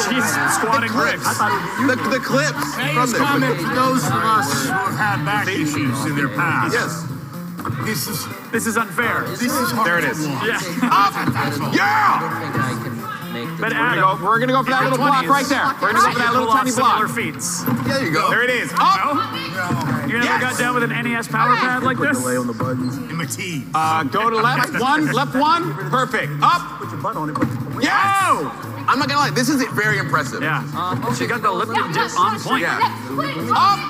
She's squatting bricks. The clips from this. Comment to those of us who have had back issues in their past. Yes. This is unfair. This is hard. There it is. Yeah. Up! Yeah! But We're gonna go for that little block right there. We're gonna go for that little tiny block. Feats. There you go. There it is. Up! You never got down with an NES power pad like this? Delay on the buttons. In my teeth. Go to left one, perfect. Up! Put your butt on it. Yes! I'm not gonna lie, this is very impressive. Yeah. She got the lifted dip on point. Yeah. Up!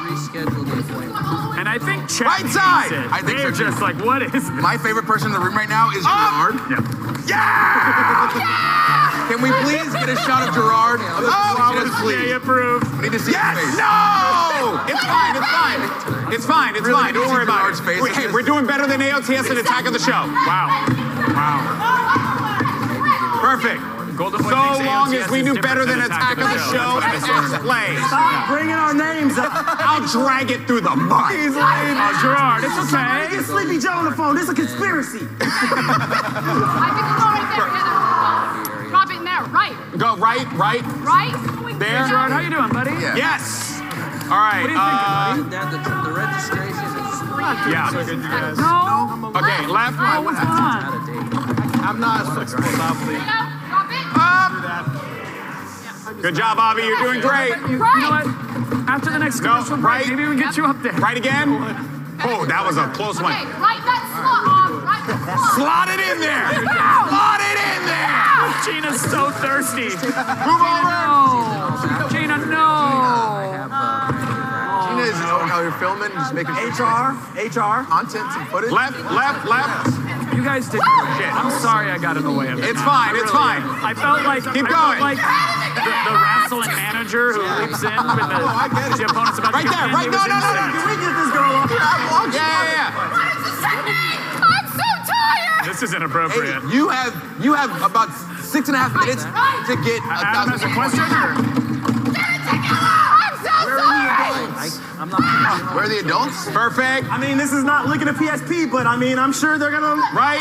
And I think Chet Right side! I think They're so, too. just like, what is this? My favorite person in the room right now is Gerard. Yeah! Can we please get a shot of Gerard? Yes, please. Approved. We need to see his face. No! It's fine, it's fine. It's fine, it's fine. Don't worry about it. Hey, we're doing better than AOTS and Attack of the Show. Wow. Perfect. Golden Boy So thinks long AOTS as we is do different better than than Attack of the Show and X-Play. Stop bringing our names up. I'll drag it through the mud. Oh, Gerard, it's okay. Get Sleepy Joe on the phone. This is a conspiracy. I think we'll go right there. Drop it in there. Right. Go right. Right. There. Gerard, how you doing, buddy? Yeah. Yes. All right. What do you think, buddy? The registration is... Yeah. No. Okay, left. Oh, what's going on? I'm not as flexible as Bobby. Drop it. Good job, Bobby. You're doing great. You know what? After the next commercial break, right. maybe we can get you up there. Right again. Oh, that was a close one. Okay, right that slot on. Right that slot. Slot it in there. Slot it in there. Gina's so thirsty. Move over. Gina, no. Gina is how you're filming, just making HR. content, some footage. Left. You guys did shit. I'm sorry I got in the way of it. It's fine. It's fine. I felt like Keep going. Like the wrestling manager who leaps in when the opponent's about Right to there. get Right. in. No. Can we get this girl up here? Yeah. I'm so tired. This is inappropriate. Hey, you have about 6.5 minutes to get Adam has a 1,000 question. points. Or? I'm so sorry. I'm not... Where are the adults? Perfect. I mean, this is not looking at PSP, but I mean, I'm sure they're gonna... Right.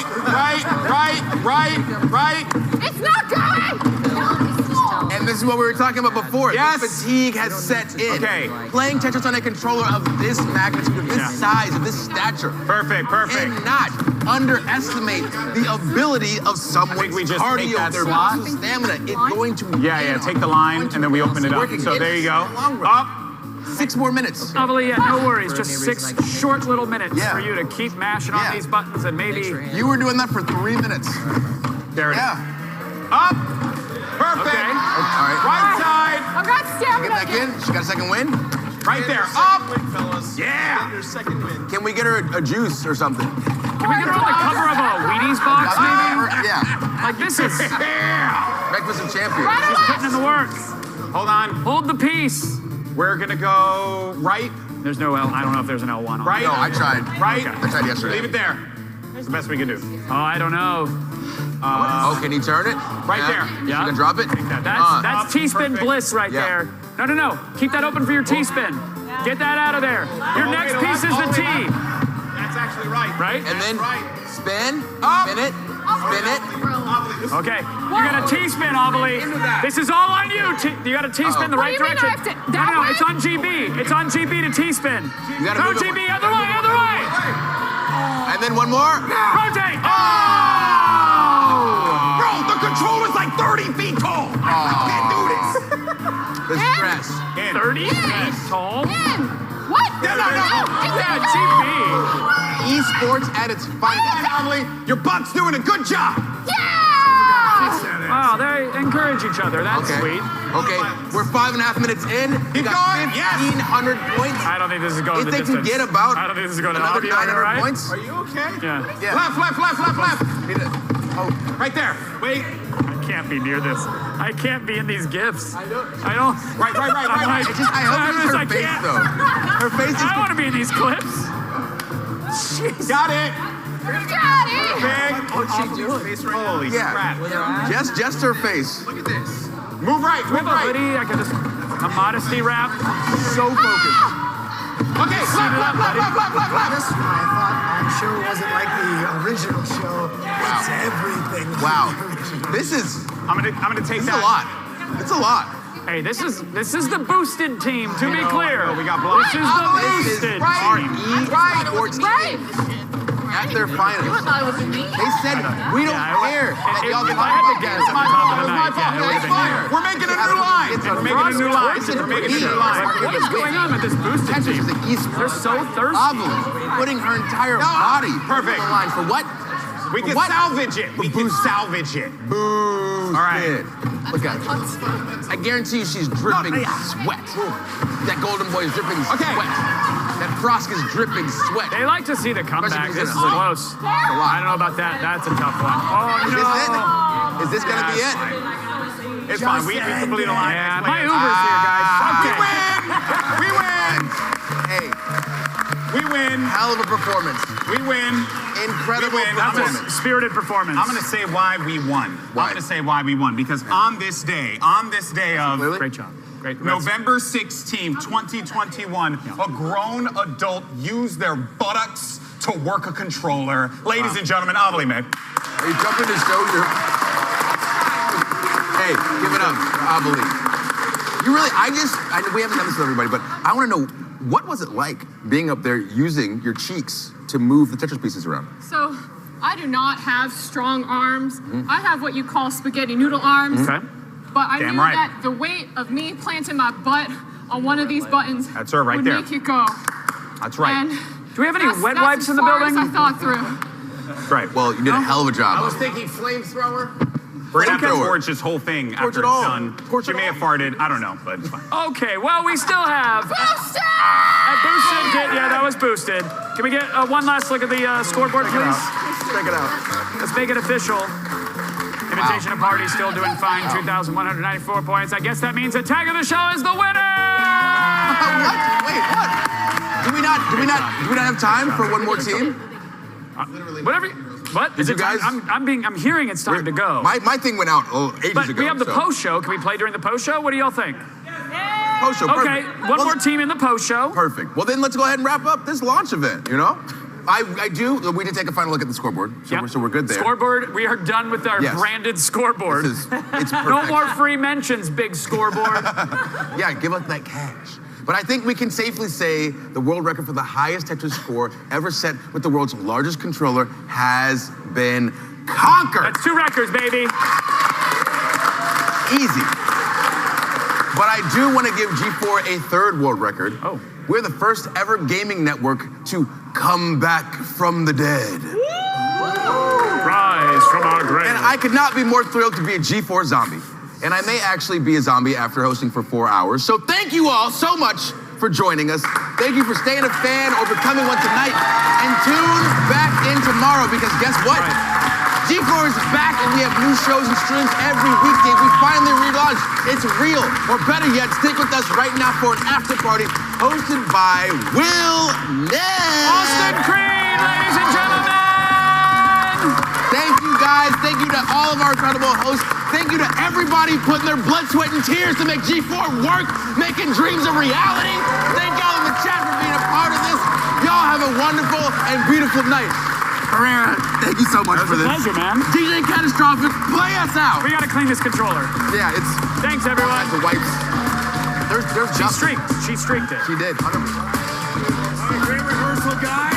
It's not going. And this is what we were talking about before. Yes. The fatigue has set in. Okay. Playing Tetris on a controller of this magnitude, of this size, of this stature. Perfect. Cannot underestimate the ability of someone's cardio, their muscle stamina. It's going to... Yeah. Take the line, and then we open it up. So there you go. Up. 6 more minutes. Probably, no worries. Just 6 short little minutes for you to keep mashing on these buttons and maybe... You were doing that for 3 minutes. There it is. Up. Perfect. Okay. All right. Right side. I got stamina. Get back in. She got a second win. Right there. Up. Yeah. Can we get her a juice or something? Can we get her on the cover of a Wheaties box, maybe? Yeah. Like, this is... Breakfast of Champions. She's putting in the work. Hold on. Hold the piece. We're going to go right. There's no L. I don't know if there's an L1 on Right. No, I tried. Right. Okay. I tried yesterday. Leave it there. It's the best we can do. Oh, I don't know. Can you turn it? Right there. Yeah. You can drop it? That's T-spin bliss right there. No. Keep that open for your T-spin. Get that out of there. Your next piece is the T. That's actually right. Right? And then spin. Spin it. Spin it. Okay. You got a T-spin, Avidemux. This is all on you. You got a T-spin the right direction. No, it's on GB. It's on GB to T-spin. No, GB, other way. And then one more. Rotate. Oh! Bro, the controller's like 30 feet tall. I can't do this. The stress. 30 feet tall? What? No. Yeah, GB. Esports at its finest. Avidemux, your butt's doing a good job. Wow, they encourage each other. That's sweet. Okay, we're 5.5 minutes in. Keep going. 1,500 points. I don't think this is going If the they distance. can get about I don't think this is going to another Avi, 900 right? points. Are you okay? Yeah. Left. Oh, right there. Wait. I can't be near this. I can't be in these gifts. I don't. Right. I hope it's her face, though. Her face is... I want to be in these clips. Jeez. Got it. Got it. Big. What's she doing? Holy crap. Just her face. Look at this. Move right. Move right. I can just a modesty rap. So focused. Okay, This is why I thought my show wasn't like the original show. It's everything. Wow. This is... I'm gonna take This is that. a lot. It's a lot. Hey, this is the boosted team, to be clear. We got blocked. This is the boosted team. Right. At their finest. You thought it was me? They said, we don't care that y'all get If I had to guess at the top of the night, yeah, it would have been you. We're making a new line. We're making a new line. We're making a new line. What is going on with this boosted Tetris team? is the esport. They're so thirsty. Obviously, putting her entire body Perfect. on the line for what? We can salvage it. We can salvage it. Boo. All right. Look at it. I guarantee you she's dripping sweat. That golden boy is dripping sweat. That Frosk is dripping sweat. They like to see the comeback. This is Oh. close. I don't know about that. That's a tough one. Oh, Is no. this it? Is this going to be it? It's fine. We complete a line. Yeah, my Uber's here, guys. Okay. We win. Hey, We win. hell of a performance. We win. Incredible We win. That's performance. a spirited performance. I'm going to say why we won. Why? I'm going to say why we won. Because on this day of Really? Great job. Great. November 16, 2021, a grown adult used their buttocks to work a controller. Ladies and gentlemen, Avidemux. Are you jumping to show your... Hey, give it up for Amelie. You really, we haven't done this with everybody, but I want to know, what was it like being up there using your cheeks to move the Tetris pieces around? So, I do not have strong arms. I have what you call spaghetti noodle arms. Okay. But I Damn knew right. that the weight of me planting my butt on one of these buttons That's her right would there. make it go. That's right. And Do we have any that's wet wipes as in the far building? as I thought through. That's right. Well, you did a hell of a job. thinking flamethrower. We're going to have to Flamethrower. torch this whole thing Torch after it all. it's done. Torch She it may all. have farted. I don't know, but it's fine. Okay, well, we still have Boosted! a boosted kit. Yeah, that was boosted. Can we get one last look at the scoreboard, please? Check it out. Let's make it official. Invitation to party still doing fine. 2,194 points. I guess that means the tag of the show is the winner. What? Wait, what? Do we not have time for one more team? Whatever. What? Is you it time? guys- I'm hearing it's time to go. My thing went out ages But ago. we have the so. post show. Can we play during the post show? What do y'all think? Post show. Okay, Perfect. one more team in the post show. Perfect. Well, then let's go ahead and wrap up this launch event, you know? We did take a final look at the scoreboard, so we're good there. Scoreboard, we are done with our Yes. branded scoreboard. It's perfect. No more free mentions, big scoreboard. Yeah, give us that cash. But I think we can safely say the world record for the highest Tetris score ever set with the world's largest controller has been conquered. That's 2 records, baby. Easy. But I do want to give G4 a 3rd world record. Oh. We're the first ever gaming network to come back from the dead. Rise from our grave. And I could not be more thrilled to be a G4 zombie. And I may actually be a zombie after hosting for 4 hours. So thank you all so much for joining us. Thank you for staying a fan or becoming one tonight. And tune back in tomorrow because guess what? G4 is back and we have new shows and streams every weekday. We finally relaunched. It's real. Or better yet, stick with us right now for an after party hosted by Will Ness. Austin Creed, ladies and gentlemen. Thank you guys. Thank you to all of our incredible hosts. Thank you to everybody putting their blood, sweat, and tears to make G4 work, making dreams a reality. Thank y'all in the chat for being a part of this. Y'all have a wonderful and beautiful night. Herrera, thank you so much for this. Pleasure, man. DJ Catastrophic, play us out. We gotta clean this controller. Yeah, it's Thanks, everyone. the wipes. There's She just streaked. She streaked it. She did. 100%. Great rehearsal, guys.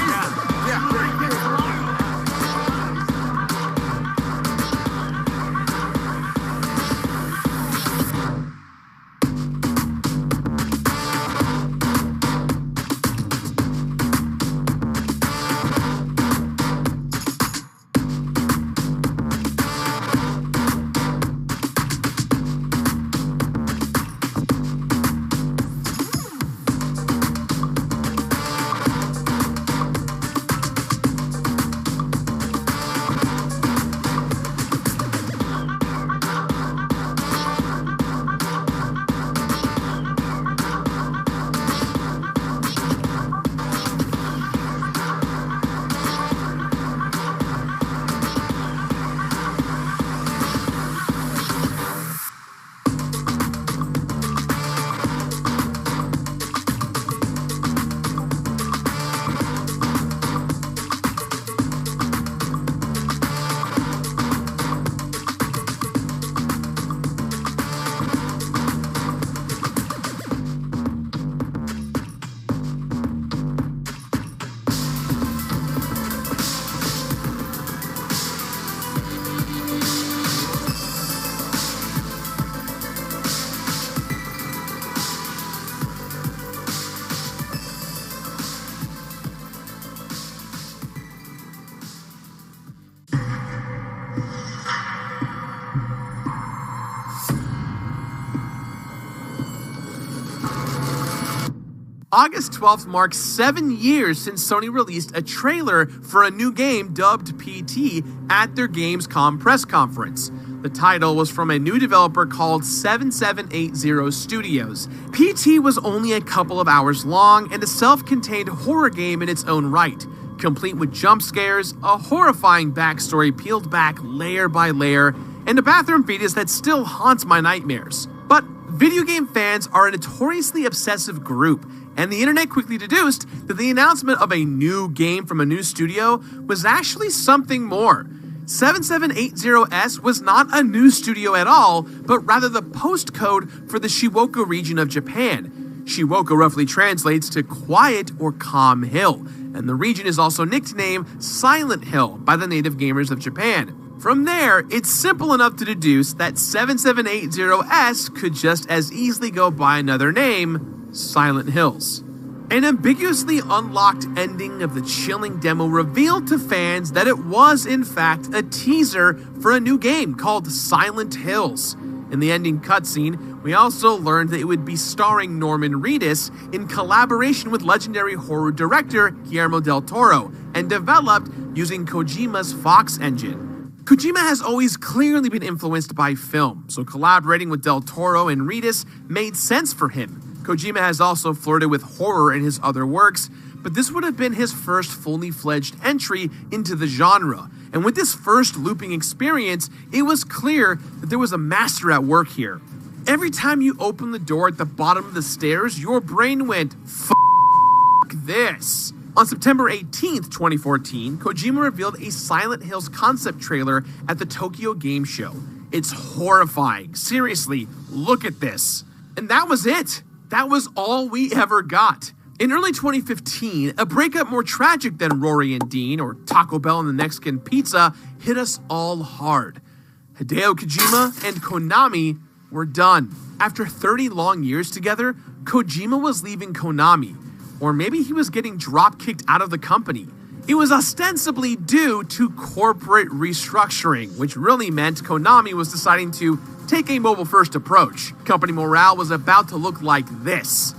August 12th marks 7 years since Sony released a trailer for a new game dubbed PT at their Gamescom press conference. The title was from a new developer called 7780 Studios. PT was only a couple of hours long and a self-contained horror game in its own right, complete with jump scares, a horrifying backstory peeled back layer by layer, and a bathroom fetus that still haunts my nightmares. But video game fans are a notoriously obsessive group, and the internet quickly deduced that the announcement of a new game from a new studio was actually something more. 7780S was not a new studio at all, but rather the postcode for the Shizuoka region of Japan. Shizuoka roughly translates to quiet or calm hill, and the region is also nicknamed Silent Hill by the native gamers of Japan. From there, it's simple enough to deduce that 7780S could just as easily go by another name, Silent Hills. An ambiguously unlocked ending of the chilling demo revealed to fans that it was in fact a teaser for a new game called Silent Hills. In the ending cutscene, we also learned that it would be starring Norman Reedus in collaboration with legendary horror director Guillermo del Toro and developed using Kojima's Fox engine. Kojima has always clearly been influenced by film, so collaborating with del Toro and Reedus made sense for him. Kojima has also flirted with horror in his other works, but this would have been his first fully fledged entry into the genre. And with this first looping experience, it was clear that there was a master at work here. Every time you opened the door at the bottom of the stairs, your brain went, "F*** this." On September 18th, 2014, Kojima revealed a Silent Hills concept trailer at the Tokyo Game Show. It's horrifying. Seriously, look at this. And that was it. That was all we ever got. In early 2015, a breakup more tragic than Rory and Dean or Taco Bell and the Mexican Pizza hit us all hard. Hideo Kojima and Konami were done. After 30 long years together, Kojima was leaving Konami. Or maybe he was getting drop-kicked out of the company. It was ostensibly due to corporate restructuring, which really meant Konami was deciding to take a mobile-first approach. Company morale was about to look like this.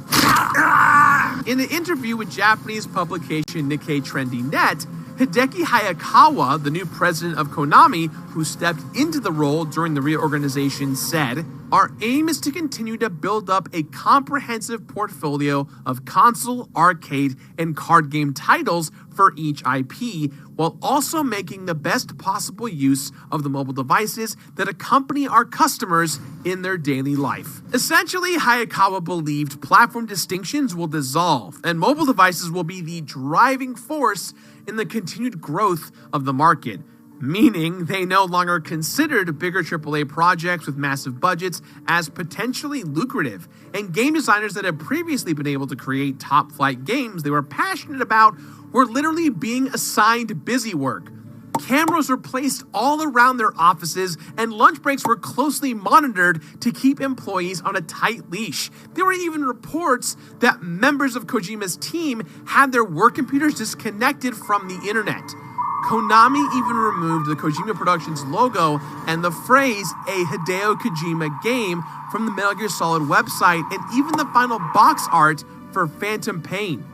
In an interview with Japanese publication Nikkei Trendy Net, Hideki Hayakawa, the new president of Konami, who stepped into the role during the reorganization, said, "Our aim is to continue to build up a comprehensive portfolio of console, arcade, and card game titles for each IP, while also making the best possible use of the mobile devices that accompany our customers in their daily life." Essentially, Hayakawa believed platform distinctions will dissolve, and mobile devices will be the driving force in the continued growth of the market, meaning they no longer considered bigger AAA projects with massive budgets as potentially lucrative, and game designers that had previously been able to create top-flight games they were passionate about were literally being assigned busy work. Cameras were placed all around their offices, and lunch breaks were closely monitored to keep employees on a tight leash. There were even reports that members of Kojima's team had their work computers disconnected from the internet. Konami even removed the Kojima Productions logo and the phrase "a Hideo Kojima game" from the Metal Gear Solid website and even the final box art for Phantom Pain.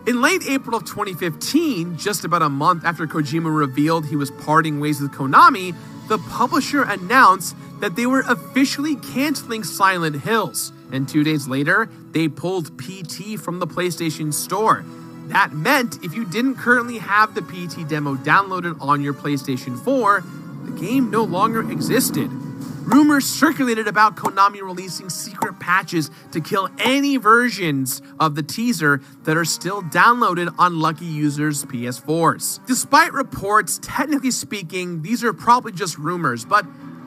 In late April of 2015, just about a month after Kojima revealed he was parting ways with Konami, the publisher announced that they were officially canceling Silent Hills, and 2 days later, they pulled PT from the PlayStation Store. That meant if you didn't currently have the PT demo downloaded on your PlayStation 4, the game no longer existed. Rumors circulated about Konami releasing secret patches to kill any versions of the teaser that are still downloaded on lucky users' PS4s. Despite reports, technically speaking, these are probably just rumors, but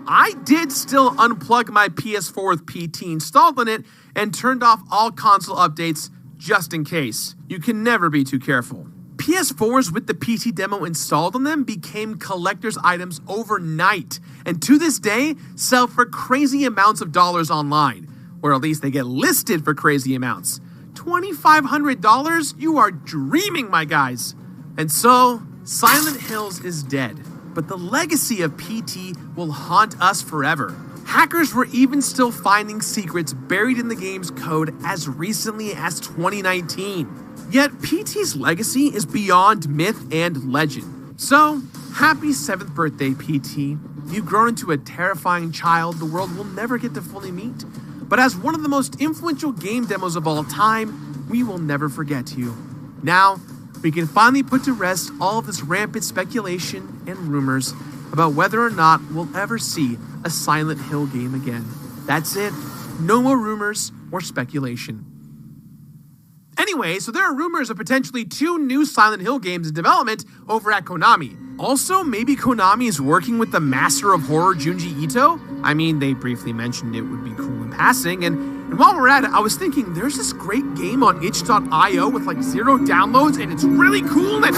I did still unplug my PS4 with PT installed on it and turned off all console updates just in case. You can never be too careful. PS4s with the PT demo installed on them became collector's items overnight, and to this day sell for crazy amounts of dollars online, or at least they get listed for crazy amounts. $2,500? You are dreaming, my guys. And so, Silent Hills is dead, but the legacy of PT will haunt us forever. Hackers were even still finding secrets buried in the game's code as recently as 2019. Yet PT's legacy is beyond myth and legend. So, happy 7th birthday, PT. You've grown into a terrifying child the world will never get to fully meet. But as one of the most influential game demos of all time, we will never forget you. Now, we can finally put to rest all of this rampant speculation and rumors about whether or not we'll ever see a Silent Hill game again. That's it. No more rumors or speculation. Anyway, so there are rumors of potentially 2 new Silent Hill games in development over at Konami. Also, maybe Konami is working with the master of horror Junji Ito? I mean, they briefly mentioned it would be cool in passing, and while we're at it, I was thinking there's this great game on itch.io with like 0 downloads, and it's really cool and...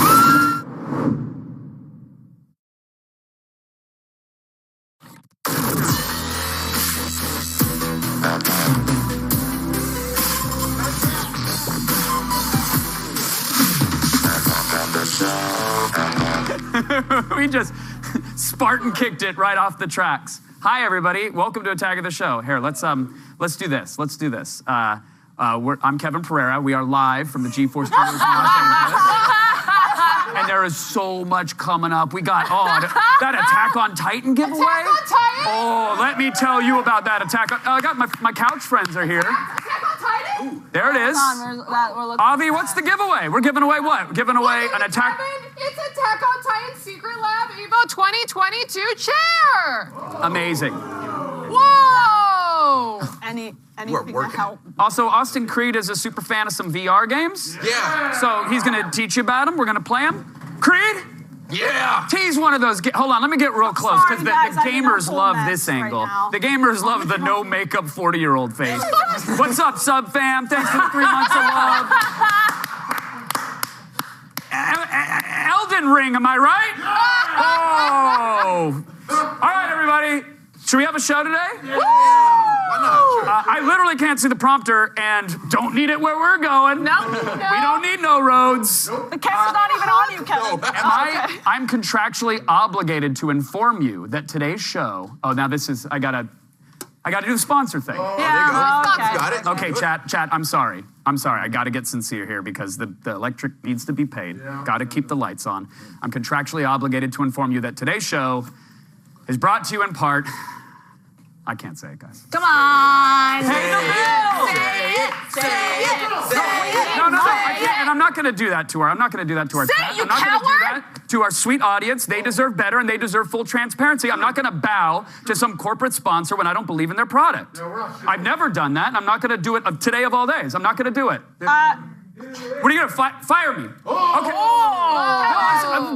We just Spartan kicked it right off the tracks. Hi, everybody. Welcome to Attack of the Show. Here, let's do this. Let's do this. I'm Kevin Pereira. We are live from the G4 Studios in Los Angeles. And there is so much coming up. We got, that Attack on Titan giveaway. Attack on Titan? Oh, let me tell you about that Attack on... I got my couch friends are here. Attack on Titan? Ooh, there it is. Avi, what's the giveaway? We're giving away what? We're giving away an Attack... It's Attack on Titan Secret Lab Evo 2022 chair. Amazing. Whoa! Anything to help. Also, Austin Creed is a super fan of some VR games. Yeah. So he's going to teach you about them. We're going to play them. Creed? Yeah. Tease one of those. Hold on, let me get real close because the gamers love this angle. The gamers love the no makeup 40-year-old face. What's up, sub fam? Thanks for the 3 months of love. Elden Ring, am I right? Oh. All right, everybody. Should we have a show today? Yeah. Why not? I literally can't see the prompter and don't need it where we're going. No. We don't need no roads. The camera's not even on you, Kevin. I'm contractually obligated to inform you that today's show... Oh, now this is... I gotta do the sponsor thing. Oh, there you go. Okay. Got it. Okay, chat, I'm sorry. I gotta get sincere here because the electric needs to be paid. Yeah. Gotta keep the lights on. I'm contractually obligated to inform you that today's show is brought to you in part... I can't say it, guys. Come on. Pay the bill. Say it. No, I can't, and I'm not going to do that to her. I'm not going to do that to our chat. I'm not going to do that to our sweet audience. They deserve better, and they deserve full transparency. I'm not going to bow to some corporate sponsor when I don't believe in their product. I've never done that, and I'm not going to do it today of all days. I'm not going to do it. What are you going to fire me? Okay.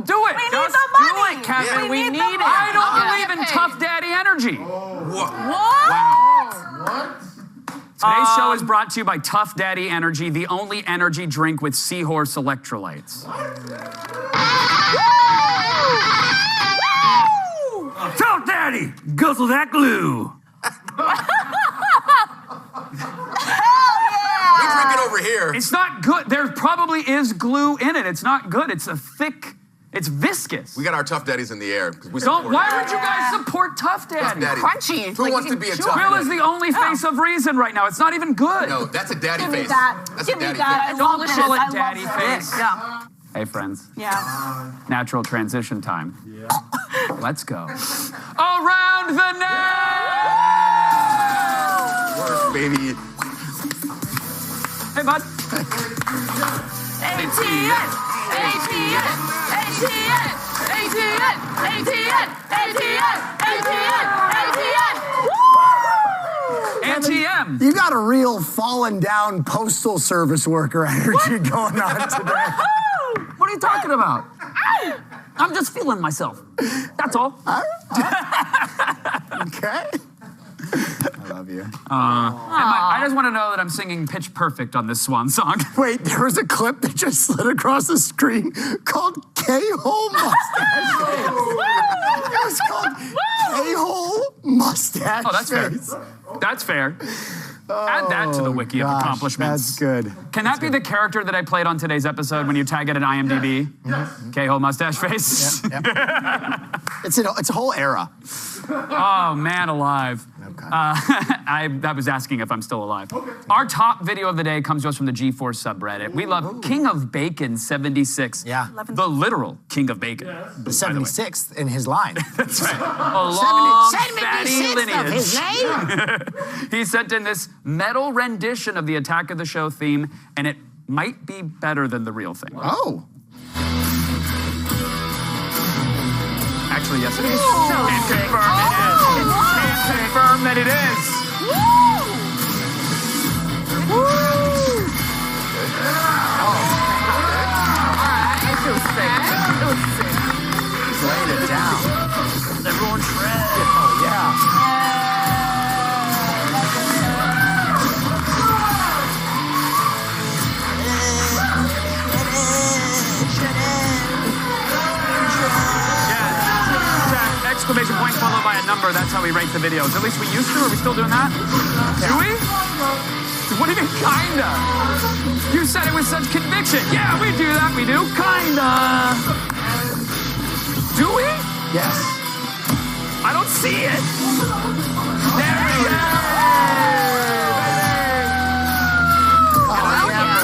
Do it. We need the money. Do it, Kevin. Yeah. We need it. I don't believe in tough daddy energy. What? Wow. Today's show is brought to you by Tough Daddy Energy, the only energy drink with seahorse electrolytes. Tough Daddy, guzzle that glue. We drink it over here. It's not good. There probably is glue in it. It's not good. It's it's viscous. We got our Tough Daddies in the air. Why would you guys support Tough Daddy? Crunchy. Who wants to be a Tough Will Daddy? is the only face of reason right now. It's not even good. No, that's a daddy Give me face. that. That's Give a me daddy that. face. Don't call it I love daddy that. face. Yeah. Hey, friends. Yeah. Natural transition time. Yeah. Let's go. Around the net! Work, baby. Hey, bud. ATM. You got a real fallen down postal service worker energy going on today. What are you talking about? I'm just feeling myself. That's all. Okay. I love you. I just want to know that I'm singing Pitch Perfect on this swan song. Wait, there was a clip that just slid across the screen called K-Hole Mustache. It was called K-Hole Mustache. Oh, that's fair. That's fair. Add that to the wiki of accomplishments. That's good. Can that be the character that I played on today's episode when you tag it at IMDb? K-Hole Mustache Face? Yep. It's a whole era. Oh, man alive. I was asking if I'm still alive. Okay. Our top video of the day comes to us from the G4 subreddit. We love King of Bacon 76. Yeah. The literal King of Bacon. The 76th in his line. That's right. A long, fatty 76th lineage. of his name. He sent in this metal rendition of the Attack of the Show theme, and it might be better than the real thing. Oh. Actually, yes, it is. Can confirm it is. Can confirm that it is. Laying it down. Everyone shred. Oh, yeah. Exclamation point followed by a number. That's how we rate the videos. At least we used to. Are we still doing that? Do we? What do you mean, kinda? You said it with such conviction. Yeah, we do that. We do. Kinda. Do we? Yes. I don't see it. There we go.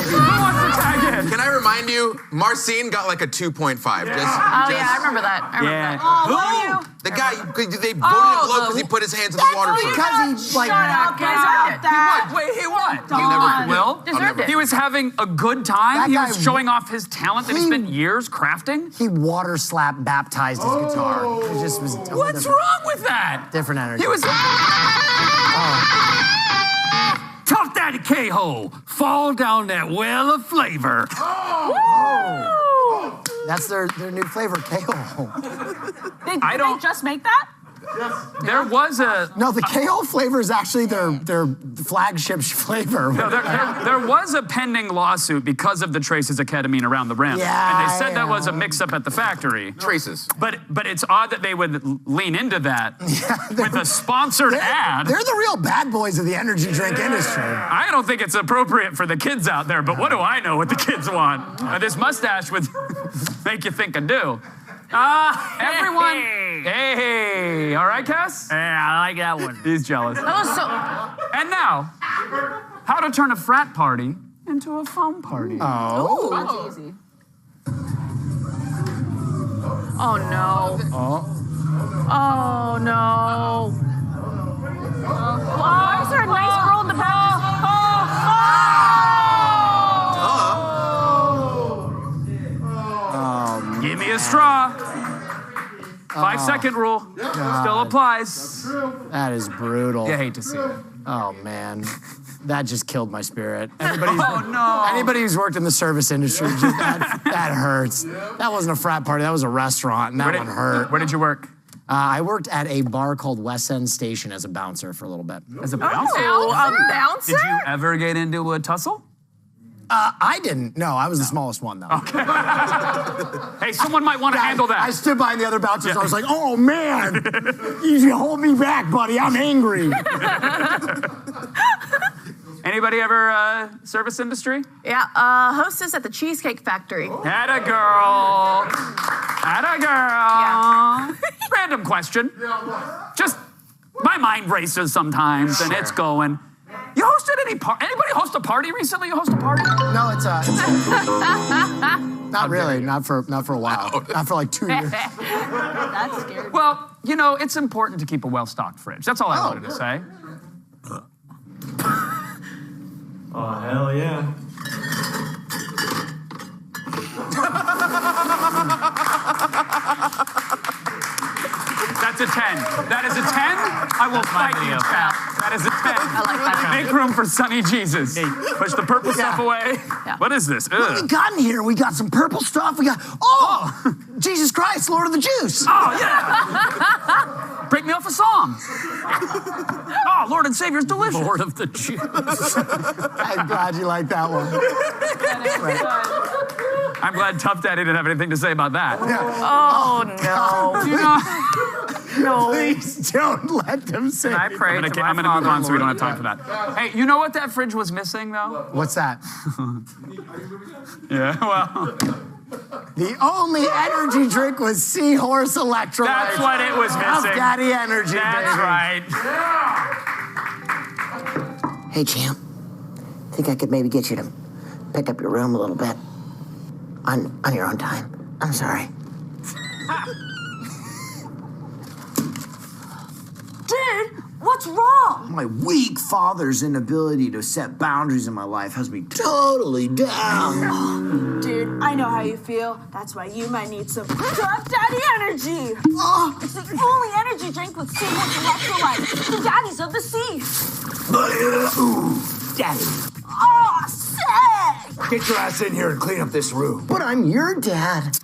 Who wants to tag in? Can I remind you, Marcin got like a 2.5. Oh, yeah, I remember that. I remember that. Who? The guy, they voted him low because he put his hands in the water for Because he, like, Wait, he what? Will? Deserved it. He was having a good time. That He guy- was showing off his talent that he spent years crafting. he water slap baptized his guitar. It just was. What's wrong with that? Different energy. He was. Tough Daddy K-Hole, fall down that well of flavor. That's their new flavor, K-hole. Did I don't- they just make that? There was a. No, the K-hole flavor is actually their flagship flavor. No, there was a pending lawsuit because of the traces of ketamine around the rim. Yeah, And they said that was a mix-up at the factory. Traces. But it's odd that they would lean into that with a sponsored ad. They're the real bad boys of the energy drink industry. I don't think it's appropriate for the kids out there, but what do I know what the kids want? This mustache would make you think I do. Everyone. Hey. All right, Cass? Yeah, I like that one. He's jealous. That was so. And now, how to turn a frat party into a foam party. Oh. That's easy. Oh, no. Oh, no. Why is there a nice girl in the back? Give me a straw. 5-second rule still applies. That is brutal. You hate to see it. Oh, man. That just killed my spirit. Anybody who's worked in the service industry, that hurts. That wasn't a frat party. That was a restaurant, and that one hurt. Where did you work? I worked at a bar called West End Station as a bouncer for a little bit. As a bouncer? A bouncer? Did you ever get into a tussle? I didn't. No, I was the smallest one, though. Okay. Hey, someone might want to handle that. I stood behind the other bouncers. I was like, oh, man. You hold me back, buddy. I'm angry. Anybody ever service industry? Yeah, hostess at the Cheesecake Factory. Atta girl. Atta girl. Yeah. Random question. Just, my mind races sometimes, and it's going. You hosted anybody host a party recently? You host a party? No, it's not really. Not for a while. Not for like 2 years. That's scary. Well, you know, it's important to keep a well-stocked fridge. That's all I wanted to say. Oh, hell yeah. That's a 10. That is a 10. I will fight you, Pat. That is a 10. I like that. Make room for Sunny Jesus. Push the purple stuff away. Yeah. What is this? What we got in here? We got some purple stuff. We got, Jesus Christ, Lord of the Juice. Oh, yeah. Break me off a song. Oh, Lord and Savior's delicious. Lord of the Jews. I'm glad you like that one. I'm glad Tough Daddy didn't have anything to say about that. Oh, no. You know, No. Please don't let them say I pray I'm to gonna my move on so we don't have Father, time for that. Hey, you know what that fridge was missing, though? What's that? Yeah, well, The only energy drink was Seahorse Electrolytes. that's what it was Tough missing. Daddy Energy, That's baby. right. Hey, champ. Think I could maybe get you to pick up your room a little bit on your own time? I'm sorry. Dude, what's wrong? My weak father's inability to set boundaries in my life has me totally down. Dude, I know how you feel. That's why you might need some Tough Daddy energy. It's the only energy drink with so much electrolyte. The daddies of the sea. Daddy. Oh, sick! Get your ass in here and clean up this room. But I'm your dad.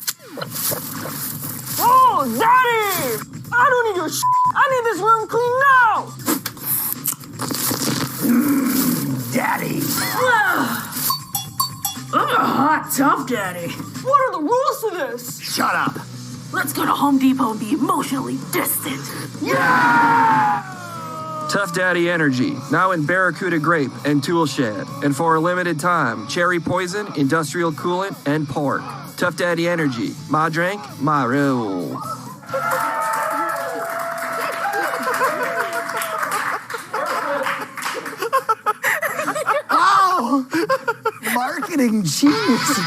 Oh, Daddy! I don't need your shit. I need this room clean now. Daddy. I'm a hot, tough daddy. What are the rules to this? Shut up. Let's go to Home Depot and be emotionally distant. Tough Daddy Energy, now in Barracuda Grape and Tool Shed. And for a limited time, Cherry Poison, Industrial Coolant, and Pork. Tough Daddy Energy, my drink, my rules. Oh! Marketing genius.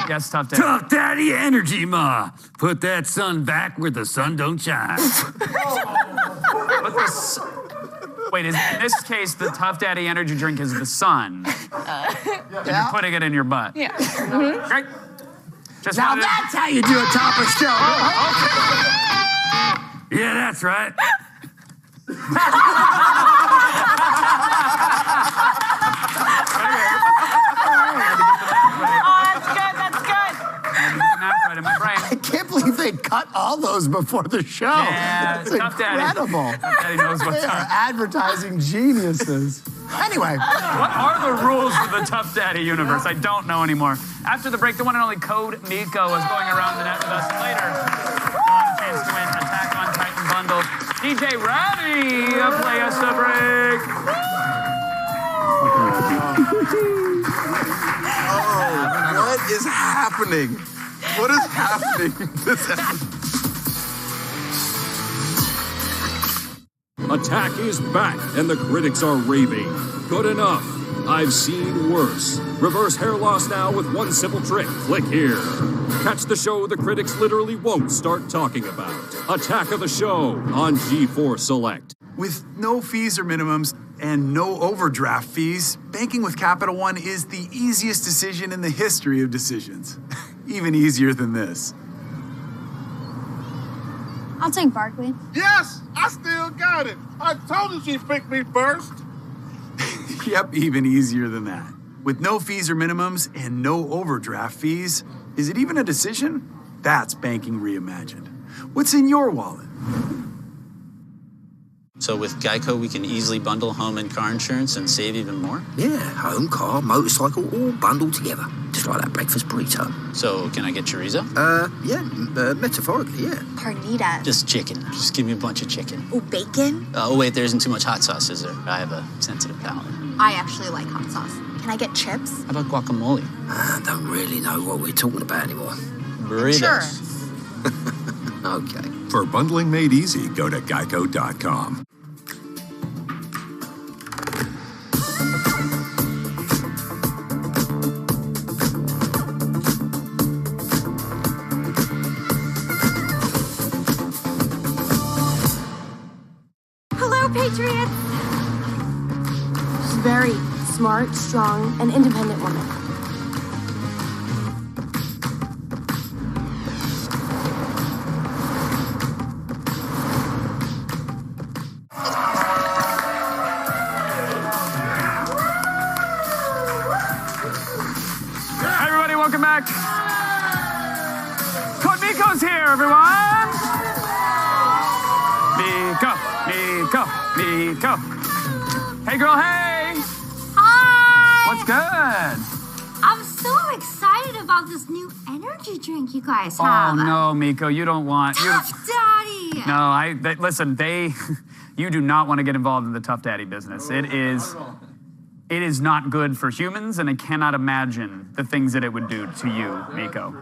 Yes, Tough Daddy. Tough Daddy Energy, Ma. Put that sun back where the sun don't shine. Wait, in this case, the Tough Daddy energy drink is the sun. And you're putting it in your butt. Yeah. Great. Just Now that's how you do a topper show. Yeah, that's right. I can't believe they cut all those before the show. Yeah, it's Tough Daddy. incredible. Tough Daddy knows what's They are up. advertising geniuses. Anyway. What are the rules of the Tough Daddy universe? I don't know anymore. After the break, the one and only Code Miko is going around the net with us later. You'll have a chance to win Attack on Titan bundle. DJ Rowdy, play us a break. What is happening? What is happening? Attack is back, and the critics are raving. Good enough. I've seen worse. Reverse hair loss now with one simple trick. Click here. Catch the show the critics literally won't start talking about. Attack of the Show on G4 Select. With no fees or minimums and no overdraft fees, banking with Capital One is the easiest decision in the history of decisions. Even easier than this. I'll take Barkley. Yes, I still got it. I told you she'd pick me first. Yep, even easier than that. With no fees or minimums and no overdraft fees, is it even a decision? That's banking reimagined. What's in your wallet? So with Geico, we can easily bundle home and car insurance and save even more? Yeah, home, car, motorcycle, all bundled together. Just like that breakfast burrito. So can I get chorizo? Metaphorically, yeah. Carnitas. Just chicken. Just give me a bunch of chicken. Oh, bacon? Oh, wait, there isn't too much hot sauce, is there? I have a sensitive palate. I actually like hot sauce. Can I get chips? How about guacamole? I don't really know what we're talking about anymore. Burritos. Sure. Okay. For bundling made easy, go to geico.com. Hello, Patriots. She's a very smart, strong, and independent woman. Everybody, welcome back. Code Miko's here, everyone. Miko. Hey, girl, hey. Hi. What's good? I'm so excited about this new energy drink you guys have. Oh, no, Miko, you don't want... Tough Daddy. No, listen, you do not want to get involved in the Tough Daddy business. It is not good for humans, and I cannot imagine the things that it would do to you, Miko.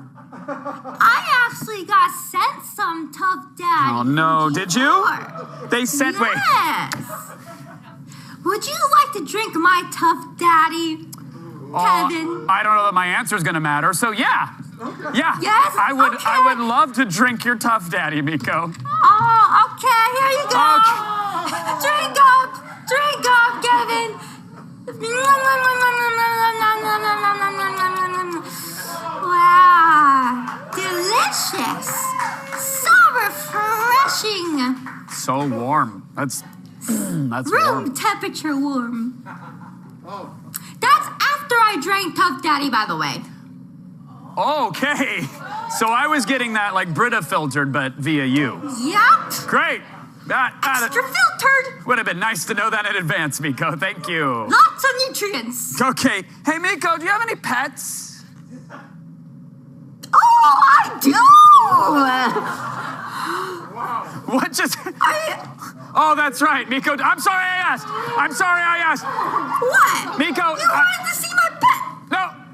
I actually got sent some Tough Daddy. Oh, no, did you? They sent... Yes. Would you like to drink my Tough Daddy, Kevin? I don't know that my answer is going to matter, so yeah. Yeah. Yes? I would Okay. I would love to drink your Tough Daddy, Miko. Oh, okay, here you go. Drink up, Kevin. Wow, delicious. So refreshing. So warm. That's Room warm. temperature warm. That's after I drank Tough Daddy, by the way. Okay. So I was getting that like Brita filtered, but via you. Yep. Great. Extra filtered. Would have been nice to know that in advance, Miko. Thank you. Lots of nutrients. Okay. Hey, Miko, do you have any pets? Oh, I do. What just... Oh, that's right, Miko. I'm sorry I asked. What? Miko. You wanted to see my pet.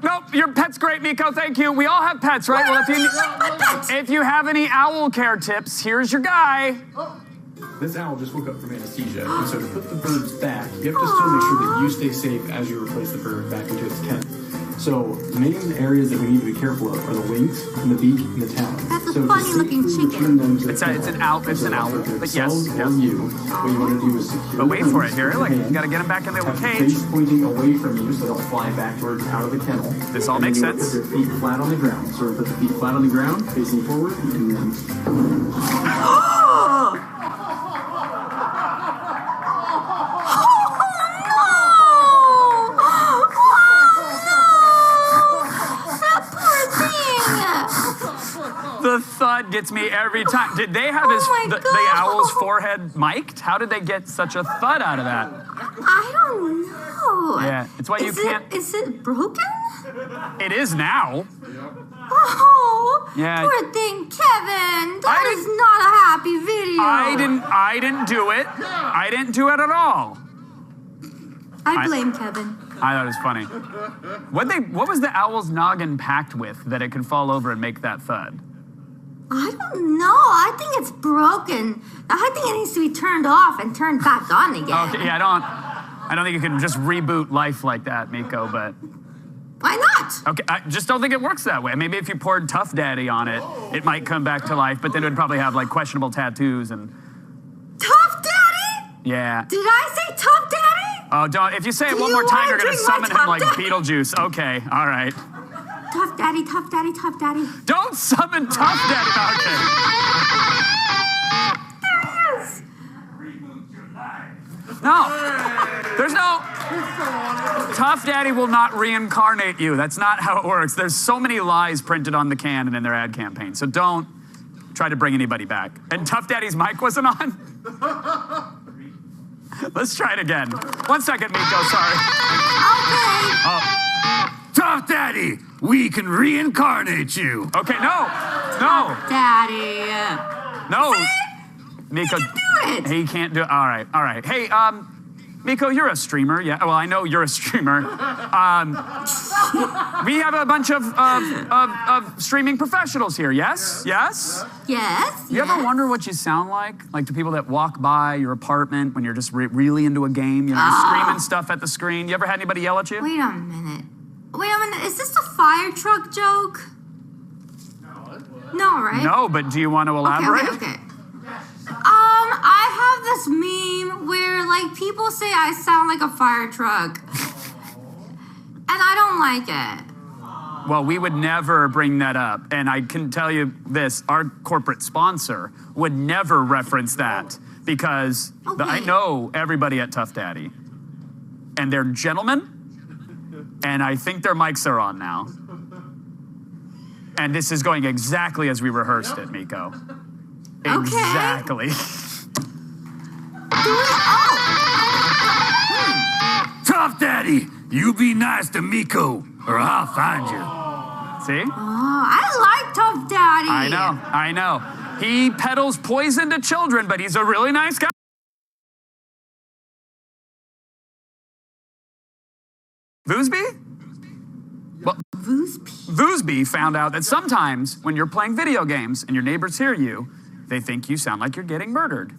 No, your pet's great, Miko. Thank you. We all have pets, right? Well, if you have any owl care tips, here's your guy. This owl just woke up from anesthesia, and so to put the birds back, you have to still make sure that you stay safe as you replace the bird back into its kennel. So the main areas that we need to be careful of are the wings, and the beak, and the talons. That's a funny-looking chicken. It's an owl. But yes. What you want to do is secure. But wait for it here. Like, you got to get him back in the cage. Face pointing away from you, so they'll fly backwards out of the kennel. This all makes sense. Put their feet flat on the ground. So put the feet flat on the ground, facing forward, and then. The thud gets me every time. Did they have the owl's forehead mic'd? How did they get such a thud out of that? I don't know. Yeah, it's why you can't. Is it broken? It is now. Oh, Yeah. poor thing, Kevin. That is not a happy video. I didn't do it. I didn't do it at all. I blame Kevin. I thought it was funny. What was the owl's noggin packed with that it could fall over and make that thud? I don't know. I think it's broken. I think it needs to be turned off and turned back on again. Okay, yeah, I don't think you can just reboot life like that, Miko, but... Why not? Okay, I just don't think it works that way. Maybe if you poured Tough Daddy on it, it might come back to life, but then it would probably have, like, questionable tattoos and... Tough Daddy? Yeah. Did I say Tough Daddy? Oh, don't. If you say it one more time, you're going to summon him like Beetlejuice. Okay, all right. Tough Daddy, Tough Daddy, Tough Daddy. Don't summon Tough Daddy. Okay. There he is. No. There's no... Tough Daddy will not reincarnate you. That's not how it works. There's so many lies printed on the can and in their ad campaign. So don't try to bring anybody back. And Tough Daddy's mic wasn't on? Let's try it again. 1 second, Miko, sorry. Okay. Oh. Tough Daddy, we can reincarnate you. Okay, no. Daddy. No. See? Miko. He can do it. He can't do it. All right. Hey, Miko, you're a streamer. Yeah, well, I know you're a streamer. We have a bunch of streaming professionals here, yes? Yes? Yes. You ever wonder what you sound like? Like to people that walk by your apartment when you're just really into a game, you know, you're screaming stuff at the screen. You ever had anybody yell at you? Wait a minute. Is this a fire truck joke? No, right? No, but do you want to elaborate? Okay. I have this meme where, like, people say I sound like a fire truck. And I don't like it. Well, we would never bring that up. And I can tell you this, our corporate sponsor would never reference that because I know everybody at Tough Daddy. And they're gentlemen. And I think their mics are on now. And this is going exactly as we rehearsed it, Miko. Okay. Exactly. Tough Daddy, you be nice to Miko, or I'll find you. See? Oh, I like Tough Daddy. I know. He peddles poison to children, but he's a really nice guy. Voosby? Well, Voosby found out that sometimes when you're playing video games and your neighbors hear you, they think you sound like you're getting murdered.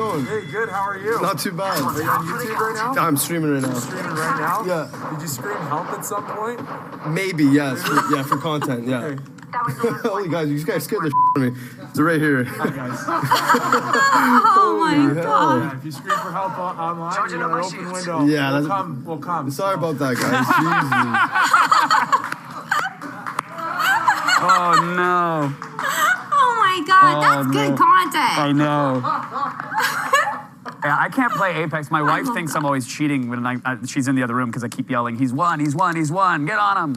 going? Hey, good. How are you? Not too bad. Are you on YouTube right now? I'm streaming right now. Streaming right now? Yeah. Did you scream help at some point? Maybe, yes. For content, yeah. Okay. Holy guys, you guys scared the shit out of me. It's right here. Hi, guys. Oh my God. Yeah, if you scream for help online, you got an open window. Yeah, we'll come. Sorry about that, guys. Oh, no. Oh my God, that's good content. I know. Yeah, I can't play Apex. My wife thinks I'm always cheating when she's in the other room because I keep yelling, he's won, he's won, he's won, get on him.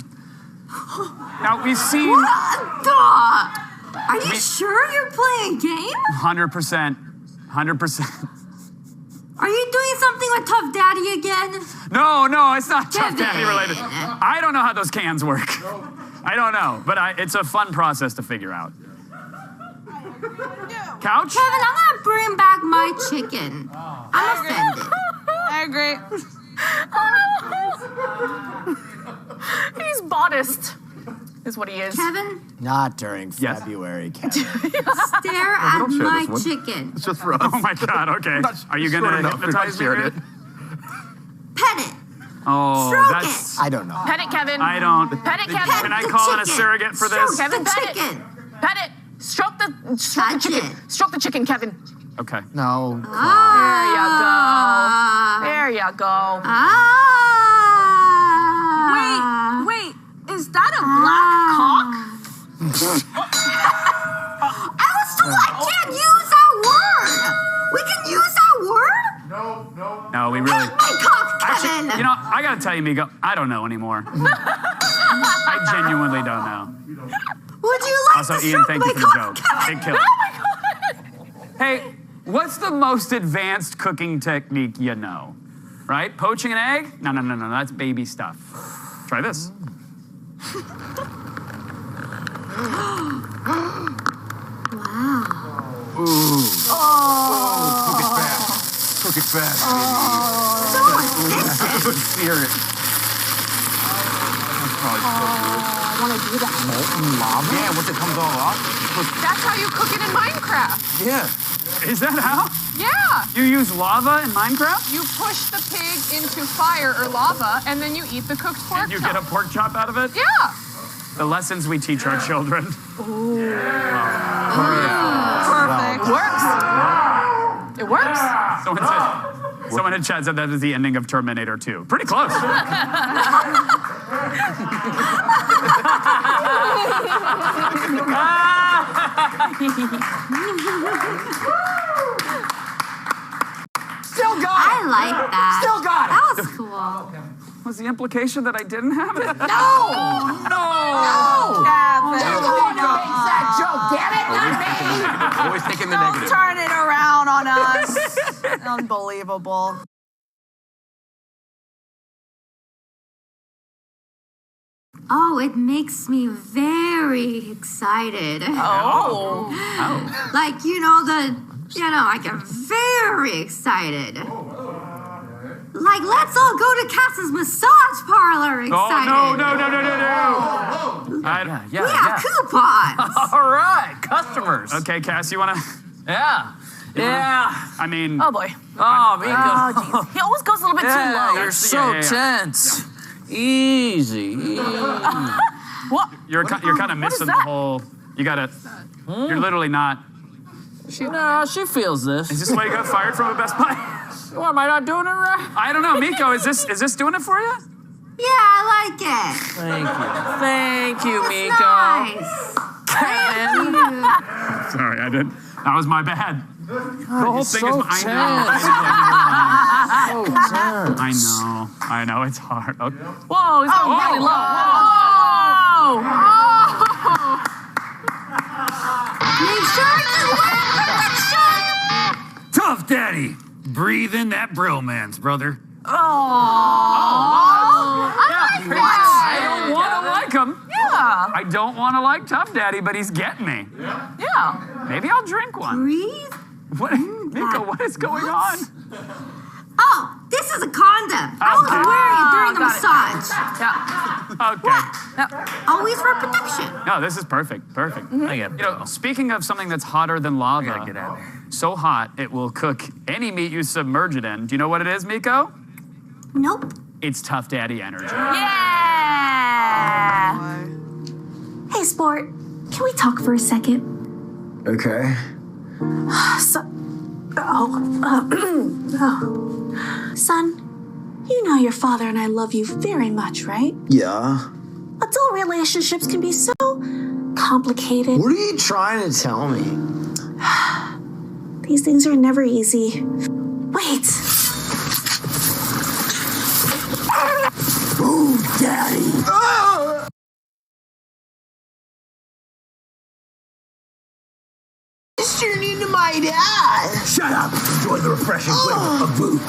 Now, we've seen... What the? Are you sure you're playing a game? 100%. 100%. Are you doing something with Tough Daddy again? No, it's not Tough Daddy related. I don't know how those cans work. I don't know, but it's a fun process to figure out. Couch? Kevin, I'm gonna bring back my chicken. I'm offended. I agree. He's modest, is what he is. Kevin? Not during February, Kevin. Stare at my chicken. It's just for us. Oh my God, okay. Are you gonna hypnotize me? Pet it. Oh, Stroke that's... I don't know. Pet it, Kevin. I don't... Pet it, Kevin. Can I call in a surrogate for this? Kevin, pet it. Pet it. Stroke the chicken. Stroke the chicken, Kevin. Okay. No. There you go. There you go. Wait. Is that a black cock? I was told I can't use that word. We can use that word? No, we really... My cock, Kevin. Actually, you know, I gotta tell you, Miko, I don't know anymore. I genuinely don't know. Would you like Also, to Ian, stroke thank my you for the cock, joke. Kevin? Big kill. Oh my God. Hey, what's the most advanced cooking technique you know? Right? Poaching an egg? No, that's baby stuff. Try this. Wow. Ooh. Cook it fast. Cook it fast. So efficient. Spirit. I want to do that. Molten lava? Yeah, once it comes all off. That's how you cook it in Minecraft. Yeah. Is that how? Yeah. You use lava in Minecraft? You push the pig into fire or lava, and then you eat the cooked pork And you chop. get a pork chop out of it? Yeah. The lessons we teach our children. Perfect. Works. It works. Someone in chat said that is the ending of Terminator 2. Pretty close. Still got it. I like that. Still got it. That was cool. Was the implication that I didn't have it? No. Kevin. You're the one who makes that joke, damn it, not me. Always taking the Don't negative. turn it around on us. Unbelievable. Oh, it makes me very excited. Oh. Like, like I'm very excited. Like, let's all go to Cass's massage parlor excited. Oh, no. We have coupons. All right, customers. Okay, Cass, you want to... Yeah. I mean... Oh, boy. Oh, Miko. Oh, jeez. He always goes a little bit too low. You're so tense. Easy. What? You're kind of missing the whole... You gotta... You're literally not... She feels this. Is this why you got fired from a Best Buy? Well, am I not doing it right? I don't know. Miko, is this doing it for you? Yeah, I like it. Thank you, Miko. Nice. Kevin. Sorry, I didn't. That was my bad. The whole thing is... I know. It's hard. Okay. Whoa, he's going really low. Make sure you win protection. Tough Daddy. Breathe in that bromance, brother. I like that. I don't want to like him. Yeah. I don't want to like Tough Daddy, but he's getting me. Yeah. Maybe I'll drink one. Breathe. What, Miko, what is going on? Oh, this is a condom. I was wearing it during the massage. Yeah. Okay. Always for protection. No, this is perfect. I get it. Speaking of something that's hotter than lava. I gotta get out of there. so hot it will cook any meat you submerge it in. Do you know what it is, Miko? Nope. It's Tough Daddy energy. Yeah! Hey, sport. Can we talk for a second? Okay. Son, you know your father and I love you very much, right? Yeah. Adult relationships can be so complicated. What are you trying to tell me? These things are never easy. Wait. Oh, Daddy. It's turned into my dad. Shut up. Enjoy the refreshing flavor of food.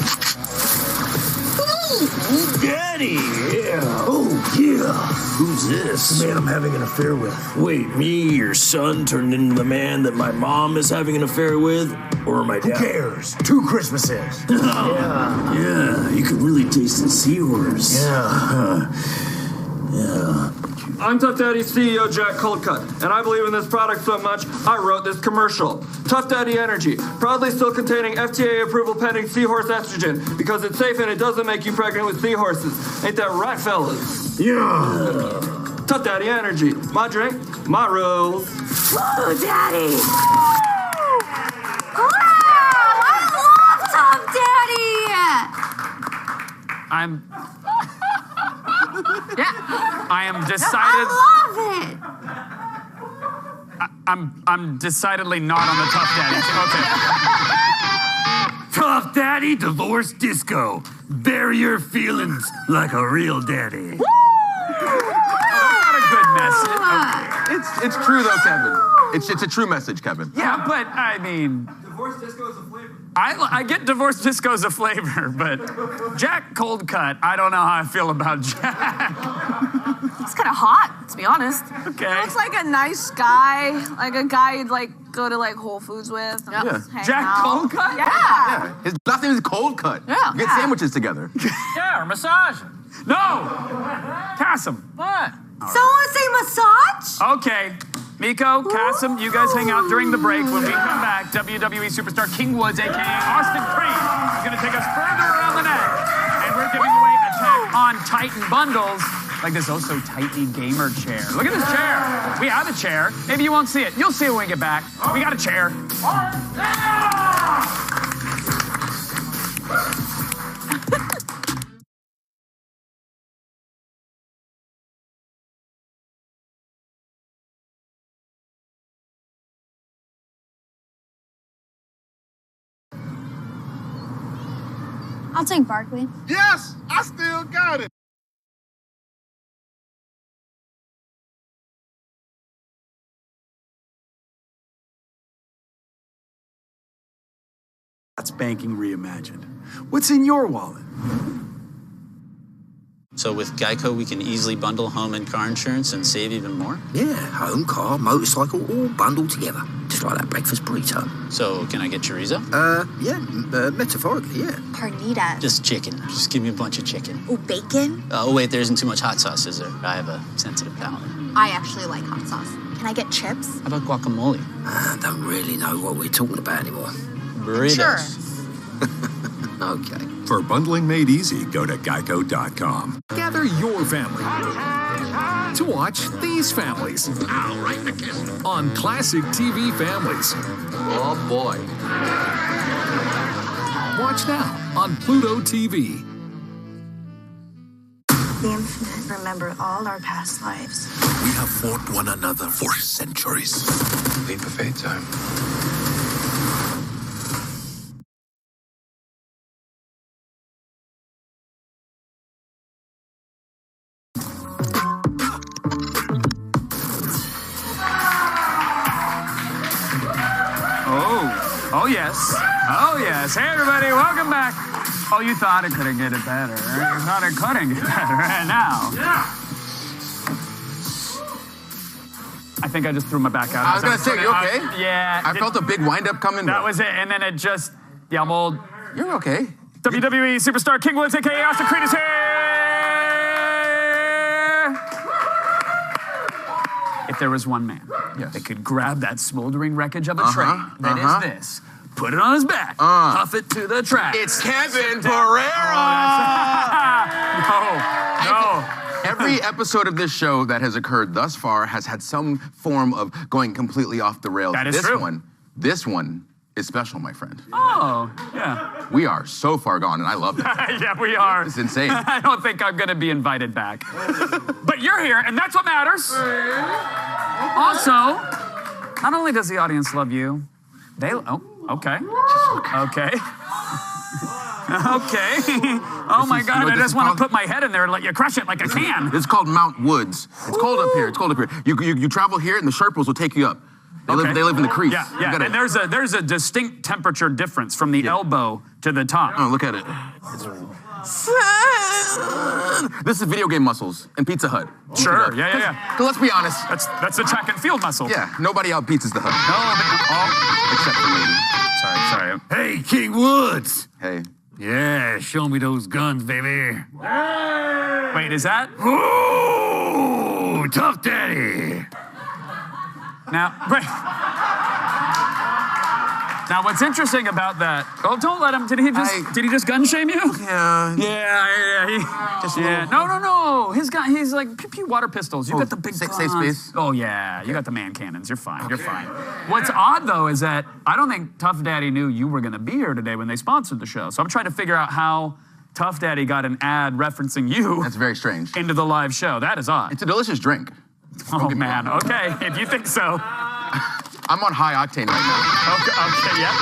Daddy, yeah. Oh, yeah. Who's this? The man I'm having an affair with. Wait, me, your son, turned into the man that my mom is having an affair with? Or my dad? Who cares? 2 Christmases. Yeah, you could really taste the seahorse. Yeah. Yeah. I'm Tough Daddy's CEO, Jack Coldcut, and I believe in this product so much, I wrote this commercial. Tough Daddy Energy, proudly still containing FDA approval pending seahorse estrogen, because it's safe and it doesn't make you pregnant with seahorses. Ain't that right, fellas? Yeah. Tough Daddy Energy, my drink, my rules. Whoa, Daddy! Wow, I love Tough Daddy! I am decided. I love it! I'm decidedly not on the Tough Daddy. Okay. Tough Daddy Divorce Disco. Bury your feelings like a real daddy. Not a good message. It's true though, Kevin. It's a true message, Kevin. Yeah, but I mean, Divorce disco is a flavor. I get divorce disco as a flavor, but Jack Coldcut, I don't know how I feel about Jack. He's kind of hot, to be honest. Okay. He looks like a nice guy, like a guy you'd like go to like Whole Foods with. And just hang Jack out. Coldcut? Yeah. His last name is Coldcut. Yeah. Get sandwiches together. Yeah, or massage. No! Kasim. What? Someone say massage? Okay. Miko, Kasim, you guys hang out during the break. When we come back, WWE superstar King Woods, a.k.a. Austin Creed, is going to take us further around the net. And we're giving away Attack on Titan bundles, like this oh so tightly gamer chair. Look at this chair. We have a chair. Maybe you won't see it. You'll see it when we get back. We got a chair. I'll take Barkley. Yes, I still got it. That's banking reimagined. What's in your wallet? So with Geico, we can easily bundle home and car insurance and save even more? Yeah, home, car, motorcycle, all bundled together. Just like that breakfast burrito. So can I get chorizo? Metaphorically, yeah. Carnita. Just chicken. Just give me a bunch of chicken. Oh, bacon? Oh, wait, there isn't too much hot sauce, is there? I have a sensitive palate. I actually like hot sauce. Can I get chips? How about guacamole? I don't really know what we're talking about anymore. Burritos. Sure. Okay. For bundling made easy, go to geico.com. Gather your family to watch these families on classic TV families. Oh boy. Watch now on Pluto TV. The infinite remember all our past lives. We have fought one another for centuries. Leap of faith time. Oh, yes. Oh, yes. Hey, everybody, welcome back. Oh, you thought it couldn't get it better. You thought it couldn't get better. And now. Yeah. I think I just threw my back out. I was going to say, you okay? Yeah. I felt a big wind-up coming. That was it. And then it just, yeah, I'm old. You're okay. WWE superstar King Woods, a.k.a. Austin Creed is here. If there was one man that could grab that smoldering wreckage of a train that is this, put it on his back, huff it to the track. It's Kevin Pereira! No. Every episode of this show that has occurred thus far has had some form of going completely off the rails. That is true. This one is special, my friend. Oh, yeah. We are so far gone, and I love it. Yeah, we are. It's insane. I don't think I'm going to be invited back. But you're here, and that's what matters. Also, not only does the audience love you, okay. Okay. Okay. Oh my God, I just want to put my head in there and let you crush it like a can. It's called Mount Woods. It's cold up here. It's cold up here. You travel here, and the Sherpas will take you up. They live in the crease. Yeah. And there's a distinct temperature difference from the elbow to the top. Oh, look at it. This is video game muscles and Pizza Hut. Sure. Yeah. So let's be honest. That's the track and field muscle. Yeah. Nobody out pizzas the Hut. Except for me. Hey, King Woods. Hey. Yeah, show me those guns, baby. Wait, is that? Ooh, Tough Daddy. Now, what's interesting about that? Oh, don't let him. Did he just gun shame you? Yeah. Yeah. No. His gun. He's like pew water pistols. You got the big safe guns. space. Oh yeah. You got the man cannons. You're fine. You're fine. What's odd though is that I don't think Tough Daddy knew you were going to be here today when they sponsored the show. So I'm trying to figure out how Tough Daddy got an ad referencing you. That's very strange. Into the live show. That is odd. It's a delicious drink. Oh man. Okay. If you think so. I'm on high octane right now. Okay, yeah.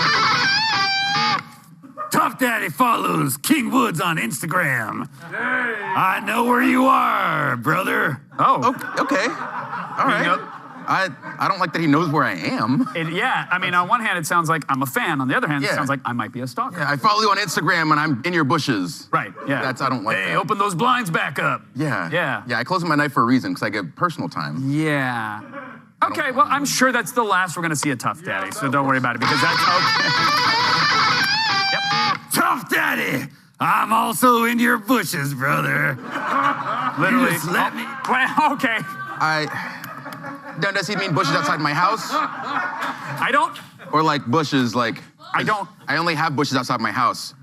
Tough Daddy follows King Woods on Instagram. I know where you are, brother. Oh. Okay. All right. I don't like that he knows where I am. I mean, on one hand, it sounds like I'm a fan. On the other hand, it sounds like I might be a stalker. Yeah, I follow you on Instagram and I'm in your bushes. Right, yeah. I don't like that. Hey, open those blinds back up. Yeah, I close my knife for a reason, because I get personal time. Yeah. Okay, well, I'm sure that's the last we're going to see a Tough Daddy, so don't worry about it, because that's okay. Yep. Tough Daddy, I'm also in your bushes, brother. Literally. You just let me. Well, okay. Does he mean bushes outside my house? I don't. Or like bushes, like... I don't. I only have bushes outside my house.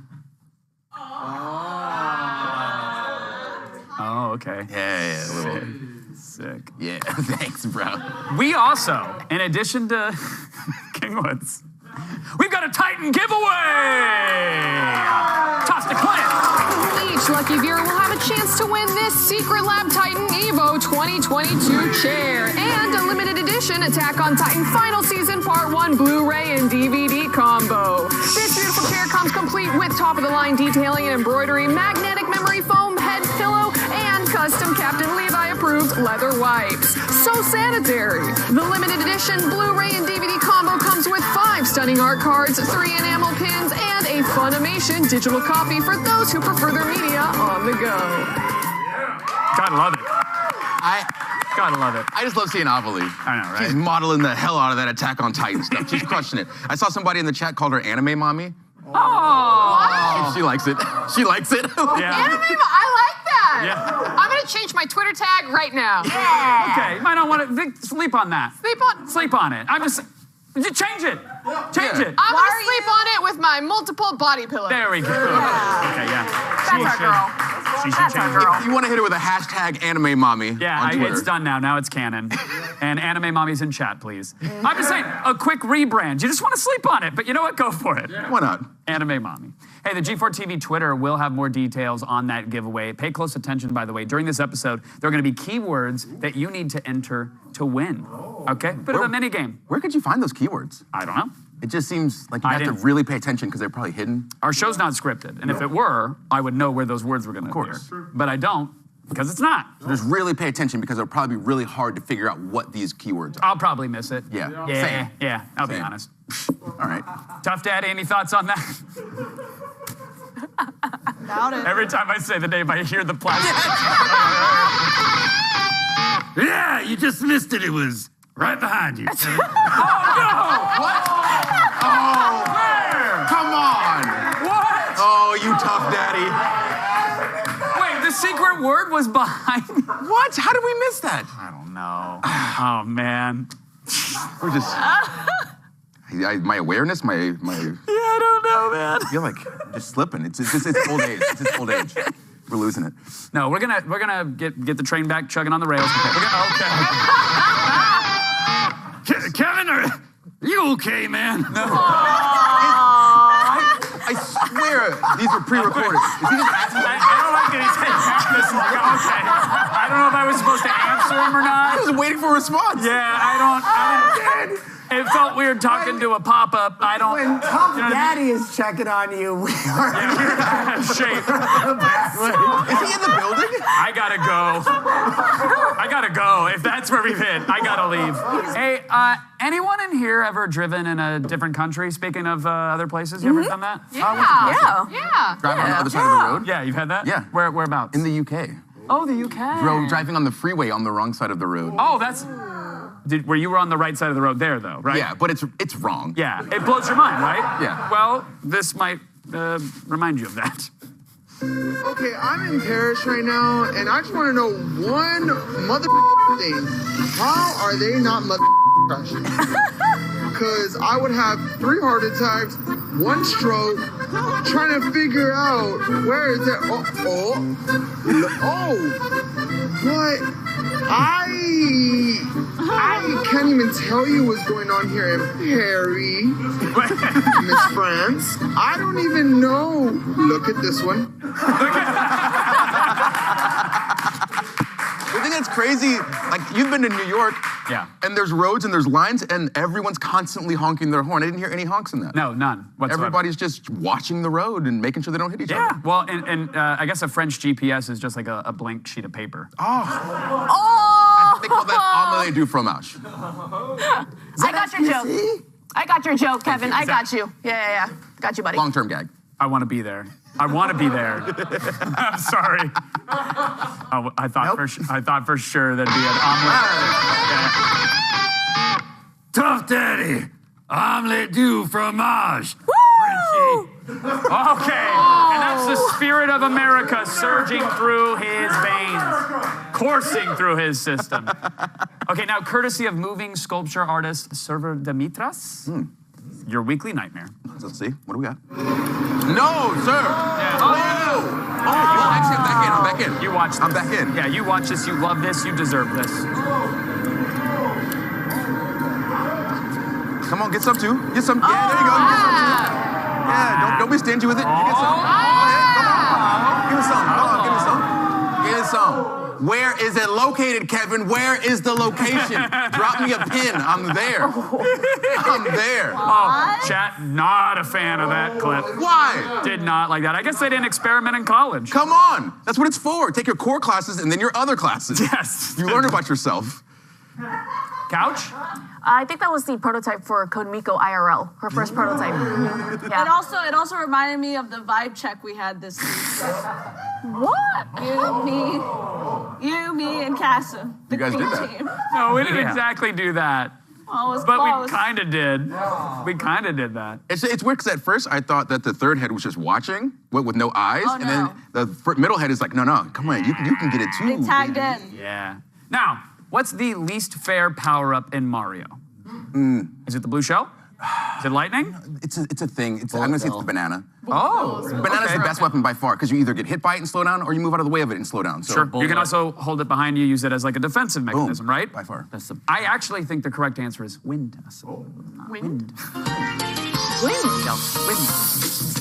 Oh, okay. Yeah, a little... Sick. Yeah, thanks, bro. We also, in addition to King Woods, we've got a Titan giveaway! Toss to Clint! Each lucky viewer will have a chance to win this Secret Lab Titan Evo 2022 chair and a limited edition Attack on Titan Final Season Part 1 Blu-ray and DVD combo. This beautiful chair comes complete with top-of-the-line detailing and embroidery, magnetic memory foam head pillow, and custom Captain Levi approved leather wipes. So sanitary. The limited edition Blu-ray and DVD combo comes with 5 stunning art cards, 3 enamel pins, and a Funimation digital copy for those who prefer their media on the go. Gotta love it. Gotta love it. I just love seeing Avalie. I know, right? She's modeling the hell out of that Attack on Titan stuff. She's crushing it. I saw somebody in the chat called her Anime Mommy. Oh! She likes it. She likes it. Yeah. Anime, I like that. Yeah. I'm gonna change my Twitter tag right now. Yeah. Okay, you might not want to sleep on that. Sleep on it. I'm just change it. Change it. I'm gonna sleep on it with my multiple body pillows. There we go. Okay, yeah. That's our girl. She should change it. You want to hit her with a hashtag Anime Mommy on Twitter. It's done now. Now it's canon. And Anime Mommy's in chat, please. I'm just saying, a quick rebrand. You just want to sleep on it, but you know what? Go for it. Why not? Anime Mommy. Hey, the G4 TV Twitter will have more details on that giveaway. Pay close attention, by the way. During this episode, there are going to be keywords that you need to enter to win. Okay? Bit of a mini game. Where could you find those keywords? I don't know. It just seems like you have to really pay attention because they're probably hidden. Our show's not scripted, and if it were, I would know where those words were going to appear. But I don't, because it's not. Just really pay attention because it'll probably be really hard to figure out what these keywords are. I'll probably miss it. Yeah. Same. Yeah, I'll be honest. All right. Tough Daddy, any thoughts on that? Doubt it. Every time I say the name, I hear the plastic. Yeah, you just missed it. It was right behind you. Oh, no! What? Oh, where? Come on. What? Oh, you Tough Daddy. Wait, the secret word was behind me? What? How did we miss that? I don't know. Oh, man. We're just... My awareness, my. Yeah, I don't know, man. I feel like I'm just slipping. It's old age. It's just old age. We're losing it. No, we're gonna get the train back chugging on the rails. Okay. Kevin, are you okay, man? No. I swear these are pre-recorded. Is he just asking? I don't like that he said this. Okay. I don't know if I was supposed to answer him or not. I was waiting for a response. Yeah, I don't. It felt weird talking to a pop-up. I don't. When Tough Daddy is checking on you, we are in shape. Is he in the building? I gotta go. If that's where we've hit, I gotta leave. Hey, anyone in here ever driven in a different country? Speaking of other places, you ever done that? Yeah. Driving on the other side of the road? Yeah, you've had that? Yeah. Whereabouts? In the UK. Oh, the UK. Driving on the freeway on the wrong side of the road. Oh, that's... where you were on the right side of the road there, though, right? Yeah, but it's wrong. Yeah, it blows your mind, right? Yeah. Well, this might remind you of that. Okay, I'm in Paris right now, and I just want to know one mother thing. How are they not mother crashing? Because I would have 3 heart attacks, 1 stroke, trying to figure out where is it. But I can't even tell you what's going on here in Paris, Miss France. I don't even know. Look at this one. The thing that's crazy, like you've been to New York, yeah, and there's roads and there's lines, and everyone's constantly honking their horn. I didn't hear any honks in that. No, none whatsoever. Everybody's just watching the road and making sure they don't hit each other. Yeah, well, and I guess a French GPS is just like a blank sheet of paper. I think they call that omelette du fromage. I got your joke, Kevin. I got you. Yeah. Got you, buddy. Long-term gag. I want to be there. I'm sorry. I thought for sure that'd be an omelet. Tough Daddy, omelette du fromage. Woo! Okay, and that's the spirit of America surging through his veins, coursing through his system. Okay, now courtesy of moving sculpture artist Server Dimitras, your weekly nightmare. Let's see, what do we got? No, sir. Yeah. Actually, I'm back in. You watch this. I'm back in. Yeah, you watch this. You love this. You deserve this. Come on, get some too. Get some. Yeah, there you go. Get some too. Yeah, don't be stingy with it. You get some. Go ahead. Come on. Give me some. Come on, give me some. Give me some. Where is it located, Kevin? Where is the location? Drop me a pin. I'm there. I'm there. Oh, chat, not a fan of that clip. Why? Did not like that. I guess they didn't experiment in college. Come on. That's what it's for. Take your core classes and then your other classes. Yes. You learn about yourself. Couch? I think that was the prototype for Code Miko IRL, her first prototype. Yeah. It also reminded me of the vibe check we had this week. What? You, me, and Casa. You guys did that? Team. No, we didn't exactly do that. Well, it was but close. we kind of did. We kind of did that. It's weird because at first I thought that the third head was just watching with no eyes. Oh, and then the middle head is like, no, come on, you can get it too. They tagged in. Yeah. Now, what's the least fair power-up in Mario? Is it the blue shell? Is it lightning? It's a thing. I'm gonna say it's the banana. Oh, Banana's the best weapon by far because you either get hit by it and slow down, or you move out of the way of it and slow down. So sure. You can also hold it behind you, use it as like a defensive mechanism, right? By far. I actually think the correct answer is wind. Wind? Wind.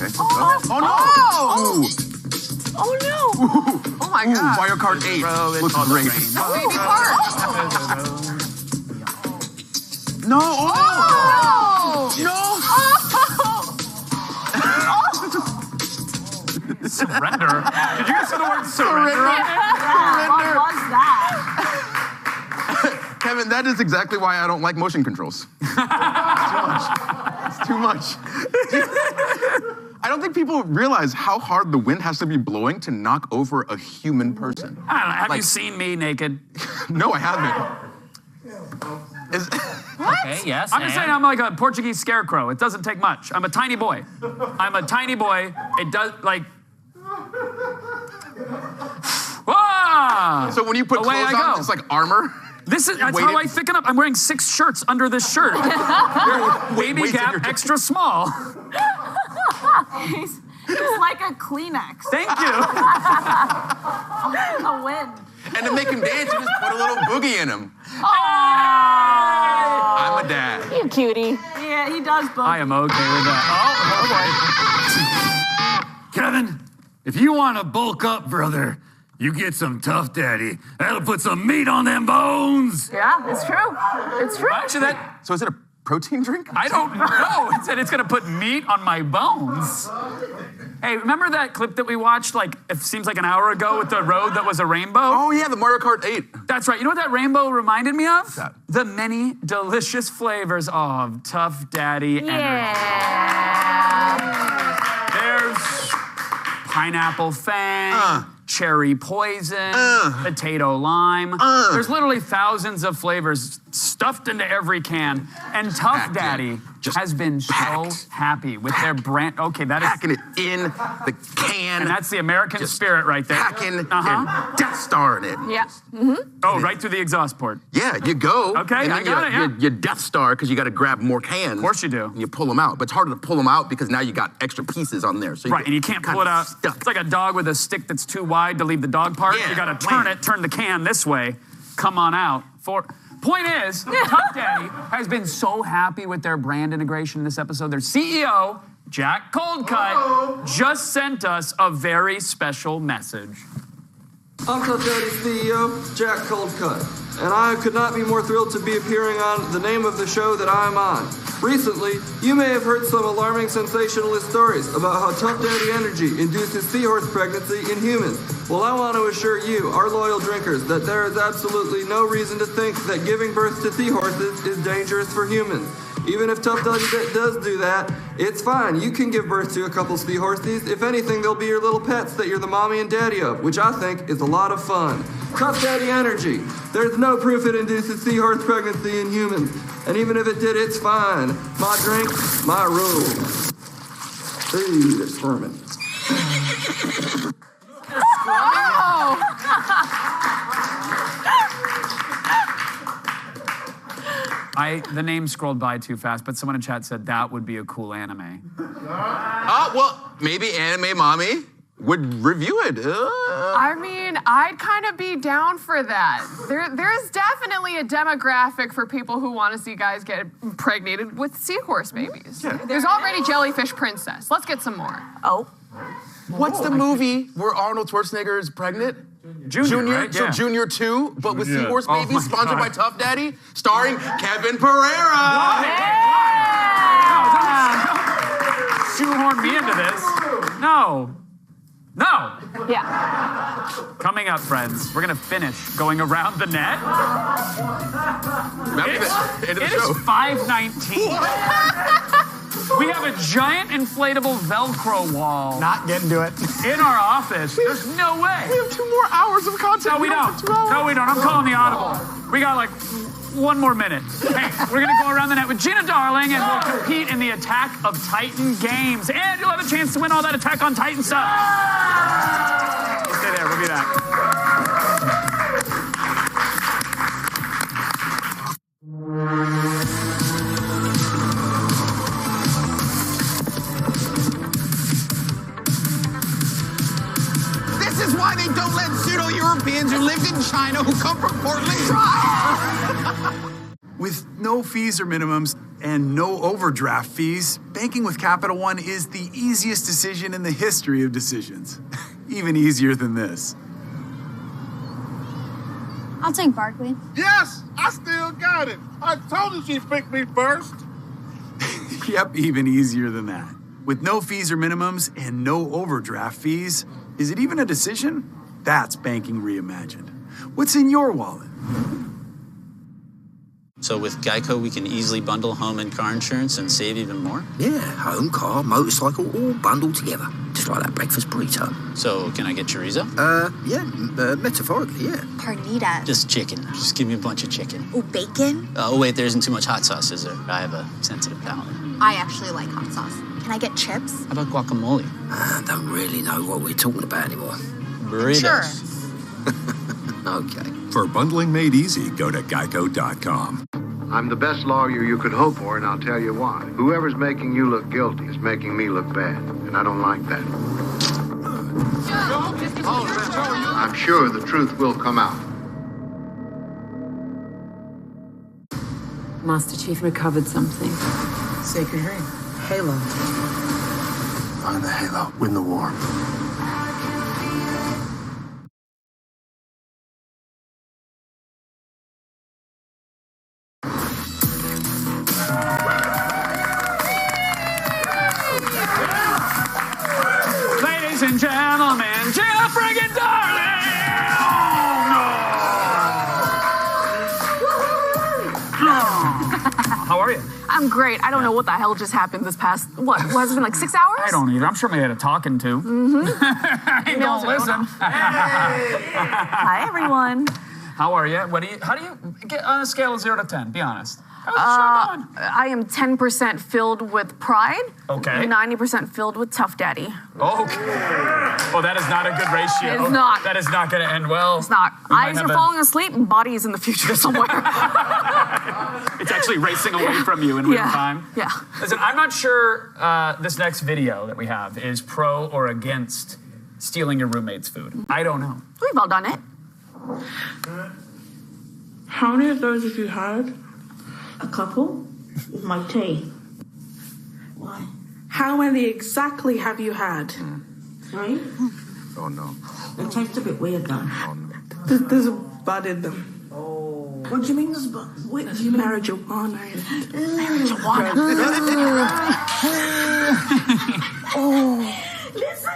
Okay. Oh no! Oh no! Oh my God. Mario Kart 8 looks great. Baby part. No! Surrender? Did you guys say the word surrender? What was that? Kevin, that is exactly why I don't like motion controls. It's too much. I don't think people realize how hard the wind has to be blowing to knock over a human person. I don't know. Have you seen me naked? No, I haven't. What? Okay, yes. I'm just saying I'm like a Portuguese scarecrow. It doesn't take much. I'm a tiny boy. It does, like... So when you put clothes on, it's like armor? That's how I thicken up. I'm wearing 6 shirts under this shirt. Baby Gap extra small. He's like a Kleenex. Thank you. A win. And to make him dance, you just put a little boogie in him. I'm a dad. You cutie. Yeah, he does boogie. I am okay with that. Oh, Kevin, if you want to bulk up, brother, you get some Tough Daddy. That'll put some meat on them bones. Yeah, it's true. It's true. Actually, So is it a protein drink? I don't know. It said it's going to put meat on my bones. Hey, remember that clip that we watched, like, it seems like an hour ago with the road that was a rainbow? Oh, yeah, the Mario Kart 8. That's right. You know what that rainbow reminded me of? What's that? The many delicious flavors of Tough Daddy energy. There's pineapple fang, cherry poison, potato lime. There's literally thousands of flavors stuffed into every can. And Tough Daddy has been so happy with their brand. Okay, that is packing it in the can. And that's the American spirit right there. Packing and Death Star in it. Yeah. Oh, right through the exhaust port. Yeah, you go. Okay, and I got it, yeah. You Death Star because you got to grab more cans. Of course you do. And you pull them out. But it's harder to pull them out because now you got extra pieces on there. So right, and you can't pull it out. It's like a dog with a stick that's too wide to leave the dog part. Yeah, you got to turn the can this way, come on out. Point is, Tough Daddy has been so happy with their brand integration in this episode. Their CEO, Jack Coldcut, just sent us a very special message. I'm Tough Daddy's CEO, Jack Coldcut, and I could not be more thrilled to be appearing on the name of the show that I'm on. Recently, you may have heard some alarming sensationalist stories about how Tough Daddy energy induces seahorse pregnancy in humans. Well, I want to assure you, our loyal drinkers, that there is absolutely no reason to think that giving birth to seahorses is dangerous for humans. Even if Tough Daddy does do that, it's fine. You can give birth to a couple seahorses. If anything, they'll be your little pets that you're the mommy and daddy of, which I think is a lot of fun. Tough Daddy energy. There's no proof it induces seahorse pregnancy in humans. And even if it did, it's fine. My drink, my rules. Ooh, they're squirming. The name scrolled by too fast, but someone in chat said that would be a cool anime. Oh, well, maybe Anime Mommy would review it. I mean, I'd kind of be down for that. There's definitely a demographic for people who want to see guys get impregnated with seahorse babies. Yeah. There's already Jellyfish Princess. Let's get some more. Oh. What's the movie where Arnold Schwarzenegger is pregnant? Junior, right? So Yeah. Junior 2, but with Yeah. seahorse Oh babies, my sponsored God. by Tough Daddy, starring Kevin Pereira. Shoehorn me into this. No. Yeah. Coming up, friends, we're going to finish going around the net. It is 5:19. We have a giant inflatable Velcro wall. Not getting to it. In our office. There's no way. We have 2 more hours of content. No, we don't. No, we don't. I'm calling the audible. We got like 1 more minute. Hey, we're going to go around the net with Gina Darling, and we'll compete in the Attack of Titan games. And you'll have a chance to win all that Attack on Titan stuff. Stay there. We'll be back. This is why they don't let pseudo-Europeans who lived in China who come from Portland try. With no fees or minimums and no overdraft fees, banking with Capital One is the easiest decision in the history of decisions. Even easier than this. I'll take Barkley. Yes, I still got it. I told you she'd pick me first. Yep, even easier than that. With no fees or minimums and no overdraft fees, is it even a decision? That's banking reimagined. What's in your wallet? So with Geico, we can easily bundle home and car insurance and save even more? Yeah, home, car, motorcycle, all bundled together. Just like that breakfast burrito. So can I get chorizo? Metaphorically, yeah. Carnita. Just chicken. Just give me a bunch of chicken. Oh, bacon? Oh, wait, there isn't too much hot sauce, is there? I have a sensitive palate. I actually like hot sauce. Can I get chips? How about guacamole? I don't really know what we're talking about anymore. Burritos. Sure. Okay. For bundling made easy, go to geico.com. I'm the best lawyer you could hope for, and I'll tell you why. Whoever's making you look guilty is making me look bad, and I don't like that. I'm sure the truth will come out. Master Chief recovered something. Sacred ring. Halo. Find the Halo. Win the war. Ladies and gentlemen, Jill friggin' darling! Oh, no! How are you? I'm great. I don't know what the hell just happened this past, what has it been, like 6 hours? I don't either. I'm sure we had a talking to. Mm-hmm. I ain't gonna listen. Hi, everyone. How are you? How do you get on a scale of 0 to 10? Be honest. How's the show going? I am 10% filled with pride. Okay. 90% filled with tough daddy. Okay. Oh, that is not a good ratio. It's not. That is not going to end well. It's not. Eyes are falling asleep, body is in the future somewhere. It's actually racing away from you in real time. Yeah. Listen, I'm not sure this next video that we have is pro or against stealing your roommate's food. I don't know. We've all done it. How many of those have you had? A couple with my tea. Why? How many exactly have you had? 3? Oh, no. It tastes a bit weird, though. Oh, no. There's a bud in them. Oh. What do you mean there's a bud? Wait, marijuana in it. Marijuana? Oh. Listen.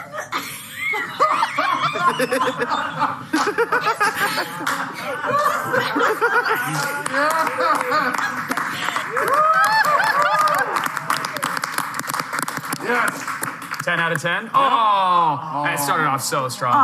Yes. 10 out of 10? Oh, that started off so strong.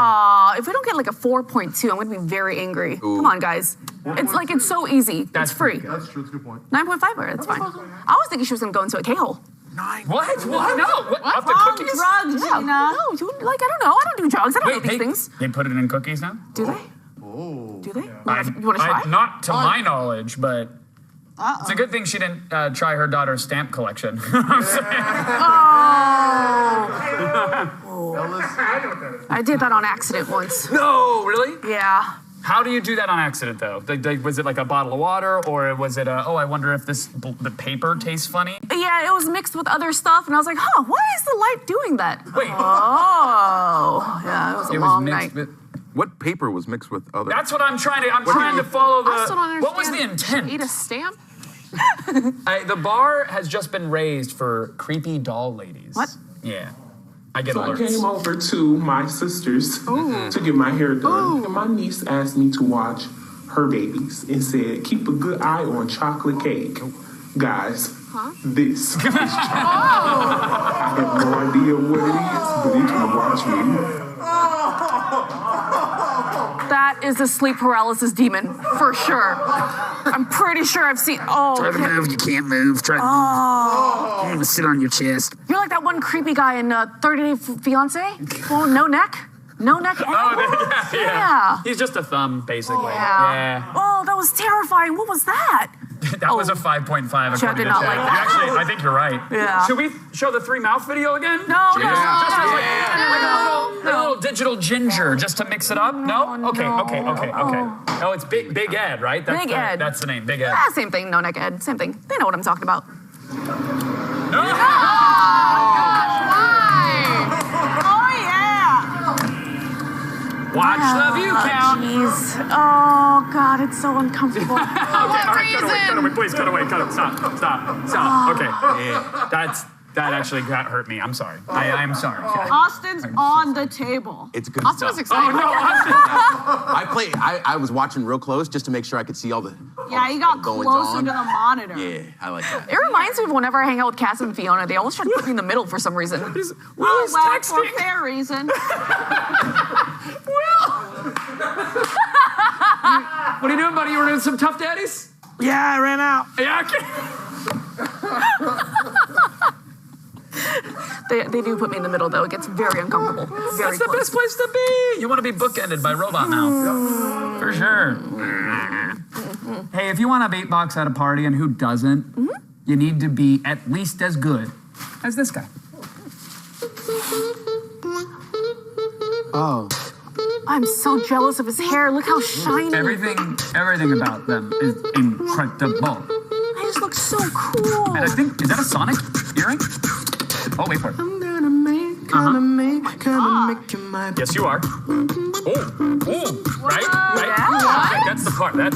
If we don't get like a 4.2, I'm going to be very angry. Ooh. Come on, guys. It's so easy. It's free. That's true. That's a good point. 9.5, that's fine. I was thinking she was going to go into a K-hole. 9. What? No. What? Up the Wrong cookies? drugs, Gina. No, I don't know. I don't do drugs. I don't know these things. They put it in cookies now? Do they? Oh. Do they? You want to try? Not to my knowledge, but it's a good thing she didn't try her daughter's stamp collection. I did that on accident once. No, really? Yeah. How do you do that on accident, though? Was it like a bottle of water, or was it I wonder if the paper tastes funny? Yeah, it was mixed with other stuff, and I was like, why is the light doing that? Wait. Oh. Yeah, it was a long night. What paper was mixed with other? That's what I'm trying to follow I still don't understand. What was the intent? Eat a stamp? The bar has just been raised for creepy doll ladies. What? Yeah. I get so alerts. I came over to my sister's to get my hair done. And my niece asked me to watch her babies and said, keep a good eye on chocolate cake. Guys, this is chocolate. I have no idea what it is, but it can watch me. That is a sleep paralysis demon, for sure. I'm pretty sure I've seen. Try to move, you can't move. Try to sit on your chest. You're like that one creepy guy in 30 Day Fiance? Oh, no neck? No neck? Yeah. He's just a thumb, basically. Yeah. Oh, that was terrifying. What was that? That was a 5.5. I did not like that. Actually, I think you're right. Yeah. Should we show the 3 mouth video again? No. Just as like a little digital ginger, just to mix it up? No? Okay. Oh, it's Big Ed, right? Big Ed. That's the name, Big Ed. Same thing, no neck Ed. Same thing. They know what I'm talking about. No! Watch the view count. Jeez. Oh, God, it's so uncomfortable. Okay, all right, cut away, please, cut away, cut it. Stop. Okay, that actually hurt me. I'm sorry. I am sorry. Austin's on the table. It's good Austin stuff. was excited. Oh, no, Austin. I was watching real close just to make sure I could see all the Yeah, you got goings closer on. to the monitor. Yeah, I like that. It reminds me of whenever I hang out with Cass and Fiona, they always try to put me in the middle for some reason. Well, for fair reason. What are you doing, buddy? You ordering some Tough Daddies? Yeah, I ran out. Yeah, They do put me in the middle, though. It gets very uncomfortable. That's the best place to be. You want to be bookended by robot mouth. For For sure. Hey, if you want to beatbox at a party, and who doesn't, you need to be at least as good as this guy. Oh. I'm so jealous of his hair. Look how shiny. Everything about them is incredible. They just look so cool. And I think, is that a Sonic earring? Oh, wait for it. I'm gonna make you my... Yes, you are. Right? Yeah. That's the part. Yeah.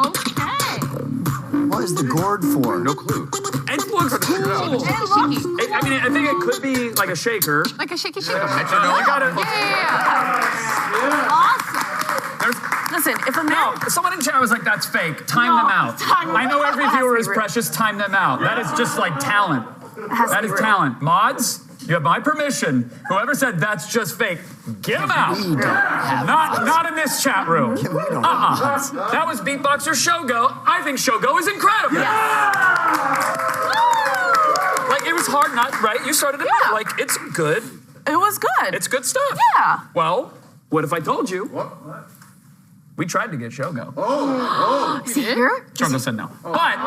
Okay. What is the gourd for? No clue. It looks cool. I mean, I think it could be like a shaker. Like a shaky shaker. You got it. Yeah. Awesome. Listen, if a man... someone in chat was like, that's fake. Time them out. I know every viewer is precious. Time them out. That is just like talent. That is talent. Mods, you have my permission. Whoever said that's just fake, get them out. Not in this chat room. That was Beatboxer Shogo. I think Shogo is incredible. Like, it was hard, right? You started it out. Like, it's good. It was good. It's good stuff. Yeah. Well, what if I told you? What? We tried to get Shogo. Is he here? Shogo said no. But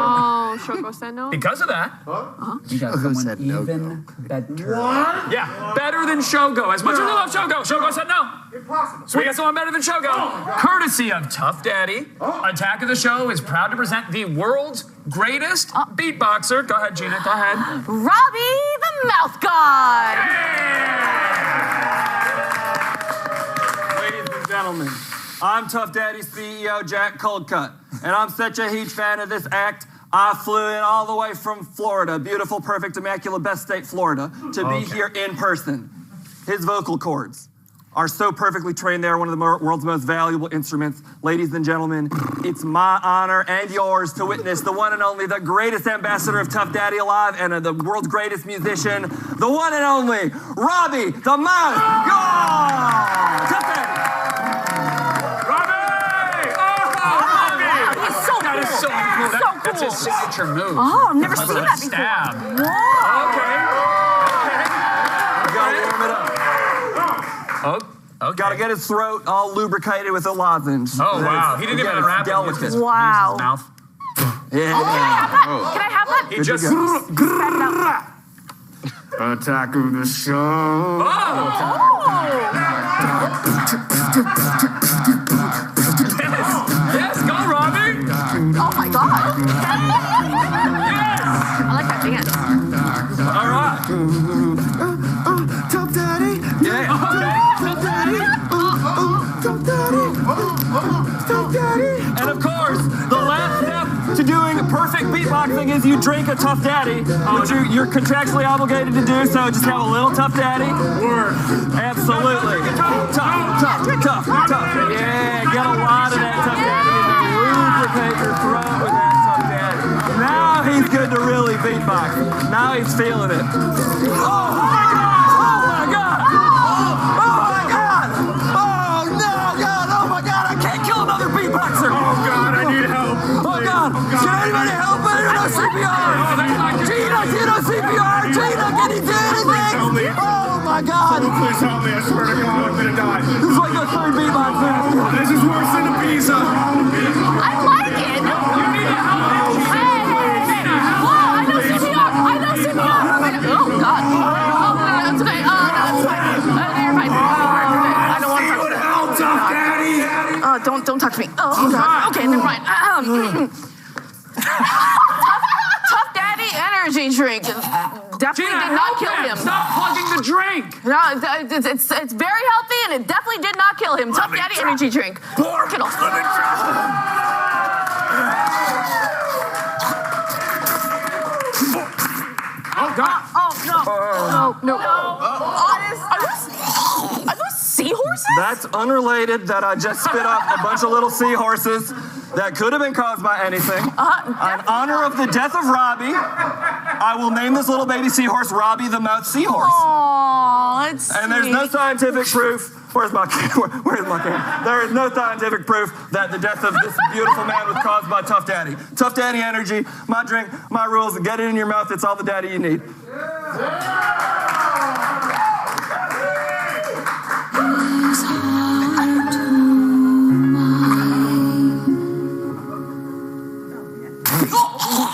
Shogo said no? because of that, you got someone even better. What? Yeah, better than Shogo. As much as I love Shogo, Shogo said no. Impossible. So we got someone better than Shogo. Courtesy of Tough Daddy, Attack of the Show is proud to present the world's greatest beatboxer. Go ahead, Gina, go ahead. Robbie the Mouth God. Ladies and gentlemen, I'm Tough Daddy CEO Jack Coldcut, and I'm such a huge fan of this act. I flew in all the way from Florida, beautiful, perfect, immaculate, best state, Florida, to be here in person. His vocal cords are so perfectly trained. They are one of the world's most valuable instruments. Ladies and gentlemen, it's my honor and yours to witness the one and only, the greatest ambassador of Tough Daddy alive and the world's greatest musician, the one and only Robbie the Mouth God! Tough Daddy! That's his signature move. Oh, I've never seen that before. Stab. Whoa. Okay. Gotta get his throat all lubricated with a lozenge. Oh, wow. He didn't even wrap it with his mouth. Yeah. Oh, can I have that? He just... Attack of the Show. Yes, go, Robbie. Oh, my God. Yes. I like that dance. All right. Tough Daddy. Yeah. Tough Daddy. Tough Daddy. Tough Daddy. And of course, the last step to doing perfect beatboxing is you drink a Tough Daddy, which you're contractually obligated to do, so just have a little Tough Daddy. Absolutely. Tough. Yeah, get a lot of that Tough Daddy in there. Lubricate your throat with that Tough Daddy. Now he's good to really beatbox. Now he's feeling it. Oh my God! I can't kill another beatboxer! Oh, God, I need help. Oh, God! Can anybody help me? No CPR! Gina, CPR! Gina, can you do anything? Oh, my God! Please help me. I swear to God, I'm gonna die. This is like the third beatboxer. This is worse than a pizza. I like it. You need to help. Hey. Whoa, I know CPR. Oh, God. Oh, that's okay. No, it's fine. You're fine. I don't want to talk to you. Don't touch me. Oh, God. Okay, never mind. Tough Daddy energy drink. Definitely did not kill him. Stop plugging the drink. No, it's very healthy and it definitely did not kill him. Tough Daddy energy drink. Get off. Oh, God. No. Are those seahorses? That's unrelated that I just spit up a bunch of little seahorses that could have been caused by anything. In honor of the death of Robbie, I will name this little baby seahorse Robbie the Mouth Seahorse. Oh, it's sweet. And there's no scientific proof. Where's my camera? There is no scientific proof that the death of this beautiful man was caused by Tough Daddy. Tough Daddy energy, my drink, my rules, and get it in your mouth. It's all the daddy you need. You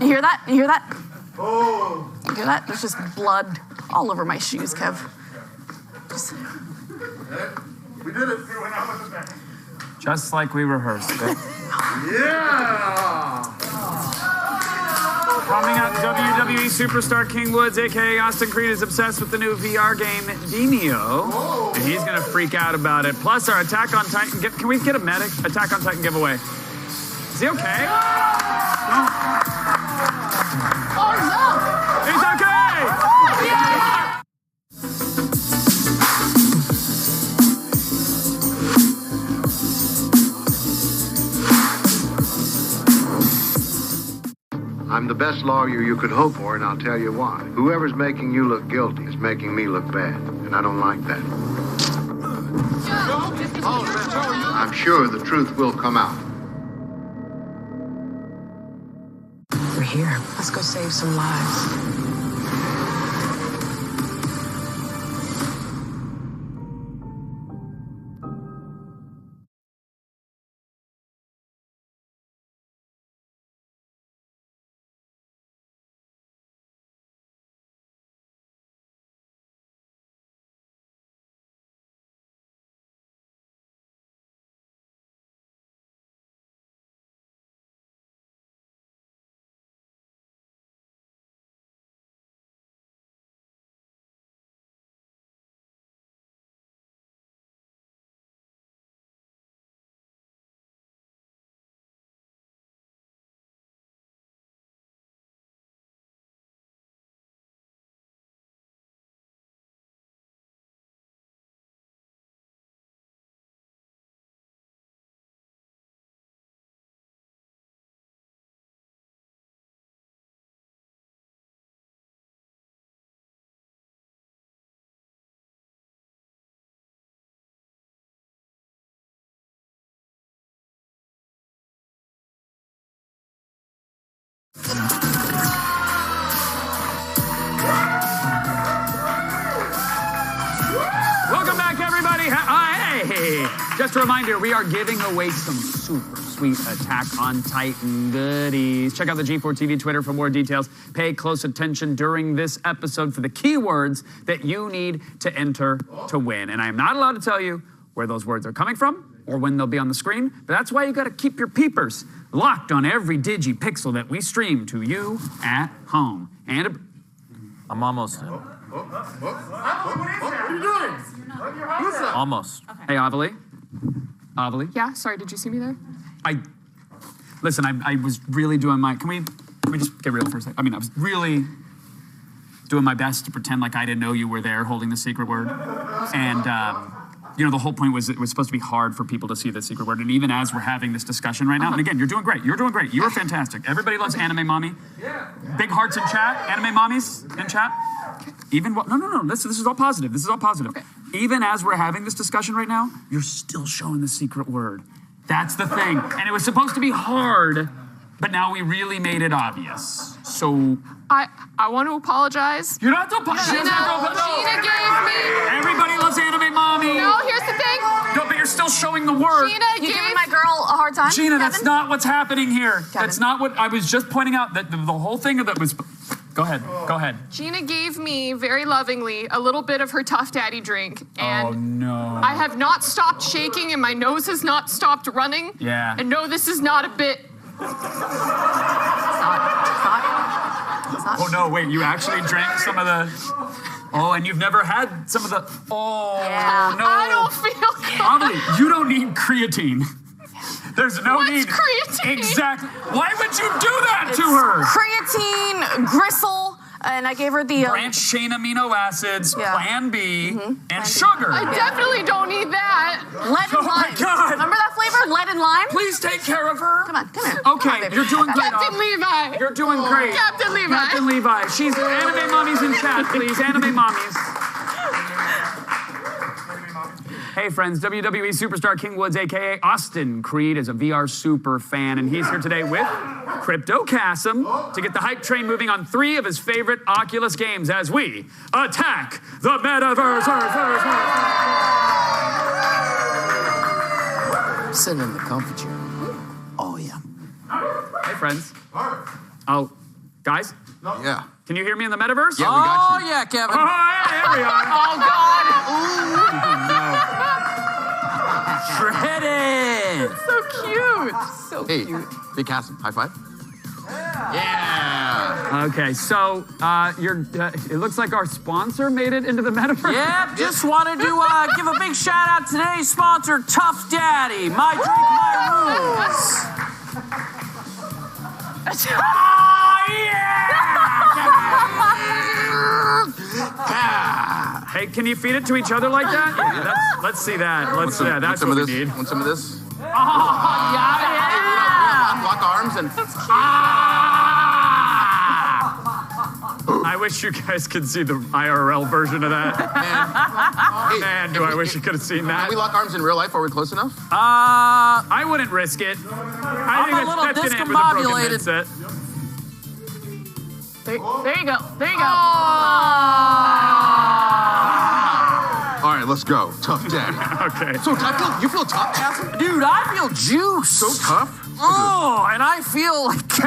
hear that? You hear that? Oh. You hear that? There's just blood all over my shoes, Kev. We did it. Just like we rehearsed it. Yeah! Coming up, WWE superstar King Woods, a.k.a. Austin Creed, is obsessed with the new VR game, Demio. And he's going to freak out about it. Plus, our Attack on Titan... Can we get a medic? Attack on Titan giveaway. Is he okay? Oh, he's up! He's okay! Yeah! I'm the best lawyer you could hope for, and I'll tell you why. Whoever's making you look guilty is making me look bad, and I don't like that. I'm sure the truth will come out. We're here. Let's go save some lives. Welcome back, everybody. Hey! Just a reminder, we are giving away some super sweet Attack on Titan goodies. Check out the G4 TV Twitter for more details. Pay close attention during this episode for the keywords that you need to enter to win. And I am not allowed to tell you where those words are coming from or when they'll be on the screen, but that's why you got to keep your peepers locked on every digi-pixel that we stream to you at home. And I'm almost in. What are you doing? Who's that? Almost. Hey, Avilee. Avilee? Yeah, sorry, did you see me there? Listen, I was really doing my... Can we just get real for a second? I mean, I was really doing my best to pretend like I didn't know you were there holding the secret word. And, you know, the whole point was it was supposed to be hard for people to see the secret word. And even as we're having this discussion right now, and again, you're doing great. You're doing great. You are fantastic. Everybody loves Anime Mommy. Yeah. Big hearts in chat. Anime Mommies in chat. Even no. This is all positive. This is all positive. Okay. Even as we're having this discussion right now, you're still showing the secret word. That's the thing. And it was supposed to be hard, but now we really made it obvious. So I want to apologize. You don't have to apologize. Gina gave me. Everybody loves Anime Mommy. No, here's the thing. No, but you're still showing the word. Gina, you giving my girl a hard time? Gina, Kevin? that's not what's happening here. Kevin. That's not what I was just pointing out. That the whole thing of that was. Go ahead. Go ahead. Gina gave me very lovingly a little bit of her Tough Daddy drink, and oh no! I have not stopped shaking, and my nose has not stopped running. Yeah. And no, this is not a bit. Oh no! Wait, you actually drank some of the. Oh, and you've never had some of the. Oh yeah. no! I don't feel good. Amelie, you don't need creatine. There's no need. What's creatine? Exactly. Why would you do that to her? Creatine, gristle, and I gave her the branched chain amino acids, Plan B, and sugar. I definitely don't need that. Lead and lime. My God. Remember that flavor? Lead and lime? Please take care of her. Come on, come here. Okay, you're doing great. Captain Levi. You're doing great. Captain Levi. Captain Levi. She's Anime Mommies in chat, please. Anime Mommies. Hey friends, WWE superstar King Woods, aka Austin Creed, is a VR super fan, and he's here today with Crypto Chasm to get the hype train moving on 3 of his favorite Oculus games as we attack the metaverse. Sitting in the comfy chair. Oh yeah. Hey friends. Oh, guys. Yeah. Can you hear me in the metaverse? Yeah, we got you. Oh yeah, Kevin. Oh, yeah, here we are. Oh, God. Shredded. So cute. So Hey, cute. Big Chasm, high five. Yeah. Okay, so it looks like our sponsor made it into the metaverse. Yep, just wanted to give a big shout out to today's sponsor, Tough Daddy. My drink, my rules. Hey, can you feed it to each other like that? Yeah, let's see that. Let's see that. That's what we need. Want some of this? Oh, yeah. Lock arms and. I wish you guys could see the IRL version of that. Man, do I wish you could have seen that. Can we lock arms in real life? Are we close enough? I wouldn't risk it. I think a little it's stepping in with a broken discombobulated. headset. There you go. There you go. All right, let's go. Tough Daddy. Okay. So you feel tough, Chasm? Dude, I feel juice. So tough? Oh, and I feel like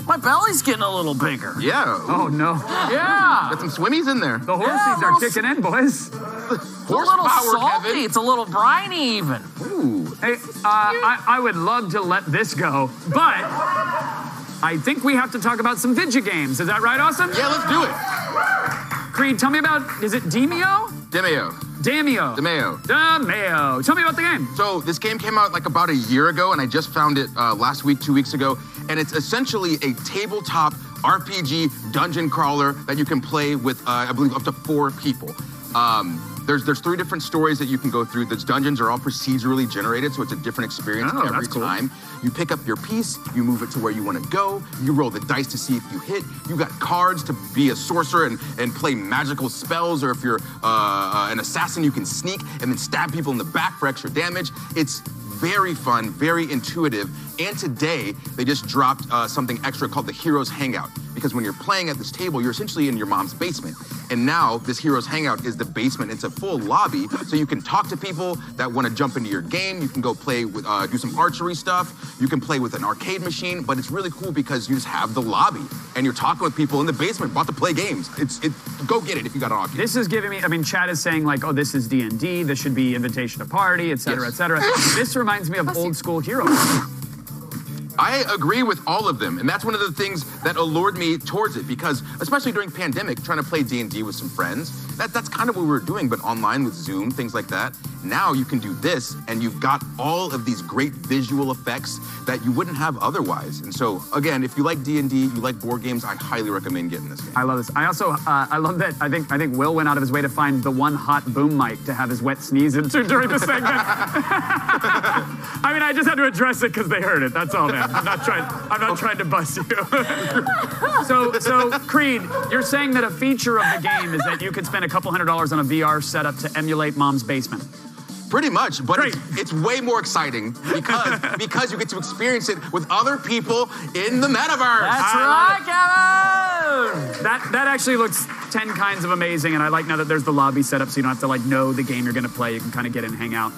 my belly's getting a little bigger. Yeah. Oh, no. Yeah. Got some swimmies in there. The horses are kicking in, boys. It's a little salty. Kevin. It's a little briny even. Ooh. Hey, I would love to let this go, but I think we have to talk about some video games. Is that right, Austin? Yeah, let's do it. Creed, tell me about, is it Demeo? Demeo. Demeo. Demeo. Demeo. Tell me about the game. So this game came out like about a year ago, and I just found it last week, 2 weeks ago. And it's essentially a tabletop RPG dungeon crawler that you can play with, I believe, up to 4 people. There's 3 different stories that you can go through. Those dungeons are all procedurally generated, so it's a different experience every time. You pick up your piece, you move it to where you want to go, you roll the dice to see if you hit. You got cards to be a sorcerer and play magical spells, or if you're an assassin, you can sneak and then stab people in the back for extra damage. It's very fun, very intuitive, and today they just dropped something extra called the Heroes Hangout. Because when you're playing at this table, you're essentially in your mom's basement. And now this Heroes Hangout is the basement. It's a full lobby, so you can talk to people that want to jump into your game. You can go play with, do some archery stuff. You can play with an arcade machine, but it's really cool because you just have the lobby and you're talking with people in the basement about to play games. Go get it if you got an Oculus. This is giving me, I mean, Chad is saying like, oh, this is D&D, this should be invitation to party, et cetera, et cetera. This reminds me of old school Heroes. I agree with all of them, and that's one of the things that allured me towards it, because especially during pandemic, trying to play D&D with some friends, that's kind of what we were doing, but online with Zoom, things like that. Now you can do this, and you've got all of these great visual effects that you wouldn't have otherwise. And so, again, if you like D&D, you like board games, I highly recommend getting this game. I love this. I also, I love that, I think Will went out of his way to find the one hot boom mic to have his wet sneeze into during the segment. I mean, I just had to address it because they heard it, that's all, man. I'm not trying to bust you. So Creed, you're saying that a feature of the game is that you could spend a couple $100s on a VR setup to emulate mom's basement. Pretty much, but it's way more exciting because you get to experience it with other people in the metaverse. That's right, Kevin! That actually looks 10 kinds of amazing, and I like now that there's the lobby set up so you don't have to like know the game you're gonna play. You can kind of get in and hang out.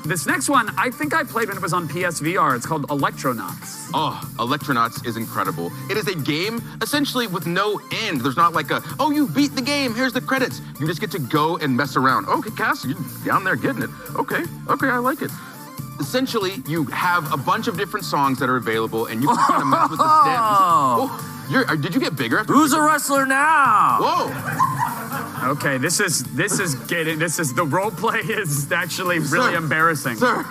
This next one, I think I played when it was on PSVR. It's called Electronauts. Oh, Electronauts is incredible. It is a game essentially with no end. There's not like oh, you beat the game, here's the credits. You just get to go and mess around. Okay, Cass, you're down there getting it. Okay, I like it. Essentially, you have a bunch of different songs that are available, and you can kind of mess with the stems. Oh, did you get bigger? Who's a wrestler now? Whoa. Okay, this is the role play is actually really embarrassing. Sir.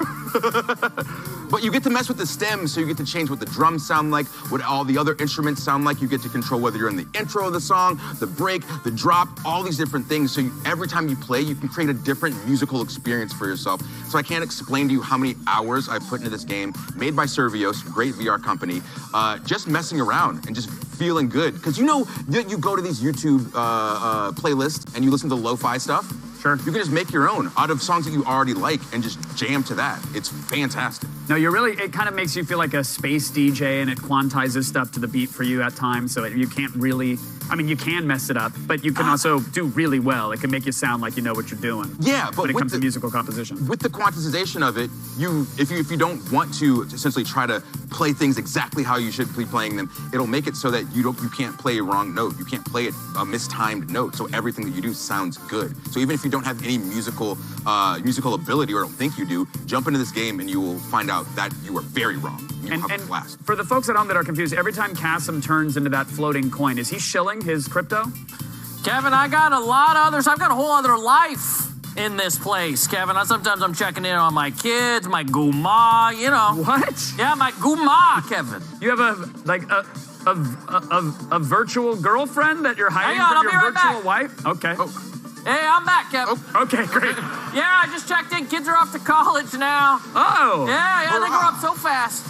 But you get to mess with the stems, so you get to change what the drums sound like, what all the other instruments sound like. You get to control whether you're in the intro of the song, the break, the drop, all these different things. So every time you play, you can create a different musical experience for yourself. So I can't explain to you how many hours I put into this game, made by Servios, great VR company, just messing around and just feeling good. Because you know, you go to these YouTube playlists and you listen to lo-fi stuff. Sure. You can just make your own out of songs that you already like and just jam to that. It's fantastic. No, it kind of makes you feel like a space DJ, and it quantizes stuff to the beat for you at times, so you can't really, you can mess it up, but you can also do really well. It can make you sound like you know what you're doing. Yeah, but when it comes to musical composition. With the quantization of it, if you don't want to essentially try to play things exactly how you should be playing them, it'll make it so that you can't play a wrong note. You can't play a mistimed note, so everything that you do sounds good. So even if you don't have any musical ability or don't think you do, jump into this game and you will find out that you are very wrong. And for the folks at home that are confused, every time Kasim turns into that floating coin, is he shilling his crypto? Kevin, I got a lot of others. I've got a whole other life in this place, Kevin. Sometimes I'm checking in on my kids, my guma, you know. What? Yeah, my guma, Kevin. You have a virtual girlfriend that you're hiding from your virtual wife? Okay. Oh. Hey, I'm back, Kevin. Oh, okay, great. Yeah, I just checked in. Kids are off to college now. Oh. Yeah, they grow up so fast.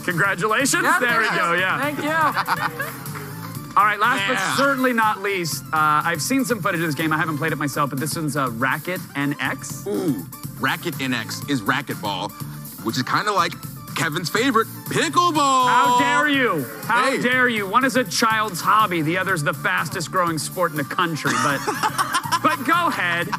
Congratulations. Yeah, there we go, yeah. Thank you. All right, last but certainly not least, I've seen some footage of this game. I haven't played it myself, but this one's Racket NX. Ooh, Racket NX is racquetball, which is kind of like Kevin's favorite, pickleball. How dare you? How dare you? One is a child's hobby. The other's the fastest growing sport in the country, but go ahead.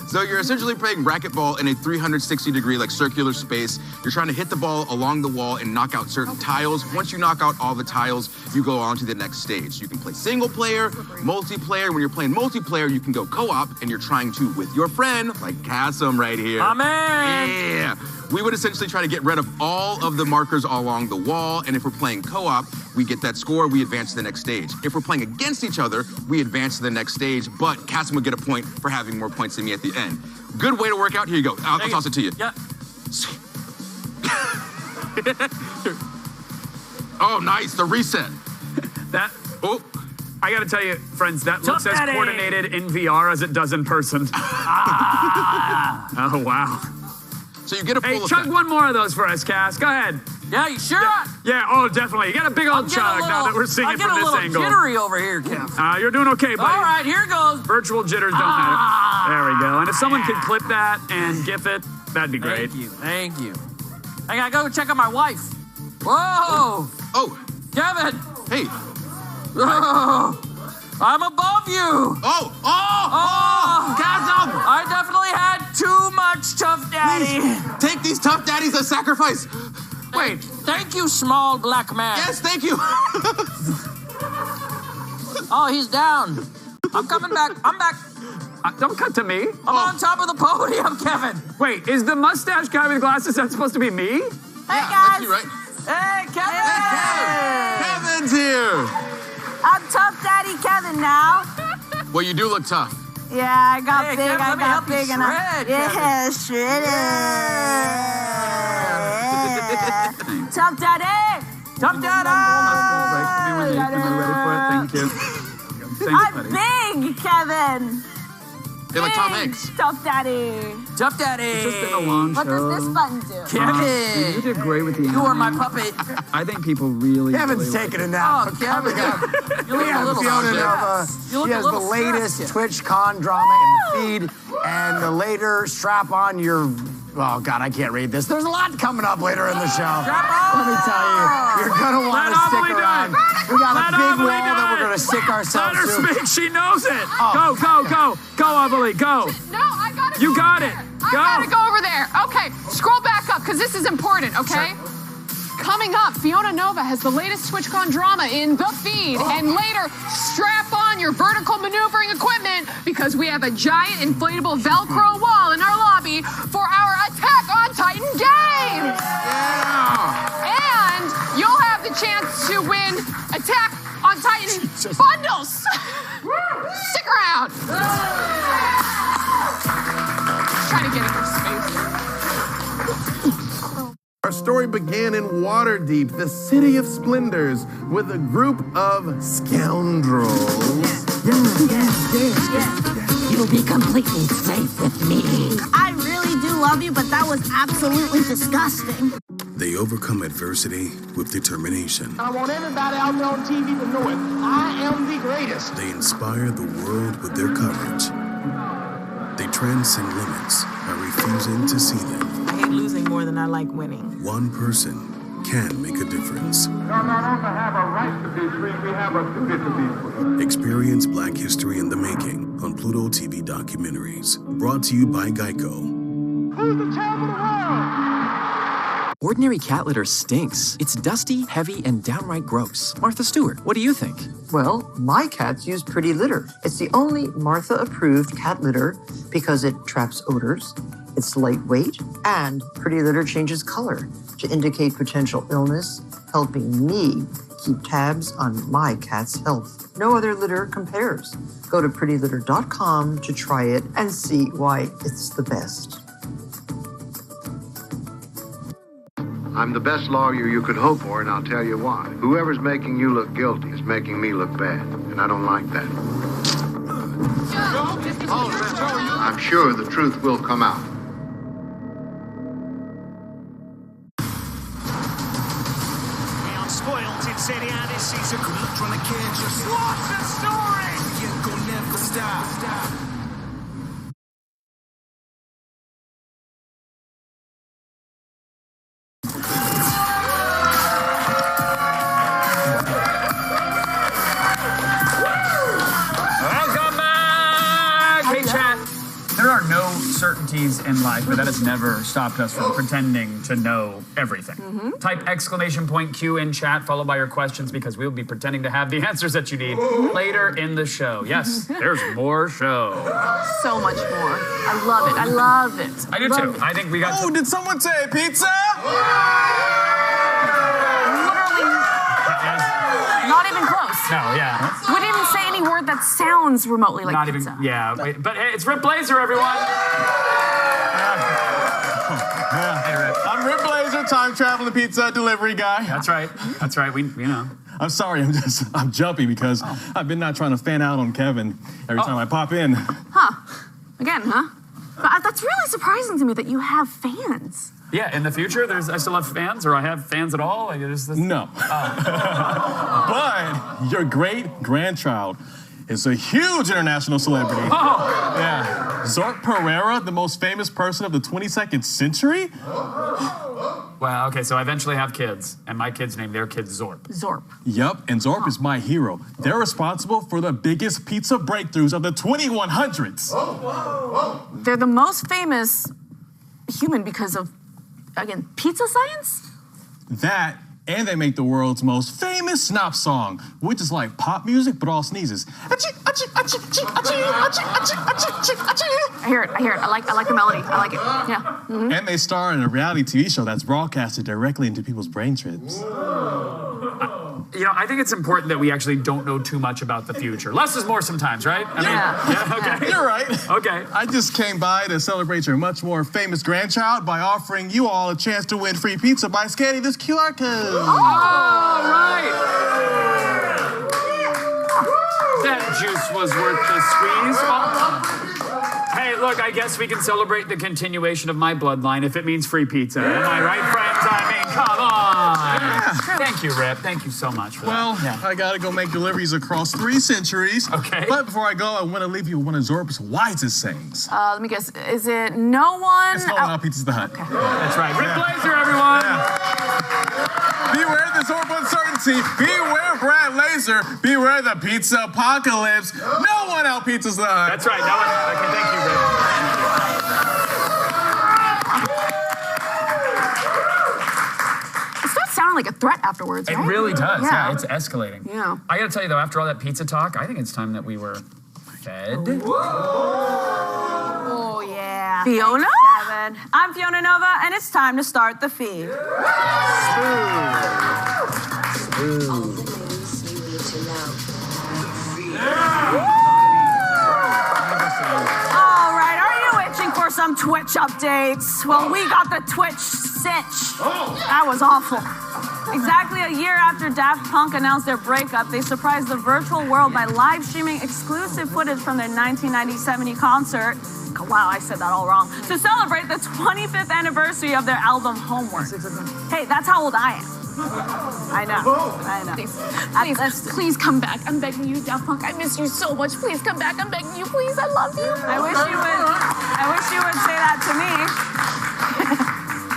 So you're essentially playing racquetball in a 360-degree, circular space. You're trying to hit the ball along the wall and knock out certain tiles. Once you knock out all the tiles, you go on to the next stage. You can play single player, multiplayer. When you're playing multiplayer, you can go co-op, and you're trying to with your friend, like Kasim right here. Amen. Yeah. We would essentially try to get rid of all of the markers along the wall, and if we're playing co-op, we get that score, we advance to the next stage. If we're playing against each other, we advance to the next stage, but Kasim would get a point for having more points than me at the end. Good way to work out. Here you go. I'll toss it to you. Yeah. Oh, nice. The reset. I gotta tell you, friends, that looks as coordinated in VR as it does in person. Oh, wow. So you get a full Hey, chug one more of those for us, Cass. Go ahead. Yeah, you sure? Yeah, oh, definitely. You got a big old chug now that we're seeing it from this angle. I'm getting a little jittery over here, Kev. You're doing okay, buddy. All right, here goes. Virtual jitters don't matter. There we go. And if someone could clip that and GIF it, that'd be great. Thank you. I gotta go check on my wife. Whoa! Oh! Kevin! Hey! Oh, I'm above you! Oh! Kasim! I definitely had too much Tough Daddy. Please, take these Tough Daddies as sacrifice. Wait, thank you, small black man. Yes, thank you. Oh, he's down. I'm coming back. I'm back. Don't cut to me. I'm on top of the podium, Kevin. Wait, is the mustache guy with glasses, that's supposed to be me? Hey, guys. You, right? Hey, Kevin. Hey, Kevin's here. I'm Tough Daddy Kevin now. Well, you do look tough. Yeah, I got big. Kevin, I got big, and Tough Daddy. Tough Daddy. Thank you. I'm big, Kevin. They're like Tom Hanks. Tough Daddy. Tough Daddy. It's just been a long What show. does this button do? Kevin. You did great with the You are my puppet. I think people really. Kevin's taking a nap. Oh, Kevin. You look a little Fiona Nova. She has the latest TwitchCon drama in the feed, and the later strap on your. Oh God, I can't read this. There's a lot coming up later in the show. Let me tell you, you're gonna want to stick around. We got a big wall that we're gonna stick ourselves Let her to. speak. She knows it. Go, Avilee, go. No, I gotta. You got it. I gotta go over there. Okay, scroll back up because this is important. Okay. Sure. Coming up, Fiona Nova has the latest TwitchCon drama in the feed. And later, strap on your vertical maneuvering equipment because we have a giant inflatable Velcro wall in our lobby for our Attack on Titan game. Yeah. And you'll have the chance to win Attack on Titan bundles. Stick around. Try to get in her space. Our story began in Waterdeep, the city of splendors, with a group of scoundrels. Yes. You'll be completely safe with me. I really do love you, but that was absolutely disgusting. They overcome adversity with determination. I want everybody out there on TV to know it. I am the greatest. They inspire the world with their courage. transcend limits by refusing to see them. I hate losing more than I like winning. One person can make a difference. We not only have a right to be free, we have a duty to be free. Experience Black History in the Making on Pluto TV documentaries. Brought to you by Geico. Who's the champ of the world? Ordinary cat litter stinks. It's dusty, heavy, and downright gross. Martha Stewart, what do you think? Well, my cats use Pretty Litter. It's the only Martha-approved cat litter because it traps odors, it's lightweight, and Pretty Litter changes color to indicate potential illness, helping me keep tabs on my cat's health. No other litter compares. Go to prettylitter.com to try it and see why it's the best. I'm the best lawyer you could hope for, and I'll tell you why. Whoever's making you look guilty is making me look bad, and I don't like that. I'm sure the truth will come out. Spoiled in Serie A this season. Trying to catch us. What a story! Yeah, go never stop. Welcome back! Hey, chat. There are no certainties in life, but that has never stopped us from pretending to know everything. Type exclamation point Q in chat, followed by your questions, because we'll be pretending to have the answers that you need later in the show. Yes, there's more show. So much more. I love it. I love it. I do too. I think we got. Oh, did someone say pizza? Not even close. No, yeah. Wouldn't even say any word that sounds remotely like Not pizza. even, yeah. Wait, but hey, it's Rip Blazer, everyone. Hey, Rip. I'm Rip Blazer, time traveling pizza delivery guy. That's right. That's right. We know. I'm sorry, I'm jumpy because I've been not trying to fan out on Kevin every time I pop in. Huh. Again, huh? But that's really surprising to me that you have fans. Yeah, in the future, I still have fans, or I have fans at all? Like, No. But your great-grandchild is a huge international celebrity. Oh. Yeah. Zork Pereira, the most famous person of the 22nd century? Well, okay, so I eventually have kids, and my kids name their kids Zorp. Zorp. Yep, and Zorp is my hero. They're responsible for the biggest pizza breakthroughs of the 2100s. They're the most famous human because of, again, pizza science? That, and they make the world's most famous snap song, which is like pop music, but all sneezes. I hear it. I like the melody. I like it. Yeah. And they star in a reality TV show that's broadcasted directly into people's brain trips. I think it's important that we actually don't know too much about the future. Less is more sometimes, right? Okay. You're right. Okay. I just came by to celebrate your much more famous grandchild by offering you all a chance to win free pizza by scanning this QR code. All right. That juice was worth the squeeze. Hey, look, I guess we can celebrate the continuation of my bloodline if it means free pizza. Am I right, friends? I mean, come on. Yeah. Thank you, Rip. Thank you so much for that. I gotta go make deliveries across 3 centuries. Okay. But before I go, I want to leave you with one of Zorp's wisest sayings. Let me guess. Is it no one? It's no one out Pizza's the Hut. Okay. That's right. Rip Blazer, everyone. Beware the Zorp uncertainty. Beware Brad Laser. Beware the pizza apocalypse. No one out Pizza's the Hut. That's right. No one. Okay, thank you, Rip. It starts sounding like a threat afterwards, right? It really does. Yeah, it's escalating. Yeah. I gotta tell you, though, after all that pizza talk, I think it's time that we were fed. Oh, yeah. Fiona? Thanks, Kevin. I'm Fiona Nova, and it's time to start the feed. All right, are you itching for some Twitch updates? Well, we got the Twitch sitch. That was awful. Exactly a year after Daft Punk announced their breakup, they surprised the virtual world by live streaming exclusive footage from their 1990-70 concert. Wow, I said that all wrong. To celebrate the 25th anniversary of their album Homework. Hey, that's how old I am. I know. Please come back. I'm begging you, Daft Punk. I miss you so much. Please come back. I'm begging you. Please, I love you. I wish you would. I I wish you would say that to me.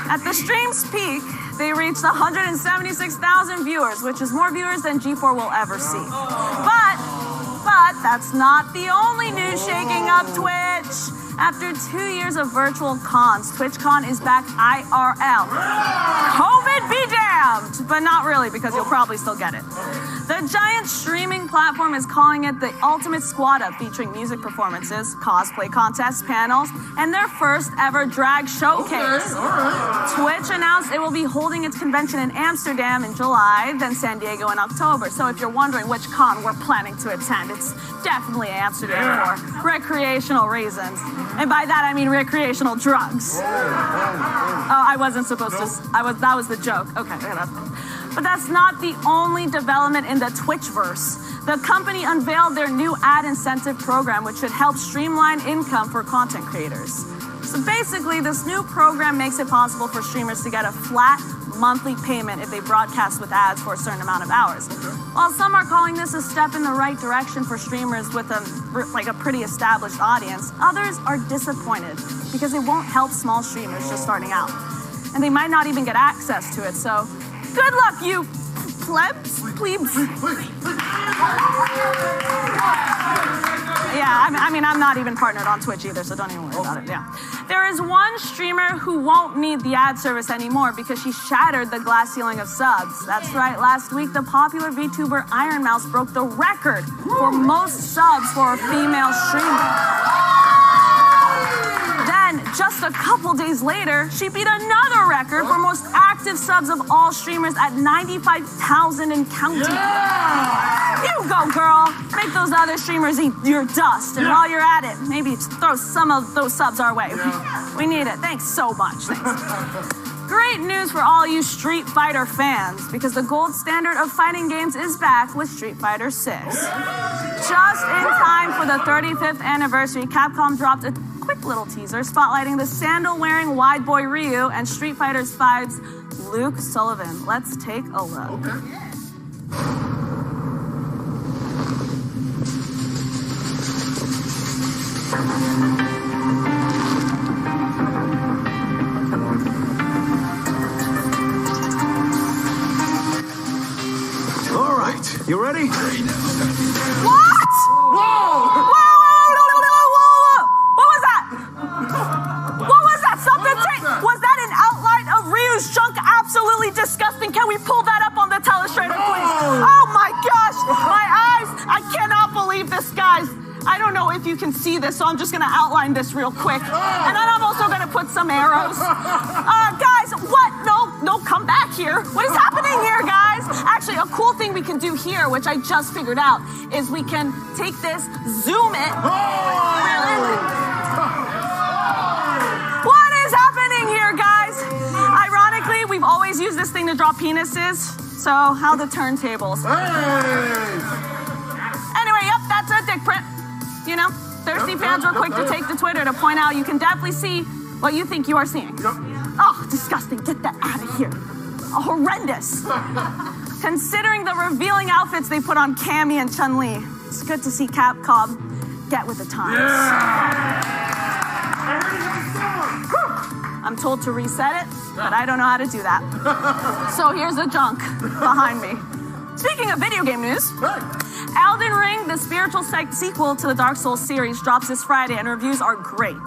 At the stream's peak, they reached 176,000 viewers, which is more viewers than G4 will ever see. But that's not the only news shaking up Twitch. After 2 years of virtual cons, TwitchCon is back IRL. COVID be damned! But not really, because you'll probably still get it. The giant streaming platform is calling it the ultimate squad up, featuring music performances, cosplay contests, panels, and their first ever drag showcase. Twitch announced it will be holding its convention in Amsterdam in July, then San Diego in October. So if you're wondering which con we're planning to attend, it's definitely Amsterdam for recreational reasons. And by that I mean recreational drugs. Oh, I wasn't supposed to. That was the joke. Okay. But that's not the only development in the Twitchverse. The company unveiled their new ad incentive program, which should help streamline income for content creators. So basically, this new program makes it possible for streamers to get a flat monthly payment if they broadcast with ads for a certain amount of hours. While some are calling this a step in the right direction for streamers with a pretty established audience, others are disappointed because it won't help small streamers just starting out. And they might not even get access to it, so good luck, you plebs. Yeah, I mean, I'm not even partnered on Twitch either, so don't even worry about it, yeah. There is one streamer who won't need the ad service anymore because she shattered the glass ceiling of subs. That's right, last week, the popular VTuber Iron Mouse broke the record for most subs for a female streamer. Then, just a couple days later, she beat another record for most active subs of all streamers at 95,000 and counting. Yeah! You go, girl. Make those other streamers eat your dust. And while you're at it, maybe throw some of those subs our way. We need it. Thanks so much. Thanks. Great news for all you Street Fighter fans, because the gold standard of fighting games is back with Street Fighter 6. Just in time for the 35th anniversary, Capcom dropped a quick little teaser spotlighting the sandal-wearing wide boy Ryu and Street Fighter V's Luke Sullivan. Let's take a look. Okay. All right, you ready? What? Whoa! What was that? What was that? Something? Was that an outline of Ryu's junk? Absolutely disgusting. Can we pull that up on the telestrator, please? Oh my gosh, my eyes! I cannot believe this, guys. I don't know if you can see this, so I'm just gonna outline this real quick. And then I'm also gonna put some arrows. Guys, what? No, come back here. What is happening here, guys? Actually, a cool thing we can do here, which I just figured out, is we can take this, zoom it. What is happening here, guys? Ironically, we've always used this thing to draw penises, so how the turntables. Anyway, yep, that's a dick print. You know, thirsty fans were quick to take to Twitter to point out you can definitely see what you think you are seeing. Oh, disgusting. Get that out of here. Oh, horrendous. Considering the revealing outfits they put on Cammy and Chun-Li, it's good to see Capcom get with the times. I'm told to reset it, but I don't know how to do that. So here's the junk behind me. Speaking of video game news, Elden Ring, the spiritual sequel to the Dark Souls series, drops this Friday, and reviews are great.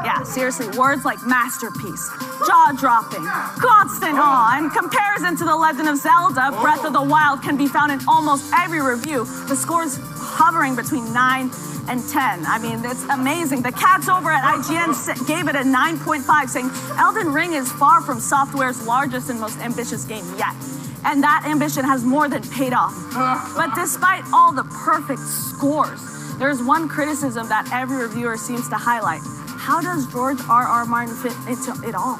Yeah, seriously, words like masterpiece, jaw-dropping, constant awe, and comparison to The Legend of Zelda, Breath of the Wild can be found in almost every review. The score's hovering between 9 and 10. I mean, it's amazing. The cats over at IGN gave it a 9.5, saying Elden Ring is far from software's largest and most ambitious game yet. And that ambition has more than paid off. But despite all the perfect scores, there's one criticism that every reviewer seems to highlight. How does George R.R. Martin fit into it all?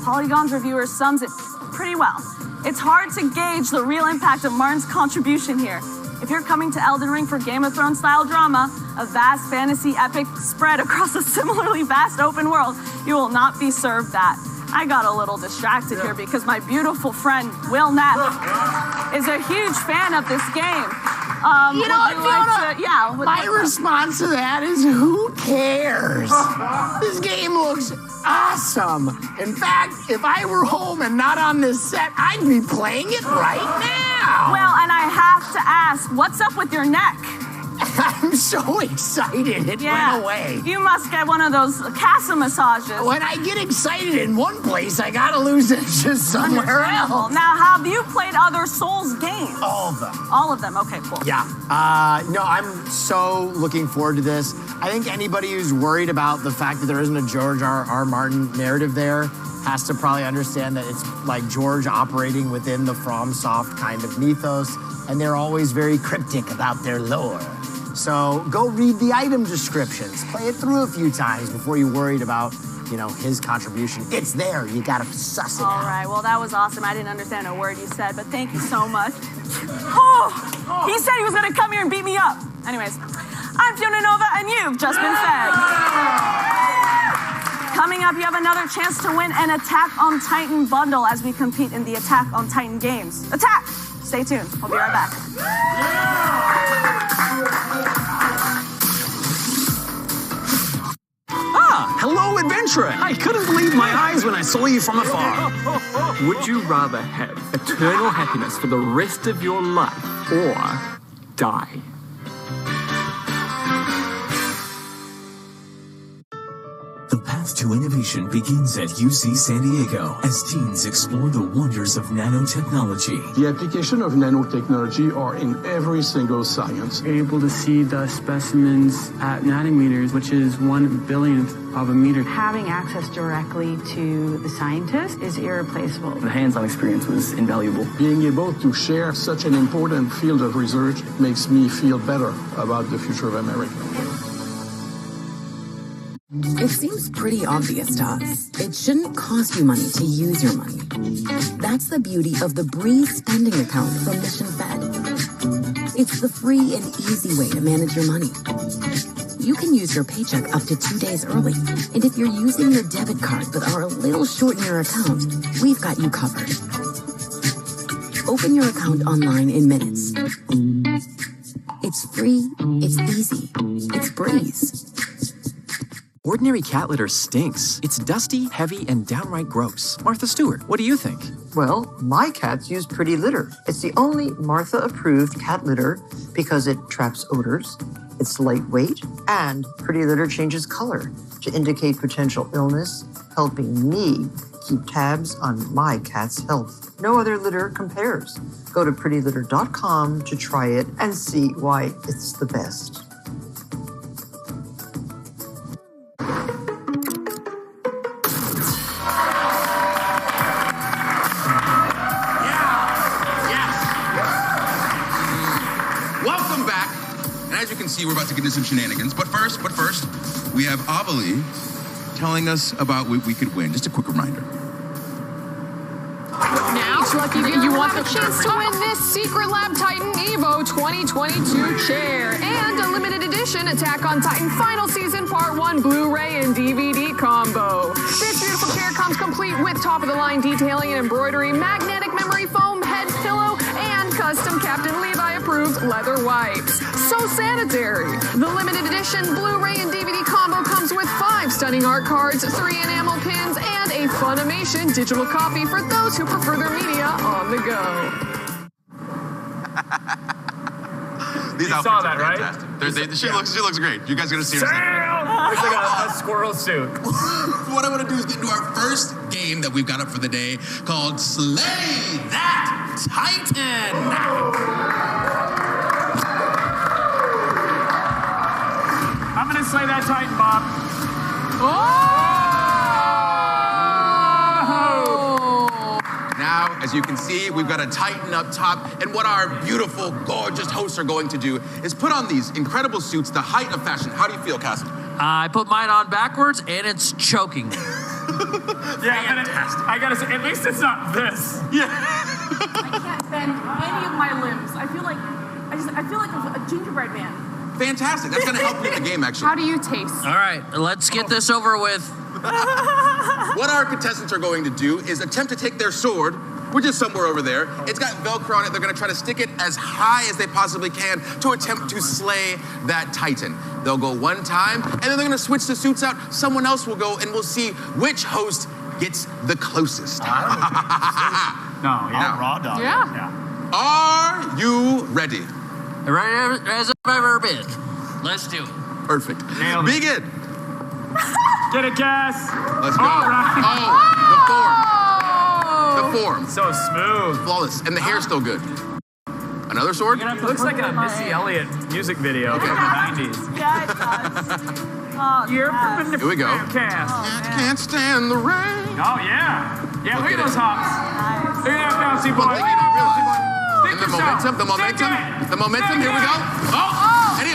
Polygon's reviewer sums it pretty well. It's hard to gauge the real impact of Martin's contribution here. If you're coming to Elden Ring for Game of Thrones style drama, a vast fantasy epic spread across a similarly vast open world, you will not be served that. I got a little distracted here because my beautiful friend Will Knapp is a huge fan of this game. My response to that is, who cares? This game looks awesome. In fact, if I were home and not on this set, I'd be playing it right now. Well, and I have to ask, what's up with your neck? I'm so excited. It went away. You must get one of those casa massages. When I get excited in one place, I gotta lose it just somewhere else. Now, have you played other Souls games? All of them. All of them. Okay, cool. Yeah. No, I'm so looking forward to this. I think anybody who's worried about the fact that there isn't a George R. Martin narrative there has to probably understand that it's like George operating within the FromSoft kind of mythos, and they're always very cryptic about their lore. So go read the item descriptions, play it through a few times before you're worried about, his contribution. It's there. You gotta suss it out. All right. Well, that was awesome. I didn't understand a word you said, but thank you so much. He said he was gonna come here and beat me up. Anyways, I'm Fiona Nova, and you've just been fed. Coming up, you have another chance to win an Attack on Titan bundle as we compete in the Attack on Titan games. Attack! Stay tuned. I'll be right back. Hello, adventurer! I couldn't believe my eyes when I saw you from afar. Would you rather have eternal happiness for the rest of your life or die? The path to innovation begins at UC San Diego as teens explore the wonders of nanotechnology. The application of nanotechnology are in every single science. You're able to see the specimens at nanometers, which is 1/billionth of a meter. Having access directly to the scientist is irreplaceable. The hands-on experience was invaluable. Being able to share such an important field of research makes me feel better about the future of America. It seems pretty obvious to us. It shouldn't cost you money to use your money. That's the beauty of the Breeze spending account from Mission Fed. It's the free and easy way to manage your money. You can use your paycheck up to 2 days early. And if you're using your debit card but are a little short in your account, we've got you covered. Open your account online in minutes. It's free, it's easy, it's Breeze. Ordinary cat litter stinks. It's dusty, heavy, and downright gross. Martha Stewart, what do you think? Well, my cats use Pretty Litter. It's the only Martha-approved cat litter because it traps odors, it's lightweight, and Pretty Litter changes color to indicate potential illness, helping me keep tabs on my cat's health. No other litter compares. Go to prettylitter.com to try it and see why it's the best. See, we're about to get into some shenanigans. But first, we have Avilee telling us about what we could win. Just a quick reminder. Now, lucky you want the chance to win this Secret Lab Titan Evo 2022 chair and a limited edition Attack on Titan Final Season Part 1 Blu-ray and DVD combo. This beautiful chair comes complete with top-of-the-line detailing and embroidery, magnetic memory foam head pillow, and custom Captain Levi-approved leather wipes. So sanitary. The limited edition Blu-ray and DVD combo comes with 5 stunning art cards, 3 enamel pins, and a Funimation digital copy for those who prefer their media on the go. These you outfits saw that, are fantastic. Right? She looks great. You guys are gonna see her. It's like a squirrel suit. What I want to do is get into our first game that we've got up for the day called Slay That Titan. I'm gonna slay that Titan, Bob. Now, as you can see, we've got a Titan up top, and what our beautiful, gorgeous hosts are going to do is put on these incredible suits, the height of fashion. How do you feel, Cass? I put mine on backwards, and it's choking. Yeah, fantastic. I gotta say, at least it's not this. Yeah. I can't bend any of my limbs. I feel like a gingerbread man. Fantastic. That's gonna help you in the game, actually. How do you taste? All right, let's get this over with. What our contestants are going to do is attempt to take their sword We're just somewhere over there. It's got Velcro on it. They're gonna try to stick it as high as they possibly can to attempt to slay that Titan. They'll go one time, and then they're gonna switch the suits out. Someone else will go, and we'll see which host gets the closest. Raw dog. Yeah. Are you ready? Ready as I've ever been. Let's do it. Perfect. Nailed it. Begin. Get it, Cass. Let's go. Right. The form. So smooth. Flawless. And the hair's still good. Another sword? It looks like a Missy Elliott music video from the 90s. Yeah, it does. Here we go. Cass. Can't stand the rain. Oh, yeah. Yeah, look at those hops. Nice. Look at that bouncy boy. One thing you don't realize. And the momentum, here we go. Oh, and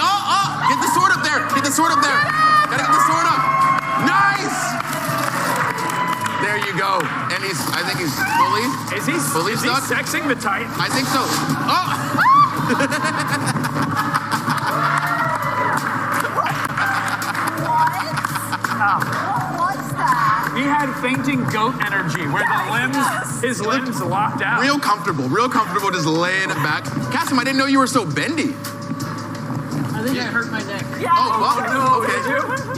get the sword up there. Get the sword up there. Gotta get the sword up. Nice. There you go. And I think he's fully stuck. Is he sexing the Titan? I think so. Oh. What's that? He had fainting goat energy where his limbs locked out. Real comfortable just laying it back. Cassim, I didn't know you were so bendy. I think I hurt my neck. Yeah. Oh, well, okay.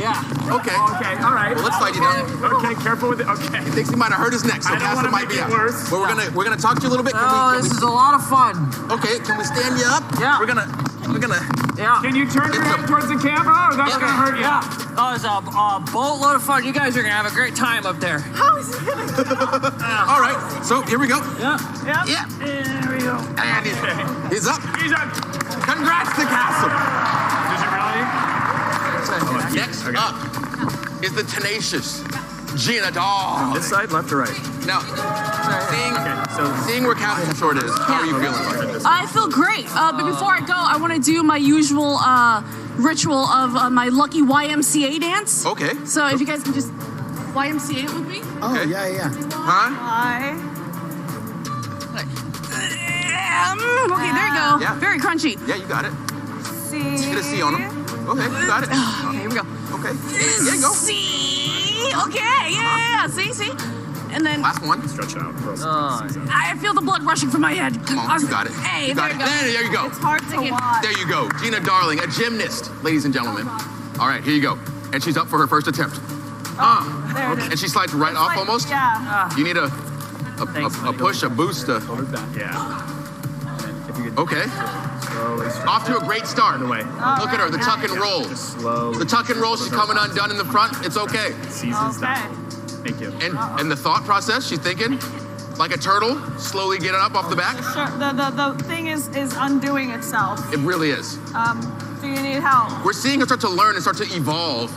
Yeah. Okay. Okay, all right. Well, let's slide you down. Okay, careful with it. Okay. He thinks he might have hurt his neck, so Cassim might be out. Worse. Well, we're gonna talk to you a little bit. This is a lot of fun. Okay, can we stand you up? Yeah. We're gonna. Yeah. Can you turn your head towards the camera, or that's gonna hurt you? Yeah. Oh, it's a boatload of fun. You guys are gonna have a great time up there. How is he gonna go? All right. So here we go. Yeah. Yeah. There we go. And he's up. He's up. Congrats to Cassim. Did you really? Next up is the tenacious Gina Dahl. This side, left or right? Now, seeing where Cassim's sword is, how are you feeling about it? I feel great. But before I go, I want to do my usual ritual of my lucky YMCA dance. Okay. So if you guys can just YMCA it with me. Oh, yeah. Huh? Hi. Okay, there you go. Yeah. Very crunchy. Yeah, you got it. See. Get a C on him. Okay, you got it. Okay, here we go. Okay. There you go. See. Okay, yeah. See. And then Last one. Stretch it out. I feel the blood rushing from my head. Come on, you got it. Hey, you there got you it. go. There you go. It's hard to watch. There you go. Gina Darling, a gymnast, ladies and gentlemen. All right, here you go. And she's up for her first attempt. There it is. And she slides right off almost. Yeah. You need a push, a boost. Yeah. Okay. Off to a great start. Look at her, the tuck and roll. The tuck and roll, she's coming undone in the front. It's okay. Okay. Thank you. And the thought process, she's thinking like a turtle, slowly getting up off the back. Sure. The thing is undoing itself. It really is. Do you need help? We're seeing her start to learn and start to evolve.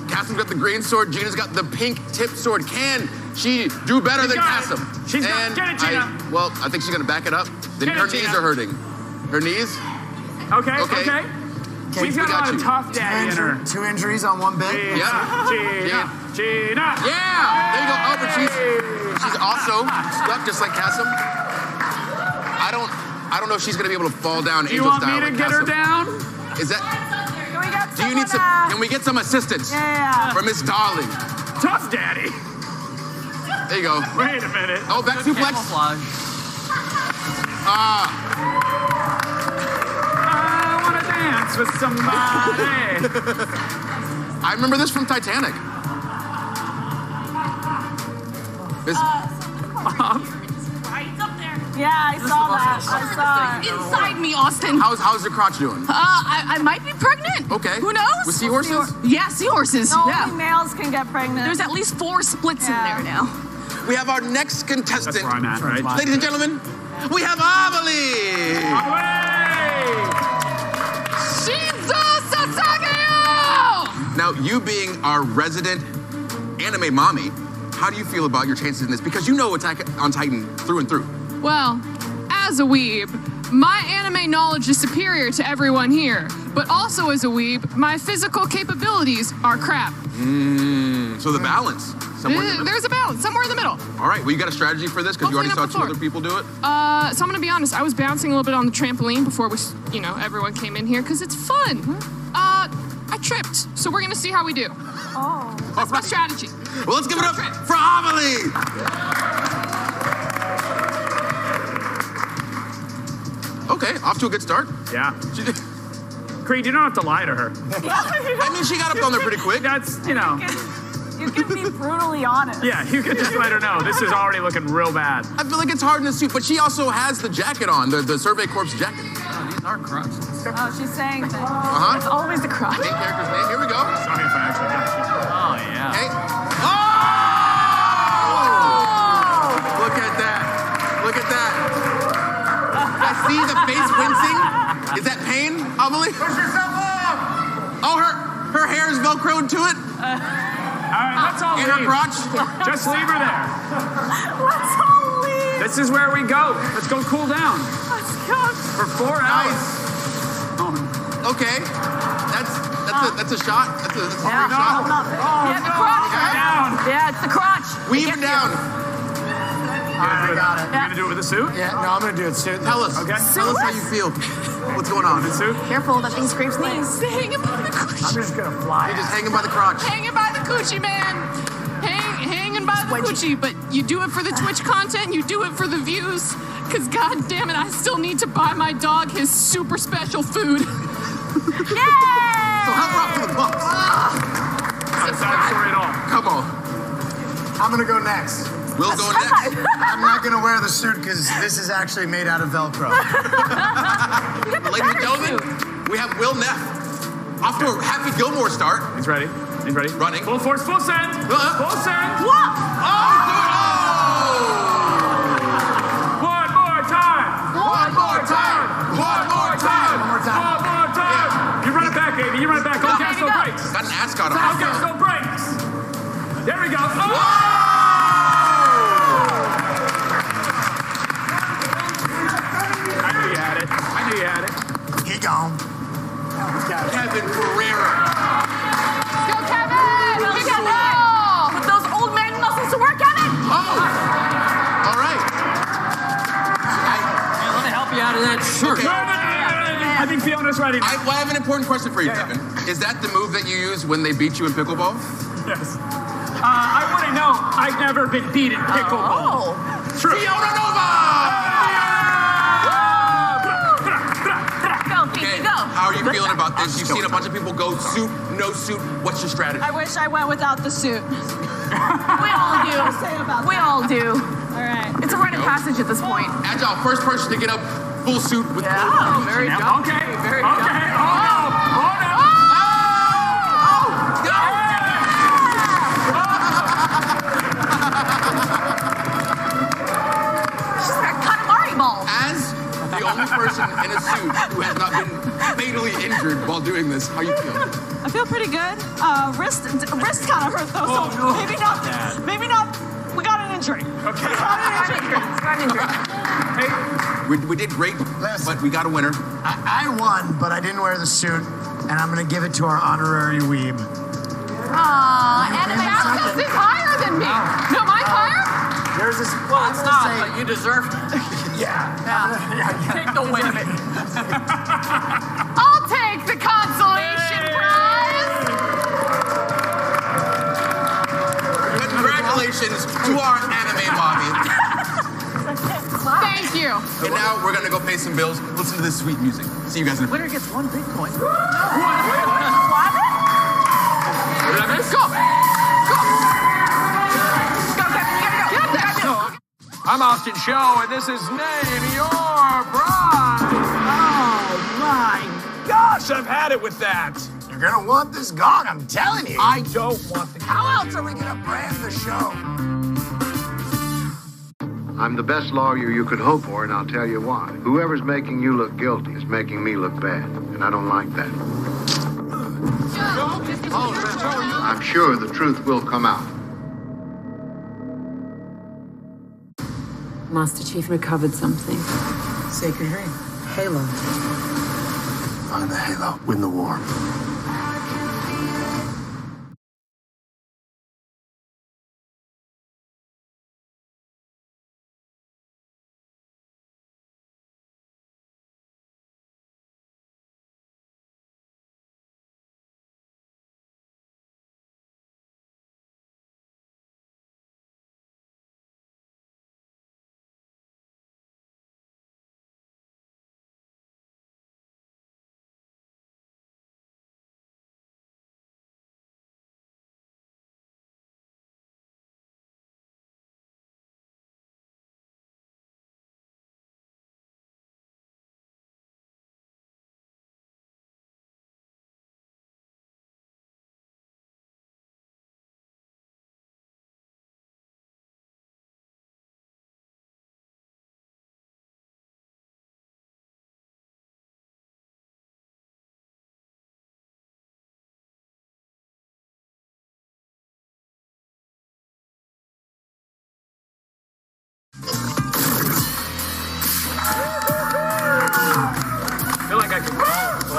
Cassim's got the green sword. Gina's got the pink tip sword. Can she do better than Cassim? She's got it. Get it, Gina. I think she's gonna back it up. Then Get her it, knees Gina. are hurting. Her knees? Okay. She's got a got lot of you. tough daddy in her. 2 injuries on one bit. Yeah. Gina. Yeah. There you go. Oh, but she's also stuck just like Cassim. I don't know if she's gonna be able to fall down Do you angel want style me to like get her Cassim. down? Is that? Can we get Do you need some? Can we get some assistance from Miss Darling? Tough daddy. There you go. Wait a minute. Oh, back suplex. I want to dance with somebody. I remember this from Titanic. Miss. Right up there. Yeah, I saw that. I saw it. Inside me, Austin. How's your crotch doing? I might be pregnant. Okay. Who knows? With seahorses? Yeah, seahorses. No, Yeah. only males can get pregnant. There's at least 4 splits in there now. We have our next contestant. That's where I'm at, right? Ladies and gentlemen, we have Amelie. Now, you being our resident anime mommy, how do you feel about your chances in this? Because you know Attack on Titan through and through. Well, as a weeb, my anime knowledge is superior to everyone here. But also as a weeb, my physical capabilities are crap. So the balance. Somewhere in the middle. There's a balance, somewhere in the middle. All right, well, you got a strategy for this? Because you already saw 2 other people do it? So I'm gonna be honest, I was bouncing a little bit on the trampoline before everyone came in here, because it's fun. I tripped. So we're gonna see how we do. Oh. That's my strategy. Well, let's give it up for Amelie. Okay, off to a good start. Yeah. Creed, you don't have to lie to her. I mean, she got up on there pretty quick. That's, you know. You can be brutally honest. Yeah, you can just let her know. This is already looking real bad. I feel like it's hard in the suit, but she also has the jacket on, the Survey Corps jacket. Oh, these are crotches. Oh, she's saying things. Uh-huh. It's always the crotch. Main character's name. Here we go. Sorry if I actually got you. Oh, yeah. Okay. Oh! Look at that. Look at that. I see the face wincing. Is that pain, Amelie? Push yourself up. Oh, her hair is velcroed to it. All right, let's all In leave. her crotch. Just leave her there. Let's all leave. This is where we go. Let's go cool down. Let's go. For 4 hours. Nice. Okay. That's a shot. That's a Yeah, shot. Yeah, the crotch. Down. Yeah, it's the crotch. Weave it down. I got it. You're gonna do it with a suit? Yeah, no, I'm gonna do it suit. Tell us. Okay. Tell us how you feel. What's going on? The suit? Careful, that thing scrapes knees. Hanging by the coochie. I'm just gonna fly. You're just hanging by the crotch. Hanging by the coochie, man. Hanging by the coochie. But you do it for the Twitch content. You do it for the views. Because, god damn it, I still need to buy my dog his super special food. So how we're off to the Bucks? Not a sad story at all. Come on. I'm gonna go next. We'll go next. I'm not gonna wear the suit because this is actually made out of Velcro. Ladies and gentlemen, we have Will Neff. Off to a Happy Gilmore start. He's ready. He's ready. Running. Full force, full send. Full send. What? One more time. One more time. One more time. One more time. One more time. You run it back, baby. You run it back. Comcast, no brakes. Got an ascot on. Comcast, no brakes. There we go. Oh! I knew you had it. I knew you had it. He gone. Kevin Pereira. Go, Kevin! Go, Kevin! Put those old man muscles to work, Kevin. Oh! All right. Hey, let me help you out of that shirt. Okay. I think Fiona's ready now. I have an important question for you, Kevin. Is that the move that you use when they beat you in pickleball? Yes. I wouldn't know. I've never been beat in pickleball. True. Fiona Nova! Go, Pinky, go. How are you feeling about this? You've seen a bunch of people go suit, no suit. What's your strategy? I wish I went without the suit. We all do. We all do. All right. It's a rite of passage at this point. Agile, first person to get up full suit with Yeah, very jumpy. Okay. Very Okay. jumpy. Oh, no. Oh, no. She's got Katamari ball. As the only person in a suit who has not been fatally injured while doing this, how you feel? I feel pretty good. Wrist kind of hurt though, Oh, so no. maybe not. Maybe not. We got an injury. Okay. Got an injury. Hey, We did great, but we got a winner. I won, but I didn't wear the suit, and I'm gonna give it to our honorary weeb. Aw, Avidemux is higher than me. No, mine's higher? Yours is. Well, it's not, but you deserve it. Yeah. Take the win. I'll take the consolation prize. Congratulations to our anime lobby. Thank you. And now we're gonna go pay some bills, listen to this sweet music. See you guys in a Winner gets 1 Bitcoin. Let's go. I'm Austin Show, and this is Name Your Prize. Oh my Gosh, I've had it with that. You're gonna want this gong, I'm telling you. I don't want the. How else are we gonna brand the show? I'm the best lawyer you could hope for, and I'll tell you why. Whoever's making you look guilty is making me look bad, and I don't like that. I'm sure the truth will come out. Master Chief recovered something. Sacred ring. Halo. Find the halo. Win the war.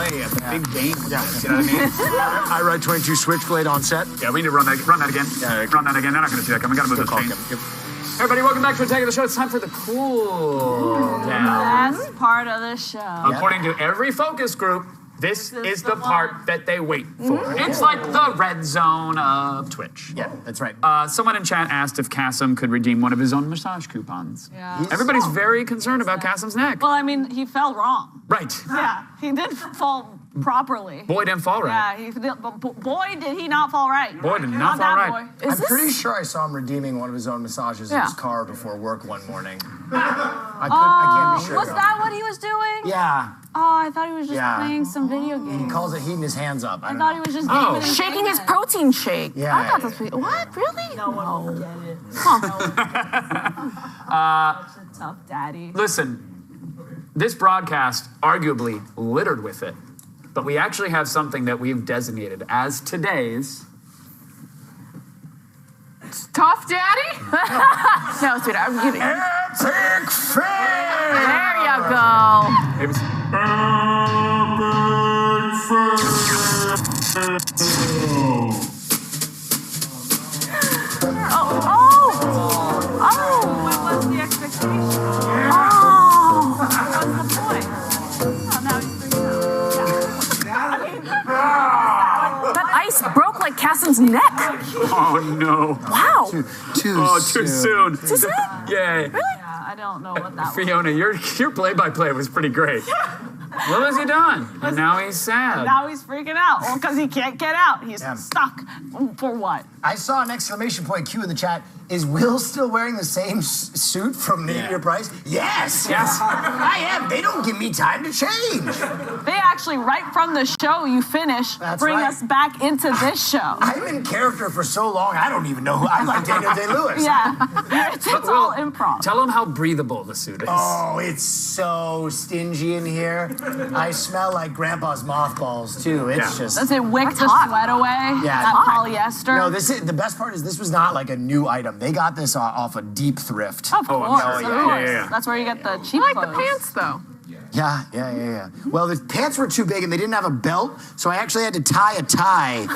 play at the big game. Yeah. You know what I mean? I ride 22 Switchblade on set. Yeah, we need to run that again. Yeah, run that again. They're not going to see that. We got to move the chain. Everybody, welcome back to Attack of the Show. It's time for the cool down. That's part of the show. According to every focus group, this is the part that they wait for. It's like the red zone of Twitch. Yeah, that's right. Someone in chat asked if Kasim could redeem one of his own massage coupons. Yeah. Everybody's very concerned about Kasim's neck. Well, I mean, he fell wrong. Right. Yeah, he did fall properly. Boy didn't fall right. Yeah, he did, but boy, did he not fall right. Boy did not fall right. Boy. I'm pretty sure I saw him redeeming one of his own massages in his car before work one morning. I can't be sure. Was that what he was doing? Yeah. Oh, I thought he was just playing some video games. He calls it heating his hands up. I thought he was just shaking his protein shake. Yeah. I thought that's what? Really? No one will get it. Huh. Tough daddy. Listen, this broadcast, arguably littered with it, but we actually have something that we've designated as today's Tough daddy? No, sweetheart, I'm kidding. Epic fail! There you go. What was the expectation? Oh. What was the point? Oh, now he's freaking out. That ice broke like Kasim's neck. Oh no! Wow. Too soon. Too soon? Yeah. Really? Yeah, I don't know what that was. Fiona, your play-by-play was pretty great. What has he done? And now he's sad. Now he's freaking out. Well, because he can't get out. He's stuck. For what? I saw an exclamation point Q in the chat. Is Will still wearing the same suit from Name Your Price? Yes. Yes. I am. They don't give me time to change. They actually, right from the show you finish, bring us back into this show. I'm in character for so long, I don't even know who. I'm like Daniel Day-Lewis. Yeah. It's all improv. Tell him how breathable the suit is. Oh, it's so stingy in here. I smell like Grandpa's mothballs, too. It's just... Does it wick the sweat away? Yeah. That polyester? No, the best part is this was not like a new item. They got this off a deep thrift. Of course. Yeah. That's where you get the cheap the pants, though. Yeah. Well, the pants were too big and they didn't have a belt, so I actually had to tie a tie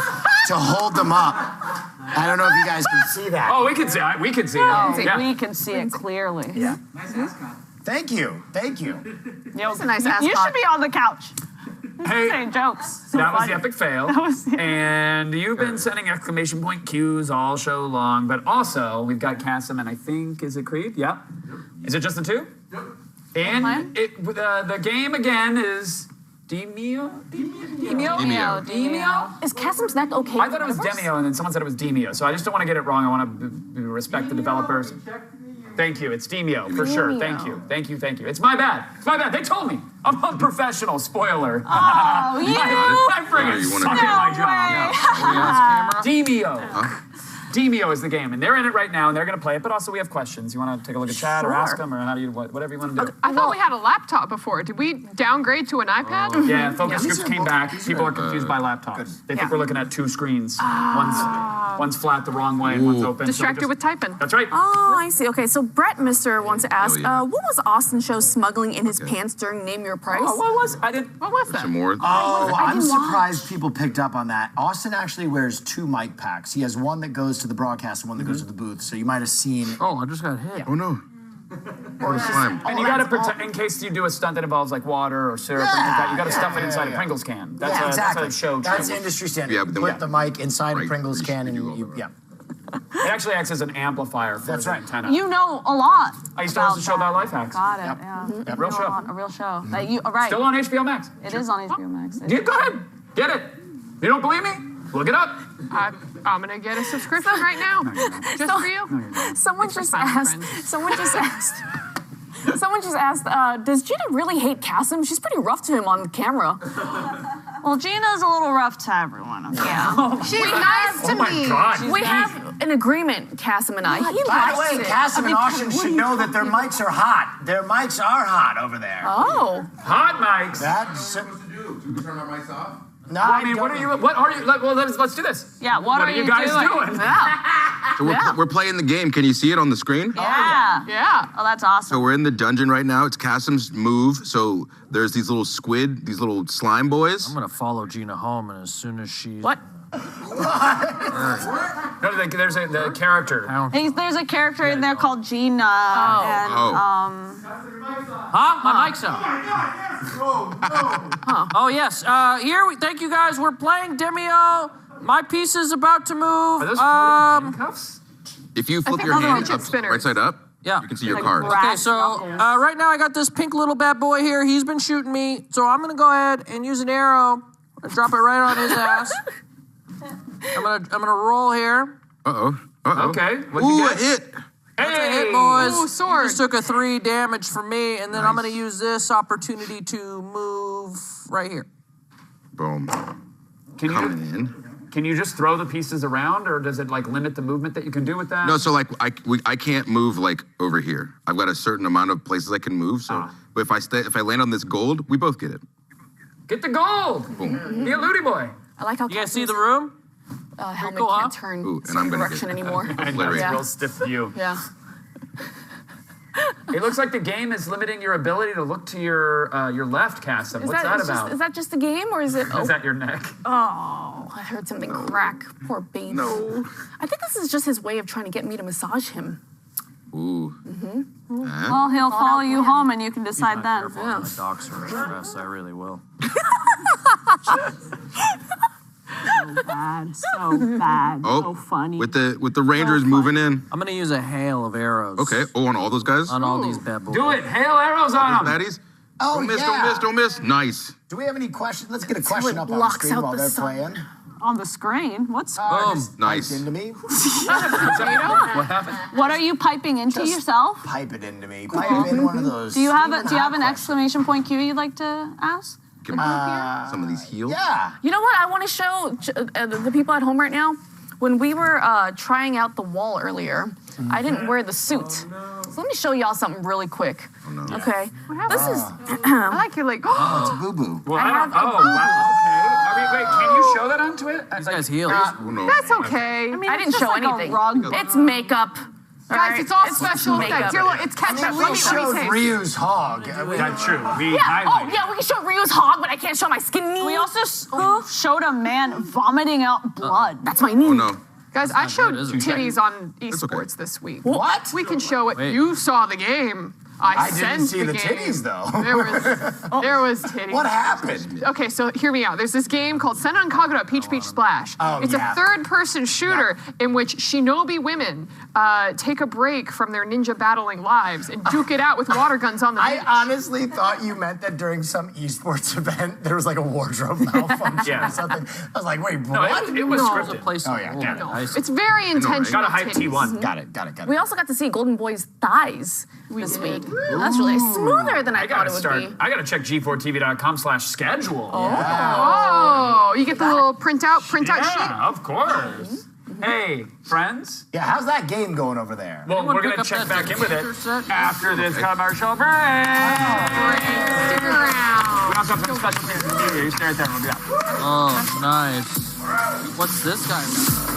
to hold them up. I don't know if you guys can see that. Oh, we can see it. We can see it. We can see it clearly. Yeah. Nice ascot. Thank you. That's a nice ascot. You should be on the couch. Hey, saying jokes. That was the epic fail. And you've been sending exclamation point Qs all show long, but also we've got Kasim and I think, is it Creed? Yeah. Is it just the two? Yep. And the game again is Demio? Is Kasim's neck okay? I thought it was Demio, and then someone said it was Demio, so I just don't want to get it wrong. I want to respect the developers. Thank you. It's Demio, for sure. Thank you. It's my bad. They told me. I'm a professional. Spoiler. Oh, you? I friggin' suck at my job. Demio. Demio is the game, and they're in it right now, and they're going to play it, but also we have questions. You want to take a look at chat or ask them, or how do you, whatever you want to do. I thought we had a laptop before. Did we downgrade to an iPad? Yeah, focus groups came back. People are confused by laptops. They think we're looking at two screens. One's flat the wrong way, and one's open. Distracted with typing. That's right. Oh, I see. Okay, so Brett Mister wants to ask, what was Austin Show smuggling in his pants during Name Your Price? Oh, what was that? Some more. Oh, I'm surprised people picked up on that. Austin actually wears two mic packs. He has one that goes to the broadcast and one that goes to the booth. So you might have seen. Oh, I just got hit. Yeah. Oh no. Or the slime. And you got to protect in case you do a stunt that involves like water or syrup. You got to stuff it inside a Pringles can. That's a show. That's industry standard. Yeah, but then put the mic inside a Pringles can and you It actually acts as an amplifier for the antenna. You know a lot. I used to host a show about life hacks. Got it. Yeah. Real show. A real show. Right. Still on HBO Max. It is on HBO Max. Go ahead. Get it. You don't believe me? Look it up. I'm gonna get a subscription right now. Just for you. Someone just asked. Does Gina really hate Kasim? She's pretty rough to him on camera. Well, Gina's a little rough to everyone. Okay? Yeah. She's nice to me. God. We have an agreement, Kasim and I. By the way, Kasim and Austin should know that their mics are hot. Their mics are hot over there. Oh. Hot mics. That's what to do. Should we turn our mics off? No, I mean, what are you? Well, let's do this. Yeah, what are you guys doing? Yeah. So we're playing the game. Can you see it on the screen? Yeah. Yeah. Yeah. Oh, that's awesome. So we're in the dungeon right now. It's Kasim's move. So there's these little squid, these little slime boys. I'm gonna follow Gina home, and as soon as she's... What? No, there's the character. There's a character in there called Gina. Huh? My mic's up. Oh, yes. Thank you guys. We're playing Demio. My piece is about to move. Are those handcuffs? If you flip your hand up, right side up, you can see your card. Okay, so right now I got this pink little bad boy here. He's been shooting me, so I'm gonna go ahead and use an arrow and drop it right on his ass. I'm gonna roll here. Okay. What'd Ooh, you get? a hit. That's a hit, boys. Ooh, sword. He just took a 3 damage from me, and then I'm gonna use this opportunity to move right here. Boom. Can you just throw the pieces around, or does it like limit the movement that you can do with that? No, so like I can't move like over here. I've got a certain amount of places I can move. So, but if I land on this gold, we both get it. Get the gold. Boom. Be a looty boy. I like how you guys see the room? Helmet can't turn and I'm gonna direction anymore. And that's a real stiff view. Yeah. It looks like the game is limiting your ability to look to your left, Kasim. What's that about? Is that just the game, or is it? Is that your neck? Oh, I heard something crack. Poor baby. No. I think this is just his way of trying to get me to massage him. Ooh. Well, he'll follow you home, and you can decide then. My docs are stressed. I really will. So bad, so bad, so funny. With the Rangers moving in. I'm gonna use a hail of arrows. Okay. Oh, on all those guys? On all these bad boys. Do it. Hail arrows on them. Baddies? Oh, don't miss, yeah. don't miss, don't miss. Nice. Do we have any questions? Let's get a That's how question it up on the blocks screen out while the they're sun. playing. On the screen? What's Nice. Into me. What happened? What are you piping into yourself? Pipe it into me. Pipe it in one of those. Do you have an exclamation point cue you'd like to ask? Give me some of these heals. Yeah. You know what? I want to show the people at home right now. When we were trying out the wall earlier, I didn't wear the suit. So let me show y'all something really quick. Oh, no. Okay. This is. I like your like. Oh, it's a boo boo. Well, I have wow, okay. Wait, can you show that onto it? These guys heal. That's okay. I didn't show anything. Rug. It's makeup. Guys, it's all special effects. It's catch-up. We showed Ryu's hog. That's true. We can show Ryu's hog, but I can't show my skinny. We also showed a man vomiting out blood. That's my knee. Oh, no. Guys, I showed good, is it? titties on esports this week. What? We can show it. Wait. You saw the game. I didn't sent see the game. titties, though. There was titties. What happened? Okay, so hear me out. There's this game called Sen Kagura Peach Peach Splash. Oh, It's yeah. a third-person shooter in which shinobi women take a break from their ninja battling lives and duke it out with water guns on the beach. I honestly thought you meant that during some esports event there was like a wardrobe malfunction or something. I was like, wait, what? It was No. scripted. Oh yeah. It's very intentional. Got a hype titties. T1. Got it. We also got to see Golden Boy's thighs this week. That's really smoother than I thought it would be. I gotta check g4tv.com/schedule. Oh, you get the little printout sheet. Yeah, of course. Hey, friends. Yeah, how's that game going over there? Well, we're gonna check back in with it after this commercial break. Stick around. We also have some special things to do here. You stay right there. We'll be back. Oh, nice. What's this guy now?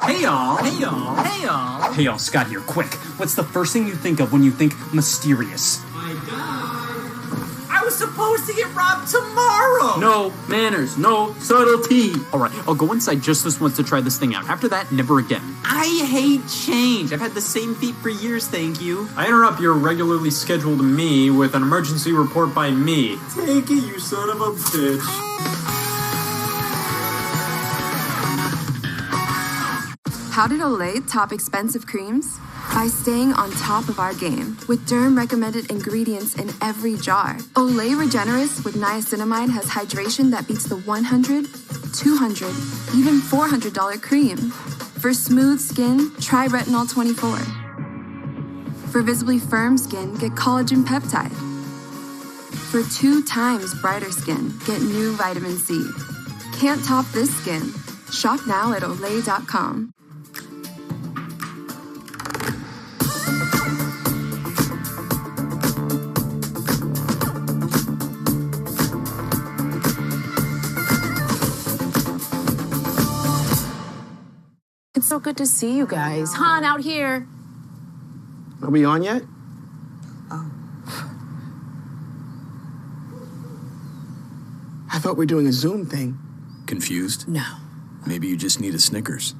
Hey y'all! Hey y'all! Hey y'all! Hey y'all, Scott here. Quick, what's the first thing you think of when you think mysterious? My God. I was supposed to get robbed tomorrow. No manners, no subtlety. Alright, I'll go inside just this once to try this thing out. After that, never again. I hate change. I've had the same feet for years, thank you. I interrupt your regularly scheduled me with an emergency report by me. Take it, you son of a bitch. How did Olay top expensive creams? By staying on top of our game with derm-recommended ingredients in every jar. Olay Regenerist with niacinamide has hydration that beats the $100, $200, even $400 cream. For smooth skin, try Retinol 24. For visibly firm skin, get Collagen Peptide. For 2 times brighter skin, get new Vitamin C. Can't top this skin. Shop now at Olay.com. It's so good to see you guys. Han, out here. Are we on yet? I thought we were doing a Zoom thing. Confused? No. Maybe you just need a Snickers.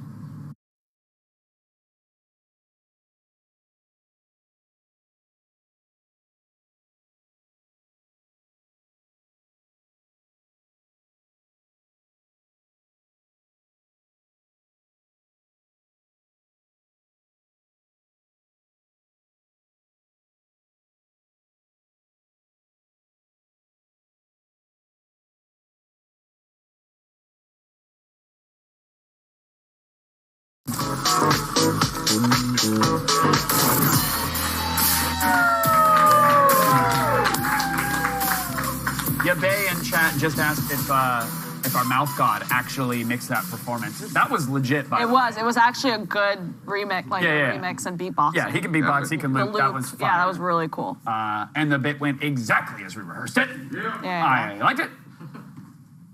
Yabe in chat just asked if our mouth god actually mixed that performance. That was legit, by the way. It was actually a good remix, remix and beatboxing. Yeah, he can beatbox, he can loop. That was fun. Yeah, that was really cool. And the bit went exactly as we rehearsed it. I liked it.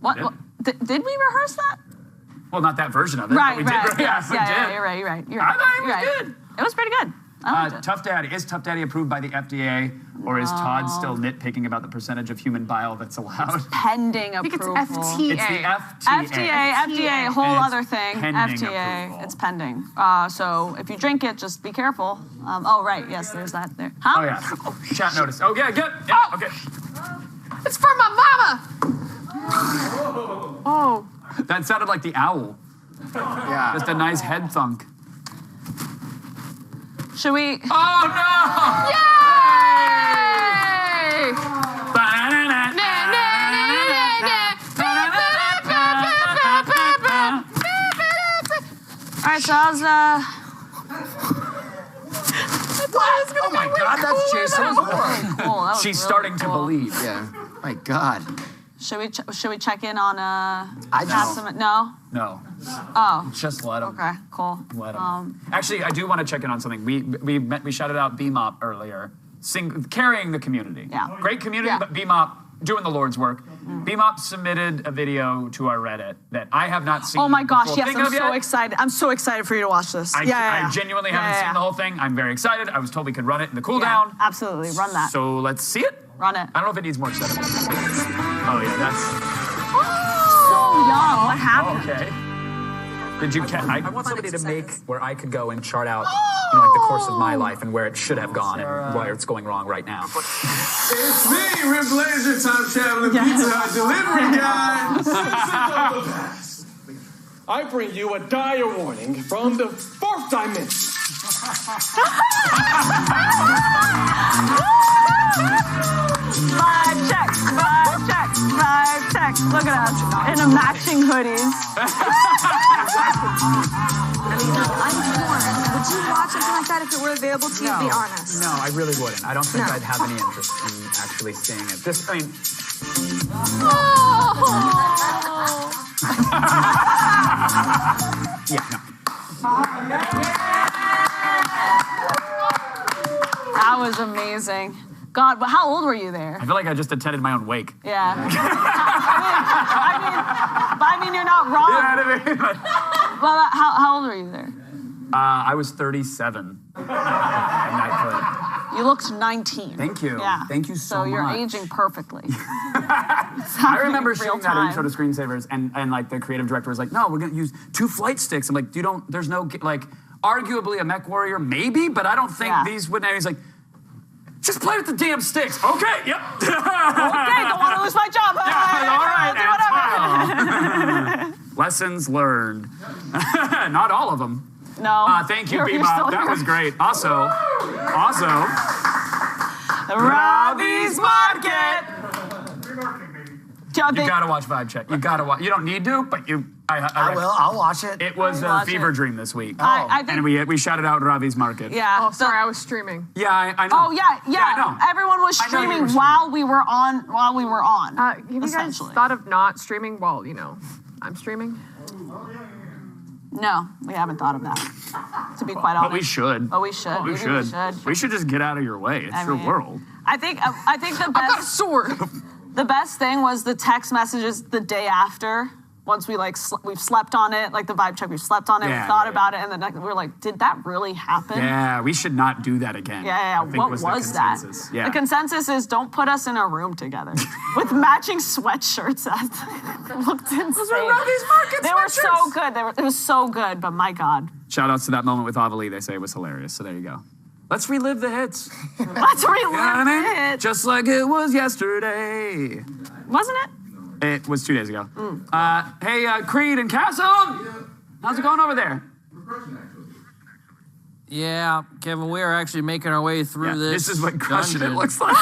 What? Did we rehearse that? Well, not that version of it. Right, but we right. did. Yeah, we did. You're right. I thought it was good. It was pretty good. I liked it. Tough Daddy. Is Tough Daddy approved by the FDA, or is Todd still nitpicking about the percentage of human bile that's allowed? It's pending approval. I think it's FTA. It's the FDA. FDA, whole other thing. Pending FTA, approval. it's pending. So if you drink it, just be careful. Oh, right, yes, there's that there. Huh? Oh, yeah. Oh, chat notice. Oh, yeah, good. Yeah, okay. It's from my mama. Oh. That sounded like the owl. Yeah. Just a nice head thunk. Should we? Oh, no! Yay! All right, so how's Oh my God, that's Jason's work. cool. She's starting to believe. Yeah. My God. Should we check in on I No. No. Oh. Just let him. Okay. Cool. Let him. Actually, I do want to check in on something. We shouted out BMOP earlier, carrying the community. Yeah. Great community, but BMOP doing the Lord's work. BMOP submitted a video to our Reddit that I have not seen. Oh my gosh! the full Yes, thing I'm of so yet. excited. I'm so excited for you to watch this. I genuinely haven't seen the whole thing. I'm very excited. I was told we could run it in the cooldown. Absolutely, run that. So let's see it. Run it. I don't know if it needs more setup. Oh yeah, that's. So young. What happened? Okay. Did you catch? I want somebody to make where I could go and chart out, like the course of my life and where it should have gone and where it's going wrong right now. It's me, Rip Blazer, time traveling Pizza Hut delivery guy. I bring you a dire warning from the fourth dimension. Vibe check. Look at us in a matching hoodies. I'm torn. Would you watch something like that if it were available to you? Be honest. No, I really wouldn't. I don't think I'd have any interest in actually seeing it. Just, I mean... Yeah, no. That was amazing. God, but how old were you there? I feel like I just attended my own wake. Yeah. I mean, you're not wrong. You know what I mean? Well, how old were you there? I was 37 in that clip. You looked 19. Thank you. Yeah. Thank you so much. So you're aging perfectly. I remember shooting that intro to Screensavers, and like the creative director was like, "No, we're gonna use 2 flight sticks." I'm like, there's no like, arguably a mech warrior maybe, but I don't think these would. And he's like, just play with the damn sticks. Okay, yep. Okay, don't want to lose my job. All right, do whatever. Lessons learned. Not all of them. No. Thank you, You're Bebop. still That here. was great. Also, Robbie's Market. You gotta watch Vibe Check. You gotta watch. You don't need to, but I will. I'll watch it. It was a Watch fever it. dream this week. I think- And we shouted out Ravi's Market. Yeah. Oh, sorry, I was streaming. Yeah, I know. Oh yeah. I know. Everyone was I know you streaming were while we were on. Have you guys Essentially. thought of not streaming while, I'm streaming? No, we haven't thought of that. To be quite honest. But we should. But we should. We Maybe should. We should. We should just get out of your way. It's your mean- world. I think the best. I've got a sword. The best thing was the text messages the day after once we we've slept on it, like the vibe check, we've slept on it, we thought about it, and then we were like, did that really happen? Yeah, we should not do that again. Yeah. What was that? Yeah. The consensus is don't put us in a room together with matching sweatshirts. That looked insane. Those were Robbie's Market They were so good. It was so good, but my God. Shout outs to that moment with Avali. They say it was hilarious. So there you go. Let's relive the hits. Let's relive the hits. Just like it was yesterday. Wasn't it? It was 2 days ago. Hey, Creed and Castle, how's it going over there? Yeah, Kevin, we are actually making our way through this. This is what crushing dungeon. it looks like.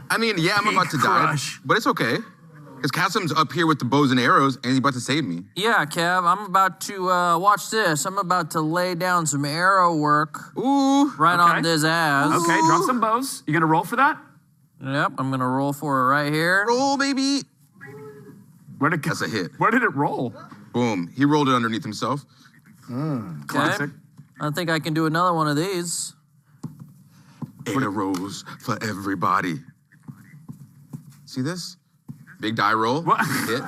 I mean, yeah, I'm about to die, but it's okay. Because Kassem's up here with the bows and arrows, and he's about to save me. Yeah, Kev, I'm about to watch this. I'm about to lay down some arrow work. Ooh. Right on this ass. Okay, drop some bows. You gonna roll for that? Yep, I'm gonna roll for it right here. Roll, baby. That's a hit. Where did it roll? Boom. He rolled it underneath himself. Classic. I think I can do another one of these. Arrows for everybody. See this? Big die roll. What? Hit.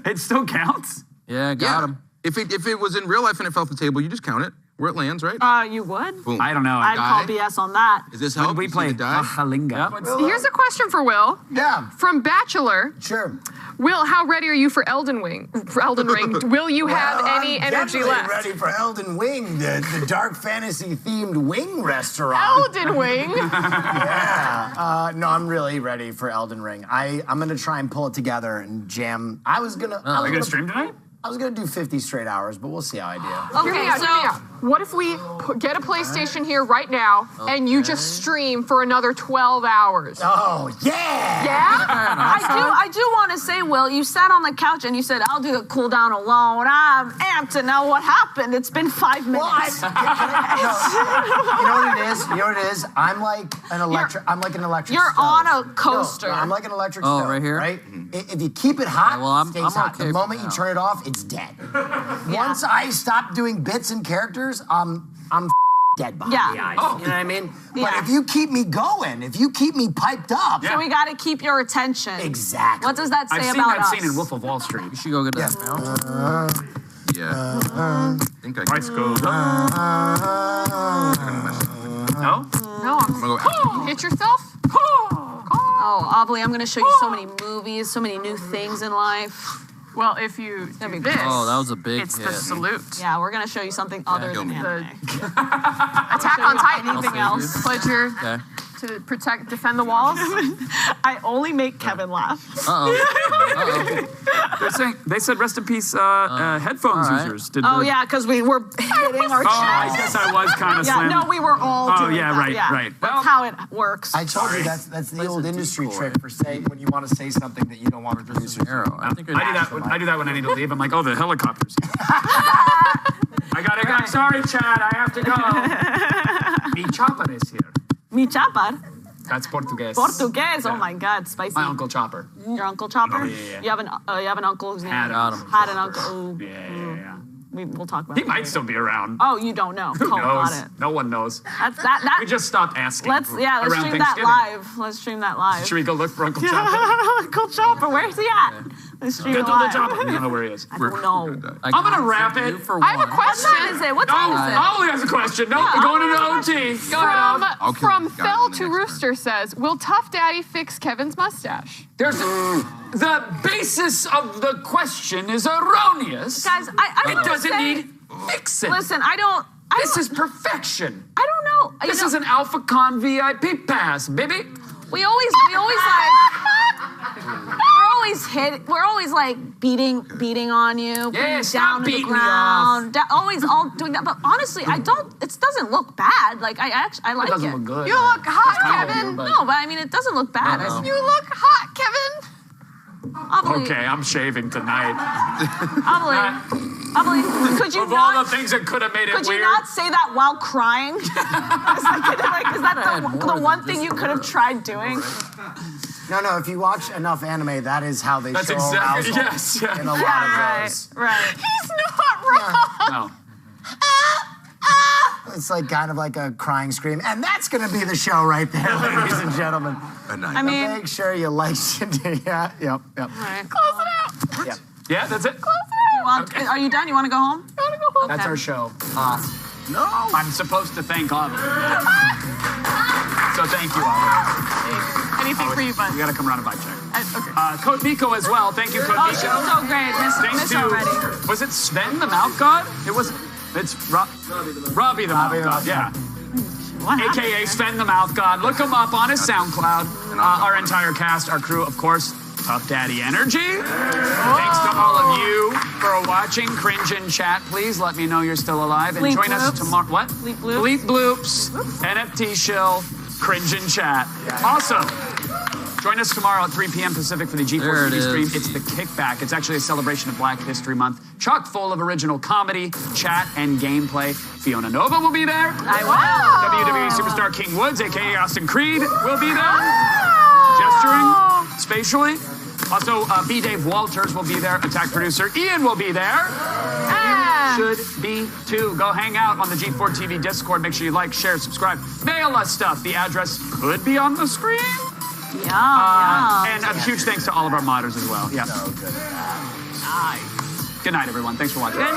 It still counts? Yeah, got him. If it was in real life and it fell off the table, you just count it where it lands, right? You would? Boom. I don't know. I'd call BS on that. Is this help? We play Halinga. Here's a question for Will. Yeah. From Bachelor. Sure. Will, how ready are you for Elden Ring? Will you have any energy definitely left? ready for Elden Wing, the dark fantasy themed wing restaurant. Elden Wing? Yeah. No, I'm really ready for Elden Ring. I'm gonna try and pull it together and jam. I was gonna stream tonight? I was gonna do 50 straight hours, but we'll see how I do. Hear me out. What if we get a PlayStation here right now and you just stream for another 12 hours? Oh, yeah! Yeah? I do want to say, Will, you sat on the couch and you said, I'll do the cooldown alone. I'm amped to know what happened. It's been 5 minutes. You know what it is? You know what it is? I'm like an electric. You're stove. on a coaster. No, I'm like an electric Oh, stove. right here? Right? If you keep it hot, well, it stays I'm hot. okay The for moment you now. turn it off, it's dead. Once I stop doing bits and characters, I'm dead behind the eyes. You know what I mean? But if you keep me going, if you keep me piped up, So we got to keep your attention. Exactly. What does that say I've seen about that us? scene in Wolf of Wall Street. You should go get that now. Yeah. I think I can. Price goes up. No? No, I'm gonna go. hit yourself? Oh, Obly, I'm going to show you so many movies, so many new things in life. Well, if you do this, Oh, that was a big it's hit. the salute. Yeah, we're going to show you something other than anime. Attack on Titan. Anything else? Pledge your Okay. to protect, defend the walls. I only make Kevin laugh. They said rest in peace headphones users. Did Oh, the- yeah, because we were hitting our Oh, I chest. guess I was kind of Yeah, slamming. no, we were all Oh, doing yeah, that. right, Yeah. right. That's how it works. I told you that's the old industry trick for saying when you want to say something that you don't want to produce an arrow. I do that when I need to leave. I'm like, oh, the helicopters. I gotta go. I'm sorry, Chad. I have to go. Mi Chopper is here. Mi Chopper? That's Portuguese. Portuguese. Oh my God, spicy. My Uncle Chopper. Your Uncle Chopper? Oh, yeah. You have an uncle whose name Had him. had an uncle. Ooh. Yeah. We'll talk about He it. might still be around. Oh, you don't know. Who Oh, knows? got it. No one knows. That. We just stopped asking. Let's stream around that Thanksgiving. live. Let's stream that live. Should we go look for Uncle Chopper? Uncle Chopper, where's he at? Let's stream Go it to the live. Chopper. I don't know where he is. I don't know. I'm gonna wrap it. I have a question. What time is it? What time is it? Ollie has a question. No, we're going into OT. Go ahead. From Fell to Rooster says, will Tough Daddy fix Kevin's mustache? There's the basis of the question is erroneous. Guys, I it doesn't need fixing. Listen, This is perfection. I don't know. This is an AlphaCon VIP pass, baby. We always we're always like beating on you, Yeah, putting stop down to the beating me ground, always all doing that. But honestly, it doesn't look bad. Like I like it. It doesn't look good. You look hot, It's Kevin. No, but I mean, it doesn't look bad. You look hot, Kevin. Okay, I'm shaving tonight. Obly, could you Of not? all the things that could have made it Could weird. you not say that while crying? Is that the one thing you could have tried doing? No, if you watch enough anime, that is how they That's show exactly- households yes, in a lot Yeah, of those. right. He's not wrong. No. It's like kind of like a crying scream. And that's going to be the show right there, ladies and gentlemen. I mean- make sure you like. Yep. Right. Close it out. Yep. Yeah, that's it. Are you done? You want to go home? I want to go home. That's our show. No. I'm supposed to thank Autumn. So thank you, Autumn. Anything for you, bud. You got to come around and buy check. Okay. Code Miko as well. Thank you, Code Oh, Miko. she was so great. Miss already. Was it Sven the Mouth God? It was. It's Robbie the Mouth God. Yeah. AKA Sven the Mouth God. Look him up on his SoundCloud. Our entire cast, our crew, of course. Tough Daddy Energy. Thanks to all of you for watching. Cringe in chat, please. Let me know you're still alive. And join us tomorrow. What? Bleep Bloops. Bleep Bloops. NFT Shill. Cringe in chat. Also, join us tomorrow at 3 p.m. Pacific for the G4 TV stream. It's the Kickback. It's actually a celebration of Black History Month, chock full of original comedy, chat, and gameplay. Fiona Nova will be there. I will. WWE Superstar King Woods, a.k.a. Austin Creed, will be there. Gesturing spatially. Also, B. Dave Walters will be there. Attack producer Ian will be there. You should be too. Go hang out on the G4 TV Discord. Make sure you like, share, subscribe. Mail us stuff. The address could be on the screen. And a huge thanks to all of our modders as well. Yeah. Good night, everyone. Thanks for watching. Good night.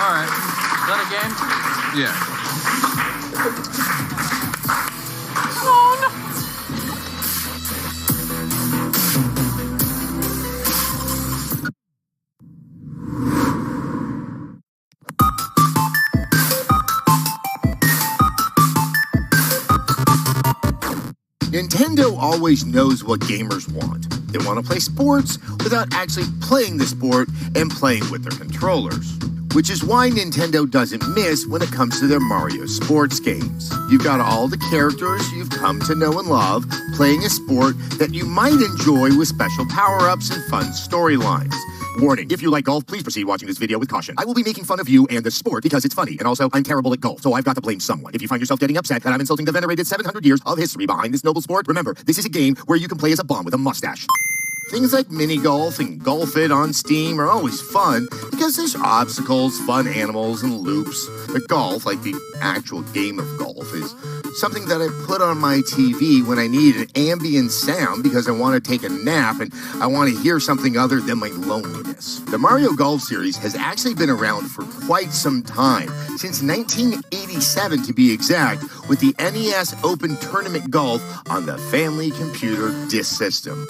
All right. Is that a game? Yeah. Nintendo always knows what gamers want. They want to play sports without actually playing the sport and playing with their controllers. Which is why Nintendo doesn't miss when it comes to their Mario sports games. You've got all the characters you've come to know and love playing a sport that you might enjoy with special power-ups and fun storylines. Warning, if you like golf, please proceed watching this video with caution. I will be making fun of you and the sport because it's funny, and also I'm terrible at golf, so I've got to blame someone. If you find yourself getting upset that I'm insulting the venerated 700 years of history behind this noble sport, remember, this is a game where you can play as a bum with a mustache. Things like mini golf and Golf It on Steam are always fun because there's obstacles, fun animals, and loops. But golf, like the actual game of golf, is something that I put on my TV when I need an ambient sound because I want to take a nap and I want to hear something other than my loneliness. The Mario Golf series has actually been around for quite some time, since 1987 to be exact, with the NES Open Tournament Golf on the Family Computer Disk System.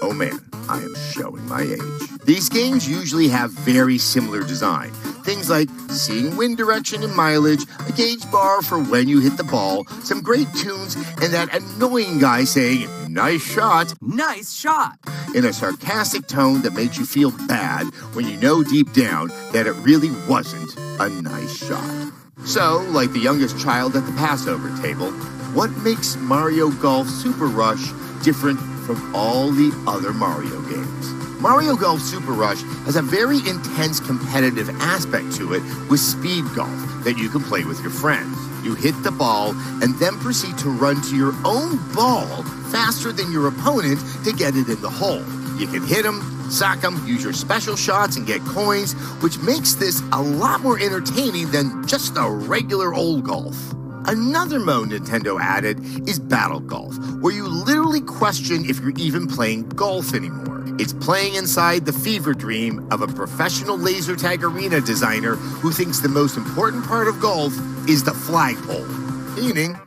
Oh man, I am showing my age. These games usually have very similar design. Things like seeing wind direction and mileage, a gauge bar for when you hit the ball, some great tunes, and that annoying guy saying, "Nice shot." Nice shot. In a sarcastic tone that makes you feel bad when you know deep down that it really wasn't a nice shot. So, like the youngest child at the Passover table, what makes Mario Golf Super Rush different from all the other Mario games? Mario Golf Super Rush has a very intense competitive aspect to it with speed golf that you can play with your friends. You hit the ball and then proceed to run to your own ball faster than your opponent to get it in the hole. You can hit them, sack them, use your special shots and get coins, which makes this a lot more entertaining than just a regular old golf. Another mode Nintendo added is Battle Golf, where you literally question if you're even playing golf anymore. It's playing inside the fever dream of a professional laser tag arena designer who thinks the most important part of golf is the flagpole, meaning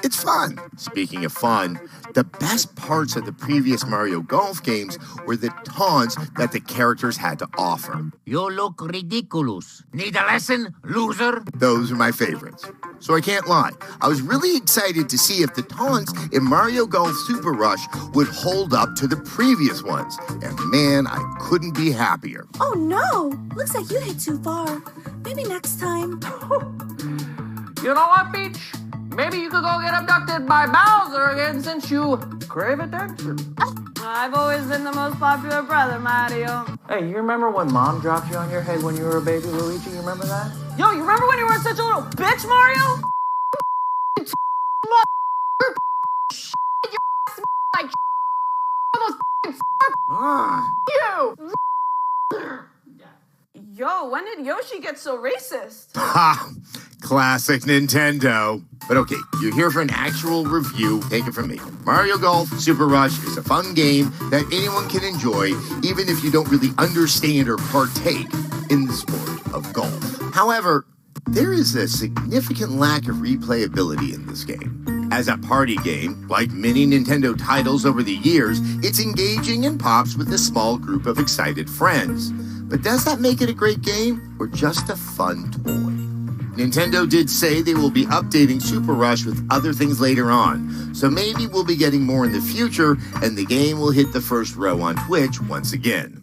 it's fun. Speaking of fun, the best parts of the previous Mario Golf games were the taunts that the characters had to offer. You look ridiculous. Need a lesson, loser? Those are my favorites. So I can't lie, I was really excited to see if the taunts in Mario Golf Super Rush would hold up to the previous ones. And man, I couldn't be happier. Oh no! Looks like you hit too far. Maybe next time. You know what, Peach? Maybe you could go get abducted by Bowser again since you crave attention. I've always been the most popular brother, Mario. Hey, you remember when Mom dropped you on your head when you were a baby, Luigi? You remember that? Yo, you remember when you were such a little bitch, Mario? You! Yo, when did Yoshi get so racist? Ha! Classic Nintendo. But okay, you're here for an actual review. Take it from me. Mario Golf Super Rush is a fun game that anyone can enjoy, even if you don't really understand or partake in the sport of golf. However, there is a significant lack of replayability in this game. As a party game, like many Nintendo titles over the years, it's engaging and pops with a small group of excited friends. But does that make it a great game or just a fun toy? Nintendo did say they will be updating Super Rush with other things later on, so maybe we'll be getting more in the future and the game will hit the first row on Twitch once again.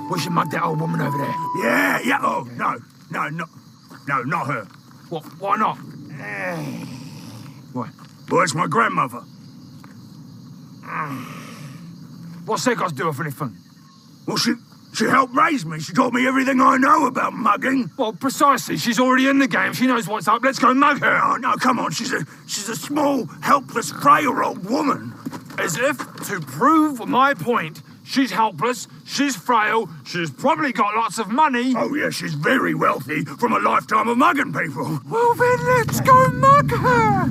We should mug that old woman over there. Yeah, yeah. Oh, no, not her. What? Why not? What? Well, it's my grandmother. What's that got to do with anything? Well, she helped raise me. She taught me everything I know about mugging. Well, precisely. She's already in the game. She knows what's up. Let's go mug her. Oh, no, come on. She's a small, helpless, frail old woman. As if to prove my point, she's helpless, she's frail, she's probably got lots of money. Oh, yeah, she's very wealthy from a lifetime of mugging people. Well, then let's go mug her.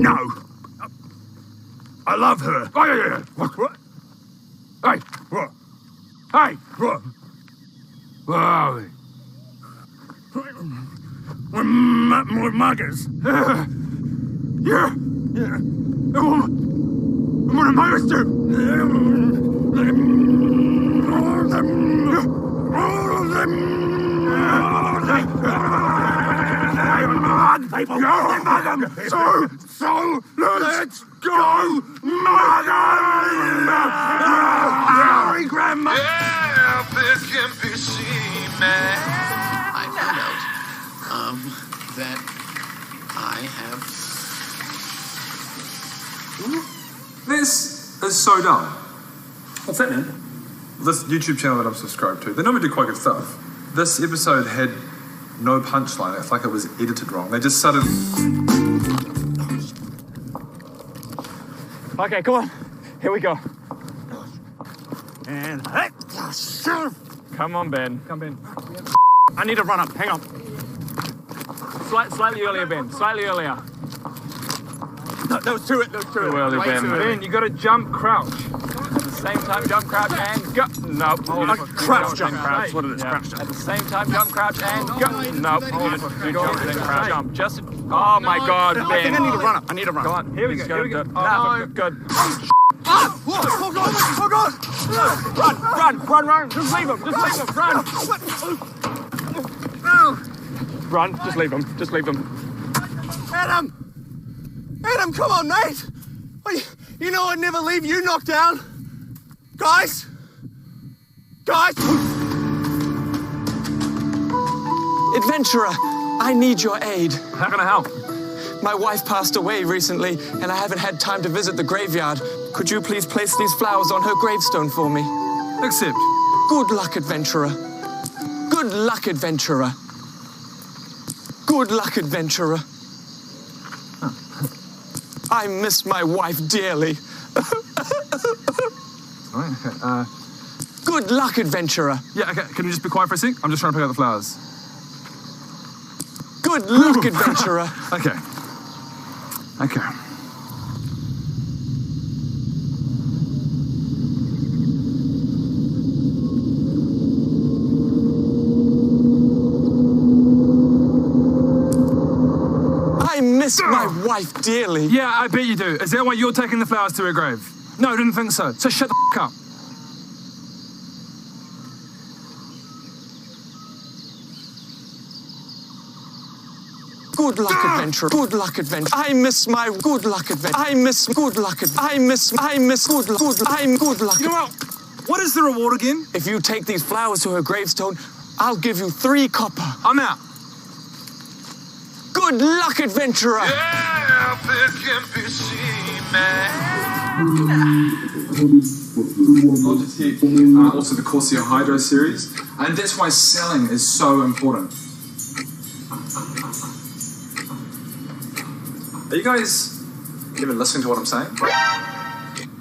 No. I love her. Oh, yeah. What? Hey. What? Hey. What? Whoa. We're muggers. Yeah. I'm gonna mug us too. People, mug them. So let's go mug them. Sorry, Grandma. Yeah, this can be seen, man. I found out that I have. This is so dumb. What's that, man? This YouTube channel that I'm subscribed to, they normally do quite good stuff. This episode had no punchline. It's like it was edited wrong. They just suddenly... Okay, come on. Here we go. And come on, Ben. Come, Ben. I need to run up. Hang on. Slightly earlier, Ben. Slightly earlier. No, that was too early, Ben. Ben, you got to jump, crouch. At the same time, jump, crouch, and go. No. Crouch, jump, crouch. That's what it is. Yeah. Crouch, jump. At the same time, jump, crouch, and go. No. You jump, then crouch, jump. Just. Oh my God, Ben. I think I need to run up. I need to run. Go on. Here we go. Here we go. No. Good. Oh God! Run! Just leave him! Run! Just leave him! Adam, come on, mate! You know I'd never leave you knocked down. Guys! Adventurer, I need your aid. How can I help? My wife passed away recently, and I haven't had time to visit the graveyard. Could you please place these flowers on her gravestone for me? Accept. Good luck, adventurer. Good luck, adventurer. Good luck, adventurer. I miss my wife dearly. Okay, Good luck, adventurer. Yeah, okay, can you just be quiet for a sec? I'm just trying to pick out the flowers. Good luck, adventurer. Okay. I miss my wife dearly. Yeah, I bet you do. Is that why you're taking the flowers to her grave? No, I didn't think so. So shut the f*** up. Good luck, adventurer. Good luck, adventurer. I miss my good luck, adventurer. I miss good luck. I miss good luck. I'm good luck. You know what? What is the reward again? If you take these flowers to her gravestone, I'll give you 3 copper. I'm out. Good luck, adventurer. Yeah, this can be seen, man. Logitech, also the Corsair Hydro series, and that's why selling is so important. Are you guys even listening to what I'm saying?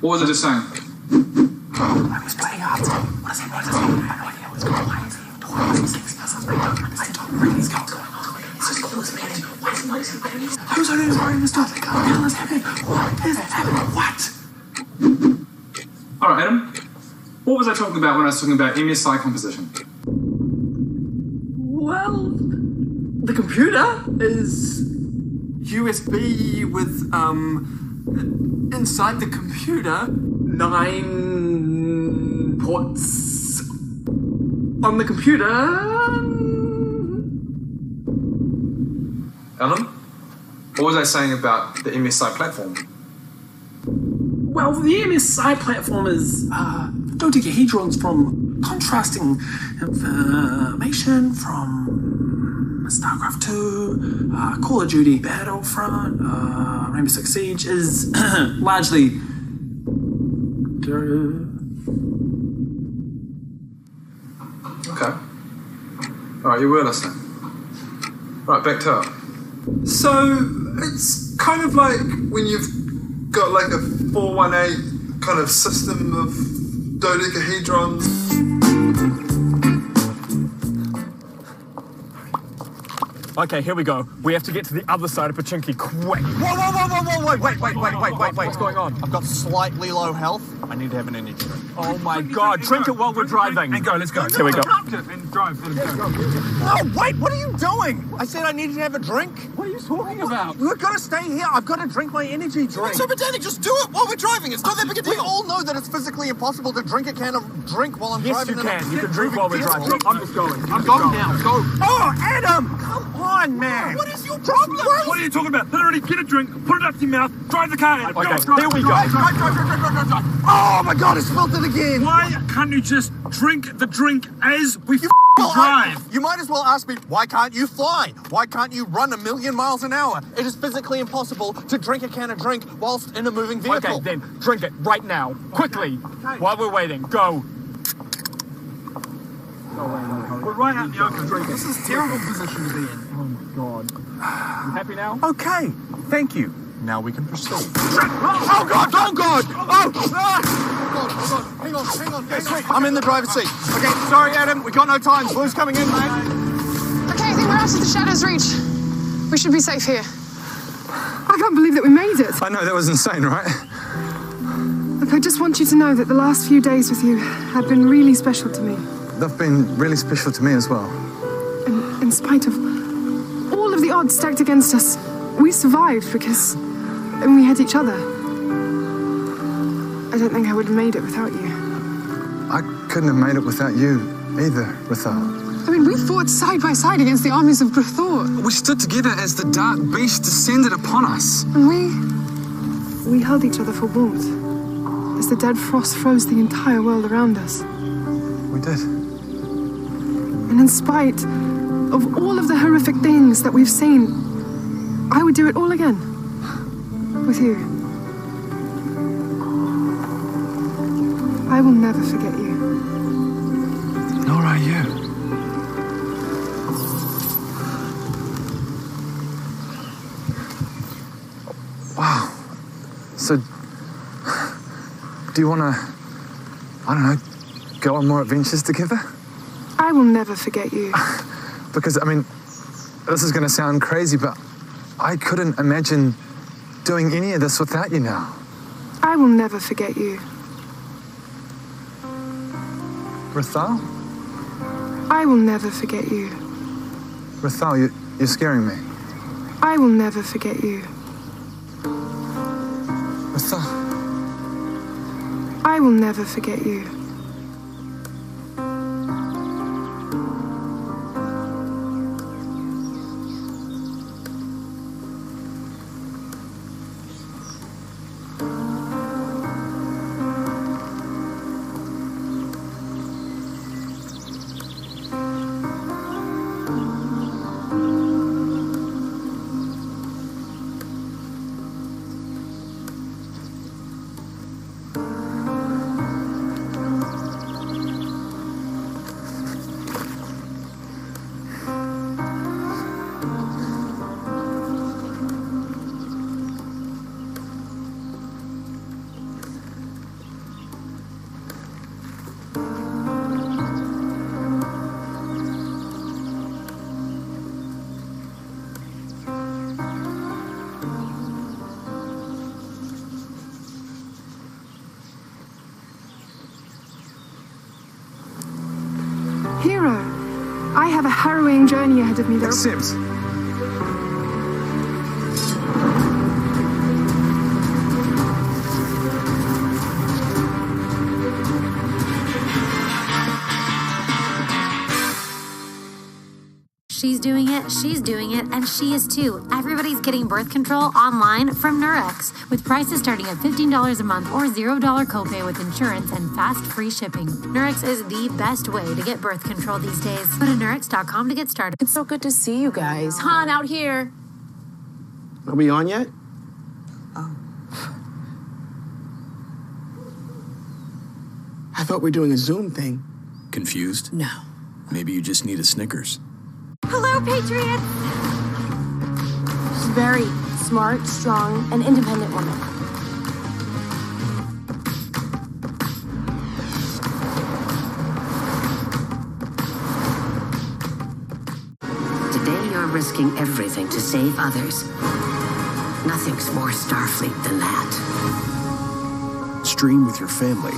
What was I just saying? I was playing hard. What is it? I have no idea what's going on. Who's on his wearing this stuff? What the hell is happening? What is happening? What? Alright, Adam. What was I talking about when I was talking about MSI composition? Well, the computer is USB with, inside the computer, 9 ports on the computer. Alan? What was I saying about the MSI platform? Well, the MSI platform is dodecahedrons from contrasting information from StarCraft 2, Call of Duty Battlefront, Rainbow Six Siege is largely. Okay. Alright, you were listening. Right, back to it. So, it's kind of like when you've got like a 418 kind of system of dodecahedrons. Okay, here we go. We have to get to the other side of Pachinki quick. Whoa, wait. What's going on? I've got slightly low health. I need to have an energy drink. Oh my god, drink it while we're driving. And go, let's go. Here we go. And drive, let's go. No, wait, what are you doing? I said I needed to have a drink. What are you talking about? We've got to stay here. I've got to drink my energy drink. What's so pedantic? Just do it while we're driving. It's not that big a deal. We all know that it's physically impossible to drink a can of drink while I'm driving. Yes, you can. You can drink while we're driving. I'm just going. I'm going now. Go. Oh, Adam! Come on, man. What is your problem? What are you talking about? Literally, get a drink, put it up to your mouth, drive the car. Okay, here we go. Drive. Oh my God, I spilled it again. Why can't you just drink the drink as we drive? You might as well ask me, why can't you fly? Why can't you run 1,000,000 miles an hour? It is physically impossible to drink a can of drink whilst in a moving vehicle. Okay, then drink it right now, quickly, while we're waiting. Go. We're right out in the open. Drink. This is a terrible position to be in. Oh my God. You happy now? Okay, thank you. Now we can proceed. Oh God! Oh God! Oh! Hang on. I'm in the driver's seat. Okay, sorry, Adam. We got no time. Blue's coming in, mate. Okay, I think we're out of the Shadow's reach. We should be safe here. I can't believe that we made it. I know, that was insane, right? Look, I just want you to know that the last few days with you have been really special to me. They've been really special to me as well. And in spite of all of the odds stacked against us, we survived because we had each other. I don't think I would have made it without you. I couldn't have made it without you either, Rathal. I mean, we fought side by side against the armies of Grathor. We stood together as the dark beast descended upon us. And we held each other for warmth as the dead frost froze the entire world around us. We did. And in spite of all of the horrific things that we've seen, I would do it all again. With you. I will never forget you. Nor are you. Wow. So, do you want to, I don't know, go on more adventures together? I will never forget you. Because, I mean, this is going to sound crazy, but I couldn't imagine doing any of this without you now. I will never forget you. Rathal? I will never forget you. Rathal, you're scaring me. I will never forget you. Rathal. I will never forget you. exciting journey ahead of me, though. Sims. She's doing it, and she is too. Everybody's getting birth control online from Nurex, with prices starting at $15 a month or $0 copay with insurance and fast free shipping. Nurex is the best way to get birth control these days. Go to Nurex.com to get started. It's so good to see you guys. Han, out here. Are we on yet? I thought we were doing a Zoom thing. Confused? No. Maybe you just need a Snickers. Hello, Patriots! She's very smart, strong, and independent woman. Today you're risking everything to save others. Nothing's more Starfleet than that. Stream with your family.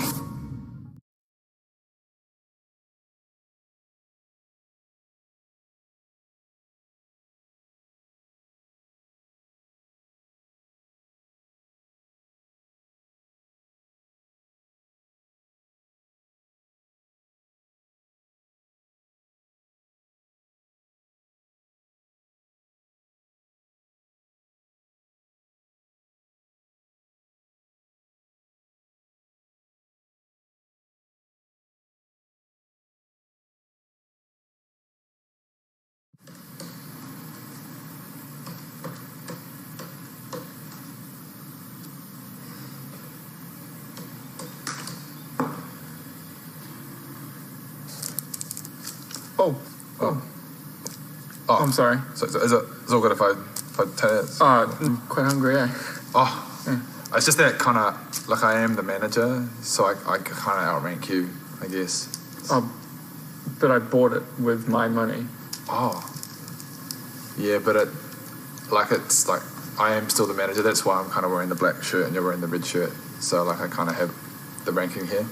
Oh, I'm sorry. So is it all good if I tell you? I'm quite hungry, yeah. It's just that kind of, like I am the manager, so I kind of outrank you, I guess. But I bought it with my money. Yeah, but it's like, I am still the manager, that's why I'm kind of wearing the black shirt and you're wearing the red shirt. So like I kind of have the ranking here.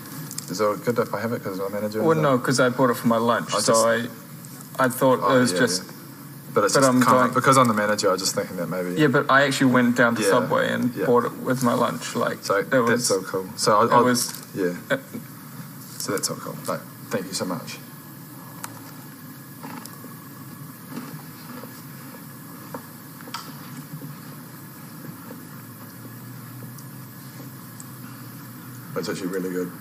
Is it all good if I have it because I'm a manager? Well, no, because I bought it for my lunch, I thought it was just... Yeah. But it's just kind of, because I'm the manager, I was just thinking that maybe... Yeah, but I actually went down to Subway and bought it with my lunch. Like, so that's so cool. So so that's so cool. Like, thank you so much. That's actually really good.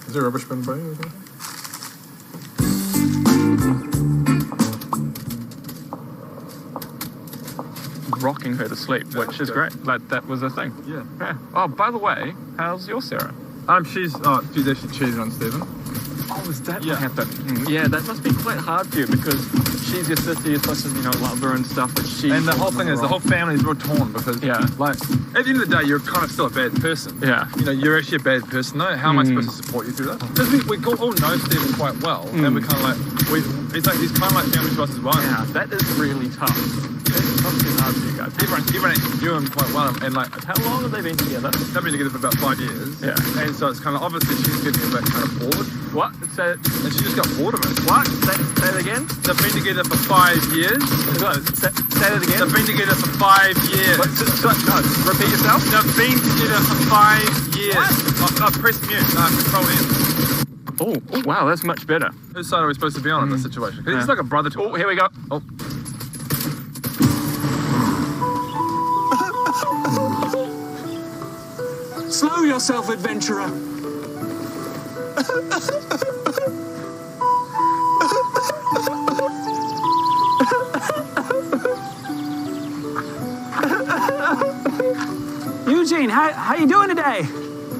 Is there a rubbish bin by you or something? Rocking her to sleep, which is great. Like, that was a thing. Yeah. Oh, by the way, how's your Sarah? She's actually cheating on Stephen. Oh, is that what happened? Yeah, that must be quite hard for you because she's your sister, you're supposed to, love her and stuff, but she... And the whole thing is, the whole family is real torn because, like, at the end of the day, you're kind of still a bad person. Yeah. You're actually a bad person, though. How am I supposed to support you through that? Because we all know Stephen quite well, and we're kind of like, he's kind of like family to us as well. Yeah, that is really tough. It's probably hard for you guys. Everyone knew him quite well, and like, how long have they been together? They've been together for about 5 years. Yeah. And so it's kind of, obviously she's getting a bit kind of bored. What? And she just got bored of it. What? Say that again? They've been together for 5 years. Say that again? They've been together for 5 years. What? No, repeat yourself. They've been together for 5 years. What? Press mute. Control M. Oh, wow, that's much better. Whose side are we supposed to be on in this situation? Because he's like a brother to... Oh, here we go. Oh. Slow yourself, adventurer. Eugene, how you doing today?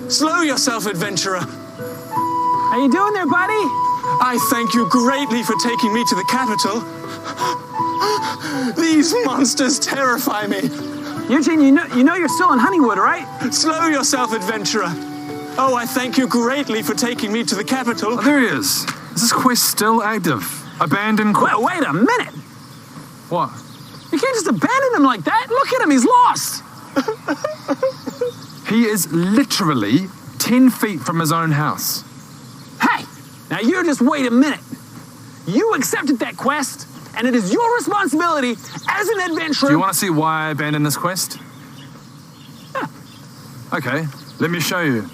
Slow yourself, adventurer. How you doing there, buddy? I thank you greatly for taking me to the capital. These monsters terrify me. Eugene, you know you're still in Honeywood, right? Slow yourself, adventurer. Oh, I thank you greatly for taking me to the capital. Oh, there he is. Is this quest still active? Abandoned quest. Wait a minute. What? You can't just abandon him like that. Look at him, he's lost. He is literally 10 feet from his own house. Hey, now you just wait a minute. You accepted that quest, and it is your responsibility as an adventurer. Do you want to see why I abandoned this quest? Yeah. Okay, let me show you.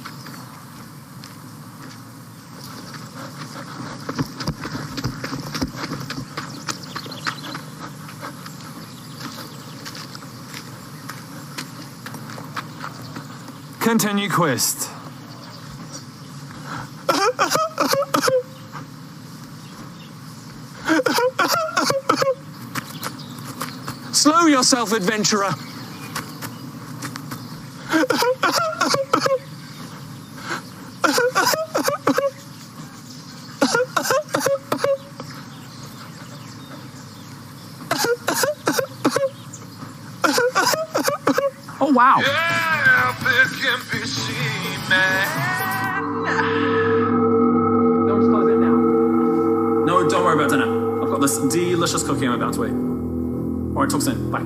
Continue quest. Slow yourself, adventurer. Oh, wow. No, just close it now. No, don't worry about dinner. I've got this delicious cookie I'm about to eat. All right, talk soon. Bye.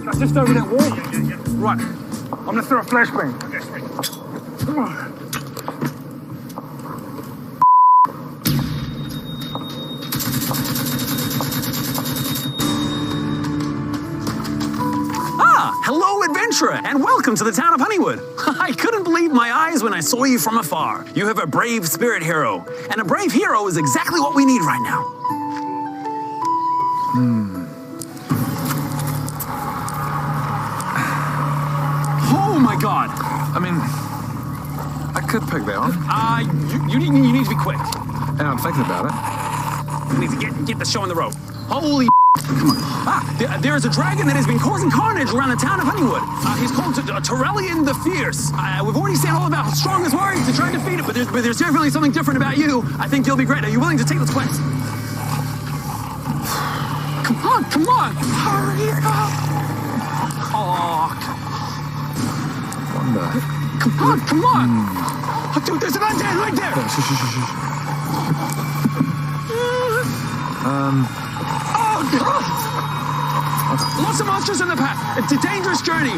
That's just over that wall. Right. I'm gonna throw a flashbang. Okay, sweet. Come on. Hello, adventurer, and welcome to the town of Honeywood. I couldn't believe my eyes when I saw you from afar. You have a brave spirit hero, and a brave hero is exactly what we need right now. Oh my God! I mean, I could pick that one. You need to be quick. And I'm thinking about it. We need to get the show on the road. Holy come on. There is a dragon that has been causing carnage around the town of Honeywood. He's called Torellian the Fierce. We've already seen all about how strong his warriors to try to defeat it, but there's definitely something different about you. I think you'll be great. Are you willing to take this quest? Come on. Hurry up. Oh, come on. Oh, dude, there's an undead right there. Lots of monsters in the path. It's a dangerous journey.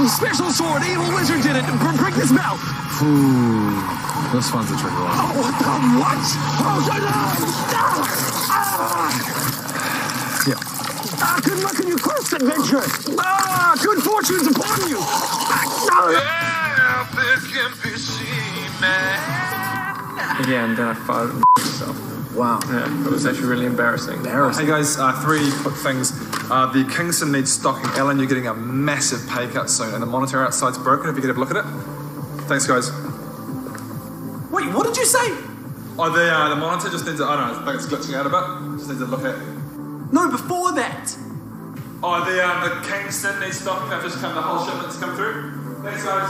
Special sword, evil wizard did it. Break this bell. Ooh, this one's a tricky one. Oh, what? Oh, yeah. Good luck on your quest, adventure. Good fortune's upon you. Yeah, and then I farted myself. Wow. Yeah, it was actually really embarrassing. Hey guys, 3 quick things. The Kingston needs stocking. Ellen, you're getting a massive pay cut soon, and the monitor outside's broken. If you could have a look at it. Thanks, guys. Wait, what did you say? Oh, the monitor just needs to, I don't know, I think it's glitching out a bit. Just needs to look at. No, before that. Oh, the Kingston needs stocking. I've just come, the whole shipment's come through. Thanks, guys.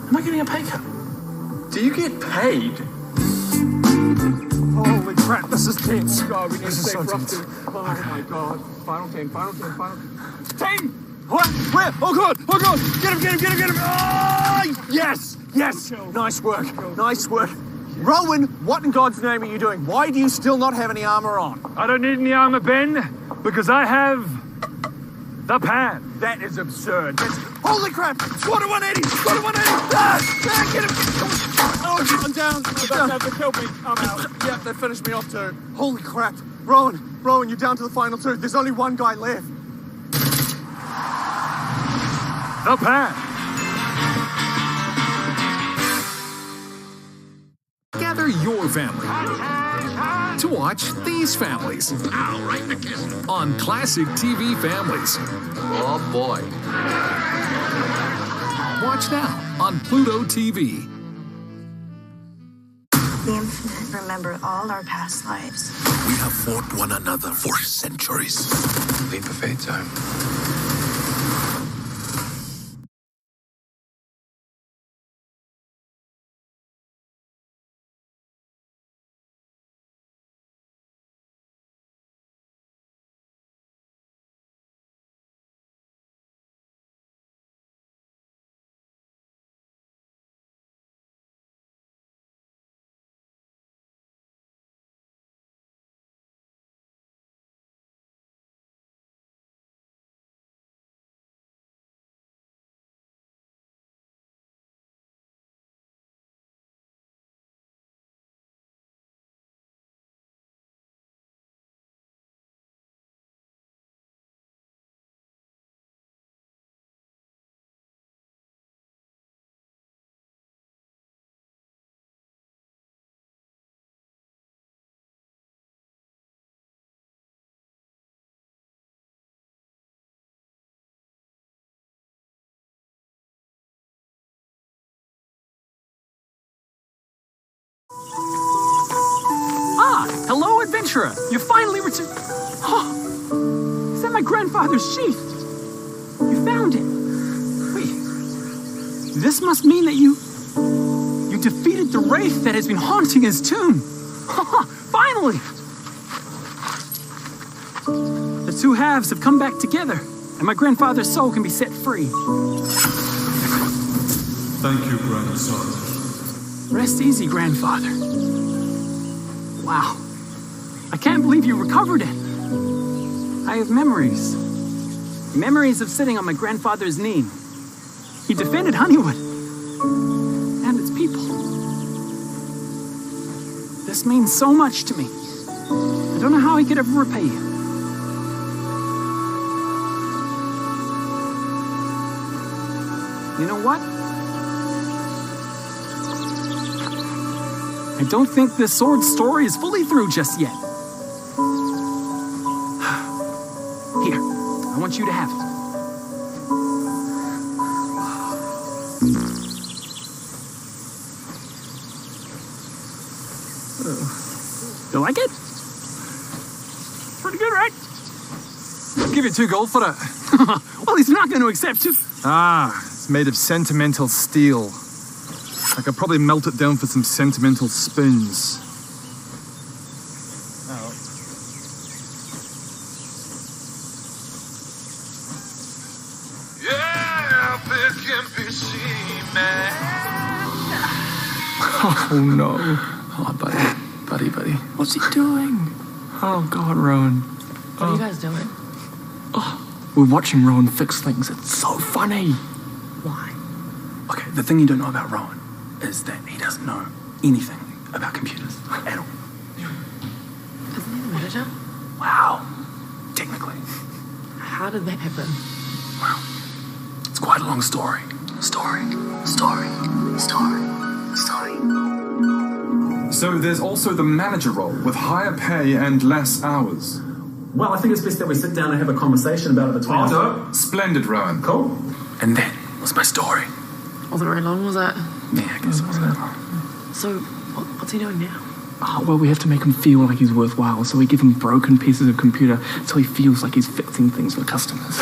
Am I getting a pay cut? Do you get paid? Holy crap, this is tense. God, we need to stay so rough. tense. Oh my God. Final team. Team! What? Where? Oh God! Get him! Oh, yes! Nice work. Rowan, what in God's name are you doing? Why do you still not have any armor on? I don't need any armor, Ben, because I have The pan. That is absurd. Holy crap! Squad at 180! Squad at 180! Get him! Oh, I'm down. They killed me. I'm out. Yeah, they finished me off too. Holy crap. Rowan, you're down to the final two. There's only one guy left. The pan. Gather your family to watch these families on Classic TV Families. Oh boy. Watch now on Pluto TV. The infinite remember all our past lives. We have fought one another for centuries. Leap of faith time. Hello, adventurer. You finally returned. Oh, is that my grandfather's sheath? You found it. Wait, this must mean that you defeated the wraith that has been haunting his tomb. Finally! The two halves have come back together, and my grandfather's soul can be set free. Thank you, grandson. Rest easy, grandfather. Wow. I can't believe you recovered it. I have memories. Memories of sitting on my grandfather's knee. He defended Honeywood and its people. This means so much to me. I don't know how he could ever repay you. You know what? I don't think this sword story is fully through just yet. Here, I want you to have it. You like it? Pretty good, right? I'll give you 2 gold for it. Well, he's not going to accept it. It's made of sentimental steel. I could probably melt it down for some sentimental spoons. Yeah, there can be man. Oh no. Oh, buddy. What's he doing? Oh, God, Rowan. What are you guys doing? Oh, we're watching Rowan fix things. It's so funny. Why? Okay, the thing you don't know about Rowan is that he doesn't know anything about computers at all. Isn't he the manager? Wow. Technically. How did that happen? Well, it's quite a long story. Story. So there's also the manager role with higher pay and less hours. Well, I think it's best that we sit down and have a conversation about it between us. Splendid, Rowan. Cool. And that was my story. Was it very long, was it? Yeah, I guess it was that long. So, what's he doing now? Oh, well, we have to make him feel like he's worthwhile, so we give him broken pieces of computer so he feels like he's fixing things for customers.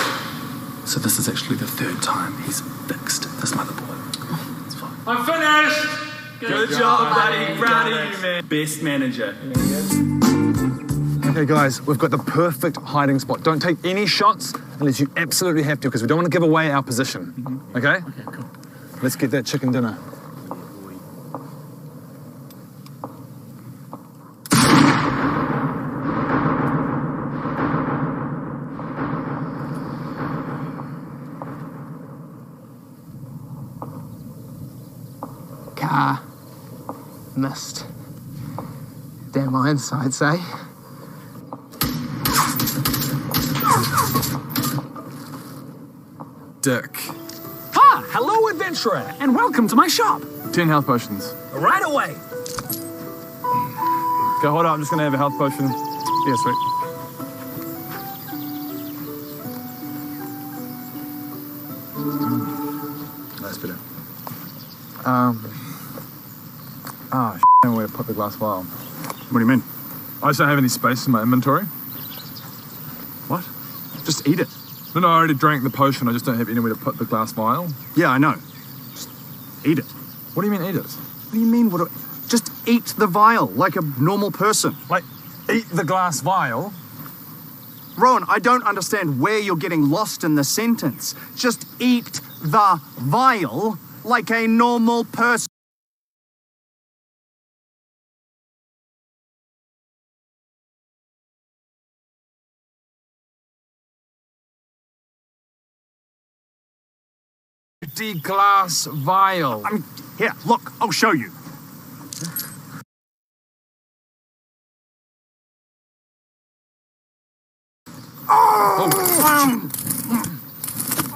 So this is actually the 3rd time he's fixed this motherboard. It's fine. I'm finished! Good job, buddy. Proud of you, man. Best manager. Okay, guys, we've got the perfect hiding spot. Don't take any shots unless you absolutely have to, because we don't want to give away our position. Okay? Okay, cool. Let's get that chicken dinner. Car. Missed. Damn my insides, eh? Dick. Ah, hello, adventurer, and welcome to my shop. 10 health potions. Right away. Okay, hold on. I'm just gonna have a health potion. Yeah, sweet. That's better. I don't know where to put the glass vial. What do you mean? I just don't have any space in my inventory. What? Just eat it. No, I already drank the potion. I just don't have anywhere to put the glass vial. Yeah, I know. Just eat it. What do you mean eat it? What do you mean? Just eat the vial like a normal person. Like, eat the glass vial? Rowan, I don't understand where you're getting lost in the sentence. Just eat the vial like a normal person. The glass vial. Here, look, I'll show you.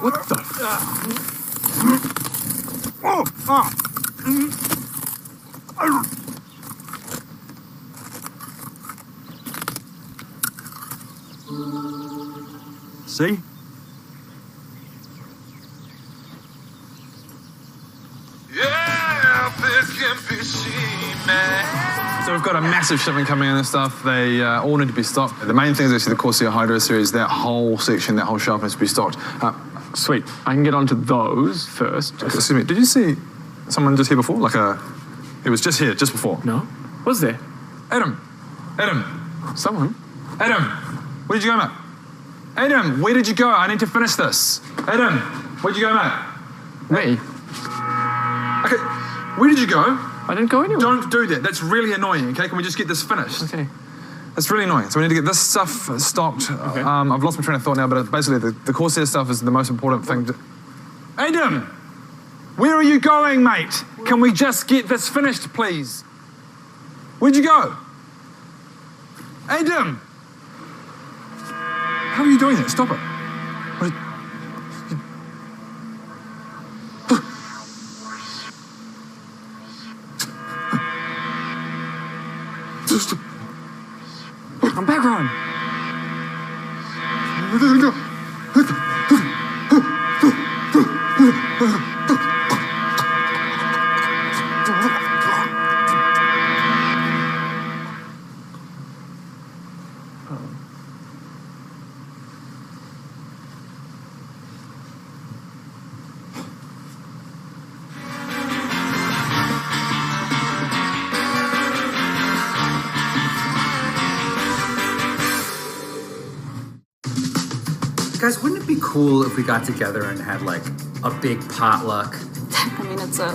What the? See? Yeah, this can be seen, man. So we've got a massive shipment coming in and stuff. They all need to be stocked. The main thing is actually the Corsair Hydro series. That whole section, that whole shelf has to be stocked. Sweet. I can get onto those first. Excuse me, did you see someone just here before? It was just here, just before. No. Was there? Adam. Someone? Adam, where did you go, mate? Adam, where did you go? I need to finish this. Adam, where'd you go, mate? Me? Okay, where did you go? I didn't go anywhere. Don't do that. That's really annoying, okay? Can we just get this finished? Okay. That's really annoying. So we need to get this stuff stocked. Okay. I've lost my train of thought now, but basically the Corsair stuff is the most important thing. Adam! Where are you going, mate? Can we just get this finished, please? Where'd you go? Adam! How are you doing that? Stop it. I'm back, Ron. Guys, wouldn't it be cool if we got together and had like a big potluck? I mean, it's a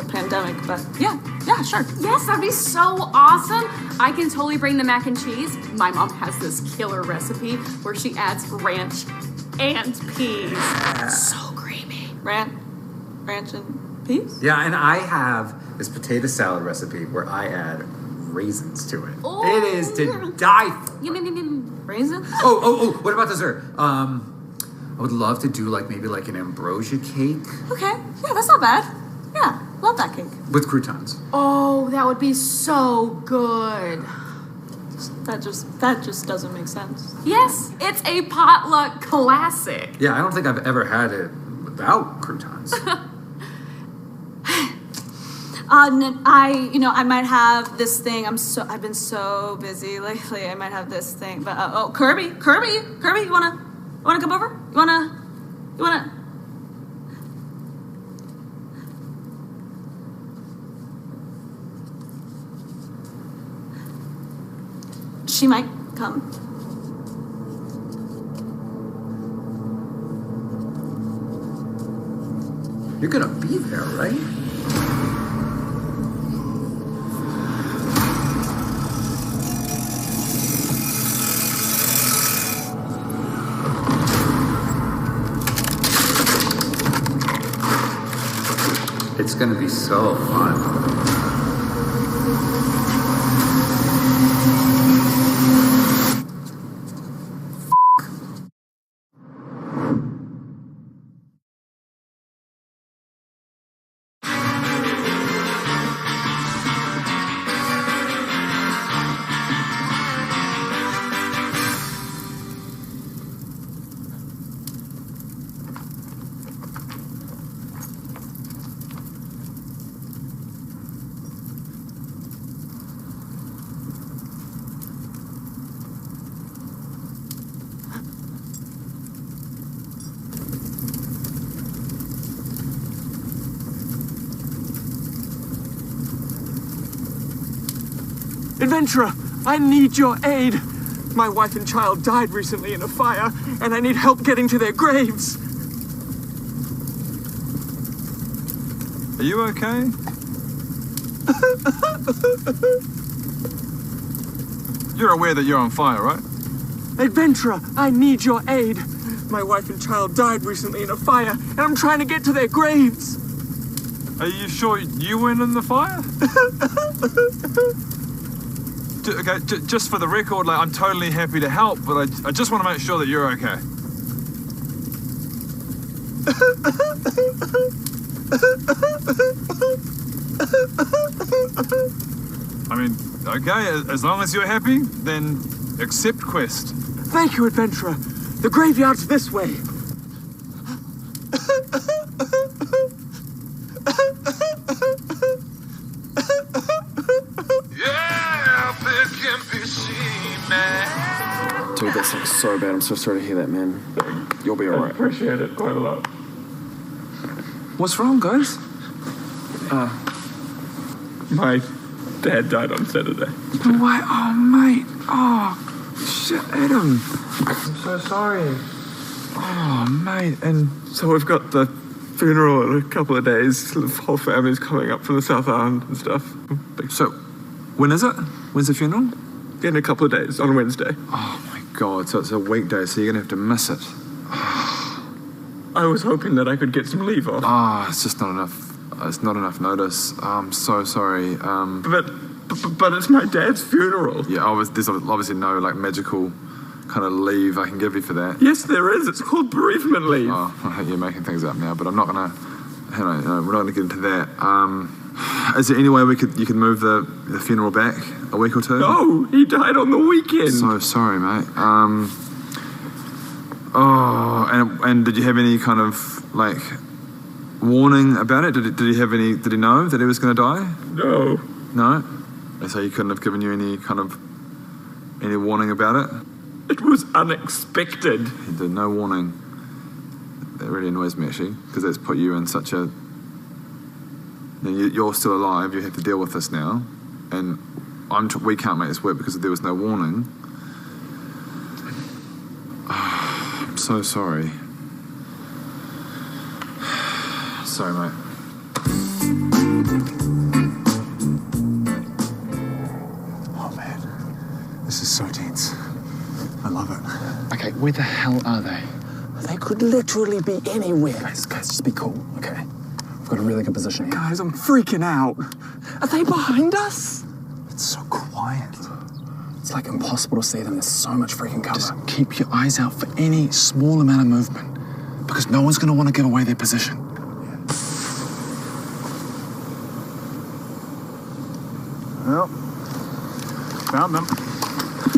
pandemic, but yeah, sure. Yes, that'd be so awesome. I can totally bring the mac and cheese. My mom has this killer recipe where she adds ranch and peas. So creamy. Ranch and peas? Yeah, and I have this potato salad recipe where I add raisins to it. Oh. It is to die for. Raisins? Oh, what about dessert? I would love to do maybe an ambrosia cake. Okay, yeah, that's not bad. Yeah, love that cake. With croutons. Oh, that would be so good. That just doesn't make sense. Yes, it's a potluck classic. Yeah, I don't think I've ever had it without croutons. I might have this thing. I've been so busy lately. I might have this thing. But Kirby, you wanna come over? You wanna? She might come. You're gonna be there, right? It's gonna be so fun. Adventurer, I need your aid. My wife and child died recently in a fire, and I need help getting to their graves. Are you okay? You're aware that you're on fire, right? Adventurer, I need your aid. My wife and child died recently in a fire, and I'm trying to get to their graves. Are you sure you went in the fire? Okay, just for the record, like, I'm totally happy to help, but I just want to make sure that you're okay. I mean, okay, as long as you're happy, then accept quest. Thank you, Adventurer. The graveyard's this way. Dude, that sucks so bad. I'm so sorry to hear that, man. You'll be alright. I appreciate it quite a lot. What's wrong, guys? My dad died on Saturday. Why? Oh, mate. Oh, shit, Adam. I'm so sorry. Oh, mate. And So we've got the funeral in a couple of days. The whole family's coming up from the South Island and stuff. So, when is it? When's the funeral? In a couple of days, on Wednesday. Oh my God, so it's a weekday, so you're gonna have to miss it. I was hoping that I could get some leave off. Ah, it's just not enough. It's not enough notice. I'm so sorry. But it's my dad's funeral. Yeah, there's obviously no like magical kind of leave I can give you for that. Yes, there is. It's called bereavement leave. Oh, you're making things up now, but I'm not gonna. We're not gonna get into that. Is there any way you could move the funeral back a week or two? No, he died on the weekend. So sorry, mate. And did you have any kind of like warning about it? Did he know that he was going to die? No. No? And so he couldn't have given you any warning about it? It was unexpected. He did no warning. That really annoys me actually, because that's put you in such a. You're still alive. You have to deal with this now, and we can't make this work because there was no warning. I'm so sorry. Sorry, mate. Oh man, this is so tense. I love it. Okay, where the hell are they? They could literally be anywhere. Guys, just be cool, okay? We've got a really good position here. Guys, I'm freaking out. Are they behind us? It's so quiet. It's like impossible to see them. There's so much freaking cover. Just keep your eyes out for any small amount of movement, because no one's going to want to give away their position. Well, found them.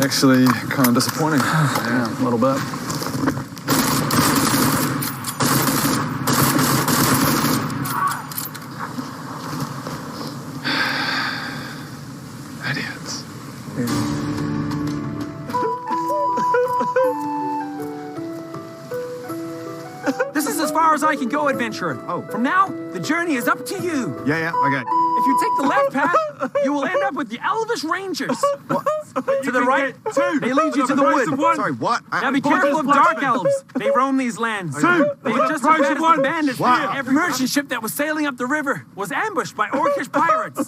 Actually, kind of disappointing. Yeah, a little bit. Idiots. This is as far as I can go, adventurer. Oh. From now, the journey is up to you. Yeah, okay. If you take the left path, you will end up with the Elvish Rangers. What? To the right, they lead you to the wood. Sorry, what? Now be careful of dark elves. They roam these lands. They just as bad as the bandits. Every merchant ship that was sailing up the river was ambushed by orcish pirates.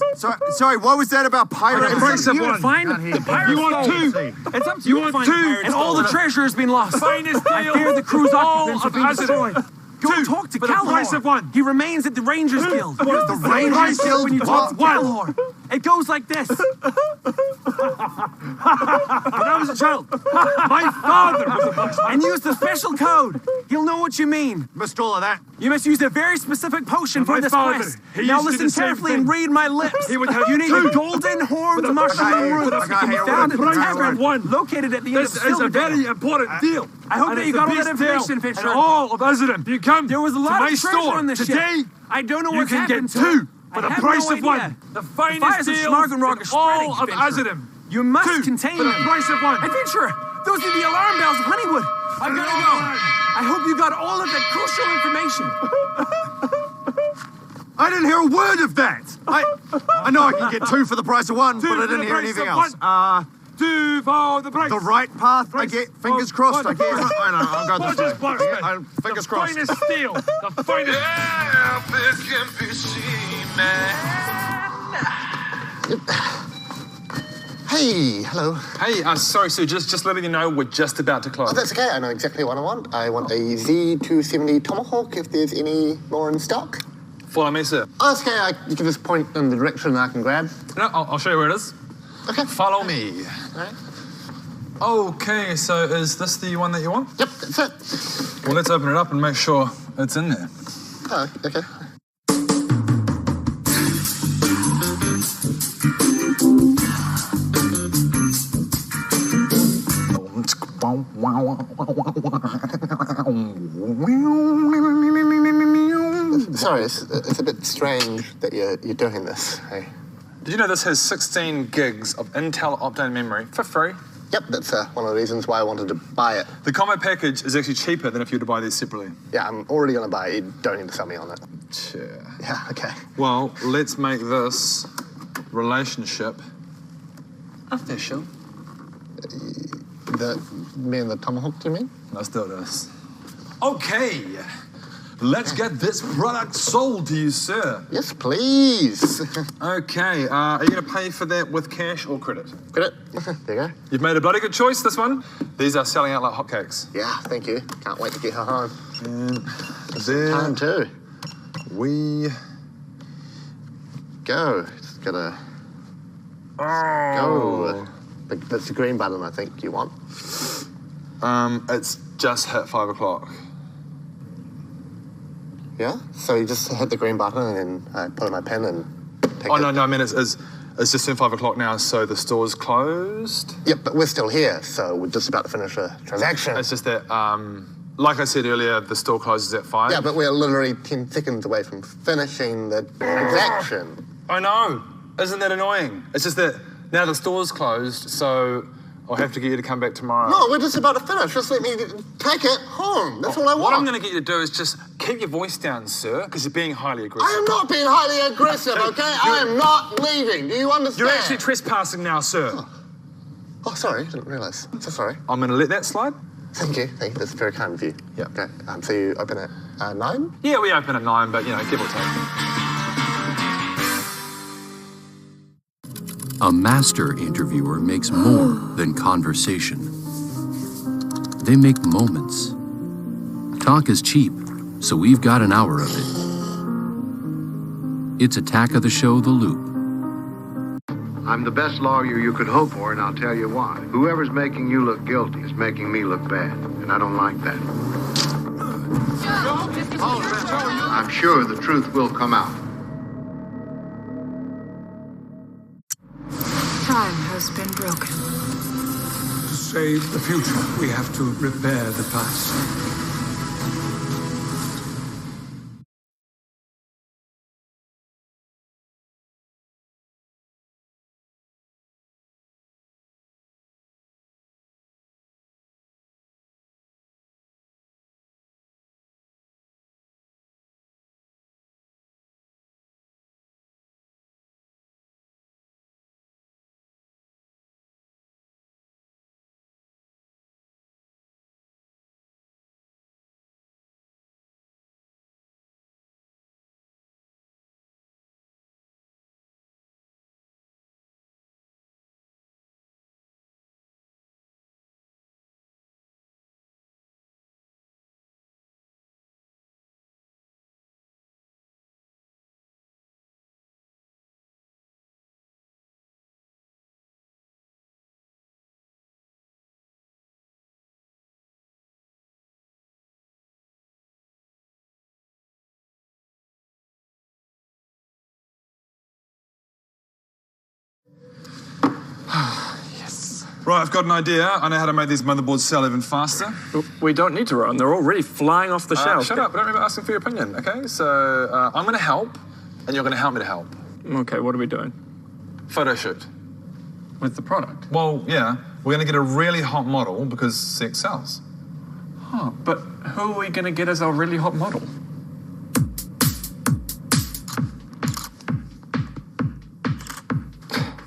Sorry, what was that about pirates? You want to find the pirates. You want two? It's up to you to find the pirates. And all the treasure has been lost. I fear the crew's occupants are being destroyed. Go talk to for the Calhor. price of one. He remains at the Rangers Guild. What? The The Rangers Rangers Guild when you Guild? talk to What? Calhor. It goes like this. When I was a child, my father was a boxer. And use the special code. He'll know what you mean. Missed all of that. You must use a very specific potion for My this father, quest. he Now used to do listen the same carefully thing. and read my lips. He would have You need two. a golden horned But mushroom root. I got It can be here found in with the a tavern one. located at the end This of is a Silverdale. very important deal. I hope And that it's you a got all big that information, deal. Fisher. And all of Avidemux, you come There was a to lot my of treasure store on this today. ship. I don't know You what's can happened get to it. two for the I have price no of one. idea. The Fires finest of deals Snarkenrock in are spreading, all of Adventurer. Avidemux. You must Two contain for the them. price of one. Adventurer, those are the alarm bells of Honeywood. I've got to go. I hope you got all of that crucial information. I didn't hear a word of that. I know I can get two for the price of one, but I didn't hear anything else. Two for the price. The right path. I get fingers crossed. I guess. I know. I've got this. Fingers crossed. The finest steel. The finest. Yeah, this can be seen, man. Hey, hello. Hey, sorry, Sue, just letting you know we're just about to close. Oh, that's okay. I know exactly what I want. I want a Z270 Tomahawk, if there's any more in stock. Follow me, sir. Oh, it's okay. You can just point in the direction I can grab. No, I'll show you where it is. Okay. Follow me. All right. Okay, so is this the one that you want? Yep, that's it. Well, let's open it up and make sure it's in there. Oh, okay. Sorry, it's a bit strange that you're doing this. Hey. Did you know this has 16 gigs of Intel Optane memory for free? Yep, that's one of the reasons why I wanted to buy it. The combo package is actually cheaper than if you were to buy these separately. Yeah, I'm already going to buy it. You don't need to sell me on it. Yeah, okay. Well, let's make this relationship official. Me and the Tomahawk, do you mean? Let's do this. Okay, let's get this product sold to you, sir. Yes, please. Okay, are you going to pay for that with cash or credit? Credit. There you go. You've made a bloody good choice, this one. These are selling out like hotcakes. Yeah, thank you. Can't wait to get her home. And there time too. we go. Just gotta go. That's the green button I think you want. It's just hit 5 o'clock. Yeah? So you just hit the green button and then I put in my pen and take it? Oh, no, I mean, it's just in 5 o'clock now, so the store's closed. Yep, but we're still here, so we're just about to finish a transaction. It's just that, like I said earlier, the store closes at 5. Yeah, but we're literally 10 seconds away from finishing the transaction. I know. Isn't that annoying? It's just that now the store's closed, so I'll have to get you to come back tomorrow. No, we're just about to finish. Just let me take it home. That's all I want. What I'm going to get you to do is just keep your voice down, sir, because you're being highly aggressive. I am not being highly aggressive, okay? I am not leaving. Do you understand? You're actually trespassing now, sir. Oh, sorry. I didn't realise. So sorry. I'm going to let that slide. Thank you. Thank you. That's very kind of you. Yeah. Okay. So you open at 9? Yeah, we open at 9, but, give or take. A master interviewer makes more than conversation. They make moments. Talk is cheap, so we've got an hour of it. It's Attack of the Show, The Loop. I'm the best lawyer you could hope for, and I'll tell you why. Whoever's making you look guilty is making me look bad, and I don't like that. I'm sure the truth will come out. Time has been broken. To save the future, we have to repair the past. Right, I've got an idea. I know how to make these motherboards sell even faster. We don't need to, Rowan. They're already flying off the shelf. Shut up. I don't remember asking for your opinion, okay? So I'm going to help, and you're going to help me to help. Okay, what are we doing? Photo shoot. With the product? Well, yeah. We're going to get a really hot model because sex sells. Huh, but who are we going to get as our really hot model?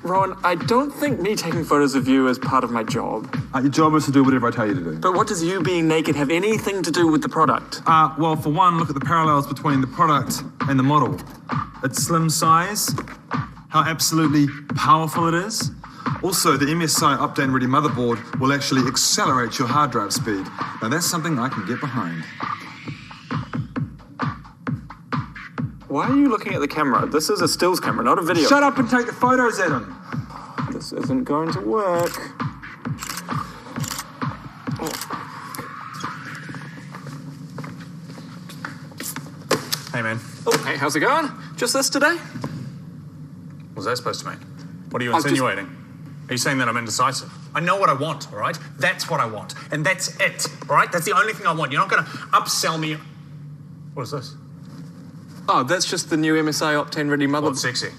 Rowan, I don't think me taking photos of you is part of my job. Your job is to do whatever I tell you to do. But what does you being naked have anything to do with the product? Well, for one, look at the parallels between the product and the model. Its slim size, how absolutely powerful it is. Also, the MSI Update Ready motherboard will actually accelerate your hard drive speed. Now, that's something I can get behind. Why are you looking at the camera? This is a stills camera, not a video. Shut up and take the photos, Adam. This isn't going to work. Hey, man. Oh, hey, how's it going? Just this today? What's that supposed to mean? What are you insinuating? Are you saying that I'm indecisive? I know what I want, all right? That's what I want. And that's it, all right? That's the only thing I want. You're not going to upsell me. What is this? Oh, that's just the new MSI Optane Ready motherboard. It's sexy.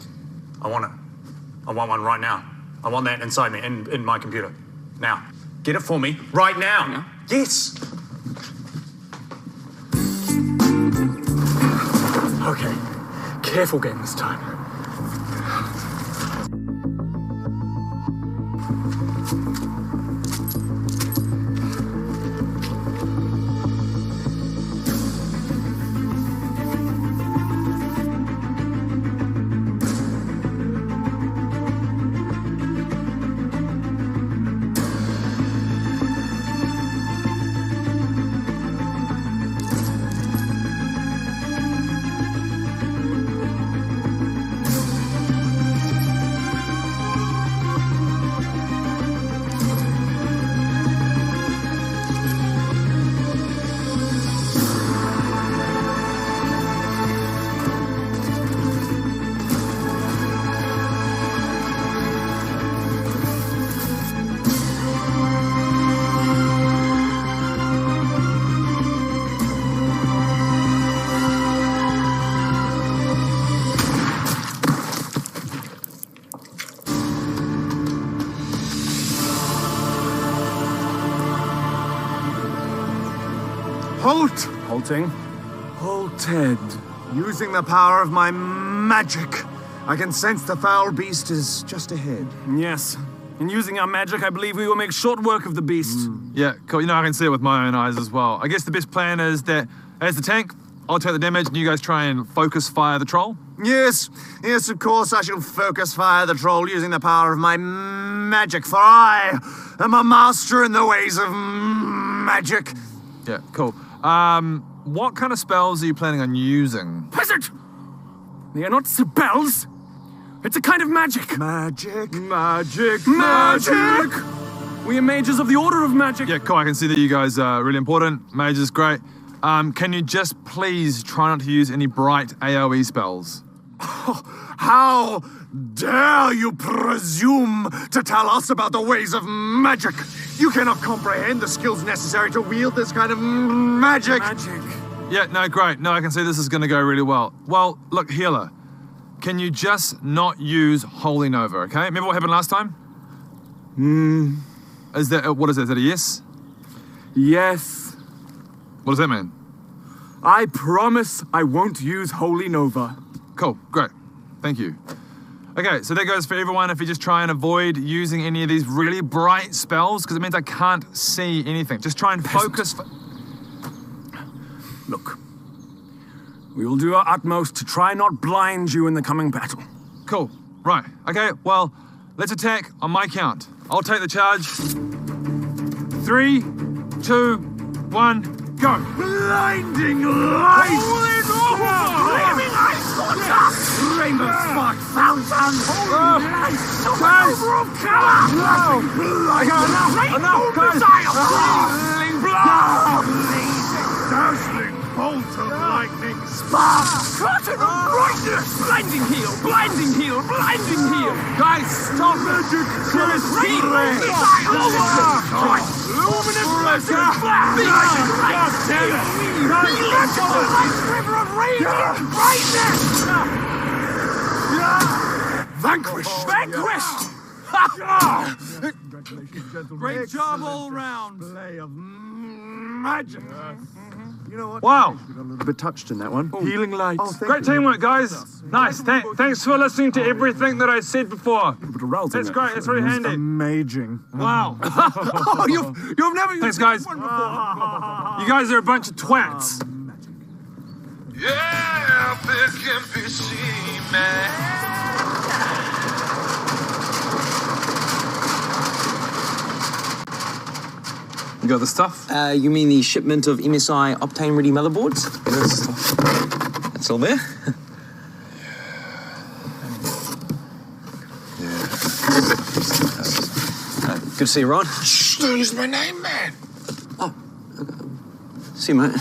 I want it. I want one right now. I want that inside me, in my computer. Now. Get it for me right now. Yes. Okay. Careful game this time. Halt! Halting. Halted. Using the power of my magic, I can sense the foul beast is just ahead. Yes. In using our magic, I believe we will make short work of the beast. Yeah, cool. You know, I can see it with my own eyes as well. I guess the best plan is that as the tank, I'll take the damage and you guys try and focus fire the troll. Yes, yes, of course I shall focus fire the troll using the power of my magic, for I am a master in the ways of magic. Yeah, cool. What kind of spells are you planning on using? Peasant! They are not spells. It's a kind of magic. Magic. Magic. Magic! We are mages of the Order of Magic. Yeah, cool. I can see that you guys are really important. Mages, great. Can you just please try not to use any bright AoE spells? Oh, how dare you presume to tell us about the ways of magic? You cannot comprehend the skills necessary to wield this kind of magic. Yeah, no, great. No, I can see this is going to go really well. Well, look, healer, can you just not use Holy Nova, okay? Remember what happened last time? Is that, what is that? Is that a yes? Yes. What does that mean? I promise I won't use Holy Nova. Cool, great. Thank you. Okay, so that goes for everyone if you just try and avoid using any of these really bright spells, because it means I can't see anything. Just try and focus. Look, we will do our utmost to try not blind you in the coming battle. Cool, right. Okay, well, let's attack on my count. I'll take the charge. 3, 2, 1, go. Blinding light! Flaming ice water! Rainbow spark fountain! Holy light! Silver of color! I got enough, guys! Blazing blood! Blazing, dazzling bolt of lightning Cut it brightness! Blinding heal! Blinding heal! Blinding heal! Guys, stop it! There's healing! Luminous pressure! God damn it! River of radiant brightness! Vanquished! Vanquished! Great job all round. Play of magic. You know what? Wow. Got a little bit touched in that one. Healing light. Great teamwork, guys. Nice. Thanks for listening to everything that I said before. That's great. It's very handy. Amazing. Wow. Oh, you've never Thanks, guys. You guys are a bunch of twats. Yeah, this can be seen, man. You got the stuff? You mean the shipment of MSI Optane-ready motherboards? There's the stuff. It's all there? Good to see you, Ron. Shh, don't use my name, man. See you, mate.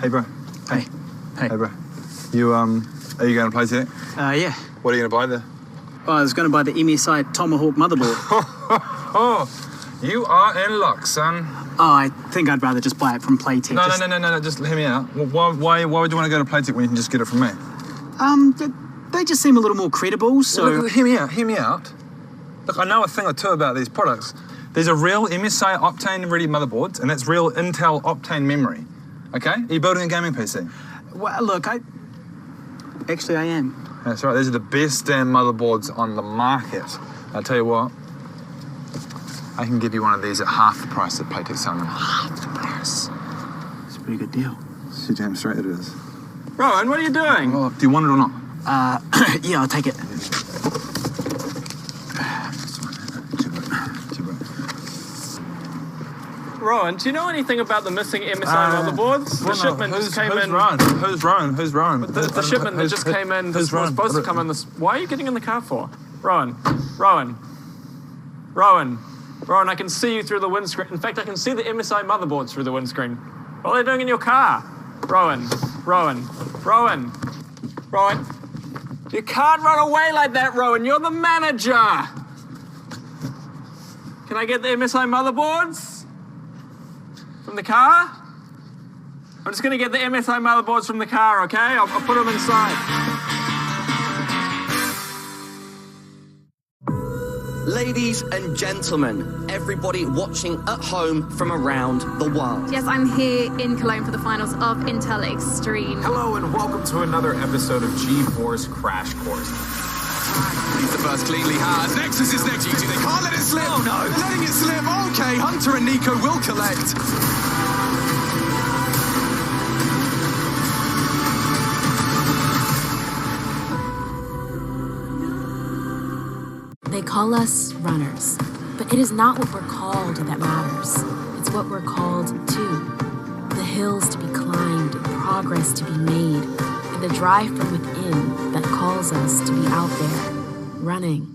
Hey, bro. Hey. Hey, bro. You, are you going to play today? Yeah. What are you going to buy there? I was going to buy the MSI Tomahawk motherboard. Oh, you are in luck, son. Oh, I think I'd rather just buy it from Playtech. No. Just hear me out. Why would you want to go to Playtech when you can just get it from me? They just seem a little more credible, so... Look, hear me out. Look, I know a thing or two about these products. There's a real MSI Optane-ready motherboards, and that's real Intel Optane memory. Okay? Are you building a gaming PC? Well, look, Actually, I am. That's right. These are the best damn motherboards on the market. I'll tell you what. I can give you one of these at half the price that Playtech's selling them. Half the price. It's a pretty good deal. So damn straight that it is. Rowan, what are you doing? Well, do you want it or not? Yeah, I'll take it. Rowan, do you know anything about the missing MSI motherboards? The shipment just came in. Who's Rowan? The shipment that just came in was supposed to come in this. Why are you getting in the car for? Rowan, I can see you through the windscreen. In fact, I can see the MSI motherboards through the windscreen. What are they doing in your car? Rowan. You can't run away like that, Rowan. You're the manager. Can I get the MSI motherboards? From the car? I'm just going to get the MSI motherboards from the car, okay? I'll put them inside. Ladies and gentlemen, everybody watching at home from around the world. Yes, I'm here in Cologne for the finals of Intel Extreme. Hello and welcome to another episode of G-Force Crash Course. He's the first cleanly has. Nexus is next. They can't let it slip. Oh no. They're letting it slip. Okay, Hunter and Nico will collect. They call us runners, but it is not what we're called that matters. It's what we're called to. The hills to be climbed, progress to be made, and the drive from within that calls us to be out there, running.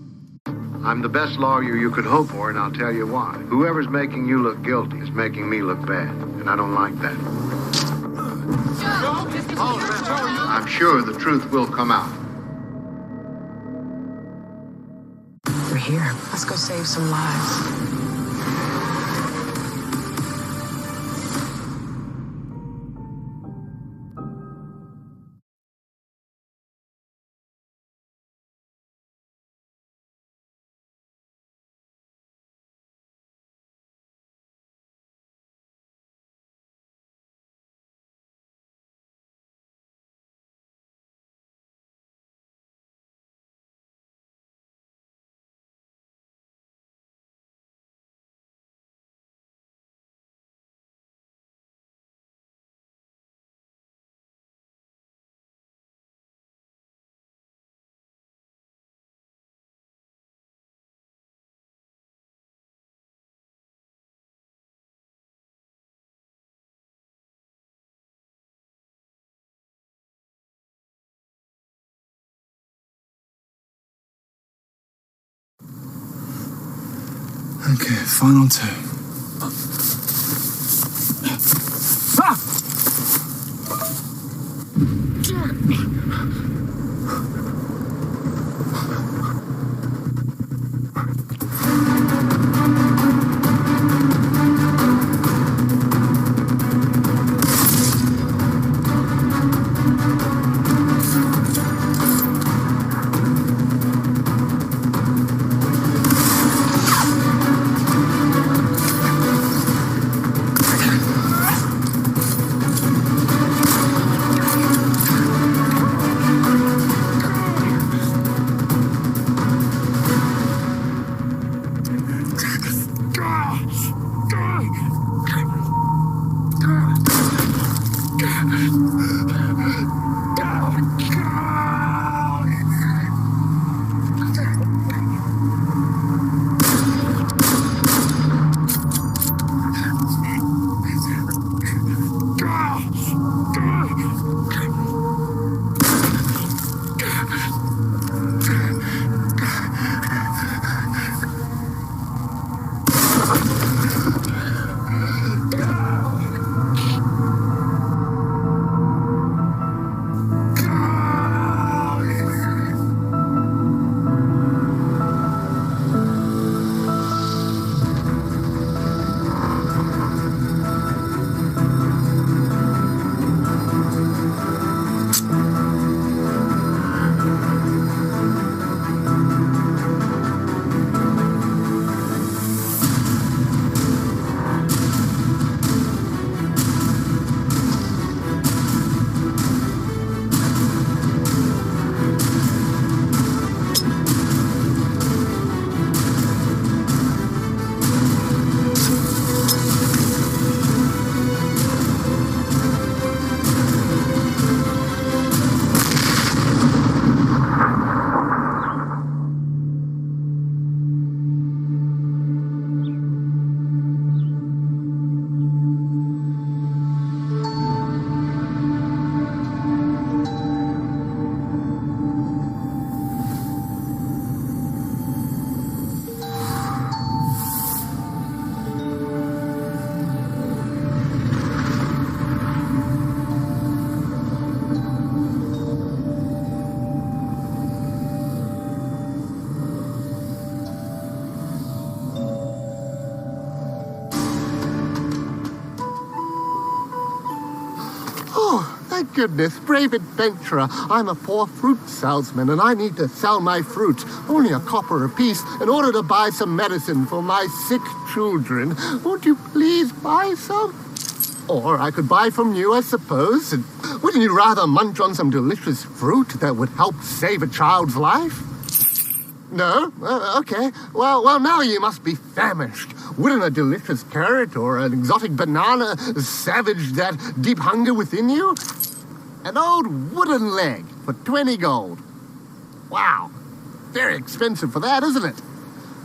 I'm the best lawyer you could hope for, and I'll tell you why. Whoever's making you look guilty is making me look bad, and I don't like that. I'm sure the truth will come out. We're here. Let's go save some lives. Okay, final two. Thank goodness, brave adventurer. I'm a poor fruit salesman and I need to sell my fruit. Only a copper apiece in order to buy some medicine for my sick children. Won't you please buy some? Or I could buy from you, I suppose. And wouldn't you rather munch on some delicious fruit that would help save a child's life? No? Okay. Well, now you must be famished. Wouldn't a delicious carrot or an exotic banana savage that deep hunger within you? An old wooden leg for 20 gold. Wow. Very expensive for that, isn't it?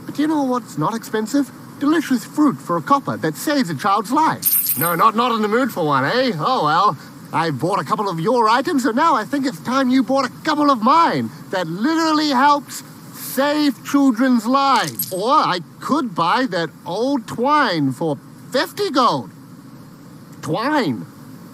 But you know what's not expensive? Delicious fruit for a copper that saves a child's life. No, not in the mood for one, eh? Oh, well. I bought a couple of your items, so now I think it's time you bought a couple of mine that literally helps save children's lives. Or I could buy that old twine for 50 gold. Twine.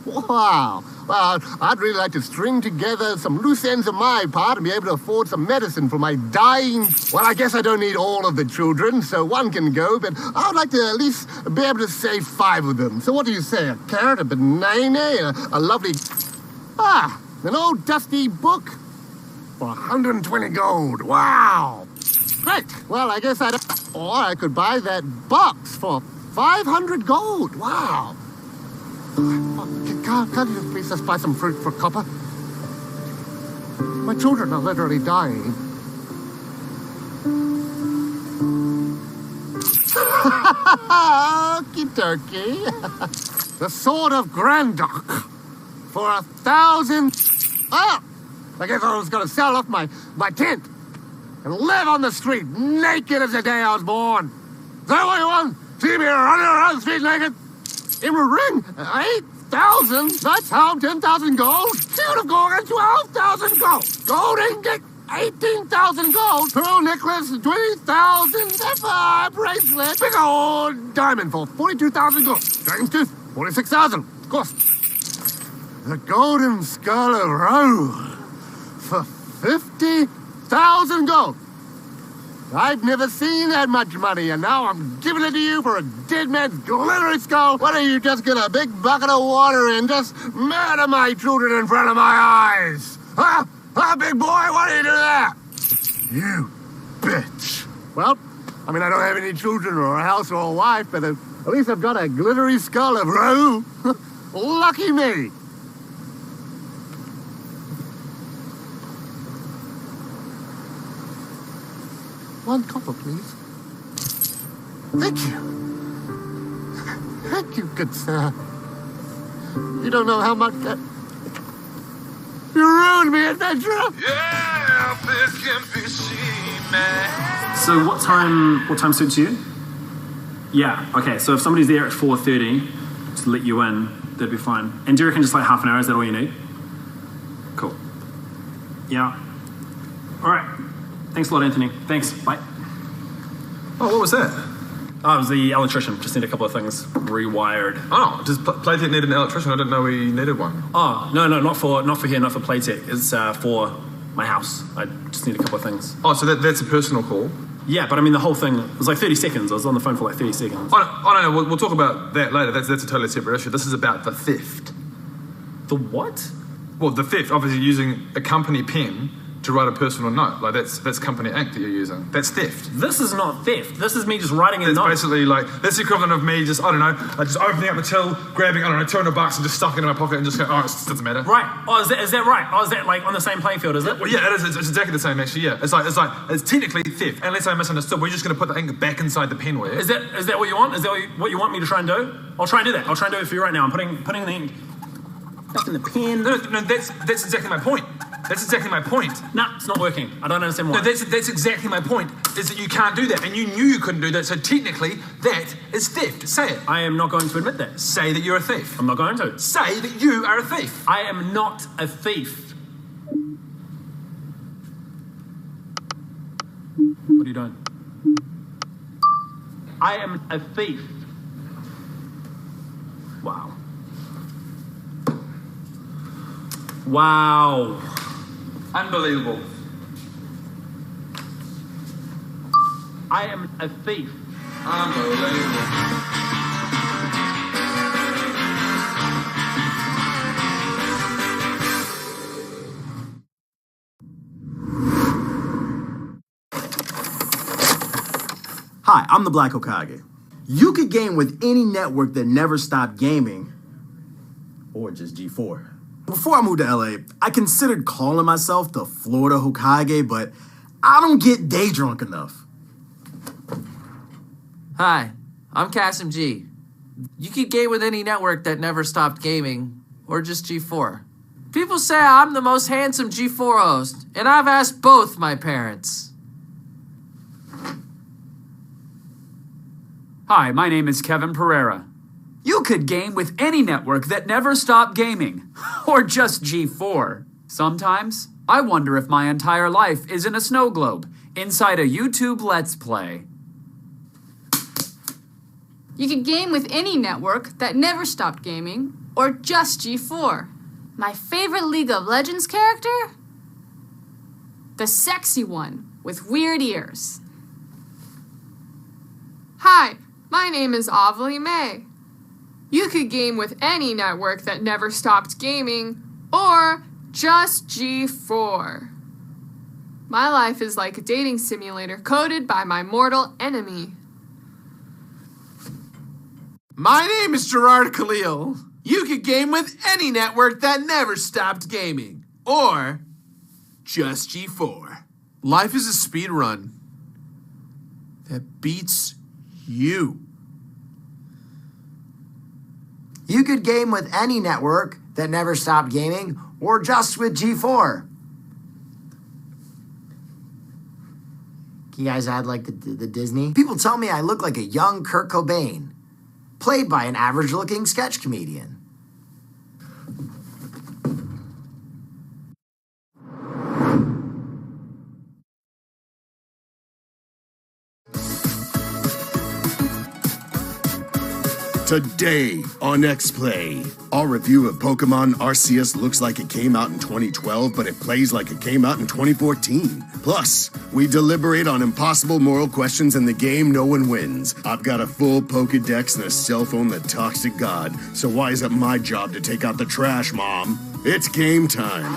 Wow. Well, I'd really like to string together some loose ends of my part and be able to afford some medicine for my dying... Well, I guess I don't need all of the children, so one can go, but I would like to at least be able to save 5 of them. So what do you say? A carrot, a banana, a lovely... an old dusty book for 120 gold. Wow. Great. Well, I guess I'd... Or I could buy that box for 500 gold. Wow. Can't you please just buy some fruit for copper? My children are literally dying. Okie dokie. The Sword of Grandok for 1,000... I guess I was going to sell off my tent and live on the street naked as the day I was born. Is that what you want? See me running around the street naked? In a ring, 8,000? That's how 10,000 gold? Shoot have gone 12,000 gold. Gold ingot, 18,000 gold, pearl necklace, 20,000 sapphire bracelet, big old diamond for 42,000 gold, dragon's tooth, 46,000, of course. The golden skull of Ro for 50,000 gold. I've never seen that much money, and now I'm giving it to you for a dead man's glittery skull. Why don't you just get a big bucket of water and just murder my children in front of my eyes? Huh? Huh, big boy? Why do you do that? You bitch. Well, I mean, I don't have any children or a house or a wife, but at least I've got a glittery skull of Ro. Lucky me. One copper, please. Thank you. Thank you, good sir. You don't know how much that... You ruined me, adventurer! Yeah, fish and fishy, man. So what time suits you? Yeah, okay, so if somebody's there at 4:30 to let you in, that'd be fine. And do you reckon just like half an hour, is that all you need? Cool. Yeah. All right. Thanks a lot, Anthony. Thanks. Bye. Oh, what was that? Oh, it was the electrician. Just need a couple of things rewired. Oh, does Playtech need an electrician? I didn't know we needed one. Oh, no, not for here, not for Playtech. It's for my house. I just need a couple of things. Oh, so that's a personal call? Yeah, but I mean, the whole thing was like 30 seconds. I was on the phone for like 30 seconds. Oh, no, we'll talk about that later. That's a totally separate issue. This is about the theft. The what? Well, the theft, obviously using a company pen to write a personal note. Like, that's company ink that you're using. That's theft. This is not theft. This is me just writing a note. It's basically like, that's the equivalent of me just, I don't know, just opening up the till, grabbing, I don't know, $200 and just stuffing it in my pocket and just going, oh, it doesn't matter. Right. Oh, is that right? Oh, is that like on the same playing field, is it? Well, yeah, it is. It's exactly the same, actually, yeah. It's technically theft. Unless I misunderstood, we're just going to put the ink back inside the pen where. Is that what you want? Is that what you want me to try and do? I'll try and do that. I'll try and do it for you right now. I'm putting the ink back in the pen. No, that's exactly my point. That's exactly my point. Nah, it's not working. I don't understand why. No, that's exactly my point, is that you can't do that, and you knew you couldn't do that, so technically, that is theft. Say it. I am not going to admit that. Say that you're a thief. I'm not going to. Say that you are a thief. I am not a thief. What are you doing? I am a thief. Wow. Wow. Unbelievable. I am a thief. Unbelievable. Hi, I'm the Black Hokage. You could game with any network that never stopped gaming, or just G4. Before I moved to LA, I considered calling myself the Florida Hokage, but I don't get day drunk enough. Hi, I'm Kasim G. You could game with any network that never stopped gaming, or just G4. People say I'm the most handsome G4 host, and I've asked both my parents. Hi, my name is Kevin Pereira. You could game with any network that never stopped gaming, or just G4. Sometimes, I wonder if my entire life is in a snow globe, inside a YouTube Let's Play. You could game with any network that never stopped gaming, or just G4. My favorite League of Legends character? The sexy one with weird ears. Hi, my name is Avali May. You could game with any network that never stopped gaming, or just G4. My life is like a dating simulator coded by my mortal enemy. My name is Gerard Khalil. You could game with any network that never stopped gaming, or just G4. Life is a speed run that beats you. You could game with any network that never stopped gaming, or just with G4. Can you guys add like the Disney? People tell me I look like a young Kurt Cobain, played by an average-looking sketch comedian. Today on X-Play, our review of Pokemon Arceus looks like it came out in 2012, but it plays like it came out in 2014. Plus, we deliberate on impossible moral questions in the game no one wins. I've got a full Pokedex and a cell phone that talks to God, so why is it my job to take out the trash, Mom? It's game time.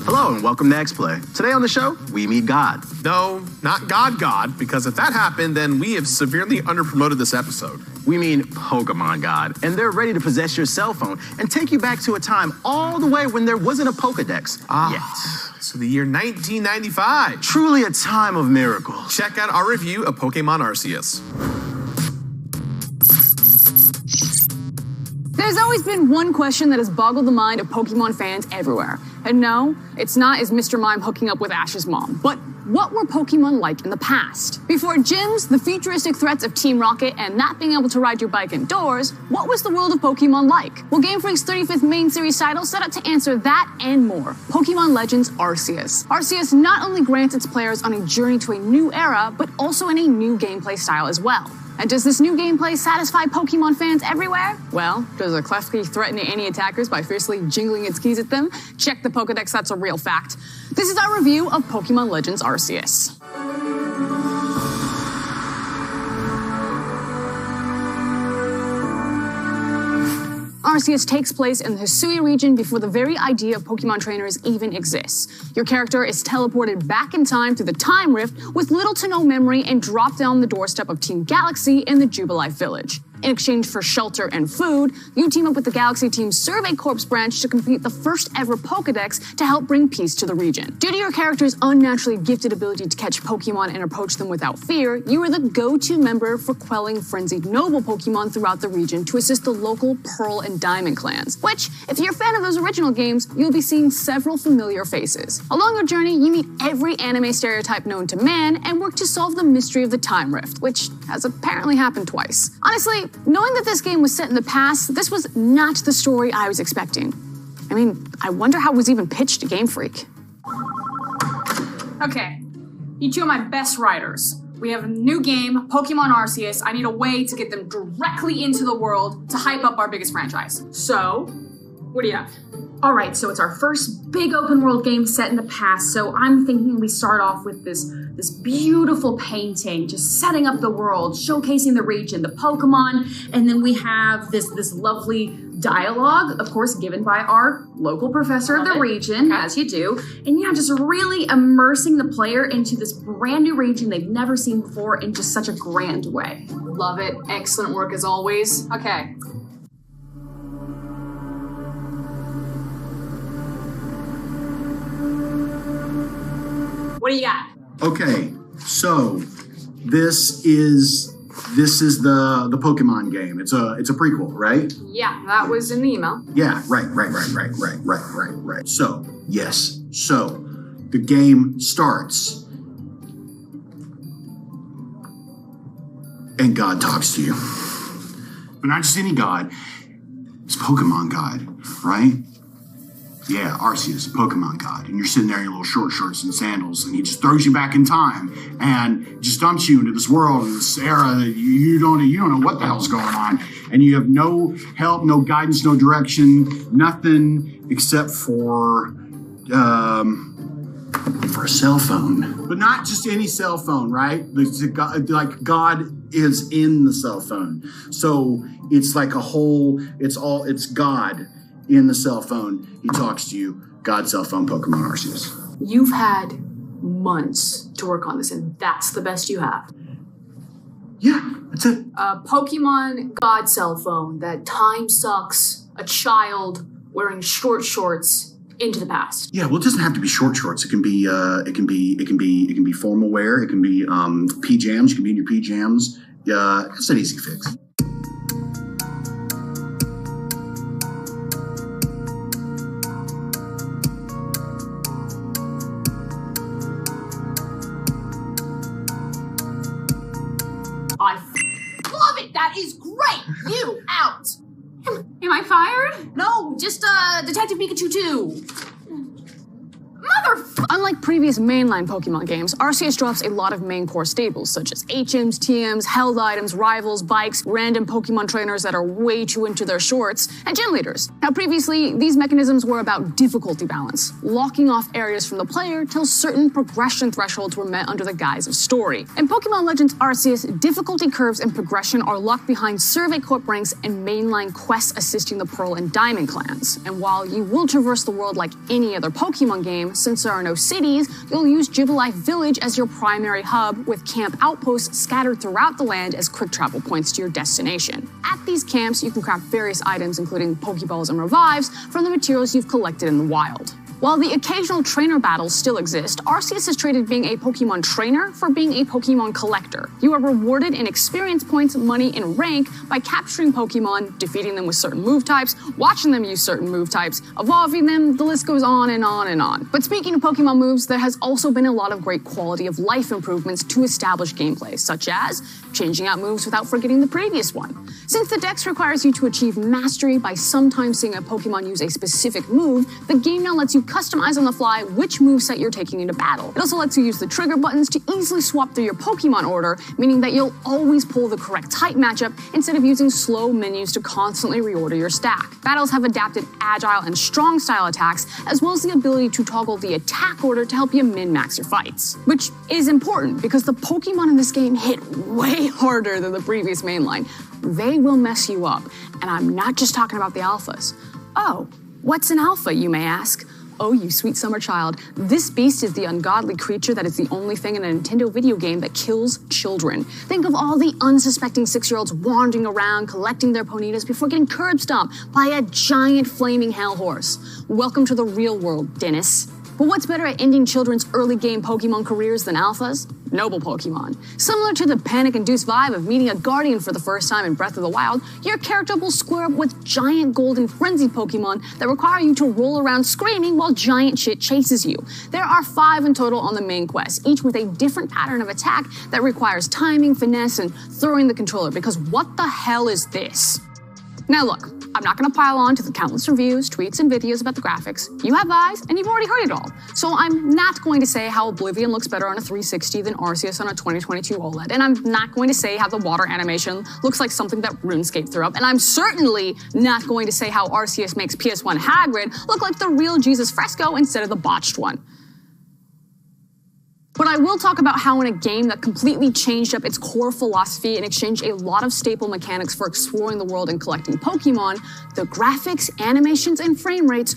Hello and welcome to X-Play. Today on the show, we meet God. No, not God, because if that happened, then we have severely underpromoted this episode. We mean Pokemon God, and they're ready to possess your cell phone and take you back to a time all the way when there wasn't a Pokedex yet. So the year 1995. Truly a time of miracles. Check out our review of Pokemon Arceus. There's always been one question that has boggled the mind of Pokemon fans everywhere. And no, it's not is Mr. Mime hooking up with Ash's mom, but what were Pokemon like in the past? Before gyms, the futuristic threats of Team Rocket, and not being able to ride your bike indoors, what was the world of Pokemon like? Well, Game Freak's 35th main series title set out to answer that and more. Pokemon Legends Arceus. Arceus not only grants its players on a journey to a new era, but also in a new gameplay style as well. And does this new gameplay satisfy Pokemon fans everywhere? Well, does a Klefki threaten any attackers by fiercely jingling its keys at them? Check the Pokedex, that's a real fact. This is our review of Pokemon Legends Arceus. Arceus takes place in the Hisui region before the very idea of Pokemon trainers even exists. Your character is teleported back in time through the Time Rift with little to no memory and dropped down the doorstep of Team Galaxy in the Jubilife village. In exchange for shelter and food, you team up with the Galaxy Team's Survey Corps branch to complete the first ever Pokedex to help bring peace to the region. Due to your character's unnaturally gifted ability to catch Pokemon and approach them without fear, you are the go-to member for quelling frenzied noble Pokemon throughout the region to assist the local Pearl and Diamond clans, which, if you're a fan of those original games, you'll be seeing several familiar faces. Along your journey, you meet every anime stereotype known to man and work to solve the mystery of the Time Rift, which has apparently happened twice. Honestly, knowing that this game was set in the past, this was not the story I was expecting. I mean, I wonder how it was even pitched to Game Freak. Okay, you two are my best writers. We have a new game, Pokemon Arceus. I need a way to get them directly into the world to hype up our biggest franchise. So, what do you have? All right, so it's our first big open world game set in the past, so I'm thinking we start off with this beautiful painting, just setting up the world, showcasing the region, the Pokemon, and then we have this lovely dialogue, of course, given by our local professor of the region, as you do, and yeah, just really immersing the player into this brand new region they've never seen before in just such a grand way. Love it. Excellent work as always. Okay. What do you got? Okay, so this is the Pokemon game. It's a prequel, right? Yeah, that was in the email. Yeah, right. So, yes. So, the game starts and God talks to you. But not just any God. It's Pokemon God, right? Yeah, Arceus, Pokemon God. And you're sitting there in your little short shorts and sandals, and he just throws you back in time and just dumps you into this world, in this era that you don't know what the hell's going on. And you have no help, no guidance, no direction, nothing except for a cell phone. But not just any cell phone, right? Like God is in the cell phone. So it's like it's God in the cell phone. He talks to you. God cell phone, Pokemon Arceus. You've had months to work on this, and that's the best you have. Yeah, that's it. A Pokemon God cell phone that time sucks a child wearing short shorts into the past. Yeah, well, it doesn't have to be short shorts. It can be formal wear. It can be PJs. You can be in your PJs. Yeah, it's an easy fix. That is great! You out! Am I fired? No, just Detective Pikachu 2. Unlike previous mainline Pokemon games, Arceus drops a lot of main core staples, such as HMs, TMs, held items, rivals, bikes, random Pokemon trainers that are way too into their shorts, and gym leaders. Now, previously, these mechanisms were about difficulty balance, locking off areas from the player till certain progression thresholds were met under the guise of story. In Pokemon Legends Arceus, difficulty curves and progression are locked behind Survey Corp ranks and mainline quests assisting the Pearl and Diamond clans. And while you will traverse the world like any other Pokemon game, since there are no cities, you'll use Jubilife Village as your primary hub, with camp outposts scattered throughout the land as quick travel points to your destination. At these camps, you can craft various items, including Pokeballs and Revives, from the materials you've collected in the wild. While the occasional trainer battles still exist, Arceus has traded being a Pokemon trainer for being a Pokemon collector. You are rewarded in experience points, money, and rank by capturing Pokemon, defeating them with certain move types, watching them use certain move types, evolving them, the list goes on and on and on. But speaking of Pokemon moves, there has also been a lot of great quality of life improvements to establish gameplay, such as changing out moves without forgetting the previous one. Since the Dex requires you to achieve mastery by sometimes seeing a Pokemon use a specific move, the game now lets you customize on the fly which moveset you're taking into battle. It also lets you use the trigger buttons to easily swap through your Pokemon order, meaning that you'll always pull the correct type matchup instead of using slow menus to constantly reorder your stack. Battles have adapted agile and strong style attacks, as well as the ability to toggle the attack order to help you min-max your fights. Which is important because the Pokemon in this game hit way harder than the previous mainline. They will mess you up, and I'm not just talking about the alphas. Oh, what's an alpha, you may ask? Oh, you sweet summer child. This beast is the ungodly creature that is the only thing in a Nintendo video game that kills children. Think of all the unsuspecting 6-year-olds wandering around collecting their ponitas before getting curb stomped by a giant flaming hell horse. Welcome to the real world, Dennis. But what's better at ending children's early game Pokemon careers than alphas? Noble Pokemon. Similar to the panic-induced vibe of meeting a Guardian for the first time in Breath of the Wild, your character will square up with giant golden frenzied Pokemon that require you to roll around screaming while giant shit chases you. There are 5 in total on the main quest, each with a different pattern of attack that requires timing, finesse, and throwing the controller, because what the hell is this? Now look, I'm not going to pile on to the countless reviews, tweets, and videos about the graphics. You have eyes, and you've already heard it all. So I'm not going to say how Oblivion looks better on a 360 than Arceus on a 2022 OLED, and I'm not going to say how the water animation looks like something that RuneScape threw up, and I'm certainly not going to say how Arceus makes PS1 Hagrid look like the real Jesus Fresco instead of the botched one. But I will talk about how in a game that completely changed up its core philosophy and exchanged a lot of staple mechanics for exploring the world and collecting Pokemon, the graphics, animations, and frame rates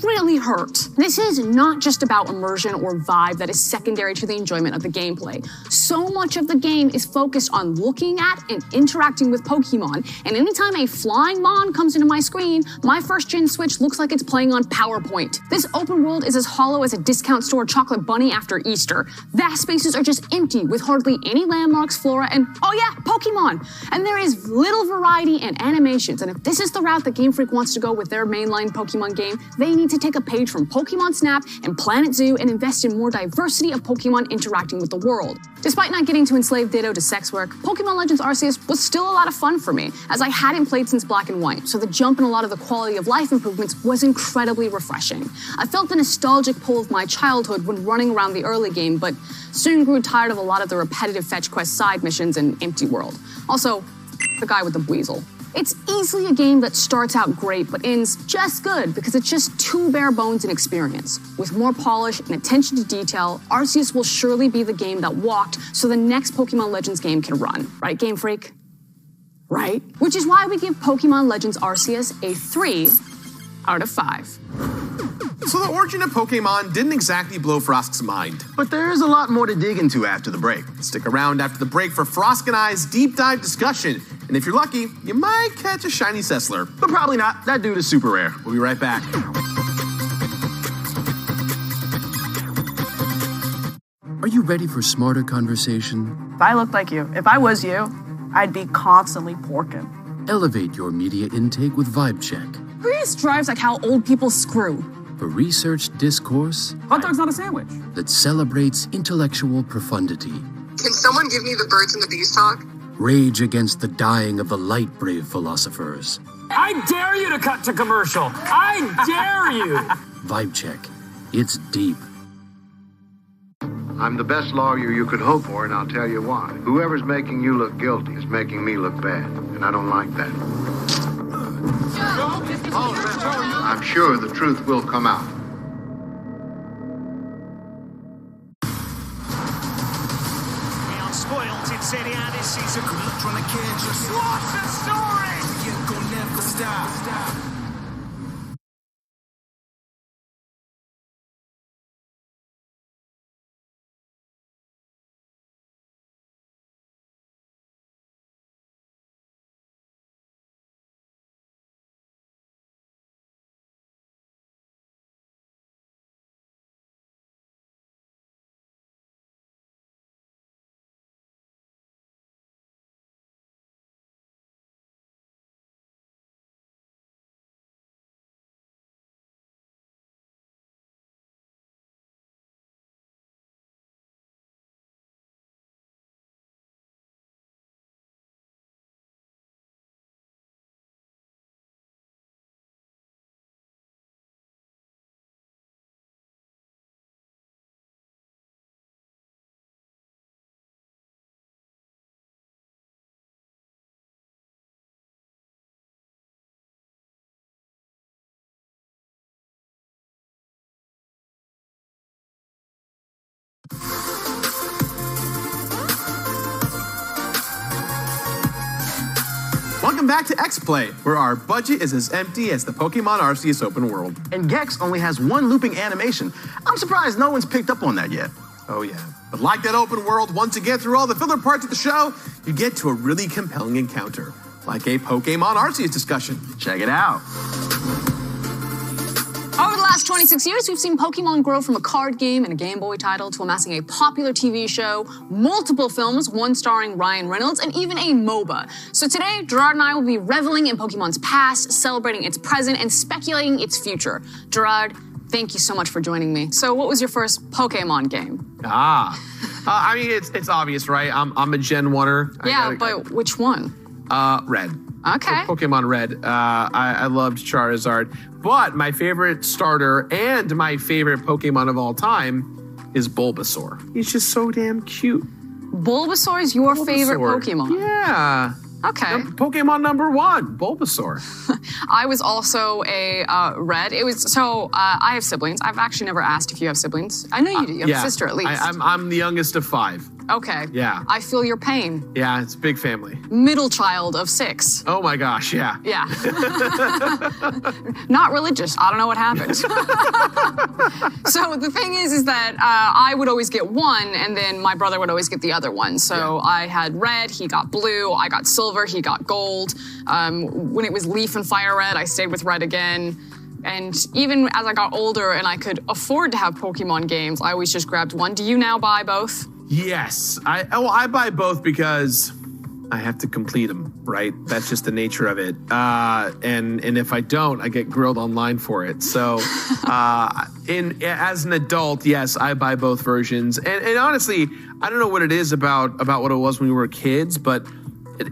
really hurt. This is not just about immersion or vibe that is secondary to the enjoyment of the gameplay. So much of the game is focused on looking at and interacting with Pokemon, and anytime a flying Mon comes into my screen, my first-gen Switch looks like it's playing on PowerPoint. This open world is as hollow as a discount store chocolate bunny after Easter. Vast spaces are just empty, with hardly any landmarks, flora, and, oh yeah, Pokemon! And there is little variety and animations, and if this is the route that Game Freak wants to go with their mainline Pokemon game, they need to take a page from Pokemon Snap and Planet Zoo and invest in more diversity of Pokemon interacting with the world. Despite not getting to enslave Ditto to sex work, Pokemon Legends Arceus was still a lot of fun for me, as I hadn't played since Black and White, so the jump in a lot of the quality of life improvements was incredibly refreshing. I felt the nostalgic pull of my childhood when running around the early game, but soon grew tired of a lot of the repetitive fetch quest side missions and empty world. Also, the guy with the weasel. It's easily a game that starts out great but ends just good because it's just too bare bones in experience. With more polish and attention to detail, Arceus will surely be the game that walked so the next Pokemon Legends game can run. Right, Game Freak? Right? Which is why we give Pokemon Legends Arceus a 3 out of 5. So the origin of Pokemon didn't exactly blow Frost's mind. But there's a lot more to dig into after the break. Stick around after the break for Frost and I's deep dive discussion. And if you're lucky, you might catch a shiny Sessler. But probably not. That dude is super rare. We'll be right back. Are you ready for smarter conversation? If I looked like you, if I was you, I'd be constantly porking. Elevate your media intake with Vibe Check. Prius drives like how old people screw. For researched discourse Hot dog's not a sandwich. that celebrates intellectual profundity. Can someone give me the birds and the bees talk? Rage against the dying of the light brave philosophers. I dare you to cut to commercial. I dare you. Vibe check. It's deep. I'm the best lawyer you could hope for, and I'll tell you why. Whoever's making you look guilty is making me look bad, and I don't like that. I'm sure the truth will come out. Spoiled in Serie A this season. What a story! Never stop. Welcome back to X-Play, where our budget is as empty as the Pokemon Arceus open world. And Gex only has one looping animation. I'm surprised no one's picked up on that yet. Oh yeah. But like that open world, once you get through all the filler parts of the show, you get to a really compelling encounter, like a Pokemon Arceus discussion. Check it out. Over the last 26 years, we've seen Pokemon grow from a card game and a Game Boy title to amassing a popular TV show, multiple films, one starring Ryan Reynolds, and even a MOBA. So today, Gerard and I will be reveling in Pokemon's past, celebrating its present, and speculating its future. Gerard, thank you so much for joining me. So what was your first Pokemon game? I mean, it's obvious, right? I'm a Gen 1er. Yeah, but which one? Red. Okay. Pokemon Red. I loved Charizard. But my favorite starter and my favorite Pokemon of all time is Bulbasaur. He's just so damn cute. Bulbasaur is your favorite Pokemon? Yeah. Okay. Pokemon number 1, Bulbasaur. I was also a Red. I have siblings. I've actually never asked if you have siblings. I know you do. You have a sister at least. I'm the youngest of 5. Okay. Yeah. I feel your pain. Yeah, it's a big family. Middle child of 6. Oh my gosh, yeah. Yeah. Not religious. I don't know what happened. So the thing is that I would always get one, and then my brother would always get the other one. So I had Red, he got Blue, I got Silver, he got Gold. When it was Leaf and Fire Red, I stayed with Red again. And even as I got older and I could afford to have Pokemon games, I always just grabbed one. Do you now buy both? Yes. I buy both because I have to complete them, right? That's just the nature of it. And if I don't, I get grilled online for it. So as an adult, yes, I buy both versions. And honestly, I don't know what it is about what it was when we were kids, but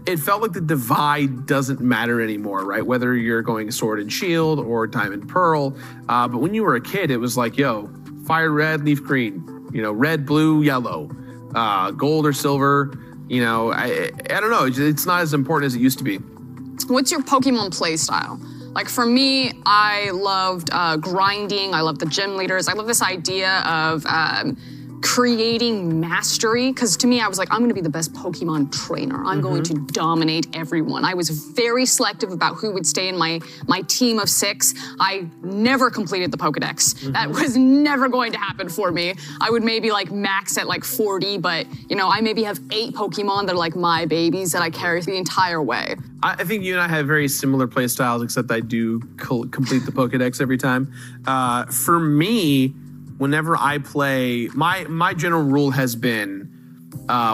it felt like the divide doesn't matter anymore, right? Whether you're going Sword and Shield or Diamond Pearl. But when you were a kid, it was like, yo, Fire Red, Leaf Green, Red, Blue, Yellow, Gold or Silver. I don't know. It's not as important as it used to be. What's your Pokemon play style? Like for me, I loved grinding. I loved the gym leaders. I love this idea of creating mastery, because to me, I was like, I'm going to be the best Pokemon trainer. I'm going to dominate everyone. I was very selective about who would stay in my team of 6. I never completed the Pokedex. That was never going to happen for me. I would maybe max at 40, but I maybe have 8 Pokemon that are like my babies that I carry the entire way. I think you and I have very similar play styles, except I do complete the Pokedex every time. For me, whenever I play, my general rule has been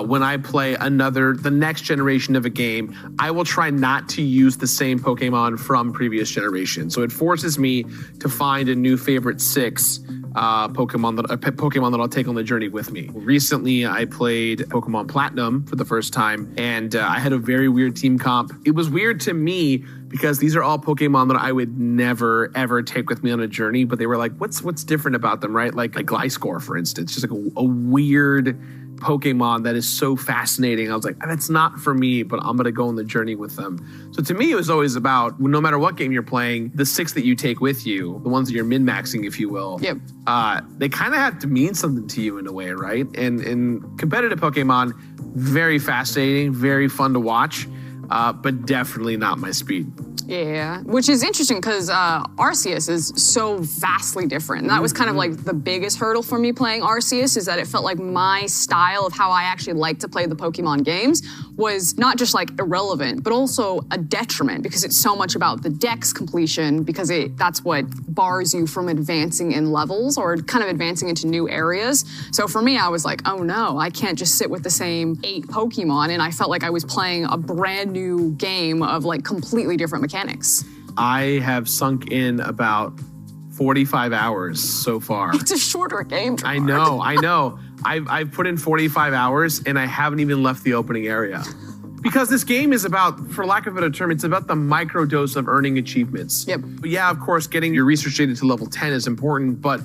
when I play the next generation of a game, I will try not to use the same Pokemon from previous generations. So it forces me to find a new favorite 6 Pokemon that I'll take on the journey with me. Recently, I played Pokemon Platinum for the first time, and I had a very weird team comp. It was weird to me because these are all Pokemon that I would never, ever take with me on a journey, but they were like, what's different about them, right? Like Gliscor, for instance, just like a weird Pokemon that is so fascinating. I was like, that's not for me, but I'm going to go on the journey with them. So to me, it was always about, no matter what game you're playing, the 6 that you take with you, the ones that you're min-maxing, if you will, they kind of have to mean something to you in a way, right? And in competitive Pokemon, very fascinating, very fun to watch, but definitely not my speed. Yeah, which is interesting because Arceus is so vastly different. And that was kind of like the biggest hurdle for me playing Arceus, is that it felt like my style of how I actually like to play the Pokemon games was not just like irrelevant, but also a detriment because it's so much about the dex completion, because that's what bars you from advancing in levels or kind of advancing into new areas. So for me, I was like, oh no, I can't just sit with the same 8 Pokemon. And I felt like I was playing a brand new game of like completely different mechanics. I have sunk in about 45 hours so far. It's a shorter game. I know. I've put in 45 hours and I haven't even left the opening area. Because this game is about, for lack of a better term, it's about the microdose of earning achievements. Yep. But yeah, of course, getting your research data to level 10 is important, but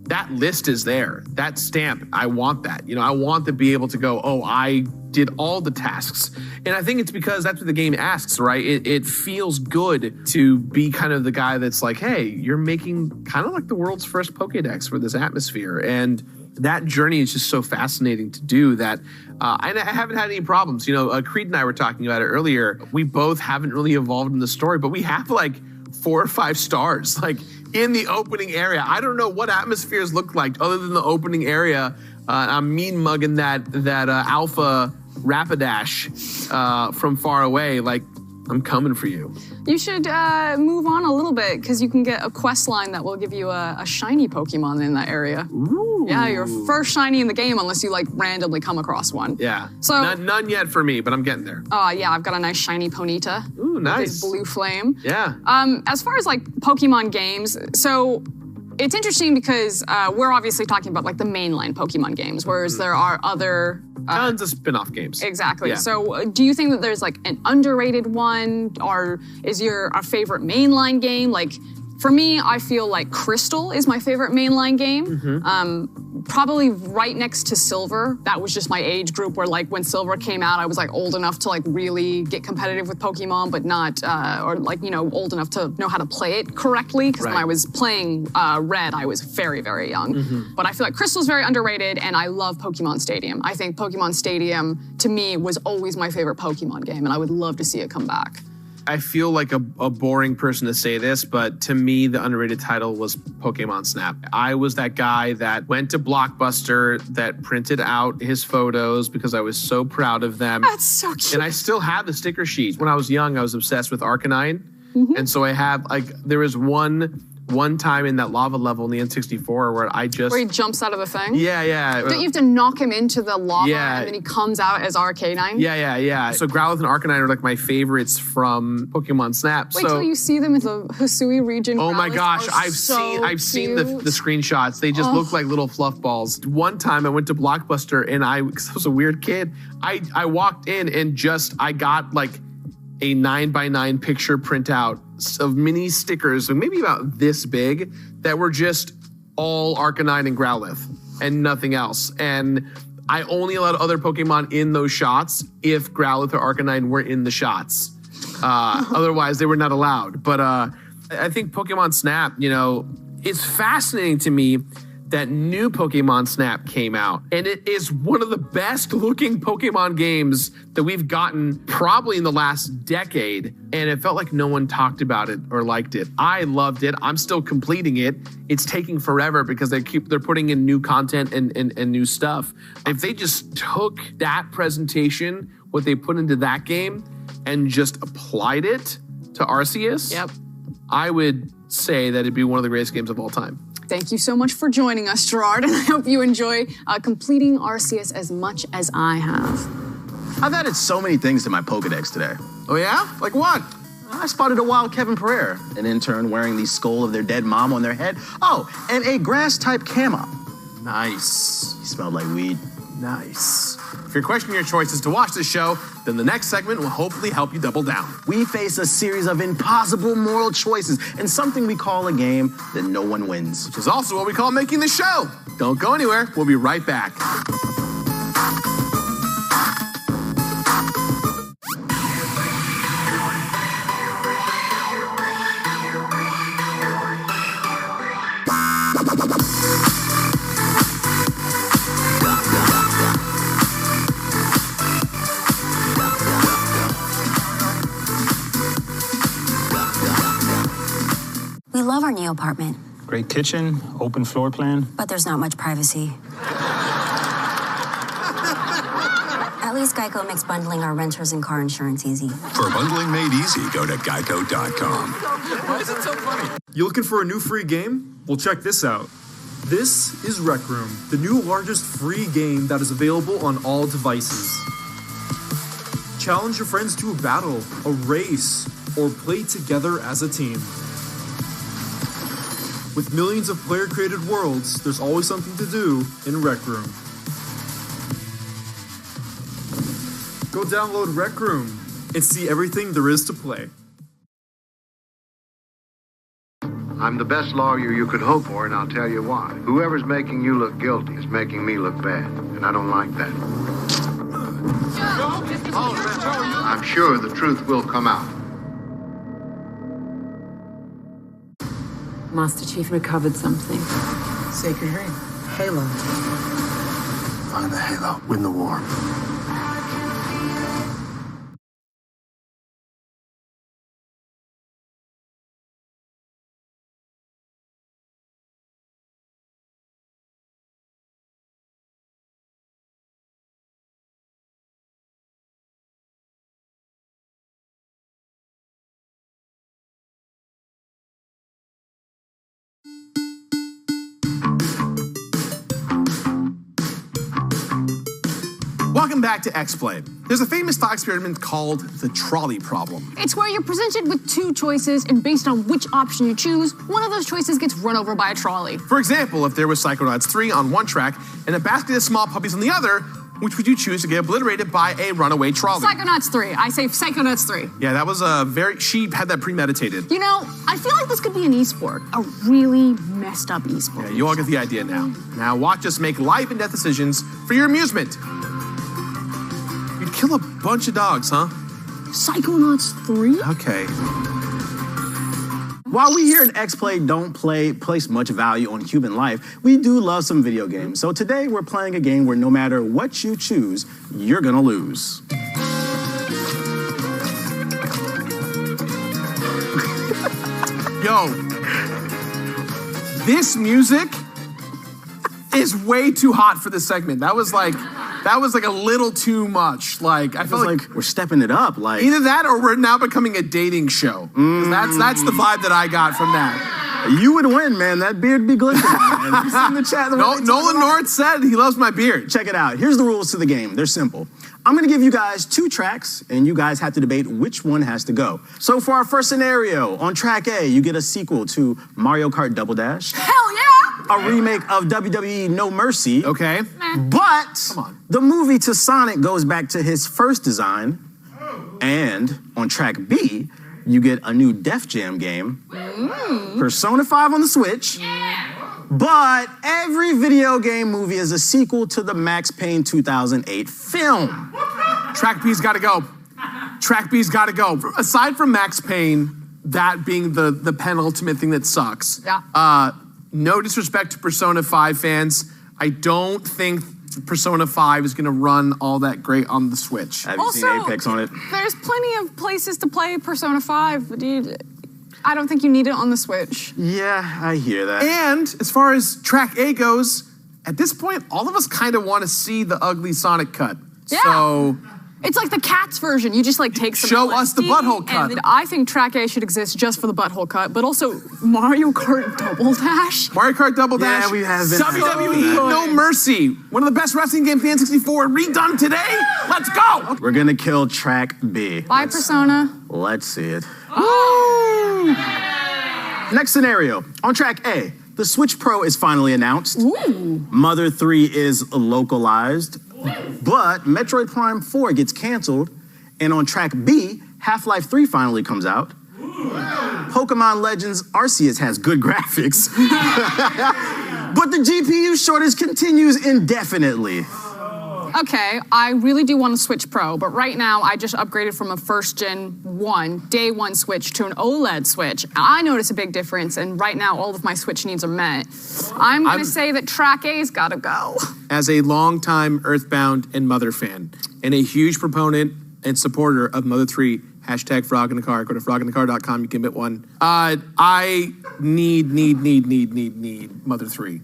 that list is there. That stamp, I want that. I want to be able to go, oh, I did all the tasks. And I think it's because that's what the game asks, right? It feels good to be kind of the guy that's like, hey, you're making kind of like the world's first Pokédex for this atmosphere. And that journey is just so fascinating to do that I haven't had any problems. Creed and I were talking about it earlier. We both haven't really evolved in the story, but we have like 4 or 5 stars, like in the opening area. I don't know what atmospheres look like other than the opening area. I'm mean mugging that alpha Rapidash from far away. Like, I'm coming for you. You should move on a little bit because you can get a quest line that will give you a shiny Pokemon in that area. Ooh. Yeah, your first shiny in the game unless you like randomly come across one. Yeah. So none yet for me, but I'm getting there. Yeah, I've got a nice shiny Ponyta. Ooh, nice. With his blue flame. Yeah. As far as like Pokemon games, so it's interesting because we're obviously talking about like the mainline Pokemon games, whereas there are other tons of spin-off games. Exactly. Yeah. So do you think that there's like an underrated one, or is your favorite mainline game? Like for me, I feel like Crystal is my favorite mainline game. Probably right next to Silver. That was just my age group where like when Silver came out, I was like old enough to like really get competitive with Pokemon, but not, or like, old enough to know how to play it correctly. Because when I was playing Red, I was very, very young. But I feel like Crystal's very underrated, and I love Pokemon Stadium. I think Pokemon Stadium, to me, was always my favorite Pokemon game, and I would love to see it come back. I feel like a boring person to say this, but to me, the underrated title was Pokemon Snap. I was that guy that went to Blockbuster, that printed out his photos because I was so proud of them. That's so cute. And I still have the sticker sheet. When I was young, I was obsessed with Arcanine. And so I have, like, there was one time in that lava level in the N64 where I just... Where he jumps out of the thing? Yeah. Don't you have to knock him into the lava and then he comes out as Arcanine? Yeah. So Growlithe and Arcanine are like my favorites from Pokemon Snap. Wait till you see them in the Hisui region. Oh my gosh, I've so seen the screenshots. They just look like little fluff balls. One time I went to Blockbuster and because I was a weird kid, I walked in and I got like a 9x9 picture printout of mini stickers, maybe about this big, that were just all Arcanine and Growlithe and nothing else. And I only allowed other Pokemon in those shots if Growlithe or Arcanine were in the shots. Otherwise, they were not allowed. But I think Pokemon Snap, it's fascinating to me that new Pokemon Snap came out. And it is one of the best looking Pokemon games that we've gotten probably in the last decade. And it felt like no one talked about it or liked it. I loved it. I'm still completing it. It's taking forever because they're putting in new content and new stuff. If they just took that presentation, what they put into that game, and just applied it to Arceus, I would say that it'd be one of the greatest games of all time. Thank you so much for joining us, Gerard, and I hope you enjoy completing Arceus as much as I have. I've added so many things to my Pokedex today. Oh yeah? Like what? I spotted a wild Kevin Pereira, an intern wearing the skull of their dead mom on their head. Oh, and a grass-type camo. Nice. He smelled like weed. Nice. If you're questioning your choices to watch this show, then the next segment will hopefully help you double down. We face a series of impossible moral choices and something we call a game that no one wins. Which is also what we call making the show. Don't go anywhere. We'll be right back. We love our new apartment, Great kitchen, open floor plan. but there's not much privacy. At least Geico makes bundling our renters and car insurance easy. For bundling made easy, go to geico.com. Why is it so funny? You looking for a new free game? Well, check this out. This is Rec Room, the new largest free game that is available on all devices. Challenge your friends to a battle, a race, or play together as a team. With millions of player-created worlds, there's always something to do in Rec Room. Go download Rec Room and see everything there is to play. I'm the best lawyer you could hope for, and I'll tell you why. Whoever's making you look guilty is making me look bad, and I don't like that. I'm sure the truth will come out. Master Chief recovered something. Sacred ring. Halo. Find the halo. Win the war. Welcome back to X-Play. There's a famous thought experiment called the trolley problem. It's where you're presented with two choices, and based on which option you choose, one of those choices gets run over by a trolley. For example, if there was Psychonauts 3 on one track and a basket of small puppies on the other, which would you choose to get obliterated by a runaway trolley? Psychonauts 3. I say Psychonauts 3. Yeah, that was she had that premeditated. You know, I feel like this could be an esport. A really messed up esport. Yeah, you all get the idea now. Now watch us make life and death decisions for your amusement. You'd kill a bunch of dogs, huh? Psychonauts 3? Okay. While we here at X-Play don't place much value on human life, we do love some video games. So today we're playing a game where no matter what you choose, you're gonna lose. Yo, this music is way too hot for this segment. That was like a little too much. Like I feel like we're stepping it up. Like either that or we're now becoming a dating show. That's the vibe that I got from that. You would win, man. That beard be glistening. Man. You see in the chat. Nolan North said he loves my beard. Check it out. Here's the rules to the game. They're simple. I'm going to give you guys 2 tracks, and you guys have to debate which one has to go. So for our first scenario, on track A, you get a sequel to Mario Kart Double Dash. Hell yeah! A remake of WWE No Mercy. Okay. But the movie to Sonic goes back to his first design. And on track B, you get a new Def Jam game, Persona 5 on the Switch. But every video game movie is a sequel to the Max Payne 2008 film. Track B's got to go. Track B's got to go. Aside from Max Payne, that being the penultimate thing that sucks. Yeah. No disrespect to Persona 5 fans. I don't think Persona 5 is going to run all that great on the Switch. Have you seen Apex on it? There's plenty of places to play Persona 5, dude. I don't think you need it on the Switch. Yeah, I hear that. And as far as track A goes, at this point, all of us kind of want to see the ugly Sonic cut. Yeah. So it's like the Cats version. You just like take some show us the butthole cut. And I think track A should exist just for the butthole cut, but also Mario Kart Double Dash. Mario Kart Double Dash. Yeah, we have been. WWE No Mercy. One of the best wrestling games in the N64 redone today. Let's go. We're going to kill track B. Bye, Persona. Let's see it. Next scenario. On track A, the Switch Pro is finally announced. Ooh. Mother 3 is localized. But Metroid Prime 4 gets canceled, and on track B, Half-Life 3 finally comes out. Pokemon Legends Arceus has good graphics. But the GPU shortage continues indefinitely. Okay, I really do want a Switch Pro, but right now I just upgraded from a day one Switch to an OLED Switch. I notice a big difference, and right now all of my Switch needs are met. I'm gonna say that track A's gotta go. As a longtime Earthbound and Mother fan, and a huge proponent and supporter of Mother 3, hashtag frog in the car. Go to froginthecar.com, you can get one. I need Mother 3.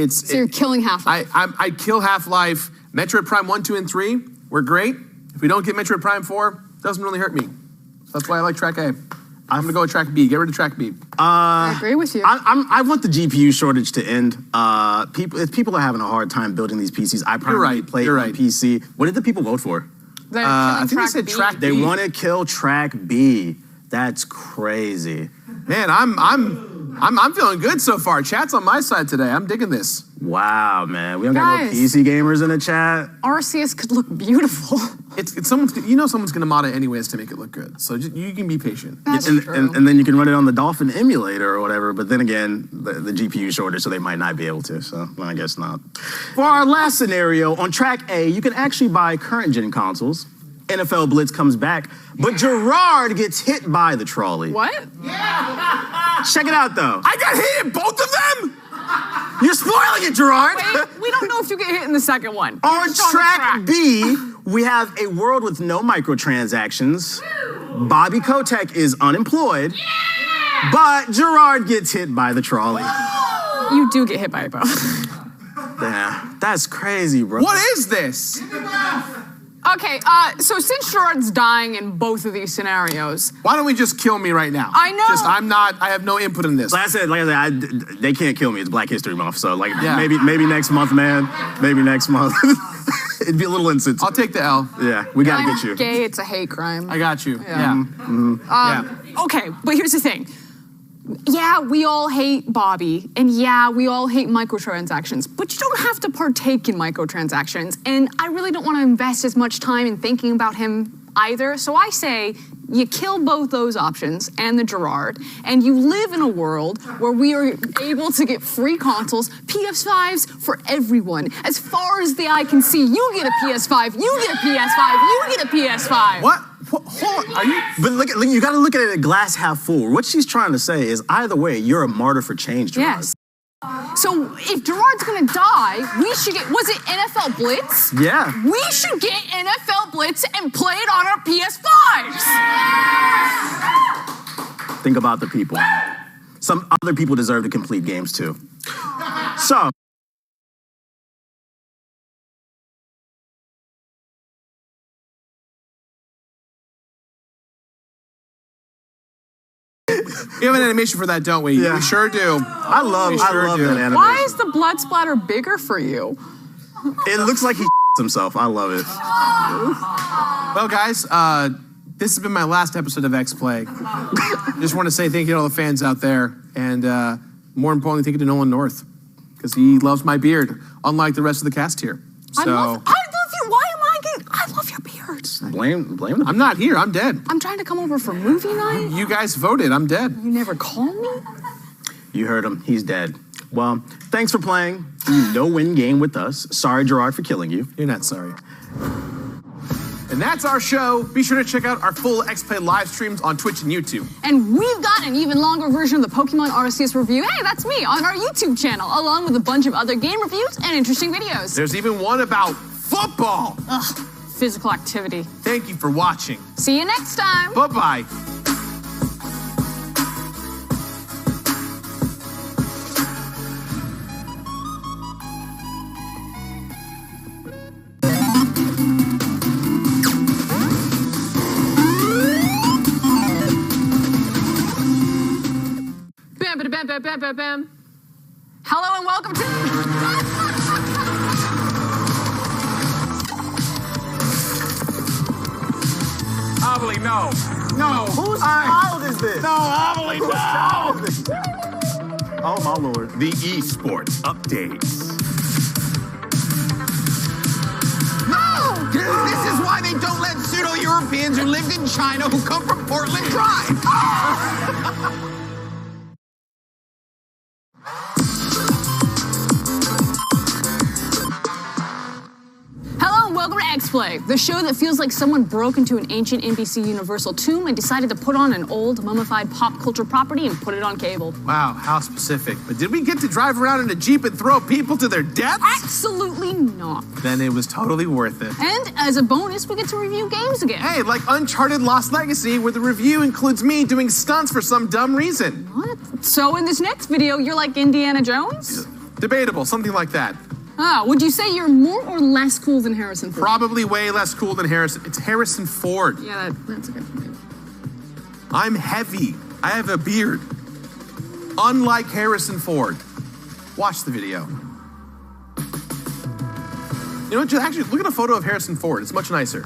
So you're killing Half-Life. I kill Half-Life. Metroid Prime 1, 2, and 3 were great. If we don't get Metroid Prime 4, it doesn't really hurt me. So that's why I like track A. I'm gonna go with track B. Get rid of track B. I agree with you. I want the GPU shortage to end. If people are having a hard time building these PCs, I probably play on PC. What did the people vote for? I think they said track B. They want to kill track B. That's crazy. Man, I'm feeling good so far. Chat's on my side today. I'm digging this. Wow, man. We don't got no PC gamers in the chat. Arceus could look beautiful. It's someone's gonna mod it anyways to make it look good. So you can be patient. That's true. And then you can run it on the Dolphin emulator or whatever. But then again, the GPU shortage, so they might not be able to. So I guess not. For our last scenario, on track A, you can actually buy current gen consoles. NFL Blitz comes back, but Gerard gets hit by the trolley. What? Yeah. Check it out, though. I got hit in both of them? You're spoiling it, Gerard. Wait, we don't know if you get hit in the second one. On track B, we have a world with no microtransactions. Bobby Kotick is unemployed, but Gerard gets hit by the trolley. You do get hit by a boat. Yeah, that's crazy, bro. What is this? Okay, so since Gerard's dying in both of these scenarios, why don't we just kill me right now? I know. I have no input in this. Like I said, they can't kill me. It's Black History Month, so maybe next month, man. Maybe next month. It'd be a little insensitive. I'll take the L. Yeah, we gotta get you. Gay, it's a hate crime. I got you. Yeah. Okay, but here's the thing. Yeah, we all hate Bobby, and yeah, we all hate microtransactions, but you don't have to partake in microtransactions, and I really don't want to invest as much time in thinking about him either, so I say you kill both those options and the Gerard, and you live in a world where we are able to get free consoles, PS5s for everyone. As far as the eye can see, you get a PS5, you get a PS5, you get a PS5. What? Hold on, are you? But look, you got to look at it glass half full. What she's trying to say is, either way, you're a martyr for change, Gerard. Yes. So if Gerard's gonna die, we should get. Was it NFL Blitz? Yeah. We should get NFL Blitz and play it on our PS5s. Think about the people. Some other people deserve to complete games too. So. We have an animation for that, don't we? Yeah. We sure do. I love that animation. Why is the blood splatter bigger for you? It looks like he himself. I love it. Well, guys, this has been my last episode of X-Play. Just want to say thank you to all the fans out there, and more importantly, thank you to Nolan North, because he loves my beard, unlike the rest of the cast here. So, I love you. Why am I getting? I love your beard. Blame the I'm not here. I'm dead. I'm trying to come over for movie night. You guys voted. I'm dead. You never call me? You heard him. He's dead. Well, thanks for playing the no-win game with us. Sorry, Gerard, for killing you. You're not sorry. And that's our show. Be sure to check out our full X-Play live streams on Twitch and YouTube. And we've got an even longer version of the Pokemon Arceus review. Hey, that's me, on our YouTube channel, along with a bunch of other game reviews and interesting videos. There's even one about football. Ugh, physical activity. Thank you for watching. See you next time. Bye-bye. Bam. Hello and welcome to... Obviously, no. No. Whose child is this? No, obviously, no. Oh, my Lord. The esports updates. This is why they don't let pseudo-Europeans who lived in China who come from Portland drive. Hello and welcome to X-Play, the show that feels like someone broke into an ancient NBC Universal tomb and decided to put on an old, mummified pop culture property and put it on cable. Wow, how specific. But did we get to drive around in a Jeep and throw people to their deaths? Absolutely not. Then it was totally worth it. And as a bonus, we get to review games again. Hey, like Uncharted Lost Legacy, where the review includes me doing stunts for some dumb reason. What? So in this next video, you're like Indiana Jones? Debatable, something like that. Ah, would you say you're more or less cool than Harrison Ford? Probably way less cool than Harrison. It's Harrison Ford. Yeah, that's a good point. I'm heavy. I have a beard. Unlike Harrison Ford. Watch the video. You know what? Just actually, look at a photo of Harrison Ford. It's much nicer.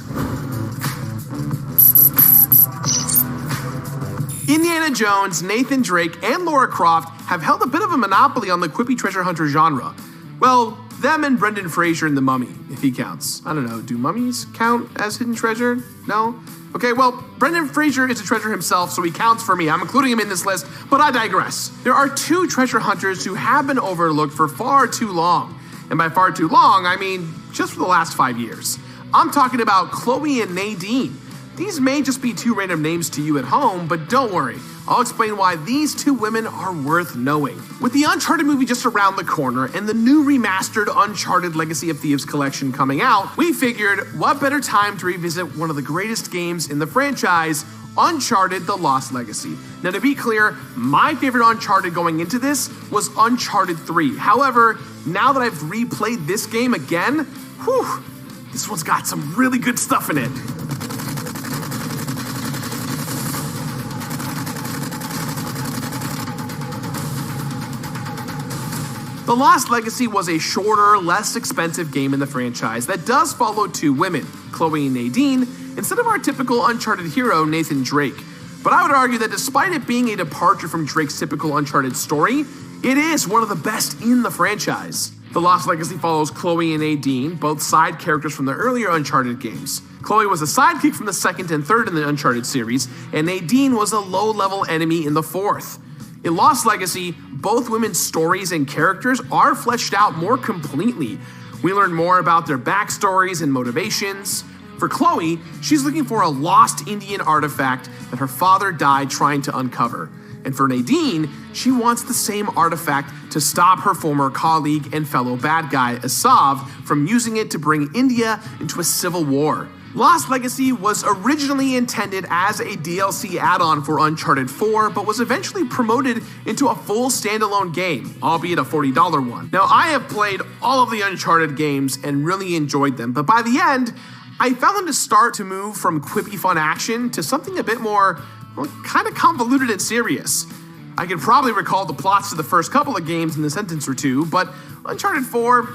Indiana Jones, Nathan Drake, and Lara Croft have held a bit of a monopoly on the quippy treasure hunter genre. Well, them and Brendan Fraser in The Mummy, if he counts. I don't know, do mummies count as hidden treasure? No? Okay, well, Brendan Fraser is a treasure himself, so he counts for me. I'm including him in this list, but I digress. There are two treasure hunters who have been overlooked for far too long. And by far too long, I mean just for the last 5 years. I'm talking about Chloe and Nadine. These may just be two random names to you at home, but don't worry. I'll explain why these two women are worth knowing. With the Uncharted movie just around the corner and the new remastered Uncharted Legacy of Thieves collection coming out, we figured what better time to revisit one of the greatest games in the franchise, Uncharted: The Lost Legacy. Now to be clear, my favorite Uncharted going into this was Uncharted 3. However, now that I've replayed this game again, whew, this one's got some really good stuff in it. The Lost Legacy was a shorter, less expensive game in the franchise that does follow two women, Chloe and Nadine, instead of our typical Uncharted hero, Nathan Drake. But I would argue that despite it being a departure from Drake's typical Uncharted story, it is one of the best in the franchise. The Lost Legacy follows Chloe and Nadine, both side characters from the earlier Uncharted games. Chloe was a sidekick from the second and third in the Uncharted series, and Nadine was a low-level enemy in the fourth. In Lost Legacy, both women's stories and characters are fleshed out more completely. We learn more about their backstories and motivations. For Chloe, she's looking for a lost Indian artifact that her father died trying to uncover. And for Nadine, she wants the same artifact to stop her former colleague and fellow bad guy, Asav, from using it to bring India into a civil war. Lost Legacy was originally intended as a DLC add-on for Uncharted 4, but was eventually promoted into a full standalone game, albeit a $40 one. Now, I have played all of the Uncharted games and really enjoyed them, but by the end, I found them to start to move from quippy fun action to something a bit more, well, kind of convoluted and serious. I can probably recall the plots to the first couple of games in a sentence or two, but Uncharted 4,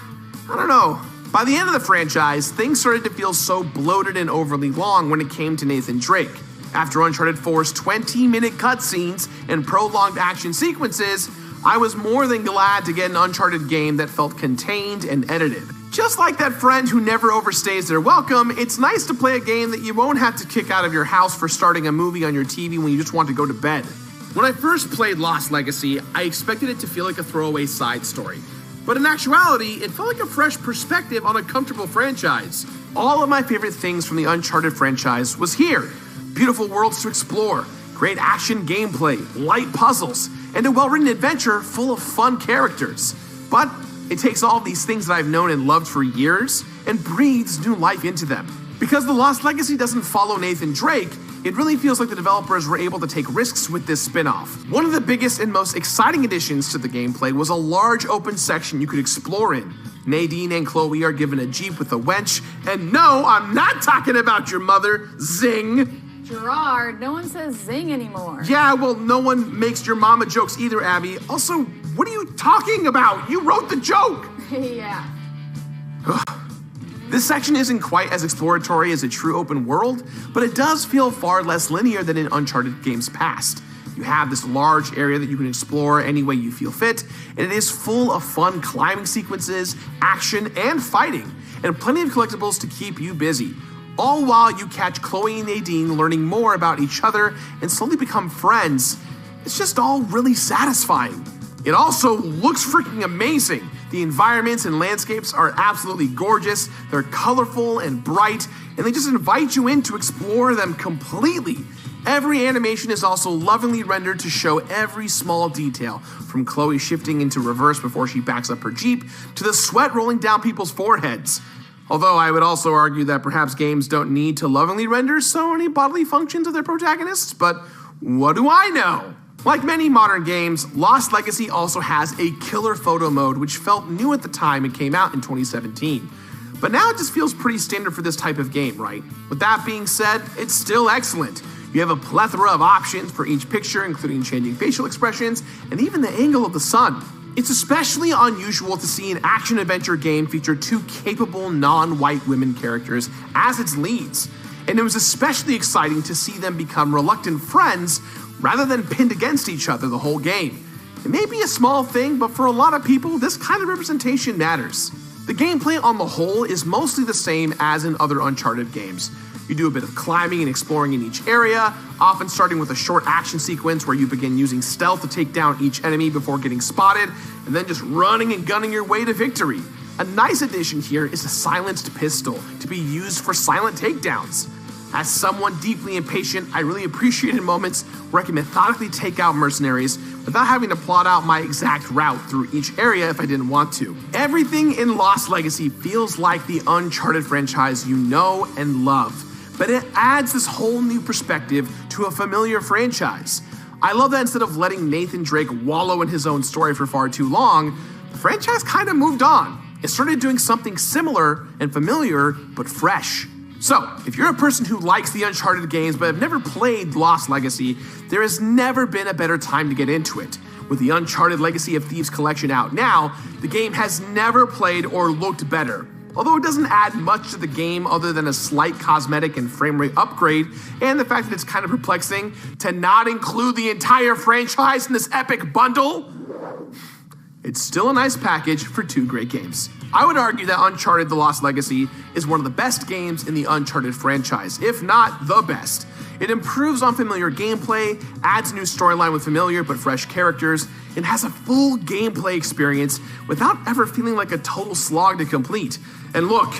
I don't know. By the end of the franchise, things started to feel so bloated and overly long when it came to Nathan Drake. After Uncharted 4's 20-minute cutscenes and prolonged action sequences, I was more than glad to get an Uncharted game that felt contained and edited. Just like that friend who never overstays their welcome, it's nice to play a game that you won't have to kick out of your house for starting a movie on your TV when you just want to go to bed. When I first played Lost Legacy, I expected it to feel like a throwaway side story. But in actuality, it felt like a fresh perspective on a comfortable franchise. All of my favorite things from the Uncharted franchise was here. Beautiful worlds to explore, great action gameplay, light puzzles, and a well-written adventure full of fun characters. But it takes all these things that I've known and loved for years and breathes new life into them. Because The Lost Legacy doesn't follow Nathan Drake, it really feels like the developers were able to take risks with this spin-off. One of the biggest and most exciting additions to the gameplay was a large open section you could explore in. Nadine and Chloe are given a Jeep with a wench, and no, I'm not talking about your mother, Zing. Gerard, no one says zing anymore. Yeah, well, no one makes your mama jokes either, Abby. Also, what are you talking about? You wrote the joke. Yeah. This section isn't quite as exploratory as a true open world, but it does feel far less linear than in Uncharted games past. You have this large area that you can explore any way you feel fit, and it is full of fun climbing sequences, action, and fighting, and plenty of collectibles to keep you busy. All while you catch Chloe and Nadine learning more about each other and slowly become friends. It's just all really satisfying. It also looks freaking amazing. The environments and landscapes are absolutely gorgeous. They're colorful and bright, and they just invite you in to explore them completely. Every animation is also lovingly rendered to show every small detail, from Chloe shifting into reverse before she backs up her Jeep, to the sweat rolling down people's foreheads. Although I would also argue that perhaps games don't need to lovingly render so many bodily functions of their protagonists, but what do I know? Like many modern games, Lost Legacy also has a killer photo mode, which felt new at the time it came out in 2017. But now it just feels pretty standard for this type of game, right? With that being said, it's still excellent. You have a plethora of options for each picture, including changing facial expressions and even the angle of the sun. It's especially unusual to see an action-adventure game feature two capable non-white women characters as its leads. And it was especially exciting to see them become reluctant friends rather than pinned against each other the whole game. It may be a small thing, but for a lot of people, this kind of representation matters. The gameplay on the whole is mostly the same as in other Uncharted games. You do a bit of climbing and exploring in each area, often starting with a short action sequence where you begin using stealth to take down each enemy before getting spotted, and then just running and gunning your way to victory. A nice addition here is a silenced pistol to be used for silent takedowns. As someone deeply impatient, I really appreciated moments where I can methodically take out mercenaries without having to plot out my exact route through each area if I didn't want to. Everything in Lost Legacy feels like the Uncharted franchise you know and love, but it adds this whole new perspective to a familiar franchise. I love that instead of letting Nathan Drake wallow in his own story for far too long, the franchise kind of moved on. It started doing something similar and familiar, but fresh. So, if you're a person who likes the Uncharted games but have never played Lost Legacy, there has never been a better time to get into it. With the Uncharted Legacy of Thieves collection out now, the game has never played or looked better. Although it doesn't add much to the game other than a slight cosmetic and frame rate upgrade, and the fact that it's kind of perplexing to not include the entire franchise in this epic bundle, it's still a nice package for two great games. I would argue that Uncharted: The Lost Legacy is one of the best games in the Uncharted franchise, if not the best. It improves on familiar gameplay, adds a new storyline with familiar but fresh characters, and has a full gameplay experience without ever feeling like a total slog to complete. And look,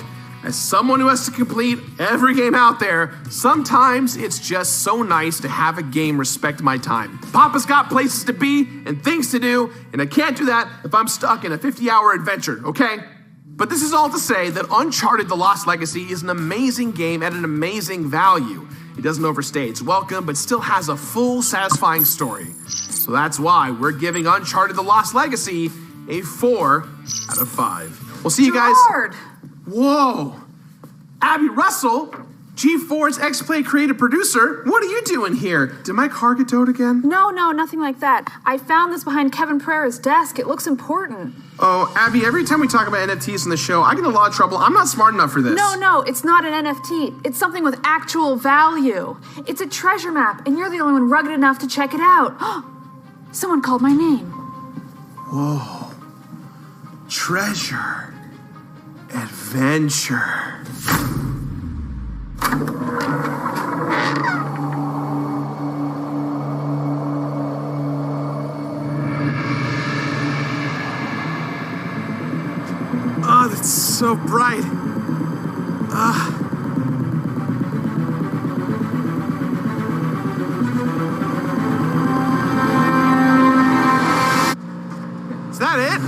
as someone who has to complete every game out there, sometimes it's just so nice to have a game respect my time. Papa's got places to be and things to do, and I can't do that if I'm stuck in a 50-hour adventure, okay? But this is all to say that Uncharted: The Lost Legacy is an amazing game at an amazing value. It doesn't overstay its welcome, but still has a full, satisfying story. So that's why we're giving Uncharted: The Lost Legacy a 4 out of 5. We'll see you guys. Whoa. Abby Russell, G4's X-Play creative producer. What are you doing here? Did my car get towed again? No, nothing like that. I found this behind Kevin Pereira's desk. It looks important. Oh, Abby, every time we talk about NFTs in the show, I get in a lot of trouble. I'm not smart enough for this. No, it's not an NFT. It's something with actual value. It's a treasure map, and you're the only one rugged enough to check it out. Someone called my name. Whoa. Treasure. Adventure. Oh, that's so bright. Is that it?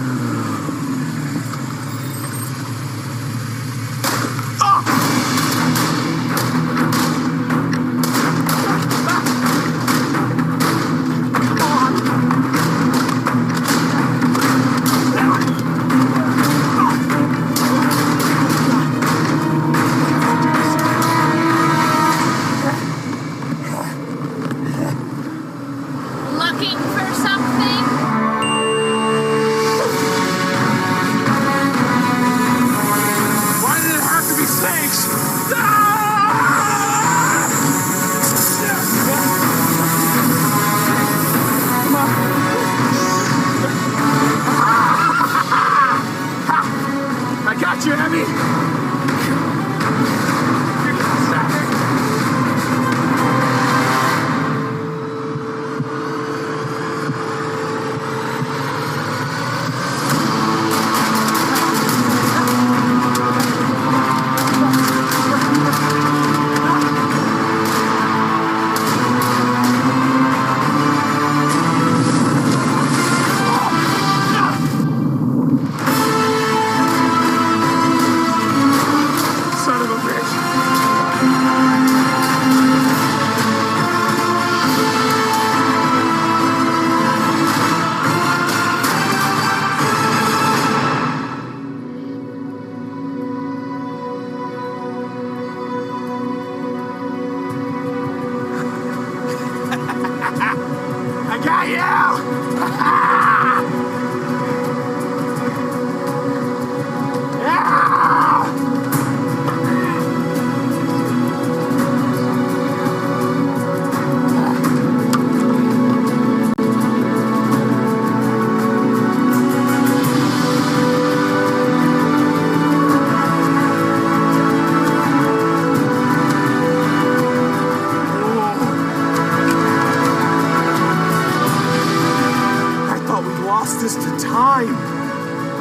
lost this to time.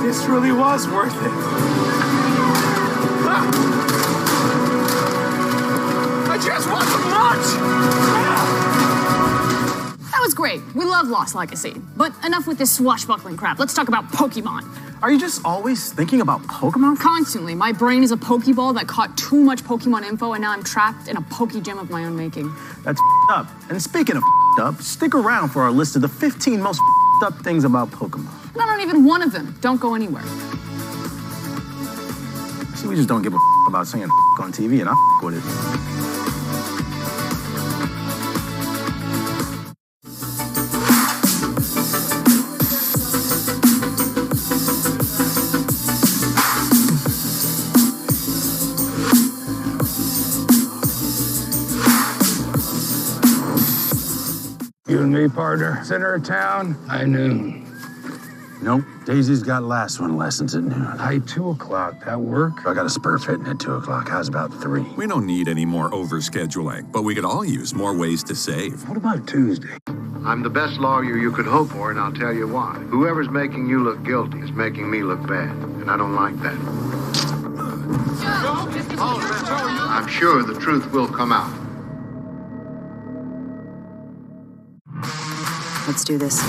This really was worth it. I just want the launch! That was great. We love Lost Legacy. But enough with this swashbuckling crap. Let's talk about Pokemon. Are you just always thinking about Pokemon? Constantly. My brain is a Pokeball that caught too much Pokemon info, and now I'm trapped in a Pokegym of my own making. That's up. And speaking of up, stick around for our list of the 15 most up things about Pokemon. Not on even one of them. Don't go anywhere. See, we just don't give a about saying on TV, and I with it. You and me, partner. Center of town, high noon. Nope. Daisy's got last one lessons at noon. High 2 o'clock. That work? I got a spur fitting at 2 o'clock. How's about 3? We don't need any more overscheduling, but we could all use more ways to save. What about Tuesday? I'm the best lawyer you could hope for, and I'll tell you why. Whoever's making you look guilty is making me look bad, and I don't like that. I'm sure the truth will come out. Let's do this.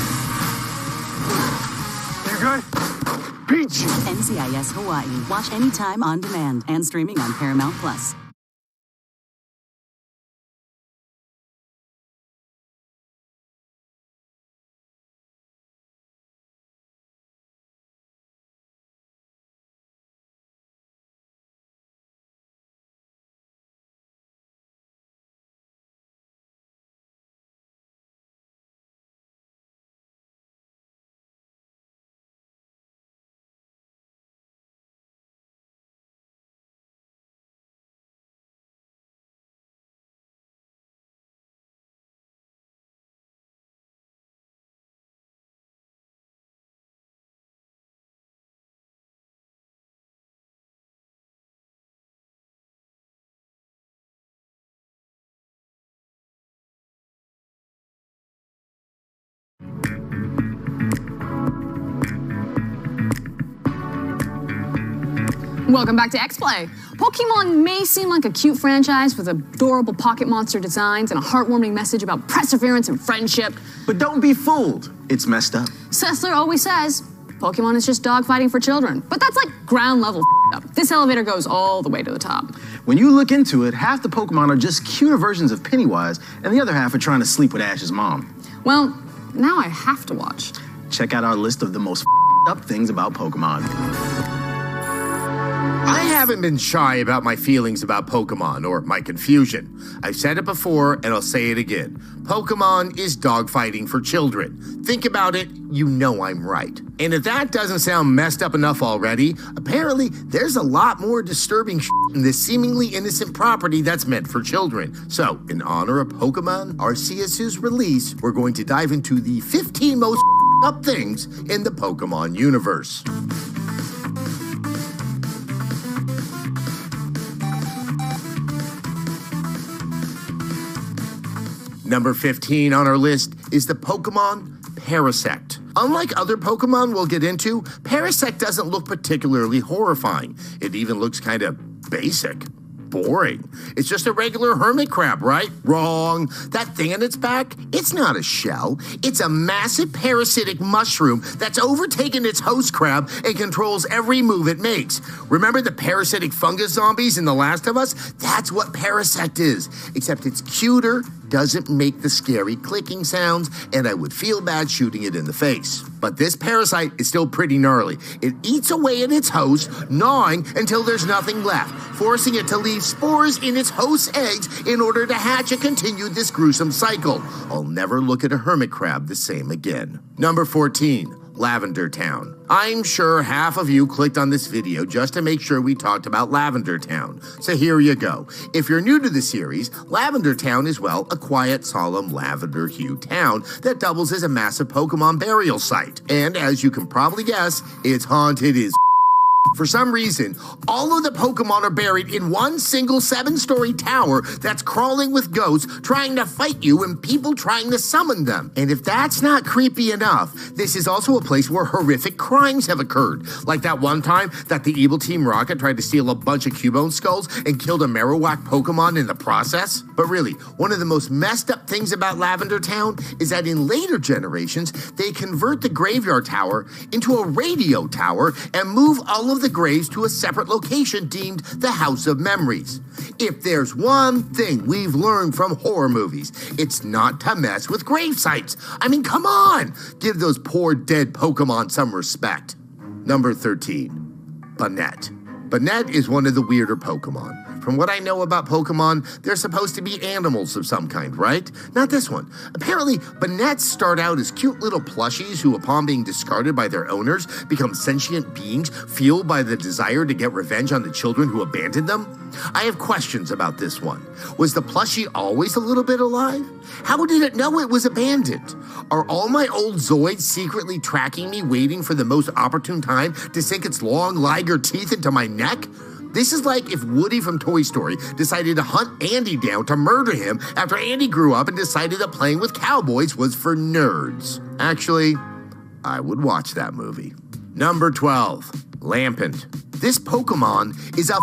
You good? Peachy! NCIS Hawaii. Watch anytime on demand and streaming on Paramount Plus. Welcome back to X-Play. Pokemon may seem like a cute franchise with adorable pocket monster designs and a heartwarming message about perseverance and friendship. But don't be fooled. It's messed up. Sessler always says, Pokemon is just dogfighting for children. But that's like ground level up. This elevator goes all the way to the top. When you look into it, half the Pokemon are just cuter versions of Pennywise, and the other half are trying to sleep with Ash's mom. Well, now I have to watch. Check out our list of the most up things about Pokemon. I haven't been shy about my feelings about Pokemon or my confusion. I've said it before and I'll say it again. Pokemon is dogfighting for children. Think about it, you know I'm right. And if that doesn't sound messed up enough already, apparently there's a lot more disturbing shit in this seemingly innocent property that's meant for children. So, in honor of Pokemon Arceus's release, we're going to dive into the 15 most up things in the Pokemon universe. Number 15 on our list is the Pokemon Parasect. Unlike other Pokemon we'll get into, Parasect doesn't look particularly horrifying. It even looks kind of basic. Boring. It's just a regular hermit crab, right? Wrong. That thing on its back, it's not a shell. It's a massive parasitic mushroom that's overtaken its host crab and controls every move it makes. Remember the parasitic fungus zombies in The Last of Us? That's what Parasect is. Except it's cuter, doesn't make the scary clicking sounds, and I would feel bad shooting it in the face. But this parasite is still pretty gnarly. It eats away at its host, gnawing until there's nothing left, forcing it to leave spores in its host's eggs in order to hatch and continue this gruesome cycle. I'll never look at a hermit crab the same again. Number 14. Lavender Town. I'm sure half of you clicked on this video just to make sure we talked about Lavender Town. So here you go. If you're new to the series, Lavender Town is, well, a quiet, solemn, lavender hue town that doubles as a massive Pokemon burial site. And as you can probably guess, it's haunted as For some reason, all of the Pokemon are buried in one single 7-story tower that's crawling with ghosts trying to fight you and people trying to summon them. And if that's not creepy enough, this is also a place where horrific crimes have occurred. Like that one time that the evil Team Rocket tried to steal a bunch of Cubone skulls and killed a Marowak Pokemon in the process. But really, one of the most messed up things about Lavender Town is that in later generations, they convert the graveyard tower into a radio tower and move all of the graves to a separate location deemed the House of Memories. If there's one thing we've learned from horror movies, it's not to mess with grave sites. I mean, come on! Give those poor dead Pokemon some respect. Number 13, Banette. Banette is one of the weirder Pokemon. From what I know about Pokemon, they're supposed to be animals of some kind, right? Not this one. Apparently, Banettes start out as cute little plushies who, upon being discarded by their owners, become sentient beings fueled by the desire to get revenge on the children who abandoned them. I have questions about this one. Was the plushie always a little bit alive? How did it know it was abandoned? Are all my old Zoids secretly tracking me, waiting for the most opportune time to sink its long liger teeth into my neck? This is like if Woody from Toy Story decided to hunt Andy down to murder him after Andy grew up and decided that playing with cowboys was for nerds. Actually, I would watch that movie. Number 12, Lampent. This Pokemon is a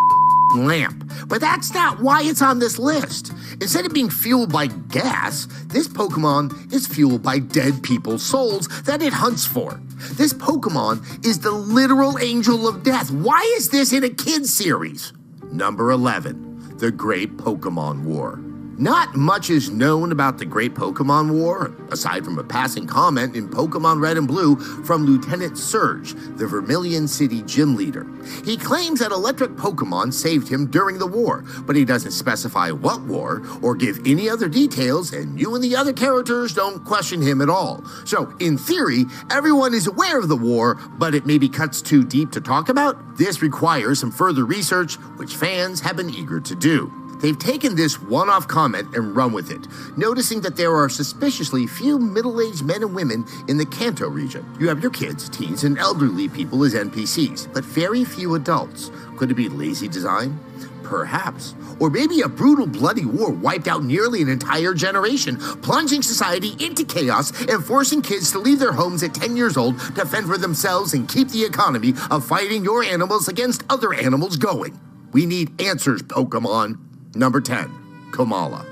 lamp, but that's not why it's on this list. Instead of being fueled by gas, this Pokemon is fueled by dead people's souls that it hunts for. This Pokemon is the literal angel of death. Why is this in a kid's series? Number 11, the Great Pokemon War. Not much is known about the Great Pokemon War, aside from a passing comment in Pokemon Red and Blue from Lieutenant Surge, the Vermilion City gym leader. He claims that electric Pokemon saved him during the war, but he doesn't specify what war or give any other details, and you and the other characters don't question him at all. So, in theory, everyone is aware of the war, but it maybe cuts too deep to talk about. This requires some further research, which fans have been eager to do. They've taken this one-off comment and run with it, noticing that there are suspiciously few middle-aged men and women in the Kanto region. You have your kids, teens, and elderly people as NPCs, but very few adults. Could it be lazy design? Perhaps. Or maybe a brutal, bloody war wiped out nearly an entire generation, plunging society into chaos and forcing kids to leave their homes at 10 years old to fend for themselves and keep the economy of fighting your animals against other animals going. We need answers, Pokemon. Number 10, Komala.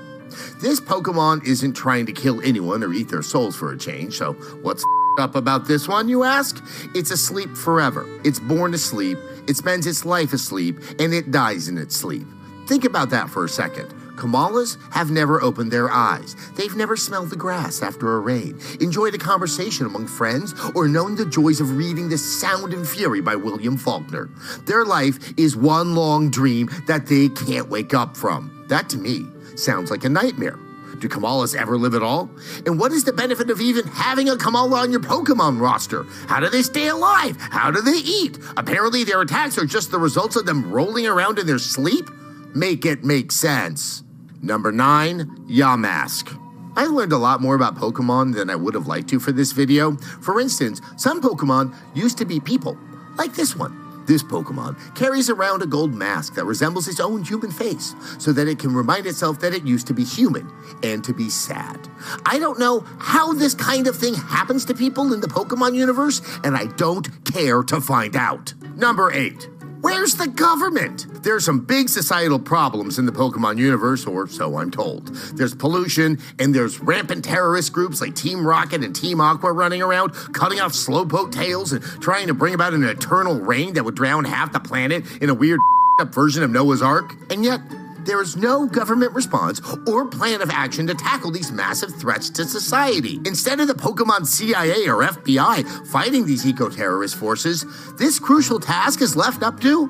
This Pokemon isn't trying to kill anyone or eat their souls for a change, so what's up about this one, you ask? It's asleep forever. It's born asleep, it spends its life asleep, and it dies in its sleep. Think about that for a second. Komalas have never opened their eyes. They've never smelled the grass after a rain, enjoyed a conversation among friends, or known the joys of reading The Sound and Fury by William Faulkner. Their life is one long dream that they can't wake up from. That, to me, sounds like a nightmare. Do Komalas ever live at all? And what is the benefit of even having a Komala on your Pokemon roster? How do they stay alive? How do they eat? Apparently their attacks are just the results of them rolling around in their sleep? Make it make sense. Number 9, Yamask. I learned a lot more about Pokemon than I would have liked to for this video. For instance, some Pokemon used to be people, like this one. This Pokemon carries around a gold mask that resembles its own human face, so that it can remind itself that it used to be human and to be sad. I don't know how this kind of thing happens to people in the Pokemon universe, and I don't care to find out. Number 8. Where's the government? There's some big societal problems in the Pokemon universe, or so I'm told. There's pollution, and there's rampant terrorist groups like Team Rocket and Team Aqua running around, cutting off slowpoke tails and trying to bring about an eternal rain that would drown half the planet in a weird up version of Noah's Ark. And yet, there is no government response or plan of action to tackle these massive threats to society. Instead of the Pokemon CIA or FBI fighting these eco-terrorist forces, this crucial task is left up to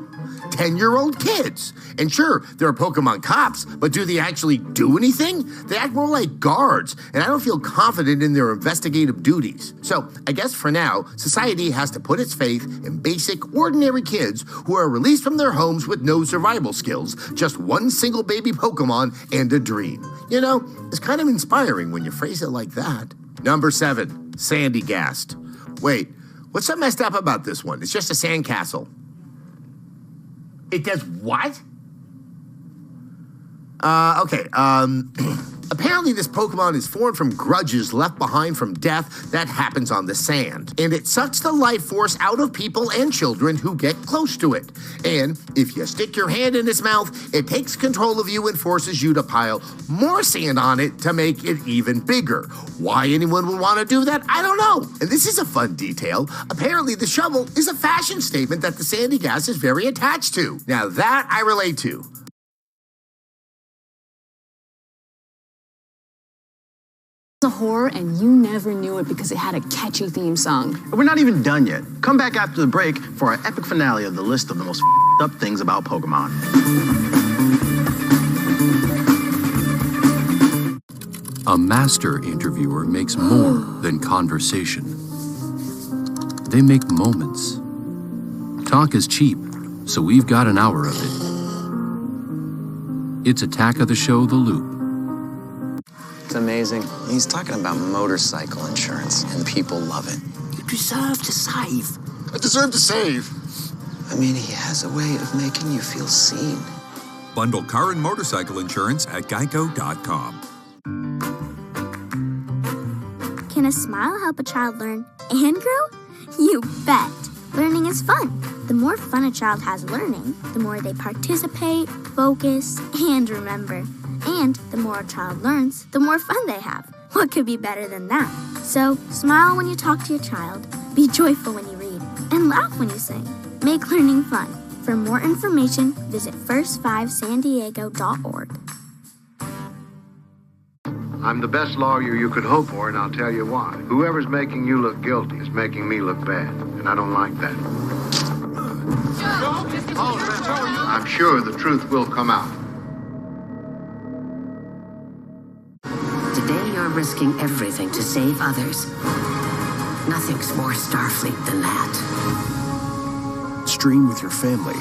10-year-old kids. And sure, there are Pokemon cops, but do they actually do anything? They act more like guards, and I don't feel confident in their investigative duties. So, I guess for now, society has to put its faith in basic, ordinary kids who are released from their homes with no survival skills, just one single baby Pokemon and a dream. You know, it's kind of inspiring when you phrase it like that. Number 7, Sandygast. Wait, what's so messed up about this one? It's just a sandcastle. It does what? Okay, apparently this Pokemon is formed from grudges left behind from death that happens on the sand. And it sucks the life force out of people and children who get close to it. And if you stick your hand in its mouth, it takes control of you and forces you to pile more sand on it to make it even bigger. Why anyone would want to do that, I don't know. And this is a fun detail. Apparently the shovel is a fashion statement that the sandy gas is very attached to. Now that I relate to. A horror and you never knew it because it had a catchy theme song. We're not even done yet. Come back after the break for our epic finale of the list of the most up things about Pokemon. A master interviewer makes more than conversation. They make moments. Talk is cheap, so we've got an hour of it. It's Attack of the Show, The Loop. It's amazing. He's talking about motorcycle insurance, and people love it. You deserve to save. I deserve to save. I mean, he has a way of making you feel seen. Bundle car and motorcycle insurance at geico.com. Can a smile help a child learn and grow? You bet. Learning is fun. The more fun a child has learning, the more they participate, focus, and remember. And the more a child learns, the more fun they have. What could be better than that? So, smile when you talk to your child, be joyful when you read, and laugh when you sing. Make learning fun. For more information, visit first5sandiego.org. I'm the best lawyer you could hope for, and I'll tell you why. Whoever's making you look guilty is making me look bad, and I don't like that. I'm sure the truth will come out. Today you're risking everything to save others. Nothing's more Starfleet than that. Stream with your family.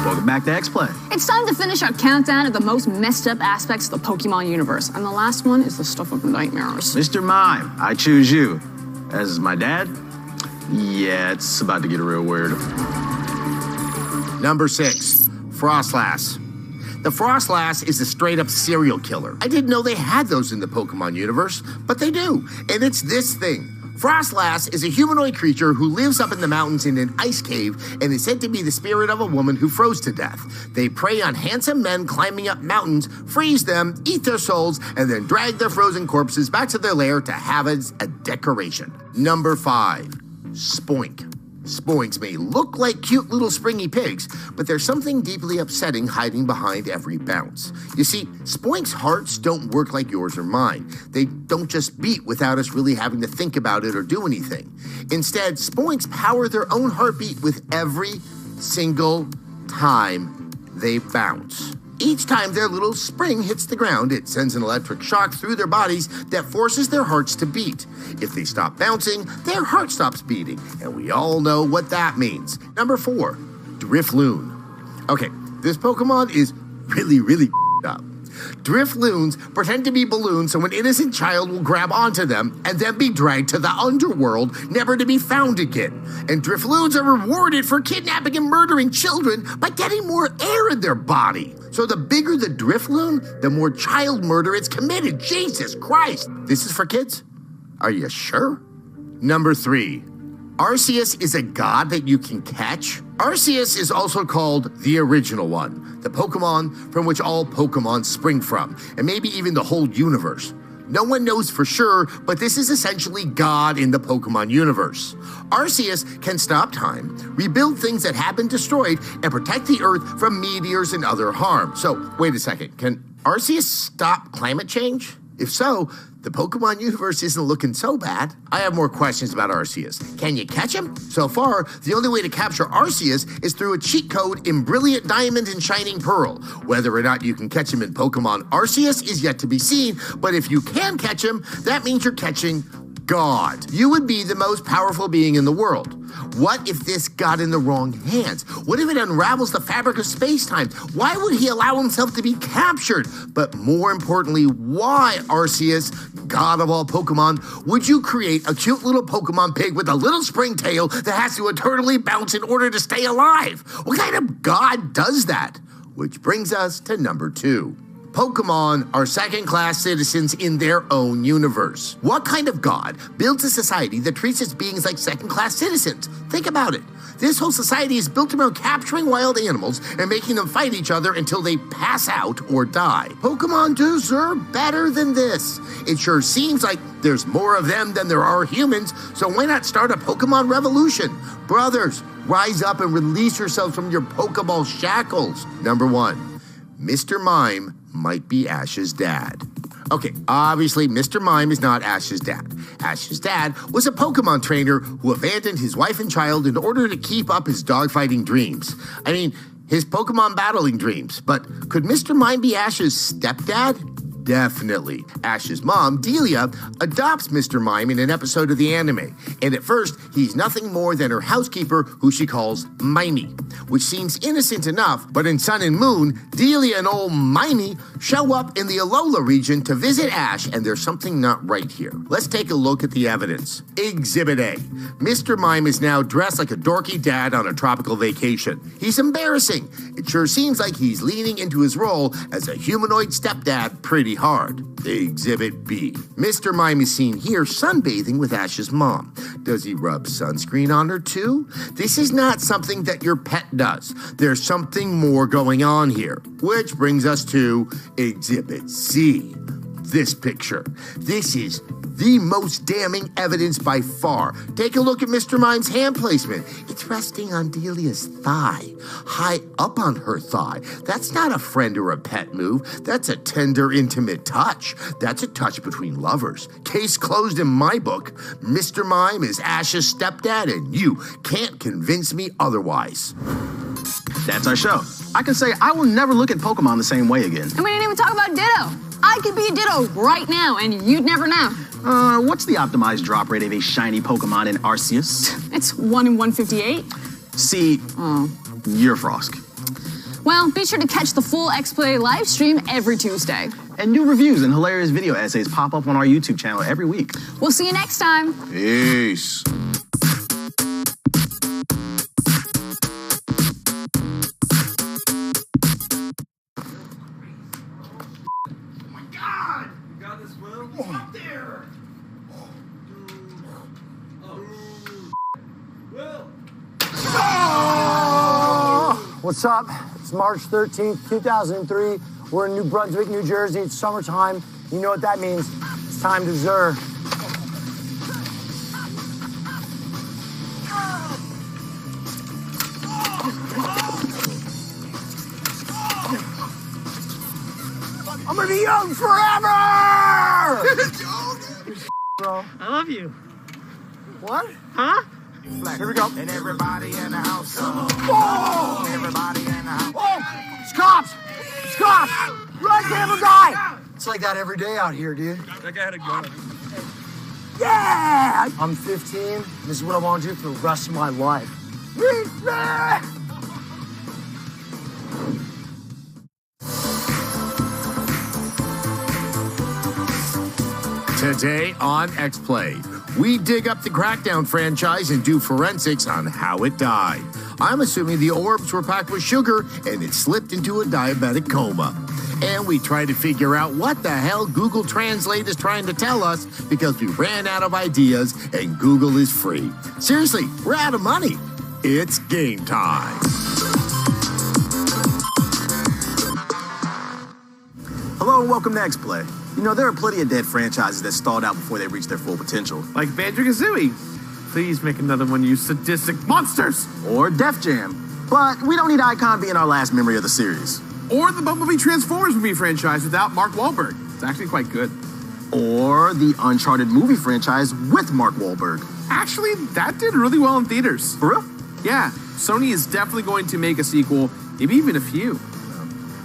Welcome back to X-Play. It's time to finish our countdown of the most messed up aspects of the Pokemon universe. And the last one is the stuff of nightmares. Mr. Mime, I choose you. As my dad? Yeah, it's about to get real weird. Number 6, Frostlass. The Frostlass is a straight-up serial killer. I didn't know they had those in the Pokemon universe, but they do. And it's this thing. Frostlass is a humanoid creature who lives up in the mountains in an ice cave and is said to be the spirit of a woman who froze to death. They prey on handsome men climbing up mountains, freeze them, eat their souls, and then drag their frozen corpses back to their lair to have as a decoration. Number 5, Spoink. Spoinks may look like cute little springy pigs, but there's something deeply upsetting hiding behind every bounce. You see, Spoinks' hearts don't work like yours or mine. They don't just beat without us really having to think about it or do anything. Instead, Spoinks power their own heartbeat with every single time they bounce. Each time their little spring hits the ground, it sends an electric shock through their bodies that forces their hearts to beat. If they stop bouncing, their heart stops beating, and we all know what that means. Number 4, Drifloon. Okay, this Pokemon is really up. Drifloons pretend to be balloons so an innocent child will grab onto them and then be dragged to the underworld, never to be found again. And Drifloons are rewarded for kidnapping and murdering children by getting more air in their body. So the bigger the Drifloon, the more child murder it's committed. Jesus Christ. This is for kids? Are you sure? Number 3. Arceus is a god that you can catch. Arceus is also called the original one, the Pokemon from which all Pokemon spring from, and maybe even the whole universe. No one knows for sure, but this is essentially God in the Pokemon universe. Arceus can stop time, rebuild things that have been destroyed, and protect the Earth from meteors and other harm. So, wait a second, can Arceus stop climate change? If so, the Pokemon universe isn't looking so bad. I have more questions about Arceus. Can you catch him? So far, the only way to capture Arceus is through a cheat code in Brilliant Diamond and Shining Pearl. Whether or not you can catch him in Pokemon Arceus is yet to be seen, but if you can catch him, that means you're catching God. You would be the most powerful being in the world. What if this got in the wrong hands? What if it unravels the fabric of space-time? Why would he allow himself to be captured? But more importantly, why, Arceus, God of all Pokemon, would you create a cute little Pokemon pig with a little spring tail that has to eternally bounce in order to stay alive? What kind of God does that? Which brings us to number 2. Pokemon are second-class citizens in their own universe. What kind of god builds a society that treats its beings like second-class citizens? Think about it. This whole society is built around capturing wild animals and making them fight each other until they pass out or die. Pokemon deserve better than this. It sure seems like there's more of them than there are humans, so why not start a Pokemon revolution? Brothers, rise up and release yourselves from your Pokeball shackles. Number 1, Mr. Mime might be Ash's dad. Okay, obviously Mr. Mime is not Ash's dad. Ash's dad was a Pokemon trainer who abandoned his wife and child in order to keep up his dogfighting dreams. I mean, his Pokemon battling dreams. But could Mr. Mime be Ash's stepdad? Definitely. Ash's mom, Delia, adopts Mr. Mime in an episode of the anime. And at first, he's nothing more than her housekeeper, who she calls Mimey, which seems innocent enough, but in Sun and Moon, Delia and old Mimey show up in the Alola region to visit Ash, and there's something not right here. Let's take a look at the evidence. Exhibit A. Mr. Mime is now dressed like a dorky dad on a tropical vacation. He's embarrassing. It sure seems like he's leaning into his role as a humanoid stepdad pretty hard. Exhibit B. Mr. Mime is seen here sunbathing with Ash's mom. Does he rub sunscreen on her too? This is not something that your pet does. There's something more going on here. Which brings us to Exhibit C. This picture. This is the most damning evidence by far. Take a look at Mr. Mime's hand placement. It's resting on Delia's thigh, high up on her thigh. That's not a friend or a pet move. That's a tender, intimate touch. That's a touch between lovers. Case closed in my book. Mr. Mime is Ash's stepdad, and you can't convince me otherwise. That's our show. I can say I will never look at Pokemon the same way again. And we didn't even talk about Ditto. I could be a Ditto right now, and you'd never know. What's the optimized drop rate of a shiny Pokemon in Arceus? It's 1 in 158. See, you're Frosk. Well, be sure to catch the full X-Play live stream every Tuesday. And new reviews and hilarious video essays pop up on our YouTube channel every week. We'll see you next time. Peace. What's up? It's March 13th, 2003. We're in New Brunswick, New Jersey. It's summertime. You know what that means. It's time to Zer. I'm gonna be young forever! Bro. I love you. What? Huh? Here we go. And everybody in the house. Oh! Everybody in the house. Oh! It's cops! It's cops! Run, camera guy! It's like that every day out here, dude. That guy had a gun. Yeah! I'm 15. This is what I want to do for the rest of my life. Today on X-Play, we dig up the Crackdown franchise and do forensics on how it died. I'm assuming the orbs were packed with sugar and it slipped into a diabetic coma. And we try to figure out what the hell Google Translate is trying to tell us because we ran out of ideas and Google is free. Seriously, we're out of money. It's game time. Hello and welcome to X-Play. You know, there are plenty of dead franchises that stalled out before they reached their full potential. Like Banjo-Kazooie. Please make another one, you sadistic monsters! Or Def Jam. But we don't need Icon being our last memory of the series. Or the Bumblebee Transformers movie franchise without Mark Wahlberg. It's actually quite good. Or the Uncharted movie franchise with Mark Wahlberg. Actually, that did really well in theaters. For real? Yeah, Sony is definitely going to make a sequel, maybe even a few.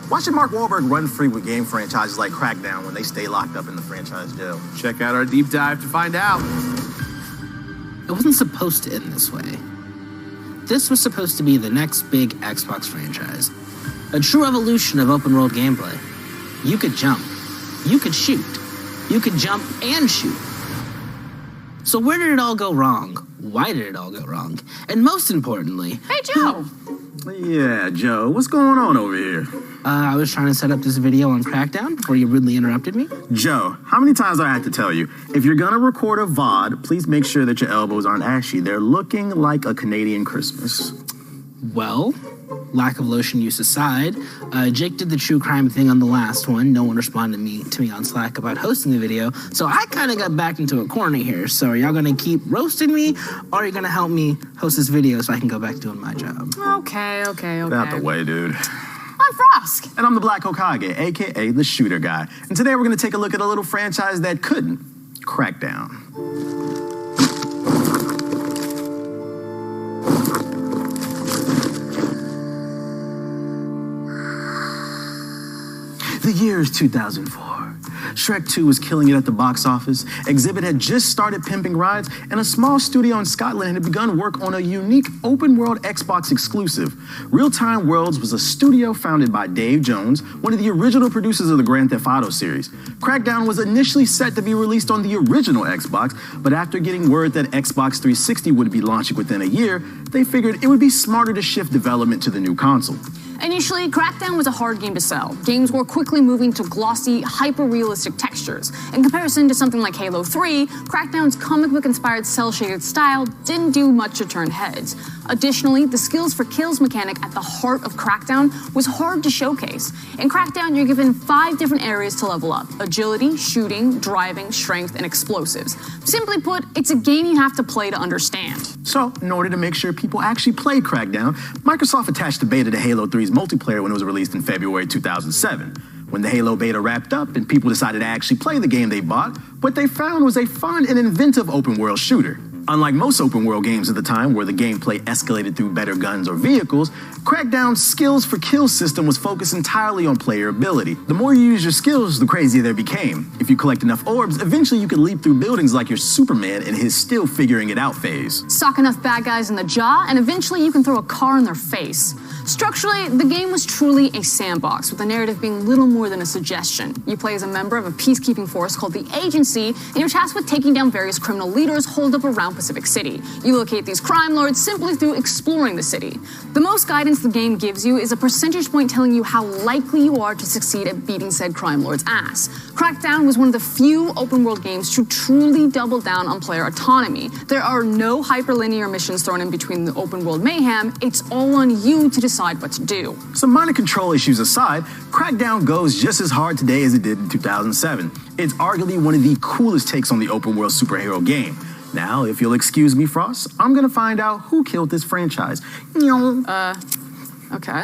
Watching Mark Wahlberg run free with game franchises like Crackdown when they stay locked up in the franchise jail. Check out our deep dive to find out. It wasn't supposed to end this way. This was supposed to be the next big Xbox franchise. A true evolution of open world gameplay. You could jump. You could shoot. You could jump and shoot. So where did it all go wrong? Why did it all go wrong? And most importantly... Hey, Joe! Yeah, Joe, what's going on over here? I was trying to set up this video on Crackdown before you rudely interrupted me. Joe, how many times do I have to tell you? If you're gonna record a VOD, please make sure that your elbows aren't ashy. They're looking like a Canadian Christmas. Well, lack of lotion use aside, Jake did the true crime thing on the last one. No one responded to me on Slack about hosting the video, so I kind of got backed into a corner here. So are y'all gonna keep roasting me, or are you gonna help me host this video so I can go back doing my job? Okay. Get out the way, dude. I'm Frosk. And I'm the Black Hokage, aka the Shooter Guy. And today we're gonna take a look at a little franchise that couldn't crack down. The year is 2004. Shrek 2 was killing it at the box office. Exhibit had just started pimping rides, and a small studio in Scotland had begun work on a unique open-world Xbox exclusive. Real-Time Worlds was a studio founded by Dave Jones, one of the original producers of the Grand Theft Auto series. Crackdown was initially set to be released on the original Xbox, but after getting word that Xbox 360 would be launching within a year, they figured it would be smarter to shift development to the new console. Initially, Crackdown was a hard game to sell. Games were quickly moving to glossy, hyper-realistic textures. In comparison to something like Halo 3, Crackdown's comic book-inspired cel-shaded style didn't do much to turn heads. Additionally, the skills for kills mechanic at the heart of Crackdown was hard to showcase. In Crackdown, you're given 5 different areas to level up: agility, shooting, driving, strength, and explosives. Simply put, it's a game you have to play to understand. So, in order to make sure people actually played Crackdown, Microsoft attached the beta to Halo 3's multiplayer when it was released in February 2007. When the Halo beta wrapped up and people decided to actually play the game they bought, what they found was a fun and inventive open-world shooter. Unlike most open-world games at the time, where the gameplay escalated through better guns or vehicles, Crackdown's skills for kill system was focused entirely on player ability. The more you use your skills, the crazier they became. If you collect enough orbs, eventually you could leap through buildings like you're Superman in his still figuring it out phase. Sock enough bad guys in the jaw, and eventually you can throw a car in their face. Structurally, the game was truly a sandbox, with the narrative being little more than a suggestion. You play as a member of a peacekeeping force called the Agency, and you're tasked with taking down various criminal leaders holed up around Pacific City. You locate these crime lords simply through exploring the city. The most guidance the game gives you is a percentage point telling you how likely you are to succeed at beating said crime lord's ass. Crackdown was one of the few open-world games to truly double down on player autonomy. There are no hyperlinear missions thrown in between the open-world mayhem. It's all on you to decide what to do. Some minor control issues aside, Crackdown goes just as hard today as it did in 2007. It's arguably one of the coolest takes on the open-world superhero game. Now, if you'll excuse me, Frost, I'm gonna find out who killed this franchise. Okay.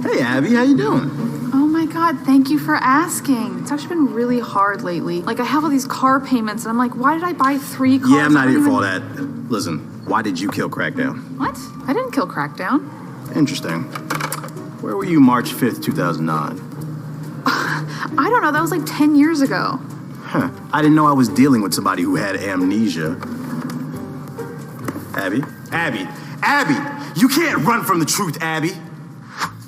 Hey, Abby, how you doing? Oh my god, thank you for asking. It's actually been really hard lately. Like, I have all these car payments, and I'm like, why did I buy 3 cars? Yeah, I'm not here for all that. Listen, why did you kill Crackdown? What? I didn't kill Crackdown. Interesting. Where were you March 5th, 2009? I don't know, that was like 10 years ago. Huh. I didn't know I was dealing with somebody who had amnesia. Abby? Abby! You can't run from the truth, Abby!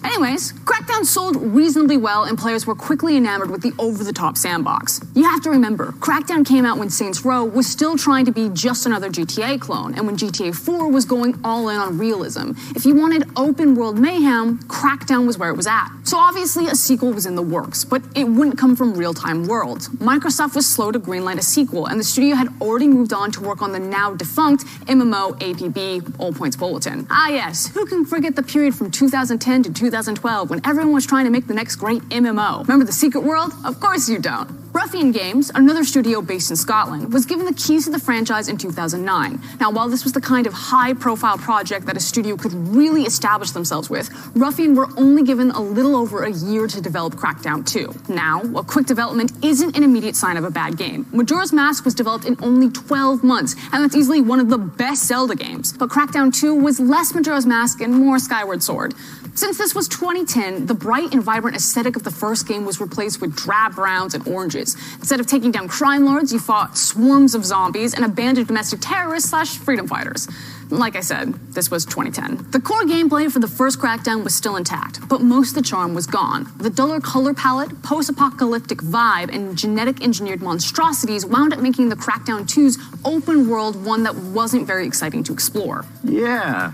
Anyways, Crackdown sold reasonably well, and players were quickly enamored with the over-the-top sandbox. You have to remember, Crackdown came out when Saints Row was still trying to be just another GTA clone, and when GTA 4 was going all in on realism. If you wanted open-world mayhem, Crackdown was where it was at. So obviously a sequel was in the works, but it wouldn't come from Real-Time Worlds. Microsoft was slow to greenlight a sequel, and the studio had already moved on to work on the now-defunct MMO APB All Points Bulletin. Ah yes, who can forget the period from 2010 to 2012 when everyone was trying to make the next great MMO? Remember the Secret World? Of course you don't. Ruffian Games, another studio based in Scotland, was given the keys to the franchise in 2009. Now, while this was the kind of high-profile project that a studio could really establish themselves with, Ruffian were only given a little over a year to develop Crackdown 2. Now, a quick development isn't an immediate sign of a bad game. Majora's Mask was developed in only 12 months, and that's easily one of the best Zelda games. But Crackdown 2 was less Majora's Mask and more Skyward Sword. Since this was 2010, the bright and vibrant aesthetic of the first game was replaced with drab browns and oranges. Instead of taking down crime lords, you fought swarms of zombies and a band of domestic terrorists / freedom fighters. Like I said, this was 2010. The core gameplay for the first Crackdown was still intact, but most of the charm was gone. The duller color palette, post-apocalyptic vibe, and genetic engineered monstrosities wound up making the Crackdown 2's open world one that wasn't very exciting to explore. Yeah,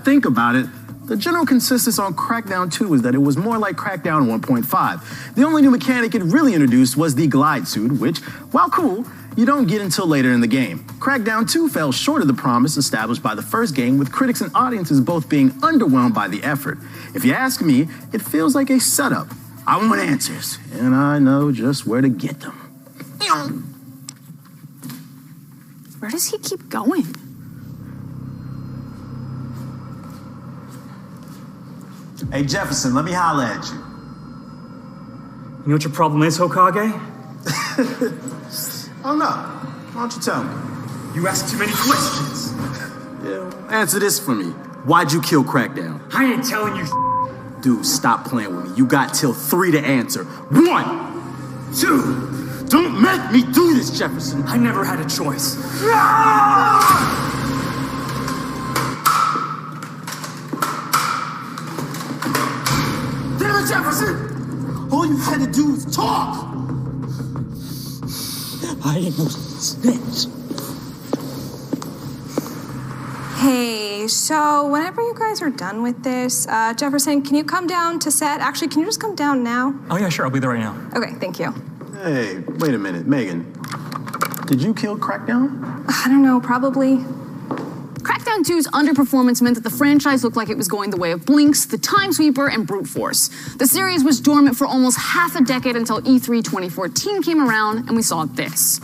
think about it. The general consensus on Crackdown 2 is that it was more like Crackdown 1.5. The only new mechanic it really introduced was the glide suit, which, while cool, you don't get until later in the game. Crackdown 2 fell short of the promise established by the first game, with critics and audiences both being underwhelmed by the effort. If you ask me, it feels like a setup. I want answers, and I know just where to get them. Where does he keep going? Hey, Jefferson, let me holler at you. You know what your problem is, Hokage? Oh, no. Why don't you tell me? You ask too many questions. Yeah, answer this for me. Why'd you kill Crackdown? I ain't telling you. Dude, stop playing with me. You got till 3 to answer. 1, 2. Don't make me do this, Jefferson. I never had a choice. Damn it, Jefferson! All you had to do was talk! I ain't no snitch. Hey, so whenever you guys are done with this, Jefferson, can you come down to set? Actually, can you just come down now? Oh yeah, sure, I'll be there right now. Okay, thank you. Hey, wait a minute, Megan. Did you kill Crackdown? I don't know, probably. Crackdown 2's underperformance meant that the franchise looked like it was going the way of Blinks, the Time Sweeper, and Brute Force. The series was dormant for almost half a decade until E3 2014 came around and we saw this.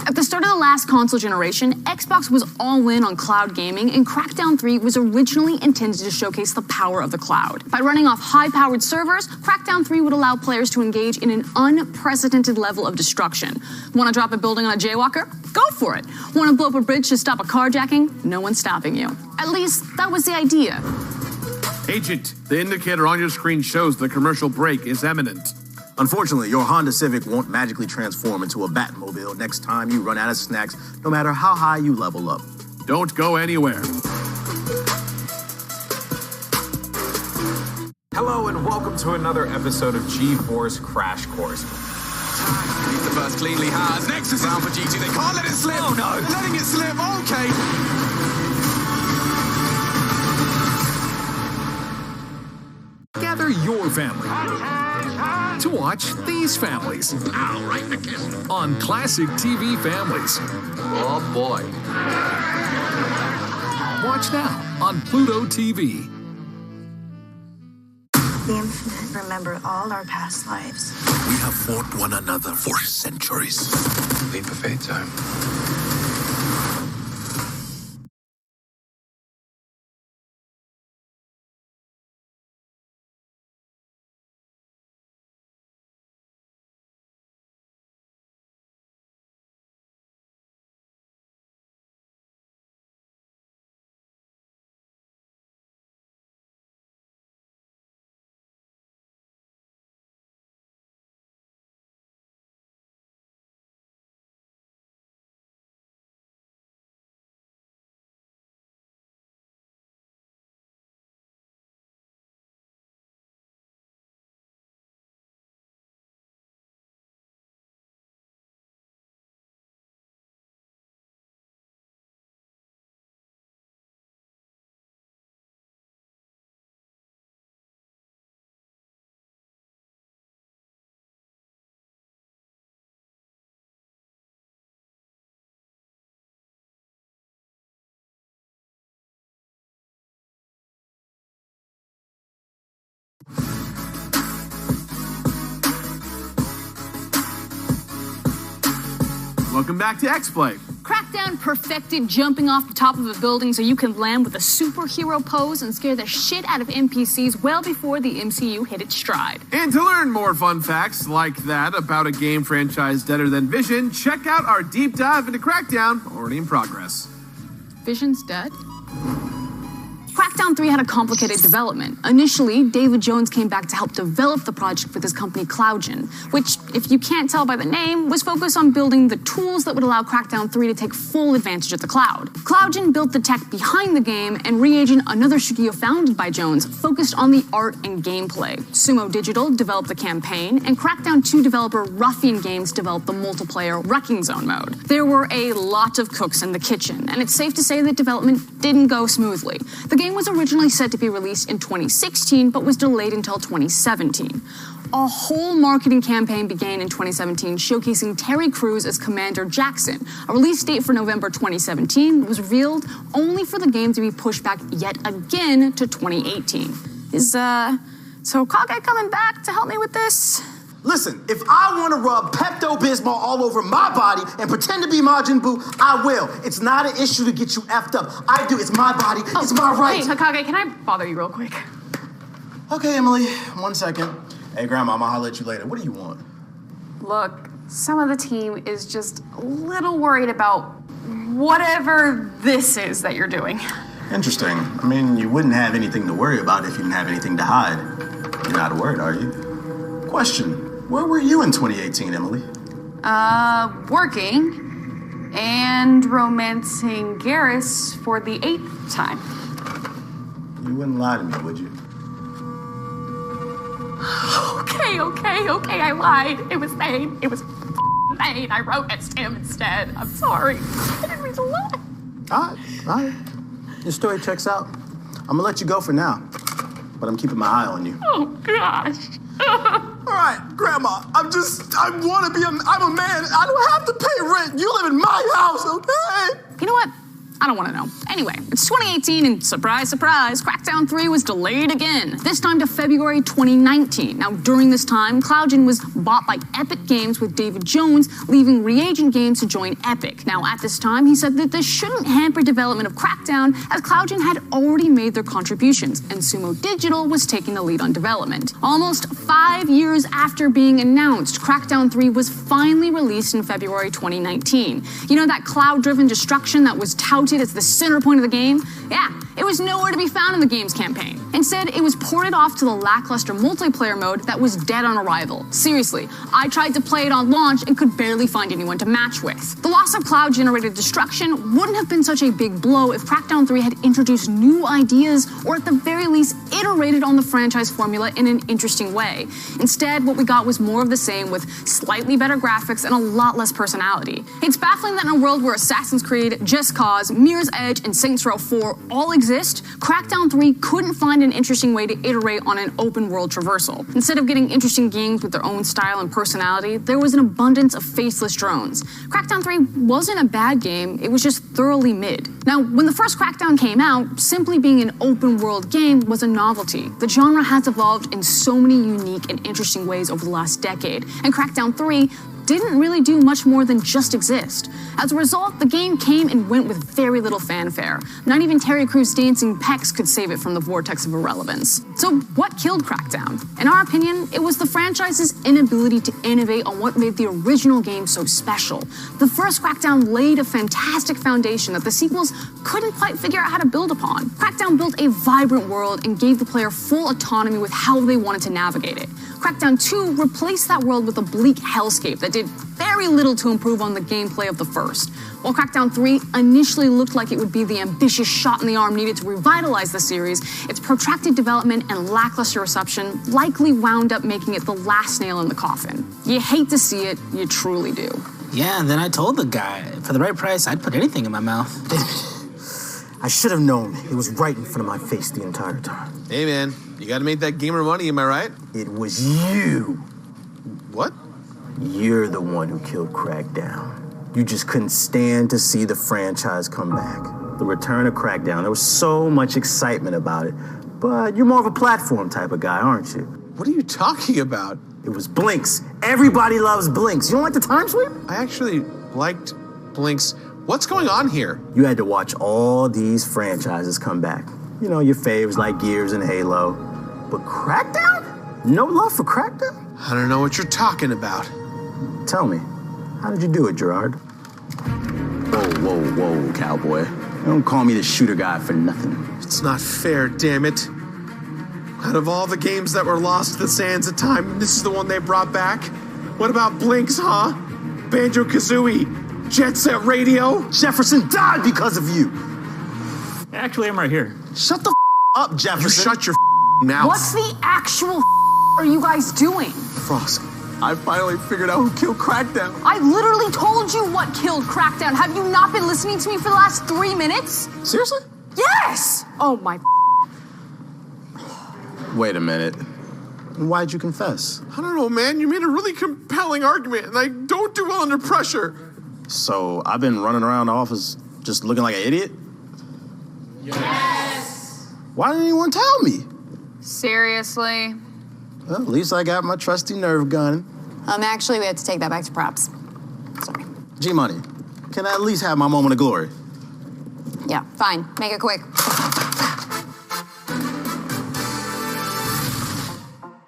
At the start of the last console generation, Xbox was all in on cloud gaming, and Crackdown 3 was originally intended to showcase the power of the cloud. By running off high-powered servers, Crackdown 3 would allow players to engage in an unprecedented level of destruction. Want to drop a building on a jaywalker? Go for it. Want to blow up a bridge to stop a carjacking? No one's stopping you. At least, that was the idea. Agent, the indicator on your screen shows the commercial break is imminent. Unfortunately, your Honda Civic won't magically transform into a Batmobile next time you run out of snacks, no matter how high you level up. Don't go anywhere. Hello and welcome to another episode of G-Force Crash Course. Needs the burst cleanly has. Nexus is down for GT. They can't let it slip. Oh no. They're letting it slip. Okay. Gather your family to watch these families on Classic TV Families. Oh boy. Watch now on Pluto TV. The infinite remember all our past lives. We have fought one another for centuries. Leap of faith time. Welcome back to X-Play. Crackdown perfected jumping off the top of a building so you can land with a superhero pose and scare the shit out of NPCs well before the MCU hit its stride. And to learn more fun facts like that about a game franchise deader than Vision, check out our deep dive into Crackdown, already in progress. Vision's dead? Crackdown 3 had a complicated development. Initially, David Jones came back to help develop the project with his company CloudGen, which, if you can't tell by the name, was focused on building the tools that would allow Crackdown 3 to take full advantage of the cloud. CloudGen built the tech behind the game, and Reagent, another studio founded by Jones, focused on the art and gameplay. Sumo Digital developed the campaign, and Crackdown 2 developer Ruffian Games developed the multiplayer Wrecking Zone mode. There were a lot of cooks in the kitchen, and it's safe to say that development didn't go smoothly. The game was originally set to be released in 2016, but was delayed until 2017. A whole marketing campaign began in 2017, showcasing Terry Crews as Commander Jackson. A release date for November 2017 was revealed, only for the game to be pushed back yet again to 2018. Is so Kage coming back to help me with this? Listen, if I want to rub Pepto-Bismol all over my body and pretend to be Majin Buu, I will. It's not an issue to get you effed up. I do. It's my body. It's my right. Hey, Hokage, can I bother you real quick? Okay, Emily. 1 second. Hey, Grandma, I'll holler at you later. What do you want? Look, some of the team is just a little worried about whatever this is that you're doing. Interesting. I mean, you wouldn't have anything to worry about if you didn't have anything to hide. You're not worried, are you? Question. Where were you in 2018, Emily? Working and romancing Garrus for the 8th time. You wouldn't lie to me, would you? Okay, I lied. It was Thane. It was Thane. I wrote as Tim instead. I'm sorry. I didn't mean to lie. All right. Your story checks out. I'm gonna let you go for now, but I'm keeping my eye on you. Oh, gosh. All right, Grandma, I'm a man. I don't have to pay rent. You live in my house, okay? You know what? I don't want to know. Anyway, it's 2018 and surprise, surprise, Crackdown 3 was delayed again, this time to February 2019. Now, during this time, CloudGen was bought by Epic Games with David Jones, leaving Reagent Games to join Epic. Now, at this time, he said that this shouldn't hamper development of Crackdown, as CloudGen had already made their contributions, and Sumo Digital was taking the lead on development. Almost 5 years after being announced, Crackdown 3 was finally released in February 2019. You know that cloud-driven destruction that was touted as the center point of the game? Yeah, it was nowhere to be found in the game's campaign. Instead, it was ported off to the lackluster multiplayer mode that was dead on arrival. Seriously, I tried to play it on launch and could barely find anyone to match with. The loss of cloud-generated destruction wouldn't have been such a big blow if Crackdown 3 had introduced new ideas, or at the very least iterated on the franchise formula in an interesting way. Instead, what we got was more of the same, with slightly better graphics and a lot less personality. It's baffling that in a world where Assassin's Creed, Just Cause, Mirror's Edge, and Saints Row 4 all exist, Crackdown 3 couldn't find an interesting way to iterate on an open-world traversal. Instead of getting interesting games with their own style and personality, there was an abundance of faceless drones. Crackdown 3 wasn't a bad game, it was just thoroughly mid. Now, when the first Crackdown came out, simply being an open-world game was a novelty. The genre has evolved in so many unique and interesting ways over the last decade, and Crackdown 3 didn't really do much more than just exist. As a result, the game came and went with very little fanfare. Not even Terry Crews' dancing pecs could save it from the vortex of irrelevance. So what killed Crackdown? In our opinion, it was the franchise's inability to innovate on what made the original game so special. The first Crackdown laid a fantastic foundation that the sequels couldn't quite figure out how to build upon. Crackdown built a vibrant world and gave the player full autonomy with how they wanted to navigate it. Crackdown 2 replaced that world with a bleak hellscape that did very little to improve on the gameplay of the first. While Crackdown 3 initially looked like it would be the ambitious shot in the arm needed to revitalize the series, its protracted development and lackluster reception likely wound up making it the last nail in the coffin. You hate to see it, you truly do. Yeah, and then I told the guy, for the right price, I'd put anything in my mouth. I should have known. It was right in front of my face the entire time. Hey, man, you gotta make that gamer money, am I right? It was you. What? You're the one who killed Crackdown. You just couldn't stand to see the franchise come back. The return of Crackdown. There was so much excitement about it. But you're more of a platform type of guy, aren't you? What are you talking about? It was Blinks. Everybody loves Blinks. You don't like the time sweep? I actually Liked Blinks. What's going on here? You had to watch all these franchises come back. You know, your faves like Gears and Halo. But Crackdown? No love for Crackdown? I don't know what you're talking about. Tell me, how did you do it, Gerard? Whoa, cowboy. Don't call me the shooter guy for nothing. It's not fair, damn it. Out of all the games that were lost to the sands of time, this is the one they brought back? What about Blinks, huh? Banjo-Kazooie? Jet Set Radio? Jefferson died because of you. Actually, I'm right here. Shut the up, Jefferson. You shut your mouth. What's the actual are you guys doing? Frost, I finally figured out who killed Crackdown. I literally told you what killed Crackdown. Have you not been listening to me for the last 3 minutes? Seriously? Yes! Oh my. Wait a minute. Why'd you confess? I don't know, man. You made a really compelling argument, and I don't do well under pressure. So I've been running around the office just looking like an idiot? Yes! Why didn't anyone tell me? Seriously? Well, at least I got my trusty nerve gun. Actually, we have to take that back to props. Sorry. G-Money, can I at least have my moment of glory? Yeah, fine. Make it quick.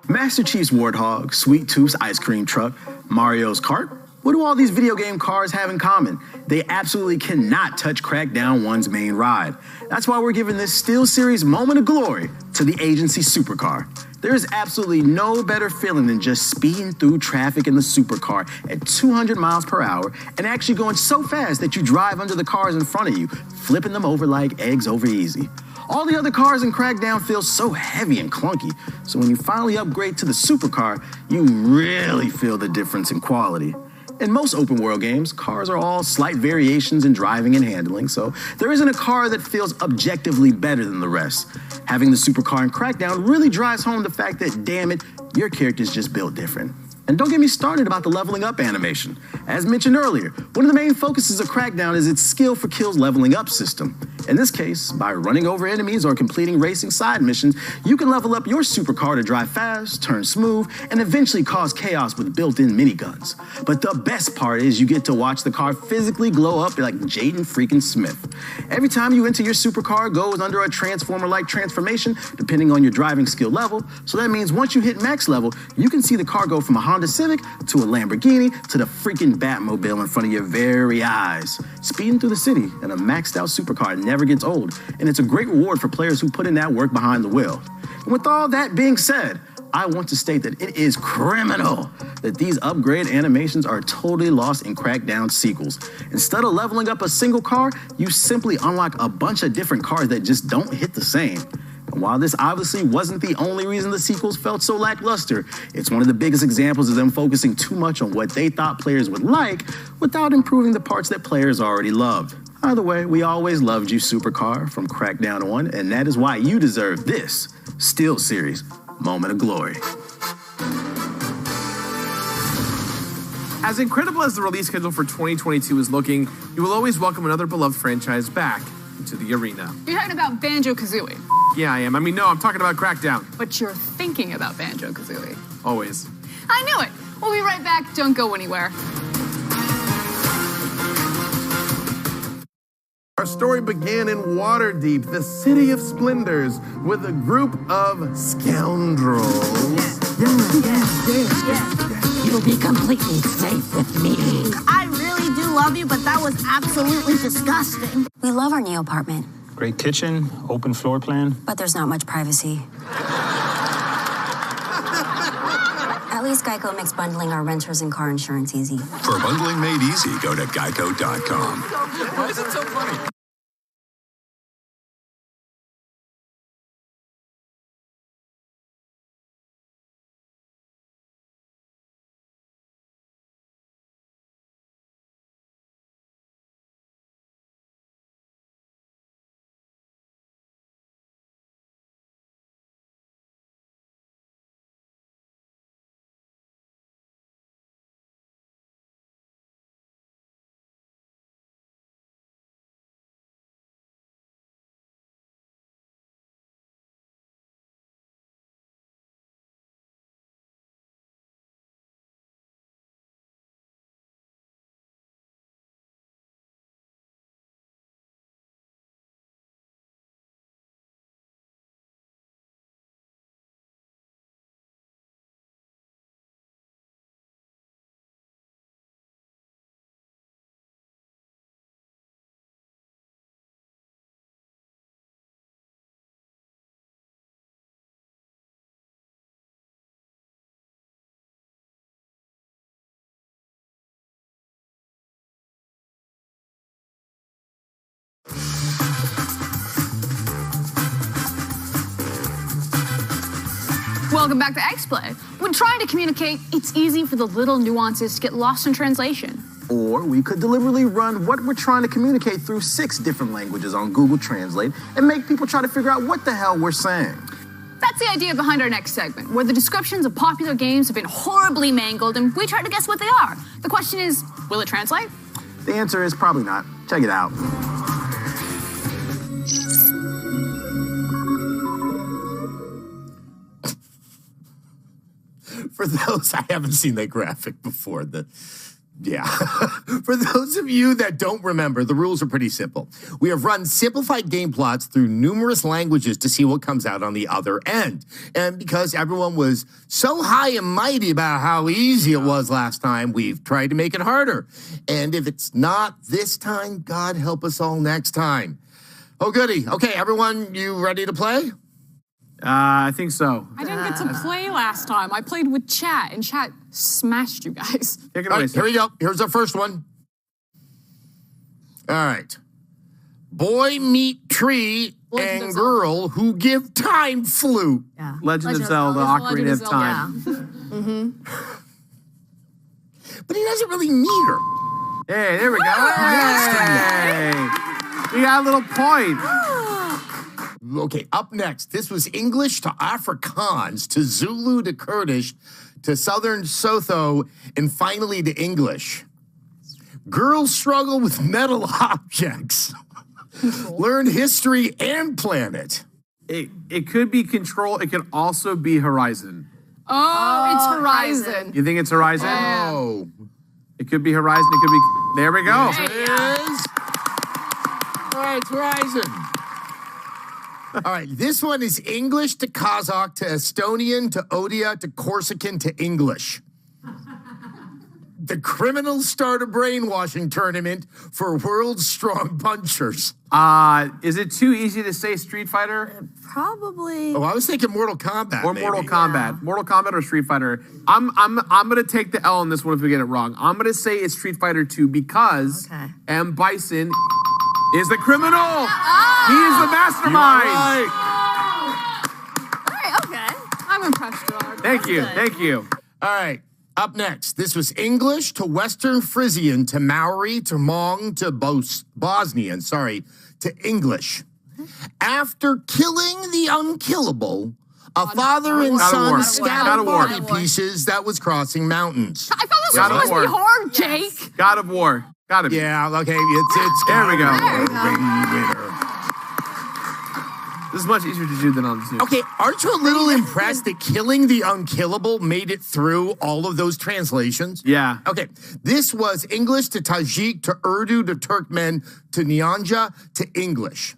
Master Chief's Warthog, Sweet Tooth's ice cream truck, Mario's cart. What do all these video game cars have in common? They absolutely cannot touch Crackdown 1's main ride. That's why we're giving this SteelSeries moment of glory to the agency supercar. There is absolutely no better feeling than just speeding through traffic in the supercar at 200 miles per hour and actually going so fast that you drive under the cars in front of you, flipping them over like eggs over easy. All the other cars in Crackdown feel so heavy and clunky, so when you finally upgrade to the supercar, you really feel the difference in quality. In most open world games, cars are all slight variations in driving and handling, so there isn't a car that feels objectively better than the rest. Having the supercar in Crackdown really drives home the fact that, damn it, your character's just built different. And don't get me started about the leveling up animation. As mentioned earlier, one of the main focuses of Crackdown is its skill for kills leveling up system. In this case, by running over enemies or completing racing side missions, you can level up your supercar to drive fast, turn smooth, and eventually cause chaos with built-in miniguns. But the best part is you get to watch the car physically glow up like Jaden freaking Smith. Every time you enter your supercar, it goes under a transformer-like transformation depending on your driving skill level. So that means once you hit max level, you can see the car go from a Honda Civic to a Lamborghini to the freaking Batmobile in front of your very eyes. Speeding through the city in a maxed out supercar never gets old, and it's a great reward for players who put in that work behind the wheel. And with all that being said, I want to state that it is criminal that these upgrade animations are totally lost in Crackdown sequels. Instead of leveling up a single car, you simply unlock a bunch of different cars that just don't hit the same. And while this obviously wasn't the only reason the sequels felt so lackluster, it's one of the biggest examples of them focusing too much on what they thought players would like without improving the parts that players already loved. Either way, we always loved you, Supercar, from Crackdown 1, and that is why you deserve this SteelSeries moment of glory. As incredible as the release schedule for 2022 is looking, you will always welcome another beloved franchise back into the arena. You're talking about Banjo-Kazooie. Yeah, I am. I mean, no, I'm talking about Crackdown. But you're thinking about Banjo-Kazooie. Always. I knew it. We'll be right back. Don't go anywhere. Our story began in Waterdeep, the city of splendors, with a group of scoundrels. You'll be completely safe with me. I really do love you, but that was absolutely disgusting. We love our new apartment, Great kitchen, open floor plan. but there's not much privacy. At least Geico makes bundling our renters and car insurance easy. For bundling made easy, go to geico.com. Why is it so funny? Welcome back to X-Play. When trying to communicate, it's easy for the little nuances to get lost in translation. Or we could deliberately run what we're trying to communicate through 6 different languages on Google Translate and make people try to figure out what the hell we're saying. That's the idea behind our next segment, where the descriptions of popular games have been horribly mangled and we try to guess what they are. The question is, will it translate? The answer is probably not. Check it out. For those, I haven't seen that graphic before. For those of you that don't remember, the rules are pretty simple. We have run simplified game plots through numerous languages to see what comes out on the other end. And because everyone was so high and mighty about how easy it was last time, we've tried to make it harder. And if it's not this time, God help us all next time. Oh, goody. Okay, everyone, you ready to play? I think so. I didn't get to play last time. I played with chat, and chat smashed you guys. Take it away. Right, here we go. Here's our first one. All right. Boy meet tree and girl who give time flute. Yeah. Legend of Zelda, Ocarina of Time. Yeah. But he doesn't really meet her. Hey, there we go. Hey! You got a little point. Okay, up next. This was English to Afrikaans, to Zulu to Kurdish, to Southern Sotho, and finally to English. Girls struggle with metal objects. Learn history and planet. It could be Control. It could also be Horizon. Oh, it's Horizon. You think it's Horizon? Yeah. Oh. It could be Horizon. It could be... There we go. Yes, it is. All right, it's Horizon. All right, this one is English to Kazakh to Estonian to Odia to Corsican to English. The criminals start a brainwashing tournament for world's strong punchers. Is it too easy to say Street Fighter? Probably. Oh, I was thinking Mortal Kombat. Or maybe. Mortal Kombat. Mortal Kombat or Street Fighter. I'm gonna take the L on this one if we get it wrong. I'm gonna say it's Street Fighter 2 because M. Bison is the criminal. He is the mastermind. All right, okay. I'm impressed, Gerard. Thank you. All right, up next. This was English to Western Frisian to Maori to Hmong to Bosnian, to English. After killing the unkillable, a father and son scattered body pieces that was crossing mountains. I thought this was supposed to be hard, Jake. God of War. Gotta be. Yeah, okay, it's there we go. Winner. This is much easier to do than on Zoom. Okay, aren't you a little impressed that killing the unkillable made it through all of those translations? Yeah. Okay, this was English to Tajik to Urdu to Turkmen to Nyanja to English.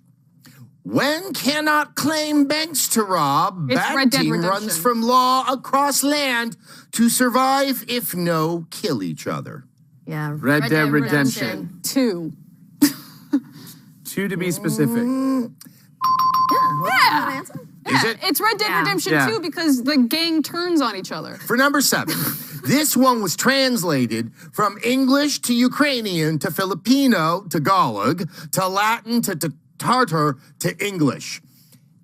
When cannot claim banks to rob, bad team runs from law across land to survive if no kill each other. Yeah. Red Dead Redemption 2. 2 to be specific. Yeah. Is it? It's Red Dead Redemption 2 because the gang turns on each other. For number 7, this one was translated from English to Ukrainian to Filipino to Tagalog to Latin to Tartar to English.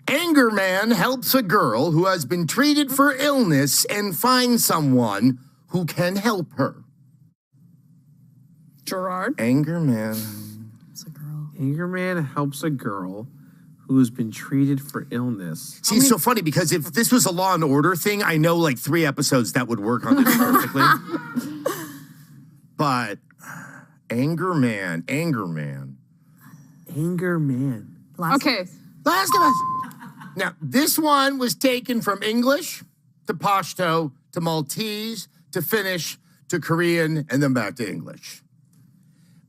Anger Man helps a girl who has been treated for illness and finds someone who can help her. Gerard? Anger Man. Anger Man helps a girl who's been treated for illness. See, it's so funny because if this was a Law and Order thing, I know like 3 episodes that would work on this perfectly. But Anger Man. Okay. Last of Us. Now, this one was taken from English to Pashto to Maltese to Finnish to Korean and then back to English.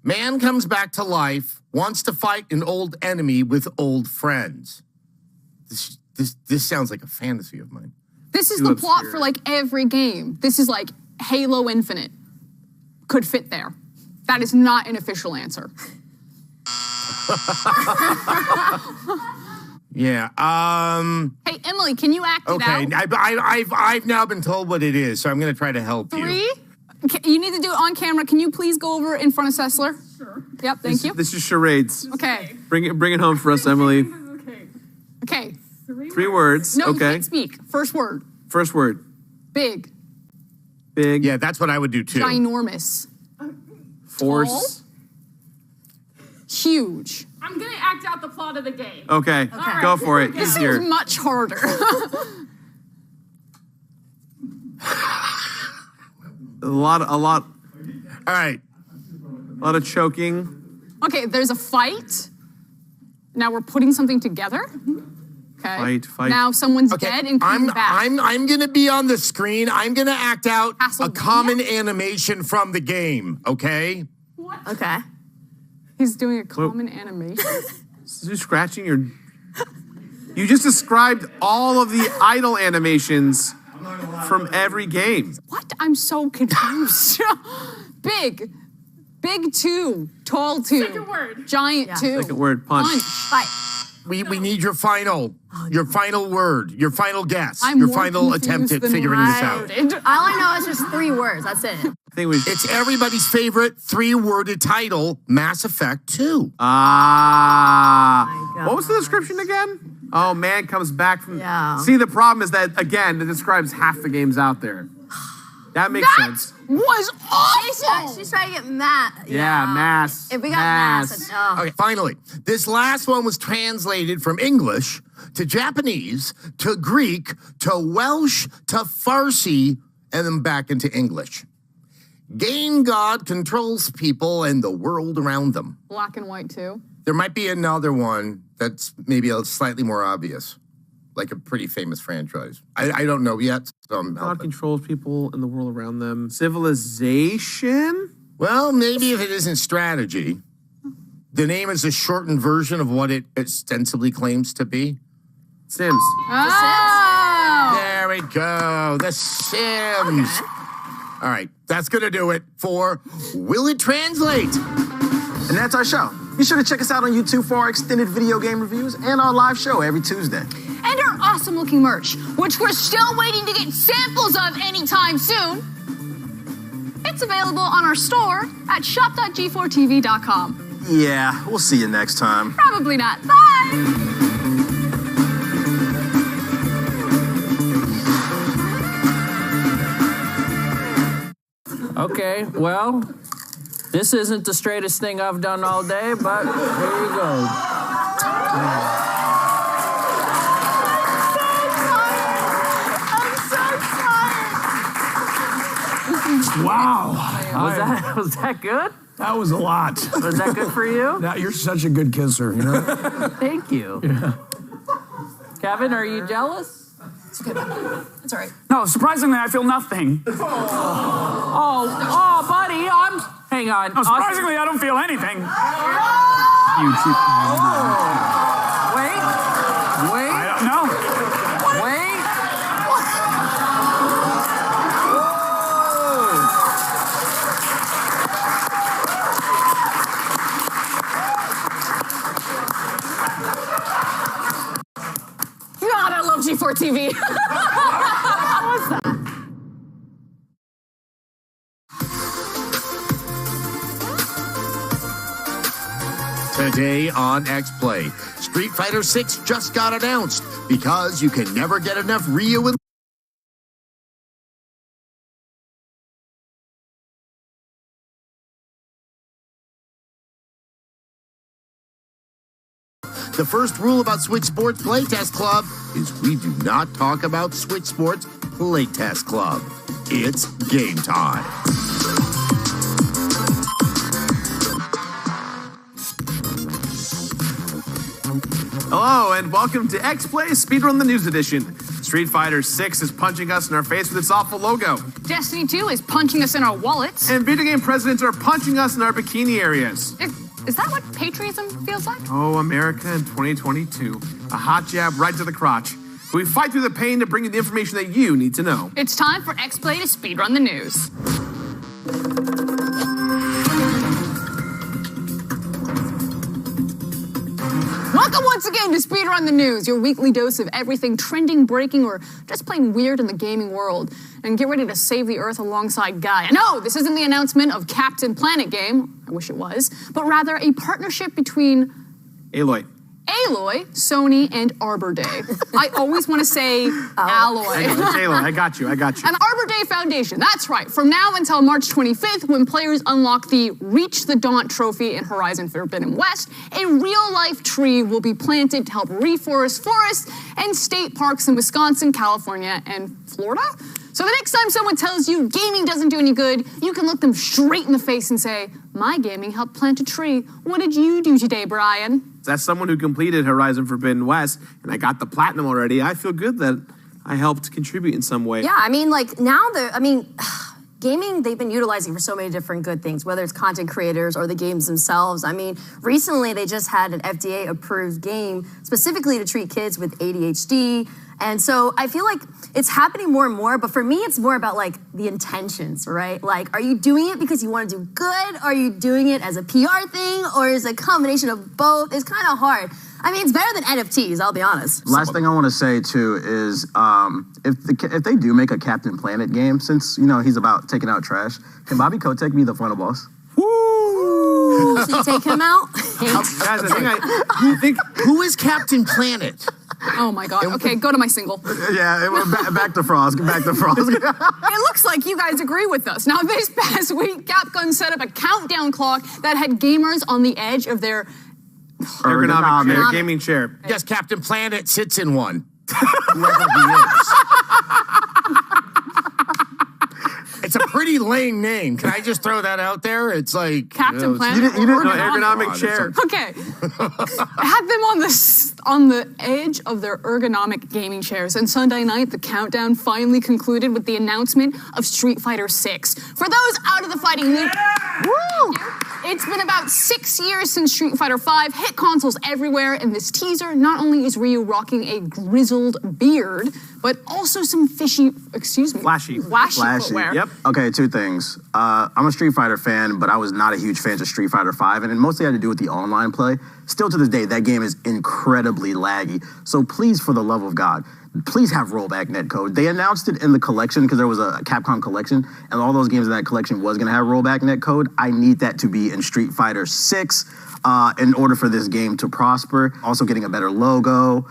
Man comes back to life, wants to fight an old enemy with old friends. This sounds like a fantasy of mine. This is the plot for like every game. This is like Halo Infinite. Could fit there. That is not an official answer. Yeah. Hey, Emily, can you act it out? Okay, I've now been told what it is, so I'm going to try to help you. 3? You need to do it on camera. Can you please go over in front of Sessler? Sure. Yep, thank you. This is charades. Okay. Bring it home for us, Emily. Okay. 3 words. No, okay. you can't speak. First word. First word. Big. Big. Yeah, that's what I would do too. Ginormous. Force. Huge. I'm gonna act out the plot of the game. Okay, go for it. This Easier. is much harder. A lot. All right. A lot of choking. Okay, there's a fight. Now we're putting something together. Okay. Fight. Now someone's dead and coming back. I'm gonna be on the screen. I'm gonna act out a common animation from the game, okay? What? Okay. He's doing a common animation. You're scratching your... You just described all of the idle animations from every game. What? I'm so confused. Big. Big 2. Tall 2. Second word. Giant 2. Second word, punch. Fight. We need your final word, your final guess, I'm your more final attempt confused at than figuring this out. All I know is just 3 words. That's it. It's everybody's favorite 3-worded title, Mass Effect 2. What was the description again? Oh, man comes back from... Yeah. See, the problem is that, again, it describes half the games out there. That makes sense. Was awful! She's trying to get mad. Yeah, mass. If we got mass. Okay, finally, this last one was translated from English to Japanese to Greek to Welsh to Farsi and then back into English. Game God controls people and the world around them. Black and white 2. There might be another one that's maybe a slightly more obvious, like a pretty famous franchise. I don't know yet, so I'm God helping. controls people and the world around them. Civilization? Well, maybe if it isn't strategy. The name is a shortened version of what it ostensibly claims to be. Sims. Oh! There we go. The Sims. Okay. All right, that's going to do it for Will It Translate? And that's our show. Be sure to check us out on YouTube for our extended video game reviews and our live show every Tuesday. And our awesome looking merch, which we're still waiting to get samples of anytime soon. It's available on our store at shop.g4tv.com. Yeah, we'll see you next time. Probably not. Bye! Okay, well, this isn't the straightest thing I've done all day, but here you go. Wow. Was that good? That was a lot. Was that good for you? Now, you're such a good kisser, you know? Thank you. Yeah. Kevin, are you jealous? It's okay. It's all right. No, surprisingly, I feel nothing. Oh, buddy, hang on. No, surprisingly, I don't feel anything. You too. Wait. I don't know. Wait. God, I love G4 TV. What's that? Today on X-Play, Street Fighter 6 just got announced because you can never get enough Ryu and The first rule about Switch Sports Playtest Club is we do not talk about Switch Sports Playtest Club. It's game time. Hello, and welcome to X-Play Speedrun the News Edition. Street Fighter 6 is punching us in our face with its awful logo. Destiny 2 is punching us in our wallets. And video game presidents are punching us in our bikini areas. Is that what patriotism feels like? Oh, America in 2022. A hot jab right to the crotch. We fight through the pain to bring you the information that you need to know. It's time for X-Play to speedrun the news. Welcome once again to Speedrun the News, your weekly dose of everything trending, breaking, or just plain weird in the gaming world. And get ready to save the Earth alongside Guy. And no, this isn't the announcement of Captain Planet game, I wish it was, but rather a partnership between Aloy, Aloy, Sony, and Arbor Day. I always want to say Alloy. It's Aloy. I got you. An Arbor Day Foundation. That's right. From now until March 25th, when players unlock the Reach the Daunt trophy in Horizon Forbidden West, a real-life tree will be planted to help reforest forests and state parks in Wisconsin, California, and Florida. So the next time someone tells you gaming doesn't do any good, you can look them straight in the face and say, my gaming helped plant a tree. What did you do today, Brian? As someone who completed Horizon Forbidden West, and I got the platinum already, I feel good that I helped contribute in some way. Yeah, I mean, like, now gaming, they've been utilizing for so many different good things, whether it's content creators or the games themselves. I mean, recently they just had an FDA-approved game specifically to treat kids with ADHD. And so I feel like it's happening more and more, but for me, it's more about like the intentions, right? Like, are you doing it because you want to do good? Are you doing it as a PR thing? Or is it a combination of both? It's kind of hard. I mean, it's better than NFTs, I'll be honest. Last thing I want to say, too, is if they do make a Captain Planet game, since, he's about taking out trash, can Bobby Kotick be the final boss? Woo! So you take him out? Guys, I think who is Captain Planet? Oh my God. Okay, go to my single. Yeah, back to Frost. Back to Frost. It looks like you guys agree with us. Now, this past week, Capcom set up a countdown clock that had gamers on the edge of their ergonomic chair, gaming chair. Yes, Captain Planet sits in one. Whoever he is. It's a pretty lame name. Can I just throw that out there? It's like Captain Planet. You didn't know ergonomic chair. Okay, I had them on the edge of their ergonomic gaming chairs. And Sunday night, the countdown finally concluded with the announcement of Street Fighter 6. For those out of the fighting loop, woo! It's been about 6 years since Street Fighter 5 hit consoles everywhere, and this teaser, not only is Ryu rocking a grizzled beard, but also some flashy footwear. Yep. Okay, two things. I'm a Street Fighter fan, but I was not a huge fan of Street Fighter 5, and it mostly had to do with the online play. Still to this day, that game is incredibly laggy. So please, for the love of God, please have rollback netcode. They announced it in the collection because there was a Capcom collection, and all those games in that collection was going to have rollback netcode. I need that to be in Street Fighter 6 in order for this game to prosper. Also getting a better logo.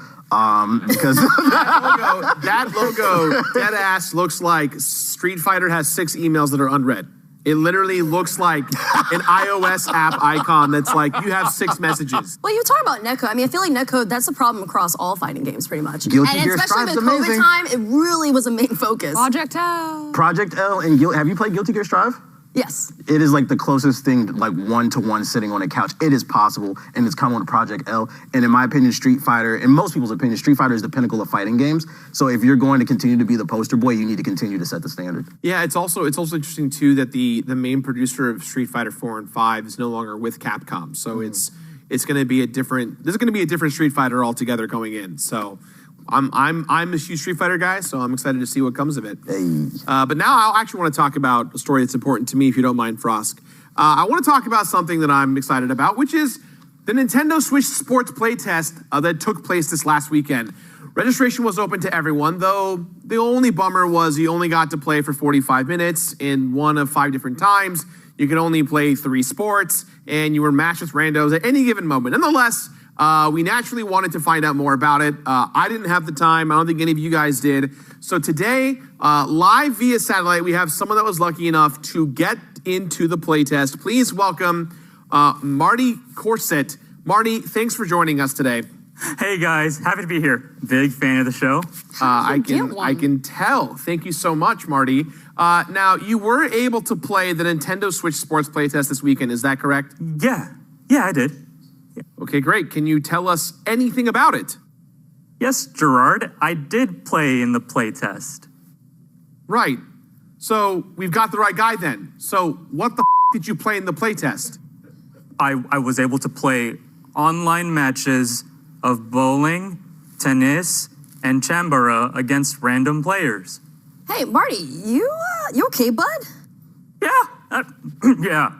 Because that logo, dead ass, looks like Street Fighter has 6 emails that are unread. It literally looks like an iOS app icon that's like, you have 6 messages. Well, you talk about netcode. I mean, I feel like netcode, that's a problem across all fighting games, pretty much. Guilty Gear especially Strive's with COVID amazing. time, it really was a main focus. Project L. Project L and have you played Guilty Gear Strive? Yes. It is like the closest thing, like one-to-one sitting on a couch. It is possible, and it's come on Project L. And in my opinion, Street Fighter, in most people's opinion, Street Fighter is the pinnacle of fighting games. So if you're going to continue to be the poster boy, you need to continue to set the standard. Yeah, it's also interesting too that the main producer of Street Fighter 4 and 5 is no longer with Capcom. So it's going to be a different. There's going to be a different Street Fighter altogether going in. So. I'm a huge Street Fighter guy, so I'm excited to see what comes of it. Hey. But now I actually want to talk about a story that's important to me, if you don't mind, Frost. I want to talk about something that I'm excited about, which is the Nintendo Switch Sports playtest that took place this last weekend. Registration was open to everyone, though the only bummer was you only got to play for 45 minutes in one of 5 different times. You could only play 3 sports, and you were matched with randos at any given moment. Nonetheless, we naturally wanted to find out more about it. I didn't have the time. I don't think any of you guys did. So today, live via satellite, we have someone that was lucky enough to get into the playtest. Please welcome Marty Corset. Marty, thanks for joining us today. Hey guys, happy to be here. Big fan of the show. I can tell. Thank you so much, Marty. Now, you were able to play the Nintendo Switch Sports playtest this weekend. Is that correct? Yeah, I did. Okay, great. Can you tell us anything about it? Yes, Gerard, I did play in the playtest. Right. So we've got the right guy then. So what the did you play in the playtest? I was able to play online matches of bowling, tennis, and chambara against random players. Hey, Marty, you okay, bud? Yeah,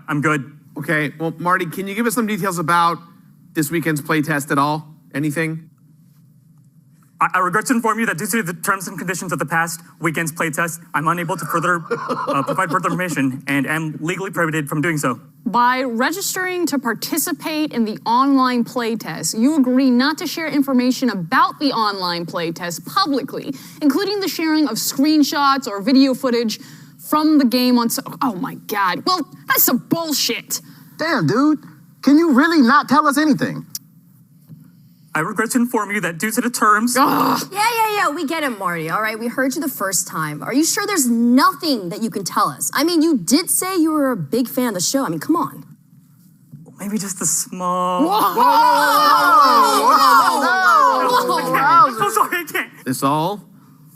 I'm good. Okay, well, Marty, can you give us some details about this weekend's playtest at all? Anything? I regret to inform you that due to the terms and conditions of the past weekend's playtest, I'm unable to further provide further information and am legally prohibited from doing so. By registering to participate in the online playtest, you agree not to share information about the online playtest publicly, including the sharing of screenshots or video footage from the game on... Oh my God. Well, that's some bullshit. Damn, dude. Can you really not tell us anything? I regret to inform you that due to the terms... Yeah, we get it, Marty, all right? We heard you the first time. Are you sure there's nothing that you can tell us? I mean, you did say you were a big fan of the show. I mean, come on. Maybe just a small... Whoa! I'm sorry, I can't. This all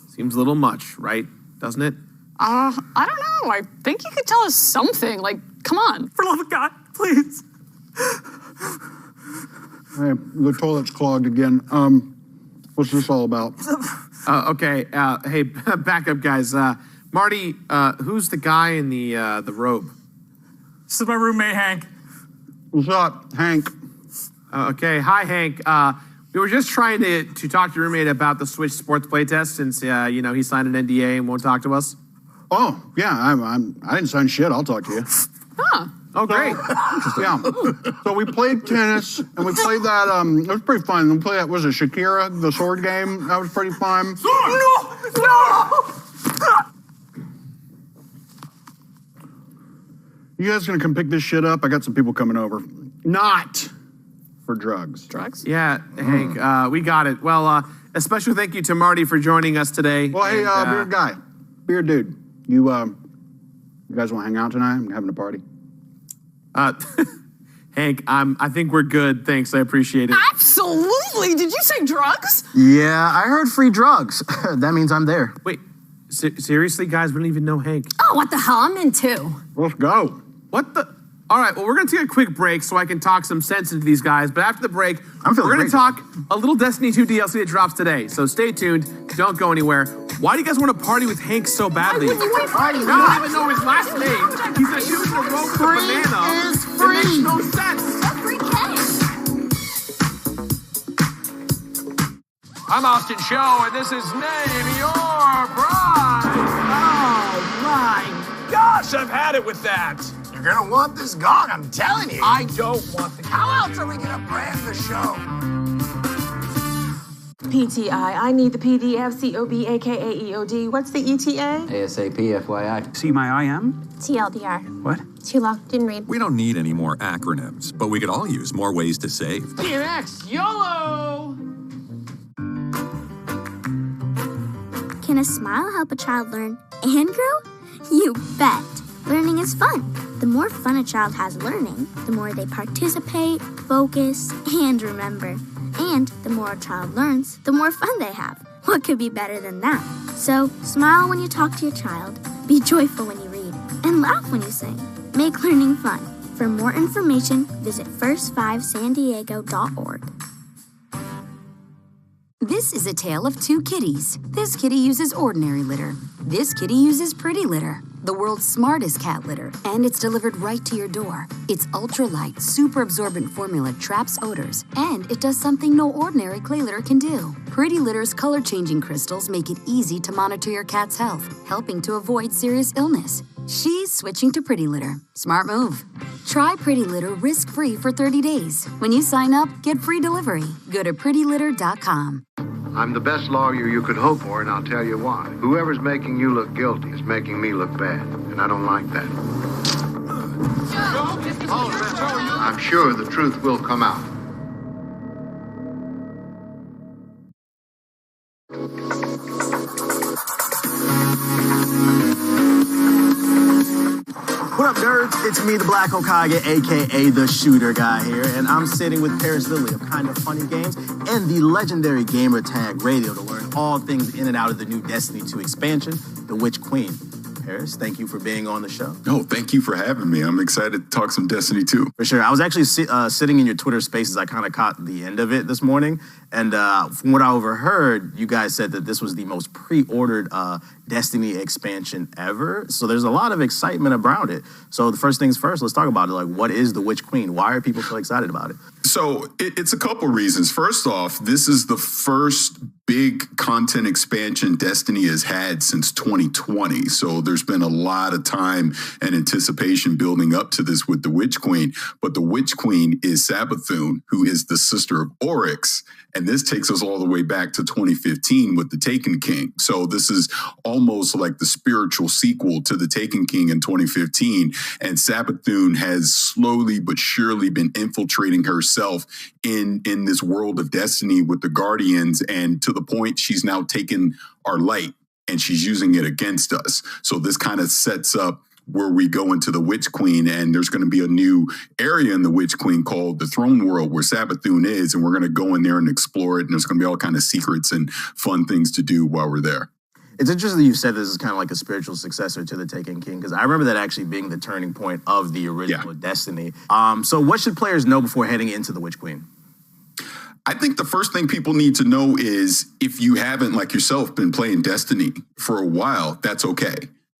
seems a little much, right? Doesn't it? I don't know. I think you could tell us something. Like, come on. For the love of God, please. Hey, the toilet's clogged again. What's this all about? Okay. Hey, back up, guys. Marty, who's the guy in the robe? This is my roommate, Hank. What's up, Hank? Okay. Hi, Hank. We were just trying to talk to your roommate about the Switch Sports playtest since, he signed an NDA and won't talk to us. Oh, yeah, I didn't sign shit. I'll talk to you. Huh. Oh, great. Yeah. So we played tennis, and we played that, it was pretty fun. We played that, was it Shakira, the sword game? That was pretty fun. No! You guys gonna come pick this shit up? I got some people coming over. Not for drugs. Drugs? Yeah, Hank, we got it. Well, a special thank you to Marty for joining us today. Well, hey, beard guy, beard dude, you guys want to hang out tonight? I'm having a party. Hank, I think we're good. Thanks, I appreciate it. Absolutely. Did you say drugs? Yeah, I heard free drugs. That means I'm there. Wait, seriously, guys? We don't even know Hank. Oh, what the hell? I'm in too. Let's go. What the? All right, well, we're going to take a quick break so I can talk some sense into these guys. But after the break, we're going to talk a little Destiny 2 DLC that drops today. So stay tuned. Don't go anywhere. Why do you guys want to party with Hank so badly? Why would you want to party? You don't even know his last name. He's a shooting a rope with a banana. Is free. It makes no sense. That's free cake. I'm Austin Show, and this is Name Your Prize. Oh my gosh, I've had it with that. You're gonna want this gone, I'm telling you. I don't want the. How else are we gonna brand the show? PTI, I need the PDF, COB, aka EOD. What's the ETA? ASAP, FYI. See my IM? TLDR. What? Too long. Didn't read. We don't need any more acronyms, but we could all use more ways to save. DNX, YOLO! Can a smile help a child learn and grow? You bet. Learning is fun. The more fun a child has learning, the more they participate, focus, and remember. And the more a child learns, the more fun they have. What could be better than that? So, smile when you talk to your child, be joyful when you read, and laugh when you sing. Make learning fun. For more information, visit first5sandiego.org. This is a tale of two kitties. This kitty uses ordinary litter. This kitty uses pretty litter, the world's smartest cat litter, and it's delivered right to your door. Its ultra-light, super absorbent formula traps odors, and it does something no ordinary clay litter can do. Pretty Litter's color-changing crystals make it easy to monitor your cat's health, helping to avoid serious illness. She's switching to Pretty Litter. Smart move. Try Pretty Litter risk-free for 30 days. When you sign up, get free delivery. Go to prettylitter.com. I'm the best lawyer you could hope for, and I'll tell you why. Whoever's making you look guilty is making me look bad, and I don't like that. I'm sure the truth will come out. What up, nerds? It's me, the Black Hokage, a.k.a. the Shooter Guy here, and I'm sitting with Paris Lilly of Kind of Funny Games and the legendary gamer tag Radio to learn all things in and out of the new Destiny 2 expansion, The Witch Queen. Paris, thank you for being on the show. Oh, thank you for having me. I'm excited to talk some Destiny 2. For sure. I was actually sitting in your Twitter spaces. I kind of caught the end of it this morning. And from what I overheard, you guys said that this was the most pre-ordered Destiny expansion ever. So there's a lot of excitement around it. So the first things first, let's talk about it. Like, what is the Witch Queen? Why are people so excited about it? So it's a couple reasons. First off, this is the first big content expansion Destiny has had since 2020. So there's been a lot of time and anticipation building up to this with the Witch Queen. But the Witch Queen is Savathun, who is the sister of Oryx. And this takes us all the way back to 2015 with the Taken King. So this is almost like the spiritual sequel to the Taken King in 2015. And Savathun has slowly but surely been infiltrating herself in this world of Destiny with the Guardians, and to the point she's now taken our light and she's using it against us. So this kind of sets up where we go into the Witch Queen, and there's going to be a new area in the Witch Queen called the Throne World where Savathun is, and we're going to go in there and explore it, and there's going to be all kind of secrets and fun things to do while we're there. It's interesting that you said this is kind of like a spiritual successor to the Taken King, because I remember that actually being the turning point of the original Destiny. So what should players know before heading into the Witch Queen? I think the first thing people need to know is if you haven't, like yourself, been playing Destiny for a while, that's okay.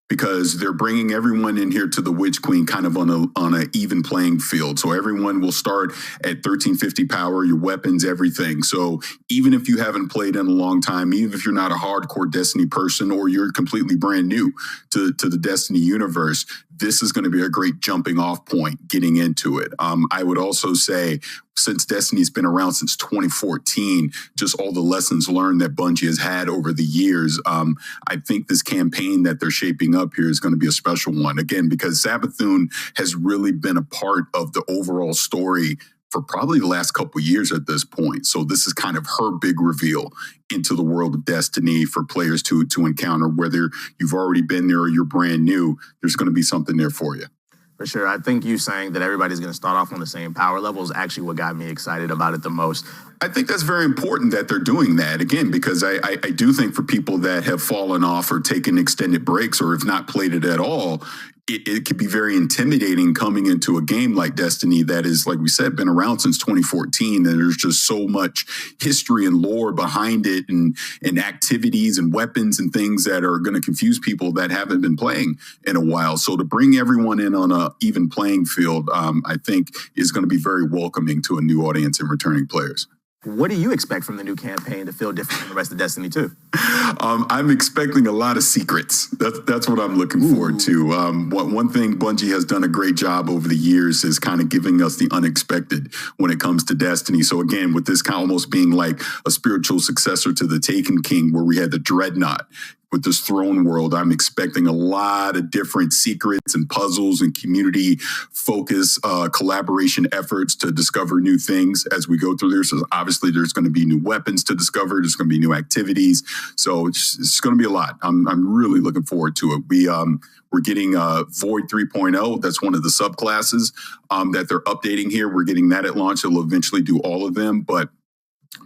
Because they're bringing everyone in here to the Witch Queen kind of on a even playing field. So everyone will start at 1350 power, your weapons, everything. So even if you haven't played in a long time, even if you're not a hardcore Destiny person or you're completely brand new to the Destiny universe, this is going to be a great jumping off point getting into it. I would also say, since Destiny's been around since 2014, just all the lessons learned that Bungie has had over the years, I think this campaign that they're shaping up here is going to be a special one. Again, because Savathun has really been a part of the overall story for probably the last couple of years at this point. So this is kind of her big reveal into the world of Destiny for players to encounter. Whether you've already been there or you're brand new, there's going to be something there for you. For sure. I think you saying that everybody's going to start off on the same power level is actually what got me excited about it the most. I think that's very important that they're doing that, again, because I do think for people that have fallen off or taken extended breaks or have not played it at all, it could be very intimidating coming into a game like Destiny that is, like we said, been around since 2014. And there's just so much history and lore behind it and activities and weapons and things that are going to confuse people that haven't been playing in a while. So to bring everyone in on an even playing field, I think is going to be very welcoming to a new audience and returning players. What do you expect from the new campaign to feel different from the rest of Destiny 2? I'm expecting a lot of secrets. That's what I'm looking forward to. One thing Bungie has done a great job over the years is kind of giving us the unexpected when it comes to Destiny. So again, with this kind of almost being like a spiritual successor to the Taken King, where we had the Dreadnought, with this Throne World, I'm expecting a lot of different secrets and puzzles and community focus, collaboration efforts to discover new things as we go through there. So obviously there's going to be new weapons to discover. There's going to be new activities. So it's going to be a lot. I'm really looking forward to it. We're getting Void 3.0. That's one of the subclasses that they're updating here. We're getting that at launch. It'll eventually do all of them, but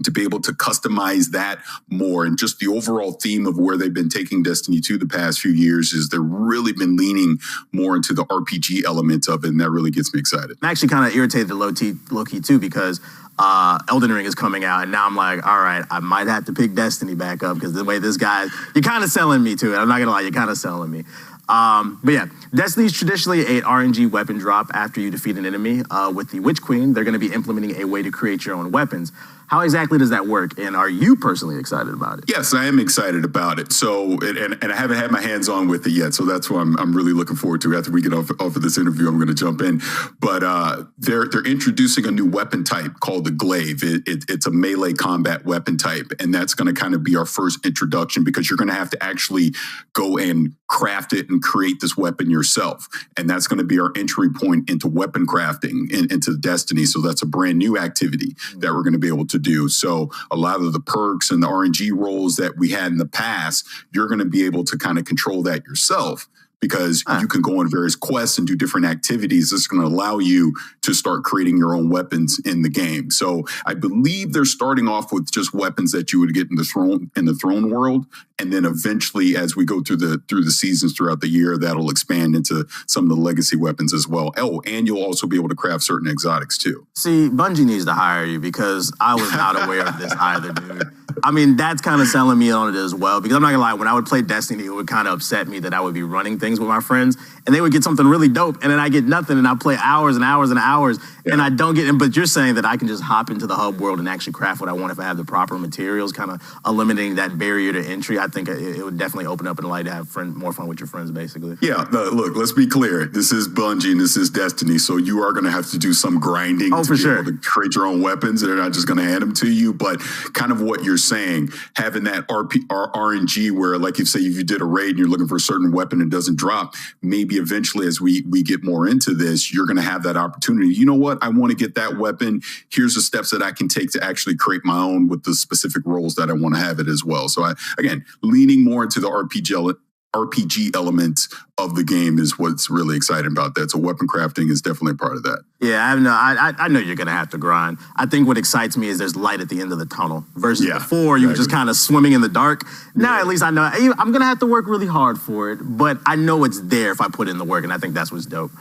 to be able to customize that more, and just the overall theme of where they've been taking Destiny 2 the past few years is they've really been leaning more into the RPG element of it, and that really gets me excited. I'm actually kind of irritated low-key too, because Elden Ring is coming out, and now I'm like, all right, I might have to pick Destiny back up, because the way this guy, you're kind of selling me to it. I'm not going to lie, you're kind of selling me. But yeah, Destiny's traditionally a RNG weapon drop after you defeat an enemy. With the Witch Queen, they're going to be implementing a way to create your own weapons. How exactly does that work? And are you personally excited about it? Yes, I am excited about it. So, and I haven't had my hands on with it yet. So that's what I'm really looking forward to. After we get off of this interview, I'm going to jump in. But they're introducing a new weapon type called the Glaive. It's a melee combat weapon type. And that's going to kind of be our first introduction, because you're going to have to actually go and craft it and create this weapon yourself. And that's going to be our entry point into weapon crafting into Destiny. So that's a brand new activity that we're going to be able to do. So a lot of the perks and the RNG roles that we had in the past, you're going to be able to kind of control that yourself, because you can go on various quests and do different activities. It's going to allow you to start creating your own weapons in the game. So I believe they're starting off with just weapons that you would get in the throne world, and then eventually, as we go through the seasons throughout the year, that'll expand into some of the legacy weapons as well. Oh, and you'll also be able to craft certain exotics too. See, Bungie needs to hire you because I was not aware of this either, dude. I mean, that's kind of selling me on it as well, because I'm not gonna lie, when I would play Destiny, it would kind of upset me that I would be running things with my friends and they would get something really dope and then I get nothing and I play hours and hours and hours and I don't get it. But you're saying that I can just hop into the hub world and actually craft what I want if I have the proper materials, kind of eliminating that barrier to entry. I think it would definitely open up and allow you to have more fun with your friends, basically. Yeah, look, let's be clear. This is Bungie and this is Destiny, so you are going to have to do some grinding to be able to create your own weapons. They're not just going to hand them to you, but kind of what you're saying, having that RNG where, like you say, if you did a raid and you're looking for a certain weapon and it doesn't drop, maybe eventually as we get more into this, you're going to have that opportunity. You know what? I want to get that weapon. Here's the steps that I can take to actually create my own with the specific roles that I want to have it as well. So again, leaning more into the RPG element of the game is what's really exciting about that. So weapon crafting is definitely a part of that. Yeah, I know you're going to have to grind. I think what excites me is there's light at the end of the tunnel versus before you were just kind of swimming in the dark. Now at least I know I'm going to have to work really hard for it, but I know it's there if I put in the work, and I think that's what's dope.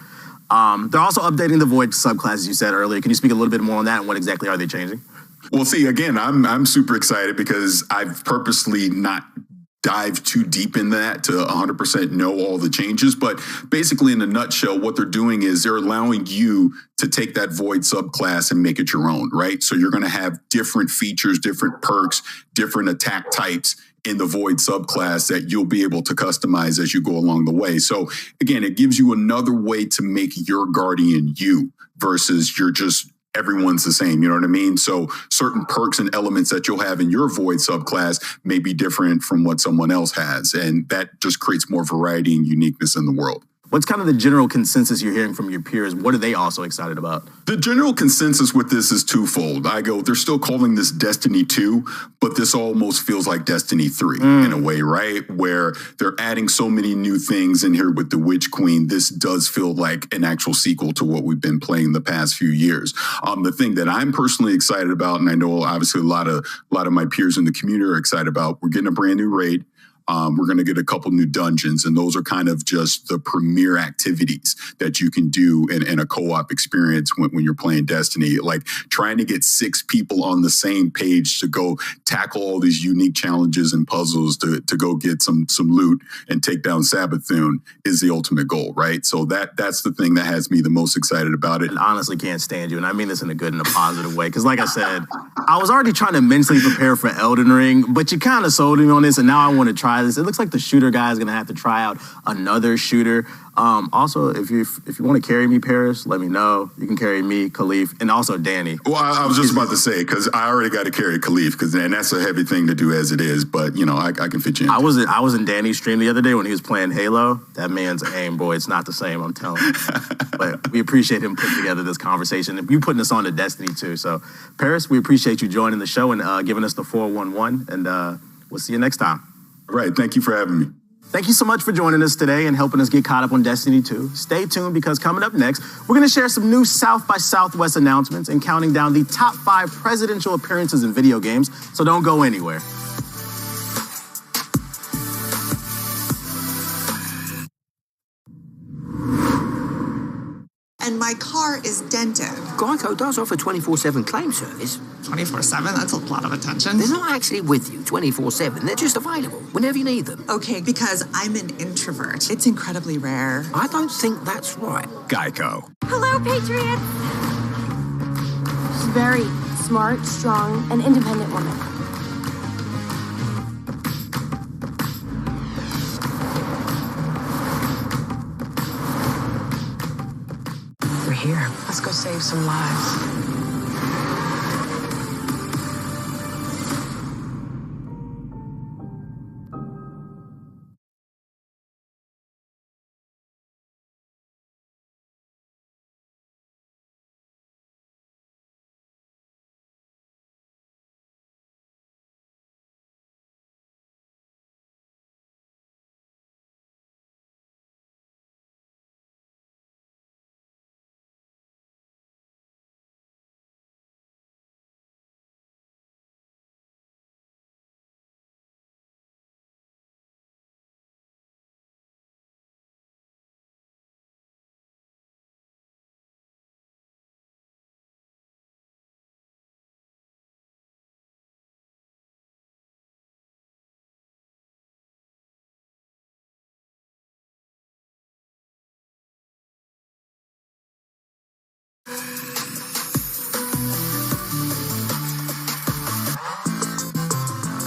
They're also updating the Void subclass, as you said earlier. Can you speak a little bit more on that, and what exactly are they changing? Well, see, again, I'm super excited because I've purposely not dive too deep in that to 100% know all the changes. But basically, in a nutshell, what they're doing is they're allowing you to take that Void subclass and make it your own, right? So you're going to have different features, different perks, different attack types in the Void subclass that you'll be able to customize as you go along the way. So again, it gives you another way to make your Guardian you versus you're just everyone's the same, you know what I mean? So certain perks and elements that you'll have in your Void subclass may be different from what someone else has. And that just creates more variety and uniqueness in the world. What's kind of the general consensus you're hearing from your peers? What are they also excited about? The general consensus with this is twofold. They're still calling this Destiny 2, but this almost feels like Destiny 3 in a way, right? Where they're adding so many new things in here with the Witch Queen. This does feel like an actual sequel to what we've been playing the past few years. The thing that I'm personally excited about, and I know obviously a lot of my peers in the community are excited about, we're getting a brand new raid. We're going to get a couple new dungeons, and those are kind of just the premier activities that you can do in a co-op experience when you're playing Destiny. Like trying to get 6 people on the same page to go tackle all these unique challenges and puzzles to go get some loot and take down Sabathun is the ultimate goal, right? So that's the thing that has me the most excited about it. And honestly can't stand you, and I mean this in a good and a positive way, because like I said, I was already trying to mentally prepare for Elden Ring, but you kind of sold me on this, and now I want to try this. It looks like the shooter guy is going to have to try out another shooter. Also, if you want to carry me, Paris, let me know. You can carry me, Khalif, and also Danny. Well, I was just about to say, because I already got to carry Khalif, and that's a heavy thing to do as it is, but, you know, I can fit you in. I was in Danny's stream the other day when he was playing Halo. That man's aim, boy, it's not the same, I'm telling you. But we appreciate him putting together this conversation, and you putting us on to Destiny, too. So, Paris, we appreciate you joining the show and giving us the 411, and we'll see you next time. All right, thank you for having me. Thank you so much for joining us today and helping us get caught up on Destiny 2. Stay tuned, because coming up next, we're going to share some new South by Southwest announcements and counting down the top 5 presidential appearances in video games, so don't go anywhere. And my car is dented. Geico does offer 24/7 claim service. 24/7? That's a lot of attention. They're not actually with you 24/7. They're just available whenever you need them. Okay, because I'm an introvert. It's incredibly rare. I don't think that's right. Geico. Hello, Patriots! She's very smart, strong, and independent woman. We're here. Let's go save some lives.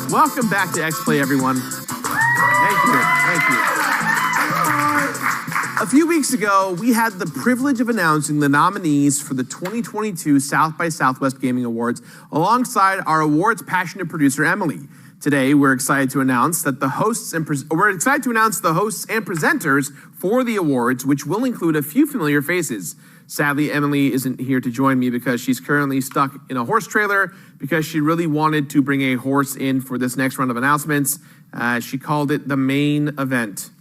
Welcome back to X-Play, everyone. Thank you. A few weeks ago, we had the privilege of announcing the nominees for the 2022 South by Southwest Gaming Awards alongside our awards passionate producer, Emily. Today, we're excited to announce that the hosts and presenters for the awards, which will include a few familiar faces. Sadly, Emily isn't here to join me because she's currently stuck in a horse trailer because she really wanted to bring a horse in for this next round of announcements. She called it the main event.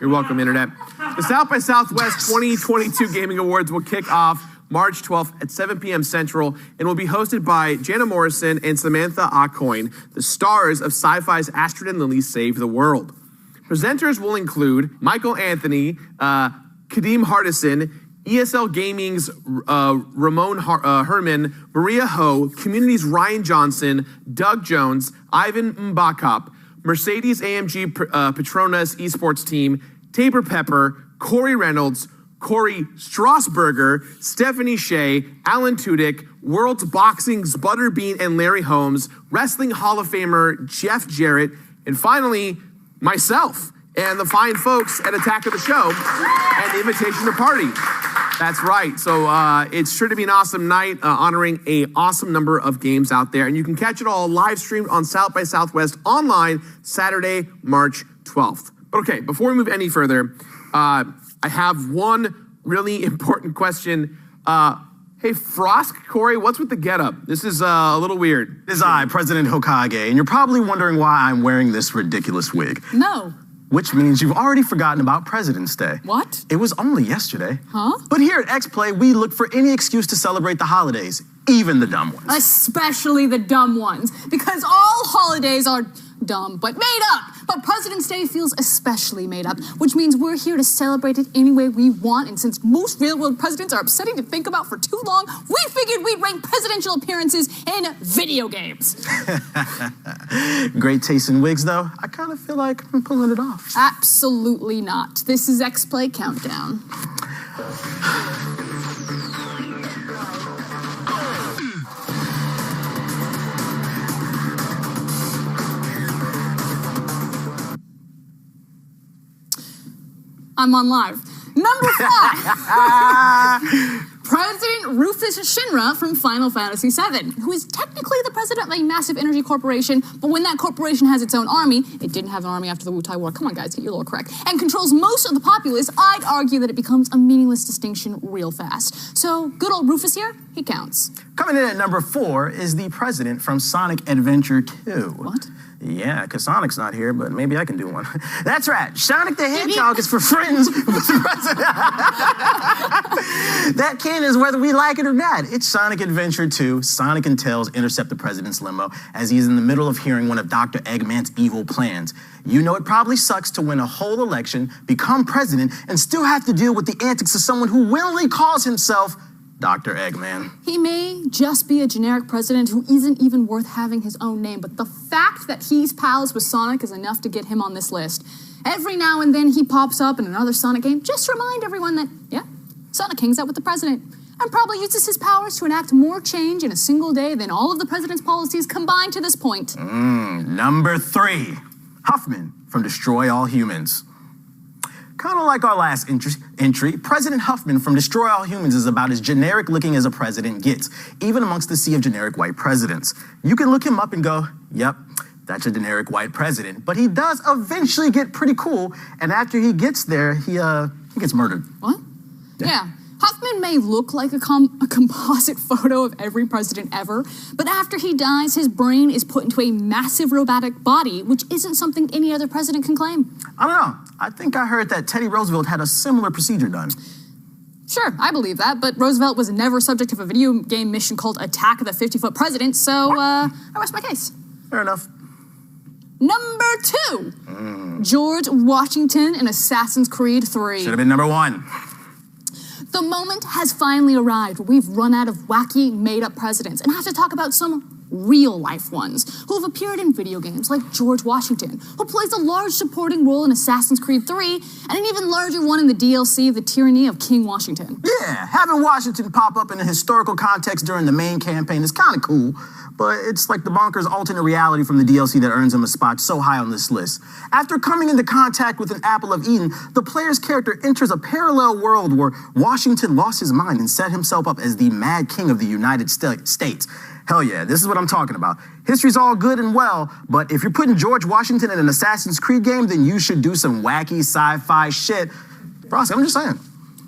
You're welcome, Internet. The South by Southwest 2022 Gaming Awards will kick off March 12th at 7 p.m. Central and will be hosted by Jana Morrison and Samantha Aucoin, the stars of Sci-Fi's Astrid and Lily Save the World. Presenters will include Michael Anthony, Kadeem Hardison, ESL Gaming's Ramon Herman, Maria Ho, Community's Ryan Johnson, Doug Jones, Ivan Mbakop, Mercedes-AMG Petronas esports team, Tabor Pepper, Corey Reynolds, Corey Strasburger, Stephanie Shea, Alan Tudyk, World's Boxing's Butterbean and Larry Holmes, Wrestling Hall of Famer Jeff Jarrett, and finally, myself and the fine folks at Attack of the Show and the invitation to party. That's right. So it's sure to be an awesome night honoring an awesome number of games out there. And you can catch it all live streamed on South by Southwest online Saturday, March 12th. But okay, before we move any further, I have one really important question. Hey, Frosk, Corey, what's with the getup? This is a little weird. It is I, President Hokage, and you're probably wondering why I'm wearing this ridiculous wig. No. Which means you've already forgotten about President's Day. What? It was only yesterday. Huh? But here at X-Play, we look for any excuse to celebrate the holidays, even the dumb ones. Especially the dumb ones, because all holidays are dumb, but made up. But President's Day feels especially made up, which means we're here to celebrate it any way we want. And since most real-world presidents are upsetting to think about for too long, we figured we'd rank presidential appearances in video games. Great taste in wigs, though. I kind of feel like I'm pulling it off. Absolutely not. This is X-Play Countdown. I'm on live. Number 5. President Rufus Shinra from Final Fantasy VII, who is technically the president of a massive energy corporation, but when that corporation has its own army, it didn't have an army after the Wu-Tai War, come on guys, get your lore correct, and controls most of the populace, I'd argue that it becomes a meaningless distinction real fast. So, good old Rufus here, he counts. Coming in at number 4 is the president from Sonic Adventure 2. What? Yeah, because Sonic's not here, but maybe I can do one. That's right. Sonic the Hedgehog is for friends with the president. That can is whether we like it or not. It's Sonic Adventure 2. Sonic and Tails intercept the president's limo as he's in the middle of hearing one of Dr. Eggman's evil plans. You know it probably sucks to win a whole election, become president, and still have to deal with the antics of someone who willingly calls himself Dr. Eggman. He may just be a generic president who isn't even worth having his own name, but the fact that he's pals with Sonic is enough to get him on this list. Every now and then he pops up in another Sonic game. Just remind everyone that, yeah, Sonic hangs out with the president and probably uses his powers to enact more change in a single day than all of the president's policies combined to this point. Number 3, Huffman from Destroy All Humans. Kind of like our last entry, President Huffman from Destroy All Humans is about as generic looking as a president gets, even amongst the sea of generic white presidents. You can look him up and go, yep, that's a generic white president. But he does eventually get pretty cool, and after he gets there, he gets murdered. What? Yeah. Huffman may look like a composite photo of every president ever, but after he dies, his brain is put into a massive robotic body, which isn't something any other president can claim. I don't know. I think I heard that Teddy Roosevelt had a similar procedure done. Sure, I believe that, but Roosevelt was never subject of a video game mission called Attack of the 50-Foot President, so I rest my case. Fair enough. Number 2, George Washington in Assassin's Creed 3. Should have been number 1. The moment has finally arrived where we've run out of wacky, made-up presidents and have to talk about some real-life ones who have appeared in video games like George Washington, who plays a large supporting role in Assassin's Creed 3, and an even larger one in the DLC, The Tyranny of King Washington. Yeah, having Washington pop up in a historical context during the main campaign is kind of cool, but it's like the bonkers alternate reality from the DLC that earns him a spot so high on this list. After coming into contact with an apple of Eden, the player's character enters a parallel world where Washington lost his mind and set himself up as the Mad King of the United States. Hell yeah, this is what I'm talking about. History's all good and well, but if you're putting George Washington in an Assassin's Creed game, then you should do some wacky sci-fi shit. Frosty, I'm just saying.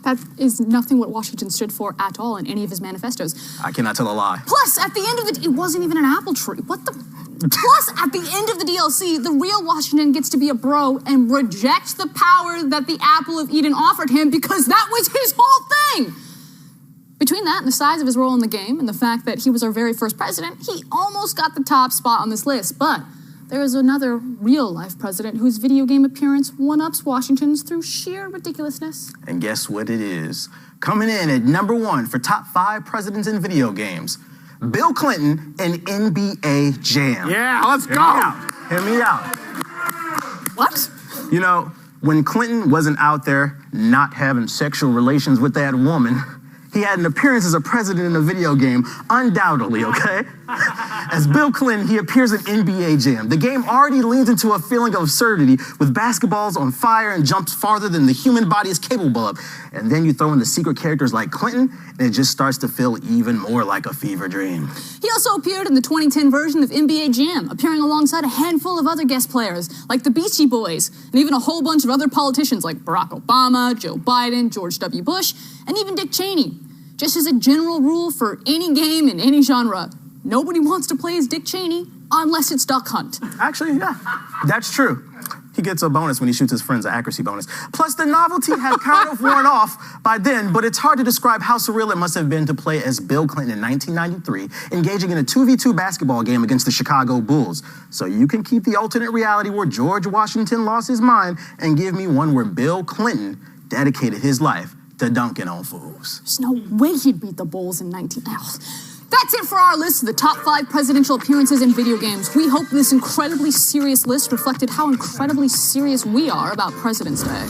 That is nothing what Washington stood for at all in any of his manifestos. I cannot tell a lie. Plus, at the end of it wasn't even an apple tree. What the? Plus, at the end of the DLC, the real Washington gets to be a bro and rejects the power that the apple of Eden offered him because that was his whole thing. Between that and the size of his role in the game and the fact that he was our very first president, he almost got the top spot on this list. But there is another real-life president whose video game appearance one-ups Washington's through sheer ridiculousness. And guess what it is? Coming in at number 1 for top 5 presidents in video games, Bill Clinton and NBA Jam. Yeah, let's go. Hear me out. What? You know, when Clinton wasn't out there not having sexual relations with that woman, he had an appearance as a president in a video game, undoubtedly, okay? As Bill Clinton, he appears in NBA Jam. The game already leans into a feeling of absurdity with basketballs on fire and jumps farther than the human body is capable of. And then you throw in the secret characters like Clinton, and it just starts to feel even more like a fever dream. He also appeared in the 2010 version of NBA Jam, appearing alongside a handful of other guest players, like the Beastie Boys, and even a whole bunch of other politicians like Barack Obama, Joe Biden, George W. Bush, and even Dick Cheney. Just as a general rule for any game in any genre, nobody wants to play as Dick Cheney unless it's Duck Hunt. Actually, yeah, that's true. He gets a bonus when he shoots his friends, an accuracy bonus. Plus, the novelty had kind of worn off by then, but it's hard to describe how surreal it must have been to play as Bill Clinton in 1993, engaging in a 2v2 basketball game against the Chicago Bulls. So you can keep the alternate reality where George Washington lost his mind and give me one where Bill Clinton dedicated his life to dunking on fools. There's no way he'd beat the Bulls in 19... That's it for our list of the top 5 presidential appearances in video games. We hope this incredibly serious list reflected how incredibly serious we are about President's Day.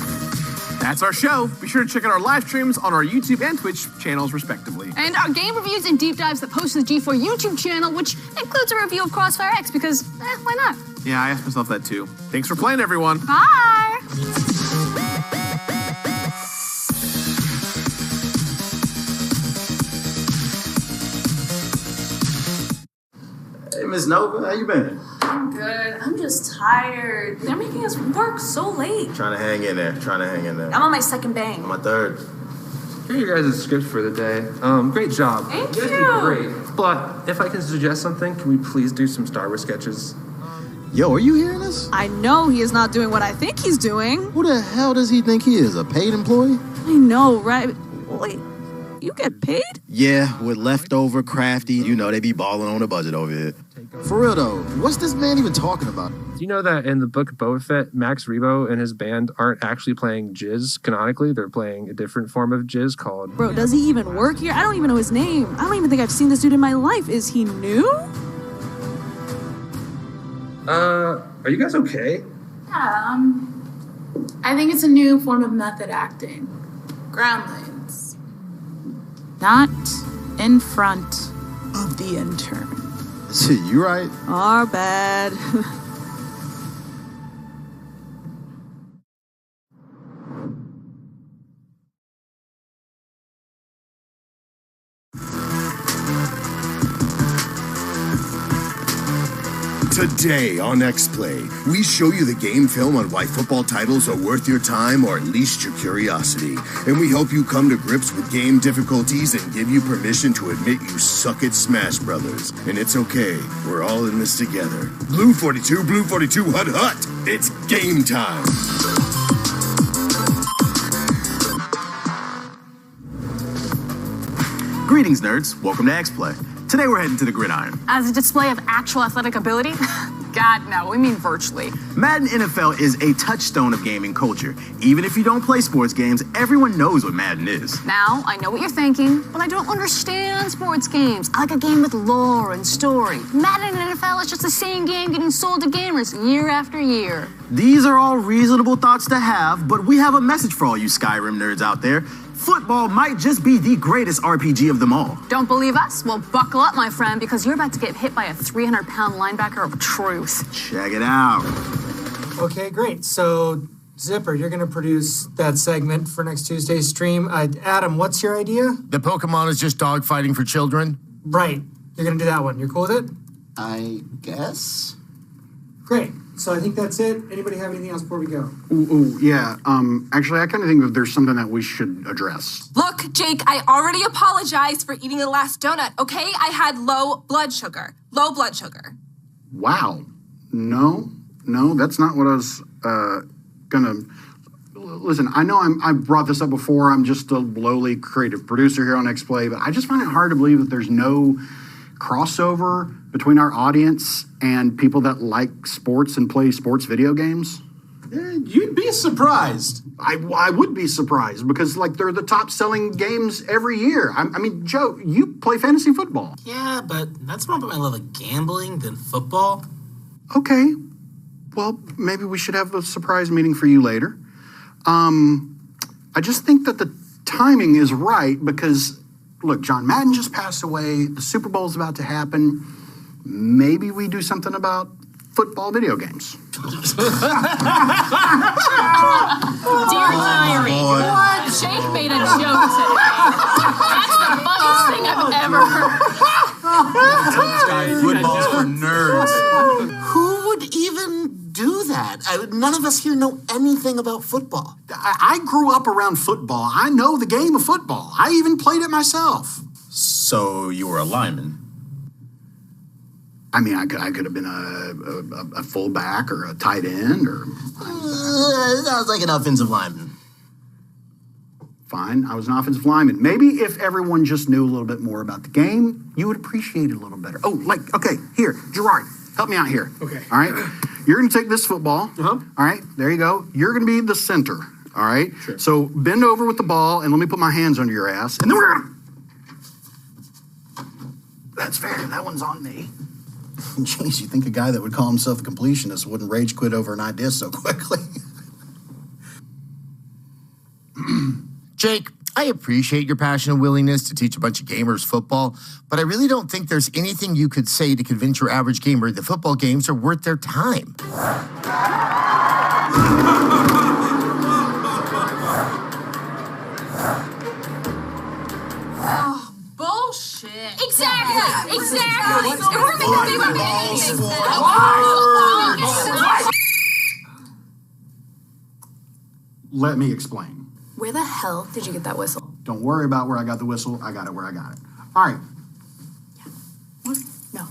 That's our show. Be sure to check out our live streams on our YouTube and Twitch channels, respectively. And our game reviews and deep dives that post to the G4 YouTube channel, which includes a review of Crossfire X, because, why not? Yeah, I asked myself that too. Thanks for playing, everyone. Bye! Hey, Miss Nova, how you been? I'm good. I'm just tired. They're making us work so late. Trying to hang in there, I'm on my second bang. My third. Here are your guys' scripts for the day. Great job. Thank you. you. Great. But if I can suggest something, can we please do some Star Wars sketches? Yo, are you hearing this? I know he is not doing what I think he's doing. Who the hell does he think he is, a paid employee? I know, right? Wait, you get paid? Yeah, with leftover crafty, you know they be balling on a budget over here. For real though, what's this man even talking about? Do you know that in the book of Boba Fett, Max Rebo and his band aren't actually playing jizz canonically? They're playing a different form of jizz called... Bro, does he even work here? I don't even know his name. I don't even think I've seen this dude in my life. Is he new? Are you guys okay? Yeah, I think it's a new form of method acting. Groundlings. Not in front of the intern. You right? Our bad. Today on X-Play, we show you the game film on why football titles are worth your time or at least your curiosity. And we help you come to grips with game difficulties and give you permission to admit you suck at Smash Brothers. And it's okay, we're all in this together. Blue 42, Hut Hut, it's game time! Greetings, nerds. Welcome to X-Play. Today we're heading to the gridiron. As a display of actual athletic ability, God, no. We mean virtually. Madden NFL is a touchstone of gaming culture. Even if you don't play sports games, everyone knows what Madden is. Now, I know what you're thinking, but I don't understand sports games. I like a game with lore and story. Madden and NFL is just the same game getting sold to gamers year after year. These are all reasonable thoughts to have, but we have a message for all you Skyrim nerds out there. Football might just be the greatest RPG of them all. Don't believe us? Well, buckle up, my friend, because you're about to get hit by a 300-pound linebacker of truth. Check it out. Okay, great. So, Zipper, you're going to produce that segment for next Tuesday's stream. Adam, what's your idea? The Pokemon is just dogfighting for children? Right. You're going to do that one. You're cool with it? I guess. Great. So I think that's it. Anybody have anything else before we go? Yeah. Actually, I kind of think that there's something that we should address. Look, Jake, I already apologized for eating the last donut, okay? I had low blood sugar. Low blood sugar. Wow. No, that's not what I was gonna... Listen, I know I brought this up before. I'm just a lowly creative producer here on X-Play, but I just find it hard to believe that there's no crossover between our audience and people that like sports and play sports video games. You'd be surprised. I would be surprised because, like, they're the top-selling games every year. I mean, Joe, you play fantasy football. Yeah, but that's more about my love of gambling than football. Okay. Well, maybe we should have a surprise meeting for you later. I just think that the timing is right because, look, John Madden just passed away. The Super Bowl's about to happen. Maybe we do something about football video games. Dear diary, what? Jake made a joke today. That's the funniest thing I've ever heard. Football's for nerds. Who would even do that? None of us here know anything about football. I grew up around football. I know the game of football. I even played it myself. So you were a lineman? I mean, I could have been a fullback or a tight end or... Sounds like an offensive lineman. Fine, I was an offensive lineman. Maybe if everyone just knew a little bit more about the game, you would appreciate it a little better. Oh, like, okay, here, Gerard, help me out here. Okay. All right? You're going to take this football. All right, there you go. You're going to be the center. All right? Sure. So bend over with the ball and let me put my hands under your ass. And then we're going to... That's fair. That one's on me. Jeez, you think a guy that would call himself a completionist wouldn't rage quit over an idea so quickly? Jake, I appreciate your passion and willingness to teach a bunch of gamers football, but I really don't think there's anything you could say to convince your average gamer that football games are worth their time. Bullshit. Exactly. Exactly. And we're making a big anything. Let me explain. Where the hell did you get that whistle? Don't worry about where I got the whistle. I got it where I got it. All right. What? No.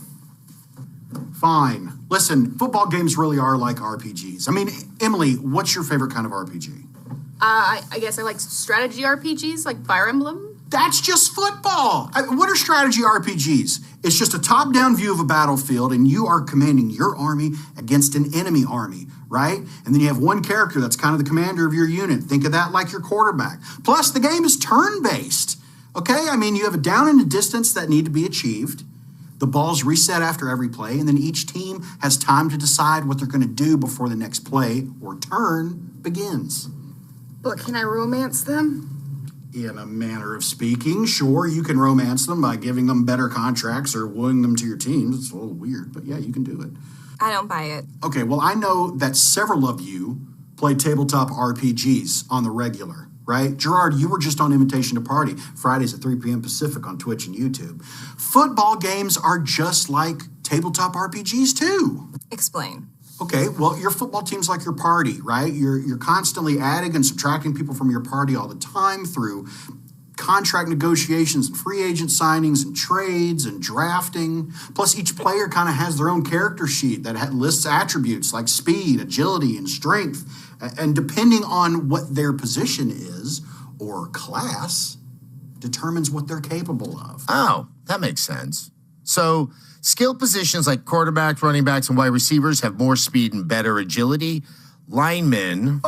Fine. Listen, football games really are like RPGs. I mean, Emily, what's your favorite kind of RPG? I guess I like strategy RPGs, like Fire Emblem. That's just football. What are strategy RPGs? It's just a top-down view of a battlefield, and you are commanding your army against an enemy army, right? And then you have one character that's kind of the commander of your unit. Think of that like your quarterback. Plus, the game is turn-based, okay? I mean, you have a down and a distance that need to be achieved. The ball's reset after every play, and then each team has time to decide what they're going to do before the next play or turn begins. But can I romance them? In a manner of speaking, sure, you can romance them by giving them better contracts or wooing them to your teams. It's a little weird, but yeah, you can do it. I don't buy it. Okay, well, I know that several of you play tabletop RPGs on the regular, right? Gerard, you were just on Invitation to Party, Fridays at 3 p.m. Pacific on Twitch and YouTube. Football games are just like tabletop RPGs, too. Explain. Okay, well, your football team's like your party, right? You're constantly adding and subtracting people from your party all the time through contract negotiations and free agent signings and trades and drafting. Plus, each player kind of has their own character sheet that lists attributes like speed, agility, and strength. And depending on what their position is or class, determines what they're capable of. Oh, that makes sense. So, skill positions like quarterbacks, running backs, and wide receivers have more speed and better agility. Linemen...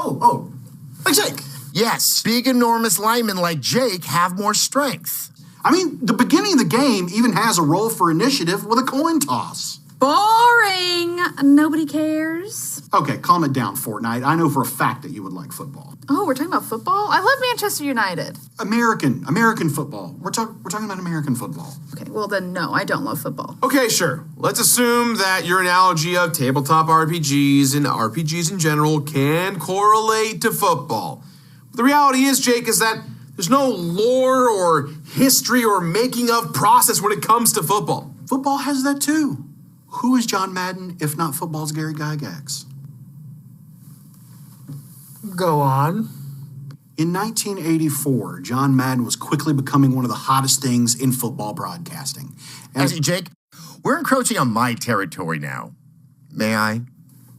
Like Jake. Yes, big, enormous linemen like Jake have more strength. I mean, the beginning of the game even has a roll for initiative with a coin toss. Boring. Nobody cares. Okay, calm it down, Fortnite. I know for a fact that you would like football. Oh, we're talking about football? I love Manchester United. American football. We're talking about American football. Okay, well then no, I don't love football. Okay, sure. Let's assume that your analogy of tabletop RPGs and RPGs in general can correlate to football. But the reality is, Jake, is that there's no lore or history or making of process when it comes to football. Football has that too. Who is John Madden if not football's Gary Gygax? Go on. In 1984, John Madden was quickly becoming one of the hottest things in football broadcasting. Actually, Jake, we're encroaching on my territory now. May I?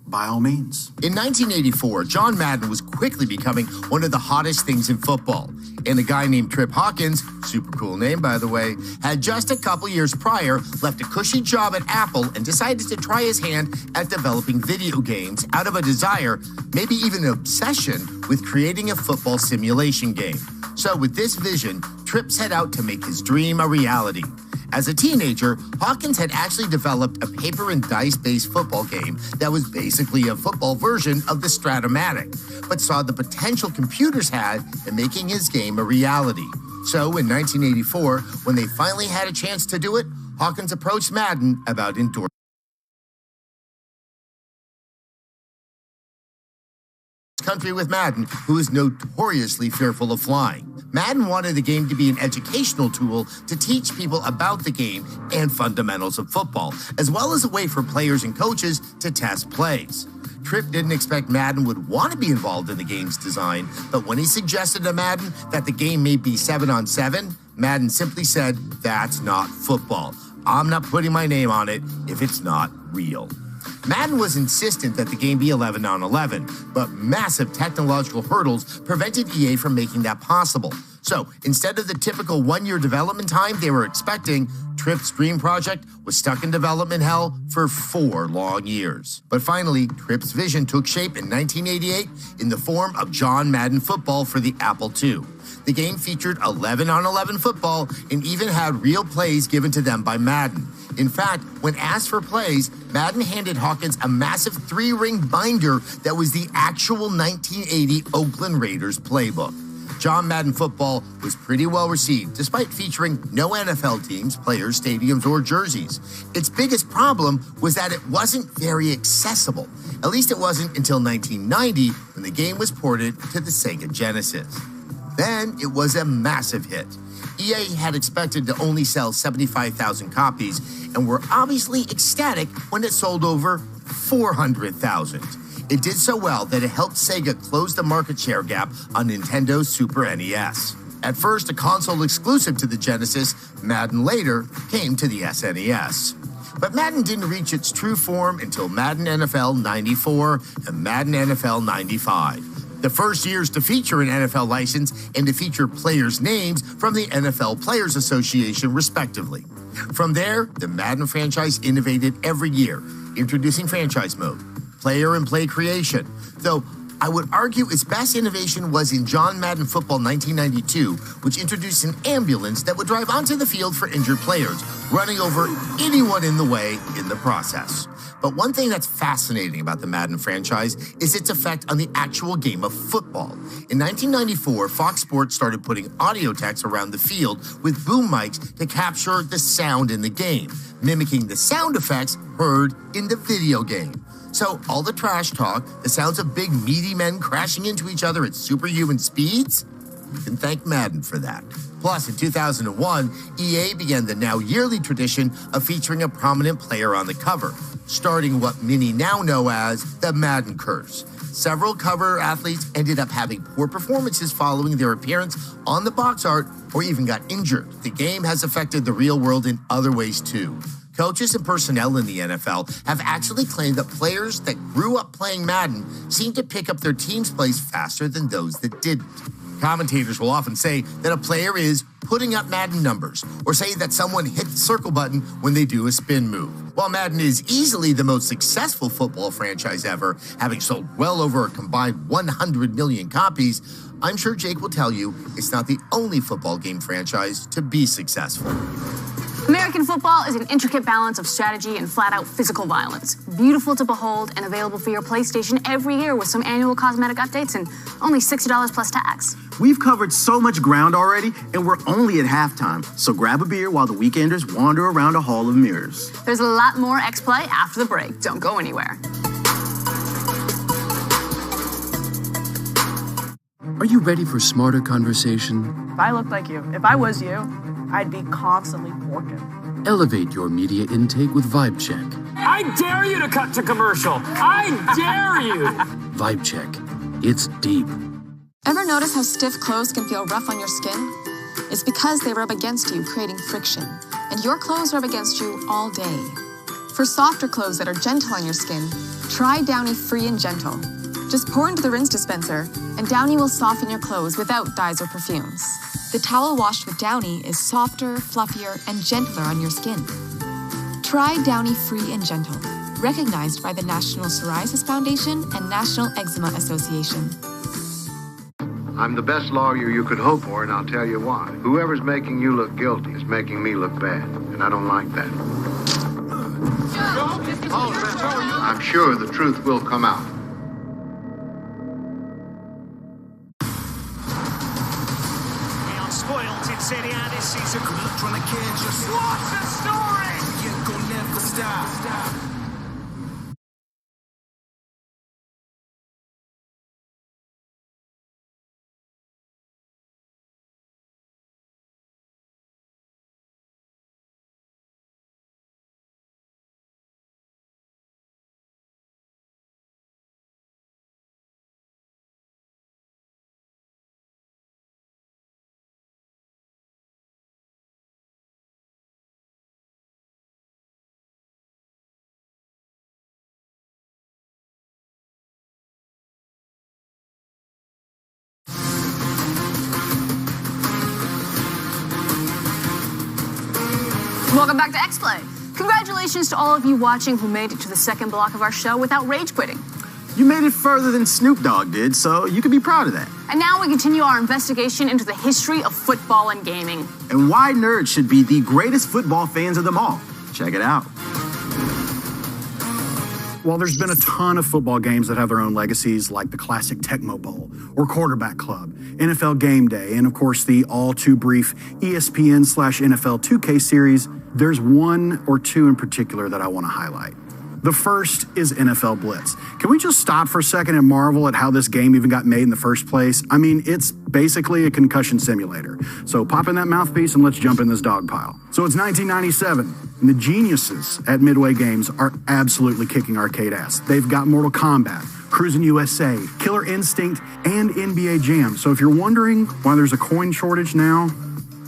By all means. In 1984, John Madden was quickly becoming one of the hottest things in football. And a guy named Trip Hawkins, super cool name by the way, had just a couple years prior left a cushy job at Apple and decided to try his hand at developing video games out of a desire, maybe even an obsession, with creating a football simulation game. So with this vision, Trip set out to make his dream a reality. As a teenager, Hawkins had actually developed a paper and dice-based football game that was basically a football version of the Stratomatic, but saw the potential computers had in making his game a reality. So in 1984, when they finally had a chance to do it, Hawkins approached Madden about endorsing country with Madden, who is notoriously fearful of flying. Madden wanted the game to be an educational tool to teach people about the game and fundamentals of football, as well as a way for players and coaches to test plays. Tripp didn't expect Madden would want to be involved in the game's design, but when he suggested to Madden that the game may be 7-on-7, Madden simply said, "That's not football. I'm not putting my name on it if it's not real." Madden was insistent that the game be 11-on-11, but massive technological hurdles prevented EA from making that possible. So instead of the typical 1-year development time they were expecting, Tripp's dream project was stuck in development hell for 4 long years. But finally, Tripp's vision took shape in 1988 in the form of John Madden Football for the Apple II. The game featured 11-on-11 football and even had real plays given to them by Madden. In fact, when asked for plays, Madden handed Hawkins a massive 3-ring binder that was the actual 1980 Oakland Raiders playbook. John Madden Football was pretty well received, despite featuring no NFL teams, players, stadiums, or jerseys. Its biggest problem was that it wasn't very accessible. At least it wasn't until 1990, when the game was ported to the Sega Genesis. Then it was a massive hit. EA had expected to only sell 75,000 copies and were obviously ecstatic when it sold over 400,000. It did so well that it helped Sega close the market share gap on Nintendo's Super NES. At first a console exclusive to the Genesis, Madden later came to the SNES. But Madden didn't reach its true form until Madden NFL 94 and Madden NFL 95. The first years to feature an NFL license and to feature players' names from the NFL Players Association, respectively. From there, the Madden franchise innovated every year, introducing franchise mode, player and play creation, though I would argue its best innovation was in John Madden Football 1992, which introduced an ambulance that would drive onto the field for injured players, running over anyone in the way in the process. But one thing that's fascinating about the Madden franchise is its effect on the actual game of football. In 1994, Fox Sports started putting audio text around the field with boom mics to capture the sound in the game, mimicking the sound effects heard in the video game. So all the trash talk, the sounds of big meaty men crashing into each other at superhuman speeds, you can thank Madden for that. Plus, in 2001, EA began the now yearly tradition of featuring a prominent player on the cover, starting what many now know as the Madden Curse. Several cover athletes ended up having poor performances following their appearance on the box art or even got injured. The game has affected the real world in other ways too. Coaches and personnel in the NFL have actually claimed that players that grew up playing Madden seem to pick up their team's plays faster than those that didn't. Commentators will often say that a player is putting up Madden numbers or say that someone hit the circle button when they do a spin move. While Madden is easily the most successful football franchise ever, having sold well over a combined 100 million copies, I'm sure Jake will tell you it's not the only football game franchise to be successful. American football is an intricate balance of strategy and flat-out physical violence. Beautiful to behold and available for your PlayStation every year with some annual cosmetic updates and only $60 plus tax. We've covered so much ground already, and we're only at halftime. So grab a beer while the weekenders wander around a hall of mirrors. There's a lot more X-Play after the break. Don't go anywhere. Are you ready for smarter conversation? If I looked like you, if I was you, I'd be constantly porking. Elevate your media intake with Vibe Check. I dare you to cut to commercial. I dare you. Vibe Check. It's deep. Ever notice how stiff clothes can feel rough on your skin? It's because they rub against you, creating friction. And your clothes rub against you all day. For softer clothes that are gentle on your skin, try Downy Free and Gentle. Just pour into the rinse dispenser, and Downy will soften your clothes without dyes or perfumes. The towel washed with Downy is softer, fluffier, and gentler on your skin. Try Downy Free and Gentle, recognized by the National Psoriasis Foundation and National Eczema Association. I'm the best lawyer you could hope for, and I'll tell you why. Whoever's making you look guilty is making me look bad, and I don't like that. I'm sure the truth will come out. Serie A this season. Trying to catch us. What's the story? You gon' never stop. Welcome back to X-Play. Congratulations to all of you watching who made it to the second block of our show without rage quitting. You made it further than Snoop Dogg did, so you can be proud of that. And now we continue our investigation into the history of football and gaming. And why nerds should be the greatest football fans of them all. Check it out. While there's been a ton of football games that have their own legacies, like the classic Tecmo Bowl or Quarterback Club, NFL Game Day, and of course the all too brief ESPN/NFL 2K series, there's one or two in particular that I want to highlight. The first is NFL Blitz. Can we just stop for a second and marvel at how this game even got made in the first place? I mean, it's basically a concussion simulator. So pop in that mouthpiece and let's jump in this dog pile. So it's 1997, and the geniuses at Midway Games are absolutely kicking arcade ass. They've got Mortal Kombat, Cruisin' USA, Killer Instinct, and NBA Jam. So if you're wondering why there's a coin shortage now,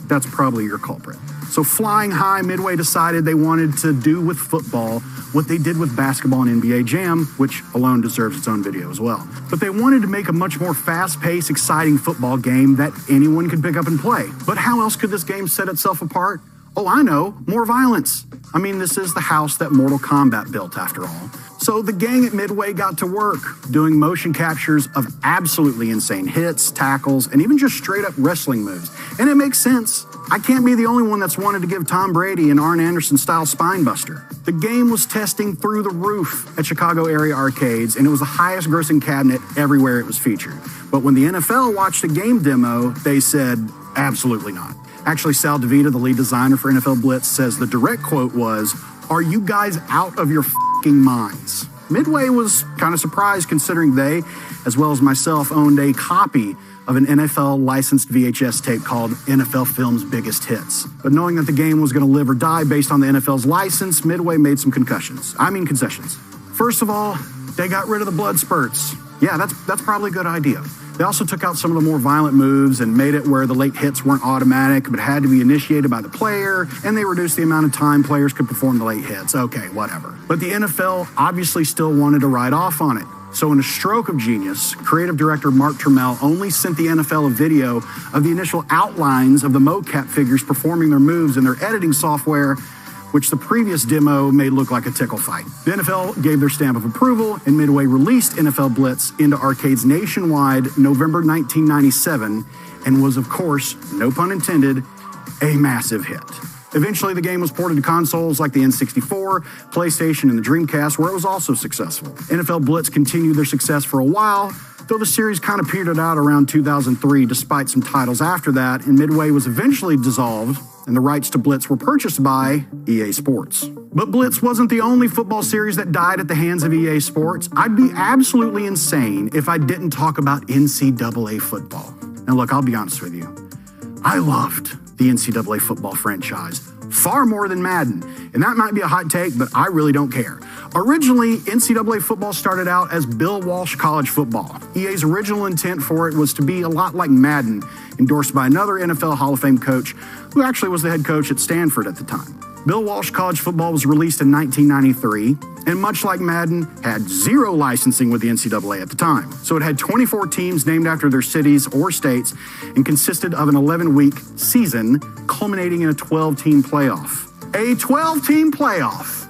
that's probably your culprit. So flying high, Midway decided they wanted to do with football what they did with basketball and NBA Jam, which alone deserves its own video as well. But they wanted to make a much more fast-paced, exciting football game that anyone could pick up and play. But how else could this game set itself apart? Oh, I know, more violence. I mean, this is the house that Mortal Kombat built, after all. So the gang at Midway got to work, doing motion captures of absolutely insane hits, tackles, and even just straight-up wrestling moves. And it makes sense. I can't be the only one that's wanted to give Tom Brady an Arn Anderson-style spine buster. The game was testing through the roof at Chicago area arcades, and it was the highest-grossing cabinet everywhere it was featured. But when the NFL watched the game demo, they said, absolutely not. Actually, Sal DeVita, the lead designer for NFL Blitz, says the direct quote was, "Are you guys out of your f***ing minds?" Midway was kind of surprised, considering they, as well as myself, owned a copy of an NFL licensed VHS tape called NFL Films Biggest Hits. But knowing that the game was going to live or die based on the NFL's license, Midway made some concessions. First of all, they got rid of the blood spurts. Yeah, that's probably a good idea. They also took out some of the more violent moves and made it where the late hits weren't automatic, but had to be initiated by the player, and they reduced the amount of time players could perform the late hits. Okay, whatever. But the NFL obviously still wanted to ride off on it. So in a stroke of genius, creative director Mark Trammell only sent the NFL a video of the initial outlines of the mocap figures performing their moves in their editing software, which the previous demo made look like a tickle fight. The NFL gave their stamp of approval, and Midway released NFL Blitz into arcades nationwide November 1997, and was, of course, no pun intended, a massive hit. Eventually, the game was ported to consoles like the N64, PlayStation, and the Dreamcast, where it was also successful. NFL Blitz continued their success for a while, though the series kind of petered out around 2003 despite some titles after that, and Midway was eventually dissolved, and the rights to Blitz were purchased by EA Sports. But Blitz wasn't the only football series that died at the hands of EA Sports. I'd be absolutely insane if I didn't talk about NCAA football. Now look, I'll be honest with you. I loved the NCAA football franchise far more than Madden. And that might be a hot take, but I really don't care. Originally, NCAA football started out as Bill Walsh College Football. EA's original intent for it was to be a lot like Madden, endorsed by another NFL Hall of Fame coach who actually was the head coach at Stanford at the time. Bill Walsh College Football was released in 1993, and much like Madden, had zero licensing with the NCAA at the time. So it had 24 teams named after their cities or states and consisted of an 11-week season, culminating in a 12-team playoff. A 12-team playoff!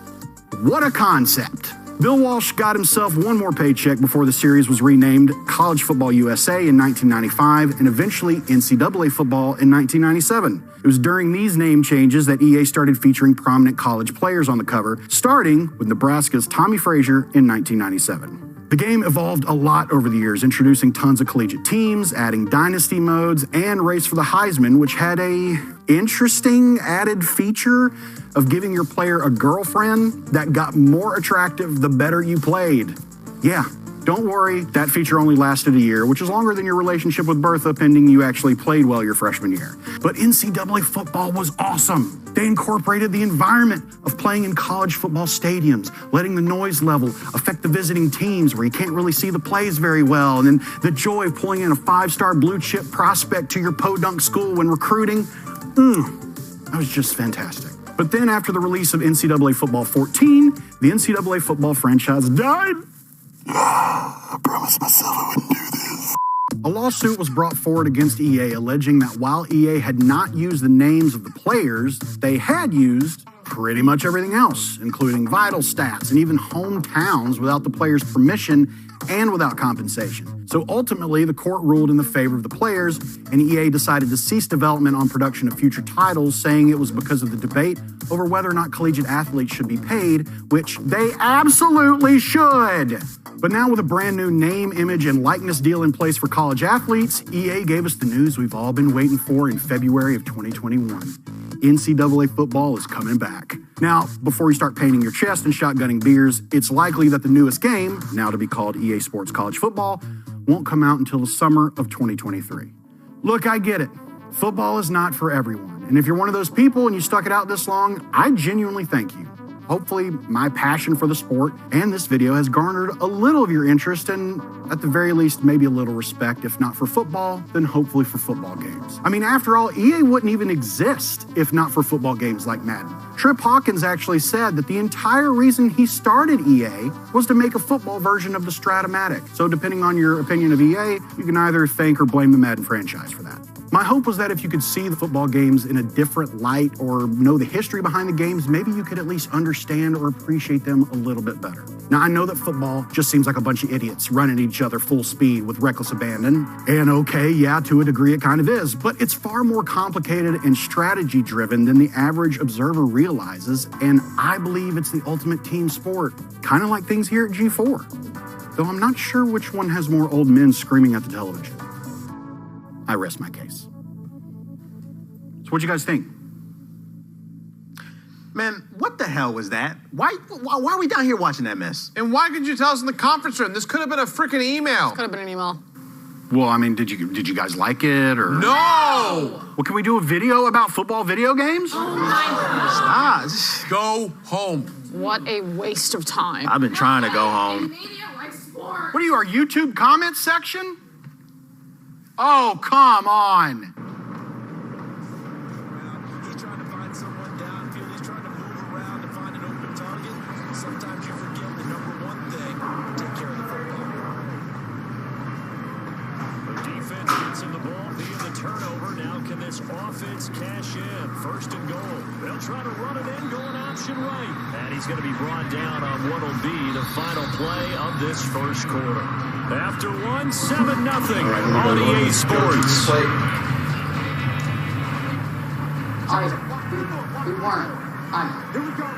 What a concept! Bill Walsh got himself one more paycheck before the series was renamed College Football USA in 1995 and eventually NCAA Football in 1997. It was during these name changes that EA started featuring prominent college players on the cover, starting with Nebraska's Tommy Frazier in 1997. The game evolved a lot over the years, introducing tons of collegiate teams, adding dynasty modes, and Race for the Heisman, which had a interesting added feature of giving your player a girlfriend that got more attractive the better you played. Yeah, don't worry, that feature only lasted a year, which is longer than your relationship with Bertha, pending you actually played well your freshman year. But NCAA football was awesome. They incorporated the environment of playing in college football stadiums, letting the noise level affect the visiting teams where you can't really see the plays very well, and then the joy of pulling in a 5-star blue chip prospect to your podunk school when recruiting. That was just fantastic. But then after the release of NCAA Football 14, the NCAA football franchise died. I promised myself I wouldn't do this. A lawsuit was brought forward against EA alleging that while EA had not used the names of the players, they had used pretty much everything else, including vital stats and even hometowns without the players' permission and without compensation. So ultimately, the court ruled in the favor of the players, and EA decided to cease development on production of future titles, saying it was because of the debate over whether or not collegiate athletes should be paid, which they absolutely should. But now with a brand new name, image, and likeness deal in place for college athletes, EA gave us the news we've all been waiting for in February of 2021. NCAA football is coming back. Now, before you start painting your chest and shotgunning beers, it's likely that the newest game, now to be called EA Sports College Football, won't come out until the summer of 2023. Look, I get it. Football is not for everyone. And if you're one of those people and you stuck it out this long, I genuinely thank you. Hopefully, my passion for the sport and this video has garnered a little of your interest and, at the very least, maybe a little respect, if not for football, then hopefully for football games. I mean, after all, EA wouldn't even exist if not for football games like Madden. Trip Hawkins actually said that the entire reason he started EA was to make a football version of the Stratomatic. So depending on your opinion of EA, you can either thank or blame the Madden franchise for that. My hope was that if you could see the football games in a different light or know the history behind the games, maybe you could at least understand or appreciate them a little bit better. Now, I know that football just seems like a bunch of idiots running at each other full speed with reckless abandon. And okay, yeah, to a degree it kind of is, but it's far more complicated and strategy driven than the average observer realizes. And I believe it's the ultimate team sport, kind of like things here at G4. Though I'm not sure which one has more old men screaming at the television. I rest my case. So what'd you guys think? Man, what the hell was that? Why are we down here watching that mess? And why could you tell us in the conference room? This could have been a freaking email. Could have been an email. Well, I mean, did you guys like it or? No! Well, can we do a video about football video games? Oh my Stop. Go home. What a waste of time. I've been trying to go home. What are you, our YouTube comments section? Oh, come on. He's trying to find someone downfield. He's trying to move around to find an open target. Sometimes you forget the number one thing: take care of the football. possessing the ball via the turnover. Now can this offense cash in? First and goal. They'll try to run it in, going option right. And he's going to be brought down on what will be the final play of this first quarter. After 1, 7-0 on EA Sports. We weren't. Here we go.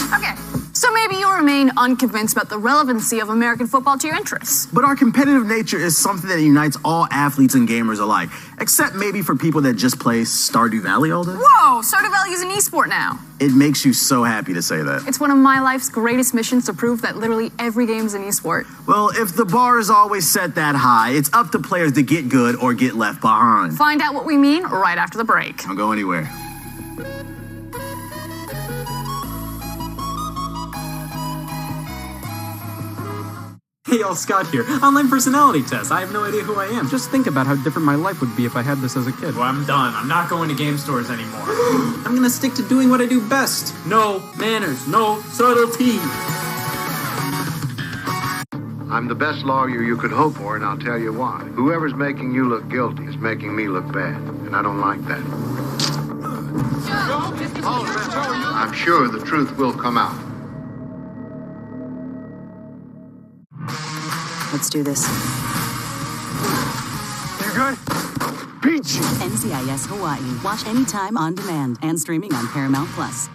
Okay, so maybe you remain unconvinced about the relevancy of American football to your interests. But our competitive nature is something that unites all athletes and gamers alike, except maybe for people that just play Stardew Valley all day. Whoa, Stardew Valley is an esport now. It makes you so happy to say that. It's one of my life's greatest missions to prove that literally every game is an esport. Well, if the bar is always set that high, it's up to players to get good or get left behind. Find out what we mean right after the break. Don't go anywhere. Hey, y'all, Scott here. Online personality test. I have no idea who I am. Just think about how different my life would be if I had this as a kid. Well, I'm done. I'm not going to game stores anymore. I'm gonna stick to doing what I do best. No manners, no subtlety. I'm the best lawyer you could hope for, and I'll tell you why. Whoever's making you look guilty is making me look bad, and I don't like that. I'm sure the truth will come out. Let's do this. You're good? Peach! NCIS Hawaii. Watch anytime on demand and streaming on Paramount Plus.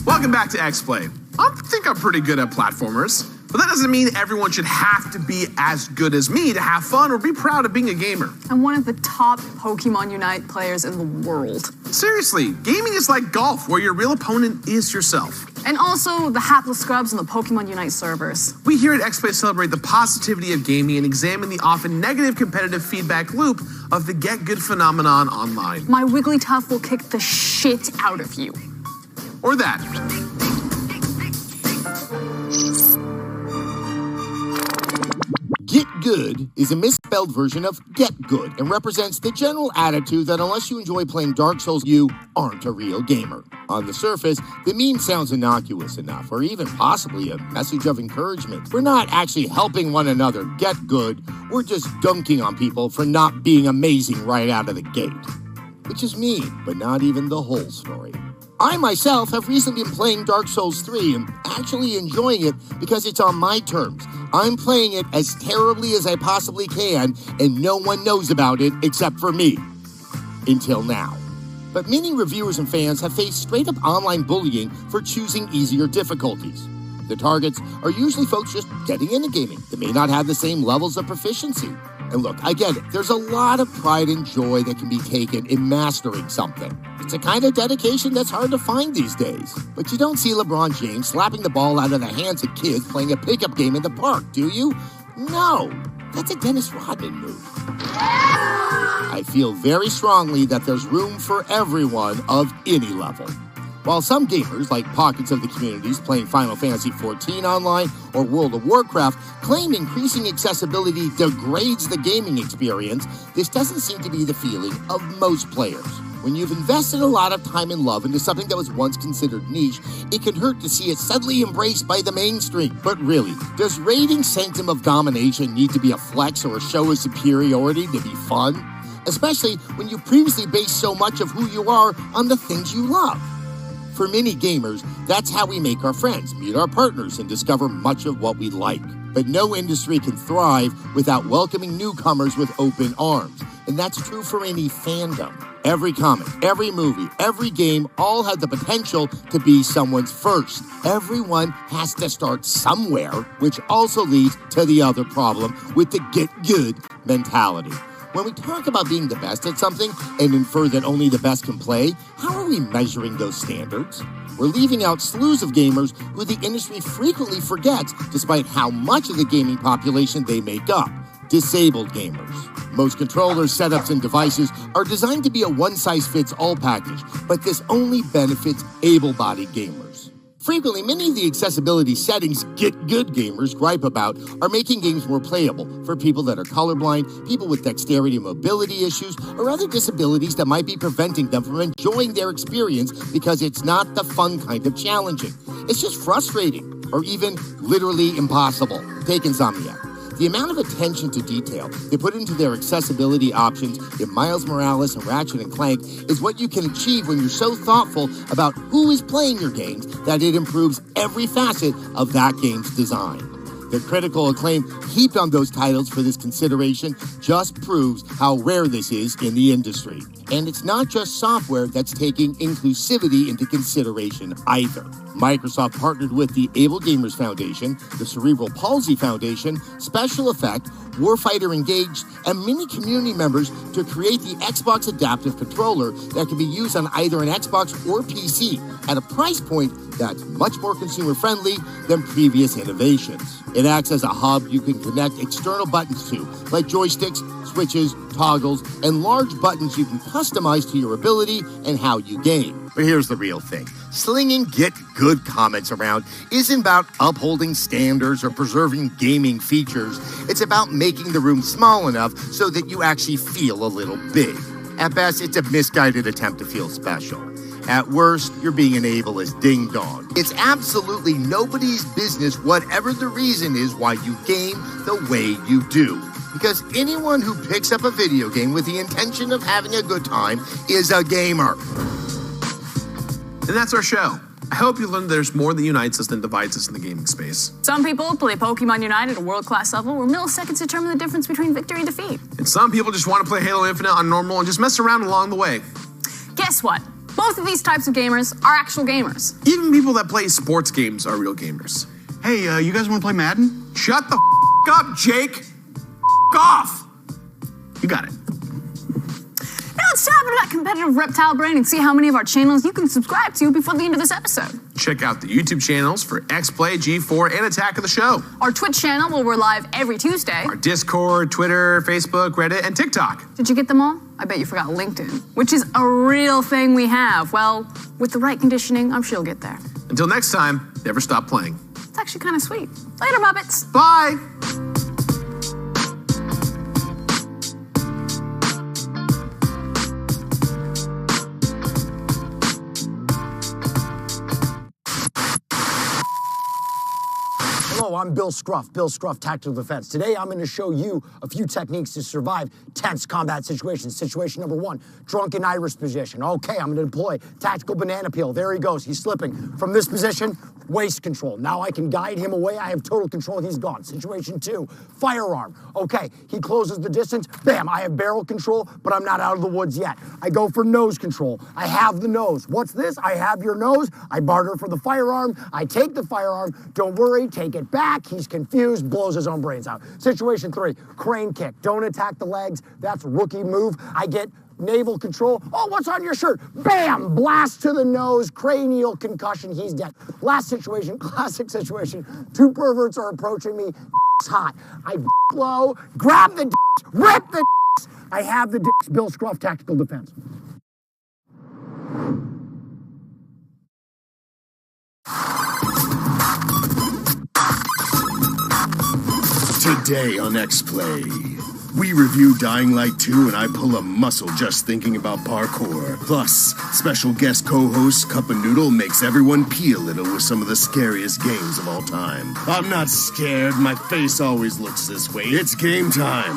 Welcome back to X-Play. I think I'm pretty good at platformers, but that doesn't mean everyone should have to be as good as me to have fun or be proud of being a gamer. I'm one of the top Pokemon Unite players in the world. Seriously, gaming is like golf, where your real opponent is yourself. And also the hapless scrubs on the Pokemon Unite servers. We here at X-Play celebrate the positivity of gaming and examine the often negative competitive feedback loop of the get good phenomenon online. My Wigglytuff will kick the shit out of you. Or that. Get good is a misspelled version of get good and represents the general attitude that unless you enjoy playing Dark Souls, you aren't a real gamer. On the surface, the meme sounds innocuous enough, or even possibly a message of encouragement. We're not actually helping one another get good, we're just dunking on people for not being amazing right out of the gate. Which is mean, but not even the whole story. I myself have recently been playing Dark Souls 3 and actually enjoying it because it's on my terms. I'm playing it as terribly as I possibly can, and no one knows about it except for me. Until now. But many reviewers and fans have faced straight-up online bullying for choosing easier difficulties. The targets are usually folks just getting into gaming that may not have the same levels of proficiency. And look, I get it. There's a lot of pride and joy that can be taken in mastering something. It's a kind of dedication that's hard to find these days. But you don't see LeBron James slapping the ball out of the hands of kids playing a pickup game in the park, do you? No, that's a Dennis Rodman move. I feel very strongly that there's room for everyone of any level. While some gamers, like pockets of the communities playing Final Fantasy XIV online or World of Warcraft, claim increasing accessibility degrades the gaming experience, this doesn't seem to be the feeling of most players. When you've invested a lot of time and love into something that was once considered niche, it can hurt to see it suddenly embraced by the mainstream. But really, does raiding Sanctum of Domination need to be a flex or a show of superiority to be fun? especially when you previously based so much of who you are on the things you love. For many gamers, that's how we make our friends, meet our partners, and discover much of what we like. But no industry can thrive without welcoming newcomers with open arms. And that's true for any fandom. Every comic, every movie, every game all have the potential to be someone's first. Everyone has to start somewhere, which also leads to the other problem with the get good mentality. When we talk about being the best at something and infer that only the best can play, how are we measuring those standards? We're leaving out slews of gamers who the industry frequently forgets despite how much of the gaming population they make up. Disabled gamers. Most controllers, setups, and devices are designed to be a one-size-fits-all package, but this only benefits able-bodied gamers. Frequently, many of the accessibility settings get-good gamers gripe about are making games more playable for people that are colorblind, people with dexterity and mobility issues, or other disabilities that might be preventing them from enjoying their experience because it's not the fun kind of challenging. It's just frustrating, or even literally impossible. Take Insomniac. The amount of attention to detail they put into their accessibility options in Miles Morales and Ratchet & Clank is what you can achieve when you're so thoughtful about who is playing your games that it improves every facet of that game's design. The critical acclaim heaped on those titles for this consideration just proves how rare this is in the industry. And it's not just software that's taking inclusivity into consideration either. Microsoft partnered with the Able Gamers Foundation, the Cerebral Palsy Foundation, Special Effect, Warfighter Engaged, and many community members to create the Xbox Adaptive Controller that can be used on either an Xbox or PC at a price point that's much more consumer-friendly than previous innovations. It acts as a hub you can connect external buttons to, like joysticks, switches, toggles, and large buttons you can customize to your ability and how you game. But here's the real thing. Slinging get-good comments around isn't about upholding standards or preserving gaming features. It's about making the room small enough so that you actually feel a little big. At best, it's a misguided attempt to feel special. At worst, you're being an ableist ding-dong. It's absolutely nobody's business, whatever the reason is why you game the way you do. Because anyone who picks up a video game with the intention of having a good time is a gamer. And that's our show. I hope you learned there's more that unites us than divides us in the gaming space. Some people play Pokemon Unite at a world-class level where milliseconds determine the difference between victory and defeat. And some people just want to play Halo Infinite on normal and just mess around along the way. Guess what? Both of these types of gamers are actual gamers. Even people that play sports games are real gamers. Hey, you guys want to play Madden? Shut the up, Jake. Off. You got it. Now let's tap into that competitive reptile brain and see how many of our channels you can subscribe to before the end of this episode. Check out the YouTube channels for XPlay, G4, and Attack of the Show. Our Twitch channel where we're live every Tuesday. Our Discord, Twitter, Facebook, Reddit, and TikTok. Did you get them all? I bet you forgot LinkedIn, which is a real thing we have. Well, with the right conditioning, I'm sure you'll get there. Until next time, never stop playing. It's actually kind of sweet. Later, Muppets. Bye. Hello, I'm Bill Scruff, Tactical Defense. Today, I'm going to show you a few techniques to survive tense combat situations. Situation number 1, drunken Irish position. Okay, I'm going to deploy tactical banana peel. There he goes. He's slipping. From this position, waist control. Now I can guide him away. I have total control. He's gone. Situation 2, firearm. Okay, he closes the distance. Bam, I have barrel control, but I'm not out of the woods yet. I go for nose control. I have the nose. What's this? I have your nose. I barter for the firearm. I take the firearm. Don't worry, take it back. He's confused, blows his own brains out. Situation 3, crane kick. Don't attack the legs. That's rookie move. I get naval control. Oh, what's on your shirt? Bam! Blast to the nose, cranial concussion. He's dead. Last situation, classic situation. 2 perverts are approaching me. It's hot. I low, grab the rip the I have the Bill Scruff, Tactical Defense. Today on X-Play, we review Dying Light 2 and I pull a muscle just thinking about parkour. Plus, special guest co-host Cup and Noodle makes everyone pee a little with some of the scariest games of all time. I'm not scared, my face always looks this way. It's game time.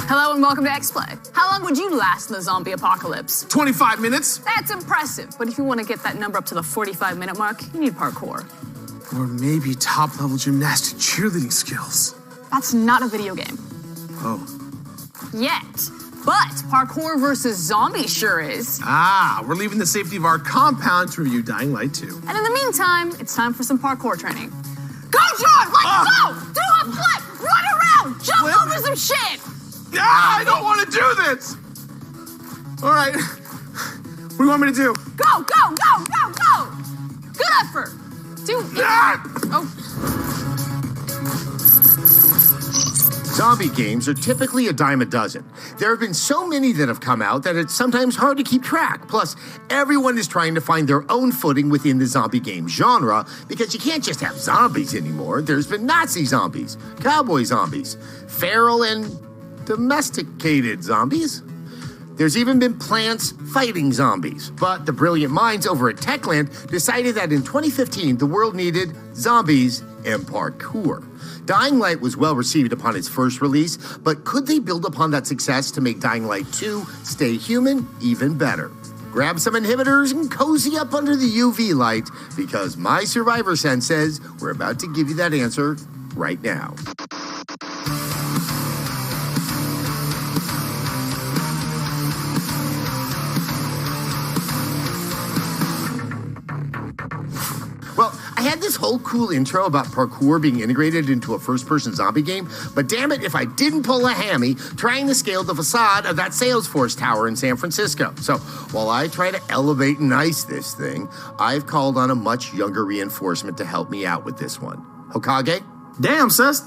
Hello and welcome to X-Play. How long would you last in the zombie apocalypse? 25 minutes. That's impressive, but if you want to get that number up to the 45-minute mark, you need parkour. Or maybe top-level gymnastic cheerleading skills. That's not a video game. Oh. Yet. But parkour versus zombies sure is. Ah, we're leaving the safety of our compound to review Dying Light 2. And in the meantime, it's time for some parkour training. Go, John! Let's go! Do a flip! Run around! Jump over some shit! Ah, I don't want to do this! All right. What do you want me to do? Go, go, go, go, go! Good effort! Do it. Oh. Zombie games are typically a dime a dozen. There have been so many that have come out that it's sometimes hard to keep track. Plus, everyone is trying to find their own footing within the zombie game genre because you can't just have zombies anymore. There's been Nazi zombies, cowboy zombies, feral and domesticated zombies. There's even been plants fighting zombies. But the brilliant minds over at Techland decided that in 2015, the world needed zombies and parkour. Dying Light was well received upon its first release, but could they build upon that success to make Dying Light 2 stay human even better? Grab some inhibitors and cozy up under the UV light, because my Survivor Sense says we're about to give you that answer right now. Well, I had this whole cool intro about parkour being integrated into a first-person zombie game, but damn it if I didn't pull a hammy trying to scale the facade of that Salesforce tower in San Francisco. So while I try to elevate and ice this thing, I've called on a much younger reinforcement to help me out with this one. Hokage? Damn, sus.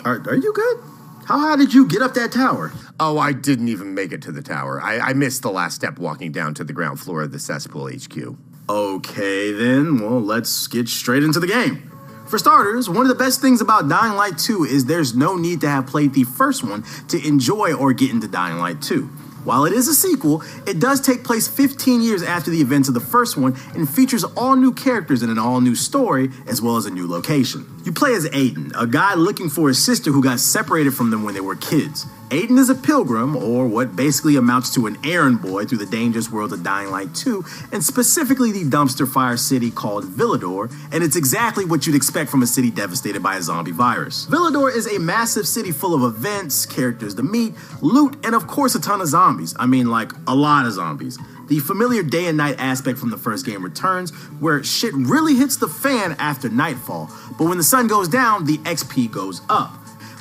Are you good? How high did you get up that tower? Oh, I didn't even make it to the tower. I missed the last step walking down to the ground floor of the Cesspool HQ. Okay, then. Well, let's get straight into the game. For starters, one of the best things about Dying Light 2 is there's no need to have played the first one to enjoy or get into Dying Light 2. While it is a sequel, it does take place 15 years after the events of the first one and features all new characters and an all-new story, as well as a new location. You play as Aiden, a guy looking for his sister who got separated from them when they were kids. Aiden is a pilgrim, or what basically amounts to an errand boy through the dangerous world of Dying Light 2, and specifically the dumpster fire city called Villador, and it's exactly what you'd expect from a city devastated by a zombie virus. Villador is a massive city full of events, characters to meet, loot, and of course a ton of zombies. I mean, like, a lot of zombies. The familiar day and night aspect from the first game returns, where shit really hits the fan after nightfall, but when the sun goes down, the XP goes up.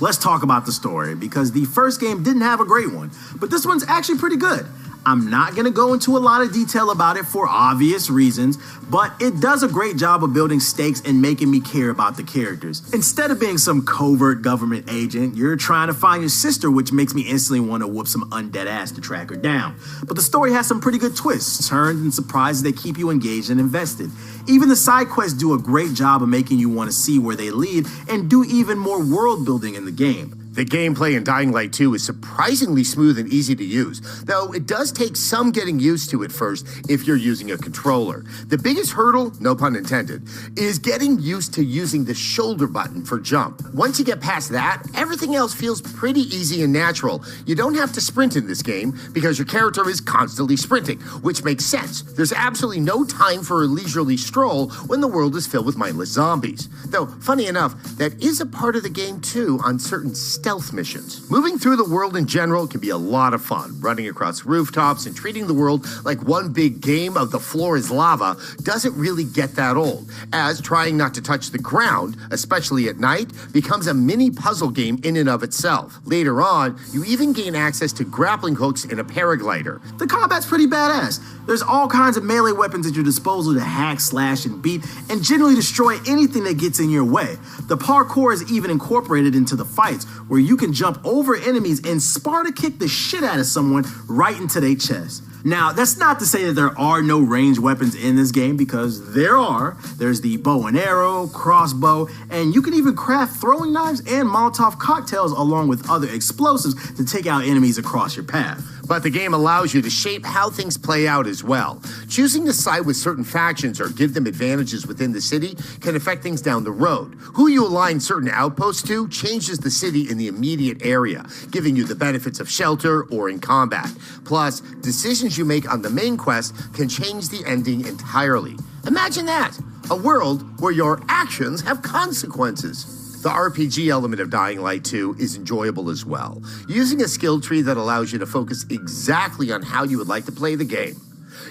Let's talk about the story, because the first game didn't have a great one, but this one's actually pretty good. I'm not going to go into a lot of detail about it for obvious reasons, but it does a great job of building stakes and making me care about the characters. Instead of being some covert government agent, you're trying to find your sister, which makes me instantly want to whoop some undead ass to track her down. But the story has some pretty good twists, turns, and surprises that keep you engaged and invested. Even the side quests do a great job of making you want to see where they lead and do even more world building in the game. The gameplay in Dying Light 2 is surprisingly smooth and easy to use, though it does take some getting used to at first if you're using a controller. The biggest hurdle, no pun intended, is getting used to using the shoulder button for jump. Once you get past that, everything else feels pretty easy and natural. You don't have to sprint in this game because your character is constantly sprinting, which makes sense. There's absolutely no time for a leisurely stroll when the world is filled with mindless zombies. Though, funny enough, that is a part of the game too on certain stealth missions. Moving through the world in general can be a lot of fun. Running across rooftops and treating the world like one big game of the floor is lava doesn't really get that old, as trying not to touch the ground, especially at night, becomes a mini puzzle game in and of itself. Later on, you even gain access to grappling hooks and a paraglider. The combat's pretty badass. There's all kinds of melee weapons at your disposal to hack, slash, and beat, and generally destroy anything that gets in your way. The parkour is even incorporated into the fights, where you can jump over enemies and Sparta kick the shit out of someone right into their chest. Now, that's not to say that there are no ranged weapons in this game, because there are. There's the bow and arrow, crossbow, and you can even craft throwing knives and Molotov cocktails along with other explosives to take out enemies across your path. But the game allows you to shape how things play out as well. Choosing to side with certain factions or give them advantages within the city can affect things down the road. Who you align certain outposts to changes the city in the immediate area, giving you the benefits of shelter or in combat. Plus, decisions you make on the main quest can change the ending entirely. Imagine that, a world where your actions have consequences. The RPG element of Dying Light 2 is enjoyable as well, using a skill tree that allows you to focus exactly on how you would like to play the game.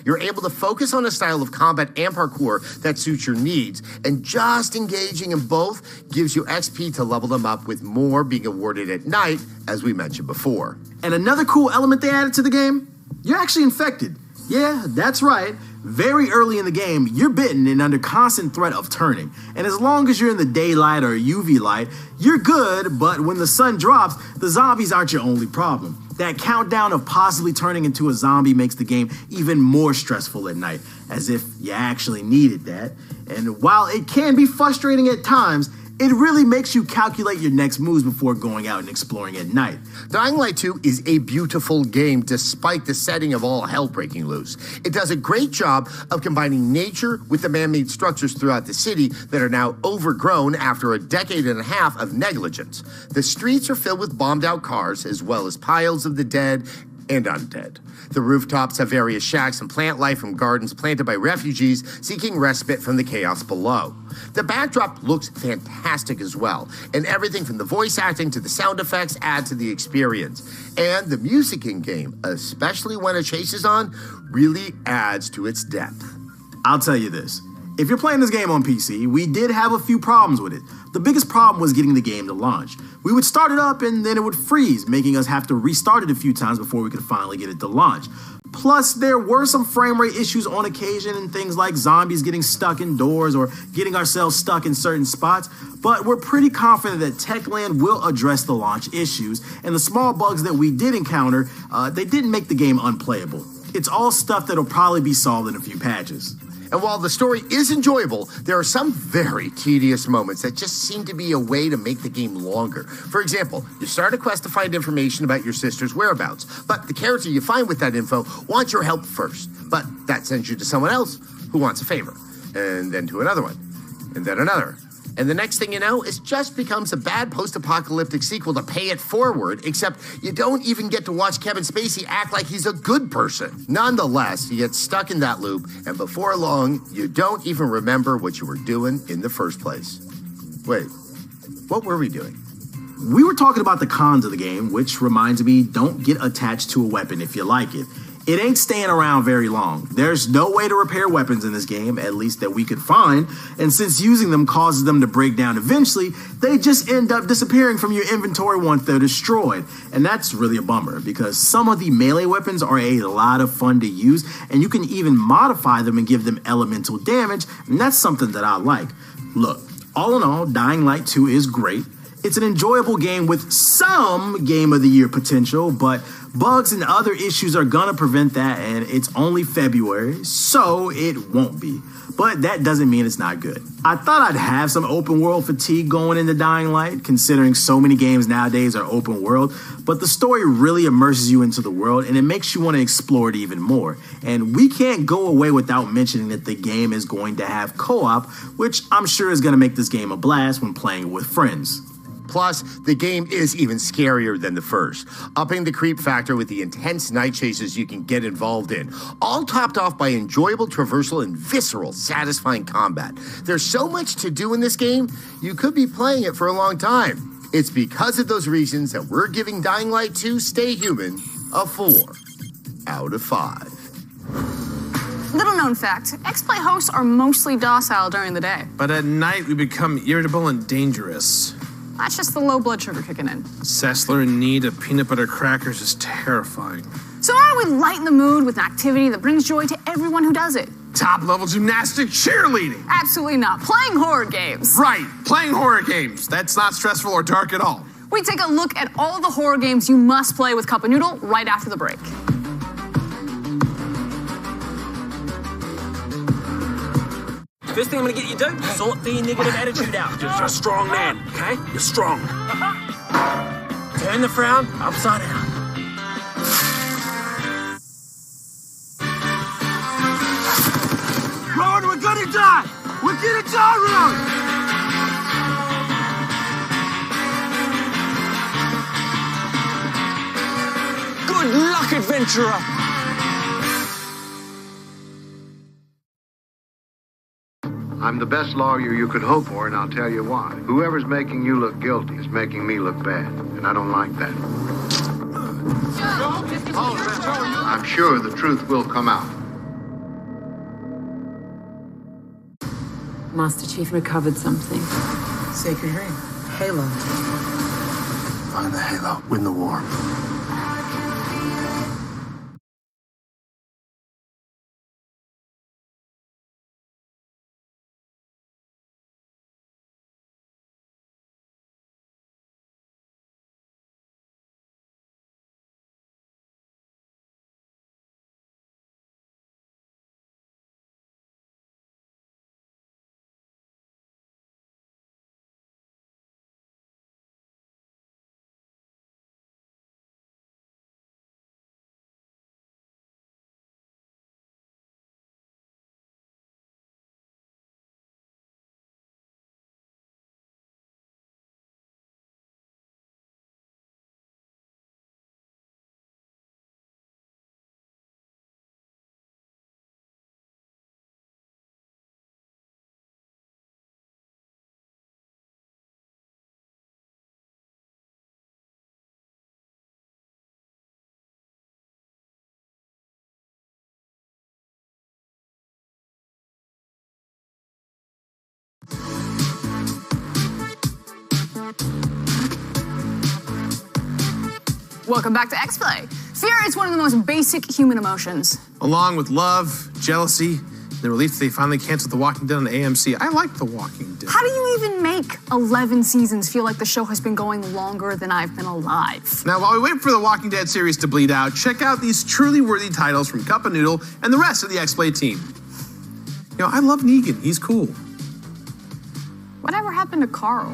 You're able to focus on a style of combat and parkour that suits your needs, and just engaging in both gives you XP to level them up, with more being awarded at night, as we mentioned before. And another cool element they added to the game, you're actually infected. Yeah, that's right. Very early in the game, you're bitten and under constant threat of turning. And as long as you're in the daylight or UV light, you're good, but when the sun drops, the zombies aren't your only problem. That countdown of possibly turning into a zombie makes the game even more stressful at night, as if you actually needed that. And while it can be frustrating at times, it really makes you calculate your next moves before going out and exploring at night. Dying Light 2 is a beautiful game despite the setting of all hell breaking loose. It does a great job of combining nature with the man-made structures throughout the city that are now overgrown after a decade and a half of negligence. The streets are filled with bombed out cars, as well as piles of the dead and undead. The rooftops have various shacks and plant life from gardens planted by refugees seeking respite from the chaos below. The backdrop looks fantastic as well, and everything from the voice acting to the sound effects add to the experience. And the music in-game, especially when a chase is on, really adds to its depth. I'll tell you this. If you're playing this game on PC, we did have a few problems with it. The biggest problem was getting the game to launch. We would start it up and then it would freeze, making us have to restart it a few times before we could finally get it to launch. Plus, there were some frame rate issues on occasion and things like zombies getting stuck indoors or getting ourselves stuck in certain spots, but we're pretty confident that Techland will address the launch issues, and the small bugs that we did encounter, they didn't make the game unplayable. It's all stuff that'll probably be solved in a few patches. And while the story is enjoyable, there are some very tedious moments that just seem to be a way to make the game longer. For example, you start a quest to find information about your sister's whereabouts, but the character you find with that info wants your help first. But that sends you to someone else who wants a favor, and then to another one, and then another. And the next thing you know, it just becomes a bad post-apocalyptic sequel to Pay It Forward, except you don't even get to watch Kevin Spacey act like he's a good person. Nonetheless, you get stuck in that loop, and before long, you don't even remember what you were doing in the first place. Wait, what were we doing? We were talking about the cons of the game, which reminds me, don't get attached to a weapon if you like it. It ain't staying around very long. There's no way to repair weapons in this game, at least that we could find, and since using them causes them to break down eventually, they just end up disappearing from your inventory once they're destroyed. And that's really a bummer, because some of the melee weapons are a lot of fun to use, and you can even modify them and give them elemental damage, and that's something that I like. Look, all in all, Dying Light 2 is great. It's an enjoyable game with some Game of the Year potential, but bugs and other issues are gonna prevent that, and it's only February, so it won't be. But that doesn't mean it's not good. I thought I'd have some open world fatigue going into Dying Light, considering so many games nowadays are open world, but the story really immerses you into the world, and it makes you want to explore it even more. And we can't go away without mentioning that the game is going to have co-op, which I'm sure is gonna make this game a blast when playing it with friends. Plus, the game is even scarier than the first, upping the creep factor with the intense night chases you can get involved in, all topped off by enjoyable traversal and visceral, satisfying combat. There's so much to do in this game, you could be playing it for a long time. It's because of those reasons that we're giving Dying Light 2 Stay Human a 4 out of 5. Little known fact, X-Play hosts are mostly docile during the day. But at night, we become irritable and dangerous. That's just the low blood sugar kicking in. Sessler in need of peanut butter crackers is terrifying. So how do we lighten the mood with an activity that brings joy to everyone who does it? Top-level gymnastic cheerleading. Absolutely not. Playing horror games. Right, playing horror games. That's not stressful or dark at all. We take a look at all the horror games you must play with Cup of Noodle right after the break. First thing I'm gonna get you to do, sort the negative attitude out. You're a strong man, okay? You're strong. Turn the frown upside down. Get it done! Good luck, adventurer! I'm the best lawyer you could hope for, and I'll tell you why. Whoever's making you look guilty is making me look bad, and I don't like that. I'm sure the truth will come out. Master Chief recovered something. Sacred ring. Halo. Find the halo. Win the war. Welcome back to X-Play. Fear is one of the most basic human emotions. Along with love, jealousy, the relief they finally canceled The Walking Dead on AMC. I like The Walking Dead. How do you even make 11 seasons feel like the show has been going longer than I've been alive? Now, while we wait for The Walking Dead series to bleed out, check out these truly worthy titles from Cup and Noodle and the rest of the X-Play team. You know, I love Negan. He's cool. Whatever happened to Carl?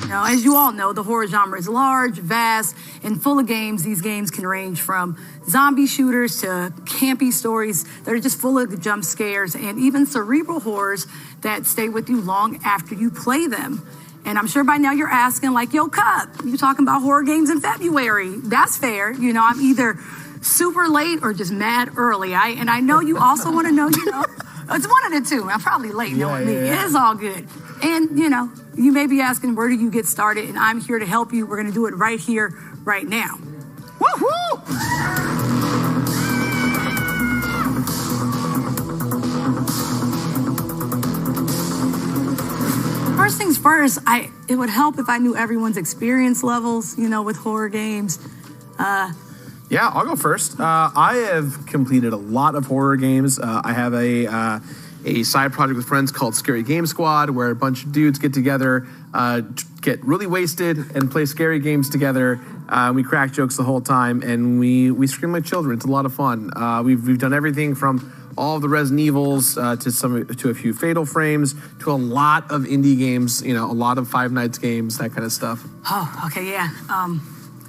Now, as you all know, the horror genre is large, vast, and full of games. These games can range from zombie shooters to campy stories that are just full of jump scares and even cerebral horrors that stay with you long after you play them. And I'm sure by now you're asking, like, yo, Cup, you talking about horror games in February. That's fair. You know, I'm either super late or just mad early. And I know you also want to know, you know, it's one of the two. I'm probably late knowing me. Yeah. It is all good. And, you know, you may be asking, where do you get started? And I'm here to help you. We're going to do it right here, right now. Woo-hoo! First things first, it would help if I knew everyone's experience levels, you know, with horror games. Yeah, I'll go first. I have completed a lot of horror games. I have a side project with friends called Scary Game Squad, where a bunch of dudes get together, get really wasted, and play scary games together. We crack jokes the whole time, and we scream like children. It's a lot of fun. We've done everything from all of the Resident Evils to a few Fatal Frames to a lot of indie games. You know, a lot of Five Nights games, that kind of stuff. Oh, okay, yeah.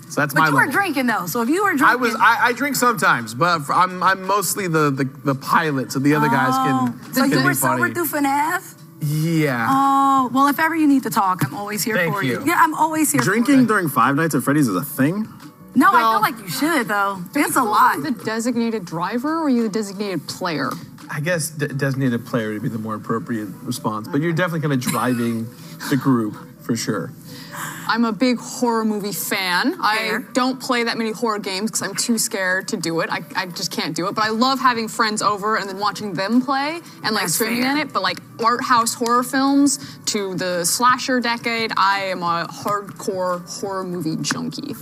So that's but my you were level. drinking though, so if you were drinking, I drink sometimes, but I'm mostly the pilot, so the other guys can. So can you be were funny. sober through FNAF? Yeah. Oh, well, if ever you need to talk, I'm always here Thank for you. you. Yeah, I'm always here for Drinking you. during Five Nights at Freddy's is a thing? No, I feel like you should though. It's a lot. The designated driver, or are you the designated player? I guess designated player would be the more appropriate response, but you're definitely kind of driving the group for sure. I'm a big horror movie fan. Fair. I don't play that many horror games because I'm too scared to do it. I just can't do it. But I love having friends over and then watching them play and like That's streaming fair. in it. But like art house horror films to the slasher decade, I am a hardcore horror movie junkie.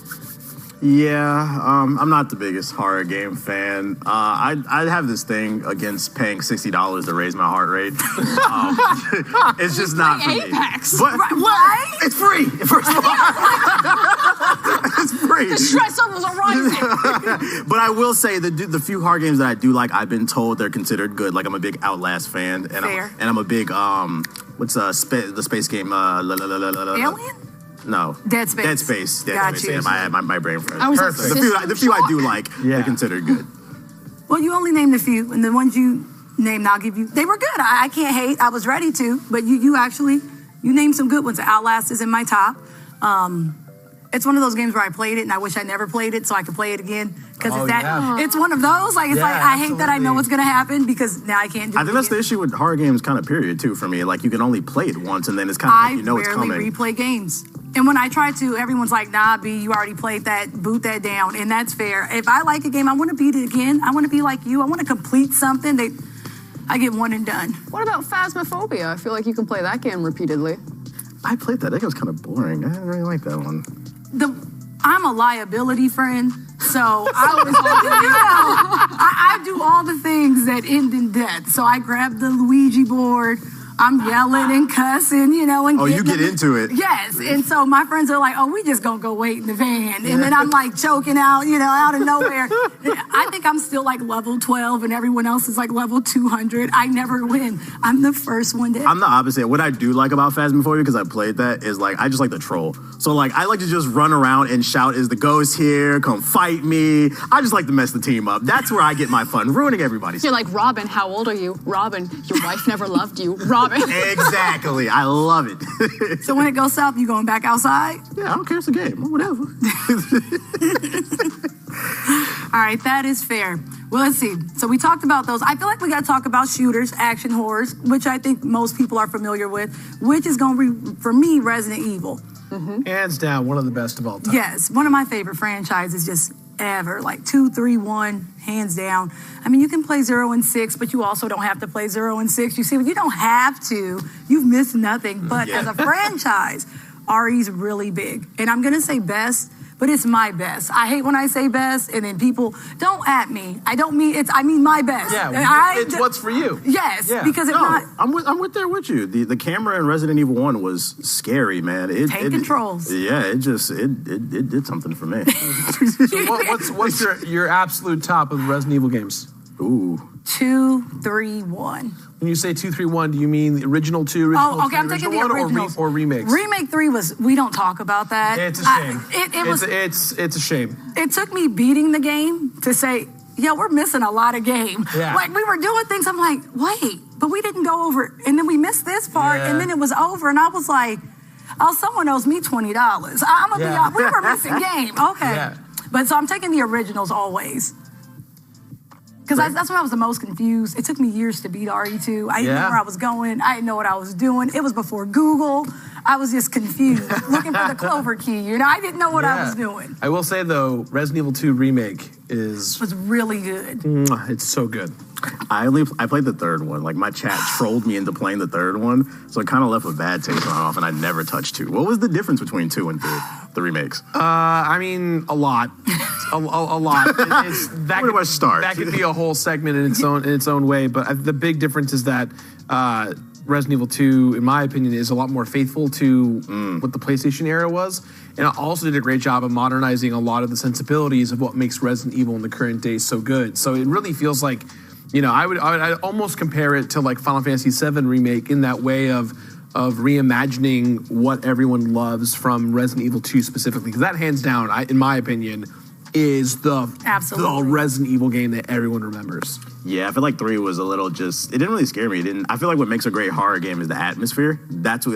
Yeah, I'm not the biggest horror game fan. I have this thing against paying $60 to raise my heart rate. It's just not for me. Apex. But Right? it's free. First of all, it's free. The stress levels are rising. But I will say the few horror games that I do like, I've been told they're considered good. Like I'm a big Outlast fan, and Fair. I'm a big what's the space game? Alien? No. Dead Space. Dead Space. Got you. Yeah, my brain froze. I was Perfect. The few I do like, they're considered good. Well, you only named a few, and the ones you named, I'll give you. They were good. I can't hate. I was ready to, but you named some good ones. Outlast is in my top. It's one of those games where I played it and I wish I never played it so I could play it again. Because it's one of those. Like, it's I hate that I know what's going to happen because now I can't do it. I think that's the issue with horror games, kind of period, too, for me. Like, you can only play it once and then it's kind of like you know it's coming. I rarely replay games. And when I try to, everyone's like, nah, B, you already played that, boot that down. And that's fair. If I like a game, I want to beat it again. I want to be like you. I want to complete something. I get one and done. What about Phasmophobia? I feel like you can play that game repeatedly. I played that. That game was kind of boring. I didn't really like that one. I'm a liability friend, so I was I do all the things that end in death. So I grab the Ouija board. I'm yelling and cussing, and you get into it. Yes, and so my friends are like, we just gonna go wait in the van. And then I'm like choking out, out of nowhere. I think I'm still like level 12 and everyone else is like level 200. I never win. I'm the first one to. I'm the opposite. What I do like about Phasmophobia, because I played that, is like, I just like the troll. So like, I like to just run around and shout, is the ghost here? Come fight me. I just like to mess the team up. That's where I get my fun, ruining everybody's. You're like, Robin, how old are you? Robin, your wife never loved you. Robin. Exactly. I love it. So when it goes south, you going back outside? Yeah, I don't care. It's a game. Whatever. All right, that is fair. Well, let's see. So we talked about those. I feel like we got to talk about shooters, action horrors, which I think most people are familiar with, which is going to be, for me, Resident Evil. Mm-hmm. Hands down, one of the best of all time. Yes, one of my favorite franchises just ever. Like 2, 3, 1, hands down. I mean, you can play 0 and 6, but you also don't have to play 0 and 6. You see, you don't have to. You've missed nothing. But as a franchise, RE's really big. And I'm going to say best, but it's my best. I hate when I say best, and then people don't at me. I don't mean it's. I mean my best. Yeah, it's what's for you. Yes, because if not, I'm there with you. The camera in Resident Evil 1 was scary, man. Take controls. Yeah, it did something for me. So what's your absolute top of Resident Evil games? Ooh. 2, 3, 1. When you say 2, 3, 1, do you mean the original 2, original 3, I'm taking the originals. or remakes? Remake 3 was, we don't talk about that. It's a shame. It's a shame. It took me beating the game to say, we're missing a lot of game. Yeah. Like, we were doing things, I'm like, wait, but we didn't go over, and then we missed this part, and then it was over, and I was like, someone owes me $20. I'm going to be out. We were missing game. Okay. Yeah. But so I'm taking the originals always. Because that's when I was the most confused. It took me years to beat RE2. I didn't know where I was going. I didn't know what I was doing. It was before Google. I was just confused, looking for the clover key. I didn't know what I was doing. I will say, though, Resident Evil 2 Remake was really good. It's so good. I played the third one. Like, my chat trolled me into playing the third one, so it kind of left a bad taste in my mouth, and I never touched 2. What was the difference between 2 and 3, the remakes? I mean, a lot. a lot. Where do I start? That could be a whole segment in its own way, but the big difference is that Resident Evil 2, in my opinion, is a lot more faithful to what the PlayStation era was. And it also did a great job of modernizing a lot of the sensibilities of what makes Resident Evil in the current day so good. So it really feels like, I'd almost compare it to like Final Fantasy VII Remake in that way of reimagining what everyone loves from Resident Evil 2 specifically. Because that, hands down, in my opinion, is the Resident Evil game that everyone remembers. Yeah, I feel like 3 was a little it didn't really scare me. I feel like what makes a great horror game is the atmosphere. That's what,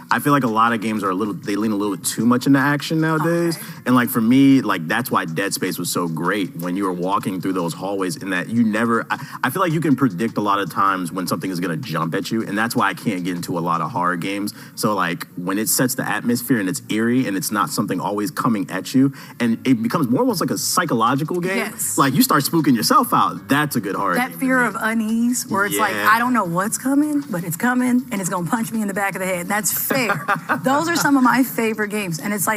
I feel like a lot of games they lean a little bit too much into action nowadays. Okay. And for me, that's why Dead Space was so great when you were walking through those hallways, in that you never, I feel like you can predict a lot of times when something is going to jump at you. And that's why I can't get into a lot of horror games. So when it sets the atmosphere and it's eerie and it's not something always coming at you, and it becomes more almost like a psychological game. Yes. You start spooking yourself out. That's a good horror game. That fear of unease, where it's I don't know what's coming, but it's coming, and it's going to punch me in the back of the head. That's fair. Those are some of my favorite games. And it's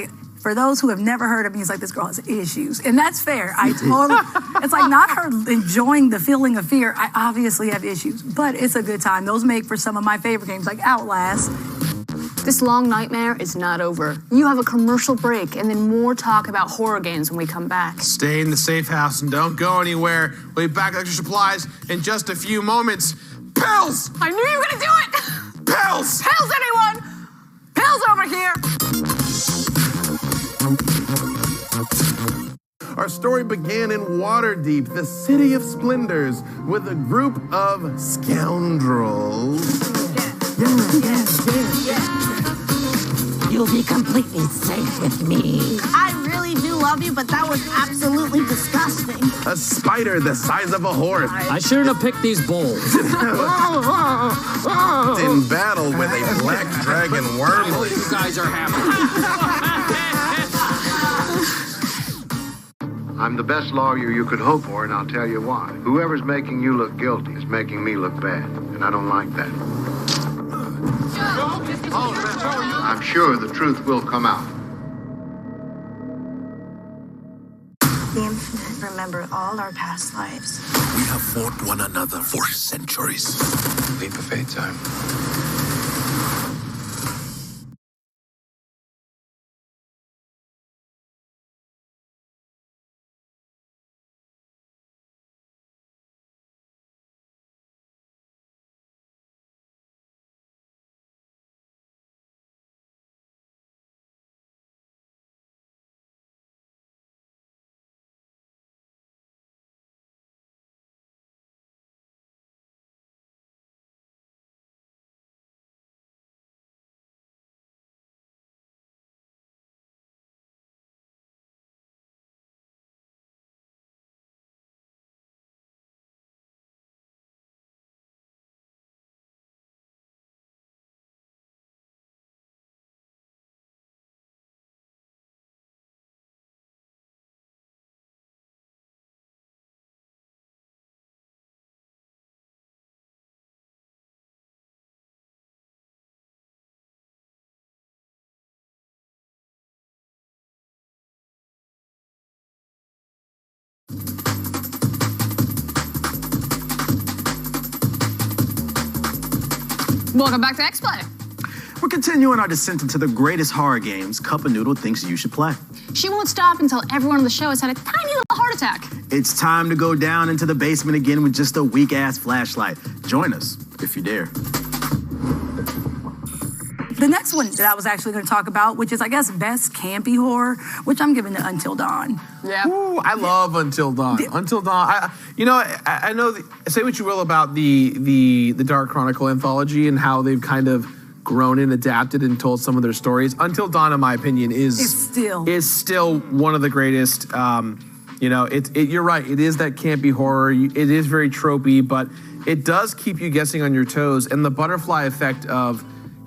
for those who have never heard of me, it's this girl has issues. And that's fair. It's not her enjoying the feeling of fear. I obviously have issues, but it's a good time. Those make for some of my favorite games, like Outlast. This long nightmare is not over. You have a commercial break and then more talk about horror games when we come back. Stay in the safe house and don't go anywhere. We'll be back with extra supplies in just a few moments. Pills! I knew you were gonna do it! Pills! Pills, anyone! Pills over here! Our story began in Waterdeep, the city of splendors, with a group of scoundrels. You'll be completely safe with me. I really do love you, but that was absolutely disgusting. A spider the size of a horse. I shouldn't have picked these bowls. In battle with a black dragon wormlet. You guys are happy. I'm the best lawyer you could hope for, and I'll tell you why. Whoever's making you look guilty is making me look bad, and I don't like that. I'm sure the truth will come out. The infinite remember all our past lives. We have fought one another for centuries. Leap of faith time. Welcome back to X-Play. We're continuing our descent into the greatest horror games Cup of Noodle thinks you should play. She won't stop until everyone on the show has had a tiny little heart attack. It's time to go down into the basement again with just a weak-ass flashlight. Join us, if you dare. The next one that I was actually going to talk about, which is, I guess, best campy horror, which I'm giving to Until Dawn. Yeah. Ooh, I love Until Dawn. Until Dawn. I know. Say what you will about the Dark Chronicle anthology and how they've kind of grown and adapted and told some of their stories. Until Dawn, in my opinion, is still one of the greatest. You're right. It is that campy horror. It is very tropey, but it does keep you guessing on your toes. And the butterfly effect of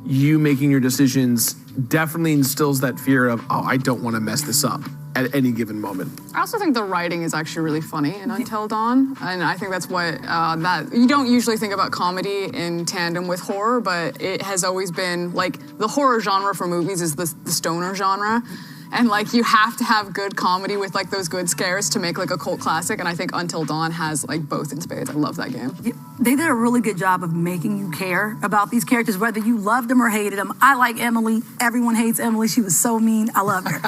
you making your decisions definitely instills that fear of, oh, I don't want to mess this up at any given moment. I also think the writing is actually really funny in Until Dawn, and I think that's what that you don't usually think about comedy in tandem with horror, but it has always been like the horror genre for movies is the stoner genre. And like you have to have good comedy with like those good scares to make like a cult classic. And I think Until Dawn has like both in spades. I love that game. They did a really good job of making you care about these characters, whether you loved them or hated them. I like Emily. Everyone hates Emily. She was so mean. I love her.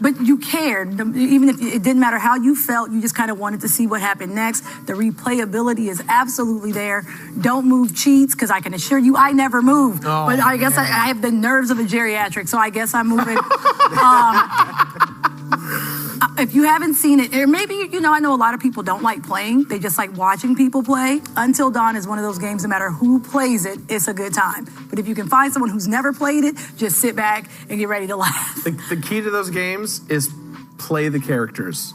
But you cared. Even if it didn't matter how you felt, you just kind of wanted to see what happened next. The replayability is absolutely there. Don't move cheats, because I can assure you I never moved. Oh, but I guess I have the nerves of a geriatric, so I guess I'm moving. If you haven't seen it, or maybe, I know a lot of people don't like playing. They just like watching people play. Until Dawn is one of those games, no matter who plays it, it's a good time. But if you can find someone who's never played it, just sit back and get ready to laugh. The key to those games is play the characters.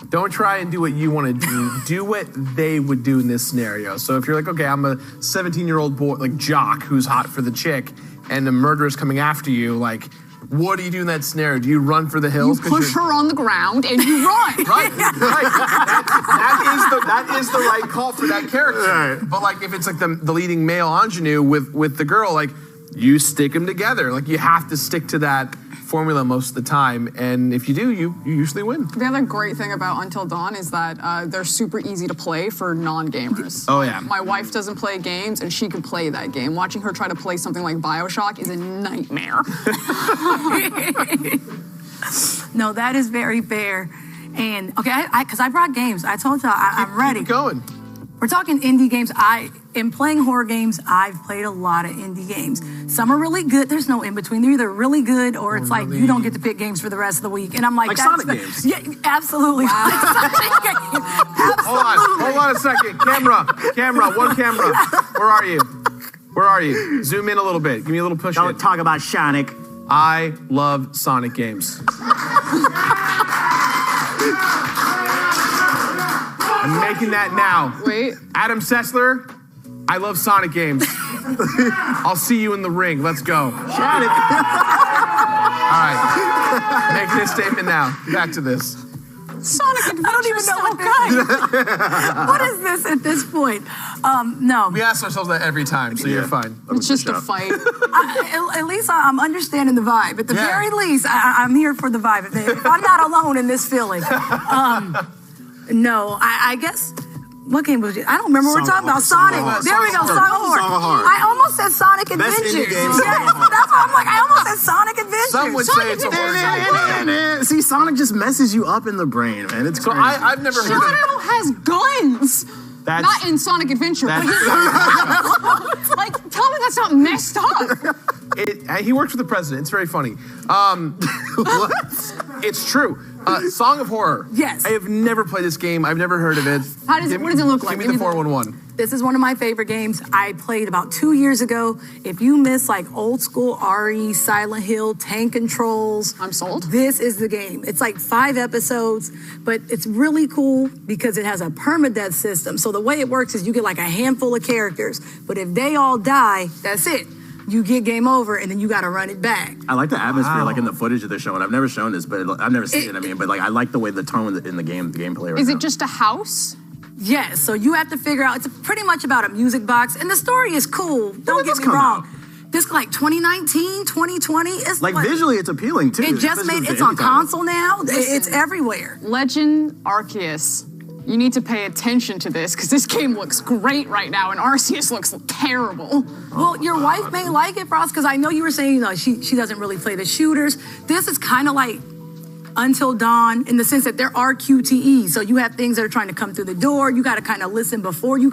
Don't try and do what you want to do. Do what they would do in this scenario. So if you're like, okay, I'm a 17-year-old boy, like jock, who's hot for the chick, and the murderer's coming after you, like, what do you do in that scenario? Do you run for the hills? You push her on the ground and you run. Right. That is the right call for that character. Right. But like if it's like the leading male ingenue with the girl, like you stick them together. Like you have to stick to that formula most of the time, and if you do, you usually win. The other great thing about Until Dawn is that they're super easy to play for non-gamers. Oh yeah. My wife doesn't play games, and she can play that game. Watching her try to play something like BioShock is a nightmare. No, that is very fair. And okay, because I brought games. I told y'all I'm ready. Keep going. We're talking indie games. in playing horror games, I've played a lot of indie games. Some are really good. There's no in between. They're either really good or it's like you don't get to pick games for the rest of the week. And I'm like that's Sonic games. Yeah, absolutely. Hold on a second. Camera, one camera. Where are you? Where are you? Zoom in a little bit. Give me a little push. Don't talk about Sonic. I love Sonic games. I'm making that now. Wait. Adam Sessler, I love Sonic games. I'll see you in the ring. Let's go. Sonic. All right. Make this statement now. Back to this. Sonic Adventure. I don't even know what this is. What is this at this point? No. We ask ourselves that every time, so you're fine. It's just a fight. At least I'm understanding the vibe. At the very least, I'm here for the vibe. If I'm not alone in this feeling. No, I guess. What game was it? I don't remember what we're talking about. Sonic. There we go. Song of Horror. I almost said Sonic Adventures. Yes, that's why I'm like, I almost said Sonic Adventures. Some would say it's a horror game. See, Sonic just messes you up in the brain, man. It's so crazy. I've never heard of Shadow has guns. Not in Sonic Adventure. But like, tell me that's not messed up. He worked for the president. It's very funny. What? It's true. Song of Horror. Yes. I have never played this game. I've never heard of it. What does it look like? Give me the 411. This is one of my favorite games. I played about 2 years ago. If you miss like old school RE, Silent Hill, tank controls, I'm sold. This is the game. It's like 5 episodes, but it's really cool because it has a permadeath system. So the way it works is you get like a handful of characters, but if they all die, that's it. You get game over, and then you got to run it back. I like the atmosphere, like in the footage that they're showing. I've never shown this, but I've never seen it. I mean, but like I like the way the tone in the game, the gameplay. Is it just a house? Yes. So you have to figure out. It's pretty much about a music box, and the story is cool. Don't get me wrong. This like 2019, 2020. It's like visually, it's appealing too. It just made. It's on console now. It's everywhere. Legend Arceus. You need to pay attention to this because this game looks great right now and Arceus looks terrible. Well, your wife may like it, Frost, because I know you were saying she doesn't really play the shooters. This is kind of like Until Dawn in the sense that there are QTEs. So you have things that are trying to come through the door. You got to kind of listen before you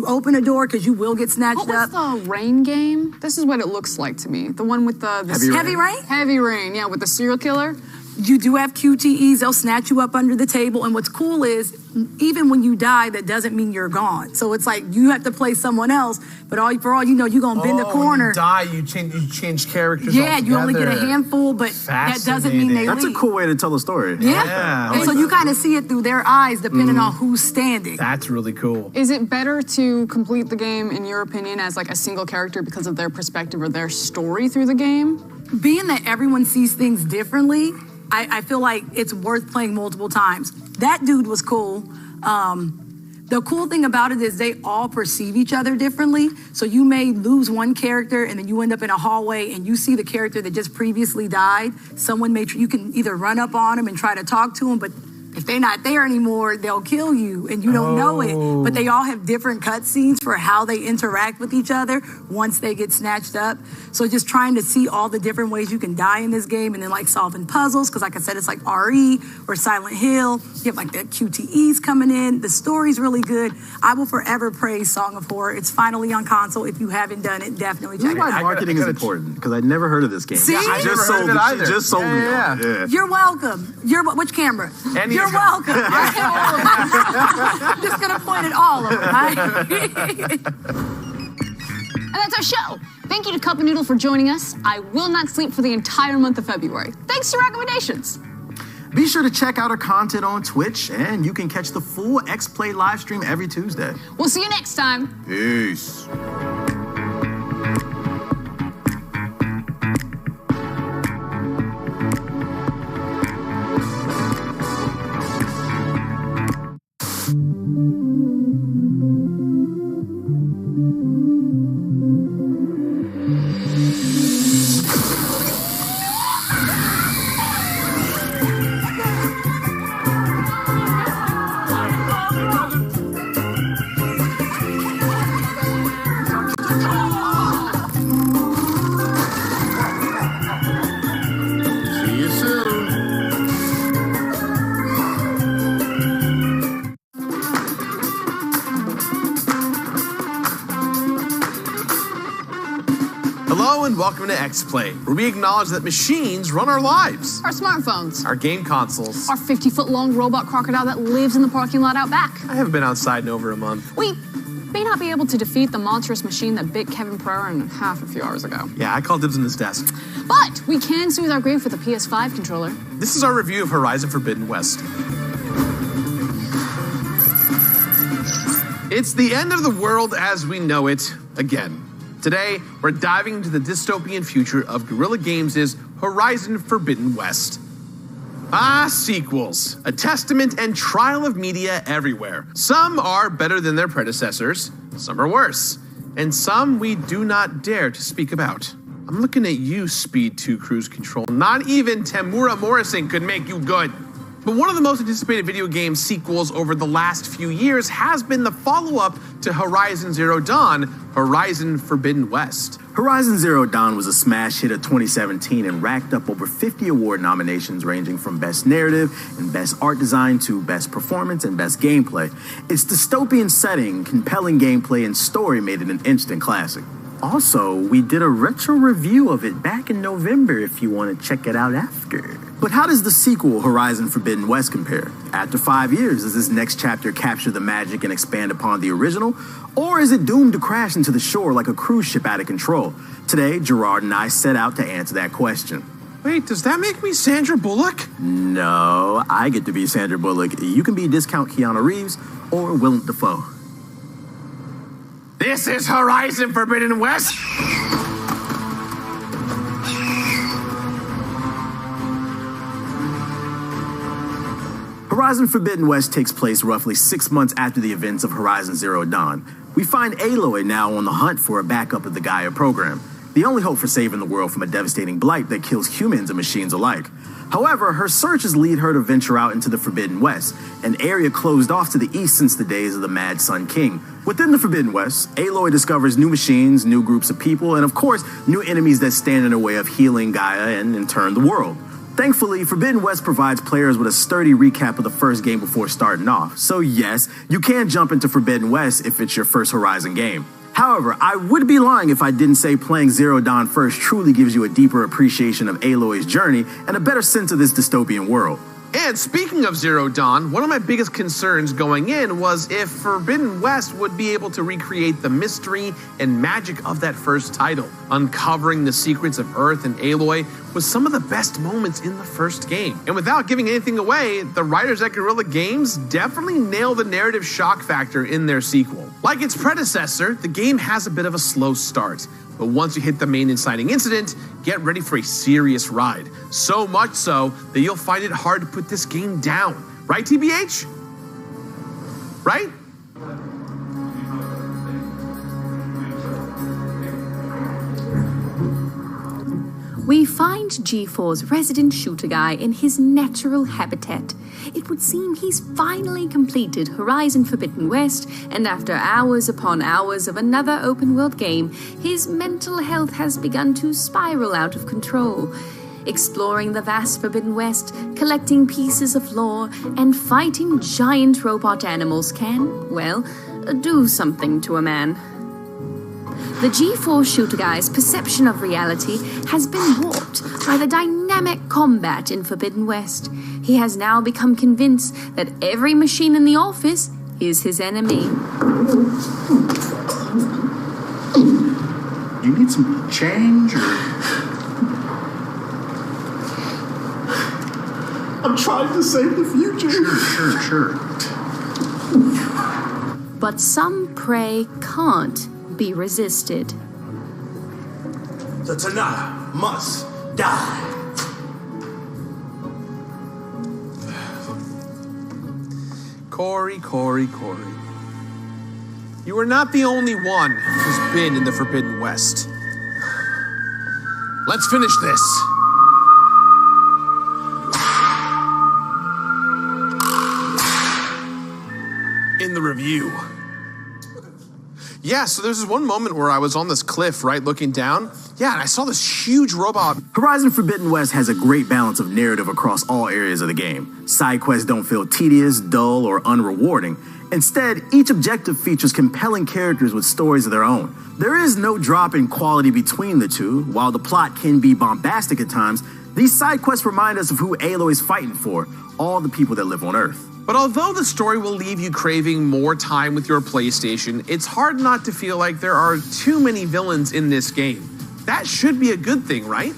open a door because you will get snatched up. What was the Rain game? This is what it looks like to me. The one with the Heavy Rain? Heavy Rain, yeah, with the serial killer. You do have QTEs. They'll snatch you up under the table. And what's cool is, even when you die, that doesn't mean you're gone. So it's like you have to play someone else, but for all you know, you're going to bend the corner. When you die, you change characters Yeah, altogether. you only get a handful, but that doesn't mean they That's leave. a cool way to tell a story. Yeah. And so you kind of see it through their eyes, depending on who's standing. That's really cool. Is it better to complete the game, in your opinion, as like a single character because of their perspective or their story through the game? Being that everyone sees things differently, I feel like it's worth playing multiple times. That dude was cool. The cool thing about it is they all perceive each other differently. So you may lose one character and then you end up in a hallway and you see the character that just previously died. You can either run up on them and try to talk to them, but if they're not there anymore, they'll kill you and you don't know it. But they all have different cutscenes for how they interact with each other once they get snatched up. So just trying to see all the different ways you can die in this game and then like solving puzzles, because like I said, it's like RE or Silent Hill. You have like the QTEs coming in. The story's really good. I will forever praise Song of Horror. It's finally on console. If you haven't done it, definitely check it out. Marketing is important because I'd never heard of this game. See? I just sold it either. She just sold me. Yeah. You're welcome. Which camera? You're welcome. I'm just gonna point at all of them. Right? And that's our show. Thank you to Cup and Noodle for joining us. I will not sleep for the entire month of February. Thanks to your recommendations. Be sure to check out our content on Twitch, and you can catch the full X-Play live stream every Tuesday. We'll see you next time. Peace. and welcome to X-Play, where we acknowledge that machines run our lives. Our smartphones. Our game consoles. Our 50-foot-long robot crocodile that lives in the parking lot out back. I haven't been outside in over a month. We may not be able to defeat the monstrous machine that bit Kevin Pereira in half a few hours ago. Yeah, I called dibs on this desk. But we can soothe our grief with a PS5 controller. This is our review of Horizon Forbidden West. It's the end of the world as we know it again. Today, we're diving into the dystopian future of Guerrilla Games' Horizon Forbidden West. Ah, sequels. A testament and trial of media everywhere. Some are better than their predecessors, some are worse, and some we do not dare to speak about. I'm looking at you, Speed 2 Cruise Control. Not even Tamura Morrison could make you good. But one of the most anticipated video game sequels over the last few years has been the follow-up to Horizon Zero Dawn, Horizon Forbidden West. Horizon Zero Dawn was a smash hit of 2017 and racked up over 50 award nominations ranging from Best Narrative and Best Art Design to Best Performance and Best Gameplay. Its dystopian setting, compelling gameplay, and story made it an instant classic. Also, we did a retro review of it back in November if you want to check it out after. But how does the sequel, Horizon Forbidden West, compare? After 5 years, does this next chapter capture the magic and expand upon the original? Or is it doomed to crash into the shore like a cruise ship out of control? Today, Gerard and I set out to answer that question. Wait, does that make me Sandra Bullock? No, I get to be Sandra Bullock. You can be discount Keanu Reeves or Willem Dafoe. This is Horizon Forbidden West. Horizon Forbidden West takes place roughly 6 months after the events of Horizon Zero Dawn. We find Aloy now on the hunt for a backup of the Gaia program, the only hope for saving the world from a devastating blight that kills humans and machines alike. However, her searches lead her to venture out into the Forbidden West, an area closed off to the east since the days of the Mad Sun King. Within the Forbidden West, Aloy discovers new machines, new groups of people, and of course, new enemies that stand in the way of healing Gaia and, in turn, the world. Thankfully, Forbidden West provides players with a sturdy recap of the first game before starting off. So yes, you can jump into Forbidden West if it's your first Horizon game. However, I would be lying if I didn't say playing Zero Dawn first truly gives you a deeper appreciation of Aloy's journey and a better sense of this dystopian world. And speaking of Zero Dawn, one of my biggest concerns going in was if Forbidden West would be able to recreate the mystery and magic of that first title. Uncovering the secrets of Earth and Aloy was some of the best moments in the first game. And without giving anything away, the writers at Guerrilla Games definitely nailed the narrative shock factor in their sequel. Like its predecessor, the game has a bit of a slow start. But once you hit the main inciting incident, get ready for a serious ride. So much so that you'll find it hard to put this game down. Right, TBH? Right? We find G4's resident shooter guy in his natural habitat. It would seem he's finally completed Horizon Forbidden West, and after hours upon hours of another open-world game, his mental health has begun to spiral out of control. Exploring the vast Forbidden West, collecting pieces of lore, and fighting giant robot animals can, well, do something to a man. The G4 shooter guy's perception of reality has been warped by the dynamic combat in Forbidden West. He has now become convinced that every machine in the office is his enemy. You need some change or... I'm trying to save the future. Sure. But some prey can't be resisted. The Tanaka must die. Corey. You are not the only one who's been in the Forbidden West. Let's finish this. In the review. Yeah, so there's this one moment where I was on this cliff, right, looking down, Yeah, and I saw this huge robot. Horizon Forbidden West has a great balance of narrative across all areas of the game. Side quests don't feel tedious, dull, or unrewarding. Instead, each objective features compelling characters with stories of their own. There is no drop in quality between the two. While the plot can be bombastic at times, these side quests remind us of who Aloy is fighting for, all the people that live on Earth. But although the story will leave you craving more time with your PlayStation, it's hard not to feel like there are too many villains in this game. That should be a good thing, right?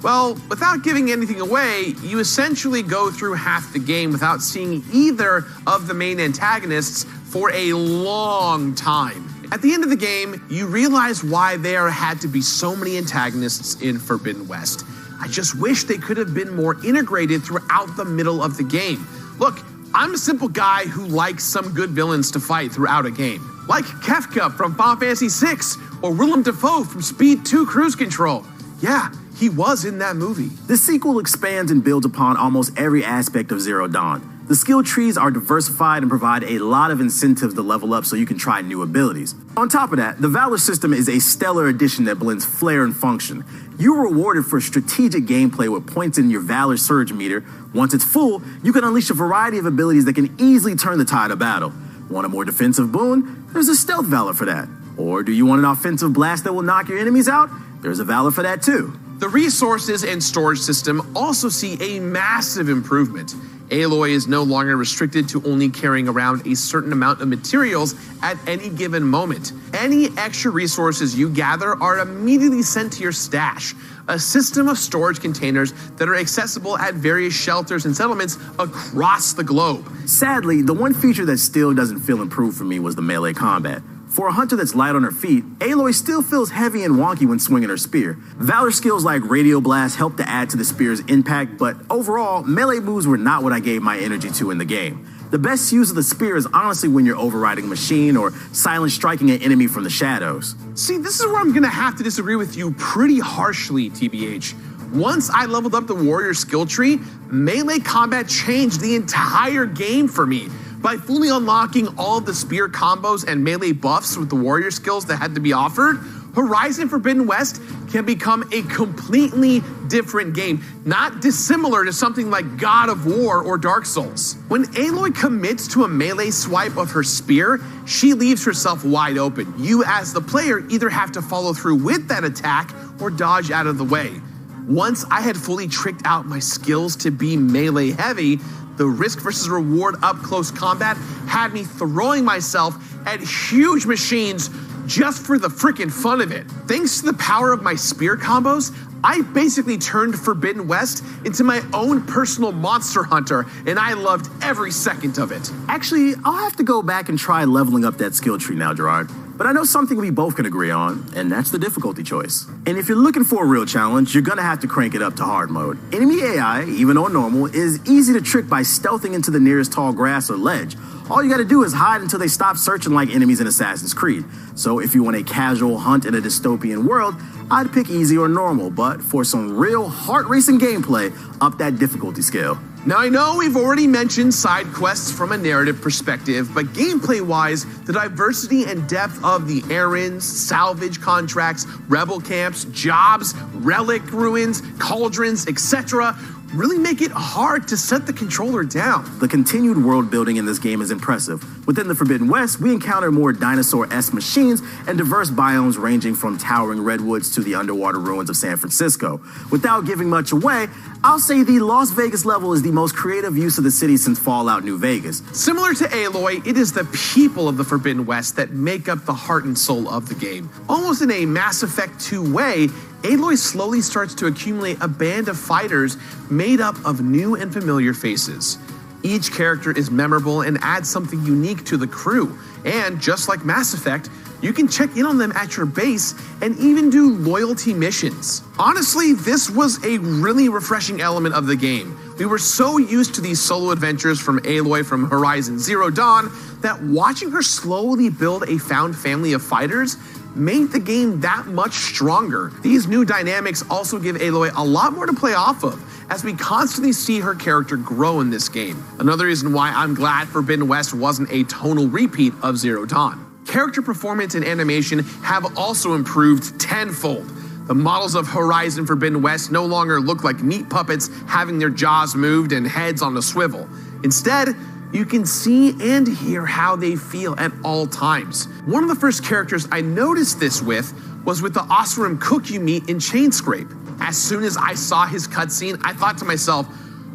Well, without giving anything away, you essentially go through half the game without seeing either of the main antagonists for a long time. At the end of the game, you realize why there had to be so many antagonists in Forbidden West. I just wish they could have been more integrated throughout the middle of the game. Look, I'm a simple guy who likes some good villains to fight throughout a game. Like Kefka from Final Fantasy VI, or Willem Dafoe from Speed 2 Cruise Control. Yeah, he was in that movie. The sequel expands and builds upon almost every aspect of Zero Dawn. The skill trees are diversified and provide a lot of incentives to level up so you can try new abilities. On top of that, the Valor system is a stellar addition that blends flair and function. You're rewarded for strategic gameplay with points in your Valor Surge meter. Once it's full, you can unleash a variety of abilities that can easily turn the tide of battle. Want a more defensive boon? There's a Stealth Valor for that. Or do you want an offensive blast that will knock your enemies out? There's a Valor for that too. The resources and storage system also see a massive improvement. Aloy is no longer restricted to only carrying around a certain amount of materials at any given moment. Any extra resources you gather are immediately sent to your stash, a system of storage containers that are accessible at various shelters and settlements across the globe. Sadly, the one feature that still doesn't feel improved for me was the melee combat. For a hunter that's light on her feet, Aloy still feels heavy and wonky when swinging her spear. Valor skills like Radio Blast help to add to the spear's impact, but overall, melee moves were not what I gave my energy to in the game. The best use of the spear is honestly when you're overriding a machine or silent striking an enemy from the shadows. See, this is where I'm gonna have to disagree with you pretty harshly, TBH. Once I leveled up the warrior skill tree, melee combat changed the entire game for me. By fully unlocking all of the spear combos and melee buffs with the warrior skills that had to be offered, Horizon Forbidden West can become a completely different game, not dissimilar to something like God of War or Dark Souls. When Aloy commits to a melee swipe of her spear, she leaves herself wide open. You as the player either have to follow through with that attack or dodge out of the way. Once I had fully tricked out my skills to be melee heavy, the risk versus reward up close combat had me throwing myself at huge machines just for the freaking fun of it. Thanks to the power of my spear combos, I basically turned Forbidden West into my own personal monster hunter, and I loved every second of it. Actually, I'll have to go back and try leveling up that skill tree now, Gerard. But I know something we both can agree on, and that's the difficulty choice. And if you're looking for a real challenge, you're gonna have to crank it up to hard mode. Enemy AI, even on normal, is easy to trick by stealthing into the nearest tall grass or ledge. All you gotta do is hide until they stop searching like enemies in Assassin's Creed. So if you want a casual hunt in a dystopian world, I'd pick easy or normal, but for some real heart-racing gameplay, up that difficulty scale. Now I know we've already mentioned side quests from a narrative perspective, but gameplay-wise, the diversity and depth of the errands, salvage contracts, rebel camps, jobs, relic ruins, cauldrons, etc. really make it hard to set the controller down. The continued world building in this game is impressive. Within the Forbidden West, we encounter more dinosaur-esque machines and diverse biomes ranging from towering redwoods to the underwater ruins of San Francisco. Without giving much away, I'll say the Las Vegas level is the most creative use of the city since Fallout New Vegas. Similar to Aloy, it is the people of the Forbidden West that make up the heart and soul of the game. Almost in a Mass Effect 2 way, Aloy slowly starts to accumulate a band of fighters made up of new and familiar faces. Each character is memorable and adds something unique to the crew, and just like Mass Effect, you can check in on them at your base and even do loyalty missions. Honestly, this was a really refreshing element of the game. We were so used to these solo adventures from Aloy from Horizon Zero Dawn that watching her slowly build a found family of fighters made the game that much stronger. These new dynamics also give Aloy a lot more to play off of, as we constantly see her character grow in this game. Another reason why I'm glad Forbidden West wasn't a tonal repeat of Zero Dawn. Character performance and animation have also improved tenfold. The models of Horizon Forbidden West no longer look like meat puppets having their jaws moved and heads on a swivel. Instead, you can see and hear how they feel at all times. One of the first characters I noticed this with was with the Oseram cook you meet in Chainscrape. As soon as I saw his cutscene, I thought to myself,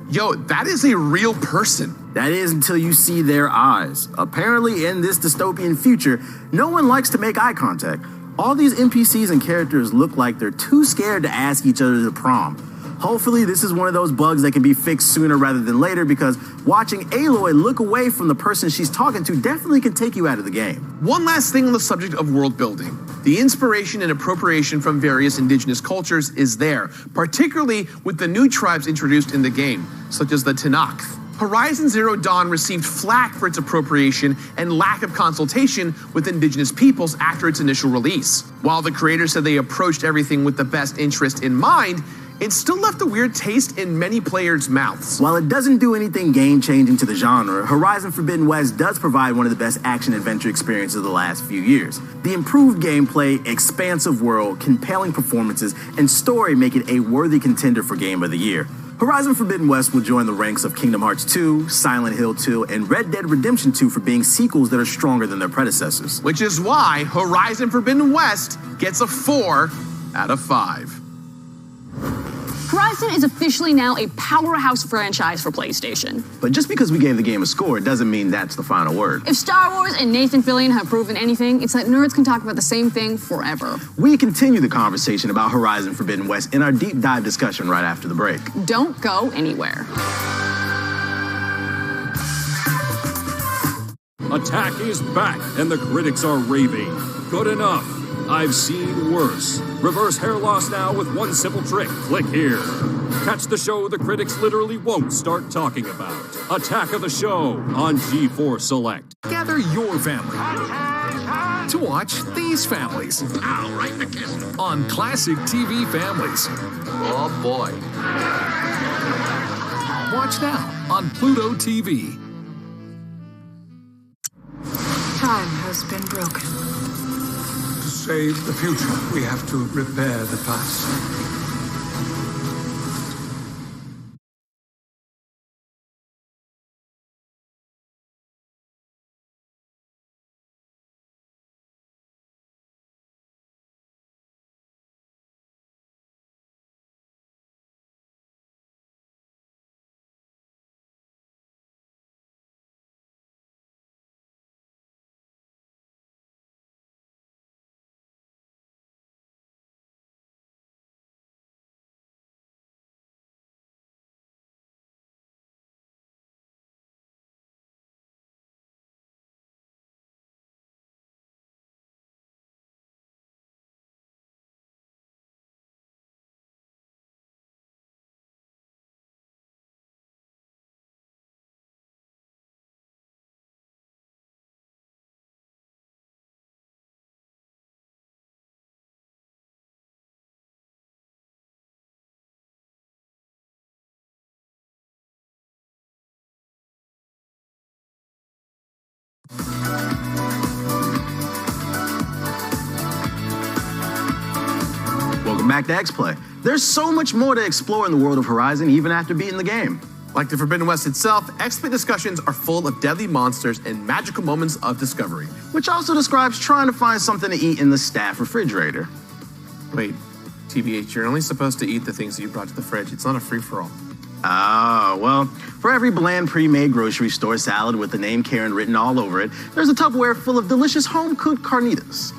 yo, that is a real person. That is until you see their eyes. Apparently, in this dystopian future, no one likes to make eye contact. All these NPCs and characters look like they're too scared to ask each other to prom. Hopefully, this is one of those bugs that can be fixed sooner rather than later, because watching Aloy look away from the person she's talking to definitely can take you out of the game. One last thing on the subject of world building. The inspiration and appropriation from various indigenous cultures is there, particularly with the new tribes introduced in the game, such as the Tenakth. Horizon Zero Dawn received flack for its appropriation and lack of consultation with indigenous peoples after its initial release. While the creators said they approached everything with the best interest in mind, it still left a weird taste in many players' mouths. While it doesn't do anything game-changing to the genre, Horizon Forbidden West does provide one of the best action-adventure experiences of the last few years. The improved gameplay, expansive world, compelling performances, and story make it a worthy contender for Game of the Year. Horizon Forbidden West will join the ranks of Kingdom Hearts 2, Silent Hill 2, and Red Dead Redemption 2 for being sequels that are stronger than their predecessors. Which is why Horizon Forbidden West gets a 4 out of 5. Horizon is officially now a powerhouse franchise for PlayStation. But just because we gave the game a score doesn't mean that's the final word. If Star Wars and Nathan Fillion have proven anything, it's that nerds can talk about the same thing forever. We continue the conversation about Horizon Forbidden West in our deep dive discussion right after the break. Don't go anywhere. Attack is back, and the critics are raving. Good enough. I've seen worse. Reverse hair loss now with one simple trick. Click here. Catch the show the critics literally won't start talking about. Attack of the Show on G4 Select. Gather your family to watch these families. I'll write the kiss. On classic TV families. Oh boy. Watch now on Pluto TV. Time has been broken. To save the future, we have to repair the past. Welcome back to X-Play. There's so much more to explore in the world of Horizon even after beating the game. Like the Forbidden West itself, X-Play discussions are full of deadly monsters and magical moments of discovery. Which also describes trying to find something to eat in the staff refrigerator. Wait, TBH, you're only supposed to eat the things that you brought to the fridge. It's not a free-for-all. Ah, well, for every bland pre-made grocery store salad with the name Karen written all over it, there's a Tupperware full of delicious home-cooked carnitas.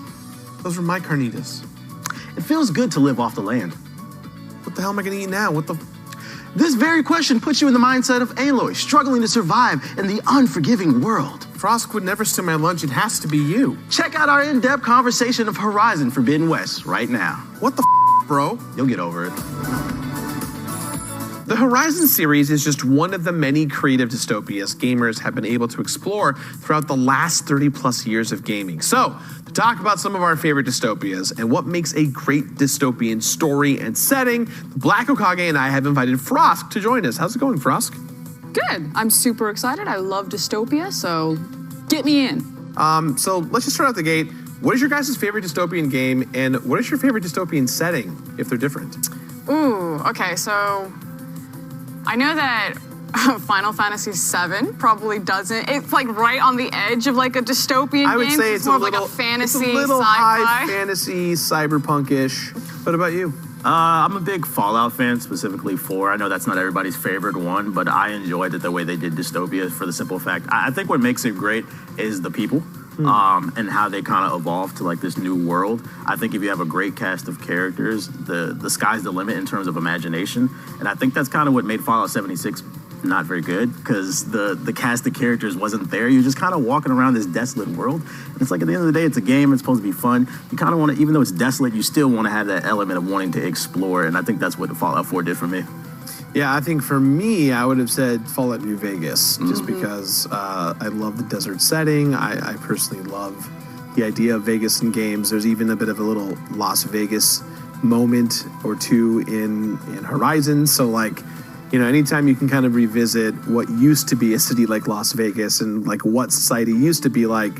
Those were my carnitas. It feels good to live off the land. What the hell am I going to eat now? This very question puts you in the mindset of Aloy, struggling to survive in the unforgiving world. Frosk would never steal my lunch. It has to be you. Check out our in-depth conversation of Horizon Forbidden West right now. What the bro? You'll get over it. The Horizon series is just one of the many creative dystopias gamers have been able to explore throughout the last 30+ years of gaming. So, to talk about some of our favorite dystopias and what makes a great dystopian story and setting, the Black Okage and I have invited Frosk to join us. How's it going, Frosk? Good. I'm super excited. I love dystopia, so get me in. So let's just start out the gate. What is your guys' favorite dystopian game, and what is your favorite dystopian setting, if they're different? Ooh, okay, so I know that Final Fantasy VII probably doesn't. It's like right on the edge of like a dystopian game. I would say it's more a little, of like a fantasy, it's a little sci-fi. high fantasy, cyberpunk-ish. What about you? I'm a big Fallout fan, specifically 4. I know that's not everybody's favorite one, but I enjoyed it the way they did dystopia for the simple fact. I think what makes it great is the people. And how they kind of evolve to like this new world. I think if you have a great cast of characters, the sky's the limit in terms of imagination. And I think that's kind of what made Fallout 76 not very good, because the cast of characters wasn't there. You're just kind of walking around this desolate world. And it's like at the end of the day, it's a game. It's supposed to be fun. You kind of want to, even though it's desolate, you still want to have that element of wanting to explore. And I think that's what the Fallout 4 did for me. Yeah, I think for me, I would have said Fallout New Vegas, just because I love the desert setting. I personally love the idea of Vegas in games. There's even a bit of a little Las Vegas moment or two in Horizon. So, like, you know, anytime you can kind of revisit what used to be a city like Las Vegas and, like, what society used to be like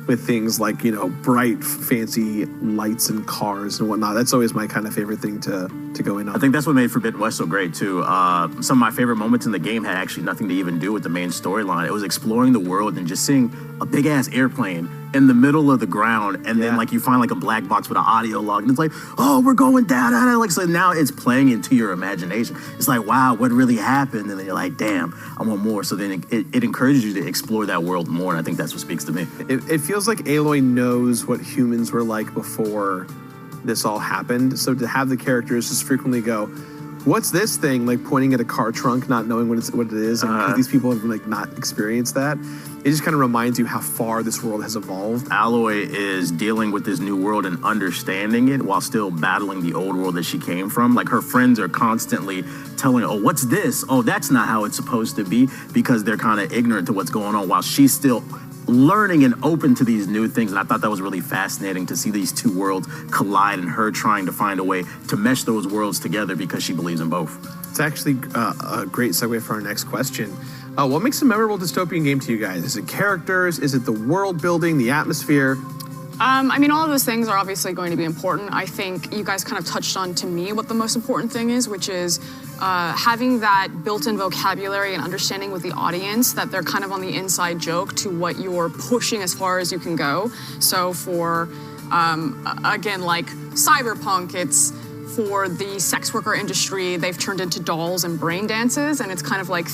with things like, you know, bright, fancy lights and cars and whatnot. That's always my kind of favorite thing to go in on. I think that's what made Forbidden West so great, too. Some of my favorite moments in the game had actually nothing to even do with the main storyline. It was exploring the world and just seeing a big-ass airplane in the middle of the ground, and then, like, you find, like, a black box with an audio log, and it's like, oh, we're going down. Like, so now it's playing into your imagination. It's like, wow, what really happened? And then you're like, damn, I want more. So then it encourages you to explore that world more, and I think that's what speaks to me. It feels like Aloy knows what humans were like before this all happened. So to have the characters just frequently go, what's this thing? Like pointing at a car trunk, not knowing what it is. And these people have like not experienced that. It just kind of reminds you how far this world has evolved. Aloy is dealing with this new world and understanding it while still battling the old world that she came from. Like, her friends are constantly telling her, oh, what's this? Oh, that's not how it's supposed to be, because they're kind of ignorant to what's going on while she's still learning and open to these new things. And I thought that was really fascinating to see these two worlds collide and her trying to find a way to mesh those worlds together because she believes in both. It's actually a great segue for our next question. What makes a memorable dystopian game to you guys? Is it characters? Is it the world building, the atmosphere? I mean, all of those things are obviously going to be important. I think you guys kind of touched on, to me, what the most important thing is, which is having that built-in vocabulary and understanding with the audience that they're kind of on the inside joke to what you're pushing as far as you can go. So for, again, like Cyberpunk, it's for the sex worker industry, they've turned into dolls and brain dances, and it's kind of like,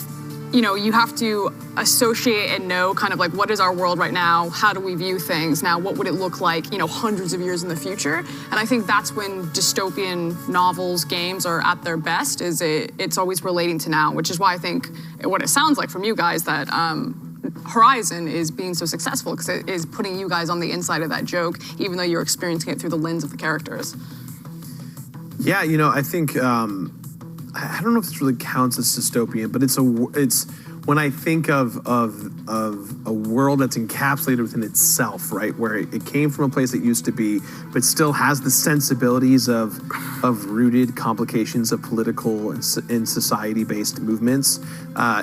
you know, you have to associate and know kind of like, what is our world right now? How do we view things? Now, what would it look like, you know, hundreds of years in the future? And I think that's when dystopian novels, games are at their best, is it's always relating to now, which is why I think what it sounds like from you guys that Horizon is being so successful, because it is putting you guys on the inside of that joke, even though you're experiencing it through the lens of the characters. Yeah, you know, I think, I don't know if this really counts as dystopian, but it's when I think of a world that's encapsulated within itself, right, where it came from a place it used to be, but still has the sensibilities of rooted complications of political and society-based movements,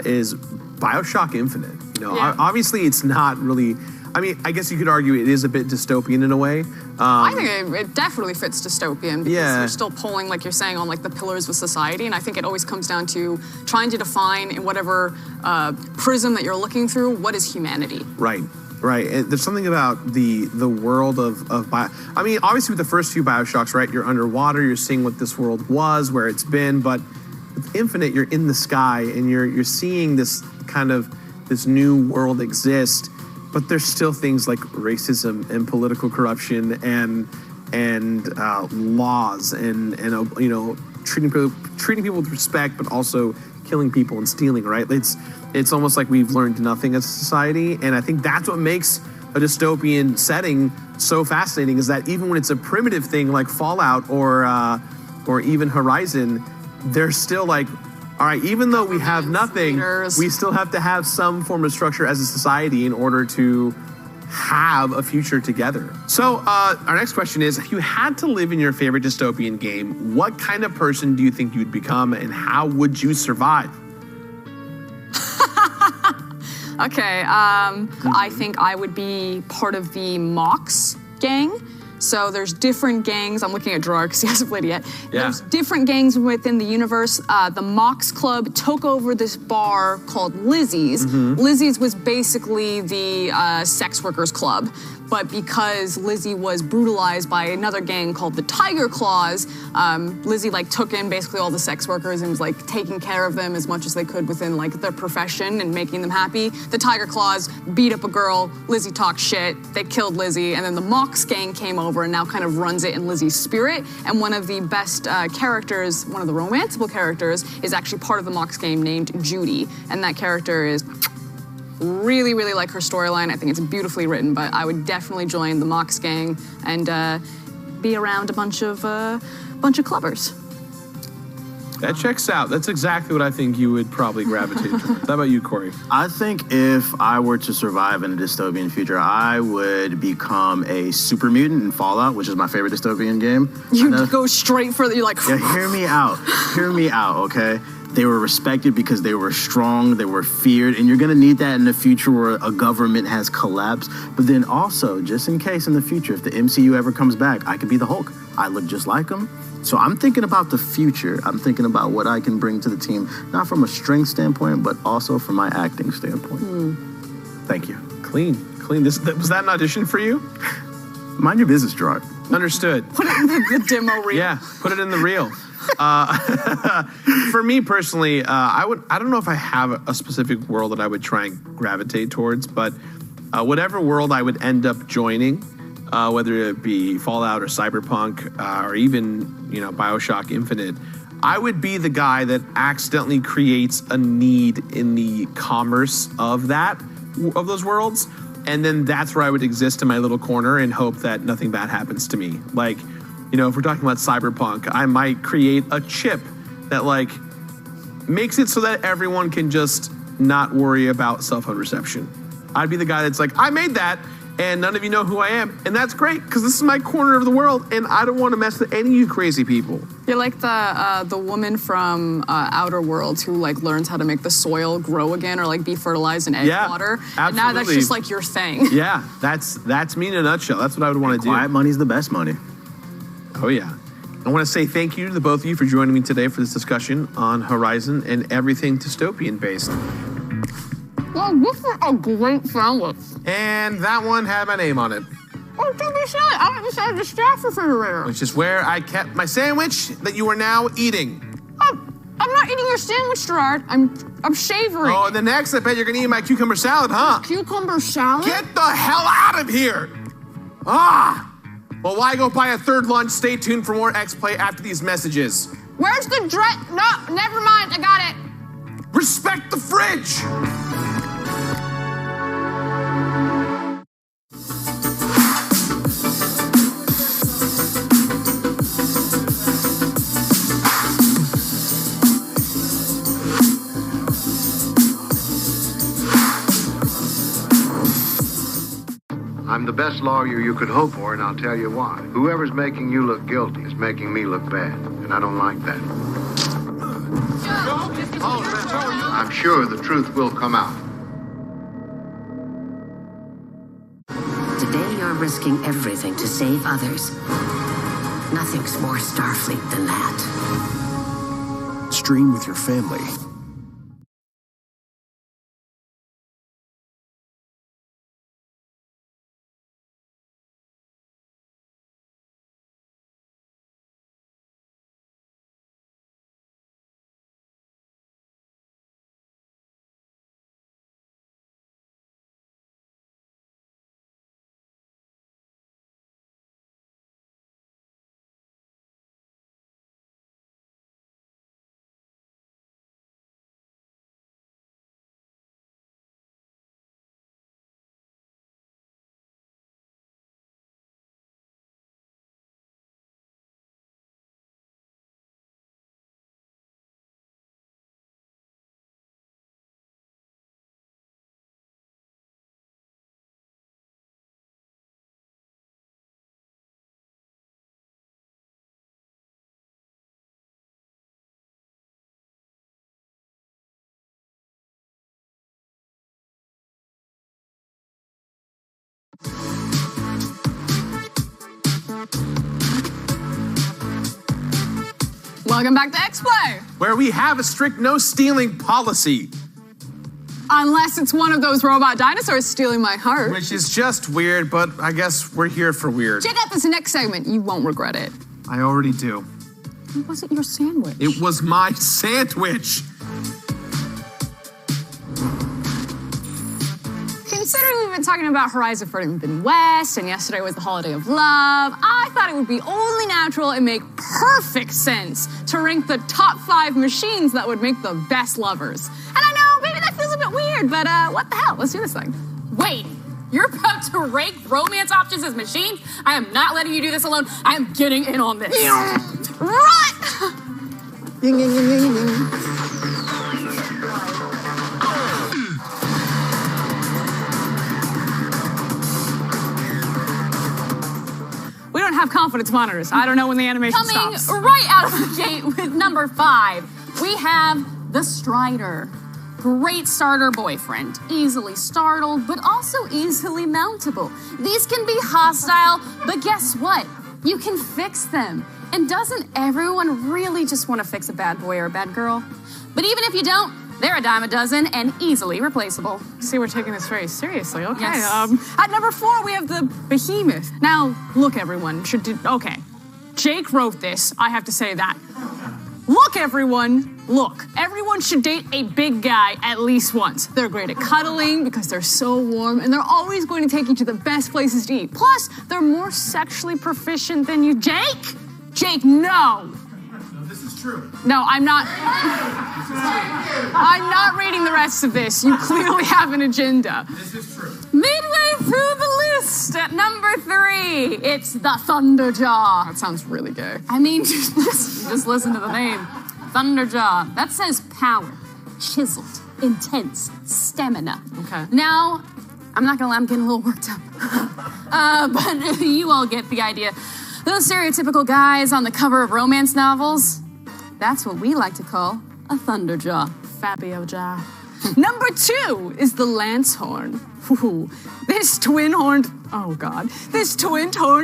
is BioShock Infinite. You know, obviously it's not really. I mean, I guess you could argue it is a bit dystopian in a way. I think it definitely fits dystopian, because you're still pulling, like you're saying, on like the pillars of society. And I think it always comes down to trying to define in whatever prism that you're looking through, what is humanity? Right. There's something about the world of I mean, obviously with the first few BioShocks, right, you're underwater, you're seeing what this world was, where it's been, but with Infinite, you're in the sky and you're seeing this kind of this new world exist. But there's still things like racism and political corruption and laws and you know, treating people with respect, but also killing people and stealing. Right? It's almost like we've learned nothing as a society, and I think that's what makes a dystopian setting so fascinating. Is that even when it's a primitive thing like Fallout or even Horizon, they're still like, all right, even though we have nothing, we still have to have some form of structure as a society in order to have a future together. So our next question is, if you had to live in your favorite dystopian game, what kind of person do you think you'd become, and how would you survive? Okay, I think I would be part of the Mox gang. So there's different gangs. I'm looking at Gerard because he hasn't played it yet. Yeah. There's different gangs within the universe. The Mox Club took over this bar called Lizzie's. Lizzie's was basically the sex workers club. But because Lizzie was brutalized by another gang called the Tiger Claws, Lizzie like took in basically all the sex workers and was like taking care of them as much as they could within like their profession and making them happy. The Tiger Claws beat up a girl, Lizzie talked shit, they killed Lizzie, and then the Mox gang came over and now kind of runs it in Lizzie's spirit. And one of the best characters, one of the romanceable characters, is actually part of the Mox gang named Judy. And that character is really, really like her storyline. I think it's beautifully written, but I would definitely join the Mox gang and be around a bunch of clubbers. That checks out. That's exactly what I think you would probably gravitate towards. How about you, Corey? I think if I were to survive in a dystopian future, I would become a super mutant in Fallout, which is my favorite dystopian game. You go straight for the, you're like... Yeah, hear me out. Hear me out, okay? They were respected because they were strong, they were feared, and you're gonna need that in the future where a government has collapsed. But then also, just in case in the future, if the MCU ever comes back, I could be the Hulk. I look just like him. So I'm thinking about the future. I'm thinking about what I can bring to the team, not from a strength standpoint, but also from my acting standpoint. Thank you. Clean. Was that an audition for you? Mind your business, Gerard. Understood. Put it in the demo reel. Yeah, put it in the reel. For me personally, I don't know if I have a specific world that I would try and gravitate towards, but whatever world I would end up joining, whether it be Fallout or Cyberpunk or even, BioShock Infinite, I would be the guy that accidentally creates a need in the commerce of those worlds, and then that's where I would exist in my little corner and hope that nothing bad happens to me. Like, if we're talking about Cyberpunk, I might create a chip that like makes it so that everyone can just not worry about cell phone reception. I'd be the guy that's like, I made that and none of you know who I am. And that's great because this is my corner of the world and I don't want to mess with any of you crazy people. You're like the woman from Outer Worlds who like learns how to make the soil grow again or like be fertilized in egg water. Absolutely. And now that's just like your thing. Yeah, that's me in a nutshell. That's what I would want to do. Quiet money's the best money. Oh, yeah. I want to say thank you to the both of you for joining me today for this discussion on Horizon and everything dystopian-based. Well, this is a great sandwich. And that one had my name on it. Oh, don't be silly. I went inside the staff refrigerator. Which is where I kept my sandwich that you are now eating. I'm not eating your sandwich, Gerard. I'm savoring. Oh, and the next, I bet you're going to eat my cucumber salad, huh? Cucumber salad? Get the hell out of here! Well, why go buy a third lunch? Stay tuned for more X-Play after these messages. Where's the dress? No, never mind. I got it. Respect the fridge! I'm the best lawyer you could hope for, and I'll tell you why. Whoever's making you look guilty is making me look bad, and I don't like that. I'm sure the truth will come out. Today you're risking everything to save others. Nothing's more Starfleet than that. Stream with your family. Welcome back to X-Play. Where we have a strict no stealing policy. Unless it's one of those robot dinosaurs stealing my heart. Which is just weird, but I guess we're here for weird. Check out this next segment. You won't regret it. I already do. It wasn't your sandwich. It was my sandwich. Considering we've been talking about Horizon Forbidden West, and yesterday was the Holiday of Love, I thought it would be only natural and make perfect sense to rank the top 5 machines that would make the best lovers. And I know, maybe that feels a bit weird, but what the hell? Let's do this thing. Wait, you're about to rank romance options as machines? I am not letting you do this alone. I am getting in on this. Run! We don't have confidence monitors. I don't know when the animation stops. Coming right out of the gate with number 5, we have the Strider. Great starter boyfriend. Easily startled, but also easily mountable. These can be hostile, but guess what? You can fix them. And doesn't everyone really just want to fix a bad boy or a bad girl? But even if you don't, they're a dime a dozen and easily replaceable. See, we're taking this very seriously. Okay. Yes. At number 4, we have the Behemoth. Now, look, everyone. Okay. Jake wrote this. I have to say that. Look, everyone. Look. Everyone should date a big guy at least once. They're great at cuddling because they're so warm, and they're always going to take you to the best places to eat. Plus, they're more sexually proficient than you. Jake? Jake, no. This is true. No, I'm not. I'm not reading the rest of this. You clearly have an agenda. This is true. Midway through the list at number 3, it's the Thunderjaw. That sounds really gay. I mean, just listen to the name. Thunderjaw. That says power, chiseled, intense, stamina. Okay. Now, I'm not gonna lie, I'm getting a little worked up. But you all get the idea. Those stereotypical guys on the cover of romance novels, that's what we like to call a Thunderjaw. Fabio Jaw. Number 2 is the Lancehorn. Ooh, this twin-horned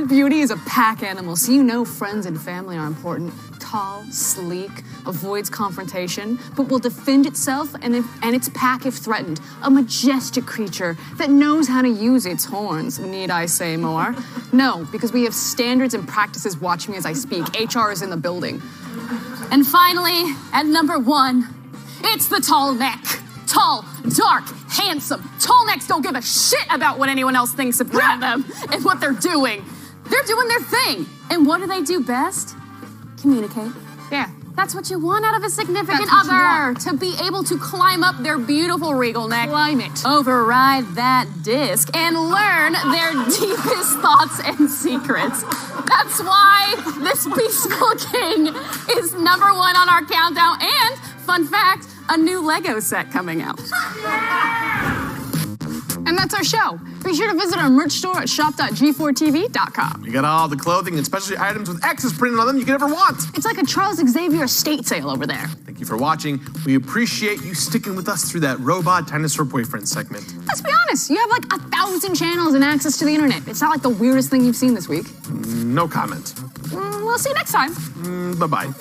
beauty is a pack animal, so you know friends and family are important. Tall, sleek, avoids confrontation, but will defend itself and its pack if threatened. A majestic creature that knows how to use its horns. Need I say more? No, because we have standards and practices. Watch me as I speak. HR is in the building. And finally, at number 1, it's the tall neck. Tall, dark, handsome. Tall necks don't give a shit about what anyone else thinks about them and what they're doing. They're doing their thing. And what do they do best? Communicate. Yeah. That's what you want out of a significant other. To be able to climb up their beautiful regal neck. Climb it. Override that disc and learn their deepest thoughts and secrets. That's why this peaceful king is number 1 on our countdown. And, fun fact, a new Lego set coming out. And that's our show. Be sure to visit our merch store at shop.g4tv.com. We got all the clothing and specialty items with X's printed on them you could ever want. It's like a Charles Xavier estate sale over there. Thank you for watching. We appreciate you sticking with us through that robot dinosaur boyfriend segment. Let's be honest, you have like 1,000 channels and access to the internet. It's not like the weirdest thing you've seen this week. No comment. We'll see you next time. Bye-bye.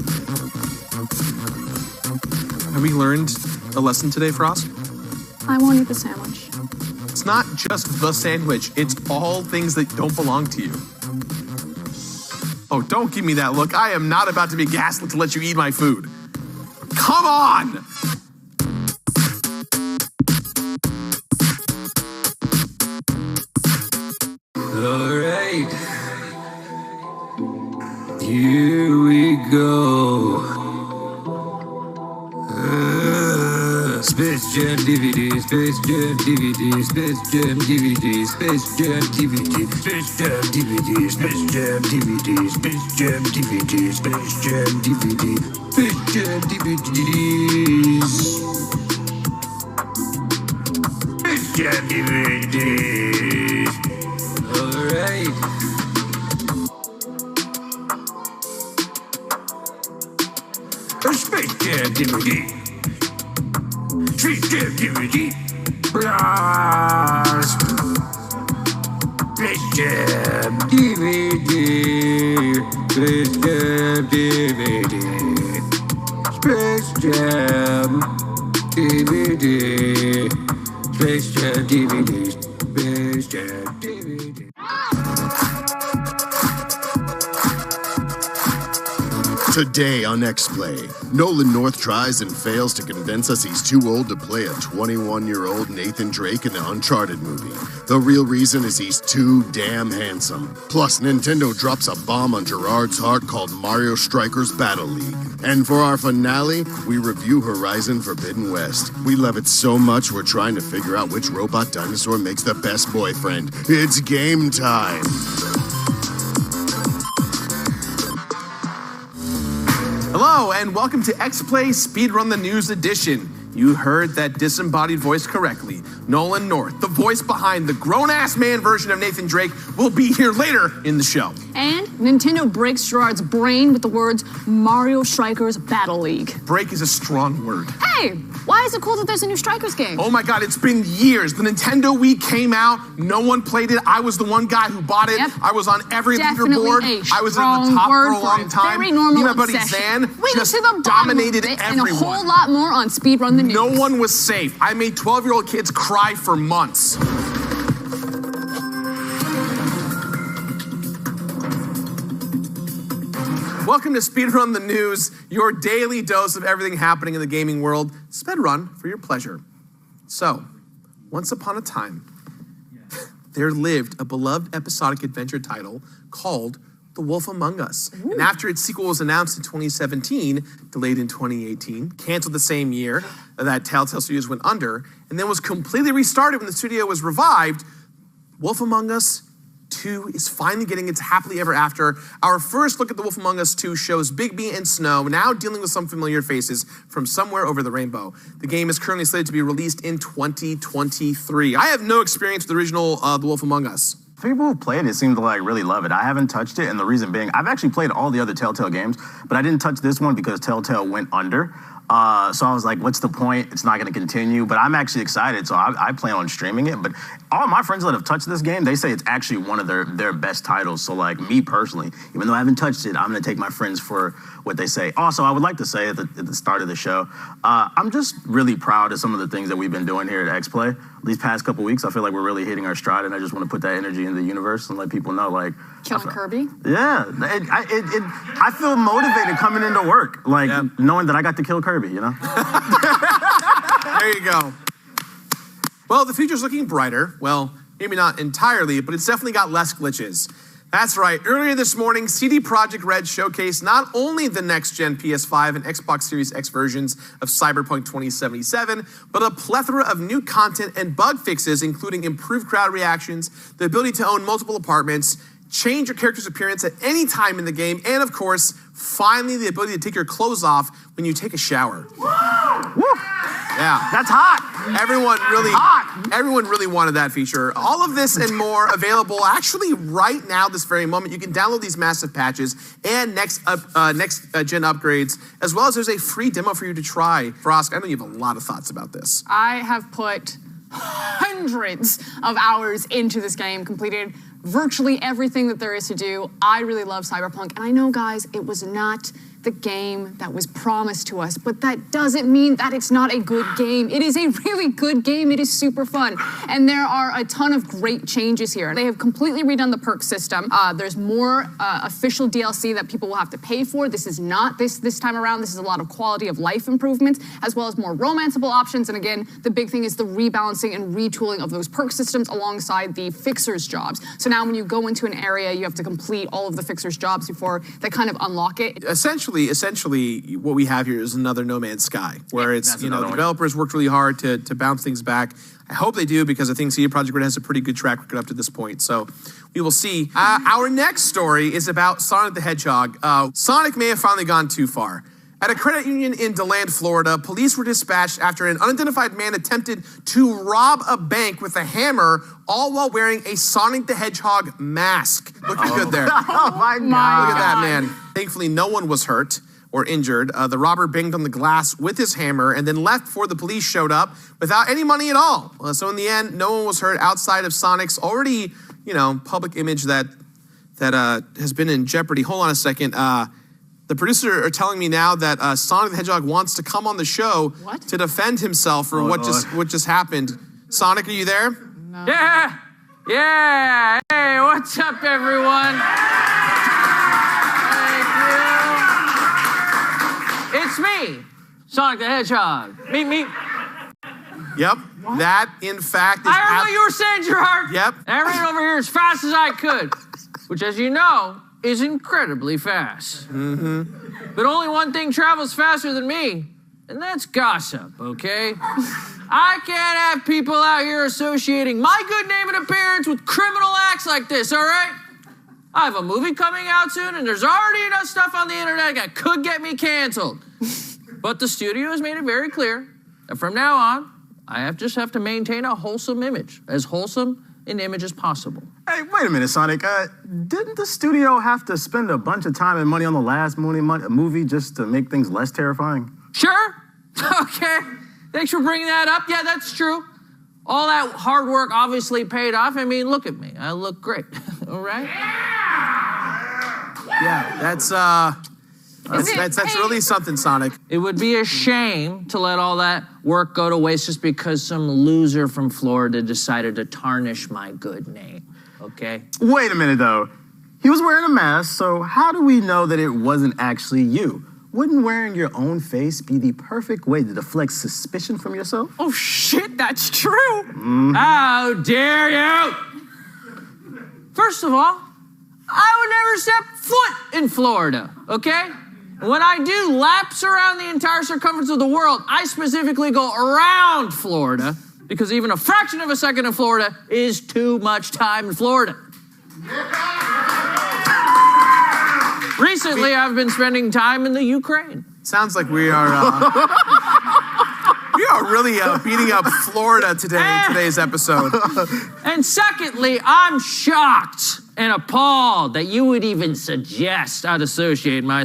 Have we learned a lesson today, Frost? I won't eat the sandwich. It's not just the sandwich. It's all things that don't belong to you. Oh, don't give me that look. I am not about to be gaslit to let you eat my food. Come on! All right. Here we go. Space Jam DVD, Space Jam DVD, Space Jam DVD, Space Jam DVD, Space Jam DVD, Space Jam DVD, Space Jam DVD, Space Jam DVD, Space Jam DVDs, Space Jam DVDs. Alright. A Space Jam DVD. Space Jam DVD. Blast. Space Jam DVD. Space Jam DVD. Space Jam DVD. Space Jam DVD. Space Jam DVD. Today on X-Play, Nolan North tries and fails to convince us he's too old to play a 21-year-old Nathan Drake in the Uncharted movie. The real reason is he's too damn handsome. Plus, Nintendo drops a bomb on Gerard's heart called Mario Strikers Battle League. And for our finale, we review Horizon Forbidden West. We love it so much we're trying to figure out which robot dinosaur makes the best boyfriend. It's game time! Hello, and welcome to X-Play Speedrun the News Edition. You heard that disembodied voice correctly. Nolan North, the voice behind the grown-ass man version of Nathan Drake, will be here later in the show. And Nintendo breaks Gerard's brain with the words Mario Strikers Battle League. Break is a strong word. Hey, why is it cool that there's a new Strikers game? Oh my god, it's been years. The Nintendo Wii came out, no one played it. I was the one guy who bought it. Yep. I was on every leaderboard. I was in the top for a long time. Very normal my buddy obsession. Zan just dominated everyone. And a whole lot more on Speedrun the News. No one was safe. I made 12-year-old kids cry for months. Welcome to Speedrun the News, your daily dose of everything happening in the gaming world. Speedrun for your pleasure. So, once upon a time, there lived a beloved episodic adventure title called The Wolf Among Us. Ooh. And after its sequel was announced in 2017, delayed in 2018, canceled the same year that Telltale Studios went under, and then was completely restarted when the studio was revived, Wolf Among Us 2 is finally getting its happily ever after. Our first look at The Wolf Among Us 2 shows Bigby and Snow now dealing with some familiar faces from somewhere over the rainbow. The game is currently slated to be released in 2023. I have no experience with the original The Wolf Among Us. People who played it seem to really love it. I haven't touched it, and the reason being, I've actually played all the other Telltale games, but I didn't touch this one because Telltale went under. So I was like, what's the point? It's not going to continue. But I'm actually excited, so I plan on streaming it. But all my friends that have touched this game, they say it's actually one of their best titles. So me personally, even though I haven't touched it, I'm going to take my friends for what they say. Also, I would like to say at the start of the show, I'm just really proud of some of the things that we've been doing here at X-Play. These past couple weeks, I feel like we're really hitting our stride, and I just want to put that energy in the universe and let people know, Killing Kirby? Yeah. I feel motivated coming into work, knowing that I got to kill Kirby, you know? There you go. Well, the future's looking brighter. Well, maybe not entirely, but it's definitely got less glitches. That's right. Earlier this morning, CD Projekt Red showcased not only the next-gen PS5 and Xbox Series X versions of Cyberpunk 2077, but a plethora of new content and bug fixes, including improved crowd reactions, the ability to own multiple apartments, change your character's appearance at any time in the game, and of course, finally the ability to take your clothes off when you take a shower. Woo! Yeah. That's hot. Everyone really wanted that feature. All of this and more available actually right now, this very moment. You can download these massive patches and next gen upgrades, as well as there's a free demo for you to try. Frost, I know you have a lot of thoughts about this. I have put hundreds of hours into this game, completed virtually everything that there is to do. I really love Cyberpunk, and I know, guys, it was not the game that was promised to us, but that doesn't mean that it's not a good game. It is a really good game. It is super fun, and there are a ton of great changes here. They have completely redone the perk system. There's more official DLC that people will have to pay for. This is not this time around. This is a lot of quality of life improvements, as well as more romanceable options, and again, the big thing is the rebalancing and retooling of those perk systems alongside the fixers jobs. So now when you go into an area, you have to complete all of the fixers jobs before they kind of unlock it. Essentially, what we have here is another No Man's Sky, where it's, the developers worked really hard to bounce things back. I hope they do, because I think CD Projekt Red has a pretty good track record up to this point. So we will see. Our next story is about Sonic the Hedgehog. Sonic may have finally gone too far. At a credit union in DeLand, Florida, police were dispatched after an unidentified man attempted to rob a bank with a hammer, all while wearing a Sonic the Hedgehog mask. Looking good there. Oh my God. Look at that, man. Thankfully, no one was hurt or injured. The robber banged on the glass with his hammer and then left before the police showed up without any money at all. So in the end, no one was hurt outside of Sonic's already public image that has been in jeopardy. Hold on a second. The producer are telling me now that Sonic the Hedgehog wants to come on the show to defend himself for what just happened. Sonic, are you there? No. Yeah. Hey, what's up, everyone? Thank you. It's me, Sonic the Hedgehog. Me. Yep. That, in fact, is... I heard what you were saying, Gerard. Yep. And I ran over here as fast as I could, which, as you know, is incredibly fast. Mm-hmm. But only one thing travels faster than me, and that's gossip, okay? I can't have people out here associating my good name and appearance with criminal acts like this, all right? I have a movie coming out soon, and there's already enough stuff on the internet that could get me canceled. But the studio has made it very clear that from now on, I just have to maintain a wholesome image, as wholesome an image as possible. Hey, wait a minute, Sonic. Didn't the studio have to spend a bunch of time and money on the last movie just to make things less terrifying? Sure. Okay. Thanks for bringing that up. Yeah, that's true. All that hard work obviously paid off. I mean, look at me. I look great. All right? Yeah, that's really something, Sonic. It would be a shame to let all that work go to waste just because some loser from Florida decided to tarnish my good name, okay? Wait a minute, though. He was wearing a mask, so how do we know that it wasn't actually you? Wouldn't wearing your own face be the perfect way to deflect suspicion from yourself? Oh, shit, that's true. Mm-hmm. How dare you? First of all, I would never step foot in Florida, okay? When I do laps around the entire circumference of the world, I specifically go around Florida because even a fraction of a second in Florida is too much time in Florida. Recently, I've been spending time in the Ukraine. Sounds like we are really beating up Florida today in today's episode. And secondly, I'm shocked and appalled that you would even suggest I'd associate my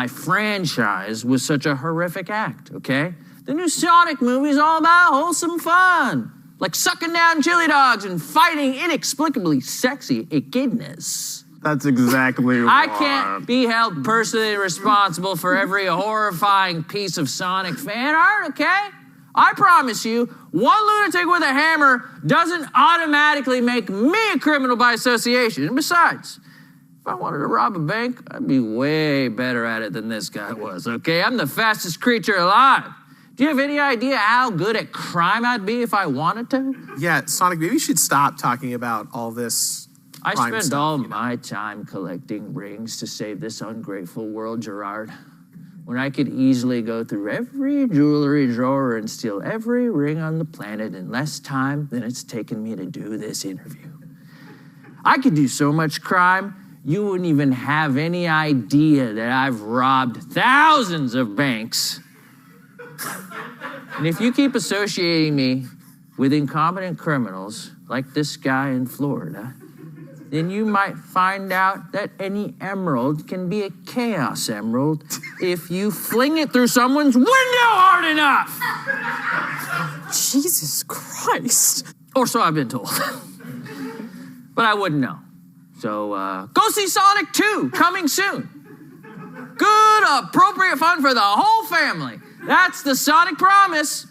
franchise with such a horrific act, okay? The new Sonic movie is all about wholesome fun, like sucking down chili dogs and fighting inexplicably sexy echidnas. That's exactly I can't be held personally responsible for every horrifying piece of Sonic fan art, okay? I promise you, one lunatic with a hammer doesn't automatically make me a criminal by association. And besides, if I wanted to rob a bank, I'd be way better at it than this guy was, okay? I'm the fastest creature alive. Do you have any idea how good at crime I'd be if I wanted to? Yeah, Sonic, maybe you should stop talking about all this I spend all my time collecting rings to save this ungrateful world, Gerard. When I could easily go through every jewelry drawer and steal every ring on the planet in less time than it's taken me to do this interview. I could do so much crime, you wouldn't even have any idea that I've robbed thousands of banks. And if you keep associating me with incompetent criminals like this guy in Florida, then you might find out that any emerald can be a chaos emerald if you fling it through someone's window hard enough. Jesus Christ. Or so I've been told. But I wouldn't know. So go see Sonic 2, coming soon. Good, appropriate fun for the whole family. That's the Sonic promise.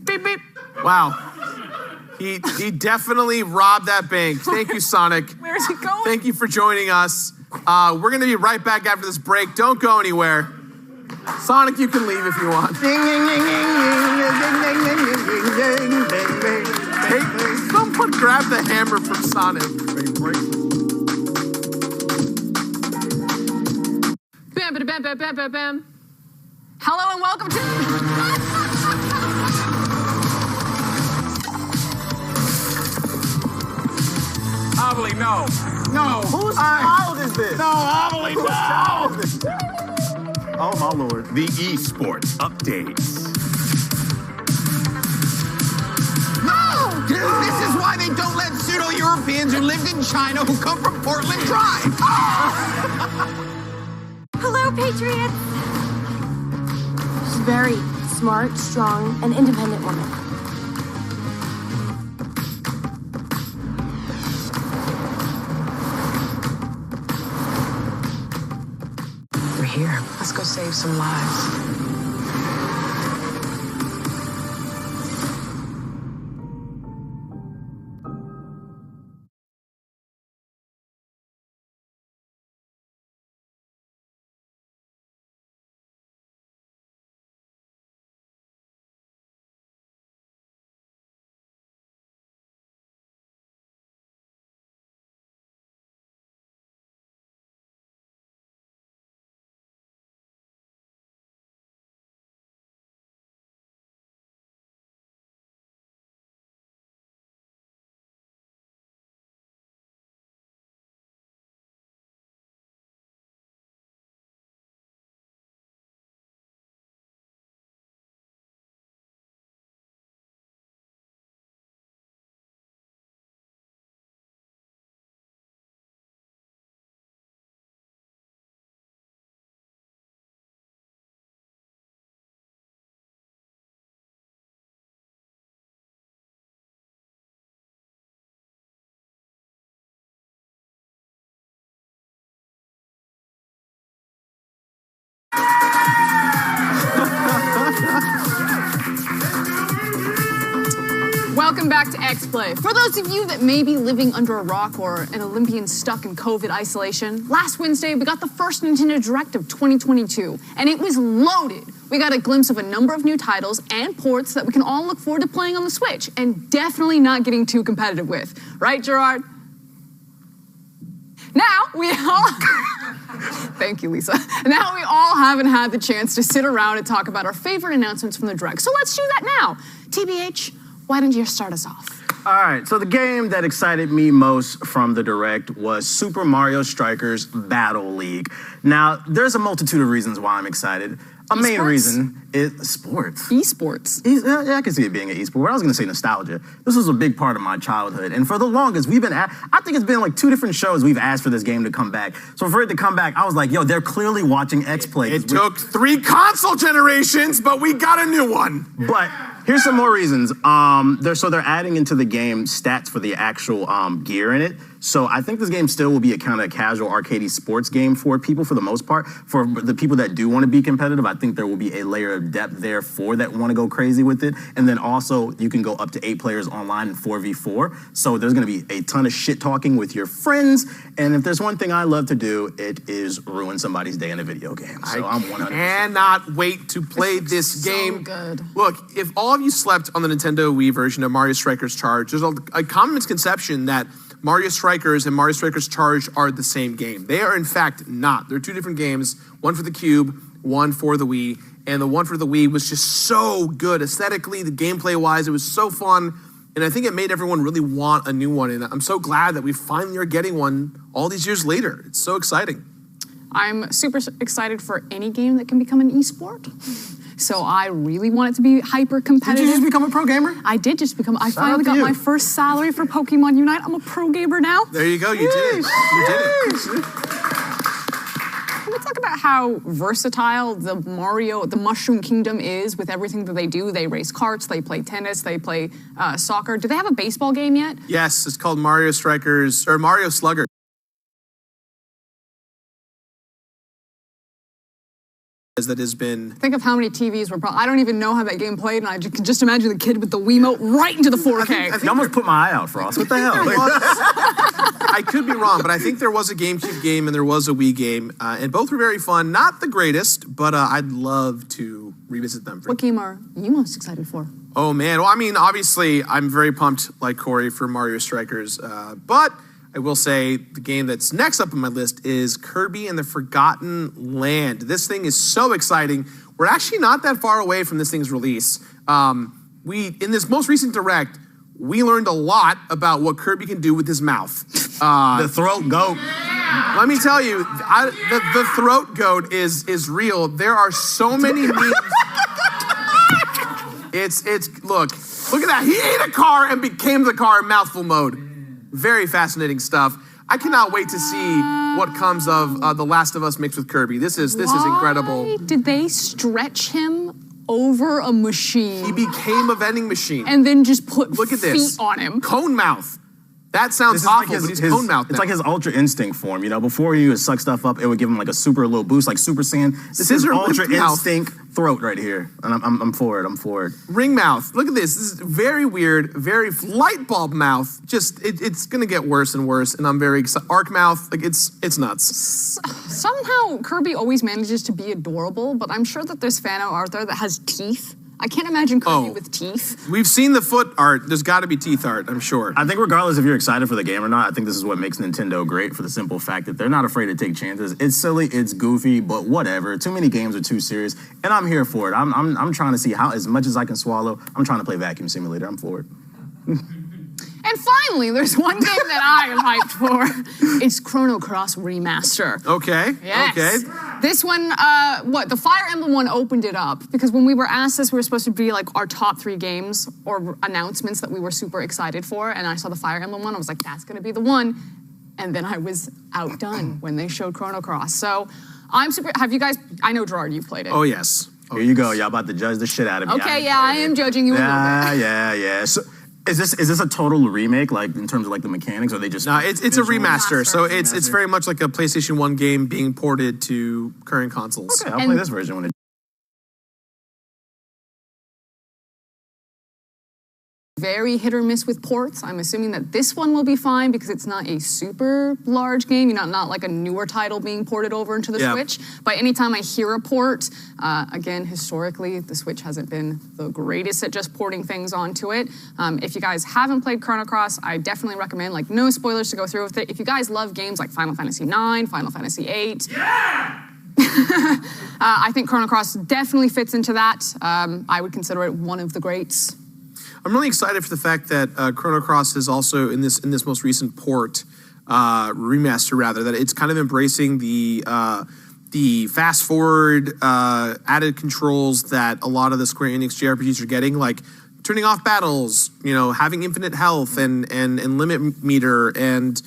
Beep, beep. Wow. He definitely robbed that bank. Thank you, Sonic. Where's he going? Thank you for joining us. We're going to be right back after this break. Don't go anywhere. Sonic, you can leave if you want. Hey, someone grab the hammer from Sonic. Bam, bam, bam, bam, bam, bam. Hello and welcome to... Obviously, no. No. Whose child is this? No, Obviously, no. Oh, my Lord. The esports updates. No! This is why they don't let pseudo-Europeans who lived in China who come from Portland drive. Hello, Patriots. She's very smart, strong, and independent woman. save some lives. Welcome back to X-Play. For those of you that may be living under a rock or an Olympian stuck in COVID isolation, last Wednesday we got the first Nintendo Direct of 2022, and it was loaded. We got a glimpse of a number of new titles and ports that we can all look forward to playing on the Switch, and definitely not getting too competitive with. Right, Gerard? Now we all... Thank you, Lisa. Now we all haven't had the chance to sit around and talk about our favorite announcements from the Direct, so let's do that now. TBH, why don't you start us off? All right, so the game that excited me most from the Direct was Super Mario Strikers Battle League. Now, there's a multitude of reasons why I'm excited. A main reason is sports. Esports. Yeah, I can see it being an esport. I was going to say nostalgia. This was a big part of my childhood. And for the longest, I think it's been like 2 different shows we've asked for this game to come back. So for it to come back, I was like, yo, they're clearly watching X-Play. It took 3 console generations, but we got a new one. But here's some more reasons. They're adding into the game stats for the actual gear in it. So I think this game still will be a kind of casual arcadey sports game for people for the most part. For the people that do want to be competitive, I think there will be a layer of depth there for that want to go crazy with it. And then also you can go up to 8 players online in 4v4. So there's going to be a ton of shit talking with your friends. And if there's one thing I love to do, it is ruin somebody's day in a video game. So I'm 100%. Cannot wait to play this game. So good. Look, if all of you slept on the Nintendo Wii version of Mario Strikers Charge, there's a common misconception that Mario Strikers and Mario Strikers Charge are the same game. They are, in fact, not. They're 2 different games, one for the Cube, one for the Wii, and the one for the Wii was just so good aesthetically, the gameplay-wise, it was so fun, and I think it made everyone really want a new one, and I'm so glad that we finally are getting one all these years later. It's so exciting. I'm super excited for any game that can become an esport. So I really want it to be hyper competitive. Did you just become a pro gamer? I did just become. I finally got my first salary for Pokemon Unite. I'm a pro gamer now. There you go. You did it. You did it. Can we talk about how versatile the Mushroom Kingdom is with everything that they do? They race karts, they play tennis, they play soccer. Do they have a baseball game yet? Yes, it's called Mario Strikers, or Mario Slugger. That has been... Think of how many TVs were... I don't even know how that game played, and I can just imagine the kid with the Wiimote right into the 4K. You almost put my eye out, Frost. What the hell? I could be wrong, but I think there was a GameCube game and there was a Wii game, and both were very fun. Not the greatest, but I'd love to revisit them. What game are you most excited for? Oh, man. Well, I mean, obviously, I'm very pumped, like Corey, for Mario Strikers, but... I will say the game that's next up on my list is Kirby and the Forgotten Land. This thing is so exciting. We're actually not that far away from this thing's release. In this most recent Direct, we learned a lot about what Kirby can do with his mouth. The throat goat. Let me tell you, the throat goat is real. There are so many memes. Look at that. He ate a car and became the car in mouthful mode. Very fascinating stuff. I cannot wait to see what comes of The Last of Us mixed with Kirby. This is incredible. Did they stretch him over a machine? He became a vending machine. And then just put feet on him. Cone mouth. That sounds awful, but he's cone mouth. It's like his Ultra Instinct form. You know, before he would suck stuff up, it would give him like a super little boost, like Super Saiyan. This is Ultra Instinct throat right here, and I'm for it. I'm for it. Ring mouth. Look at this. This is very weird. Very light bulb mouth. Just it's gonna get worse and worse, and I'm very excited. Arc mouth. Like it's nuts. Somehow Kirby always manages to be adorable, but I'm sure that there's fan art out there that has teeth. I can't imagine Kirby with teeth. We've seen the foot art. There's got to be teeth art, I'm sure. I think regardless if you're excited for the game or not, I think this is what makes Nintendo great for the simple fact that they're not afraid to take chances. It's silly, it's goofy, but whatever. Too many games are too serious, and I'm here for it. I'm trying to see how, as much as I can swallow, I'm trying to play Vacuum Simulator. I'm for it. And finally, there's one game that I am hyped for. It's Chrono Cross Remaster. Okay. Yes. Okay. This one, the Fire Emblem one opened it up because when we were asked this, we were supposed to be like our top 3 games or announcements that we were super excited for. And I saw the Fire Emblem one. I was like, that's going to be the one. And then I was outdone when they showed Chrono Cross. So I'm super. Have you guys? I know Gerard, you've played it. Oh yes. Here you go. Y'all about to judge the shit out of me. Okay. Yeah, I am judging you a little bit. Yeah. So, is this a total remake, like in terms of like the mechanics, or are they just? No, it's a remaster. So it's very much like a PlayStation 1 game being ported to current consoles. Okay, I'll play this version when it. Very hit or miss with ports. I'm assuming that this one will be fine because it's not a super large game. You know, not like a newer title being ported over into the Switch. But anytime I hear a port, again, historically, the Switch hasn't been the greatest at just porting things onto it. If you guys haven't played Chrono Cross, I definitely recommend, like, no spoilers to go through with it. If you guys love games like Final Fantasy IX, Final Fantasy VIII, I think Chrono Cross definitely fits into that. I would consider it one of the greats. I'm really excited for the fact that Chrono Cross is also in this most recent port, remaster rather, that it's kind of embracing the fast forward added controls that a lot of the Square Enix JRPGs are getting, like turning off battles, you know, having infinite health and limit meter, and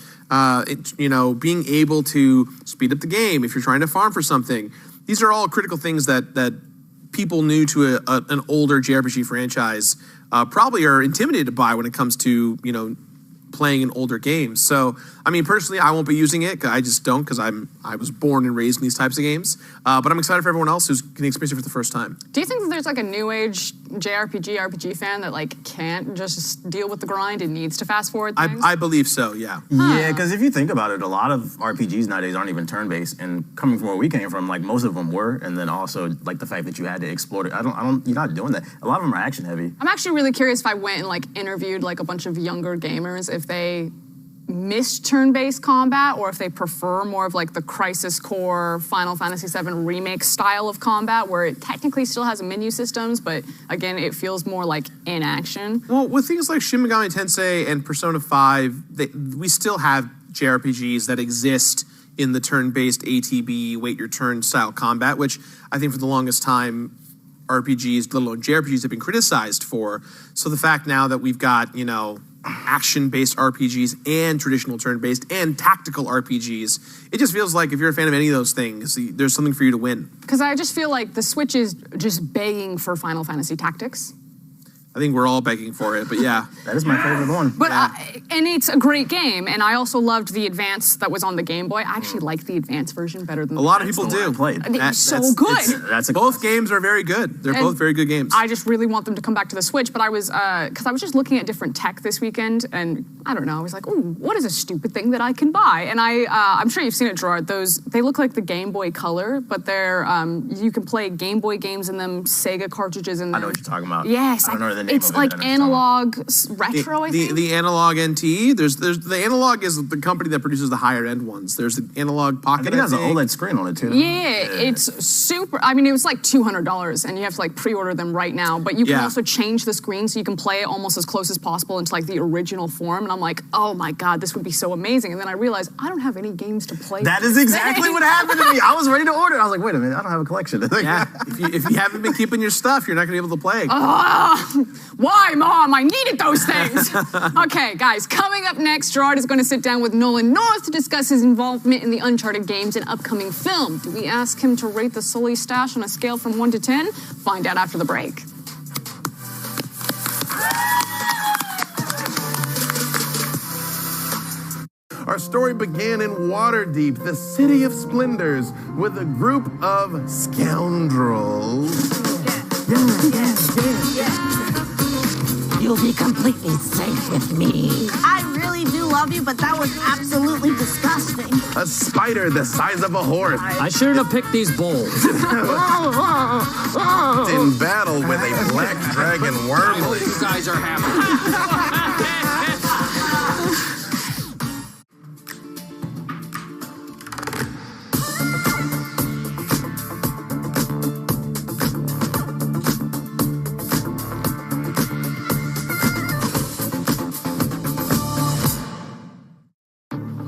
being able to speed up the game if you're trying to farm for something. These are all critical things that people new to an older JRPG franchise probably are intimidated by when it comes to, playing in older games. So, I mean, personally, I won't be using it. I just don't, because I was born and raised in these types of games. But I'm excited for everyone else who's going to experience it for the first time. Do you think that there's like a new age RPG fan that like can't just deal with the grind and needs to fast forward things? I believe so, yeah. Yeah, because if you think about it, a lot of RPGs nowadays aren't even turn-based. And coming from where we came from, like most of them were. And then also like the fact that you had to explore it. You're not doing that. A lot of them are action heavy. I'm actually really curious if I went and like interviewed like a bunch of younger gamers, if they missed turn-based combat or if they prefer more of like the Crisis Core Final Fantasy VII Remake style of combat where it technically still has menu systems, but again, it feels more like in action. Well, with things like Shin Megami Tensei and Persona 5, we still have JRPGs that exist in the turn-based ATB, wait your turn style combat, which I think for the longest time RPGs, let alone JRPGs, have been criticized for. So the fact now that we've got, action-based RPGs and traditional turn-based and tactical RPGs, it just feels like if you're a fan of any of those things, there's something for you to win. Because I just feel like the Switch is just begging for Final Fantasy Tactics. I think we're all begging for it, but yeah. That is my favorite one. But and it's a great game, and I also loved the Advance that was on the Game Boy. I actually like the Advance version better than a lot of people do. It's so good. Both games are very good. They're both very good games. I just really want them to come back to the Switch, but I was, because I was just looking at different tech this weekend, and I don't know, I was like, oh, what is a stupid thing that I can buy? And I'm sure you've seen it, Gerard. They look like the Game Boy Color, but they're, you can play Game Boy games in them, Sega cartridges in them. I know what you're talking about. Yes. I don't know the name it's of it. like analog retro, I think. The analog NT. There's the analog is the company that produces the higher end ones. There's the analog Pocket. I think it has an OLED screen on it too. Yeah, it's super. I mean, it was like $200, and you have to like pre-order them right now. But you can also change the screen so you can play it almost as close as possible into like the original form. And I'm like, oh my god, this would be so amazing. And then I realized I don't have any games to play. That is exactly what happened to me. I was ready to order. I was like, wait a minute, I don't have a collection. Yeah, if you haven't been keeping your stuff, you're not going to be able to play. Why, Mom? I needed those things. Okay, guys, coming up next, Gerard is going to sit down with Nolan North to discuss his involvement in the Uncharted games and upcoming film. Do we ask him to rate the Sully stash on a scale from 1 to 10? Find out after the break. Our story began in Waterdeep, the city of splendors, with a group of scoundrels. You'll be completely safe with me. I really do love you, but that was absolutely disgusting. A spider the size of a horse. I shouldn't have picked these bowls. In battle with a black dragon wormling. You guys are happy.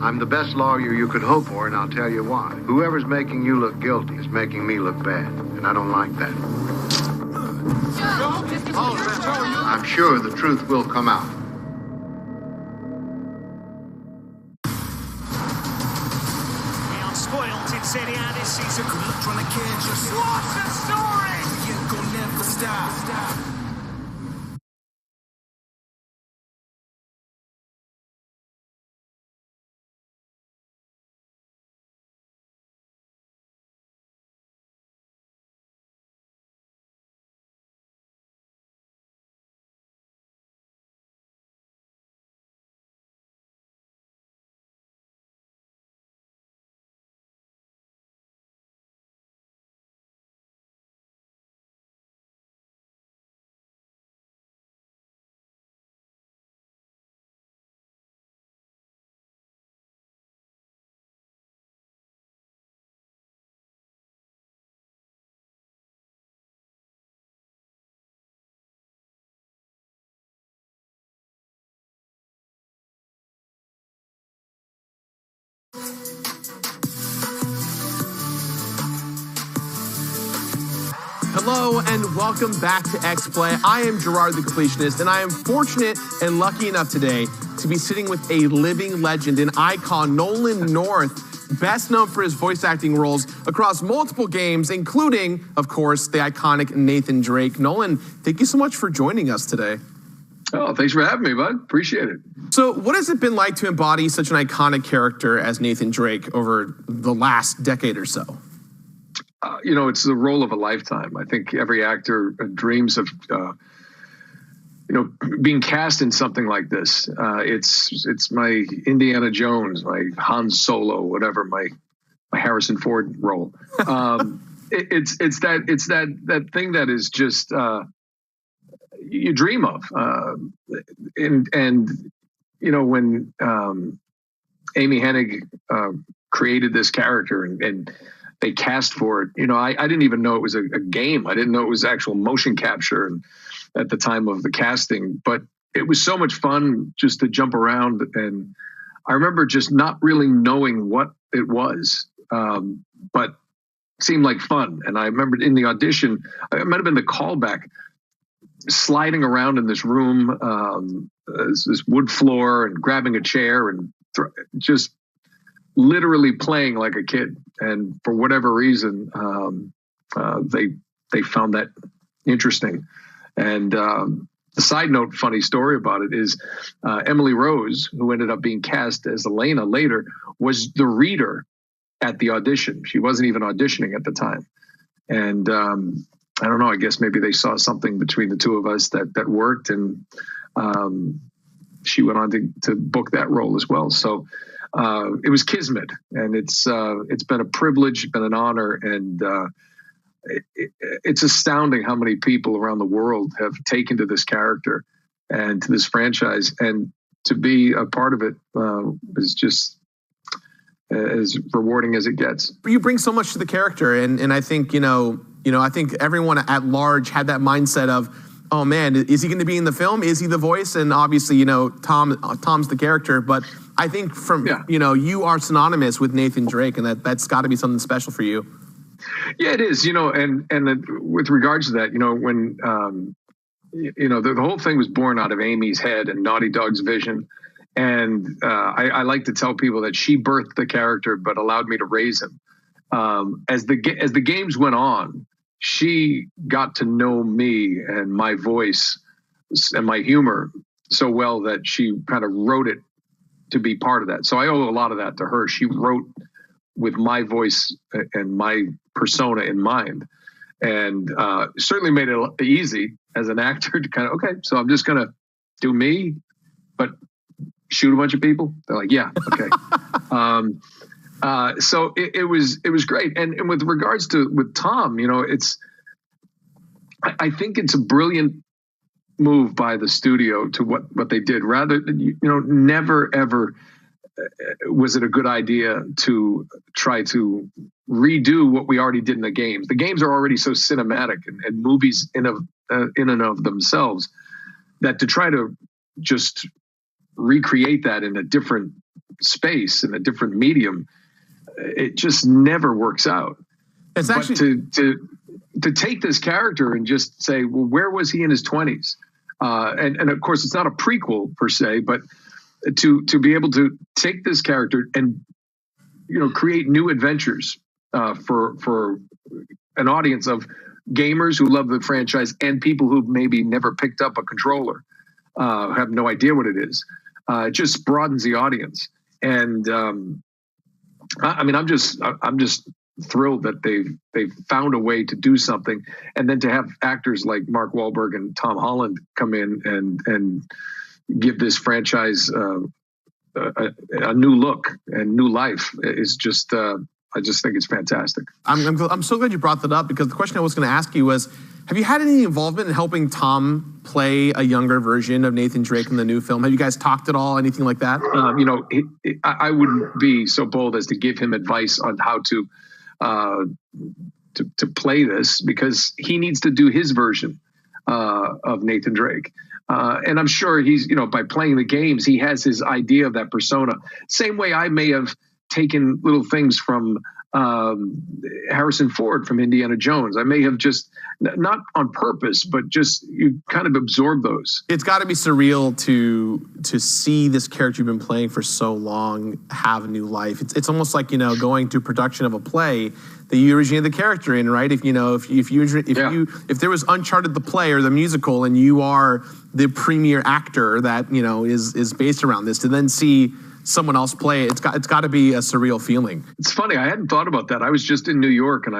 I'm the best lawyer you could hope for, and I'll tell you why. Whoever's making you look guilty is making me look bad, and I don't like that. I'm sure the truth will come out. Spoiled in Serie A this season. Trying to catch us. What's the story? You ain't gonna never stop. Hello and welcome back to X-Play. I am Gerard the Completionist, and I am fortunate and lucky enough today to be sitting with a living legend, an icon, Nolan North, best known for his voice acting roles across multiple games, including, of course, the iconic Nathan Drake. Nolan, thank you so much for joining us today. Oh, thanks for having me, bud. Appreciate it. So what has it been like to embody such an iconic character as Nathan Drake over the last decade or so? It's the role of a lifetime. I think every actor dreams of, being cast in something like this. It's my Indiana Jones, my Han Solo, whatever, my Harrison Ford role. It's that thing that is just you dream of. When Amy Hennig created this character and they cast for it. I didn't even know it was a game. I didn't know it was actual motion capture at the time of the casting, but it was so much fun just to jump around. And I remember just not really knowing what it was, but it seemed like fun. And I remember in the audition, it might have been the callback, sliding around in this room, this wood floor, and grabbing a chair and just literally playing like a kid. And for whatever reason, they found that interesting. And the side note, funny story about it is Emily Rose, who ended up being cast as Elena later, was the reader at the audition. She wasn't even auditioning at the time. And I don't know, I guess maybe they saw something between the two of us that worked. And she went on to book that role as well. So it was kismet, and it's been a privilege, been an honor, and it's astounding how many people around the world have taken to this character and to this franchise, and to be a part of it is just as rewarding as it gets. You bring so much to the character, and I think I think everyone at large had that mindset of, oh man, is he going to be in the film? Is he the voice? And obviously, Tom's the character, but I think you are synonymous with Nathan Drake, and that's got to be something special for you. Yeah, it is, and with regards to that, when, the whole thing was born out of Amy's head and Naughty Dog's vision. And I like to tell people that she birthed the character, but allowed me to raise him. As the games went on, she got to know me and my voice and my humor so well that she kind of wrote it to be part of that. So I owe a lot of that to her. She wrote with my voice and my persona in mind, and certainly made it easy as an actor to kind of, okay, so I'm just going to do me, but shoot a bunch of people. They're like, yeah, okay. So it was great. And with regards to with Tom, I think it's a brilliant move by the studio to what they did. Rather than, never ever was it a good idea to try to redo what we already did in the games. The games are already so cinematic and movies in and of themselves, that to try to just recreate that in a different space, in a different medium, it just never works out. It's actually to take this character and just say, well, where was he in his 20s? And of course, it's not a prequel per se, but to be able to take this character and create new adventures for an audience of gamers who love the franchise and people who maybe never picked up a controller, have no idea what it is. It just broadens the audience, and I'm just thrilled that they've found a way to do something, and then to have actors like Mark Wahlberg and Tom Holland come in and give this franchise a new look and new life is just. I just think it's fantastic. I'm so glad you brought that up, because the question I was going to ask you was, have you had any involvement in helping Tom play a younger version of Nathan Drake in the new film? Have you guys talked at all, anything like that? I wouldn't be so bold as to give him advice on how to play this, because he needs to do his version of Nathan Drake. And I'm sure he's, by playing the games, he has his idea of that persona. Same way I may have taken little things from Harrison Ford from Indiana Jones. I may have just, not on purpose, but just you kind of absorb those. It's got to be surreal to see this character you've been playing for so long have a new life. It's almost like, going to production of a play that you originated the character in, right? If there was Uncharted the play or the musical, and you are the premier actor that is based around this, to then see someone else play it, it's got to be a surreal feeling. It's funny, I hadn't thought about that. I was just in New York, and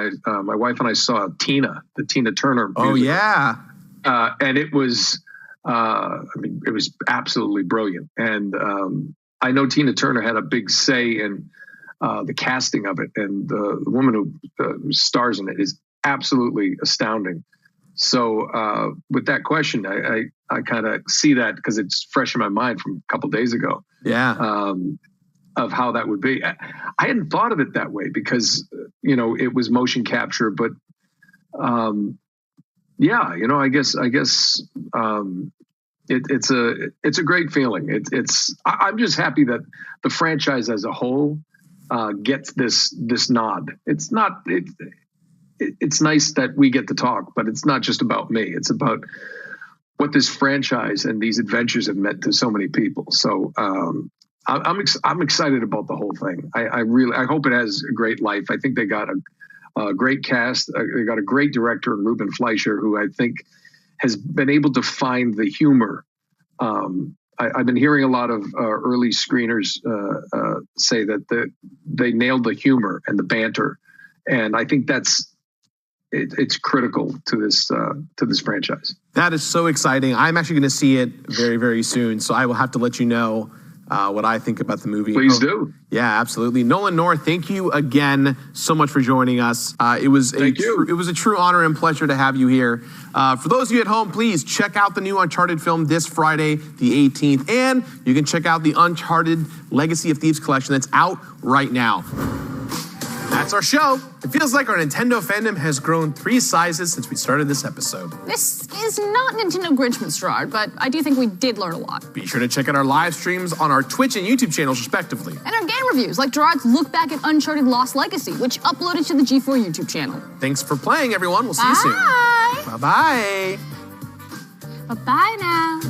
my wife and I saw Tina, the Tina Turner musical. Oh yeah, and it was it was absolutely brilliant. And I know Tina Turner had a big say in the casting of it, and the woman who stars in it is absolutely astounding. So with that question, I kind of see that, because it's fresh in my mind from a couple of days ago. Yeah. Of how that would be. I hadn't thought of it that way, because it was motion capture, but I guess it's a great feeling. I'm just happy that the franchise as a whole gets this nod. It's nice that we get to talk, but it's not just about me. It's about what this franchise and these adventures have meant to so many people. So I'm excited about the whole thing. I hope it has a great life. I think they got a great cast. They got a great director, Ruben Fleischer, who I think has been able to find the humor. I've been hearing a lot of early screeners say that they nailed the humor and the banter, and I think it's critical to this franchise. That is so exciting. I'm actually going to see it very, very soon, so I will have to let you know what I think about the movie. Please do. Yeah, absolutely. Nolan North, thank you again so much for joining us. It was a true honor and pleasure to have you here. For those of you at home, please check out the new Uncharted film this Friday, the 18th, and you can check out the Uncharted Legacy of Thieves collection that's out right now. That's our show. It feels like our Nintendo fandom has grown 3 sizes since we started this episode. This is not Nintendo Grinch, Mr. Ard, but I do think we did learn a lot. Be sure to check out our live streams on our Twitch and YouTube channels, respectively. And our game reviews, like Gerard's look back at Uncharted Lost Legacy, which uploaded to the G4 YouTube channel. Thanks for playing, everyone. We'll see you soon. Bye-bye. Bye-bye now.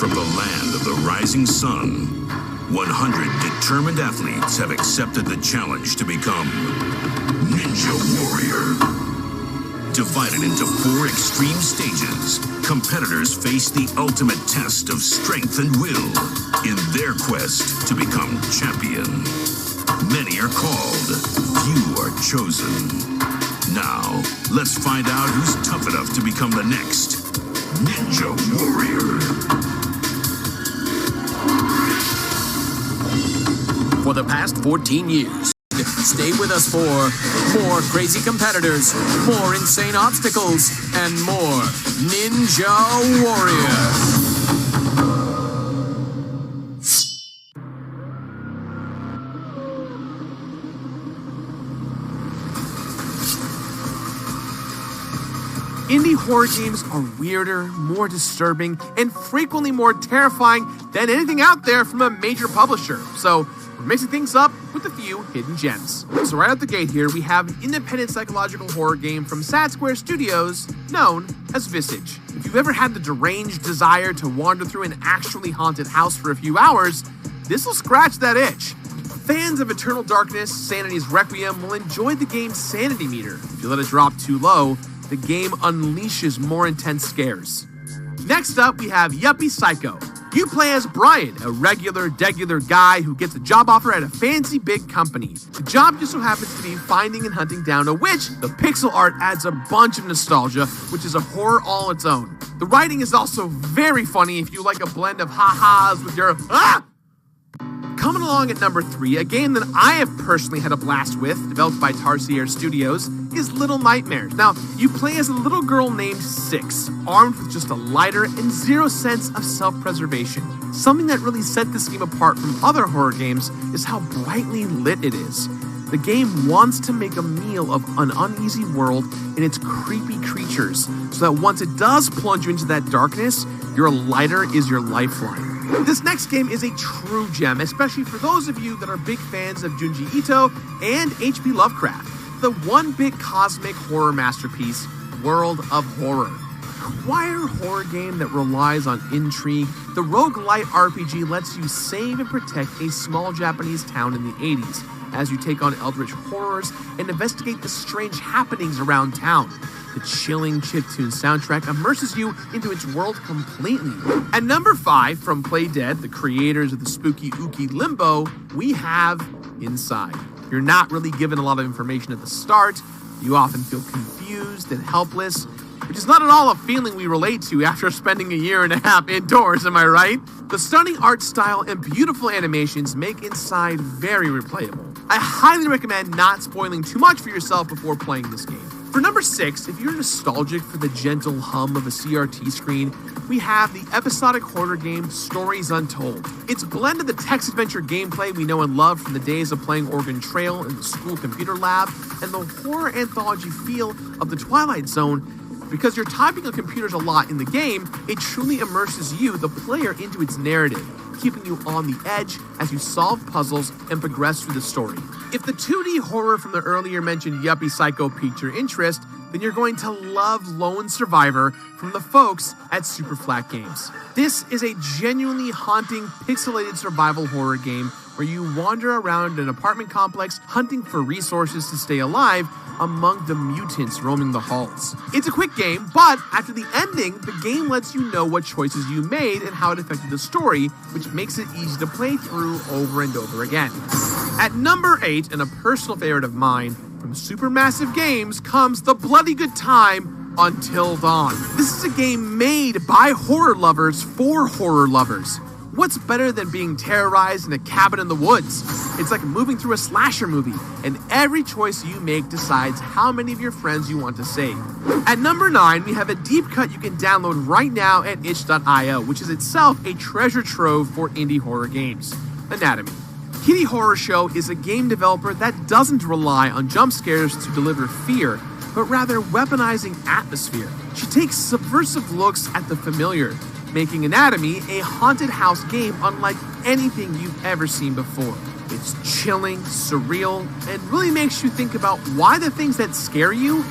From the land of the rising sun, 100 determined athletes have accepted the challenge to become Ninja Warrior. Divided into 4 extreme stages, competitors face the ultimate test of strength and will in their quest to become champion. Many are called, few are chosen. Now, let's find out who's tough enough to become the next Ninja Warrior. For the past 14 years, stay with us for more crazy competitors, more insane obstacles, and more Ninja Warrior. Indie horror games are weirder, more disturbing, and frequently more terrifying than anything out there from a major publisher. So we're mixing things up with a few hidden gems. So right out the gate here, we have an independent psychological horror game from Sad Square Studios known as Visage. If you've ever had the deranged desire to wander through an actually haunted house for a few hours, this will scratch that itch. Fans of Eternal Darkness, Sanity's Requiem will enjoy the game's sanity meter. If you let it drop too low, the game unleashes more intense scares. Next up, we have Yuppie Psycho. You play as Brian, a degular guy who gets a job offer at a fancy big company. The job just so happens to be finding and hunting down a witch. The pixel art adds a bunch of nostalgia, which is a horror all its own. The writing is also very funny if you like a blend of ha-has with your ah! Coming along at number 3, a game that I have personally had a blast with, developed by Tarsier Studios, is Little Nightmares. Now, you play as a little girl named Six, armed with just a lighter and zero sense of self-preservation. Something that really set this game apart from other horror games is how brightly lit it is. The game wants to make a meal of an uneasy world and its creepy creatures, so that once it does plunge you into that darkness, your lighter is your lifeline. This next game is a true gem, especially for those of you that are big fans of Junji Ito and H.P. Lovecraft. The one-bit cosmic horror masterpiece, World of Horror. A quieter horror game that relies on intrigue, the roguelite RPG lets you save and protect a small Japanese town in the 80s as you take on eldritch horrors and investigate the strange happenings around town. The chilling chiptune soundtrack immerses you into its world completely. At number 5, from Playdead, the creators of the spooky ooky Limbo, we have Inside. You're not really given a lot of information at the start. You often feel confused and helpless, which is not at all a feeling we relate to after spending a year and a half indoors, am I right? The stunning art style and beautiful animations make Inside very replayable. I highly recommend not spoiling too much for yourself before playing this game. For number 6, if you're nostalgic for the gentle hum of a CRT screen, we have the episodic horror game Stories Untold. It's blended the text-adventure gameplay we know and love from the days of playing Oregon Trail in the school computer lab, and the horror anthology feel of the Twilight Zone. Because you're typing on computers a lot in the game, it truly immerses you, the player, into its narrative, keeping you on the edge as you solve puzzles and progress through the story. If the 2D horror from the earlier mentioned Yuppie Psycho piqued your interest, then you're going to love Lone Survivor from the folks at Super Flat Games. This is a genuinely haunting, pixelated survival horror game where you wander around an apartment complex hunting for resources to stay alive among the mutants roaming the halls. It's a quick game, but after the ending, the game lets you know what choices you made and how it affected the story, which makes it easy to play through over and over again. At number 8, and a personal favorite of mine, from Supermassive Games comes The Bloody Good Time Until Dawn. This is a game made by horror lovers for horror lovers. What's better than being terrorized in a cabin in the woods? It's like moving through a slasher movie, and every choice you make decides how many of your friends you want to save. At number 9, we have a deep cut you can download right now at itch.io, which is itself a treasure trove for indie horror games. Anatomy. Kitty Horror Show is a game developer that doesn't rely on jump scares to deliver fear, but rather weaponizing atmosphere. She takes subversive looks at the familiar, making Anatomy a haunted house game unlike anything you've ever seen before. It's chilling, surreal, and really makes you think about why the things that scare you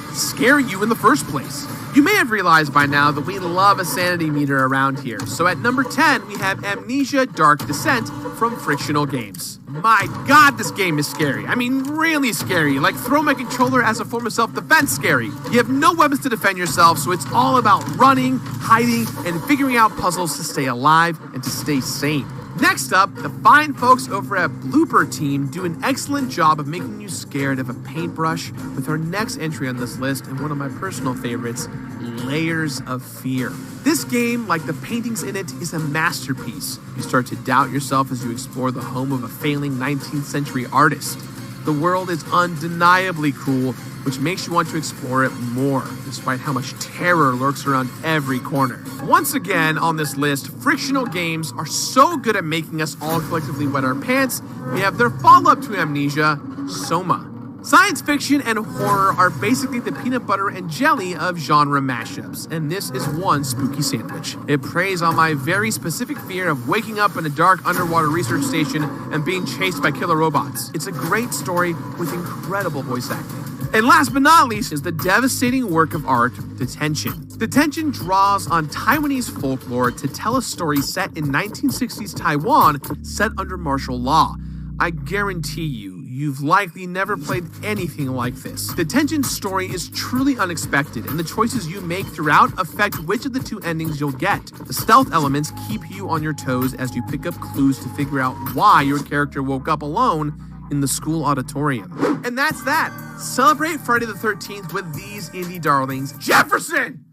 in the first place. You may have realized by now that we love a sanity meter around here, so at number 10 we have Amnesia Dark Descent from Frictional Games. My god, this game is scary. I mean, really scary. Like, throw my controller as a form of self-defense scary. You have no weapons to defend yourself, so it's all about running, hiding, and figuring out puzzles to stay alive and to stay sane. Next up, the fine folks over at Blooper Team do an excellent job of making you scared of a paintbrush with our next entry on this list and one of my personal favorites, Layers of Fear. This game, like the paintings in it, is a masterpiece. You start to doubt yourself as you explore the home of a failing 19th century artist. The world is undeniably cool, which makes you want to explore it more, despite how much terror lurks around every corner. Once again, on this list, Frictional Games are so good at making us all collectively wet our pants, we have their follow-up to Amnesia, Soma. Science fiction and horror are basically the peanut butter and jelly of genre mashups, and this is one spooky sandwich. It preys on my very specific fear of waking up in a dark underwater research station and being chased by killer robots. It's a great story with incredible voice acting. And last but not least is the devastating work of art, Detention. Detention draws on Taiwanese folklore to tell a story set in 1960s Taiwan, set under martial law. I guarantee you've likely never played anything like this. Detention's story is truly unexpected, and the choices you make throughout affect which of the two endings you'll get. The stealth elements keep you on your toes as you pick up clues to figure out why your character woke up alone in the school auditorium. And that's that. Celebrate Friday the 13th with these indie darlings. Jefferson!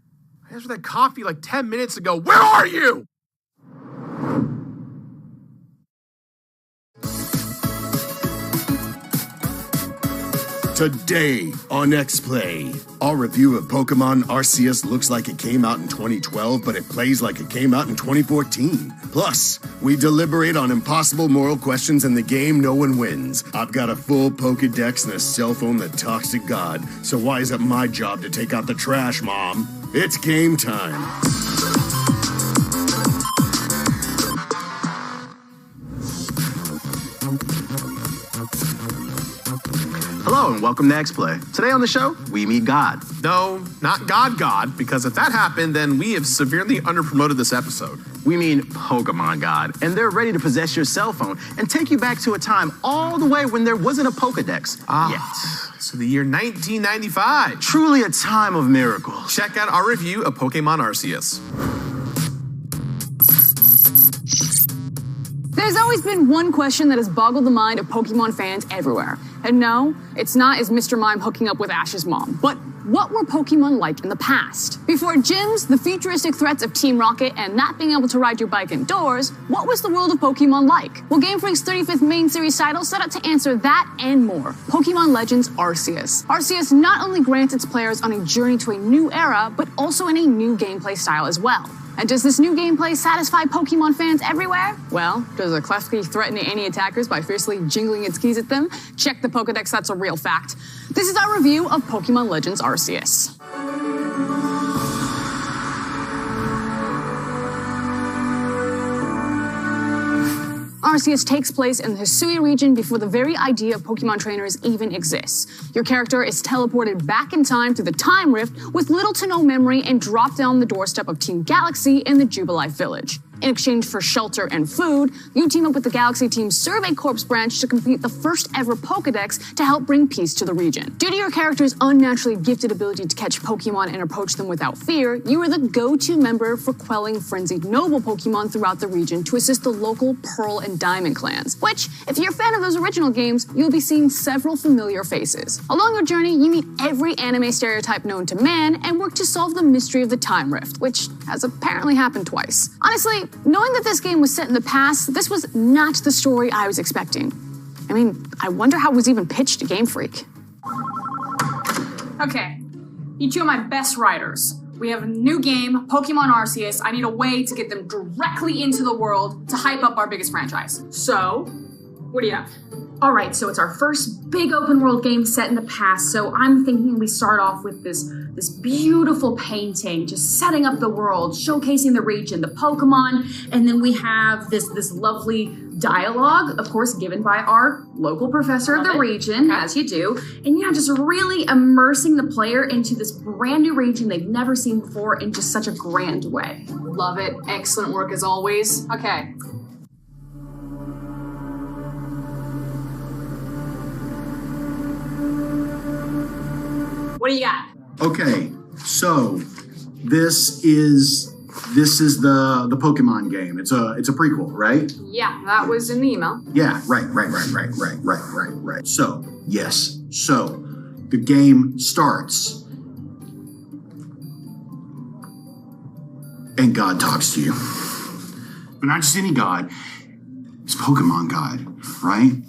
I asked for that coffee like 10 minutes ago. Where are you? Today on X-Play, our review of Pokemon Arceus looks like it came out in 2012, but it plays like it came out in 2014. Plus, we deliberate on impossible moral questions in the game no one wins. I've got a full Pokedex and a cell phone that talks to God, so why is it my job to take out the trash, Mom? It's game time. Hello and welcome to X-Play. Today on the show, we meet God. No, not God, because if that happened, then we have severely underpromoted this episode. We mean Pokemon God, and they're ready to possess your cell phone and take you back to a time all the way when there wasn't a Pokedex yet. So the year 1995. Truly a time of miracles. Check out our review of Pokemon Arceus. There's always been one question that has boggled the mind of Pokemon fans everywhere. And no, it's not is Mr. Mime hooking up with Ash's mom, but what were Pokemon like in the past? Before gyms, the futuristic threats of Team Rocket, and not being able to ride your bike indoors, what was the world of Pokemon like? Well, Game Freak's 35th main series title set out to answer that and more. Pokemon Legends Arceus. Arceus not only grants its players on a journey to a new era, but also in a new gameplay style as well. And does this new gameplay satisfy Pokemon fans everywhere? Well, does a Klefki threaten any attackers by fiercely jingling its keys at them? Check the Pokedex, that's a real fact. This is our review of Pokemon Legends Arceus. Arceus takes place in the Hisui region before the very idea of Pokemon trainers even exists. Your character is teleported back in time through the Time Rift with little to no memory and dropped down the doorstep of Team Galaxy in the Jubilife Village. In exchange for shelter and food, you team up with the Galaxy Team's Survey Corps branch to complete the first ever Pokedex to help bring peace to the region. Due to your character's unnaturally gifted ability to catch Pokemon and approach them without fear, you are the go-to member for quelling frenzied noble Pokemon throughout the region to assist the local Pearl and Diamond clans, which, if you're a fan of those original games, you'll be seeing several familiar faces. Along your journey, you meet every anime stereotype known to man and work to solve the mystery of the Time Rift, which has apparently happened twice. Honestly, knowing that this game was set in the past, this was not the story I was expecting. I mean, I wonder how it was even pitched to Game Freak. Okay, you two are my best writers. We have a new game, Pokemon Arceus. I need a way to get them directly into the world to hype up our biggest franchise. So, What do you have? All right, so it's our first big open world game set in the past, so I'm thinking we start off with this beautiful painting, just setting up the world, showcasing the region, the Pokemon, and then we have this lovely dialogue, of course, given by our local professor of the region, as you do, and yeah, just really immersing the player into this brand new region they've never seen before in just such a grand way. Love it. Excellent work as always. Okay. What do you got? Okay, so this is the Pokemon game. It's a prequel, right? Yeah, that was in the email. Yeah, right. So, yes. So, the game starts. And God talks to you. But not just any God. It's Pokemon God, right?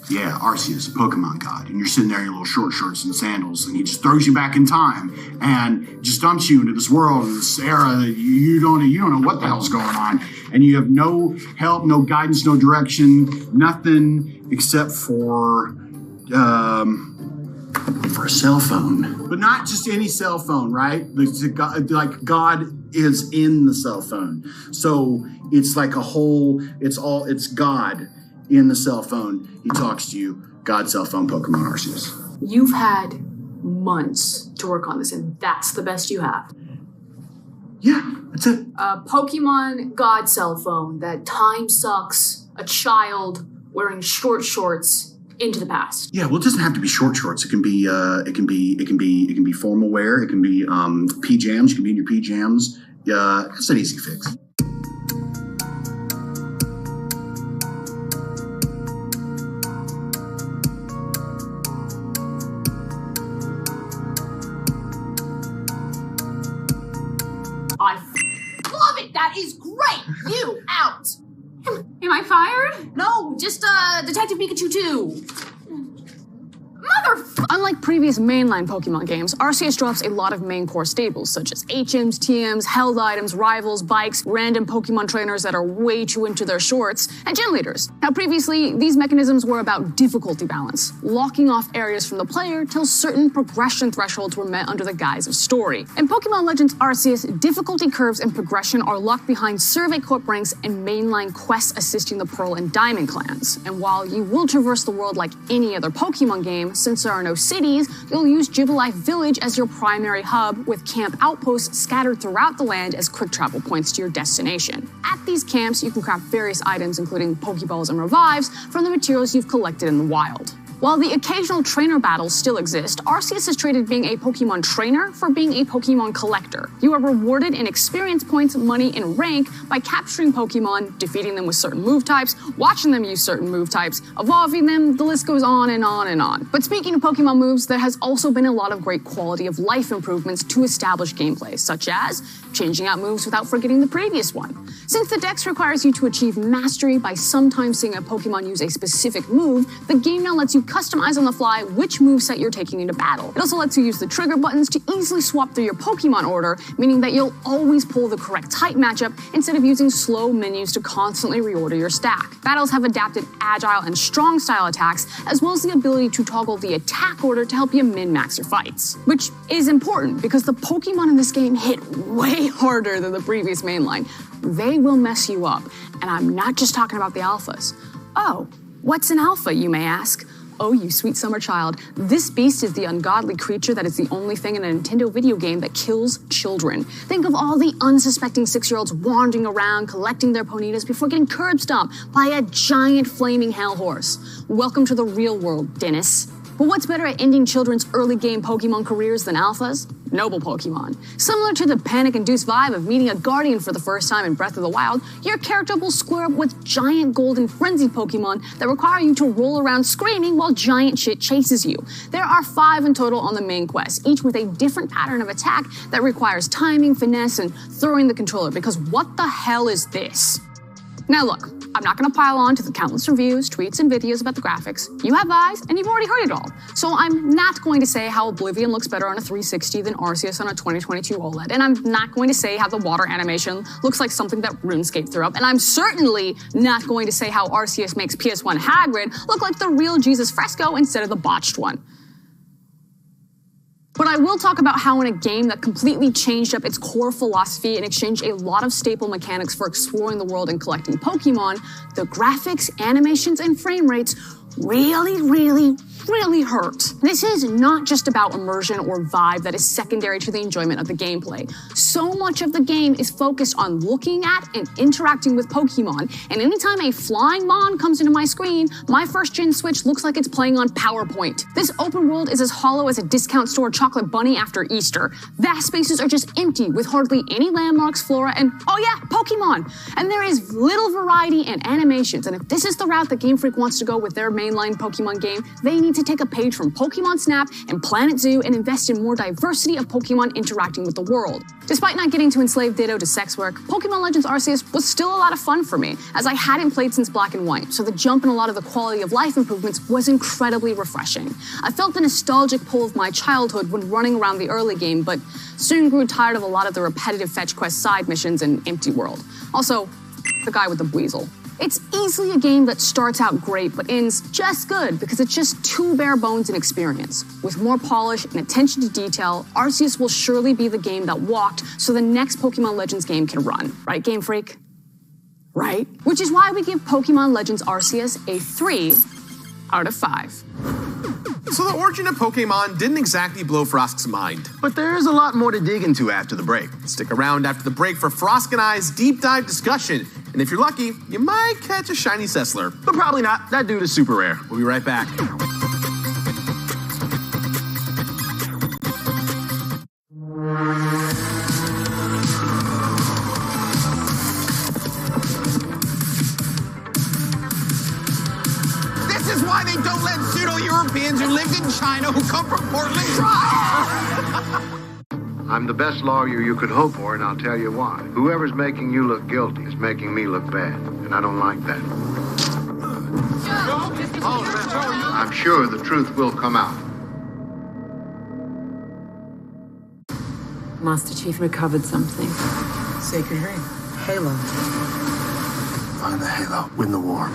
Yeah, Arceus, a Pokemon God. And you're sitting there in your little short shorts and sandals, and he just throws you back in time and just dumps you into this world, in this era that you don't know what the hell's going on. And you have no help, no guidance, no direction, nothing except for a cell phone. But not just any cell phone, right? Like God is in the cell phone. So it's like it's God in the cell phone. He talks to you. God, cell phone, Pokemon, Arceus. You've had months to work on this, and that's the best you have. Yeah, that's it. A Pokemon God cell phone that time sucks a child wearing short shorts into the past. Yeah, well, it doesn't have to be short shorts. It can be formal wear. It can be PJams. You can be in your PJams. Yeah, it's an easy fix. That is great! You out! Am I fired? No, just Detective Pikachu 2. Unlike previous mainline Pokemon games, Arceus drops a lot of main core staples, such as HMs, TMs, held items, rivals, bikes, random Pokemon trainers that are way too into their shorts, and gym leaders. Now, previously, these mechanisms were about difficulty balance, locking off areas from the player till certain progression thresholds were met under the guise of story. In Pokemon Legends Arceus, difficulty curves and progression are locked behind Survey Corp ranks and mainline quests assisting the Pearl and Diamond clans. And while you will traverse the world like any other Pokemon game, since there are no cities, you'll use Jubilife Village as your primary hub, with camp outposts scattered throughout the land as quick travel points to your destination. At these camps, you can craft various items, including Pokeballs and Revives, from the materials you've collected in the wild. While the occasional trainer battles still exist, Arceus has traded being a Pokemon trainer for being a Pokemon collector. You are rewarded in experience points, money, and rank by capturing Pokemon, defeating them with certain move types, watching them use certain move types, evolving them, the list goes on and on and on. But speaking of Pokemon moves, there has also been a lot of great quality of life improvements to establish gameplay, such as changing out moves without forgetting the previous one. Since the Dex requires you to achieve mastery by sometimes seeing a Pokemon use a specific move, the game now lets you customize on the fly which moveset you're taking into battle. It also lets you use the trigger buttons to easily swap through your Pokemon order, meaning that you'll always pull the correct type matchup instead of using slow menus to constantly reorder your stack. Battles have adapted agile and strong style attacks, as well as the ability to toggle the attack order to help you min-max your fights. Which is important because the Pokemon in this game hit way harder than the previous mainline. They will mess you up, and I'm not just talking about the alphas. Oh, what's an alpha, you may ask? Oh, you sweet summer child. This beast is the ungodly creature that is the only thing in a Nintendo video game that kills children. Think of all the unsuspecting 6-year-olds wandering around collecting their ponitas before getting curb stomped by a giant flaming hell horse. Welcome to the real world, Dennis. But what's better at ending children's early game Pokemon careers than alphas? Noble Pokemon. Similar to the panic-induced vibe of meeting a Guardian for the first time in Breath of the Wild, your character will square up with giant golden frenzied Pokemon that require you to roll around screaming while giant shit chases you. There are 5 in total on the main quest, each with a different pattern of attack that requires timing, finesse, and throwing the controller, because what the hell is this? Now look, I'm not gonna pile on to the countless reviews, tweets, and videos about the graphics. You have eyes, and you've already heard it all. So I'm not going to say how Oblivion looks better on a 360 than Arceus on a 2022 OLED, and I'm not going to say how the water animation looks like something that RuneScape threw up, and I'm certainly not going to say how Arceus makes PS1 Hagrid look like the real Jesus fresco instead of the botched one. But I will talk about how in a game that completely changed up its core philosophy and exchanged a lot of staple mechanics for exploring the world and collecting Pokemon, the graphics, animations, and frame rates really hurt. This is not just about immersion or vibe that is secondary to the enjoyment of the gameplay. So much of the game is focused on looking at and interacting with Pokemon, and anytime a flying Mon comes into my screen, my first-gen Switch looks like it's playing on PowerPoint. This open world is as hollow as a discount store chocolate bunny after Easter. Vast spaces are just empty, with hardly any landmarks, flora, and, oh yeah, Pokemon! And there is little variety and animations, and if this is the route that Game Freak wants to go with their mainline Pokemon game, they need to take a page from Pokemon Snap and Planet Zoo and invest in more diversity of Pokemon interacting with the world. Despite not getting to enslave Ditto to sex work, Pokemon Legends Arceus was still a lot of fun for me, as I hadn't played since Black and White, so the jump in a lot of the quality of life improvements was incredibly refreshing. I felt the nostalgic pull of my childhood when running around the early game, but soon grew tired of a lot of the repetitive fetch quest side missions and empty world. Also, the guy with the weasel. It's easily a game that starts out great but ends just good because it's just too bare bones an experience. With more polish and attention to detail, Arceus will surely be the game that walked so the next Pokemon Legends game can run. Right, Game Freak? Right? Which is why we give Pokemon Legends Arceus a 3 out of 5. So the origin of Pokemon didn't exactly blow Frosk's mind. But there is a lot more to dig into after the break. Stick around after the break for Frosk and I's deep dive discussion. And if you're lucky, you might catch a shiny Sessler. But probably not. That dude is super rare. We'll be right back. This is why they don't let pseudo-Europeans who lived in China who come from Portland try. I'm the best lawyer you could hope for, and I'll tell you why. Whoever's making you look guilty is making me look bad, and I don't like that. I'm sure the truth will come out. Master Chief recovered something. Sacred ring. Halo. Find the Halo. Win the war.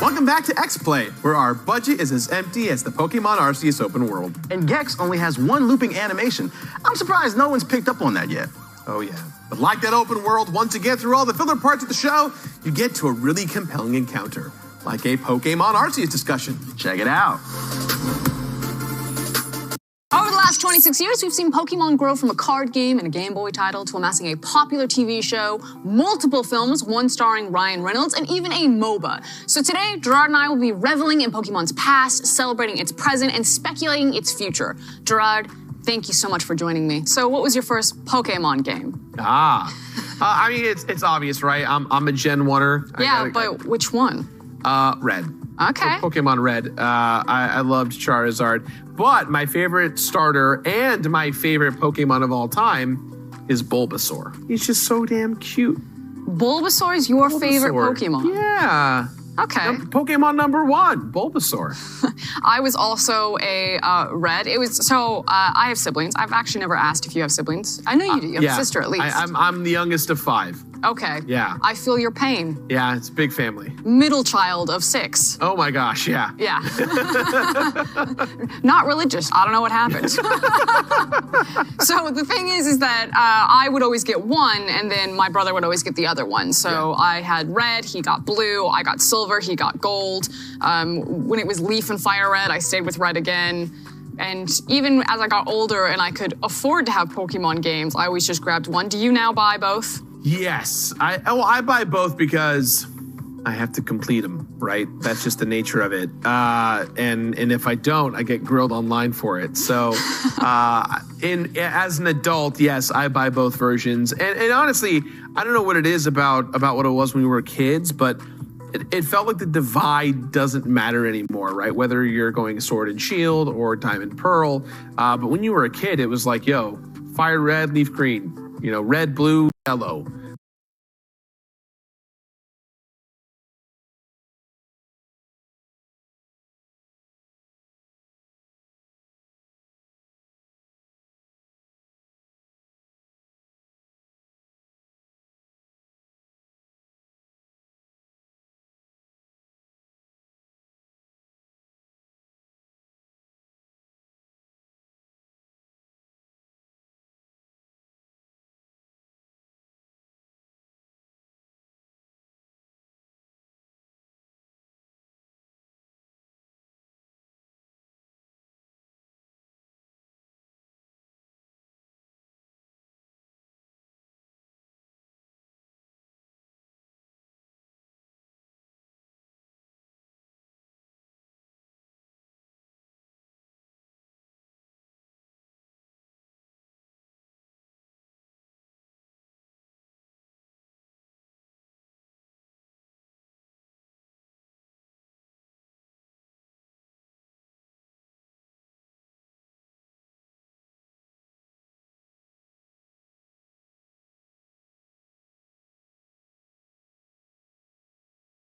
Welcome back to X-Play, where our budget is as empty as the Pokemon Arceus open world. And Gex only has one looping animation. I'm surprised no one's picked up on that yet. Oh yeah. But like that open world, once you get through all the filler parts of the show, you get to a really compelling encounter. Like a Pokemon Arceus discussion. Check it out. Over the last 26 years, we've seen Pokemon grow from a card game and a Game Boy title to amassing a popular TV show, multiple films, one starring Ryan Reynolds, and even a MOBA. So today, Gerard and I will be reveling in Pokemon's past, celebrating its present, and speculating its future. Gerard, thank you so much for joining me. So what was your first Pokemon game? I mean, it's obvious, right? I'm a Gen 1er. Yeah, but which one? Red. Okay. Pokemon Red. I loved Charizard. But my favorite starter and my favorite Pokemon of all time is Bulbasaur. He's just so damn cute. Bulbasaur is your favorite Pokemon? Yeah. Okay. Pokemon number 1, Bulbasaur. I was also a red. It was I have siblings. I've actually never asked if you have siblings. I know you do. You have a sister at least. I'm the youngest of 5. Okay. Yeah. I feel your pain. Yeah, it's a big family. Middle child of 6. Oh my gosh, yeah. Yeah. Not religious. I don't know what happened. So the thing is that I would always get one, and then my brother would always get the other one. So I had red, he got blue, I got silver, he got gold. When it was Leaf and Fire Red, I stayed with red again. And even as I got older and I could afford to have Pokemon games, I always just grabbed one. Do you now buy both? Yes. I buy both because I have to complete them, right? That's just the nature of it. And if I don't, I get grilled online for it. So as an adult, yes, I buy both versions. And honestly, I don't know what it is about what it was when we were kids, but it felt like the divide doesn't matter anymore, right? Whether you're going Sword and Shield or Diamond Pearl. But when you were a kid, it was like, yo, Fire Red, Leaf Green, red, blue, yellow.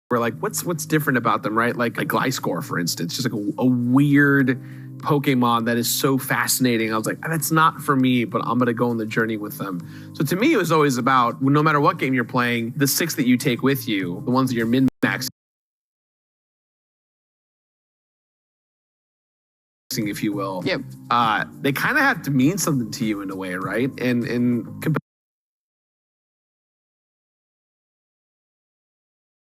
We're like, what's different about them, right? Like Gliscor, for instance, just like a weird Pokemon that is so fascinating. I was like, that's not for me, but I'm going to go on the journey with them. So to me, it was always about, no matter what game you're playing, the 6 that you take with you, the ones that you're min-maxing, if you will, yep. They kind of have to mean something to you in a way, right? And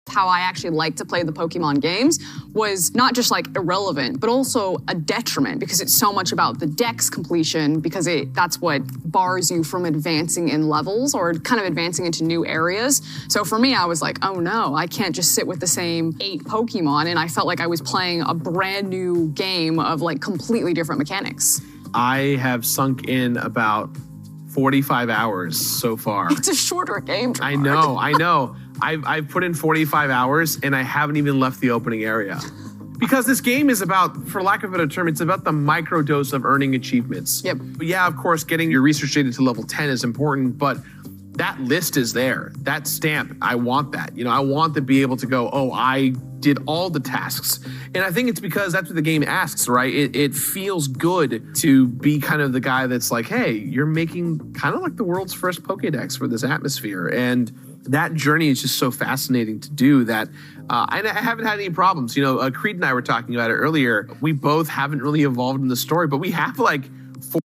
how I actually like to play the Pokemon games was not just like irrelevant, but also a detriment because it's so much about the dex completion because that's what bars you from advancing in levels or kind of advancing into new areas. So for me, I was like, oh no, I can't just sit with the same 8 Pokemon. And I felt like I was playing a brand new game of like completely different mechanics. I have sunk in about 45 hours so far. It's a shorter game. I know. I've put in 45 hours and I haven't even left the opening area. Because this game is about, for lack of a better term, it's about the microdose of earning achievements. Yep. But yeah, of course, getting your research data to level 10 is important, but that list is there. That stamp, I want that. I want to be able to go, oh, I did all the tasks. And I think it's because that's what the game asks, right? It feels good to be kind of the guy that's like, hey, you're making kind of like the world's first Pokédex for this atmosphere. And that journey is just so fascinating to do that I haven't had any problems. Creed and I were talking about it earlier. We both haven't really evolved in the story, but we have like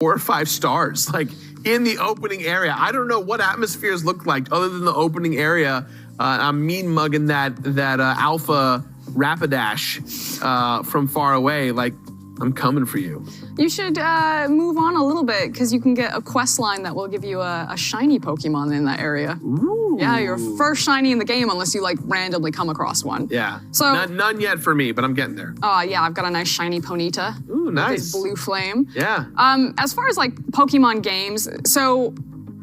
4 or 5 stars, like in the opening area. I don't know what atmospheres look like other than the opening area. I'm mean mugging that Alpha Rapidash from far away. Like, I'm coming for you. You should move on a little bit because you can get a quest line that will give you a shiny Pokemon in that area. Ooh. Yeah, your first shiny in the game unless you like randomly come across one. Yeah. So none yet for me, but I'm getting there. Yeah, I've got a nice shiny Ponyta. Ooh, nice. With his blue flame. Yeah. As far as like Pokemon games, so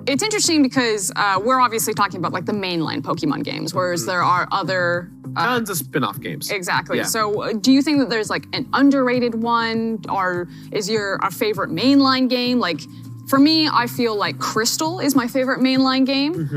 it's interesting because we're obviously talking about like the mainline Pokemon games, whereas there are other tons of spin-off games. Exactly. Yeah. So do you think that there's like an underrated one, or is your favorite mainline game? Like, For me, I feel like Crystal is my favorite mainline game.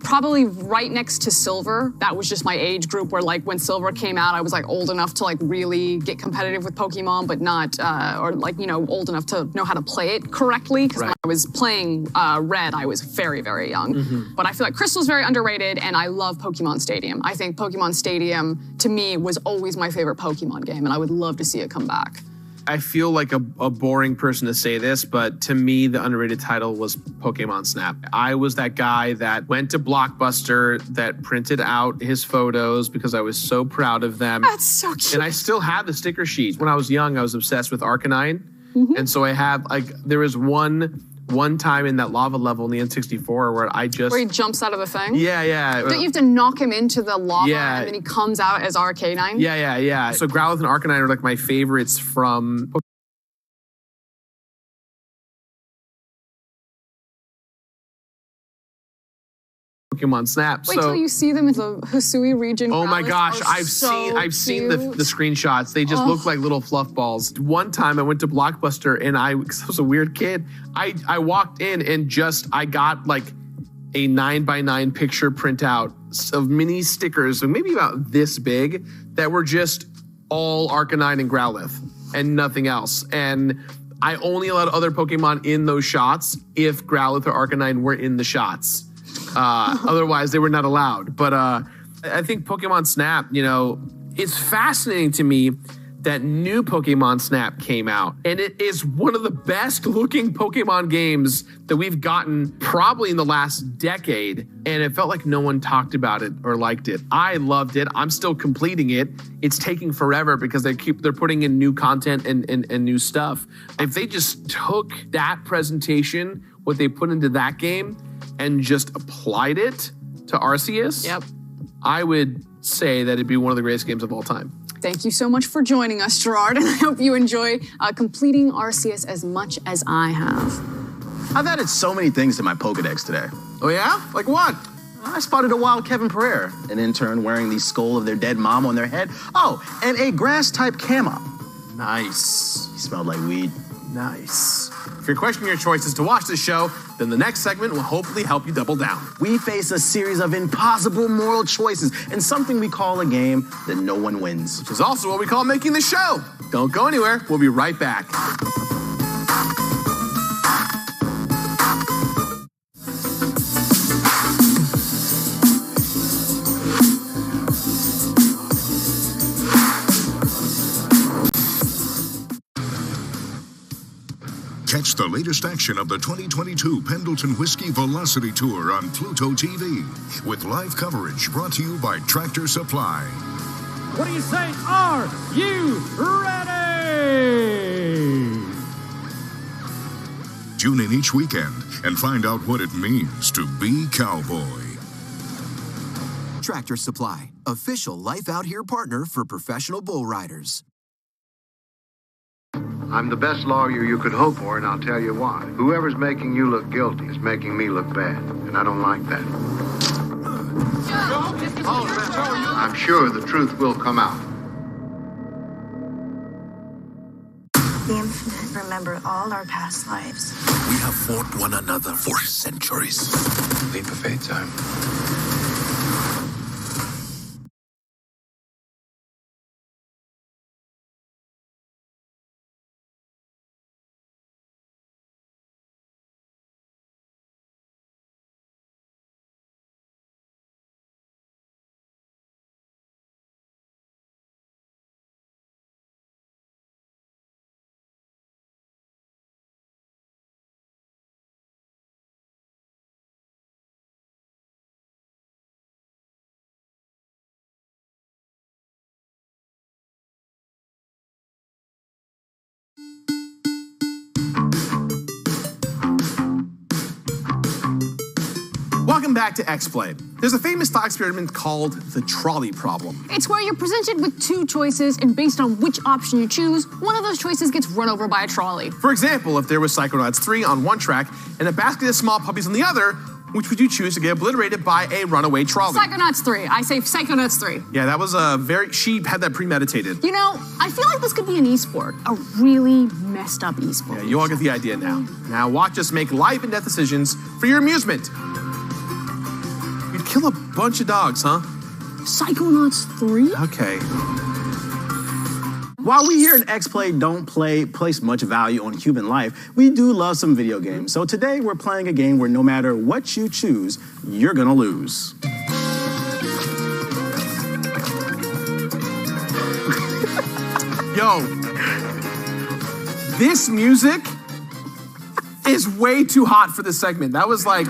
Probably right next to Silver. That was just my age group where like when Silver came out, I was like old enough to like really get competitive with Pokemon, but not, or like, you know, old enough to know how to play it correctly. Because when I was playing Red, I was very, very young. But I feel like Crystal's very underrated and I love Pokemon Stadium. I think Pokemon Stadium, to me, was always my favorite Pokemon game and I would love to see it come back. I feel like a boring person to say this, but to me, the underrated title was Pokemon Snap. I was that guy that went to Blockbuster, that printed out his photos because I was so proud of them. That's so cute. And I still have the sticker sheets. When I was young, I was obsessed with Arcanine. And so I have, like, there was one time in that lava level in the N64 where I just... Where he jumps out of the thing? Yeah. Don't you have to knock him into the lava and then he comes out as Arcanine? Yeah. So Growlithe and Arcanine are like my favorites from Pokemon Snap. Wait till you see them in the Hisui region. Oh my gosh, I've seen the cute. screenshots. They just look like little fluff balls. One time I went to Blockbuster and I was a weird kid. I walked in and I got like a 9x9 picture printout of mini stickers, maybe about this big, that were just all Arcanine and Growlithe and nothing else. And I only allowed other Pokemon in those shots if Growlithe or Arcanine were in the shots. Otherwise, they were not allowed. But I think Pokemon Snap, you know, it's fascinating to me that new Pokemon Snap came out. And it is one of the best looking Pokemon games that we've gotten probably in the last decade. And it felt like no one talked about it or liked it. I loved it. I'm still completing it. It's taking forever because they're putting in new content and new stuff. If they just took that presentation, what they put into that game, and just applied it to Arceus, I would say that it'd be one of the greatest games of all time. Thank you so much for joining us, Gerard, and I hope you enjoy completing Arceus as much as I have. I've added so many things to my Pokedex today. Oh yeah? Like what? I spotted a wild Kevin Pereira, an intern wearing the skull of their dead mom on their head. Oh, and a grass-type camo. Nice. He smelled like weed. Nice. If you're questioning your choices to watch this show, then the next segment will hopefully help you double down. We face a series of impossible moral choices and something we call a game that no one wins. Which is also what we call making the show. Don't go anywhere. We'll be right back. Catch the latest action of the 2022 Pendleton Whiskey Velocity Tour on Pluto TV with live coverage brought to you by Tractor Supply. What do you say? Are you ready? Tune in each weekend and find out what it means to be cowboy. Tractor Supply, official Life Out Here partner for professional bull riders. I'm the best lawyer you could hope for, and I'll tell you why. Whoever's making you look guilty is making me look bad, and I don't like that. I'm sure the truth will come out. The infinite remember all our past lives. We have fought one another for centuries. Leap of faith time. Welcome back to X-Play. There's a famous thought experiment called the trolley problem. It's where you're presented with two choices, and based on which option you choose, one of those choices gets run over by a trolley. For example, if there was Psychonauts 3 on one track and a basket of small puppies on the other, which would you choose to get obliterated by a runaway trolley? Psychonauts 3. I say Psychonauts 3. Yeah, that was she had that premeditated. You know, I feel like this could be an esport. A really messed up esport. Yeah, you all get the idea now. Now watch us make life and death decisions for your amusement. You'd kill a bunch of dogs, huh? Psychonauts 3? Okay. While we here at X-Play don't place much value on human life, we do love some video games. So today we're playing a game where no matter what you choose, you're gonna lose. Yo, this music is way too hot for this segment. That was like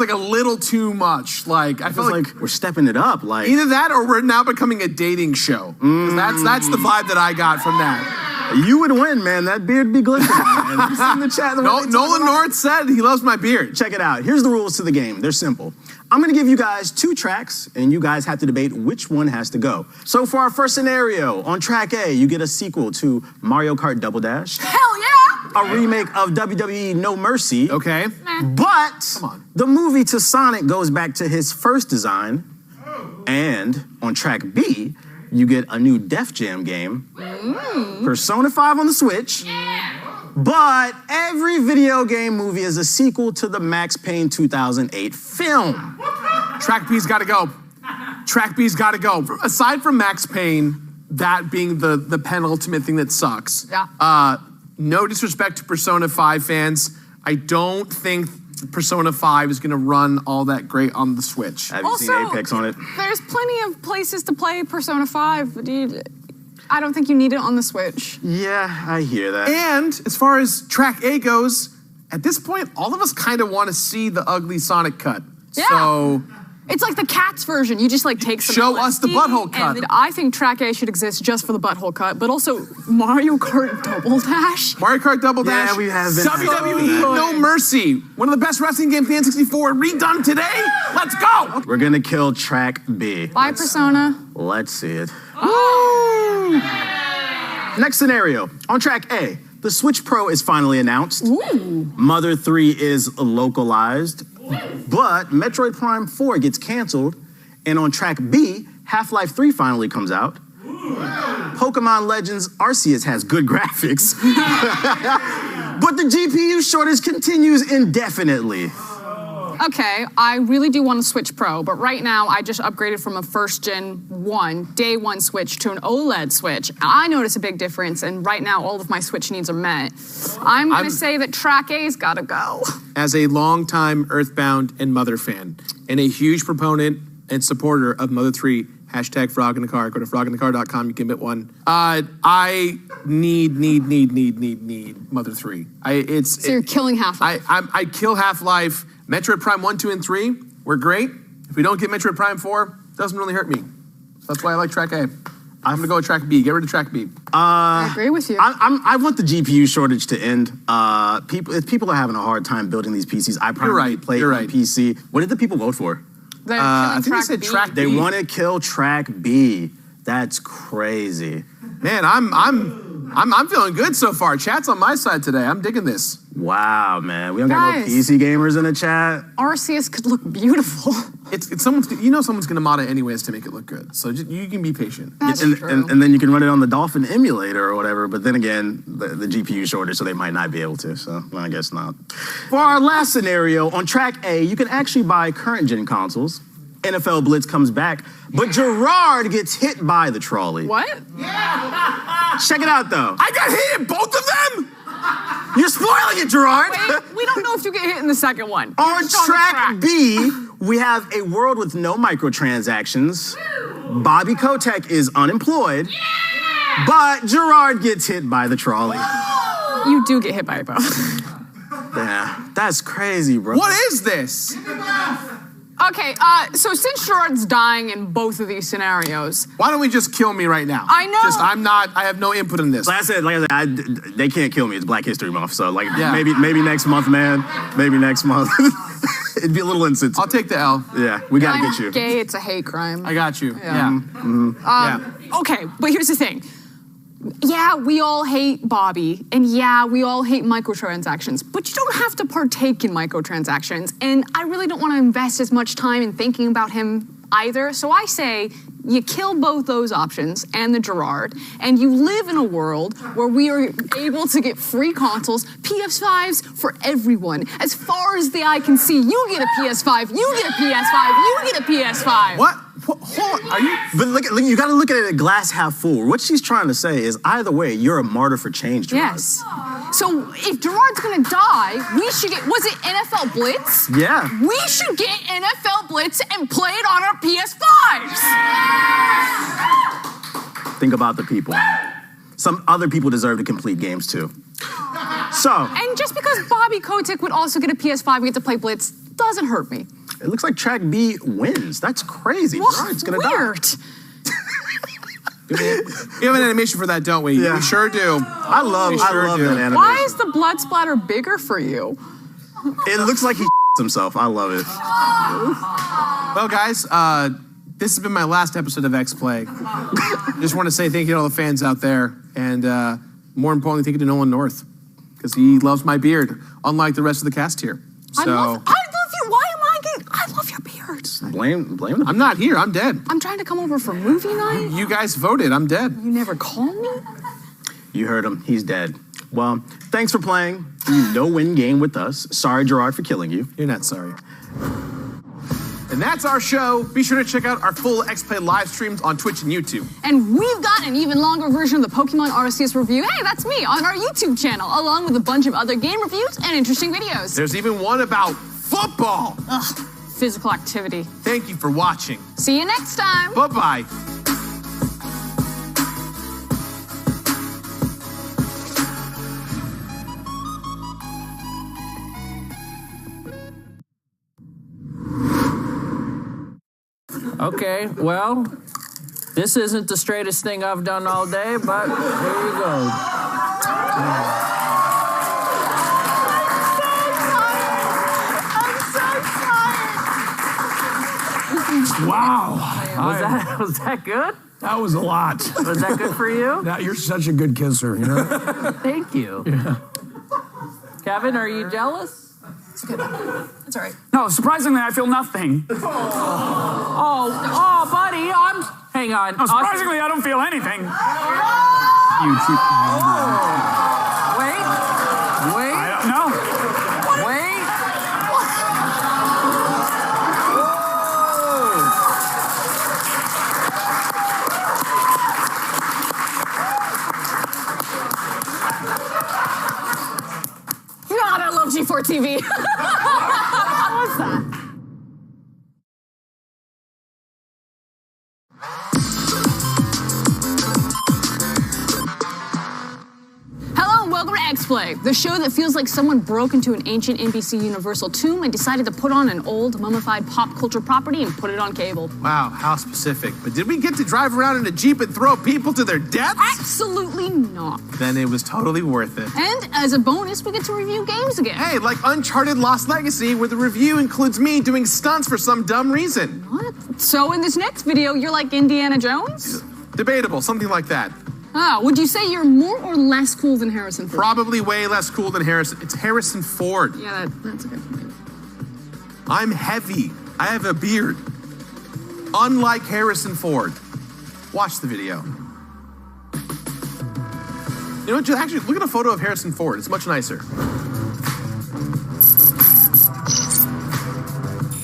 a little too much. Like I feel like we're stepping it up. Like either that or we're now becoming a dating show. That's the vibe that I got from that. You would win, man. That beard be glistening, man. You see in the chat. Nolan North said he loves my beard. Check it out. Here's the rules to the game. They're simple. I'm going to give you guys 2 tracks, and you guys have to debate which one has to go. So for our first scenario, on track A, you get a sequel to Mario Kart Double Dash. Hell yeah! A remake of WWE No Mercy. Okay. But the movie to Sonic goes back to his first design. And on track B, you get a new Def Jam game, Persona 5 on the Switch. But every video game movie is a sequel to the Max Payne 2008 film. Track B's got to go. Track B's got to go. Aside from Max Payne, that being the penultimate thing that sucks. Yeah. No disrespect to Persona 5 fans. I don't think Persona 5 is going to run all that great on the Switch. Have you seen Apex on it? There's plenty of places to play Persona 5, dude. I don't think you need it on the Switch. Yeah, I hear that. And as far as track A goes, at this point, all of us kind of want to see the ugly Sonic cut. Yeah. So it's like the Cats version. You just like take some show us the butthole cut. And I think track A should exist just for the butthole cut, but also Mario Kart Double Dash. Mario Kart Double Dash. Yeah, we have been. WWE No Mercy. One of the best wrestling games, the N64, redone today. Let's go. We're gonna kill track B. Bye, Persona. Let's see it. Next scenario. On track A, the Switch Pro is finally announced. Mother 3 is localized. But Metroid Prime 4 gets canceled. And on track B, Half-Life 3 finally comes out. Pokemon Legends Arceus has good graphics. But the GPU shortage continues indefinitely. Okay, I really do want a Switch Pro, but right now I just upgraded from a first-gen day one Switch to an OLED Switch. I notice a big difference, and right now all of my Switch needs are met. I'm gonna say that track A's gotta go. As a longtime Earthbound and Mother fan, and a huge proponent and supporter of Mother 3, hashtag frog in the car, go to froginthecar.com, you can get one. I need Mother 3. So you're killing Half-Life. I kill Half-Life. Metroid Prime 1, 2, and 3 were great. If we don't get Metroid Prime 4, it doesn't really hurt me. So that's why I like track A. I'm gonna go with track B. Get rid of track B. I agree with you. I want the GPU shortage to end. People are having a hard time building these PCs. I probably play on PC. What did the people vote for? I think they said track B. They want to kill track B. That's crazy. Man, I'm feeling good so far. Chat's on my side today. I'm digging this. Wow, man. We don't got no PC gamers in the chat. Arceus could look beautiful. It's someone's gonna mod it anyways to make it look good. So you can be patient. That's true. And then you can run it on the Dolphin emulator or whatever. But then again, the GPU shortage, so they might not be able to. So well, I guess not. For our last scenario, on track A, you can actually buy current gen consoles. NFL Blitz comes back, but Gerard gets hit by the trolley. What? Check it out, though. I got hit in both of them? You're spoiling it, Gerard. Wait, we don't know if you get hit in the second one. On track B, we have a world with no microtransactions. Bobby Kotick is unemployed, but Gerard gets hit by the trolley. You do get hit by it, bro. Yeah, that's crazy, bro. What is this? Okay, so since Gerard's dying in both of these scenarios, why don't we just kill me right now? I know. I have no input in this. Like I said, they can't kill me. It's Black History Month, so maybe next month, man. Maybe next month. It'd be a little insensitive. I'll take the L. Yeah, we gotta get you. Gay, it's a hate crime. I got you. Yeah. Okay, but here's the thing. Yeah, we all hate Bobby, and yeah, we all hate microtransactions, but you don't have to partake in microtransactions, and I really don't want to invest as much time in thinking about him either, so I say you kill both those options and the Gerard, and you live in a world where we are able to get free consoles, PS5s for everyone. As far as the eye can see, you get a PS5, you get a PS5, you get a PS5. What? Hold on. Are you? But look, you got to look at it at glass half full. What she's trying to say is either way, you're a martyr for change, Gerard. Yes. So if Gerard's gonna die, we should get, was it NFL Blitz? Yeah. We should get NFL Blitz and play it on our PS5s. Think about the people. Some other people deserve to complete games too. So. And just because Bobby Kotick would also get a PS5 and get to play Blitz doesn't hurt me. It looks like Track B wins. That's crazy. Well, Gerard's gonna weird. die. We have an animation for that, don't we? Yeah. We sure do. I love that animation. Why is the blood splatter bigger for you? It looks like he himself. I love it. Well, guys, this has been my last episode of X-Play. Just want to say thank you to all the fans out there, and more importantly, thank you to Nolan North, because he loves my beard, unlike the rest of the cast here. So, I love you. Why am I getting? I love your beard. Blame them. I'm not here. I'm dead. I'm trying to come over for movie night. You guys voted. I'm dead. You never call me. You heard him. He's dead. Well, thanks for playing the no-win game with us. Sorry, Gerard, for killing you. You're not sorry. And that's our show. Be sure to check out our full X-Play live streams on Twitch and YouTube. And we've got an even longer version of the Pokemon Arceus review. Hey, that's me on our YouTube channel, along with a bunch of other game reviews and interesting videos. There's even one about football. Ugh, physical activity. Thank you for watching. See you next time. Bye-bye. Okay, well, this isn't the straightest thing I've done all day, but here you go. Wow. Was that good? That was a lot. Was that good for you? Now, you're such a good kisser, you know? Thank you. Yeah. Kevin, are you jealous? It's good. It's all right. No, surprisingly, I feel nothing. Oh, buddy, hang on. No, surprisingly, I don't feel anything. You too. Wait. I don't know. Wait. God, I love G4 TV. What's that? Hello and welcome to X-Play, the show that feels like someone broke into an ancient NBC Universal tomb and decided to put on an old mummified pop culture property and put it on cable. Wow, how specific. But did we get to drive around in a Jeep and throw people to their deaths? Absolutely not. Then it was totally worth it. And as a bonus, we get to review games again. Hey, like Uncharted Lost Legacy, where the review includes me doing stunts for some dumb reason. What? So in this next video, you're like Indiana Jones? Debatable, something like that. Ah, would you say you're more or less cool than Harrison Ford? Probably way less cool than Harrison. It's Harrison Ford. Yeah, that's a good point. I'm heavy. I have a beard. Unlike Harrison Ford. Watch the video. You know, just actually look at a photo of Harrison Ford. It's much nicer.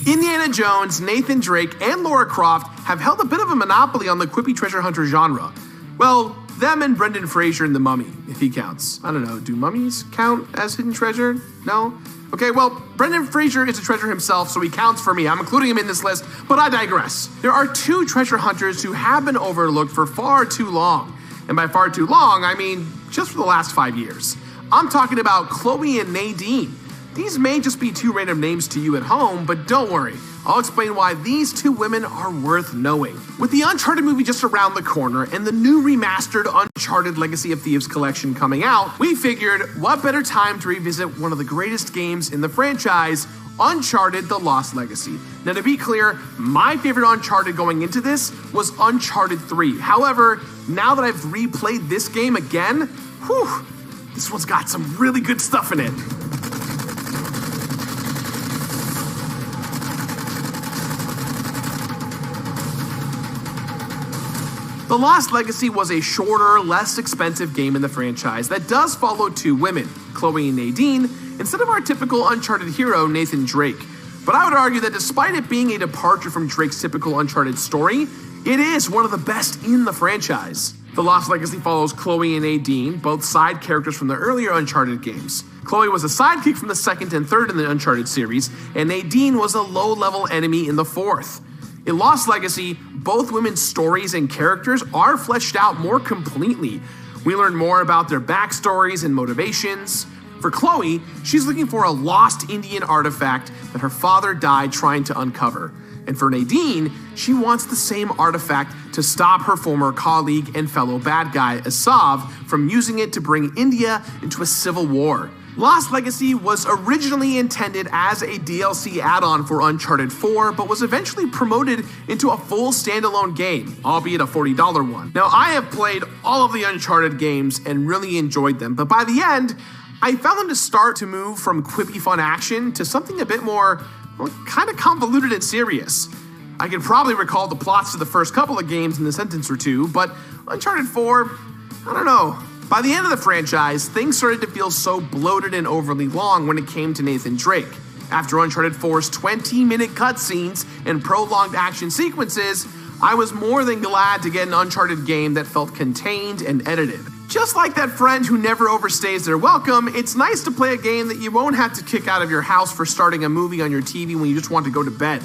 Indiana Jones, Nathan Drake, and Lara Croft have held a bit of a monopoly on the quippy treasure hunter genre. Well, them and Brendan Fraser in The Mummy, if he counts. I don't know, do mummies count as hidden treasure? No? Okay, well, Brendan Fraser is a treasure himself, so he counts for me. I'm including him in this list, but I digress. There are two treasure hunters who have been overlooked for far too long. And by far too long, I mean just for the last 5 years. I'm talking about Chloe and Nadine. These may just be two random names to you at home, but don't worry. I'll explain why these two women are worth knowing. With the Uncharted movie just around the corner and the new remastered Uncharted Legacy of Thieves collection coming out, we figured what better time to revisit one of the greatest games in the franchise Uncharted: The Lost Legacy. Now, to be clear, my favorite Uncharted going into this was Uncharted 3. However, now that I've replayed this game again, whew, this one's got some really good stuff in it. The Lost Legacy was a shorter, less expensive game in the franchise that does follow two women, Chloe and Nadine, instead of our typical Uncharted hero, Nathan Drake. But I would argue that despite it being a departure from Drake's typical Uncharted story, it is one of the best in the franchise. The Lost Legacy follows Chloe and Nadine, both side characters from the earlier Uncharted games. Chloe was a sidekick from the second and third in the Uncharted series, and Nadine was a low-level enemy in the fourth. In Lost Legacy, both women's stories and characters are fleshed out more completely. We learn more about their backstories and motivations. For Chloe, she's looking for a lost Indian artifact that her father died trying to uncover. And for Nadine, she wants the same artifact to stop her former colleague and fellow bad guy, Asav, from using it to bring India into a civil war. Lost Legacy was originally intended as a DLC add-on for Uncharted 4, but was eventually promoted into a full standalone game, albeit a $40 one. Now, I have played all of the Uncharted games and really enjoyed them, but by the end, I found them to start to move from quippy fun action to something a bit more, kind of convoluted and serious. I can probably recall the plots to the first couple of games in a sentence or two, but Uncharted 4, I don't know. By the end of the franchise, things started to feel so bloated and overly long when it came to Nathan Drake. After Uncharted 4's 20-minute cutscenes and prolonged action sequences, I was more than glad to get an Uncharted game that felt contained and edited. Just like that friend who never overstays their welcome, it's nice to play a game that you won't have to kick out of your house for starting a movie on your TV when you just want to go to bed.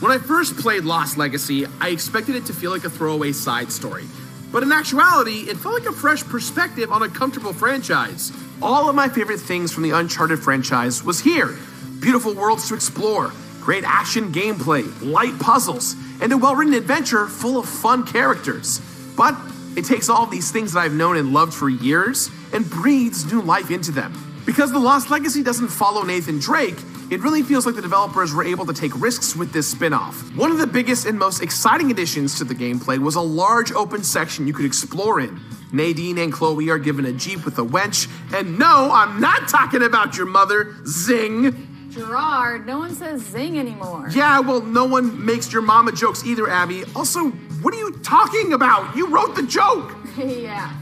When I first played Lost Legacy, I expected it to feel like a throwaway side story. But in actuality, it felt like a fresh perspective on a comfortable franchise. All of my favorite things from the Uncharted franchise was here. Beautiful worlds to explore, great action gameplay, light puzzles, and a well-written adventure full of fun characters. But it takes all these things that I've known and loved for years and breathes new life into them. Because The Lost Legacy doesn't follow Nathan Drake, it really feels like the developers were able to take risks with this spin-off. One of the biggest and most exciting additions to the gameplay was a large open section you could explore in. Nadine and Chloe are given a Jeep with a wench, and no, I'm not talking about your mother, zing! Gerard, no one says zing anymore. Yeah, well, no one makes your mama jokes either, Abby. Also, what are you talking about? You wrote the joke! Yeah.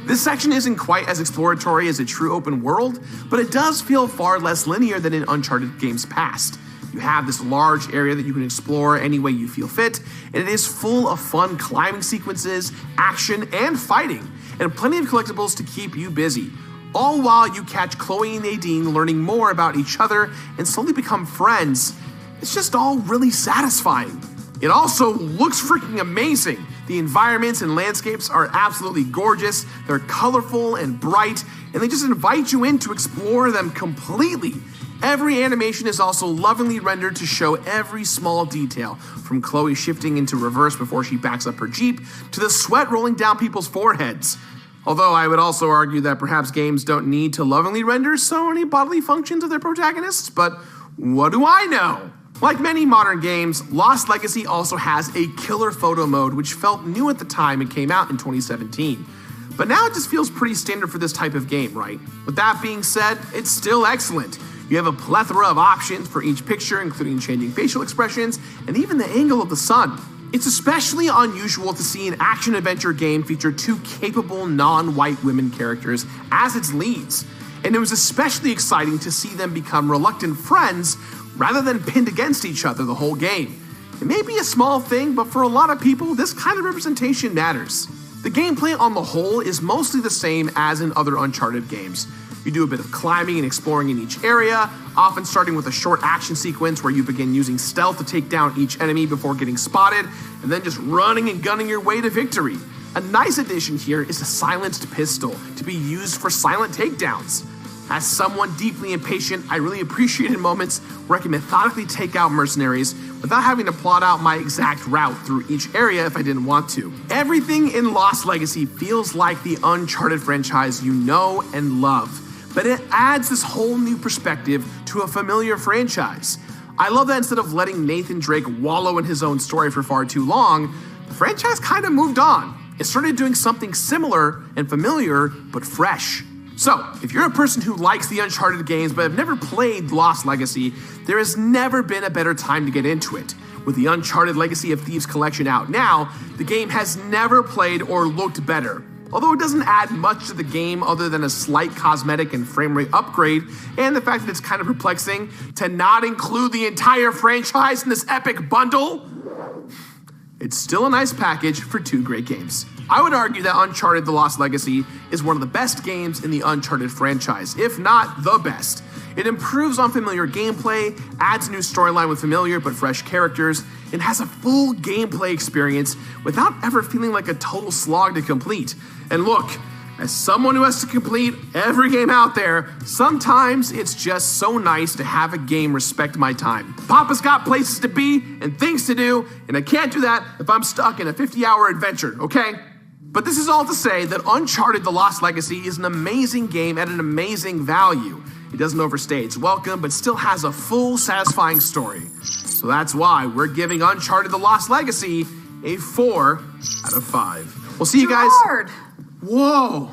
This section isn't quite as exploratory as a true open world, but it does feel far less linear than in Uncharted games past. You have this large area that you can explore any way you feel fit, and it is full of fun climbing sequences, action, and fighting, and plenty of collectibles to keep you busy. All while you catch Chloe and Nadine learning more about each other and slowly become friends. It's just all really satisfying. It also looks freaking amazing. The environments and landscapes are absolutely gorgeous, they're colorful and bright, and they just invite you in to explore them completely. Every animation is also lovingly rendered to show every small detail, from Chloe shifting into reverse before she backs up her Jeep, to the sweat rolling down people's foreheads. Although I would also argue that perhaps games don't need to lovingly render so many bodily functions of their protagonists, but what do I know? Like many modern games, Lost Legacy also has a killer photo mode, which felt new at the time it came out in 2017. But now it just feels pretty standard for this type of game, right? With that being said, it's still excellent. You have a plethora of options for each picture, including changing facial expressions and even the angle of the sun. It's especially unusual to see an action-adventure game feature two capable non-white women characters as its leads. And it was especially exciting to see them become reluctant friends rather than pinned against each other the whole game. It may be a small thing, but for a lot of people, this kind of representation matters. The gameplay on the whole is mostly the same as in other Uncharted games. You do a bit of climbing and exploring in each area, often starting with a short action sequence where you begin using stealth to take down each enemy before getting spotted, and then just running and gunning your way to victory. A nice addition here is a silenced pistol to be used for silent takedowns. As someone deeply impatient, I really appreciated moments where I can methodically take out mercenaries without having to plot out my exact route through each area if I didn't want to. Everything in Lost Legacy feels like the Uncharted franchise you know and love, but it adds this whole new perspective to a familiar franchise. I love that instead of letting Nathan Drake wallow in his own story for far too long, the franchise kind of moved on. It started doing something similar and familiar, but fresh. So, if you're a person who likes the Uncharted games but have never played Lost Legacy, there has never been a better time to get into it. With the Uncharted Legacy of Thieves collection out now, the game has never played or looked better. Although it doesn't add much to the game other than a slight cosmetic and frame rate upgrade, and the fact that it's kind of perplexing to not include the entire franchise in this epic bundle, it's still a nice package for two great games. I would argue that Uncharted: The Lost Legacy is one of the best games in the Uncharted franchise, if not the best. It improves on familiar gameplay, adds a new storyline with familiar but fresh characters, and has a full gameplay experience without ever feeling like a total slog to complete. And look, as someone who has to complete every game out there, sometimes it's just so nice to have a game respect my time. Papa's got places to be and things to do, and I can't do that if I'm stuck in a 50-hour adventure, okay? But this is all to say that Uncharted: The Lost Legacy is an amazing game at an amazing value. It doesn't overstay its welcome, but still has a full, satisfying story. So that's why we're giving Uncharted: The Lost Legacy a 4 out of 5. We'll see you guys. Whoa!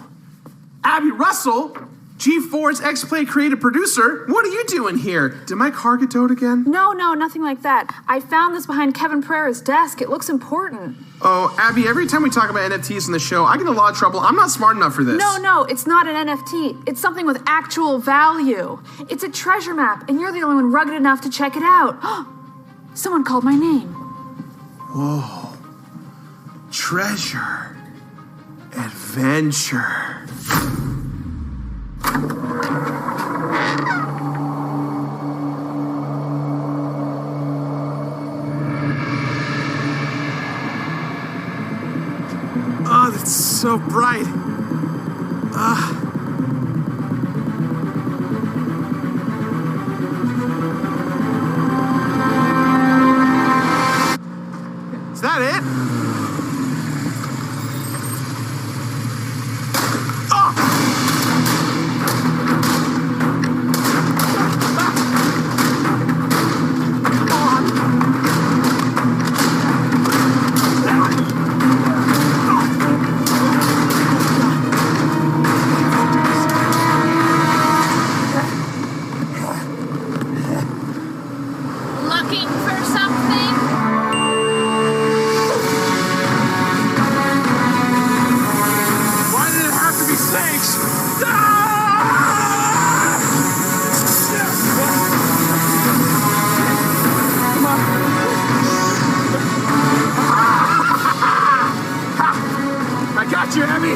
Abby Russell, G4's X-Play creative producer, what are you doing here? Did my car get towed again? No, nothing like that. I found this behind Kevin Pereira's desk. It looks important. Oh, Abby, every time we talk about NFTs in the show, I get in a lot of trouble. I'm not smart enough for this. No, it's not an NFT. It's something with actual value. It's a treasure map, and you're the only one rugged enough to check it out. Someone called my name. Whoa. Treasure. Adventure. Oh, that's so bright. Is that it? Looking for something? Why did it have to be snakes? Come on. I got you, Abby.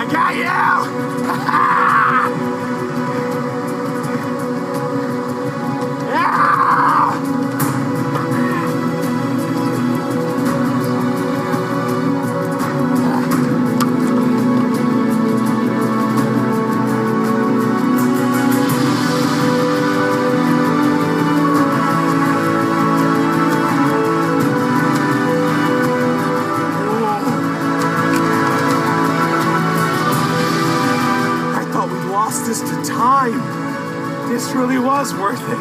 I got you! This to time. This really was worth it.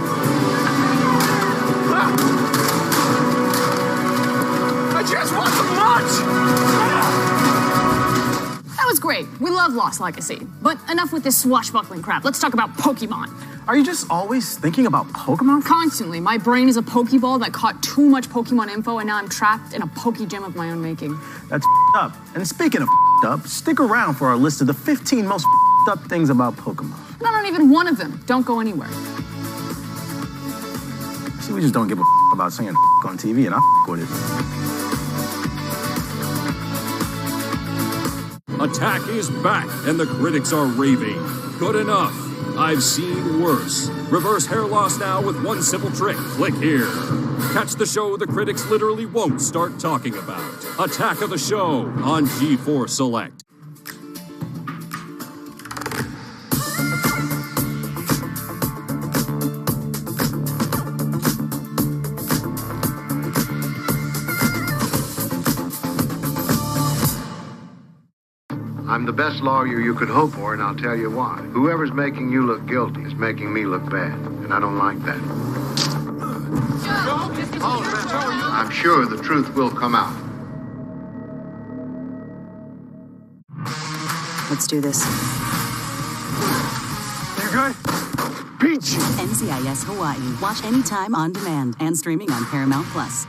I just want some lunch. That was great. We love love Lost Legacy. But enough with this swashbuckling crap. Let's talk about Pokemon. Are you just always thinking about Pokemon? Constantly. My brain is a Pokeball that caught too much Pokemon info, and now I'm trapped in a Pokegym of my own making. That's up. And speaking of up, stick around for our list of the 15 most up things about Pokemon. And I don't even one of them. Don't go anywhere. See, we just don't give a about saying on TV, and I with it. Attack is back, and the critics are raving. Good enough. I've seen worse. Reverse hair loss now with one simple trick. Click here. Catch the show the critics literally won't start talking about. Attack of the Show on G4 Select. I'm the best lawyer you could hope for, and I'll tell you why. Whoever's making you look guilty is making me look bad, and I don't like that. I'm sure the truth will come out. Let's do this. You good? Peachy. NCIS Hawaii. Watch anytime on demand and streaming on Paramount Plus.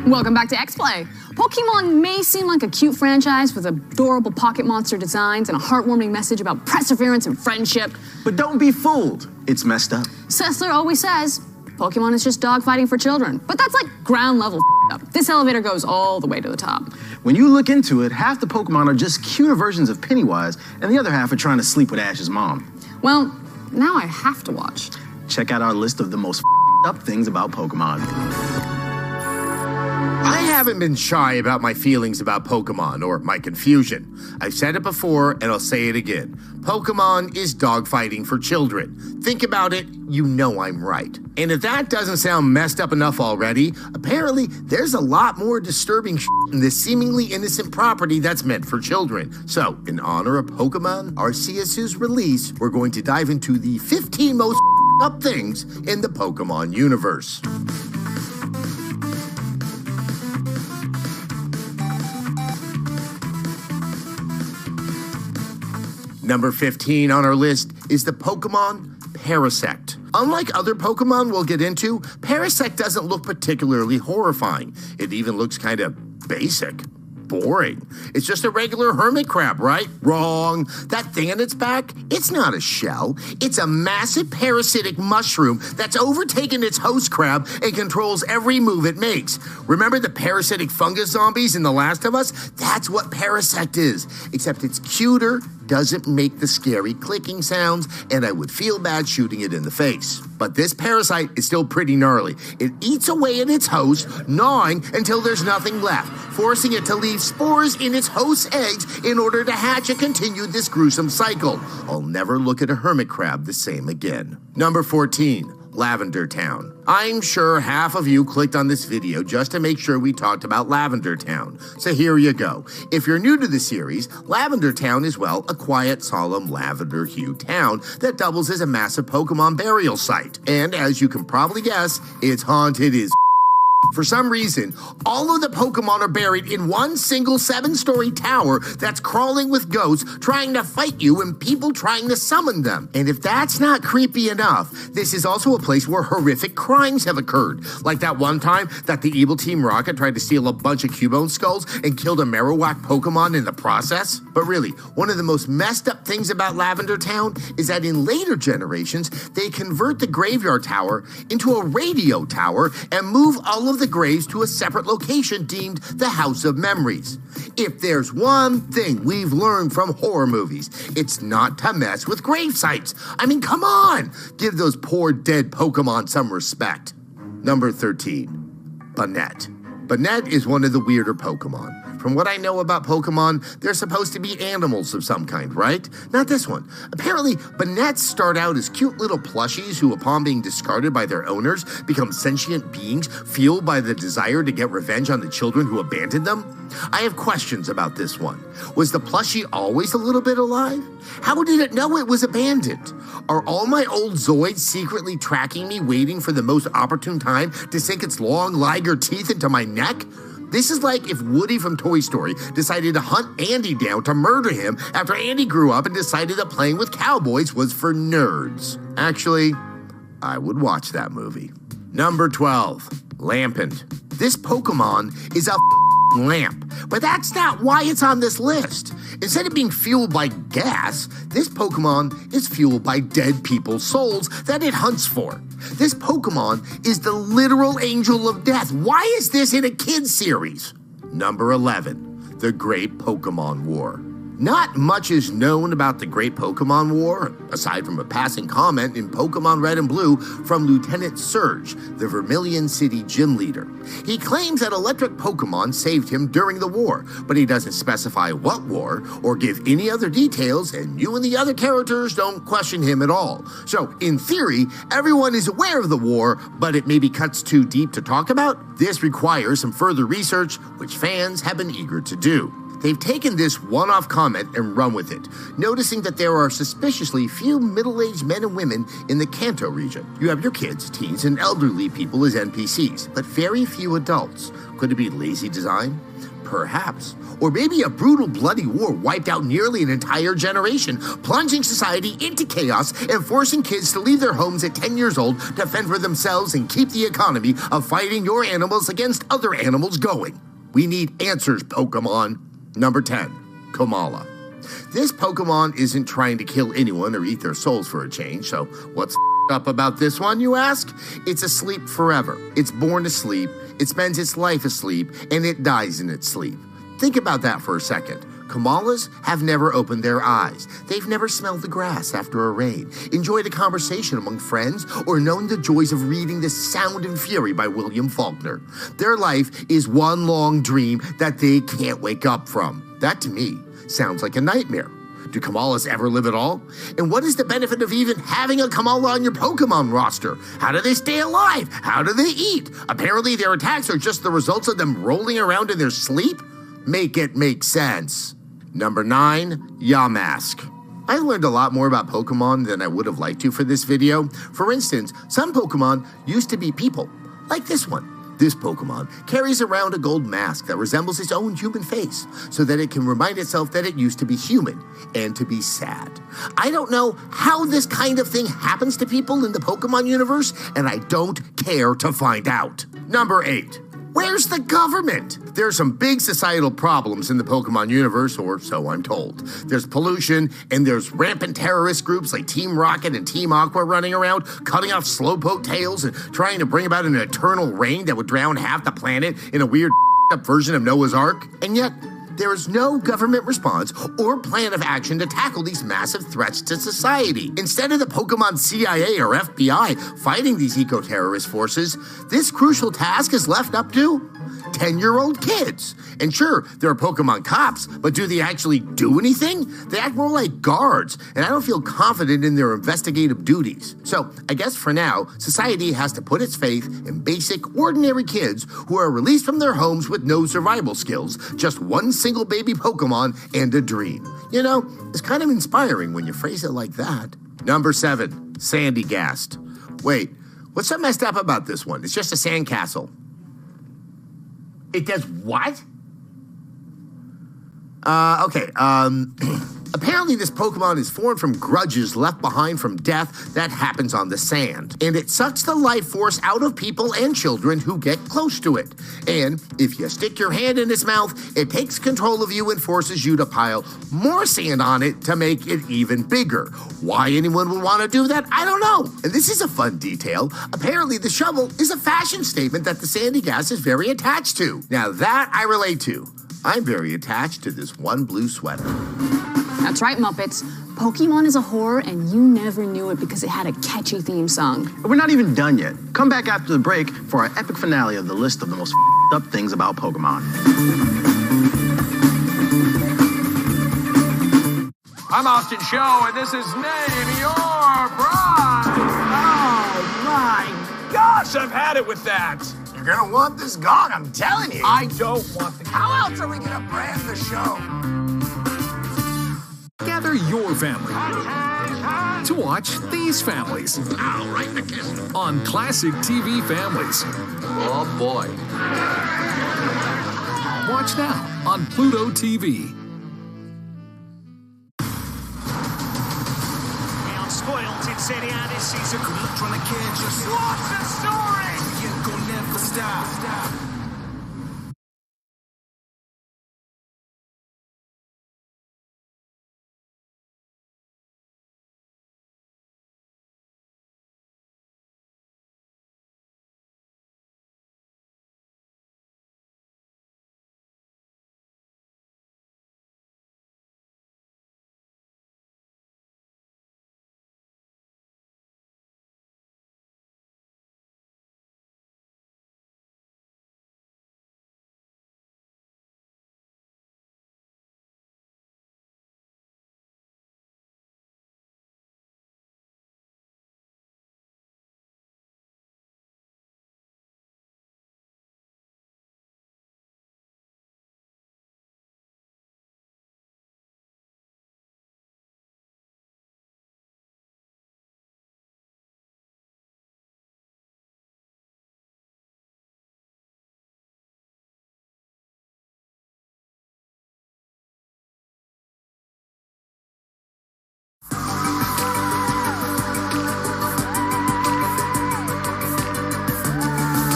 Welcome back to X-Play. Pokemon may seem like a cute franchise with adorable pocket monster designs and a heartwarming message about perseverance and friendship. But don't be fooled. It's messed up. Sessler always says, Pokemon is just dogfighting for children. But that's like ground level up. This elevator goes all the way to the top. When you look into it, half the Pokemon are just cuter versions of Pennywise, and the other half are trying to sleep with Ash's mom. Well, now I have to watch. Check out our list of the most up things about Pokemon. I haven't been shy about my feelings about Pokemon or my confusion. I've said it before and I'll say it again. Pokemon is dogfighting for children. Think about it, you know I'm right. And if that doesn't sound messed up enough already, apparently there's a lot more disturbing in this seemingly innocent property that's meant for children. So, in honor of Pokemon Arceus's release, we're going to dive into the 15 most up things in the Pokemon universe. Number 15 on our list is the Pokemon Parasect. Unlike other Pokemon we'll get into, Parasect doesn't look particularly horrifying. It even looks kind of basic. Boring. It's just a regular hermit crab, right? Wrong. That thing on its back, it's not a shell. It's a massive parasitic mushroom that's overtaken its host crab and controls every move it makes. Remember the parasitic fungus zombies in The Last of Us? That's what Parasect is, except it's cuter, doesn't make the scary clicking sounds, and I would feel bad shooting it in the face. But this parasite is still pretty gnarly. It eats away at its host, gnawing until there's nothing left, forcing it to leave spores in its host's eggs in order to hatch and continue this gruesome cycle. I'll never look at a hermit crab the same again. Number 14. Lavender Town. I'm sure half of you clicked on this video just to make sure we talked about Lavender Town. So here you go. If you're new to the series, Lavender Town is, well, a quiet, solemn, lavender-hued town that doubles as a massive Pokemon burial site. And as you can probably guess, it's haunted as For some reason, all of the Pokemon are buried in one single 7-story tower that's crawling with ghosts trying to fight you and people trying to summon them. And if that's not creepy enough, this is also a place where horrific crimes have occurred. Like that one time that the evil Team Rocket tried to steal a bunch of Cubone skulls and killed a Marowak Pokemon in the process. But really, one of the most messed up things about Lavender Town is that in later generations, they convert the Graveyard Tower into a radio tower and move all of the graves to a separate location deemed the House of Memories. If there's one thing we've learned from horror movies, it's not to mess with grave sites. I mean, come on! Give those poor dead Pokemon some respect. Number 13, Banette. Banette is one of the weirder Pokemon. From what I know about Pokemon, they're supposed to be animals of some kind, right? Not this one. Apparently, Banettes start out as cute little plushies who, upon being discarded by their owners, become sentient beings fueled by the desire to get revenge on the children who abandoned them. I have questions about this one. Was the plushie always a little bit alive? How did it know it was abandoned? Are all my old Zoids secretly tracking me, waiting for the most opportune time to sink its long liger teeth into my neck? This is like if Woody from Toy Story decided to hunt Andy down to murder him after Andy grew up and decided that playing with cowboys was for nerds. Actually, I would watch that movie. Number 12, Lampent. This Pokemon is a lamp, but that's not why it's on this list. Instead of being fueled by gas, this Pokemon is fueled by dead people's souls that it hunts for. This Pokemon is the literal angel of death. Why is this in a kid's series? Number 11, the Great Pokemon War. Not much is known about the Great Pokemon War, aside from a passing comment in Pokemon Red and Blue from Lieutenant Surge, the Vermilion City gym leader. He claims that electric Pokemon saved him during the war, but he doesn't specify what war or give any other details, and you and the other characters don't question him at all. So, in theory, everyone is aware of the war, but it maybe cuts too deep to talk about. This requires some further research, which fans have been eager to do. They've taken this one-off comment and run with it, noticing that there are suspiciously few middle-aged men and women in the Kanto region. You have your kids, teens, and elderly people as NPCs, but very few adults. Could it be lazy design? Perhaps. Or maybe a brutal, bloody war wiped out nearly an entire generation, plunging society into chaos and forcing kids to leave their homes at 10 years old to fend for themselves and keep the economy of fighting your animals against other animals going. We need answers, Pokemon. Number 10, Komala. This Pokemon isn't trying to kill anyone or eat their souls for a change, so what's up about this one, you ask? It's asleep forever. It's born asleep, it spends its life asleep, and it dies in its sleep. Think about that for a second. Komalas have never opened their eyes. They've never smelled the grass after a rain, enjoyed a conversation among friends, or known the joys of reading The Sound and Fury by William Faulkner. Their life is one long dream that they can't wake up from. That, to me, sounds like a nightmare. Do Komalas ever live at all? And what is the benefit of even having a Komala on your Pokemon roster? How do they stay alive? How do they eat? Apparently their attacks are just the results of them rolling around in their sleep? Make it make sense. Number 9, Yamask. I learned a lot more about Pokemon than I would have liked to for this video. For instance, some Pokemon used to be people, like this one. This Pokemon carries around a gold mask that resembles its own human face, so that it can remind itself that it used to be human and to be sad. I don't know how this kind of thing happens to people in the Pokemon universe, and I don't care to find out. Number 8. Where's the government? There are some big societal problems in the Pokemon universe, or so I'm told. There's pollution, and there's rampant terrorist groups like Team Rocket and Team Aqua running around, cutting off slowpoke tails and trying to bring about an eternal rain that would drown half the planet in a weird up version of Noah's Ark. And yet, there is no government response or plan of action to tackle these massive threats to society. Instead of the Pokemon CIA or FBI fighting these eco-terrorist forces, this crucial task is left up to 10-year-old kids. And sure, there are Pokemon cops, but do they actually do anything? They act more like guards, and I don't feel confident in their investigative duties. So I guess for now, society has to put its faith in basic, ordinary kids who are released from their homes with no survival skills, just one single baby Pokemon and a dream. You know, it's kind of inspiring when you phrase it like that. Number 7, Sandygast. Wait, what's so messed up about this one? It's just a sandcastle. It does what? Okay, apparently this Pokemon is formed from grudges left behind from death that happens on the sand. And it sucks the life force out of people and children who get close to it. And if you stick your hand in its mouth, it takes control of you and forces you to pile more sand on it to make it even bigger. Why anyone would want to do that, I don't know. And this is a fun detail. Apparently the shovel is a fashion statement that the sandy gas is very attached to. Now that I relate to. I'm very attached to this one blue sweater. That's right, Muppets. Pokemon is a horror, and you never knew it because it had a catchy theme song. But we're not even done yet. Come back after the break for our epic finale of the list of the most up things about Pokemon. I'm Austin Show, and this is Name Your Bride. Oh my gosh, I've had it with that. You're gonna want this gone, I'm telling you. I don't want the... How else are we gonna brand the show? Gather your family to watch these families I'll write the kiss. on Classic TV Families. Oh, boy. Watch now on Pluto TV. Spoiled in Serie A this season. Trying to catch us. What's the story? You're gonna never stop.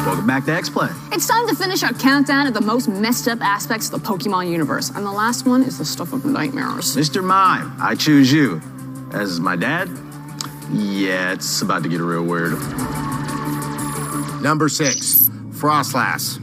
Welcome back to X-Play. It's time to finish our countdown of the most messed up aspects of the Pokemon universe. And the last one is the stuff of nightmares. Mr. Mime, I choose you. As my dad? Yeah, it's about to get real weird. Number 6, Frostlass.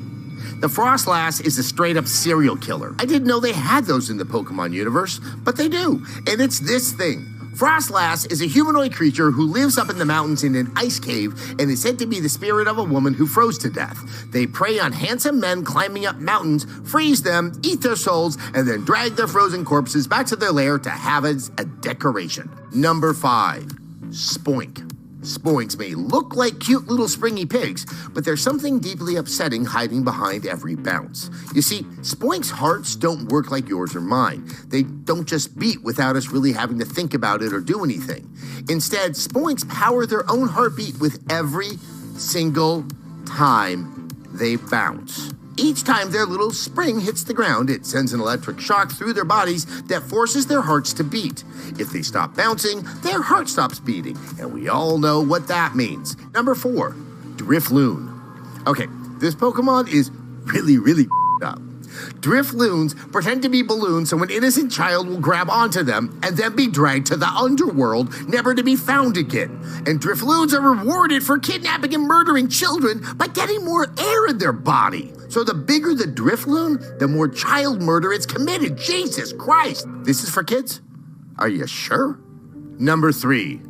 The Frostlass is a straight-up serial killer. I didn't know they had those in the Pokemon universe, but they do. And it's this thing. Frostlass is a humanoid creature who lives up in the mountains in an ice cave and is said to be the spirit of a woman who froze to death. They prey on handsome men climbing up mountains, freeze them, eat their souls, and then drag their frozen corpses back to their lair to have as a decoration. Number 5, Spoink. Spoinks may look like cute little springy pigs, but there's something deeply upsetting hiding behind every bounce. You see, Spoinks' hearts don't work like yours or mine. They don't just beat without us really having to think about it or do anything. Instead, Spoinks power their own heartbeat with every single time they bounce. Each time their little spring hits the ground, it sends an electric shock through their bodies that forces their hearts to beat. If they stop bouncing, their heart stops beating, and we all know what that means. Number 4, Drifloon. Okay, this Pokemon is really up. Drifloons pretend to be balloons so an innocent child will grab onto them and then be dragged to the underworld, never to be found again. And Drifloons are rewarded for kidnapping and murdering children by getting more air in their body. So the bigger the Drifloon, the more child murder it's committed. Jesus Christ. This is for kids? Are you sure? Number 3.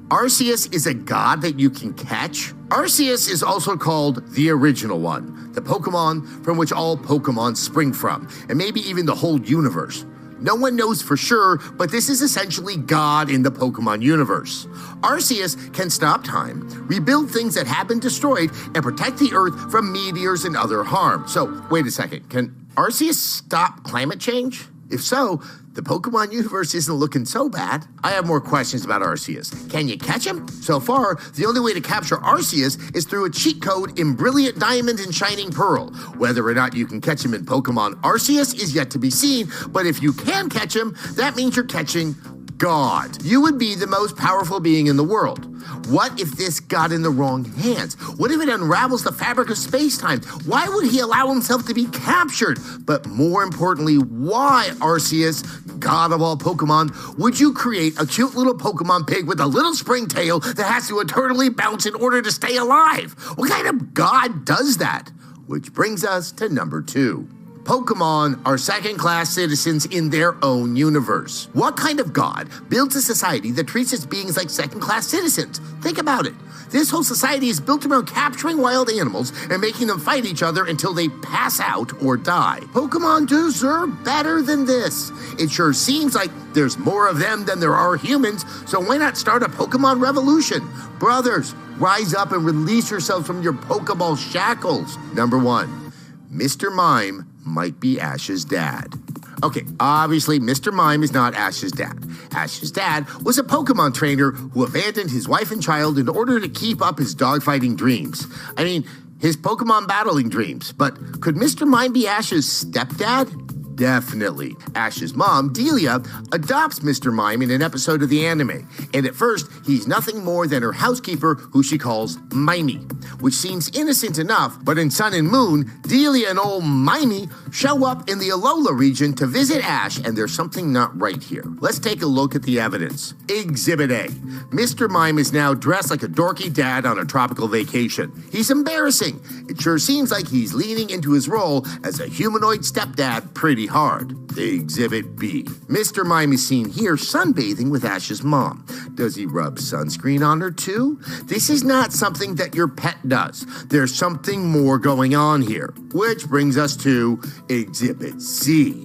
Arceus is a god that you can catch. Arceus is also called the original one, the Pokemon from which all Pokemon spring from, and maybe even the whole universe. No one knows for sure, but this is essentially God in the Pokemon universe. Arceus can stop time, rebuild things that have been destroyed, and protect the Earth from meteors and other harm. So, wait a second, can Arceus stop climate change? If so, the Pokemon universe isn't looking so bad. I have more questions about Arceus. Can you catch him? So far, the only way to capture Arceus is through a cheat code in Brilliant Diamond and Shining Pearl. Whether or not you can catch him in Pokemon Arceus is yet to be seen, but if you can catch him, that means you're catching God. You would be the most powerful being in the world. What if this got in the wrong hands? What if it unravels the fabric of space-time? Why would he allow himself to be captured? But more importantly, why, Arceus, God of all Pokemon, would you create a cute little Pokemon pig with a little spring tail that has to eternally bounce in order to stay alive? What kind of God does that? Which brings us to number 2. Pokemon are second-class citizens in their own universe. What kind of god builds a society that treats its beings like second-class citizens? Think about it. This whole society is built around capturing wild animals and making them fight each other until they pass out or die. Pokemon deserve better than this. It sure seems like there's more of them than there are humans, so why not start a Pokemon revolution? Brothers, rise up and release yourselves from your Pokeball shackles. Number 1, Mr. Mime might be Ash's dad. Okay, obviously, Mr. Mime is not Ash's dad. Ash's dad was a Pokemon trainer who abandoned his wife and child in order to keep up his dogfighting dreams. I mean, his Pokemon battling dreams. But could Mr. Mime be Ash's stepdad? Definitely. Ash's mom, Delia, adopts Mr. Mime in an episode of the anime, and at first, he's nothing more than her housekeeper, who she calls Mimey, which seems innocent enough, but in Sun and Moon, Delia and old Mimey show up in the Alola region to visit Ash, and there's something not right here. Let's take a look at the evidence. Exhibit A. Mr. Mime is now dressed like a dorky dad on a tropical vacation. He's embarrassing. It sure seems like he's leaning into his role as a humanoid stepdad pretty hard. Exhibit B. Mr. Mime is seen here sunbathing with Ash's mom. Does he rub sunscreen on her too? This is not something that your pet does. There's something more going on here. Which brings us to Exhibit C.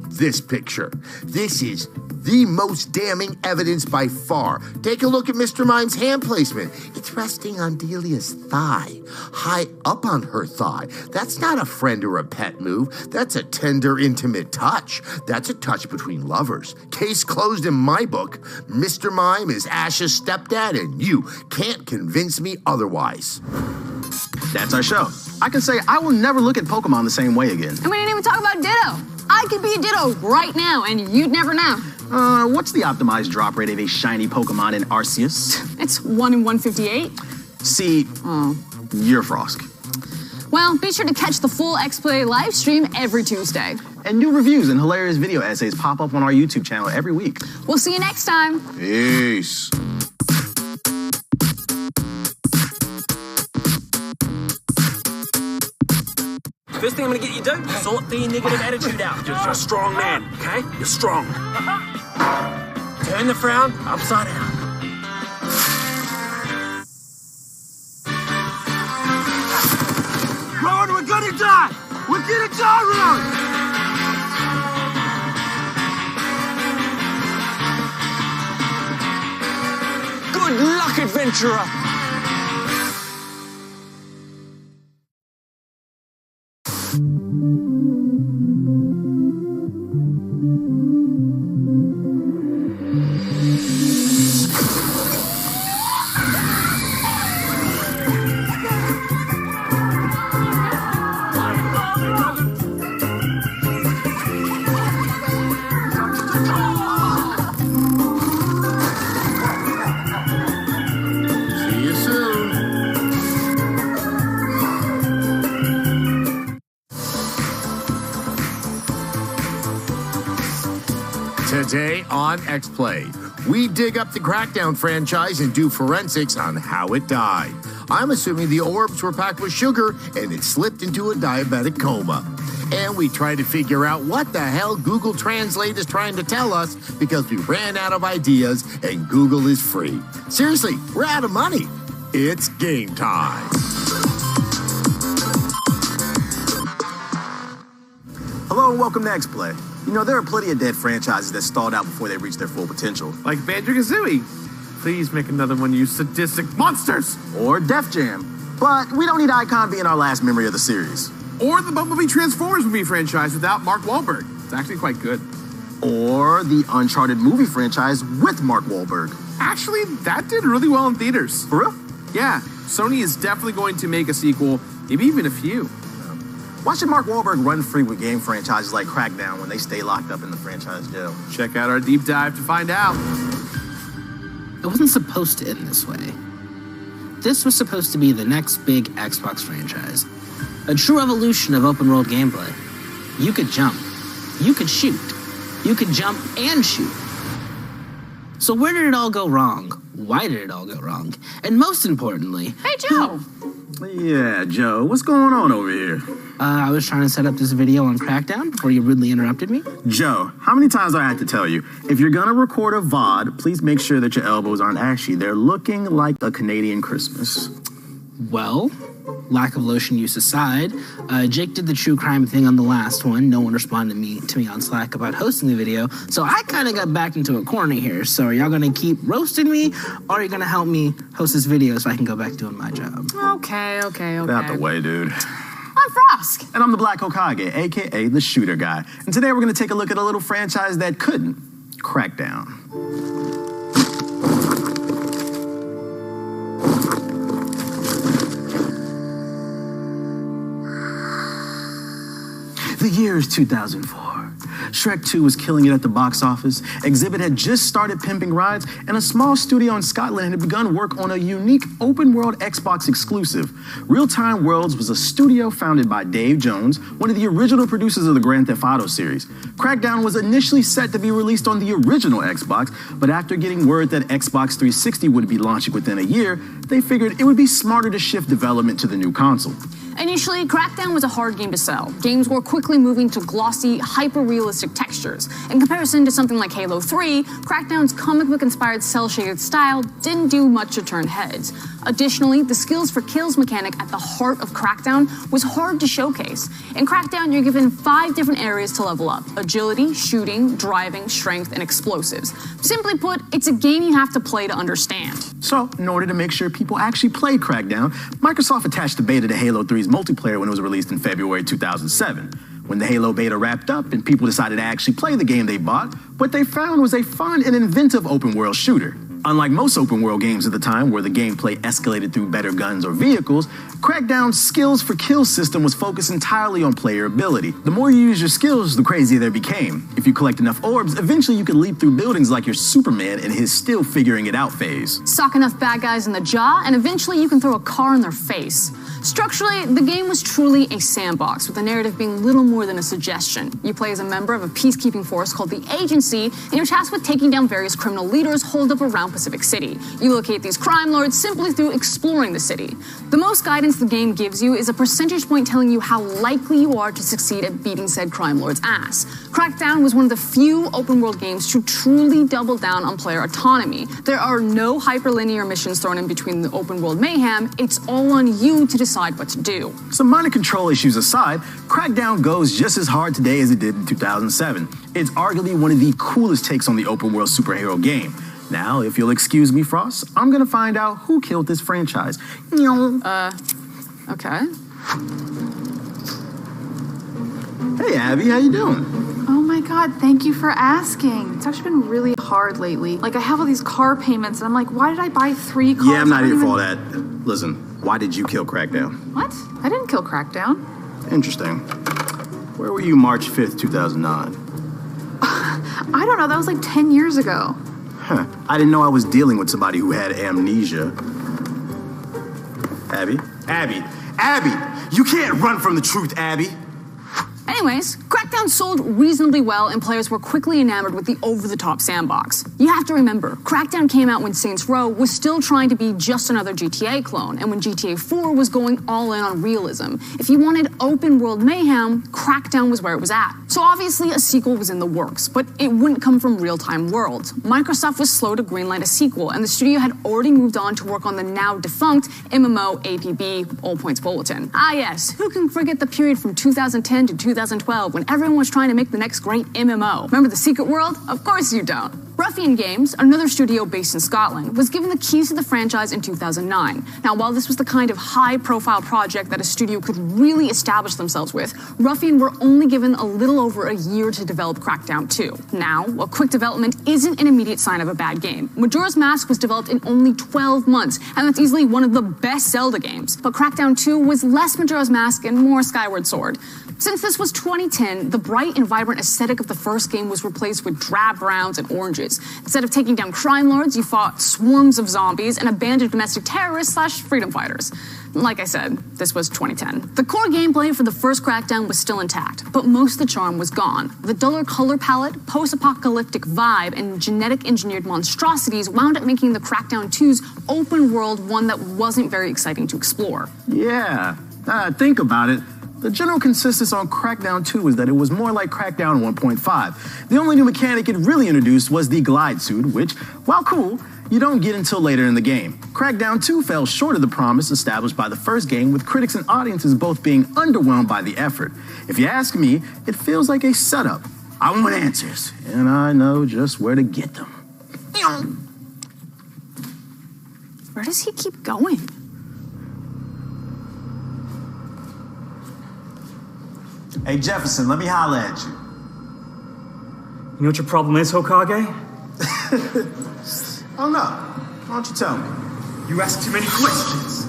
This picture. This is the most damning evidence by far. Take a look at Mr. Mime's hand placement. It's resting on Delia's thigh, high up on her thigh. That's not a friend or a pet move. That's a tender, intimate touch. That's a touch between lovers. Case closed in my book. Mr. Mime is Ash's stepdad, and you can't convince me otherwise. That's our show. I can say I will never look at Pokemon the same way again. And we didn't even talk about Ditto. I could be a Ditto right now, and you'd never know. What's the optimized drop rate of a shiny Pokemon in Arceus? It's 1 in 158. See, you're Frosk. Well, be sure to catch the full X-Play live stream every Tuesday. And new reviews and hilarious video essays pop up on our YouTube channel every week. We'll see you next time. Peace. First thing I'm gonna get you to do, sort the negative attitude out. You're a strong man, okay? You're strong. Turn the frown upside down. Rowan, we're gonna die! We're gonna die, Rowan! Good luck, adventurer! Today on X-Play, we dig up the Crackdown franchise and do forensics on how it died. I'm assuming the orbs were packed with sugar and it slipped into a diabetic coma. And we try to figure out what the hell Google Translate is trying to tell us because we ran out of ideas and Google is free. Seriously, we're out of money. It's game time. Hello and welcome to X-Play. You know, there are plenty of dead franchises that stalled out before they reached their full potential. Like Banjo-Kazooie. Please make another one, you sadistic monsters! Or Def Jam. But we don't need Icon being our last memory of the series. Or the Bumblebee Transformers movie franchise without Mark Wahlberg. It's actually quite good. Or the Uncharted movie franchise with Mark Wahlberg. Actually, that did really well in theaters. For real? Yeah, Sony is definitely going to make a sequel, maybe even a few. Why should Mark Wahlberg run free with game franchises like Crackdown when they stay locked up in the franchise jail? Check out our deep dive to find out. It wasn't supposed to end this way. This was supposed to be the next big Xbox franchise. A true evolution of open world gameplay. You could jump. You could shoot. You could jump and shoot. So where did it all go wrong? Why did it all go wrong? And most importantly... Hey, Joe! Yeah, Joe, what's going on over here? I was trying to set up this video on Crackdown before you rudely interrupted me. Joe, how many times do I have to tell you? If you're gonna record a VOD, please make sure that your elbows aren't ashy. They're looking like a Canadian Christmas. Well, lack of lotion use aside, Jake did the true crime thing on the last one. No one responded to me on Slack about hosting the video, so I kind of got backed into a corner here. So are y'all gonna keep roasting me, or are you gonna help me host this video so I can go back doing my job? Okay. Get out the way, dude. I'm Frosk. And I'm the Black Hokage, aka the Shooter Guy. And today we're gonna take a look at a little franchise that couldn't crack down. The year is 2004. Shrek 2 was killing it at the box office, Exhibit had just started pimping rides, and a small studio in Scotland had begun work on a unique open-world Xbox exclusive. Real-Time Worlds was a studio founded by Dave Jones, one of the original producers of the Grand Theft Auto series. Crackdown was initially set to be released on the original Xbox, but after getting word that Xbox 360 would be launching within a year, they figured it would be smarter to shift development to the new console. Initially, Crackdown was a hard game to sell. Games were quickly moving to glossy, hyper-realistic textures. In comparison to something like Halo 3, Crackdown's comic book-inspired cel-shaded style didn't do much to turn heads. Additionally, the skills for kills mechanic at the heart of Crackdown was hard to showcase. In Crackdown, you're given 5 different areas to level up: agility, shooting, driving, strength, and explosives. Simply put, it's a game you have to play to understand. So, in order to make sure people actually played Crackdown, Microsoft attached the beta to Halo 3's multiplayer when it was released in February 2007. When the Halo beta wrapped up and people decided to actually play the game they bought, what they found was a fun and inventive open-world shooter. Unlike most open-world games at the time, where the gameplay escalated through better guns or vehicles, Crackdown's skills for kill system was focused entirely on player ability. The more you use your skills, the crazier they became. If you collect enough orbs, eventually you could leap through buildings like your Superman in his still figuring it out phase. Sock enough bad guys in the jaw, and eventually you can throw a car in their face. Structurally, the game was truly a sandbox, with the narrative being little more than a suggestion. You play as a member of a peacekeeping force called the Agency, and you're tasked with taking down various criminal leaders holed up around Pacific City. You locate these crime lords simply through exploring the city. The most guidance the game gives you is a percentage point telling you how likely you are to succeed at beating said crime lord's ass. Crackdown was one of the few open-world games to truly double down on player autonomy. There are no hyperlinear missions thrown in between the open-world mayhem. It's all on you to decide what to do. Some minor control issues aside, Crackdown goes just as hard today as it did in 2007. It's arguably one of the coolest takes on the open-world superhero game. Now, if you'll excuse me, Frost, I'm gonna find out who killed this franchise. Okay. Hey, Abby, how you doing? Oh my god, thank you for asking. It's actually been really hard lately. Like, I have all these car payments, and I'm like, why did I buy 3 cars? Yeah, I'm not here for all that. Listen, why did you kill Crackdown? What? I didn't kill Crackdown. Interesting. Where were you March 5th, 2009? I don't know, that was like 10 years ago. Huh. I didn't know I was dealing with somebody who had amnesia. Abby? Abby! You can't run from the truth, Abby! Anyways, Crackdown sold reasonably well, and players were quickly enamored with the over-the-top sandbox. You have to remember, Crackdown came out when Saints Row was still trying to be just another GTA clone, and when GTA 4 was going all in on realism. If you wanted open-world mayhem, Crackdown was where it was at. So obviously a sequel was in the works, but it wouldn't come from Real-Time Worlds. Microsoft was slow to greenlight a sequel, and the studio had already moved on to work on the now-defunct MMO APB All Points Bulletin. Ah yes, who can forget the period from 2010 to 2012 when everyone was trying to make the next great MMO? Remember the Secret World? Of course you don't. Ruffian Games, another studio based in Scotland, was given the keys to the franchise in 2009. Now, while this was the kind of high-profile project that a studio could really establish themselves with, Ruffian were only given a little over a year to develop Crackdown 2. Now, while quick development isn't an immediate sign of a bad game, Majora's Mask was developed in only 12 months, and that's easily one of the best Zelda games. But Crackdown 2 was less Majora's Mask and more Skyward Sword. Since this was 2010, the bright and vibrant aesthetic of the first game was replaced with drab browns and oranges. Instead of taking down crime lords, you fought swarms of zombies and a band of domestic terrorists / freedom fighters. Like I said, this was 2010. The core gameplay for the first Crackdown was still intact, but most of the charm was gone. The duller color palette, post-apocalyptic vibe, and genetic engineered monstrosities wound up making the Crackdown 2's open world one that wasn't very exciting to explore. Yeah, think about it. The general consensus on Crackdown 2 was that it was more like Crackdown 1.5. The only new mechanic it really introduced was the glide suit, which, while cool, you don't get until later in the game. Crackdown 2 fell short of the promise established by the first game, with critics and audiences both being underwhelmed by the effort. If you ask me, it feels like a setup. I want answers, and I know just where to get them. Where does he keep going? Hey, Jefferson, let me holler at you. You know what your problem is, Hokage? Oh, no. Why don't you tell me? You ask too many questions.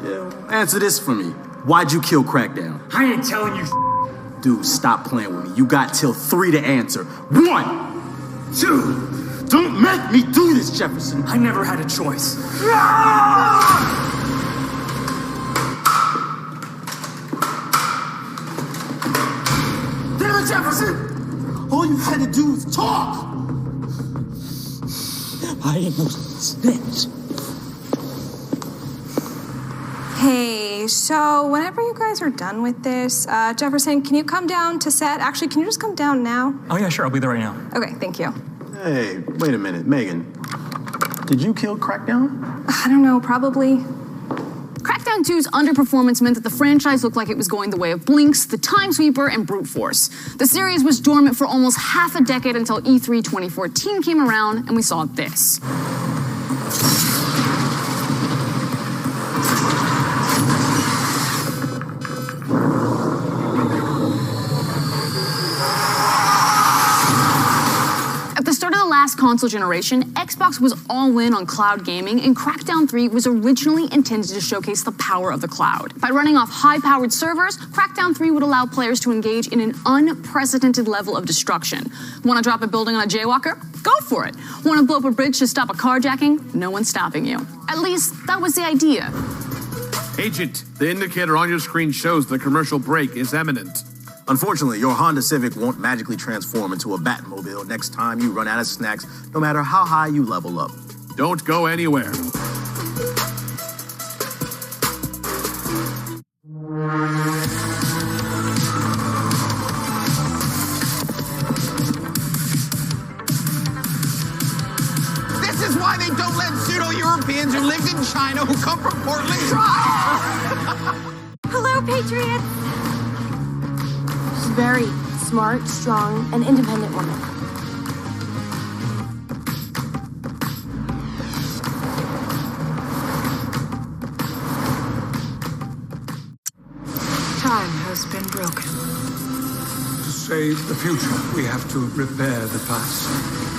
Yeah, answer this for me. Why'd you kill Crackdown? I ain't telling you. Dude, stop playing with me. You got till 3 to answer. 1, 2. Don't make me do this, Jefferson. I never had a choice. Damn it, Jefferson! All you had to do was talk! I ain't no snitch. Hey, so whenever you guys are done with this, Jefferson, can you come down to set? Actually, can you just come down now? Oh, yeah, sure. I'll be there right now. Okay, thank you. Hey, wait a minute. Megan, did you kill Crackdown? I don't know, probably. Crackdown 2's underperformance meant that the franchise looked like it was going the way of Blinks, the Time Sweeper, and Brute Force. The series was dormant for almost half a decade until E3 2014 came around and we saw this. At the start of the last console generation, Xbox was all in on cloud gaming, and Crackdown 3 was originally intended to showcase the power of the cloud. By running off high-powered servers, Crackdown 3 would allow players to engage in an unprecedented level of destruction. Want to drop a building on a jaywalker? Go for it. Want to blow up a bridge to stop a carjacking? No one's stopping you. At least, that was the idea. Agent, the indicator on your screen shows the commercial break is imminent. Unfortunately, your Honda Civic won't magically transform into a Batmobile next time you run out of snacks, no matter how high you level up. Don't go anywhere. This is why they don't let pseudo-Europeans who lived in China who come from Portland Hello, Patriots! She's very smart, strong, and independent woman. Time has been broken. To save the future, we have to repair the past.